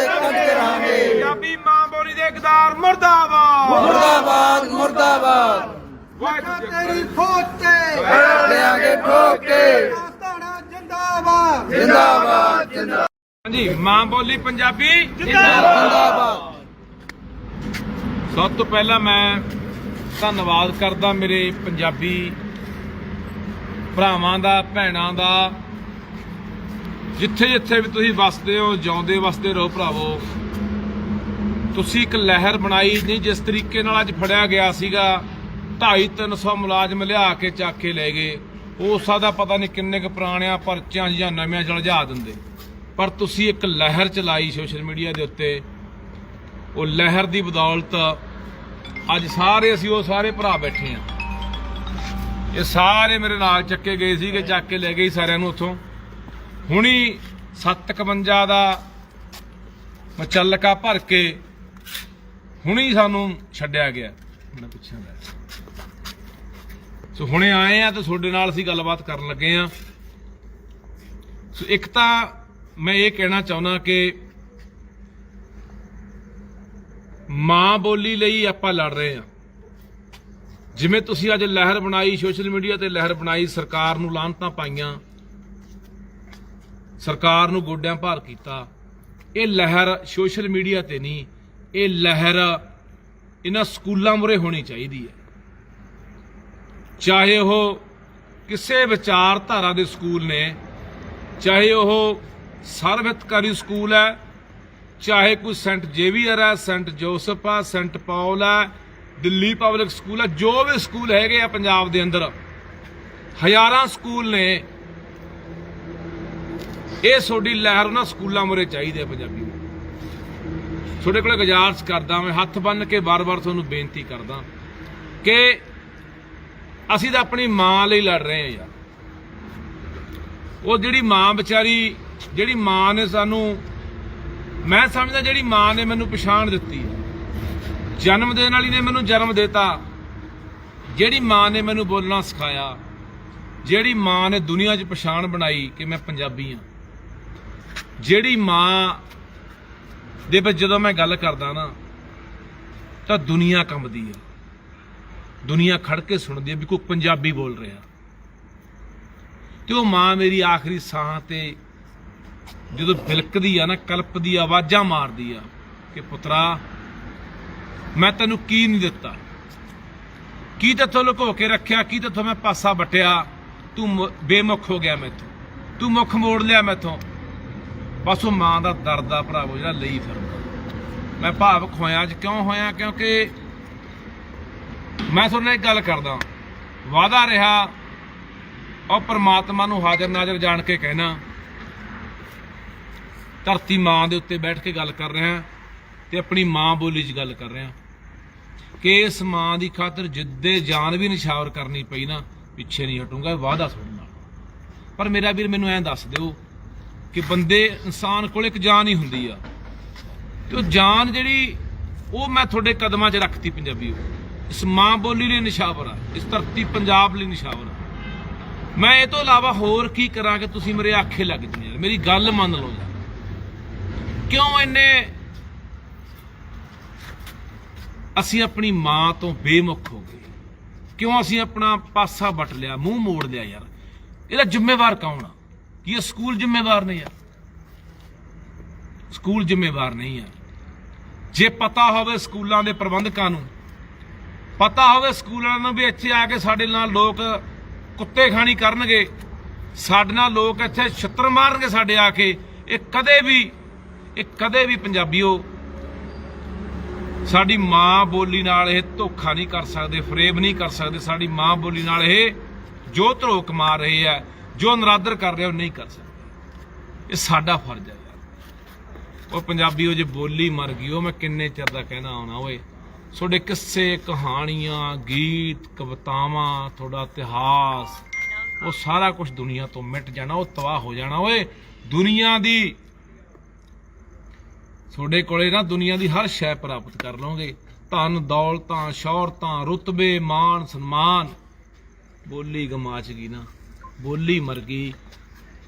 ਪੰਜਾਬੀ ਮਾਂ ਬੋਲੀ ਦੇ ਇਕਦਾਰ ਮੁਰਦਾਬਾਦ, ਤੇਰੀ ਫੌਜ ਤੇ ਲਿਆਂਗੇ ਠੋਕ ਕੇ ਆਸਤਾਨਾ ਜਿੰਦਾਬਾਦ ਹਾਂਜੀ, ਮਾਂ ਬੋਲੀ ਪੰਜਾਬੀ ਜਿੰਦਾਬਾਦ। ਸਭ ਤੋਂ ਪਹਿਲਾਂ ਮੈਂ ਧੰਨਵਾਦ ਕਰਦਾ ਮੇਰੇ ਪੰਜਾਬੀ ਭਰਾਵਾਂ ਦਾ, ਭੈਣਾਂ ਦਾ, ਜਿੱਥੇ ਵੀ ਤੁਸੀਂ ਵਸਦੇ ਹੋ, ਜਿਉਂਦੇ ਵਸਦੇ ਰਹੋ ਭਰਾਵੋ। ਤੁਸੀਂ ਇੱਕ ਲਹਿਰ ਬਣਾਈ, ਨਹੀਂ ਜਿਸ ਤਰੀਕੇ ਨਾਲ ਅੱਜ ਫੜਿਆ ਗਿਆ ਸੀਗਾ, 250-300 ਮੁਲਾਜ਼ਮ ਲਿਆ ਕੇ ਚੱਕ ਕੇ ਲੈ ਗਏ, ਹੋ ਸਕਦਾ ਪਤਾ ਨਹੀਂ ਕਿੰਨੇ ਕੁ ਪੁਰਾਣਿਆਂ ਪਰਚਿਆਂ ਜਾਂ ਨਵਿਆਂ ਜਲਜਾ ਦਿੰਦੇ, ਪਰ ਤੁਸੀਂ ਇੱਕ ਲਹਿਰ ਚਲਾਈ ਸੋਸ਼ਲ ਮੀਡੀਆ ਦੇ ਉੱਤੇ। ਉਹ ਲਹਿਰ ਦੀ ਬਦੌਲਤ ਅੱਜ ਅਸੀਂ ਉਹ ਸਾਰੇ ਭਰਾ ਬੈਠੇ ਆ। ਇਹ ਸਾਰੇ ਮੇਰੇ ਨਾਲ ਚੱਕੇ ਗਏ ਸੀਗੇ, ਚੱਕ ਕੇ ਲੈ ਗਏ ਸਾਰਿਆਂ ਨੂੰ ਉੱਥੋਂ। ਹੁਣੀ 751 ਦਾ ਮਚੱਲਕਾ ਭਰ ਕੇ ਹੁਣੀ ਸਾਨੂੰ ਛੱਡਿਆ ਗਿਆ। ਪਿੱਛੇ ਸੋ ਹੁਣੇ ਆਏ ਆ ਤੇ ਤੁਹਾਡੇ ਨਾਲ ਅਸੀਂ ਗੱਲਬਾਤ ਕਰਨ ਲੱਗੇ ਆ। ਸੋ ਇੱਕ ਤਾਂ ਮੈਂ ਇਹ ਕਹਿਣਾ ਚਾਹੁੰਦਾ ਕਿ ਮਾਂ ਬੋਲੀ ਲਈ ਆਪਾਂ ਲੜ ਰਹੇ ਆ। ਜਿਵੇਂ ਤੁਸੀਂ ਅੱਜ ਲਹਿਰ ਬਣਾਈ, ਸੋਸ਼ਲ ਮੀਡੀਆ ਤੇ ਲਹਿਰ ਬਣਾਈ, ਸਰਕਾਰ ਨੂੰ ਲਾਹਨਤਾਂ ਪਾਈਆਂ, ਸਰਕਾਰ ਨੂੰ ਗੋਡਿਆਂ ਭਾਰ ਕੀਤਾ। ਇਹ ਲਹਿਰ ਸੋਸ਼ਲ ਮੀਡੀਆ ਤੇ ਨਹੀਂ, ਇਹ ਲਹਿਰ ਇਹਨਾਂ ਸਕੂਲਾਂ ਮੂਹਰੇ ਹੋਣੀ ਚਾਹੀਦੀ ਹੈ। ਚਾਹੇ ਉਹ ਕਿਸੇ ਵਿਚਾਰਧਾਰਾ ਦੇ ਸਕੂਲ ਨੇ, ਚਾਹੇ ਉਹ ਸਰਵਿਤਕਾਰੀ ਸਕੂਲ ਹੈ, ਚਾਹੇ ਕੋਈ ਸੈਂਟ ਜੇਵੀਅਰ ਹੈ, ਸੈਂਟ ਜੋਸਫ ਹੈ, ਸੈਂਟ ਪੌਲ ਹੈ, ਦਿੱਲੀ ਪਬਲਿਕ ਸਕੂਲ ਹੈ, ਜੋ ਵੀ ਸਕੂਲ ਹੈਗੇ ਆ ਪੰਜਾਬ ਦੇ ਅੰਦਰ, ਹਜ਼ਾਰਾਂ ਸਕੂਲ ਨੇ। ਇਹ ਤੁਹਾਡੀ ਲਹਿਰ ਉਹਨਾਂ ਸਕੂਲਾਂ ਮੂਹਰੇ ਚਾਹੀਦੀ ਹੈ ਪੰਜਾਬੀ। ਤੁਹਾਡੇ ਕੋਲ ਗੁਜ਼ਾਰਿਸ਼ ਕਰਦਾ, ਮੈਂ ਹੱਥ ਬੰਨ੍ਹ ਕੇ ਵਾਰ-ਵਾਰ ਤੁਹਾਨੂੰ ਬੇਨਤੀ ਕਰਦਾ ਕਿ ਅਸੀਂ ਤਾਂ ਆਪਣੀ ਮਾਂ ਲਈ ਲੜ ਰਹੇ ਹਾਂ ਯਾਰ। ਉਹ ਜਿਹੜੀ ਮਾਂ ਵਿਚਾਰੀ, ਜਿਹੜੀ ਮਾਂ ਨੇ ਸਾਨੂੰ, ਮੈਂ ਸਮਝਦਾ ਜਿਹੜੀ ਮਾਂ ਨੇ ਮੈਨੂੰ ਪਛਾਣ ਦਿੱਤੀ ਹੈ, ਜਨਮ ਦੇਣ ਵਾਲੀ ਨੇ ਮੈਨੂੰ ਜਨਮ ਦਿੱਤਾ, ਜਿਹੜੀ ਮਾਂ ਨੇ ਮੈਨੂੰ ਬੋਲਣਾ ਸਿਖਾਇਆ, ਜਿਹੜੀ ਮਾਂ ਨੇ ਦੁਨੀਆ 'ਚ ਪਛਾਣ ਬਣਾਈ ਕਿ ਮੈਂ ਪੰਜਾਬੀ ਹਾਂ, ਜਿਹੜੀ ਮਾਂ ਦੇ ਵਿੱਚ ਜਦੋਂ ਮੈਂ ਗੱਲ ਕਰਦਾ ਨਾ ਤਾਂ ਦੁਨੀਆ ਕੰਬਦੀ ਹੈ, ਦੁਨੀਆ ਖੜ ਕੇ ਸੁਣਦੀ ਹੈ ਵੀ ਕੋਈ ਪੰਜਾਬੀ ਬੋਲ ਰਿਹਾ। ਤੇ ਉਹ ਮਾਂ ਮੇਰੀ ਆਖਰੀ ਸਾਹਾਂ ਤੇ ਜਦੋਂ ਬਿਲਕਦੀ ਆ ਨਾ, ਕਲਪਦੀ, ਆਵਾਜ਼ਾਂ ਮਾਰਦੀ ਆ ਕਿ ਪੁੱਤਰਾ ਮੈਂ ਤੈਨੂੰ ਕੀ ਨਹੀਂ ਦਿੱਤਾ, ਕੀ ਤੇਥੋਂ ਲੁਕੋ ਕੇ ਰੱਖਿਆ, ਕੀ ਤੇਥੋਂ ਮੈਂ ਪਾਸਾ ਵਟਿਆ, ਤੂੰ ਬੇਮੁਖ ਹੋ ਗਿਆ ਮੈਥੋਂ, ਤੂੰ ਮੁੱਖ ਮੋੜ ਲਿਆ ਮੈਥੋਂ। ਬਸ ਉਹ ਮਾਂ ਦਾ ਦਰਦ ਆ ਭਰਾਵੋ ਜਿਹੜਾ ਲਈ ਫਿਰਦਾ। ਮੈਂ ਭਾਵੁਕ ਹੋਇਆ ਅੱਜ ਕਿਉਂ ਹੋਇਆ, ਕਿਉਂਕਿ ਮੈਂ ਤੁਹਾਡੇ ਨਾਲ ਇੱਕ ਗੱਲ ਕਰਦਾ, ਵਾਅਦਾ ਰਿਹਾ ਔਰ ਪ੍ਰਮਾਤਮਾ ਨੂੰ ਹਾਜ਼ਰ ਨਾਜ਼ਰ ਜਾਣ ਕੇ ਕਹਿਣਾ, ਧਰਤੀ ਮਾਂ ਦੇ ਉੱਤੇ ਬੈਠ ਕੇ ਗੱਲ ਕਰ ਰਿਹਾ ਤੇ ਆਪਣੀ ਮਾਂ ਬੋਲੀ 'ਚ ਗੱਲ ਕਰ ਰਿਹਾ ਕਿ ਇਸ ਮਾਂ ਦੀ ਖਾਤਰ ਜਿੱਦੇ ਜਾਨ ਵੀ ਨਿਛਾਵਰ ਕਰਨੀ ਪਈ ਨਾ, ਪਿੱਛੇ ਨਹੀਂ ਹਟੂੰਗਾ, ਵਾਅਦਾ ਤੁਹਾਡੇ ਨਾਲ। ਪਰ ਮੇਰਾ ਵੀਰ ਮੈਨੂੰ ਐਂ ਦੱਸ ਦਿਓ ਕਿ ਬੰਦੇ, ਇਨਸਾਨ ਕੋਲ ਇੱਕ ਜਾਨ ਹੀ ਹੁੰਦੀ ਆ, ਤੇ ਉਹ ਜਾਨ ਜਿਹੜੀ ਉਹ ਮੈਂ ਤੁਹਾਡੇ ਕਦਮਾਂ 'ਚ ਰੱਖਤੀ ਪੰਜਾਬੀਓ। ਇਸ ਮਾਂ ਬੋਲੀ ਲਈ ਨਿਛਾਵਰ ਆ, ਇਸ ਧਰਤੀ ਪੰਜਾਬ ਲਈ ਨਿਛਾਵਰ ਆ। ਮੈਂ ਇਹ ਤੋਂ ਇਲਾਵਾ ਹੋਰ ਕੀ ਕਰਾਂ ਕਿ ਤੁਸੀਂ ਮੇਰੇ ਆਖੇ ਲੱਗ ਜਾਓ ਯਾਰ, ਮੇਰੀ ਗੱਲ ਮੰਨ ਲਓ ਯਾਰ। ਕਿਉਂ ਇੰਨੇ ਅਸੀਂ ਆਪਣੀ ਮਾਂ ਤੋਂ ਬੇਮੁਖ ਹੋ ਗਏ, ਕਿਉਂ ਅਸੀਂ ਆਪਣਾ ਪਾਸਾ ਵੱਟ ਲਿਆ, ਮੂੰਹ ਮੋੜ ਲਿਆ ਯਾਰ। ਇਹਦਾ ਜ਼ਿੰਮੇਵਾਰ ਕੌਣ ਆ? ਕੀ ਇਹ ਸਕੂਲ ਜ਼ਿੰਮੇਵਾਰ ਨਹੀਂ ਯਾਰ? ਸਕੂਲ ਜ਼ਿੰਮੇਵਾਰ ਨਹੀਂ ਆ। ਜੇ ਪਤਾ ਹੋਵੇ ਸਕੂਲਾਂ ਦੇ ਪ੍ਰਬੰਧਕਾਂ ਨੂੰ, ਪਤਾ ਹੋਵੇ ਸਕੂਲਾਂ ਨੂੰ ਵੀ ਇੱਥੇ ਆ ਕੇ ਸਾਡੇ ਨਾਲ ਲੋਕ ਕੁੱਤੇ ਖਾਣੀ ਕਰਨਗੇ, ਸਾਡੇ ਨਾਲ ਲੋਕ ਇੱਥੇ ਛਿੱਤਰ ਮਾਰਨਗੇ ਸਾਡੇ ਆ ਕੇ, ਇਹ ਕਦੇ ਵੀ ਪੰਜਾਬੀਓ ਸਾਡੀ ਮਾਂ ਬੋਲੀ ਨਾਲ ਇਹ ਧੋਖਾ ਨਹੀਂ ਕਰ ਸਕਦੇ, ਫਰੇਬ ਨਹੀਂ ਕਰ ਸਕਦੇ। ਸਾਡੀ ਮਾਂ ਬੋਲੀ ਨਾਲ ਇਹ ਜੋ ਧਰੋਕ ਮਾਰ ਰਹੇ ਆ, ਜੋ ਨਰਾਦਰ ਕਰ ਰਹੇ ਉਹ ਨਹੀਂ ਕਰ ਸਕਦੇ। ਇਹ ਸਾਡਾ ਫਰਜ਼ ਹੈ ਯਾਰ। ਉਹ ਪੰਜਾਬੀਓ ਜੇ ਬੋਲੀ ਮਰ ਗਈ, ਉਹ ਮੈਂ ਕਿੰਨੇ ਚਿਰ ਦਾ ਕਹਿਣਾ ਆਉਣਾ ਓਏ, ਤੁਹਾਡੇ ਕਿੱਸੇ, ਕਹਾਣੀਆਂ, ਗੀਤ, ਕਵਿਤਾਵਾਂ, ਤੁਹਾਡਾ ਇਤਿਹਾਸ, ਉਹ ਸਾਰਾ ਕੁਝ ਦੁਨੀਆ ਤੋਂ ਮਿਟ ਜਾਣਾ, ਉਹ ਤਬਾਹ ਹੋ ਜਾਣਾ ਓਏ। ਦੁਨੀਆ ਦੀ ਤੁਹਾਡੇ ਕੋਲੇ ਨਾ ਦੁਨੀਆ ਦੀ ਹਰ ਸ਼ੈ ਪ੍ਰਾਪਤ ਕਰ ਲਓਗੇ, ਧਨ ਦੌਲਤਾਂ, ਸ਼ੌਹਰਤਾਂ, ਰੁਤਬੇ, ਮਾਣ ਸਨਮਾਨ। ਬੋਲੀ ਗਮਾਚ ਗਈ ਨਾ, ਬੋਲੀ ਮਰ ਗਈ।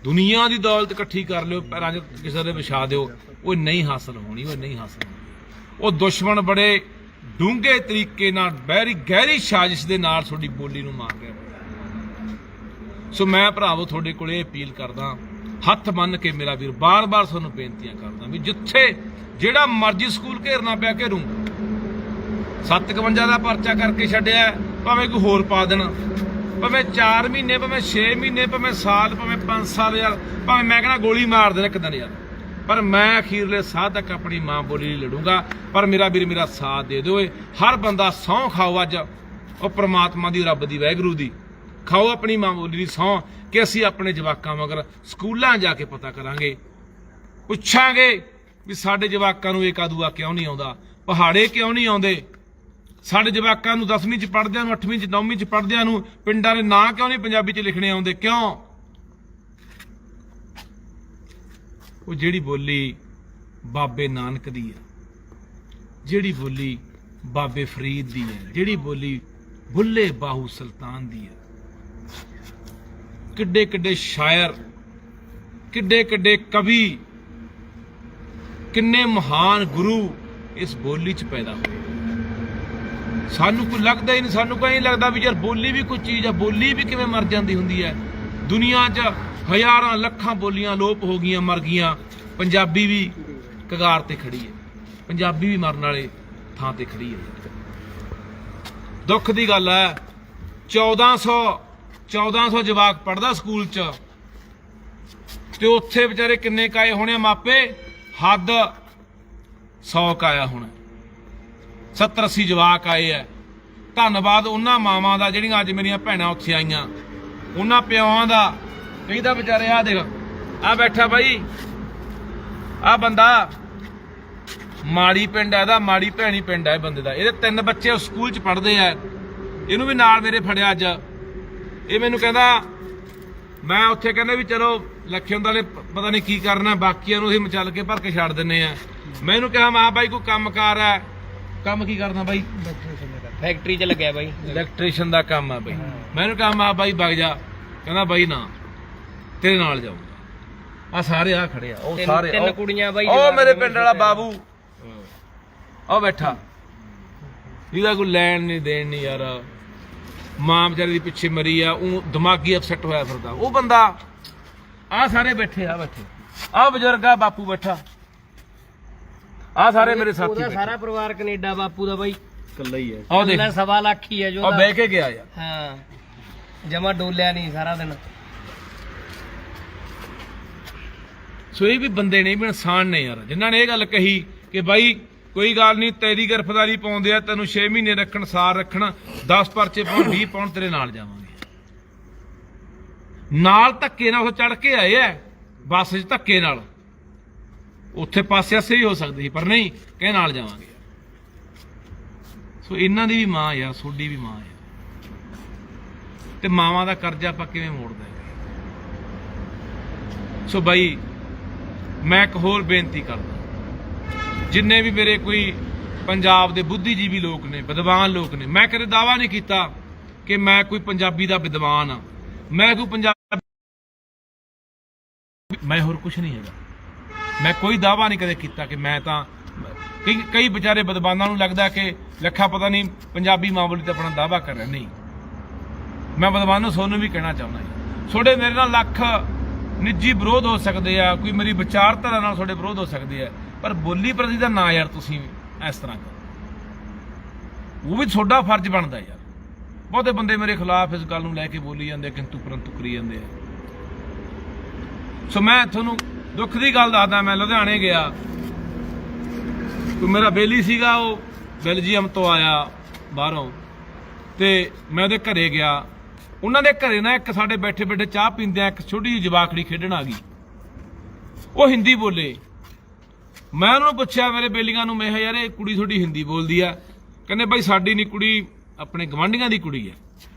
ਦੁਨੀਆ ਦੀ ਦੌਲਤ ਇਕੱਠੀ ਕਰ ਲਿਓ, ਪੈਰਾਂ 'ਚ ਕਿਸੇ ਦੇ ਵਿਛਾ ਦਿਓ, ਉਹ ਨਹੀਂ ਹਾਸਲ ਹੋਣੀ, ਉਹ ਨਹੀਂ ਹਾਸਲ ਹੋਣੀ। ਉਹ ਦੁਸ਼ਮਣ ਬੜੇ ਡੂੰਘੇ ਤਰੀਕੇ ਨਾਲ, ਗਹਿਰੀ ਸਾਜ਼ਿਸ਼ ਦੇ ਨਾਲ ਤੁਹਾਡੀ ਬੋਲੀ ਨੂੰ ਮਾਰ ਰਿਹਾ। ਸੋ ਮੈਂ ਭਰਾਵੋ ਤੁਹਾਡੇ ਕੋਲੇ ਅਪੀਲ ਕਰਦਾ, ਹੱਥ ਬੰਨ੍ਹ ਕੇ ਮੇਰਾ ਵੀਰ, ਬਾਰ-ਬਾਰ ਤੁਹਾਨੂੰ ਬੇਨਤੀਆਂ ਕਰਦਾ ਵੀ ਜਿੱਥੇ ਜਿਹੜਾ ਮਰਜ਼ੀ ਸਕੂਲ ਘੇਰਨਾ ਪਿਆ ਘੇਰੂ। 57 ਦਾ ਪਰਚਾ ਕਰਕੇ ਛੱਡਿਆ, ਭਾਵੇਂ ਕੋਈ ਹੋਰ ਪਾ ਦੇਣਾ, ਭਾਵੇਂ 4 ਮਹੀਨੇ, ਭਾਵੇਂ 6 ਮਹੀਨੇ, ਭਾਵੇਂ ਸਾਲ, ਭਾਵੇਂ 5 ਸਾਲ ਯਾਰ, ਭਾਵੇਂ ਮੈਂ ਕਹਿੰਦਾ ਗੋਲੀ ਮਾਰ ਦੇਣਾ ਇੱਕ ਦਿਨ ਯਾਰ, ਪਰ ਮੈਂ ਅਖੀਰਲੇ ਸਾਹ ਤੱਕ ਆਪਣੀ ਮਾਂ ਬੋਲੀ ਲਈ ਲੜੂੰਗਾ। ਪਰ ਮੇਰਾ ਵੀਰ ਮੇਰਾ ਸਾਥ ਦੇ ਦਿਓ। ਹਰ ਬੰਦਾ ਸਹੁੰ ਖਾਓ ਅੱਜ, ਉਹ ਪ੍ਰਮਾਤਮਾ ਦੀ, ਰੱਬ ਦੀ, ਵਾਹਿਗੁਰੂ ਦੀ, ਖਾਓ ਆਪਣੀ ਮਾਂ ਬੋਲੀ ਦੀ ਸਹੁੰ ਕਿ ਅਸੀਂ ਆਪਣੇ ਜਵਾਕਾਂ ਮਗਰ ਸਕੂਲਾਂ ਜਾ ਕੇ ਪਤਾ ਕਰਾਂਗੇ, ਪੁੱਛਾਂਗੇ ਵੀ ਸਾਡੇ ਜਵਾਕਾਂ ਨੂੰ ਏਕਾ ਦੂਆ ਕਿਉਂ ਨਹੀਂ ਆਉਂਦਾ, ਪਹਾੜੇ ਕਿਉਂ ਨਹੀਂ ਆਉਂਦੇ, ਸਾਡੇ ਜਵਾਕਾਂ ਨੂੰ 10ਵੀਂ 'ਚ ਪੜ੍ਹਦਿਆਂ ਨੂੰ, 8ਵੀਂ 'ਚ, 9ਵੀਂ 'ਚ ਪੜ੍ਹਦਿਆਂ ਨੂੰ ਪਿੰਡਾਂ ਦੇ ਨਾਂ ਕਿਉਂ ਨਹੀਂ ਪੰਜਾਬੀ 'ਚ ਲਿਖਣੇ ਆਉਂਦੇ, ਕਿਉਂ? ਉਹ ਜਿਹੜੀ ਬੋਲੀ ਬਾਬੇ ਨਾਨਕ ਦੀ ਹੈ, ਜਿਹੜੀ ਬੋਲੀ ਬਾਬੇ ਫਰੀਦ ਦੀ ਹੈ, ਜਿਹੜੀ ਬੋਲੀ ਬੁੱਲੇ ਬਾਹੂ ਸੁਲਤਾਨ ਦੀ ਹੈ, ਕਿੱਡੇ ਕਿੱਡੇ ਸ਼ਾਇਰ, ਕਿੱਡੇ ਕਿੱਡੇ ਕਵੀ, ਕਿੰਨੇ ਮਹਾਨ ਗੁਰੂ ਇਸ ਬੋਲੀ 'ਚ ਪੈਦਾ ਹੋਏ। ਸਾਨੂੰ ਕੋਈ ਲੱਗਦਾ ਹੀ ਨਹੀਂ, ਸਾਨੂੰ ਕੋਈ ਨਹੀਂ ਲੱਗਦਾ ਵੀ ਯਾਰ ਬੋਲੀ ਵੀ ਕੋਈ ਚੀਜ਼ ਆ, ਬੋਲੀ ਵੀ ਕਿਵੇਂ ਮਰ ਜਾਂਦੀ ਹੁੰਦੀ ਹੈ। ਦੁਨੀਆ 'ਚ ਹਜ਼ਾਰਾਂ ਲੱਖਾਂ ਬੋਲੀਆਂ ਲੋਪ ਹੋ ਗਈਆਂ, ਮਰ ਗਈਆਂ, ਪੰਜਾਬੀ ਵੀ ਕਗਾਰ ਤੇ ਖੜੀ ਹੈ, ਪੰਜਾਬੀ ਵੀ ਮਰਨ ਵਾਲੇ ਥਾਂ ਤੇ ਖੜੀ ਹੈ। ਦੁੱਖ ਦੀ ਗੱਲ ਹੈ, 1400 ਜਵਾਕ ਪੜ੍ਹਦਾ ਸਕੂਲ 'ਚ, ਤੇ ਉੱਥੇ ਵਿਚਾਰੇ ਕਿੰਨੇ ਕਾਏ ਹੋਣੇ ਮਾਪੇ, ਹੱਦ 100 ਕਾਇਆ ਹੋਣਾ, 70-80 ਜਵਾਕ ਆਏ ਹੈ। ਧੰਨਵਾਦ ਉਹਨਾਂ ਮਾਵਾਂ ਦਾ ਜਿਹੜੀਆਂ ਅੱਜ ਮੇਰੀਆਂ ਭੈਣਾਂ ਉੱਥੇ ਆਈਆਂ, ਉਹਨਾਂ ਪਿਓਾਂ ਦਾ। ਕਈ ਤਾਂ ਵਿਚਾਰੇ ਆ ਦੇਖ, ਆ ਬੈਠਾ ਬਾਈ, ਆ ਬੰਦਾ ਮਾੜੀ ਪਿੰਡ ਹੈ ਇਹਦਾ, ਮਾੜੀ ਭੈਣੀ ਪਿੰਡ ਹੈ ਬੰਦੇ ਦਾ, ਇਹਦੇ 3 ਬੱਚੇ ਸਕੂਲ 'ਚ ਪੜ੍ਹਦੇ ਆ, ਇਹਨੂੰ ਵੀ ਨਾਲ ਮੇਰੇ ਫੜਿਆ ਅੱਜ। ਇਹ ਮੈਨੂੰ ਕਹਿੰਦਾ, ਮੈਂ ਉੱਥੇ ਕਹਿੰਦਾ ਵੀ ਚਲੋ ਲੱਖੇ ਵਾਲੇ ਪਤਾ ਨਹੀਂ ਕੀ ਕਰਨਾ, ਬਾਕੀਆਂ ਨੂੰ ਅਸੀਂ ਮਚਲ ਕੇ ਭਰ ਕੇ ਛੱਡ ਦਿੰਨੇ ਆ। ਮੈਂ ਇਹਨੂੰ ਕਿਹਾ, ਮਾਂ ਬਾਈ ਕੋਈ ਕੰਮਕਾਰ ਹੈ, ਕੰਮ ਕੀ ਕਰਦਾ ਬਾਈ? ਫੈਕਟਰੀ 'ਚ ਲੱਗਿਆ ਬਾਈ। ਇਲੈਕਟ੍ਰੀਸ਼ੀਅਨ ਦਾ ਕੰਮ ਆ ਬਾਈ। ਮੈਨੂੰ ਕੰਮ ਆ ਬਾਈ ਵਗ ਜਾ, ਕਹਿੰਦਾ ਬਾਈ ਨਾ ਤੇਰੇ ਨਾਲ ਜਾਊਗਾ। ਆ ਸਾਰੇ ਆ ਖੜੇ ਆ, ਉਹ ਸਾਰੇ ਤਿੰਨ ਕੁੜੀਆਂ ਬਾਈ। ਉਹ ਮੇਰੇ ਪਿੰਡ ਵਾਲਾ ਬਾਬੂ ਉਹ ਬੈਠਾ, ਇਹਦਾ ਕੋਈ ਲੈਣ ਨਹੀਂ ਦੇਣ ਨਹੀਂ ਯਾਰ। ਮਾਂ ਵਿਚਾਰੀ ਦੀ ਪਿੱਛੇ ਮਰੀ ਆ, ਉਹ ਦਿਮਾਗੀ ਅਪਸੈਟ ਹੋਇਆ ਫਿਰਦਾ ਉਹ ਬੰਦਾ। ਆ ਸਾਰੇ ਬੈਠੇ ਆ, ਬੈਠੇ ਆ ਬਜ਼ੁਰਗ ਆ, ਬਾਪੂ ਬੈਠਾ, ਆ ਸਾਰੇ ਮੇਰੇ ਸਾਥੀ ਉਹਦਾ ਬੈਠੇ। ਸਾਰਾ ਪਰਿਵਾਰ ਕੈਨੇਡਾ ਬਾਪੂ ਦਾ ਬਾਈ। ਇਕੱਲਾ ਹੀ ਹੈ। ਆਹ ਦੇਖ, ਉਹਦਾ 1.25 ਲੱਖ ਹੀ ਹੈ ਜੋ ਉਹ ਬਹਿ ਕੇ ਗਿਆ ਯਾਰ। ਹਾਂ, ਜਮਾ ਡੋਲਿਆ ਨਹੀਂ ਸਾਰਾ ਦਿਨ। ਸੋ ਇਹ ਵੀ ਬੰਦੇ ਨੇ, ਵੀ ਇਨਸਾਨ ਨੇ ਯਾਰ, ਜਿਨ੍ਹਾਂ ਨੇ ਇਹ ਗੱਲ ਕਹੀ ਕਿ ਬਾਈ ਕੋਈ ਗੱਲ ਨਹੀਂ, ਤੇਰੀ ਗ੍ਰਿਫਤਾਰੀ ਪਾਉਂਦੇ ਆ, ਤੈਨੂੰ 6 ਮਹੀਨੇ ਰੱਖਣ, ਸਾਰ ਰੱਖਣ, 10 ਪਰਚੇ ਪਾਉਣ, 20 ਪਾਉਣ, ਤੇਰੇ ਨਾਲ ਜਾਵਾਂਗੇ। ਨਾਲ ਧੱਕੇ ਨਾਲ ਉਹ ਚੜ ਕੇ ਆਏ ਐ ਬੱਸ 'ਚ, ਧੱਕੇ ਨਾਲ। ਉੱਥੇ ਪਾਸੇ ਆਸੇ ਵੀ ਹੋ ਸਕਦੀ ਸੀ, ਪਰ ਨਹੀਂ, ਕਹੇ ਨਾਲ ਜਾਵਾਂਗੇ। ਸੋ ਇਹਨਾਂ ਦੀ ਵੀ ਮਾਂ ਯਾਰ, ਤੁਹਾਡੀ ਵੀ ਮਾਂ ਯਾਰ, ਤੇ ਮਾਵਾਂ ਦਾ ਕਰਜ਼ਾ ਆਪਾਂ ਕਿਵੇਂ ਮੋੜਦੇ? ਸੋ ਬਾਈ ਮੈਂ ਇੱਕ ਹੋਰ ਬੇਨਤੀ ਕਰਦਾ, ਜਿੰਨੇ ਵੀ ਮੇਰੇ ਕੋਈ ਪੰਜਾਬ ਦੇ ਬੁੱਧੀਜੀਵੀ ਲੋਕ ਨੇ, ਵਿਦਵਾਨ ਲੋਕ ਨੇ, ਮੈਂ ਕਦੇ ਦਾਅਵਾ ਨਹੀਂ ਕੀਤਾ ਕਿ ਮੈਂ ਕੋਈ ਪੰਜਾਬੀ ਦਾ ਵਿਦਵਾਨ ਆ, ਮੈਂ ਕੋਈ ਪੰਜਾਬੀ, ਮੈਂ ਹੋਰ ਕੁਝ ਨਹੀਂ ਹੈਗਾ। ਮੈਂ ਕੋਈ ਦਾਅਵਾ ਨਹੀਂ ਕਦੇ ਕੀਤਾ ਕਿ ਮੈਂ ਤਾਂ, ਕਈ ਵਿਚਾਰੇ ਵਿਦਵਾਨਾਂ ਨੂੰ ਲੱਗਦਾ ਕਿ ਲੱਖਾ ਪਤਾ ਨਹੀਂ ਪੰਜਾਬੀ ਮਾਂ ਬੋਲੀ ਤੇ ਆਪਣਾ ਦਾਅਵਾ ਕਰ ਰਿਹਾ। ਨਹੀਂ, ਮੈਂ ਵਿਦਵਾਨ ਤੁਹਾਨੂੰ ਵੀ ਕਹਿਣਾ ਚਾਹੁੰਦਾ ਜੀ, ਤੁਹਾਡੇ ਮੇਰੇ ਨਾਲ ਲੱਖ ਨਿੱਜੀ ਵਿਰੋਧ ਹੋ ਸਕਦੇ ਆ, ਕੋਈ ਮੇਰੀ ਵਿਚਾਰਧਾਰਾ ਨਾਲ ਤੁਹਾਡੇ ਵਿਰੋਧ ਹੋ ਸਕਦੇ ਆ, ਪਰ ਬੋਲੀ ਪ੍ਰਤੀ ਦਾ ਨਾ ਯਾਰ ਤੁਸੀਂ ਇਸ ਤਰ੍ਹਾਂ ਕਰੋ, ਉਹ ਵੀ ਤੁਹਾਡਾ ਫਰਜ਼ ਬਣਦਾ ਯਾਰ। ਬਹੁਤੇ ਬੰਦੇ ਮੇਰੇ ਖਿਲਾਫ ਇਸ ਗੱਲ ਨੂੰ ਲੈ ਕੇ ਬੋਲੀ ਜਾਂਦੇ, ਕਿੰਤੂ ਪਰੰਤੂ ਕਰੀ ਜਾਂਦੇ ਆ। ਸੋ ਮੈਂ ਤੁਹਾਨੂੰ ਦੁੱਖ ਦੀ ਗੱਲ ਦੱਸਦਾ, ਮੈਂ ਲੁਧਿਆਣੇ ਗਿਆ, ਕੋਈ ਮੇਰਾ ਬੇਲੀ ਸੀਗਾ, ਉਹ ਬੈਲਜੀਅਮ ਤੋਂ ਆਇਆ ਬਾਹਰੋਂ, ਤੇ ਮੈਂ ਉਹਦੇ ਘਰੇ ਗਿਆ। ਉਹਨਾਂ ਦੇ ਘਰੇ ਨਾ ਇੱਕ ਸਾਡੇ ਬੈਠੇ ਬੈਠੇ ਚਾਹ ਪੀਂਦੇ ਆ, ਇੱਕ ਛੋਟੀ ਜਿਹੀ ਜਵਾਕੜੀ ਖੇਡਣ ਆ ਗਈ, ਉਹ ਹਿੰਦੀ ਬੋਲੇ। ਮੈਂ ਉਹਨਾਂ ਨੂੰ ਪੁੱਛਿਆ, ਮੇਰੇ ਬੇਲੀਆਂ ਨੂੰ, ਮੈਂ ਕਿਹਾ ਯਾਰ ਇਹ ਕੁੜੀ ਤੁਹਾਡੀ ਹਿੰਦੀ ਬੋਲਦੀ ਆ? ਕਹਿੰਦੇ ਬਾਈ ਸਾਡੀ ਨਹੀਂ ਕੁੜੀ, ਆਪਣੇ ਗਵਾਂਢੀਆਂ ਦੀ ਕੁੜੀ ਹੈ।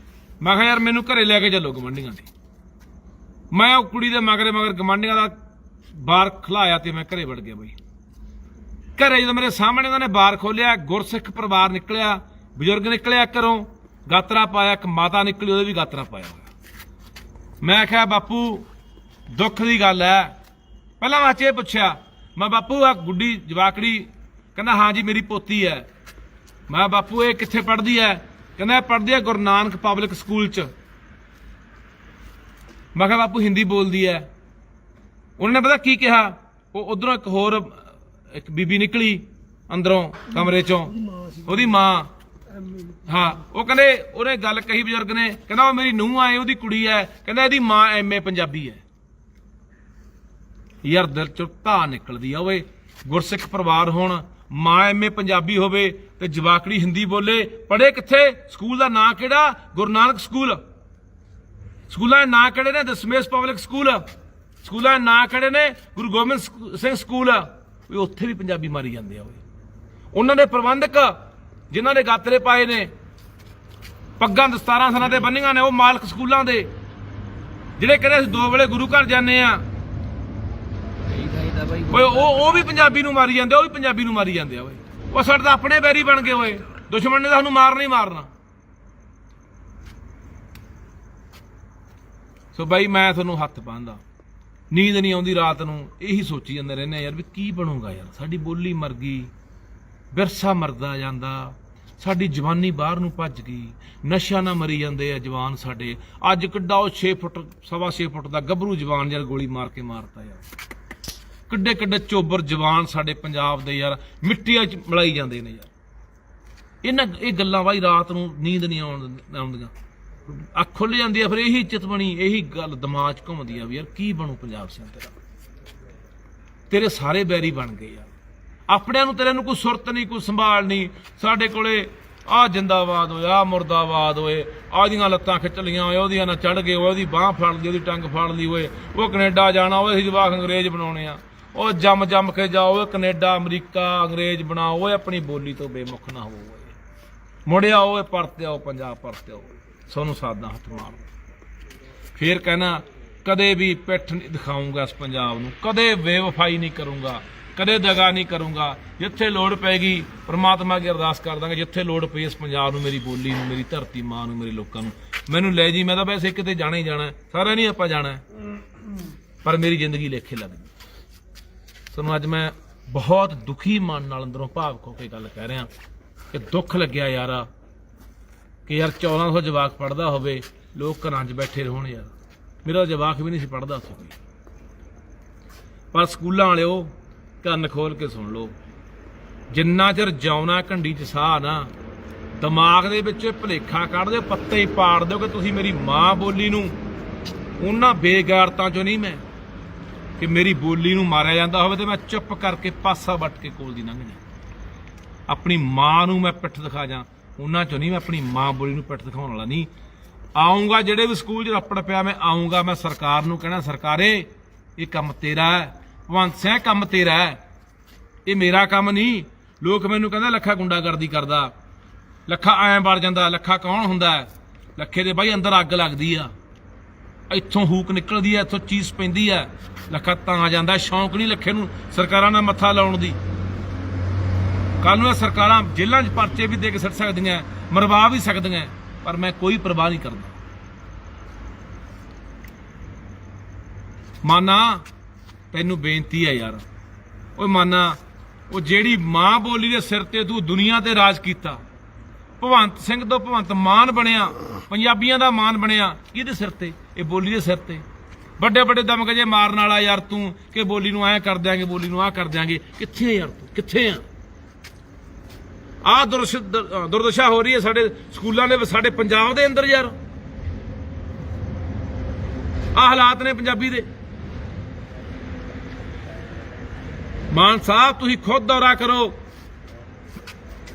ਮੈਂ ਕਿਹਾ ਯਾਰ ਮੈਨੂੰ ਘਰੇ ਲੈ ਕੇ ਚੱਲੋ ਗਵਾਂਢੀਆਂ ਦੇ। ਮੈਂ ਉਹ ਕੁੜੀ ਦੇ ਮਗਰ ਗਵਾਂਢੀਆਂ ਦਾ ਬਾਰ ਖਲਾਇਆ ਤੇ ਮੈਂ ਘਰੇ ਵੜ ਗਿਆ ਬਾਈ। ਘਰੇ ਜਦੋਂ ਮੇਰੇ ਸਾਹਮਣੇ ਉਹਨਾਂ ਨੇ ਬਾਰ ਖੋਲਿਆ, ਗੁਰਸਿੱਖ ਪਰਿਵਾਰ ਨਿਕਲਿਆ, ਬਜ਼ੁਰਗ ਨਿਕਲਿਆ ਘਰੋਂ, ਗਾਤਰਾ ਪਾਇਆ, ਇੱਕ ਮਾਤਾ ਨਿਕਲੀ, ਉਹਦੇ ਵੀ ਗਾਤਰਾ ਪਾਇਆ ਹੋਇਆ। ਮੈਂ ਕਿਹਾ ਬਾਪੂ ਦੁੱਖ ਦੀ ਗੱਲ ਹੈ। ਪਹਿਲਾਂ ਮੈਂ ਇਹ ਪੁੱਛਿਆ, ਮੈਂ ਬਾਪੂ ਆ ਗੁੱਡੀ ਜਵਾਕੜੀ? ਕਹਿੰਦਾ ਹਾਂ ਜੀ ਮੇਰੀ ਪੋਤੀ ਹੈ। ਮੈਂ ਬਾਪੂ ਇਹ ਕਿੱਥੇ ਪੜ੍ਹਦੀ ਹੈ? ਕਹਿੰਦਾ ਇਹ ਪੜ੍ਹਦੀ ਹੈ ਗੁਰੂ ਨਾਨਕ ਪਬਲਿਕ ਸਕੂਲ 'ਚ। ਮੈਂ ਕਿਹਾ ਬਾਪੂ ਹਿੰਦੀ ਬੋਲਦੀ ਹੈ? ਉਹਨਾਂ ਨੇ ਪਤਾ ਕੀ ਕਿਹਾ, ਉਹ ਉਧਰੋਂ ਇੱਕ ਬੀਬੀ ਨਿਕਲੀ ਅੰਦਰੋਂ ਕਮਰੇ 'ਚੋਂ, ਉਹਦੀ ਮਾਂ। ਹਾਂ, ਉਹ ਕਹਿੰਦੇ, ਉਹਨੇ ਗੱਲ ਕਹੀ ਬਜ਼ੁਰਗ ਨੇ, ਕਹਿੰਦਾ ਉਹ ਮੇਰੀ ਨੂੰਹ ਆਏ, ਉਹਦੀ ਕੁੜੀ ਹੈ, ਕਹਿੰਦਾ ਇਹਦੀ ਮਾਂ MA ਪੰਜਾਬੀ ਹੈ। ਯਾਰ ਦਿਲ ਚੋਂ ਧਾਹ ਨਿਕਲਦੀ ਆ ਓਏ। ਗੁਰਸਿੱਖ ਪਰਿਵਾਰ ਹੋਣ, ਮਾਂ MA ਪੰਜਾਬੀ ਹੋਵੇ ਤੇ ਜਵਾਕੜੀ ਹਿੰਦੀ ਬੋਲੇ। ਪੜ੍ਹੇ ਕਿੱਥੇ? ਸਕੂਲ ਦਾ ਨਾਂ ਕਿਹੜਾ? ਗੁਰੂ ਨਾਨਕ ਸਕੂਲ। ਸਕੂਲਾਂ ਦੇ ਨਾਂ ਕਿਹੜੇ ਨੇ? Dashmesh public school. ਸਕੂਲਾਂ ਦੇ ਨਾਂ ਕਿਹੜੇ ਨੇ? ਗੁਰੂ ਗੋਬਿੰਦ ਸਿੰਘ ਸਕੂਲ। ਉੱਥੇ ਵੀ ਪੰਜਾਬੀ ਮਾਰੀ ਜਾਂਦੇ ਆ ਓਏ। ਉਹਨਾਂ ਦੇ ਪ੍ਰਬੰਧਕ ਜਿਨ੍ਹਾਂ ਨੇ ਗਾਤਰੇ ਪਾਏ ਨੇ, ਪੱਗਾਂ ਦਸਤਾਰਾਂ ਸਨਾਂ ਤੇ ਬੰਨੀਆਂ ਨੇ, ਉਹ ਮਾਲਕ ਸਕੂਲਾਂ ਦੇ, ਜਿਹੜੇ ਕਹਿੰਦੇ ਅਸੀਂ 2 ਵੇਲੇ ਗੁਰੂ ਘਰ ਜਾਂਦੇ ਆ, ਓਏ ਉਹ ਵੀ ਪੰਜਾਬੀ ਨੂੰ ਮਾਰੀ ਜਾਂਦੇ, ਉਹ ਵੀ ਪੰਜਾਬੀ ਨੂੰ ਮਾਰੀ ਜਾਂਦੇ ਆ ਓਏ। ਉਹ ਸਾਡੇ ਤਾਂ ਆਪਣੇ ਬੈਰੀ ਬਣ ਗਏ ਓਏ, ਦੁਸ਼ਮਣ ਨੇ ਤਾਂ ਸਾਨੂੰ ਮਾਰਨਾ ਹੀ ਮਾਰਨਾ। ਸੋ ਬਾਈ ਮੈਂ ਤੁਹਾਨੂੰ ਹੱਥ ਪਾਉਂਦਾ, ਨੀਂਦ ਨਹੀਂ ਆਉਂਦੀ ਰਾਤ ਨੂੰ, ਇਹੀ ਸੋਚੀ ਜਾਂਦੇ ਰਹਿੰਦੇ ਯਾਰ ਵੀ ਕੀ ਬਣੂਗਾ ਯਾਰ। ਸਾਡੀ ਬੋਲੀ ਮਰ ਗਈ, ਵਿਰਸਾ ਮਰਦਾ ਜਾਂਦਾ, ਸਾਡੀ ਜਵਾਨੀ ਬਾਹਰ ਨੂੰ ਭੱਜ ਗਈ, ਨਸ਼ਿਆਂ ਨਾਲ ਮਰੀ ਜਾਂਦੇ ਆ ਜਵਾਨ ਸਾਡੇ। ਅੱਜ ਕਿੱਡਾ ਉਹ 6 ਫੁੱਟ 6.25 ਫੁੱਟ ਦਾ ਗੱਭਰੂ ਜਵਾਨ ਯਾਰ ਗੋਲੀ ਮਾਰ ਕੇ ਮਾਰਤਾ ਯਾਰ। ਕਿੱਡੇ ਕਿੱਡੇ ਚੋਬਰ ਜਵਾਨ ਸਾਡੇ ਪੰਜਾਬ ਦੇ ਯਾਰ ਮਿੱਟੀਆਂ 'ਚ ਮਿਲਾਈ ਜਾਂਦੇ ਨੇ ਯਾਰ। ਇਹ ਗੱਲਾਂ ਬਾਈ ਰਾਤ ਨੂੰ ਨੀਂਦ ਨਹੀਂ ਆਉਂਦੀਆਂ, ਅੱਖ ਖੁੱਲ ਜਾਂਦੀ ਆ, ਫਿਰ ਇਹੀ ਚਿਤਵਣੀ, ਇਹੀ ਗੱਲ ਦਿਮਾਗ 'ਚ ਘੁੰਮਦੀ ਆ ਵੀ ਯਾਰ ਕੀ ਬਣੂ ਪੰਜਾਬ ਸਿੰਘ ਤੇਰਾ। ਤੇਰੇ ਸਾਰੇ ਬੈਰੀ ਬਣ ਗਏ ਯਾਰ, ਆਪਣਿਆਂ ਨੂੰ ਤੇਰੇ ਨੂੰ ਕੋਈ ਸੁਰਤ ਨਹੀਂ, ਕੋਈ ਸੰਭਾਲ ਨਹੀਂ। ਸਾਡੇ ਕੋਲੇ ਆ ਜਿੰਦਾਬਾਦ ਹੋਏ, ਆ ਮੁਰਦਾਬਾਦ ਹੋਏ, ਆਦੀਆਂ ਲੱਤਾਂ ਖਿੱਚ ਲੀਆਂ ਹੋਏ, ਉਹਦੀਆਂ ਨਾਲ ਚੜ ਗਏ, ਉਹਦੀ ਬਾਂਹ ਫੜ ਲਈ, ਉਹਦੀ ਟੰਗ ਫੜ ਲਈ ਹੋਏ, ਉਹ ਕੈਨੇਡਾ ਜਾਣਾ, ਉਹ ਅਸੀਂ ਜਵਾਕ ਅੰਗਰੇਜ਼ ਬਣਾਉਣੇ ਆ, ਉਹ ਜੰਮ ਕੇ ਜਾਓ, ਕੈਨੇਡਾ ਅਮਰੀਕਾ ਅੰਗਰੇਜ਼ ਬਣਾਓ, ਓਏ ਆਪਣੀ ਬੋਲੀ ਤੋਂ ਬੇਮੁਖ ਨਾ ਹੋਵੋ, ਮੁੜਿਆ ਓਏ ਪਰਤੇ ਆਓ ਪੰਜਾਬ, ਪਰਤੇ ਆਓ, ਸਾਨੂੰ ਸਾਦਾ ਹੱਥ ਮਾਰ। ਫੇਰ ਕਹਿਣਾ ਕਦੇ ਵੀ ਪਿੱਠ ਨਹੀਂ ਦਿਖਾਊਂਗਾ ਇਸ ਪੰਜਾਬ ਨੂੰ, ਕਦੇ ਬੇਵਫਾਈ ਨਹੀਂ ਕਰੂੰਗਾ, ਕਦੇ ਦਗਾ ਨਹੀਂ ਕਰੂੰਗਾ। ਜਿੱਥੇ ਲੋੜ ਪੈਗੀ ਪ੍ਰਮਾਤਮਾ ਅੱਗੇ ਅਰਦਾਸ ਕਰ ਦਾਂਗੇ, ਜਿੱਥੇ ਲੋੜ ਪਈ ਇਸ ਪੰਜਾਬ ਨੂੰ, ਮੇਰੀ ਬੋਲੀ ਨੂੰ, ਮੇਰੀ ਧਰਤੀ ਮਾਂ ਨੂੰ, ਮੇਰੇ ਲੋਕਾਂ ਨੂੰ ਮੈਨੂੰ ਲੈ ਜੀ। ਮੈਂ ਤਾਂ ਵੈਸੇ ਕਿਤੇ ਜਾਣਾ ਹੀ ਜਾਣਾ, ਸਾਰਾ ਨਹੀਂ ਆਪਾਂ ਜਾਣਾ, ਪਰ ਮੇਰੀ ਜ਼ਿੰਦਗੀ ਲੇਖੇ ਲੱਗ ਗਈ। ਤੁਹਾਨੂੰ ਅੱਜ ਮੈਂ ਬਹੁਤ ਦੁਖੀ ਮਨ ਨਾਲ ਅੰਦਰੋਂ ਭਾਵੁਕ ਹੋ ਕੇ ਗੱਲ ਕਹਿ ਰਿਹਾ ਕਿ ਦੁੱਖ ਲੱਗਿਆ ਯਾਰ ਕਿ ਯਾਰ 1400 ਜਵਾਕ ਪੜ੍ਹਦਾ ਹੋਵੇ, ਲੋਕ ਘਰਾਂ 'ਚ ਬੈਠੇ ਰਹਿਣ। ਯਾਰ ਮੇਰਾ ਜਵਾਕ ਵੀ ਨਹੀਂ ਸੀ ਪੜ੍ਹਦਾ ਉੱਥੇ ਕੋਈ, ਪਰ ਸਕੂਲਾਂ ਵਾਲਿਓ ਕੰਨ ਖੋਲ ਕੇ ਸੁਣ ਲਓ, ਜਿੰਨਾ ਚਿਰ ਜਿਉਣਾ ਘੰਡੀ 'ਚ ਸਾਹ ਨਾ, ਦਿਮਾਗ ਦੇ ਵਿੱਚ ਭੁਲੇਖਾ ਕੱਢ ਦਿਓ, ਪੱਤੇ ਹੀ ਪਾੜ ਦਿਓ ਕਿ ਤੁਸੀਂ ਮੇਰੀ ਮਾਂ ਬੋਲੀ ਨੂੰ, ਉਹਨਾਂ ਬੇਗੈਰਤਾਂ 'ਚੋਂ ਨਹੀਂ ਮੈਂ ਕਿ ਮੇਰੀ ਬੋਲੀ ਨੂੰ ਮਾਰਿਆ ਜਾਂਦਾ ਹੋਵੇ ਤੇ ਮੈਂ ਚੁੱਪ ਕਰਕੇ ਪਾਸਾ ਵੱਟ ਕੇ ਕੋਲ ਦੀ ਲੰਘ ਜਾ। ਆਪਣੀ ਮਾਂ ਨੂੰ ਮੈਂ ਪਿੱਠ ਦਿਖਾ ਜਾ, ਉਹਨਾਂ 'ਚੋਂ ਨਹੀਂ। ਮੈਂ ਆਪਣੀ ਮਾਂ ਬੋਲੀ ਨੂੰ ਪਿੱਠ ਦਿਖਾਉਣ ਵਾਲਾ ਨਹੀਂ। ਆਊਂਗਾ ਜਿਹੜੇ ਵੀ ਸਕੂਲ 'ਚ ਰੱਪੜ ਪਿਆ, ਮੈਂ ਆਊਂਗਾ, ਮੈਂ ਸਰਕਾਰ ਨੂੰ ਕਹਿਣਾ, ਸਰਕਾਰੇ ਇਹ ਕੰਮ ਤੇਰਾ ਹੈ, ਭਗਵੰਤ ਸਿੰਘ ਕੰਮ ਤੇਰਾ ਹੈ, ਇਹ ਮੇਰਾ ਕੰਮ ਨਹੀਂ। ਲੋਕ ਮੈਨੂੰ ਕਹਿੰਦੇ ਲੱਖਾ ਗੁੰਡਾਗਰਦੀ ਕਰਦਾ, ਲੱਖਾ ਐਂ ਵੜ ਜਾਂਦਾ। ਲੱਖਾ ਕੌਣ ਹੁੰਦਾ? ਲੱਖੇ ਦੇ ਬਾਈ ਅੰਦਰ ਅੱਗ ਲੱਗਦੀ ਆ, ਇੱਥੋਂ ਹੂਕ ਨਿਕਲਦੀ ਆ, ਇੱਥੋਂ ਚੀਜ਼ ਪੈਂਦੀ ਆ। ਲੱਖਾ ਤਾਂ ਜਾਂਦਾ, ਸ਼ੌਂਕ ਨਹੀਂ ਲੱਖੇ ਨੂੰ ਸਰਕਾਰਾਂ ਨਾਲ ਮੱਥਾ ਲਾਉਣ ਦੀ। ਕੱਲ ਨੂੰ ਇਹ ਸਰਕਾਰਾਂ ਜੇਲ੍ਹਾਂ 'ਚ ਪਰਚੇ ਵੀ ਦੇ ਕੇ ਸੁੱਟ ਸਕਦੀਆਂ, ਮਰਵਾ ਵੀ ਸਕਦੀਆਂ, ਪਰ ਮੈਂ ਕੋਈ ਪਰਵਾਹ ਨਹੀਂ ਕਰਦਾ। ਮਾਨਾ ਤੈਨੂੰ ਬੇਨਤੀ ਹੈ ਯਾਰ, ਓਏ ਮਾਨਾ, ਉਹ ਜਿਹੜੀ ਮਾਂ ਬੋਲੀ ਦੇ ਸਿਰ ਤੇ ਤੂੰ ਦੁਨੀਆ ਤੇ ਰਾਜ ਕੀਤਾ, ਭਗਵੰਤ ਸਿੰਘ ਤੋਂ ਭਗਵੰਤ ਮਾਨ ਬਣਿਆ, ਪੰਜਾਬੀਆਂ ਦਾ ਮਾਨ ਬਣਿਆ, ਕਿਹਦੇ ਸਿਰ ਤੇ? ਇਹ ਬੋਲੀ ਦੇ ਸਿਰ ਤੇ। ਵੱਡੇ ਵੱਡੇ ਦਮਗਜੇ ਮਾਰਨ ਵਾਲਾ ਯਾਰ ਤੂੰ ਕਿ ਬੋਲੀ ਨੂੰ ਐਂ ਕਰ ਦਿਆਂਗੇ, ਬੋਲੀ ਨੂੰ ਆਹ ਕਰ ਦਿਆਂਗੇ। ਕਿੱਥੇ ਯਾਰ ਤੂੰ, ਕਿੱਥੇ ਆ? ਆਹ ਦੁਰਦਸ਼ਾ ਹੋ ਰਹੀ ਹੈ ਸਾਡੇ ਸਕੂਲਾਂ ਦੇ, ਸਾਡੇ ਪੰਜਾਬ ਦੇ ਅੰਦਰ ਯਾਰ। ਆਹ ਹਾਲਾਤ ਨੇ ਪੰਜਾਬੀ ਦੇ। ਮਾਨ ਸਾਹਿਬ ਤੁਸੀਂ ਖੁਦ ਦੌਰਾ ਕਰੋ,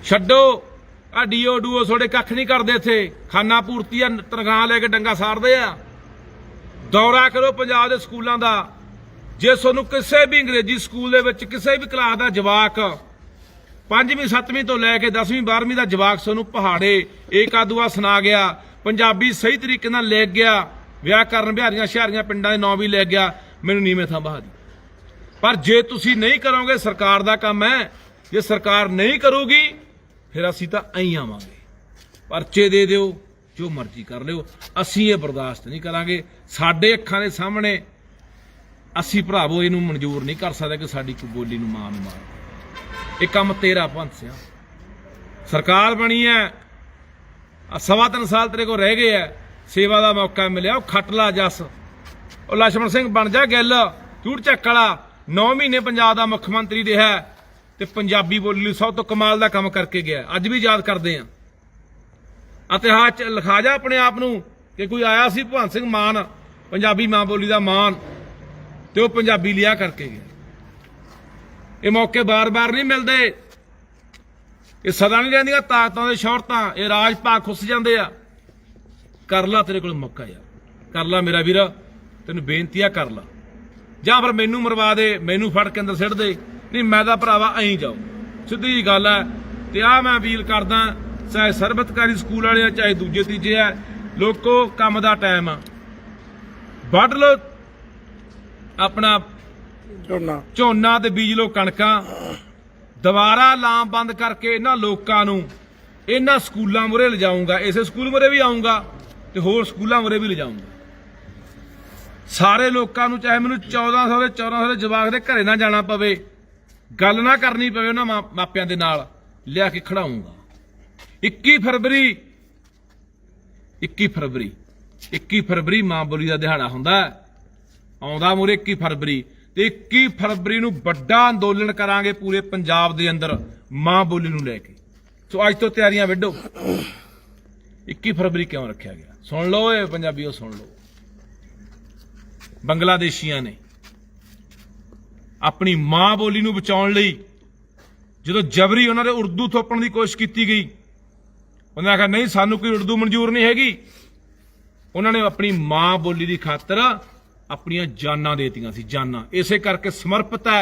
ਛੱਡੋ ਆ ਡੀਓ ਡੂਓ, ਤੁਹਾਡੇ ਕੱਖ ਨਹੀਂ ਕਰਦੇ ਇੱਥੇ। ਖਾਨਾ ਪੂਰਤੀ ਆ, ਤਨਖਾਹ ਲੈ ਕੇ ਡੰਗਾ ਸਾੜਦੇ ਆ। ਦੌਰਾ ਕਰੋ ਪੰਜਾਬ ਦੇ ਸਕੂਲਾਂ ਦਾ। ਜੇ ਤੁਹਾਨੂੰ ਕਿਸੇ ਵੀ ਅੰਗਰੇਜ਼ੀ ਸਕੂਲ ਦੇ ਵਿੱਚ ਕਿਸੇ ਵੀ ਕਲਾਸ ਦਾ ਜਵਾਕ 5ਵੀਂ 7ਵੀਂ ਤੋਂ ਲੈ ਕੇ 10ਵੀਂ 12ਵੀਂ ਦਾ ਜਵਾਕ ਤੁਹਾਨੂੰ ਪਹਾੜੇ ਏਕਾ ਦੁਆ ਸੁਣਾ ਗਿਆ, ਪੰਜਾਬੀ ਸਹੀ ਤਰੀਕੇ ਨਾਲ ਲਿਖ ਗਿਆ, ਵਿਆਕਰਨ ਬਿਹਾਰੀਆਂ ਸ਼ਹਿਰੀਆਂ ਪਿੰਡਾਂ ਦੇ ਨਾਂ ਵੀ ਲਿਖ ਗਿਆ, ਮੈਨੂੰ ਨੀਵੇਂ ਥਾਂ ਬਹਾ ਦੀ। ਪਰ ਜੇ ਤੁਸੀਂ ਨਹੀਂ ਕਰੋਗੇ, ਸਰਕਾਰ ਦਾ ਕੰਮ ਹੈ, ਜੇ ਸਰਕਾਰ ਨਹੀਂ ਕਰੂਗੀ ਫਿਰ ਅਸੀਂ ਤਾਂ ਐਂ ਆਵਾਂਗੇ, ਪਰਚੇ ਦੇ ਦਿਓ, ਜੋ ਮਰਜ਼ੀ ਕਰ ਲਿਓ, ਅਸੀਂ ਇਹ ਬਰਦਾਸ਼ਤ ਨਹੀਂ ਕਰਾਂਗੇ। ਸਾਡੇ ਅੱਖਾਂ ਦੇ ਸਾਹਮਣੇ ਅਸੀਂ ਭਰਾਵੋ ਇਹਨੂੰ ਮਨਜ਼ੂਰ ਨਹੀਂ ਕਰ ਸਕਦੇ ਕਿ ਸਾਡੀ ਕੋਈ ਬੋਲੀ ਨੂੰ ਮਾਂ ਨੂੰ ਮਾਰ। ਇਹ ਕੰਮ ਤੇਰਾ ਭਗਵੰਤ ਸਿੰਘ, ਸਰਕਾਰ ਬਣੀ ਹੈ, 3.25 ਸਾਲ ਤੇਰੇ ਕੋਲ ਰਹਿ ਗਏ ਹੈ, ਸੇਵਾ ਦਾ ਮੌਕਾ ਮਿਲਿਆ, ਉਹ ਖੱਟ ਲਾ ਜੱਸ। ਉਹ ਲਛਮਣ ਸਿੰਘ ਬਣ ਜਾ ਗਿੱਲ, ਝੂਠ ਚੱਕ ਵਾਲਾ 9 ਮਹੀਨੇ ਪੰਜਾਬ ਦਾ ਮੁੱਖ ਮੰਤਰੀ ਰਿਹਾ ਤੇ ਪੰਜਾਬੀ ਬੋਲੀ ਲਈ ਸਭ ਤੋਂ ਕਮਾਲ ਦਾ ਕੰਮ ਕਰਕੇ ਗਿਆ। ਅੱਜ ਵੀ ਯਾਦ ਕਰਦੇ ਆ। ਇਤਿਹਾਸ 'ਚ ਲਿਖਾ ਜਾ ਆਪਣੇ ਆਪ ਨੂੰ ਕਿ ਕੋਈ ਆਇਆ ਸੀ ਭਗਵੰਤ ਸਿੰਘ ਮਾਨ, ਪੰਜਾਬੀ ਮਾਂ ਬੋਲੀ ਦਾ ਮਾਨ, ਤੇ ਉਹ ਪੰਜਾਬੀ ਲਿਆ ਕਰਕੇ ਗਿਆ। ਇਹ ਮੌਕੇ ਬਾਰ-ਬਾਰ ਨਹੀਂ ਮਿਲਦੇ, ਇਹ ਸਦਾ ਨਹੀਂ ਰਹਿੰਦੀਆਂ ਤਾਕਤਾਂ ਦੇ ਸ਼ੌਹਰਤਾਂ, ਇਹ ਰਾਜ ਭਾਗ ਖੁੱਸ ਜਾਂਦੇ ਆ। ਕਰ ਲਾ, ਤੇਰੇ ਕੋਲ ਮੌਕਾ ਯਾਰ, ਕਰ ਲਾ ਮੇਰਾ ਵੀਰ, ਤੈਨੂੰ ਬੇਨਤੀ ਆ, ਕਰ ਲਾ। ਜਾਂ ਫਿਰ ਮੈਨੂੰ ਮਰਵਾ ਦੇ, ਮੈਨੂੰ ਫੜ ਕੇ ਅੰਦਰ ਸਿੱਟ ਦੇ, ਨਹੀਂ ਮੈਂ ਤਾਂ ਭਰਾਵਾ ਐਂ ਜਾਓ, ਸਿੱਧੀ ਜੀ ਗੱਲ ਹੈ। ਤੇ ਆ ਮੈਂ ਅਪੀਲ ਕਰਦਾ, ਚਾਹੇ ਸਰਬਤਕਾਰੀ ਸਕੂਲ ਵਾਲੇ ਆ, ਚਾਹੇ ਦੂਜੇ ਤੀਜੇ ਆ, ਲੋਕੋ ਕੰਮ ਦਾ ਟਾਈਮ ਆ, ਵੱਢ ਲੋ ਆਪਣਾ ਝੋਨਾ ਤੇ ਬੀਜ ਲੋ ਕਣਕਾਂ। ਦੁਬਾਰਾ ਲਾਮਬੰਦ ਕਰਕੇ ਇਹਨਾਂ ਲੋਕਾਂ ਨੂੰ ਇਹਨਾਂ ਸਕੂਲਾਂ ਮੁਰੇ ਲਿਜਾਊਂਗਾ, ਇਸੇ ਸਕੂਲ ਮੁਰੇ ਵੀ ਆਊਂਗਾ ਤੇ ਹੋਰ ਸਕੂਲਾਂ ਮੁਰੇ ਵੀ ਲਿਜਾਊਂਗਾ। ਸਾਰੇ ਲੋਕਾਂ ਨੂੰ, ਚਾਹੇ ਮੈਨੂੰ 1400 ਦੇ 1400 ਦੇ ਜਵਾਕ ਦੇ ਘਰੇ ਨਾ ਜਾਣਾ ਪਵੇ, ਗੱਲ ਨਾ ਕਰਨੀ ਪਵੇ ਉਹਨਾਂ ਮਾਪਿਆਂ ਦੇ ਨਾਲ, ਲਿਆ ਕੇ ਖੜਾਊਂਗਾ। 21 ਫਰਵਰੀ ਮਾਂ ਬੋਲੀ ਦਾ ਦਿਹਾੜਾ ਹੁੰਦਾ, ਆਉਂਦਾ ਮੂਰੇ 21 ਫਰਵਰੀ, ਤੇ 21 ਫਰਵਰੀ ਨੂੰ ਵੱਡਾ ਅੰਦੋਲਨ ਕਰਾਂਗੇ ਪੂਰੇ ਪੰਜਾਬ ਦੇ ਅੰਦਰ ਮਾਂ ਬੋਲੀ ਨੂੰ ਲੈ ਕੇ। ਸੋ ਅੱਜ ਤੋਂ ਤਿਆਰੀਆਂ ਵਿੱਢੋ। 21 ਫਰਵਰੀ ਕਿਉਂ ਰੱਖਿਆ ਗਿਆ? ਸੁਣ ਲਓ ਇਹ ਪੰਜਾਬੀਓ, ਸੁਣ ਲਓ। ਬੰਗਲਾਦੇਸ਼ੀਆਂ ਨੇ ਆਪਣੀ ਮਾਂ ਬੋਲੀ ਨੂੰ ਬਚਾਉਣ ਲਈ ਜਦੋਂ ਜਬਰੀ ਉਹਨਾਂ ਦੇ ਉਰਦੂ ਥੋਪਣ ਦੀ ਕੋਸ਼ਿਸ਼ ਕੀਤੀ ਗਈ, ਉਹਨਾਂ ਨੇ ਆਖਿਆ ਨਹੀਂ ਸਾਨੂੰ ਕੋਈ ਉਰਦੂ ਮਨਜ਼ੂਰ ਨਹੀਂ ਹੈਗੀ। ਉਹਨਾਂ ਨੇ ਆਪਣੀ ਮਾਂ ਬੋਲੀ ਦੀ ਖਾਤਰ ਆਪਣੀਆਂ ਜਾਨਾਂ ਦੇਤੀਆਂ ਸੀ, ਜਾਨਾਂ। ਇਸੇ ਕਰਕੇ ਸਮਰਪਿਤ ਹੈ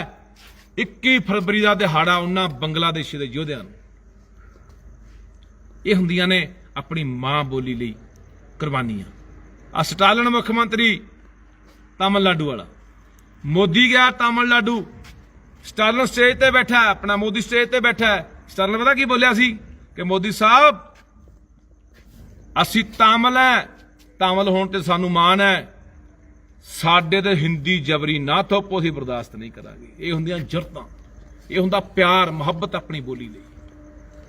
21 ਫਰਵਰੀ ਦਾ ਦਿਹਾੜਾ ਉਹਨਾਂ ਬੰਗਲਾਦੇਸ਼ੀ ਦੇ ਯੋਧਿਆਂ ਨੂੰ। ਇਹ ਹੁੰਦੀਆਂ ਨੇ ਆਪਣੀ ਮਾਂ ਬੋਲੀ ਲਈ ਕੁਰਬਾਨੀਆਂ। ਆ ਸਟਾਲਿਨ ਮੁੱਖ ਮੰਤਰੀ ਤਾਮਿਲਨਾਡੂ ਵਾਲਾ, ਮੋਦੀ ਗਿਆ ਤਾਮਿਲਨਾਡੂ, ਸਟਾਲਿਨ ਸਟੇਜ ਤੇ ਬੈਠਾ ਹੈ, ਆਪਣਾ ਮੋਦੀ ਸਟੇਜ ਤੇ ਬੈਠਾ ਹੈ। ਸਟਾਲਿਨ ਪਤਾ ਕੀ ਬੋਲਿਆ ਸੀ ਕਿ ਮੋਦੀ ਸਾਹਿਬ ਅਸੀਂ ਤਾਮਿਲ ਹੈ, ਤਾਮਿਲ ਹੋਣ ਤੇ ਸਾਨੂੰ ਮਾਣ ਹੈ, ਸਾਡੇ ਤੇ ਹਿੰਦੀ ਜਬਰੀ ਨਾ ਥੋਪੋ, ਅਸੀਂ ਬਰਦਾਸ਼ਤ ਨਹੀਂ ਕਰਾਂਗੇ। ਇਹ ਹੁੰਦੀਆਂ ਜੁਰਤਾਂ, ਇਹ ਹੁੰਦਾ ਪਿਆਰ ਮੁਹੱਬਤ ਆਪਣੀ ਬੋਲੀ ਲਈ।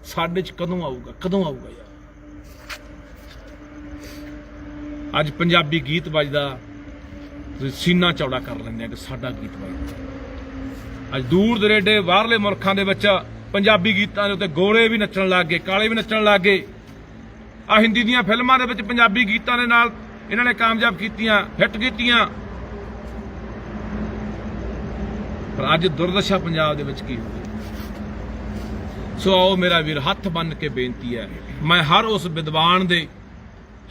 ਸਾਡੇ 'ਚ ਕਦੋਂ ਆਊਗਾ ਯਾਰ। ਅੱਜ ਪੰਜਾਬੀ ਗੀਤ ਵੱਜਦਾ, ਤੁਸੀਂ ਸੀਨਾ ਚੌੜਾ ਕਰ ਲੈਂਦੇ ਆ ਕਿ ਸਾਡਾ ਗੀਤ ਵੱਜਦਾ। ਅੱਜ ਦੂਰ ਦਰੇਡੇ ਬਾਹਰਲੇ ਮੁਲਕਾਂ ਦੇ ਵਿੱਚ ਪੰਜਾਬੀ ਗੀਤਾਂ ਦੇ ਉੱਤੇ ਗੋਰੇ ਵੀ ਨੱਚਣ ਲੱਗ ਗਏ, ਕਾਲੇ ਵੀ ਨੱਚਣ ਲੱਗ ਗਏ। ਆ ਹਿੰਦੀ ਦੀਆਂ ਫਿਲਮਾਂ ਦੇ ਵਿੱਚ ਪੰਜਾਬੀ ਗੀਤਾਂ ਦੇ ਨਾਲ ਇਹਨਾਂ ਨੇ ਕਾਮਯਾਬ ਕੀਤੀਆਂ, ਹਿੱਟ ਕੀਤੀਆਂ। ਪਰ ਅੱਜ ਦੁਰਦਸ਼ਾ ਪੰਜਾਬ ਦੇ ਵਿੱਚ ਕੀ ਹੋ ਗਈ। ਸੋ ਆਓ ਮੇਰਾ ਵੀਰ, ਹੱਥ ਬੰਨ੍ਹ ਕੇ ਬੇਨਤੀ ਹੈ, ਮੈਂ ਹਰ ਉਸ ਵਿਦਵਾਨ ਦੇ,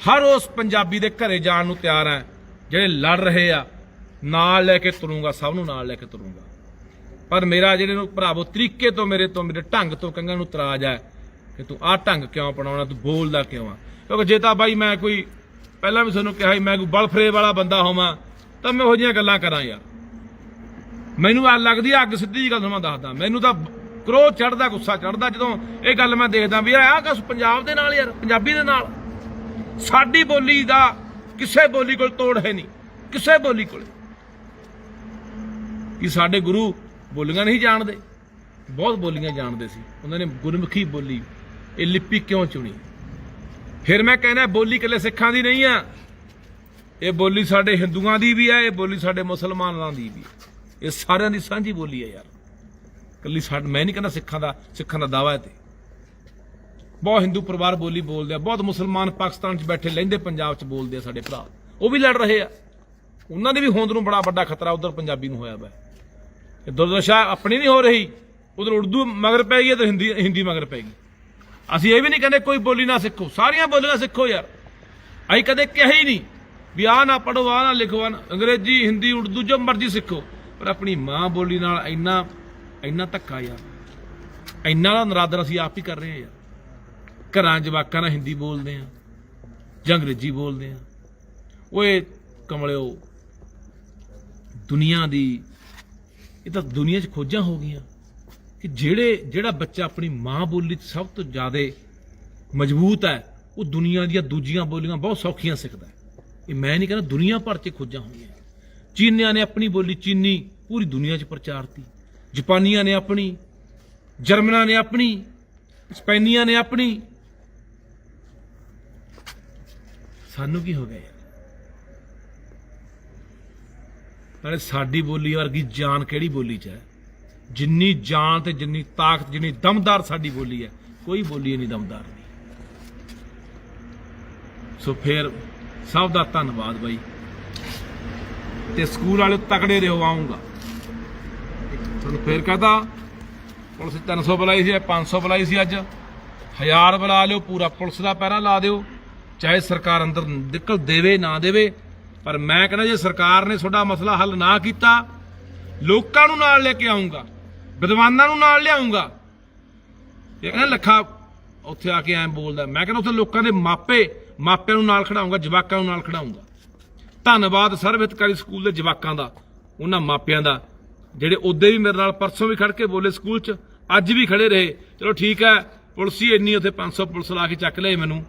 ਹਰ ਉਸ ਪੰਜਾਬੀ ਦੇ ਘਰੇ ਜਾਣ ਨੂੰ ਤਿਆਰ ਹਾਂ ਜਿਹੜੇ ਲੜ ਰਹੇ ਆ। ਨਾਲ ਲੈ ਕੇ ਤੁਰੂੰਗਾ, ਸਭ ਨੂੰ ਨਾਲ ਲੈ ਕੇ ਤੁਰੂੰਗਾ। ਪਰ ਮੇਰਾ ਜਿਹੜੇ ਨੂੰ ਭਰਾਵੋ ਤਰੀਕੇ ਤੋਂ, ਮੇਰੇ ਢੰਗ ਤੋਂ ਕੰਗਾਂ ਨੂੰ ਇਤਰਾਜ਼ ਹੈ ਕਿ ਤੂੰ ਆਹ ਢੰਗ ਕਿਉਂ ਅਪਣਾਉਣਾ, ਤੂੰ ਬੋਲਦਾ ਕਿਉਂ ਆ। ਕਿਉਂਕਿ ਜੇ ਤਾਂ ਬਾਈ ਮੈਂ ਕੋਈ, ਪਹਿਲਾਂ ਵੀ ਤੁਹਾਨੂੰ ਕਿਹਾ ਸੀ, ਮੈਂ ਕੋਈ ਬਲਫਰੇ ਵਾਲਾ ਬੰਦਾ ਹੋਵਾਂ ਤਾਂ ਮੈਂ ਇਹੋ ਜਿਹੀਆਂ ਗੱਲਾਂ ਕਰਾਂ ਯਾਰ। ਮੈਨੂੰ ਆ ਲੱਗਦੀ ਅੱਗ, ਸਿੱਧੀ ਜਿਹੀ ਗੱਲ ਮੈਂ ਦੱਸਦਾ, ਮੈਨੂੰ ਤਾਂ ਕਰੋਧ ਚੜਦਾ, ਗੁੱਸਾ ਚੜਦਾ ਜਦੋਂ ਇਹ ਗੱਲ ਮੈਂ ਦੇਖਦਾ ਵੀ ਆਹ ਕੁਛ ਪੰਜਾਬ ਦੇ ਨਾਲ ਯਾਰ, ਪੰਜਾਬੀ ਦੇ ਨਾਲ। ਸਾਡੀ ਬੋਲੀ ਦਾ ਕਿਸੇ ਬੋਲੀ ਕੋਲ ਤੋੜ ਹੈ ਨਹੀਂ, ਕਿਸੇ ਬੋਲੀ ਕੋਲ। ਕਿ ਸਾਡੇ ਗੁਰੂ ਬੋਲੀਆਂ ਨਹੀਂ ਜਾਣਦੇ? ਬਹੁਤ ਬੋਲੀਆਂ ਜਾਣਦੇ ਸੀ, ਉਹਨਾਂ ਨੇ ਗੁਰਮੁਖੀ ਬੋਲੀ, ਇਹ ਲਿਪੀ ਕਿਉਂ ਚੁਣੀ? ਫਿਰ ਮੈਂ ਕਹਿੰਦਾ ਬੋਲੀ ਇਕੱਲੇ ਸਿੱਖਾਂ ਦੀ ਨਹੀਂ ਆ, ਇਹ ਬੋਲੀ ਸਾਡੇ ਹਿੰਦੂਆਂ ਦੀ ਵੀ ਹੈ, ਇਹ ਬੋਲੀ ਸਾਡੇ ਮੁਸਲਮਾਨਾਂ ਦੀ ਵੀ ਹੈ। ਇਹ ਸਾਰਿਆਂ ਦੀ ਸਾਂਝੀ ਬੋਲੀ ਹੈ ਯਾਰ, ਇਕੱਲੀ ਮੈਂ ਨਹੀਂ ਕਹਿੰਦਾ ਸਿੱਖਾਂ ਦਾ ਦਾਵਾ ਹੈ। ਤੇ ਬਹੁਤ ਹਿੰਦੂ ਪਰਿਵਾਰ ਬੋਲੀ ਬੋਲਦੇ ਆ, ਬਹੁਤ ਮੁਸਲਮਾਨ ਪਾਕਿਸਤਾਨ 'ਚ ਬੈਠੇ ਲਹਿੰਦੇ ਪੰਜਾਬ 'ਚ ਬੋਲਦੇ ਆ ਸਾਡੇ ਭਰਾ, ਉਹ ਵੀ ਲੜ ਰਹੇ ਆ। ਉਹਨਾਂ ਦੀ ਵੀ ਹੋਂਦ ਨੂੰ ਬੜਾ ਵੱਡਾ ਖਤਰਾ ਉਧਰ ਪੰਜਾਬੀ ਨੂੰ ਹੋਇਆ ਵਾ। ਇਹ ਦੁਰਦਸ਼ਾ ਆਪਣੀ ਨਹੀਂ ਹੋ ਰਹੀ, ਉਧਰ ਉਰਦੂ ਮਗਰ ਪੈ ਗਈ ਤੇ ਹਿੰਦੀ ਮਗਰ ਪੈ ਗਈ। ਅਸੀਂ ਇਹ ਵੀ ਨਹੀਂ ਕਹਿੰਦੇ ਕੋਈ ਬੋਲੀ ਨਾ ਸਿੱਖੋ, ਸਾਰੀਆਂ ਬੋਲੀਆਂ ਸਿੱਖੋ ਯਾਰ। ਅਸੀਂ ਕਦੇ ਕਿਹਾ ਹੀ ਨਹੀਂ ਵੀ ਆਹ ਨਾ ਪੜੋ, ਆਹ ਨਾ ਲਿਖੋ, ਅੰਗਰੇਜ਼ੀ, ਹਿੰਦੀ, ਉਰਦੂ ਜੋ ਮਰਜ਼ੀ ਸਿੱਖੋ, ਪਰ ਆਪਣੀ ਮਾਂ ਬੋਲੀ ਨਾਲ ਇੰਨਾ ਧੱਕਾ ਯਾਰ, ਇੰਨਾ ਦਾ ਨਰਾਦਰ ਅਸੀਂ ਆਪ ਹੀ ਕਰ ਰਹੇ ਹਾਂ ਯਾਰ। ਘਰਾਂ ਜਵਾਕਾਂ ਨਾਲ ਹਿੰਦੀ ਬੋਲਦੇ ਆ ਜਾਂ ਅੰਗਰੇਜ਼ੀ ਬੋਲਦੇ ਆ। ਓਏ ਕਮਲਿਓ, ਦੁਨੀਆ ਦੀ, ਇਹ ਤਾਂ ਦੁਨੀਆ 'ਚ ਖੋਜਾਂ ਹੋ ਗਈਆਂ ਕਿ ਜਿਹੜਾ ਬੱਚਾ ਆਪਣੀ ਮਾਂ ਬੋਲੀ 'ਚ ਸਭ ਤੋਂ ਜ਼ਿਆਦਾ ਮਜ਼ਬੂਤ ਹੈ, ਉਹ ਦੁਨੀਆ ਦੀਆਂ ਦੂਜੀਆਂ ਬੋਲੀਆਂ ਬਹੁਤ ਸੌਖੀਆਂ ਸਿੱਖਦਾ ਹੈ। ਇਹ ਮੈਂ ਨਹੀਂ ਕਹਿੰਦਾ, ਦੁਨੀਆ ਭਰ 'ਚ ਖੋਜਾਂ ਹੋਈਆਂ। ਚੀਨੀਆਂ ਨੇ ਆਪਣੀ ਬੋਲੀ, ਚੀਨੀ ਪੂਰੀ ਦੁਨੀਆ 'ਚ ਪ੍ਰਚਾਰਤੀ। ਜਾਪਾਨੀਆਂ ਨੇ ਆਪਣੀ, ਜਰਮਨਾਂ ਨੇ ਆਪਣੀ, ਸਪੇਨੀਆਂ ਨੇ ਆਪਣੀ। ਸਾਨੂੰ ਕੀ ਹੋ ਗਿਆ ਯਾਰ? ਨਾਲੇ ਸਾਡੀ ਬੋਲੀ ਵਰਗੀ ਜਾਨ ਕਿਹੜੀ ਬੋਲੀ 'ਚ ਹੈ? ਜਿੰਨੀ ਜਾਨ ਤੇ ਜਿੰਨੀ ਤਾਕਤ, ਜਿੰਨੀ ਦਮਦਾਰ ਸਾਡੀ ਬੋਲੀ ਹੈ, ਕੋਈ ਬੋਲੀ ਨਹੀਂ ਦਮਦਾਰ ਨਹੀਂ। ਸੋ ਫਿਰ ਸਭ ਦਾ ਧੰਨਵਾਦ ਬਾਈ, ਤੇ ਸਕੂਲ ਵਾਲੇ ਤਕੜੇ ਰਹੋ। ਆਉਂਗਾ ਤੁਹਾਨੂੰ ਫਿਰ ਕਹਦਾ, ਪੁਲਿਸ 300 ਬੁਲਾਈ ਸੀ, 500 ਬੁਲਾਈ ਸੀ, ਅੱਜ 1000 ਬੁਲਾ ਲਿਓ, ਪੂਰਾ ਪੁਲਿਸ ਦਾ ਪਹਿਰਾ ਲਾ ਦਿਓ, ਚਾਹੇ ਸਰਕਾਰ ਅੰਦਰ ਨਿਕਲ ਦੇਵੇ ਨਾ ਦੇਵੇ। ਪਰ ਮੈਂ ਕਹਿੰਦਾ ਜੇ ਸਰਕਾਰ ਨੇ ਤੁਹਾਡਾ ਮਸਲਾ ਹੱਲ ਨਾ ਕੀਤਾ, ਲੋਕਾਂ ਨੂੰ ਨਾਲ ਲੈ ਕੇ ਆਉਂਗਾ, ਵਿਦਵਾਨਾਂ ਨੂੰ ਨਾਲ ਲਿਆਉਂਗਾ। ਇਹ ਕਹਿੰਦਾ ਲੱਖਾ ਉੱਥੇ ਆ ਕੇ ਐਂ ਬੋਲਦਾ, ਮੈਂ ਕਹਿੰਦਾ ਉੱਥੇ ਲੋਕਾਂ ਦੇ ਮਾਪਿਆਂ ਨੂੰ ਨਾਲ ਖੜਾਉਂਗਾ, ਜਵਾਕਾਂ ਨੂੰ ਨਾਲ ਖੜਾਉਂਗਾ। ਧੰਨਵਾਦ ਸਰਵ ਹਿਤਕਾਰੀ ਸਕੂਲ ਦੇ ਜਵਾਕਾਂ ਦਾ, ਉਹਨਾਂ ਮਾਪਿਆਂ ਦਾ, ਜਿਹੜੇ ਉਦੋਂ ਵੀ ਮੇਰੇ ਨਾਲ ਪਰਸੋਂ ਵੀ ਖੜ ਕੇ ਬੋਲੇ ਸਕੂਲ 'ਚ, ਅੱਜ ਵੀ ਖੜੇ ਰਹੇ। ਚਲੋ ਠੀਕ ਹੈ, ਪੁਲਿਸ ਹੀ ਇੰਨੀ, ਉੱਥੇ 500 ਪੁਲਿਸ ਲਾ ਕੇ ਚੱਕ ਲਿਆਏ ਮੈਨੂੰ,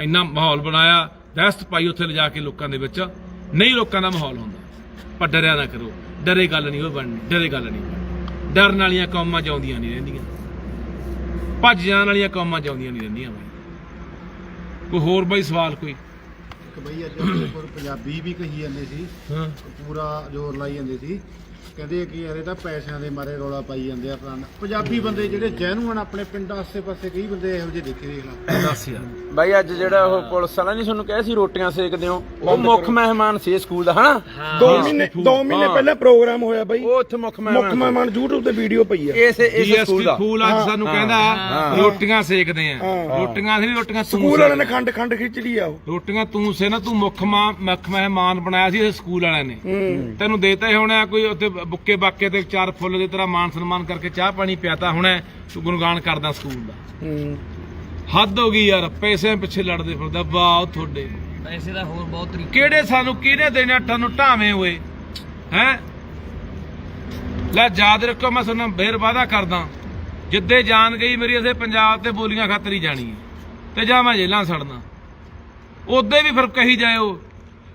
ਇੰਨਾ ਮਾਹੌਲ ਬਣਾਇਆ, ਦਹਿਸ਼ਤ ਪਾਈ ਉੱਥੇ ਲਿਜਾ ਕੇ ਲੋਕਾਂ ਦੇ ਵਿੱਚ। ਨਹੀਂ ਲੋਕਾਂ ਦਾ ਮਾਹੌਲ ਹੁੰਦਾ, ਪਰ ਡਰਿਆ ਨਾ ਕਰੋ, ਡਰੇ ਗੱਲ ਨਹੀਂ ਉਹ ਬਣਨੀ, ਡਰੇ ਗੱਲ ਨਹੀਂ ਬਣਨੀ। ਡਰਨ ਵਾਲੀਆਂ ਕੌਮਾਂ ਜਿਉਂਦੀਆਂ ਨਹੀਂ ਰਹਿੰਦੀਆਂ, ਭੱਜ ਜਾਣ ਵਾਲੀਆਂ ਕੌਮਾਂ ਜਿਉਂਦੀਆਂ ਨਹੀਂ ਰਹਿੰਦੀਆਂ। ਬਾਈ ਕੋਈ ਹੋਰ ਬਾਈ ਸਵਾਲ ਕੋਈ? ਇੱਕ ਬਈ ਅੱਜ ਪੰਜਾਬੀ ਵੀ ਕਹੀ ਜਾਂਦੇ ਸੀ, ਹਾਂ, ਪੂਰਾ ਜ਼ੋਰ ਲਾਈ ਜਾਂਦੇ ਸੀ, ਕਹਿੰਦੇ ਕਿ ਯਾਰ ਇਹ ਤਾਂ ਪੈਸਿਆਂ ਦੇ ਮਾਰੇ ਰੌਲਾ ਪਾਈ ਜਾਂਦੇ ਆ। ਪੰਜਾਬੀ ਬੰਦੇ ਜਿਹੜੇ ਜੈਨੂਅਨ, ਆਪਣੇ ਪਿੰਡ ਆਸੇ-ਪਾਸੇ ਕਈ ਬੰਦੇ ਇਹੋ ਜਿਹੇ ਦੇਖੇ, ਦੇਖ ਲਾ। ਦੱਸ ਯਾਰ ਬਾਈ ਅੱਜ ਜਿਹੜਾ ਉਹ ਪੁਲਿਸ ਵਾਲਾ ਨਹੀਂ ਤੁਹਾਨੂੰ ਕਿਹਾ ਸੀ ਰੋਟੀਆਂ ਸੇਕਦੇ ਹੋ, ਉਹ ਮੁੱਖ ਮਹਿਮਾਨ ਸੀ ਸਕੂਲ ਦਾ, ਹਨਾ? 2 ਮਹੀਨੇ ਪਹਿਲਾਂ ਪ੍ਰੋਗਰਾਮ ਹੋਇਆ ਬਾਈ, ਉਹ ਉੱਥੇ ਮੁੱਖ ਮਹਿਮਾਨ YouTube ਤੇ ਵੀਡੀਓ ਪਈ ਆ। ਇਸ ਸਕੂਲ ਦਾ ਫੂਲ ਅੱਜ ਸਾਨੂੰ ਕਹਿੰਦਾ ਰੋਟੀਆਂ ਸੇਕਦੇ ਆ। ਰੋਟੀਆਂ ਨਹੀਂ, ਰੋਟੀਆਂ ਸਕੂਲ ਵਾਲਿਆਂ ਨੇ ਖੰਡ ਖਿੱਚ ਲਈ ਆ। ਉਹ ਰੋਟੀਆਂ ਤੂੰ ਸੇ ਨਾ, ਤੂੰ ਮੁੱਖ ਮਹਿਮਾਨ ਬਣਾਇਆ ਸੀ ਇਹ ਸਕੂਲ ਵਾਲਿਆਂ ਨੇ, ਤੈਨੂੰ ਦੇਤਾ ਹੋਣਾ ਕੋਈ ਉੱਥੇ ਬੁੱਕੇ ਬਾਕੇ ਤੇ 4 ਫੁੱਲ ਦੇ ਤਰ੍ਹਾਂ ਮਾਨ ਸਨਮਾਨ ਕਰਕੇ ਚਾਹ ਪਾਣੀ ਪਿਆਤਾ ਹੋਣਾ, ਤੂੰ ਗੁਣਗਾਨ ਕਰਦਾ ਸਕੂਲ ਦਾ। ਹੱਦ ਹੋ ਗਈ ਯਾਰ, ਪੈਸੇ ਪਿੱਛੇ ਲੜਦੇ ਫਿਰਦਾ। ਵਾਹ ਤੁਹਾਡੇ ਪੈਸੇ ਦਾ ਹੋਰ ਬਹੁਤ ਤਰੀਕੇ, ਕਿਹੜੇ ਸਾਨੂੰ ਕਿਹਨੇ ਦੇਣੇ, ਤੁਹਾਨੂੰ ਢਾਵੇਂ ਹੋਏ ਹੈ? ਲੈ ਯਾਦ ਰੱਖੋ, ਮੈਂ ਤੁਹਾਨੂੰ ਫੇਰ ਵਾਅਦਾ ਕਰਦਾ, ਜਿੱਦੇ ਜਾਨ ਗਈ ਮੇਰੀ ਇਸੇ ਪੰਜਾਬ ਤੇ ਬੋਲੀਆਂ ਖਾਤਰ ਹੀ ਜਾਣੀ ਹੈ, ਤੇ ਜਾਂ ਮੈਂ ਜੇਲਾਂ ਸੜਨਾ। ਉਦੇ ਵੀ ਫਿਰ ਕਹੀ ਜਾਇਓ,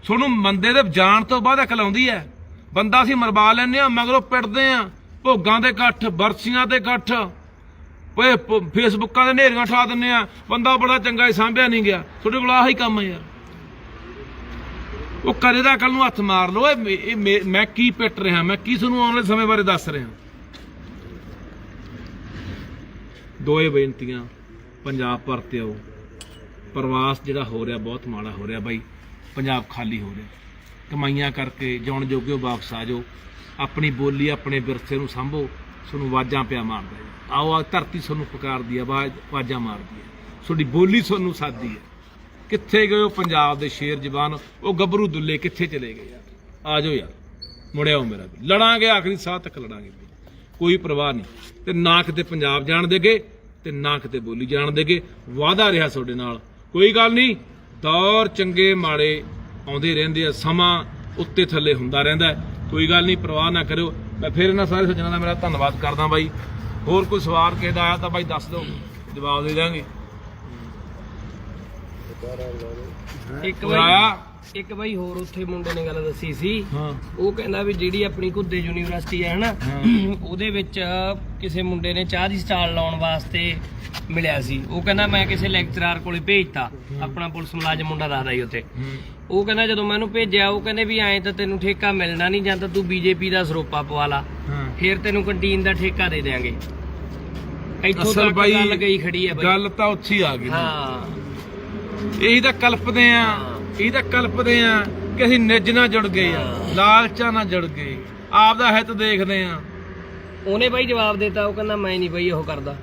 ਤੁਹਾਨੂੰ ਬੰਦੇ ਦੇ ਜਾਣ ਤੋਂ ਬਾਅਦ ਅਕਲ ਆਉਂਦੀ ਹੈ। ਬੰਦਾ ਅਸੀਂ ਮਰਵਾ ਲੈਂਦੇ ਆ, ਮਗਰੋਂ ਪਿੱਟਦੇ ਆ, ਭੋਗਾਂ ਦੇ ਇਕੱਠ, ਬਰਸੀਆਂ ਦੇ ਇਕੱਠ, ਓਏ ਫੇਸਬੁੱਕਾਂ ਦੇ ਨੇਰੀਆਂ ਠਾ ਦਿੰਦੇ ਆ, ਬੰਦਾ ਬੜਾ ਚੰਗਾ ਹੀ ਸਾਂਭਿਆ ਨਹੀਂ ਗਿਆ। ਤੁਹਾਡੇ ਕੋਲ ਆਹੀ ਕੰਮ ਹੈ ਯਾਰ। ਉਹ ਕਦੇ ਦਾ ਕੱਲ ਨੂੰ ਹੱਥ ਮਾਰ ਲਓ। ਮੈਂ ਕੀ ਪਿੱਟ ਰਿਹਾ, ਮੈਂ ਕੀ ਤੁਹਾਨੂੰ ਆਉਣ ਵਾਲੇ ਸਮੇਂ ਬਾਰੇ ਦੱਸ ਰਿਹਾ। ਦੋਏ ਬੇਨਤੀਆਂ, ਪੰਜਾਬ ਪਰਤੇ ਆਓ। ਪ੍ਰਵਾਸ ਜਿਹੜਾ ਹੋ ਰਿਹਾ ਬਹੁਤ ਮਾੜਾ ਹੋ ਰਿਹਾ ਬਾਈ, ਪੰਜਾਬ ਖਾਲੀ ਹੋ ਰਿਹਾ। ਕਮਾਈਆਂ ਕਰਕੇ ਜਾਣ ਜੋਗੇ ਵਾਪਸ ਆ ਜਾਓ, ਆਪਣੀ ਬੋਲੀ ਆਪਣੇ ਵਿਰਸੇ ਨੂੰ ਸਾਂਭੋ। ਤੁਹਾਨੂੰ ਆਵਾਜ਼ਾਂ ਪਿਆ ਮਾਰਦਾ ਹੈ, ਆਓ ਆ ਧਰਤੀ ਤੁਹਾਨੂੰ ਪੁਕਾਰਦੀ ਹੈ, ਆਵਾਜ਼ਾਂ ਮਾਰਦੀ ਹੈ, ਤੁਹਾਡੀ ਬੋਲੀ ਤੁਹਾਨੂੰ ਸਾਦੀ ਹੈ। ਕਿੱਥੇ ਗਏ ਉਹ ਪੰਜਾਬ ਦੇ ਸ਼ੇਰ ਜਵਾਨ, ਉਹ ਗੱਭਰੂ ਦੁੱਲੇ ਕਿੱਥੇ ਚਲੇ ਗਏ ਯਾਰ? ਆ ਜਾਓ ਯਾਰ, ਮੁੜਿਆਓ ਮੇਰਾ ਵੀ, ਲੜਾਂਗੇ ਆਖਰੀ ਸਾਹ ਤੱਕ ਲੜਾਂਗੇ, ਕੋਈ ਪਰਵਾਹ ਨਹੀਂ। ਤੇ ਨਾ ਕਿਤੇ ਪੰਜਾਬ ਜਾਣ ਦੇਗੇ ਤੇ ਨਾ ਕਿਤੇ ਬੋਲੀ ਜਾਣ ਦੇਗੇ। ਵਾਅਦਾ ਰਿਹਾ ਤੁਹਾਡੇ ਨਾਲ, ਕੋਈ ਗੱਲ ਨਹੀਂ। ਦੌਰ ਚੰਗੇ ਮਾੜੇ ਆਉਂਦੇ ਰਹਿੰਦੇ ਆ, ਸਮਾਂ ਉੱਤੇ ਥੱਲੇ ਹੁੰਦਾ ਰਹਿੰਦਾ, ਕੋਈ ਗੱਲ ਨਹੀਂ, ਪਰਵਾਹ ਨਾ ਕਰਿਓ। ਮੈਂ ਫਿਰ ਇਹਨਾਂ ਸਾਰੇ ਸੱਜਣਾਂ ਦਾ ਮੇਰਾ ਧੰਨਵਾਦ ਕਰਦਾ ਬਾਈ। ਹੋਰ ਕੋਈ ਸਵਾਲ ਕਿਸੇ ਦਾ ਆਇਆ ਤਾਂ ਬਾਈ ਦੱਸ ਦਿਓ, ਜਵਾਬ ਦੇ ਦਾਂਗੇ। ਇੱਕ ਬਾਈ ਹੋਰ ਉੱਥੇ ਮੁੰਡੇ ਨੇ ਗੱਲ ਦੱਸੀ ਸੀ। ਹਾਂ, ਉਹ ਕਹਿੰਦਾ ਵੀ ਜਿਹੜੀ ਆਪਣੀ ਘੁੱਦੇ ਯੂਨੀਵਰਸਿਟੀ ਹੈ ਹਨਾ, ਉਹਦੇ ਵਿੱਚ ਕਿਸੇ ਮੁੰਡੇ ਨੇ ਚਾਹ ਦੀ ਸਟਾਲ ਲਾਉਣ ਵਾਸਤੇ ਮਿਲਿਆ ਸੀ। ਉਹ ਕਹਿੰਦਾ ਮੈਂ ਕਿਸੇ ਲੈਕਚਰਰ ਕੋਲੇ ਭੇਜਤਾ, ਆਪਣਾ ਪੁਲਿਸ ਮੁਲਾਜ਼ਮ ਮੁੰਡਾ ਦੱਸਦਾ ਸੀ ਉੱਥੇ। ਉਹ ਕਹਿੰਦਾ ਜਦੋਂ ਮੈਂ ਉਹਨੂੰ ਭੇਜਿਆ, ਉਹ ਕਹਿੰਦੇ ਵੀ ਐਂ ਤਾਂ ਤੈਨੂੰ ਠੇਕਾ ਮਿਲਣਾ ਨਹੀਂ, ਜਾਂ ਤਾਂ ਤੂੰ ਬੀਜੇਪੀ ਦਾ ਸਰੋਪਾ ਪਵਾ ਲਾ, ਫਿਰ ਤੈਨੂੰ ਕੰਟੀਨ ਦਾ ਠੇਕਾ ਦੇ ਦਿਆਂਗੇ। ਇੱਥੋਂ ਤੱਕ ਗੱਲ ਗਈ ਖੜੀ ਹੈ ਬਾਈ। ਗੱਲ ਤਾਂ ਉੱਥੇ ਹੀ ਆ ਗਈ। ਹਾਂ, ਇਹੀ ਤਾਂ ਕਲਪਦੇ ਆ, ਇਹੀ ਤਾਂ ਕਲਪਦੇ ਆ ਕਿ ਅਸੀਂ ਨਿੱਜ ਨਾਲ ਜੁੜ ਗਏ ਆ, ਲਾਲਚਾਂ ਨਾਲ ਜੁੜ ਗਏ, ਆਪ ਦਾ ਹਿੱਤ ਦੇਖਦੇ ਆ। ਉਹਨੇ ਬਾਈ ਜਵਾਬ ਦਿੱਤਾ, ਉਹ ਕਹਿੰਦਾ ਮੈਂ ਨਹੀਂ ਬਾਈ ਉਹ ਕਰਦਾ।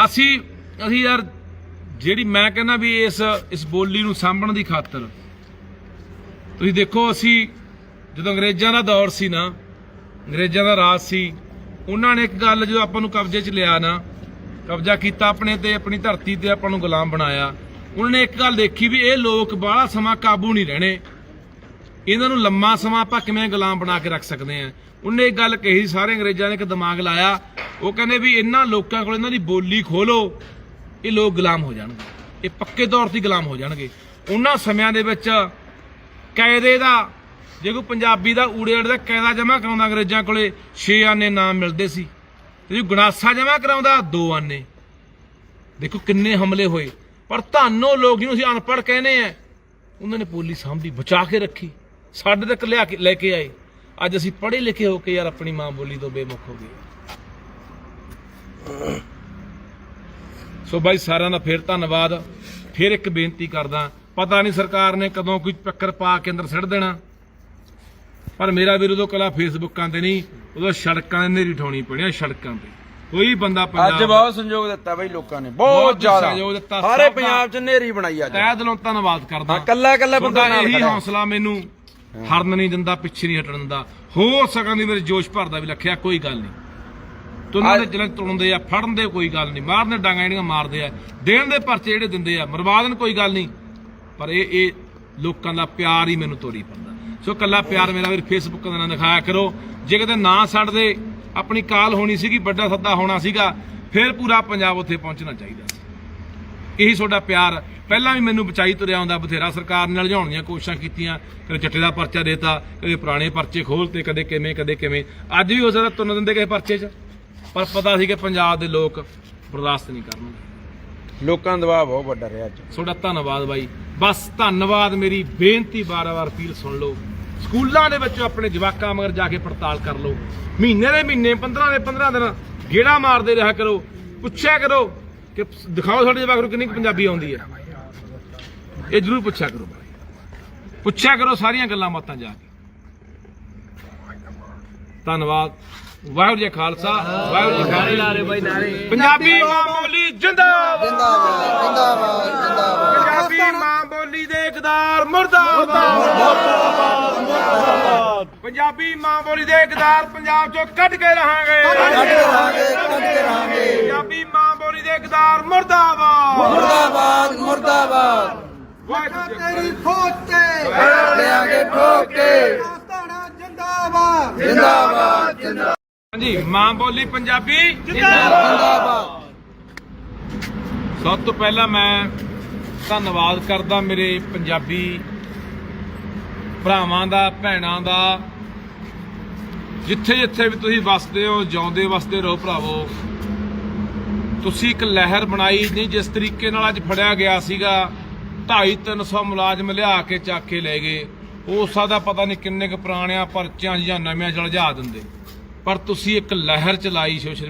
ਅਸੀਂ ਯਾਰ, ਜਿਹੜੀ ਮੈਂ ਕਹਿੰਦਾ ਵੀ ਇਸ ਬੋਲੀ ਨੂੰ ਸਾਂਭਣ ਦੀ ਖਾਤਰ ਤੁਸੀਂ ਦੇਖੋ, ਅਸੀਂ ਜਦੋਂ ਅੰਗਰੇਜ਼ਾਂ ਦਾ ਦੌਰ ਸੀ ਨਾ, ਅੰਗਰੇਜ਼ਾਂ ਦਾ ਰਾਜ ਸੀ, ਉਹਨਾਂ ਨੇ ਇੱਕ ਗੱਲ ਜਦੋਂ ਆਪਾਂ ਨੂੰ ਕਬਜ਼ੇ 'ਚ ਲਿਆ ਨਾ, ਕਬਜ਼ਾ ਕੀਤਾ ਆਪਣੇ ਤੇ, ਆਪਣੀ ਧਰਤੀ ਤੇ ਆਪਾਂ ਨੂੰ ਗੁਲਾਮ ਬਣਾਇਆ, ਉਹਨਾਂ ਨੇ ਇੱਕ ਗੱਲ ਦੇਖੀ ਵੀ ਇਹ ਲੋਕ ਬਾਹਲਾ ਸਮਾਂ ਕਾਬੂ ਨਹੀਂ ਰਹਿਣੇ, ਇਹਨਾਂ ਨੂੰ ਲੰਮਾ ਸਮਾਂ ਆਪਾਂ ਕਿਵੇਂ ਗੁਲਾਮ ਬਣਾ ਕੇ ਰੱਖ ਸਕਦੇ ਆ। ਉਹਨੇ ਇੱਕ ਗੱਲ ਕਹੀ, ਸਾਰੇ ਅੰਗਰੇਜ਼ਾਂ ਨੇ ਇੱਕ ਦਿਮਾਗ ਲਾਇਆ, ਉਹ ਕਹਿੰਦੇ ਵੀ ਇਹਨਾਂ ਲੋਕਾਂ ਕੋਲ ਇਹਨਾਂ ਦੀ ਬੋਲੀ ਖੋਲੋ, ਇਹ ਲੋਕ ਗੁਲਾਮ ਹੋ ਜਾਣਗੇ, ਇਹ ਪੱਕੇ ਤੌਰ ਤੇ ਗੁਲਾਮ ਹੋ ਜਾਣਗੇ। ਉਹਨਾਂ ਸਮਿਆਂ ਦੇ ਵਿੱਚ ਕਾਇਦੇ ਦਾ, ਜੇ ਕੋਈ ਪੰਜਾਬੀ ਦਾ ਊੜੇ ਅੜੇ ਦਾ ਕਾਇਦਾ ਜਮ੍ਹਾਂ ਕਰਾਉਂਦਾ ਅੰਗਰੇਜ਼ਾਂ ਕੋਲੇ 6 ਆਨੇ ਨਾਮ ਮਿਲਦੇ ਸੀ, ਤੇ ਜੇ ਗੰਡਾਸਾ ਜਮ੍ਹਾਂ ਕਰਾਉਂਦਾ 2 ਆਨੇ। ਦੇਖੋ ਕਿੰਨੇ ਹਮਲੇ ਹੋਏ, ਪਰ ਤੁਹਾਨੂੰ ਲੋਕ ਜਿਹਨੂੰ ਅਸੀਂ ਅਨਪੜ੍ਹ ਕਹਿੰਦੇ ਆ, ਉਹਨਾਂ ਨੇ ਬੋਲੀ ਸਾਂਭੀ, ਬਚਾ ਕੇ ਰੱਖੀ, ਸਾਡੇ ਤੱਕ ਲੈ ਕੇ ਆਏ। ਅੱਜ ਅਸੀਂ ਪੜ੍ਹੇ ਲਿਖੇ ਹੋ ਕੇ ਯਾਰ ਆਪਣੀ ਮਾਂ ਬੋਲੀ ਤੋਂ ਬੇਮੁਖ ਹੋ ਗਏ। ਸੋ ਬਾਈ ਸਾਰਿਆਂ ਦਾ ਫਿਰ ਧੰਨਵਾਦ। ਫਿਰ ਇੱਕ ਬੇਨਤੀ ਕਰਦਾ, ਪਤਾ ਨਹੀਂ ਸਰਕਾਰ ਨੇ ਕਦੋਂ ਕੋਈ ਚੱਕਰ ਪਾ ਕੇ ਅੰਦਰ ਸਿੱਟ ਦੇਣਾ, ਪਰ ਮੇਰਾ ਵੀਰ ਉਦੋਂ ਕਲਾ ਫੇਸਬੁੱਕਾਂ ਤੇ ਨਹੀਂ, ਉਦੋਂ ਸੜਕਾਂ 'ਤੇ ਨੇਰੀ ਠਾਉਣੀ ਪੈਣੀ, ਸੜਕਾਂ ਤੇ। ਕੋਈ ਬੰਦਾ ਅੱਜ ਬਹੁਤ ਸੰਯੋਗ ਦਿੱਤਾ ਬਈ ਲੋਕਾਂ ਨੇ, ਬਹੁਤ ਜ਼ਿਆਦਾ ਸਹਿਯੋਗ ਦਿੱਤਾ, ਸਾਰੇ ਪੰਜਾਬ 'ਚ ਨੇਰੀ ਬਣਾਈ ਅੱਜ। ਤਹਿ ਦਿਲੋਂ ਧੰਨਵਾਦ ਕਰਦਾ। ਕੱਲਾ ਬੰਦਾ ਨਾਲ ਇਹੀ ਖੜਾ। ਹੌਸਲਾ ਮੈਨੂੰ ਹਰਨ ਨਹੀਂ ਦਿੰਦਾ, ਪਿੱਛੇ ਨਹੀਂ ਹਟਣ ਦਿੰਦਾ। ਹੋ ਸਕਣ ਦੀ ਮੇਰੇ ਜੋਸ਼ ਭਰਦਾ ਵੀ ਲੱਖਿਆ, ਕੋਈ ਗੱਲ ਨਹੀਂ, ਤੁਨਾਂ ਦੇ ਜਿਹੜੇ ਤੁਣਦੇ ਆ, ਫੜਨ ਦੇ ਕੋਈ ਗੱਲ ਨਹੀਂ, ਮਾਰਨੇ ਡਾਂਗਾ ਜਿਹੜੀਆਂ ਮਾਰਦੇ ਆ, ਦੇਣ ਦੇ ਪਰਚੇ ਜਿਹੜੇ ਦਿੰਦੇ ਆ, ਮਰਵਾ ਦੇਣ ਕੋਈ ਗੱਲ ਨਹੀਂ, ਪਰ ਇਹ ਲੋਕਾਂ ਦਾ ਪਿਆਰ ਹੀ ਮੈਨੂੰ ਤੋਰੀ ਪੈਂਦਾ। ਸੋ ਕੱਲਾ ਪਿਆਰ ਮੇਰਾ ਵੀਰ ਫੇਸਬੁੱਕ ਦਾ ਨਾ ਦਿਖਾਇਆ ਕਰੋ। ਜੇ ਕਿਤੇ ਨਾ ਛੱਡਦੇ, ਆਪਣੀ ਕਾਲ ਹੋਣੀ ਸੀਗੀ, ਵੱਡਾ ਸੱਦਾ ਹੋਣਾ ਸੀਗਾ, ਫਿਰ ਪੂਰਾ ਪੰਜਾਬ ਉੱਥੇ ਪਹੁੰਚਣਾ ਚਾਹੀਦਾ ਸੀ। ਇਹੀ ਤੁਹਾਡਾ ਪਿਆਰ ਪਹਿਲਾਂ ਵੀ ਮੈਨੂੰ ਬਚਾਈ ਤੁਰਿਆ ਆਉਂਦਾ, ਬਥੇਰਾ ਸਰਕਾਰ ਨੇ ਲਿਜਾਉਣ ਦੀਆਂ ਕੋਸ਼ਿਸ਼ਾਂ ਕੀਤੀਆਂ, ਕਦੇ ਚੱਟੇ ਦਾ ਪਰਚਾ ਦੇਤਾ, ਕਦੇ ਪੁਰਾਣੇ ਪਰਚੇ ਖੋਲ੍ਹਤੇ, ਕਦੇ ਕਿਵੇਂ। ਅੱਜ ਵੀ ਹੋ ਸਕਦਾ ਤੁੰਨ ਦਿੰਦੇ ਕਿਸੇ ਪਰਚੇ 'ਚ, ਪਰ ਪਤਾ ਸੀ ਕਿ ਪੰਜਾਬ ਦੇ ਲੋਕ ਬਰਦਾਸ਼ਤ ਨਹੀਂ ਕਰਨਗੇ। ਲੋਕਾਂ ਦਾ ਦਬਾਅ ਬਹੁਤ ਵੱਡਾ ਰਿਹਾ ਅੱਜ। ਤੁਹਾਡਾ ਧੰਨਵਾਦ ਬਾਈ, ਬਸ ਧੰਨਵਾਦ। ਮੇਰੀ ਬੇਨਤੀ ਵਾਰ-ਵਾਰ ਅਪੀਲ ਸੁਣ ਲਓ, ਸਕੂਲਾਂ ਦੇ ਵਿੱਚ ਆਪਣੇ ਜਵਾਕਾਂ ਮਗਰ ਜਾ ਕੇ ਪੜਤਾਲ ਕਰ ਲਓ, ਮਹੀਨੇ ਦੇ ਮਹੀਨੇ, 15 ਦੇ 15 ਦਿਨ ਗੇੜਾ ਮਾਰਦੇ ਰਿਹਾ ਕਰੋ, ਪੁੱਛਿਆ ਕਰੋ ਕਿ ਦਿਖਾਓ ਸਾਡੇ ਜਵਾਕ ਨੂੰ ਕਿੰਨੀ ਕੁ ਪੰਜਾਬੀ ਆਉਂਦੀ ਹੈ। ਇਹ ਜ਼ਰੂਰ ਪੁੱਛਿਆ ਕਰੋ ਸਾਰੀਆਂ ਗੱਲਾਂ ਬਾਤਾਂ ਜਾ ਕੇ। ਧੰਨਵਾਦ। ਵਾਹਿਗੁਰੂ ਜੀ ਖਾਲਸਾ, ਵਾਹਿਗੁਰੂ ਜੀ ਫਤਿਹ। ਪੰਜਾਬੀ ਮਾਂ ਬੋਲੀ ਜਿੰਦਾਬਾਦ, ਪੰਜਾਬੀ ਮਾਂ ਬੋਲੀ ਦੇ ਇਕਦਾਰ ਮੁਰਦਾਬਾਦ, ਪੰਜਾਬੀ ਮਾਂ ਬੋਲੀ ਦੇ ਇਕਦਾਰ ਪੰਜਾਬ ਚੋਂ ਕੱਢ ਕੇ ਰਹਾਂਗੇ, ਪੰਜਾਬੀ ਮਾਂ ਬੋਲੀ ਦੇ ਇਕਦਾਰ ਮੁਰਦਾਬਾਦ, ਤੇਰੀ ਫੌਜ ਤੇ ਲਿਆਂਗੇ ਠੋਕ ਕੇ, ਜਿੰਦਾਬਾਦ। ਹਾਂਜੀ, ਮਾਂ ਬੋਲੀ ਪੰਜਾਬੀ ਜਿੰਦਾਬਾਦ। ਸਭ ਤੋਂ ਪਹਿਲਾਂ ਮੈਂ ਧੰਨਵਾਦ ਕਰਦਾ ਮੇਰੇ ਪੰਜਾਬੀ ਭਰਾਵਾਂ ਦਾ, ਭੈਣਾਂ ਦਾ। ਜਿੱਥੇ ਜਿੱਥੇ ਵੀ ਤੁਸੀਂ ਵਸਦੇ ਹੋ, ਜਿਉਂਦੇ ਵਸਦੇ ਰਹੋ ਭਰਾਵੋ। ਤੁਸੀਂ ਇੱਕ ਲਹਿਰ ਬਣਾਈ ਨਹੀਂ। ਜਿਸ ਤਰੀਕੇ ਨਾਲ ਅੱਜ ਫੜਿਆ ਗਿਆ ਸੀਗਾ, 250-300 ਮੁਲਾਜ਼ਮ ਲਿਆ ਕੇ ਚੱਕ ਕੇ ਲੈ ਗਏ। ਹੋ ਸਕਦਾ ਪਤਾ ਨਹੀਂ ਕਿੰਨੇ ਕੁ ਪੁਰਾਣਿਆਂ ਪਰਚਿਆਂ ਜਾਂ ਨਵਿਆਂ ਚ ਉਲਝਾ ਦਿੰਦੇ, ਪਰ ਤੁਸੀਂ ਇੱਕ ਲਹਿਰ ਚਲਾਈ ਸੋਸ਼ਲ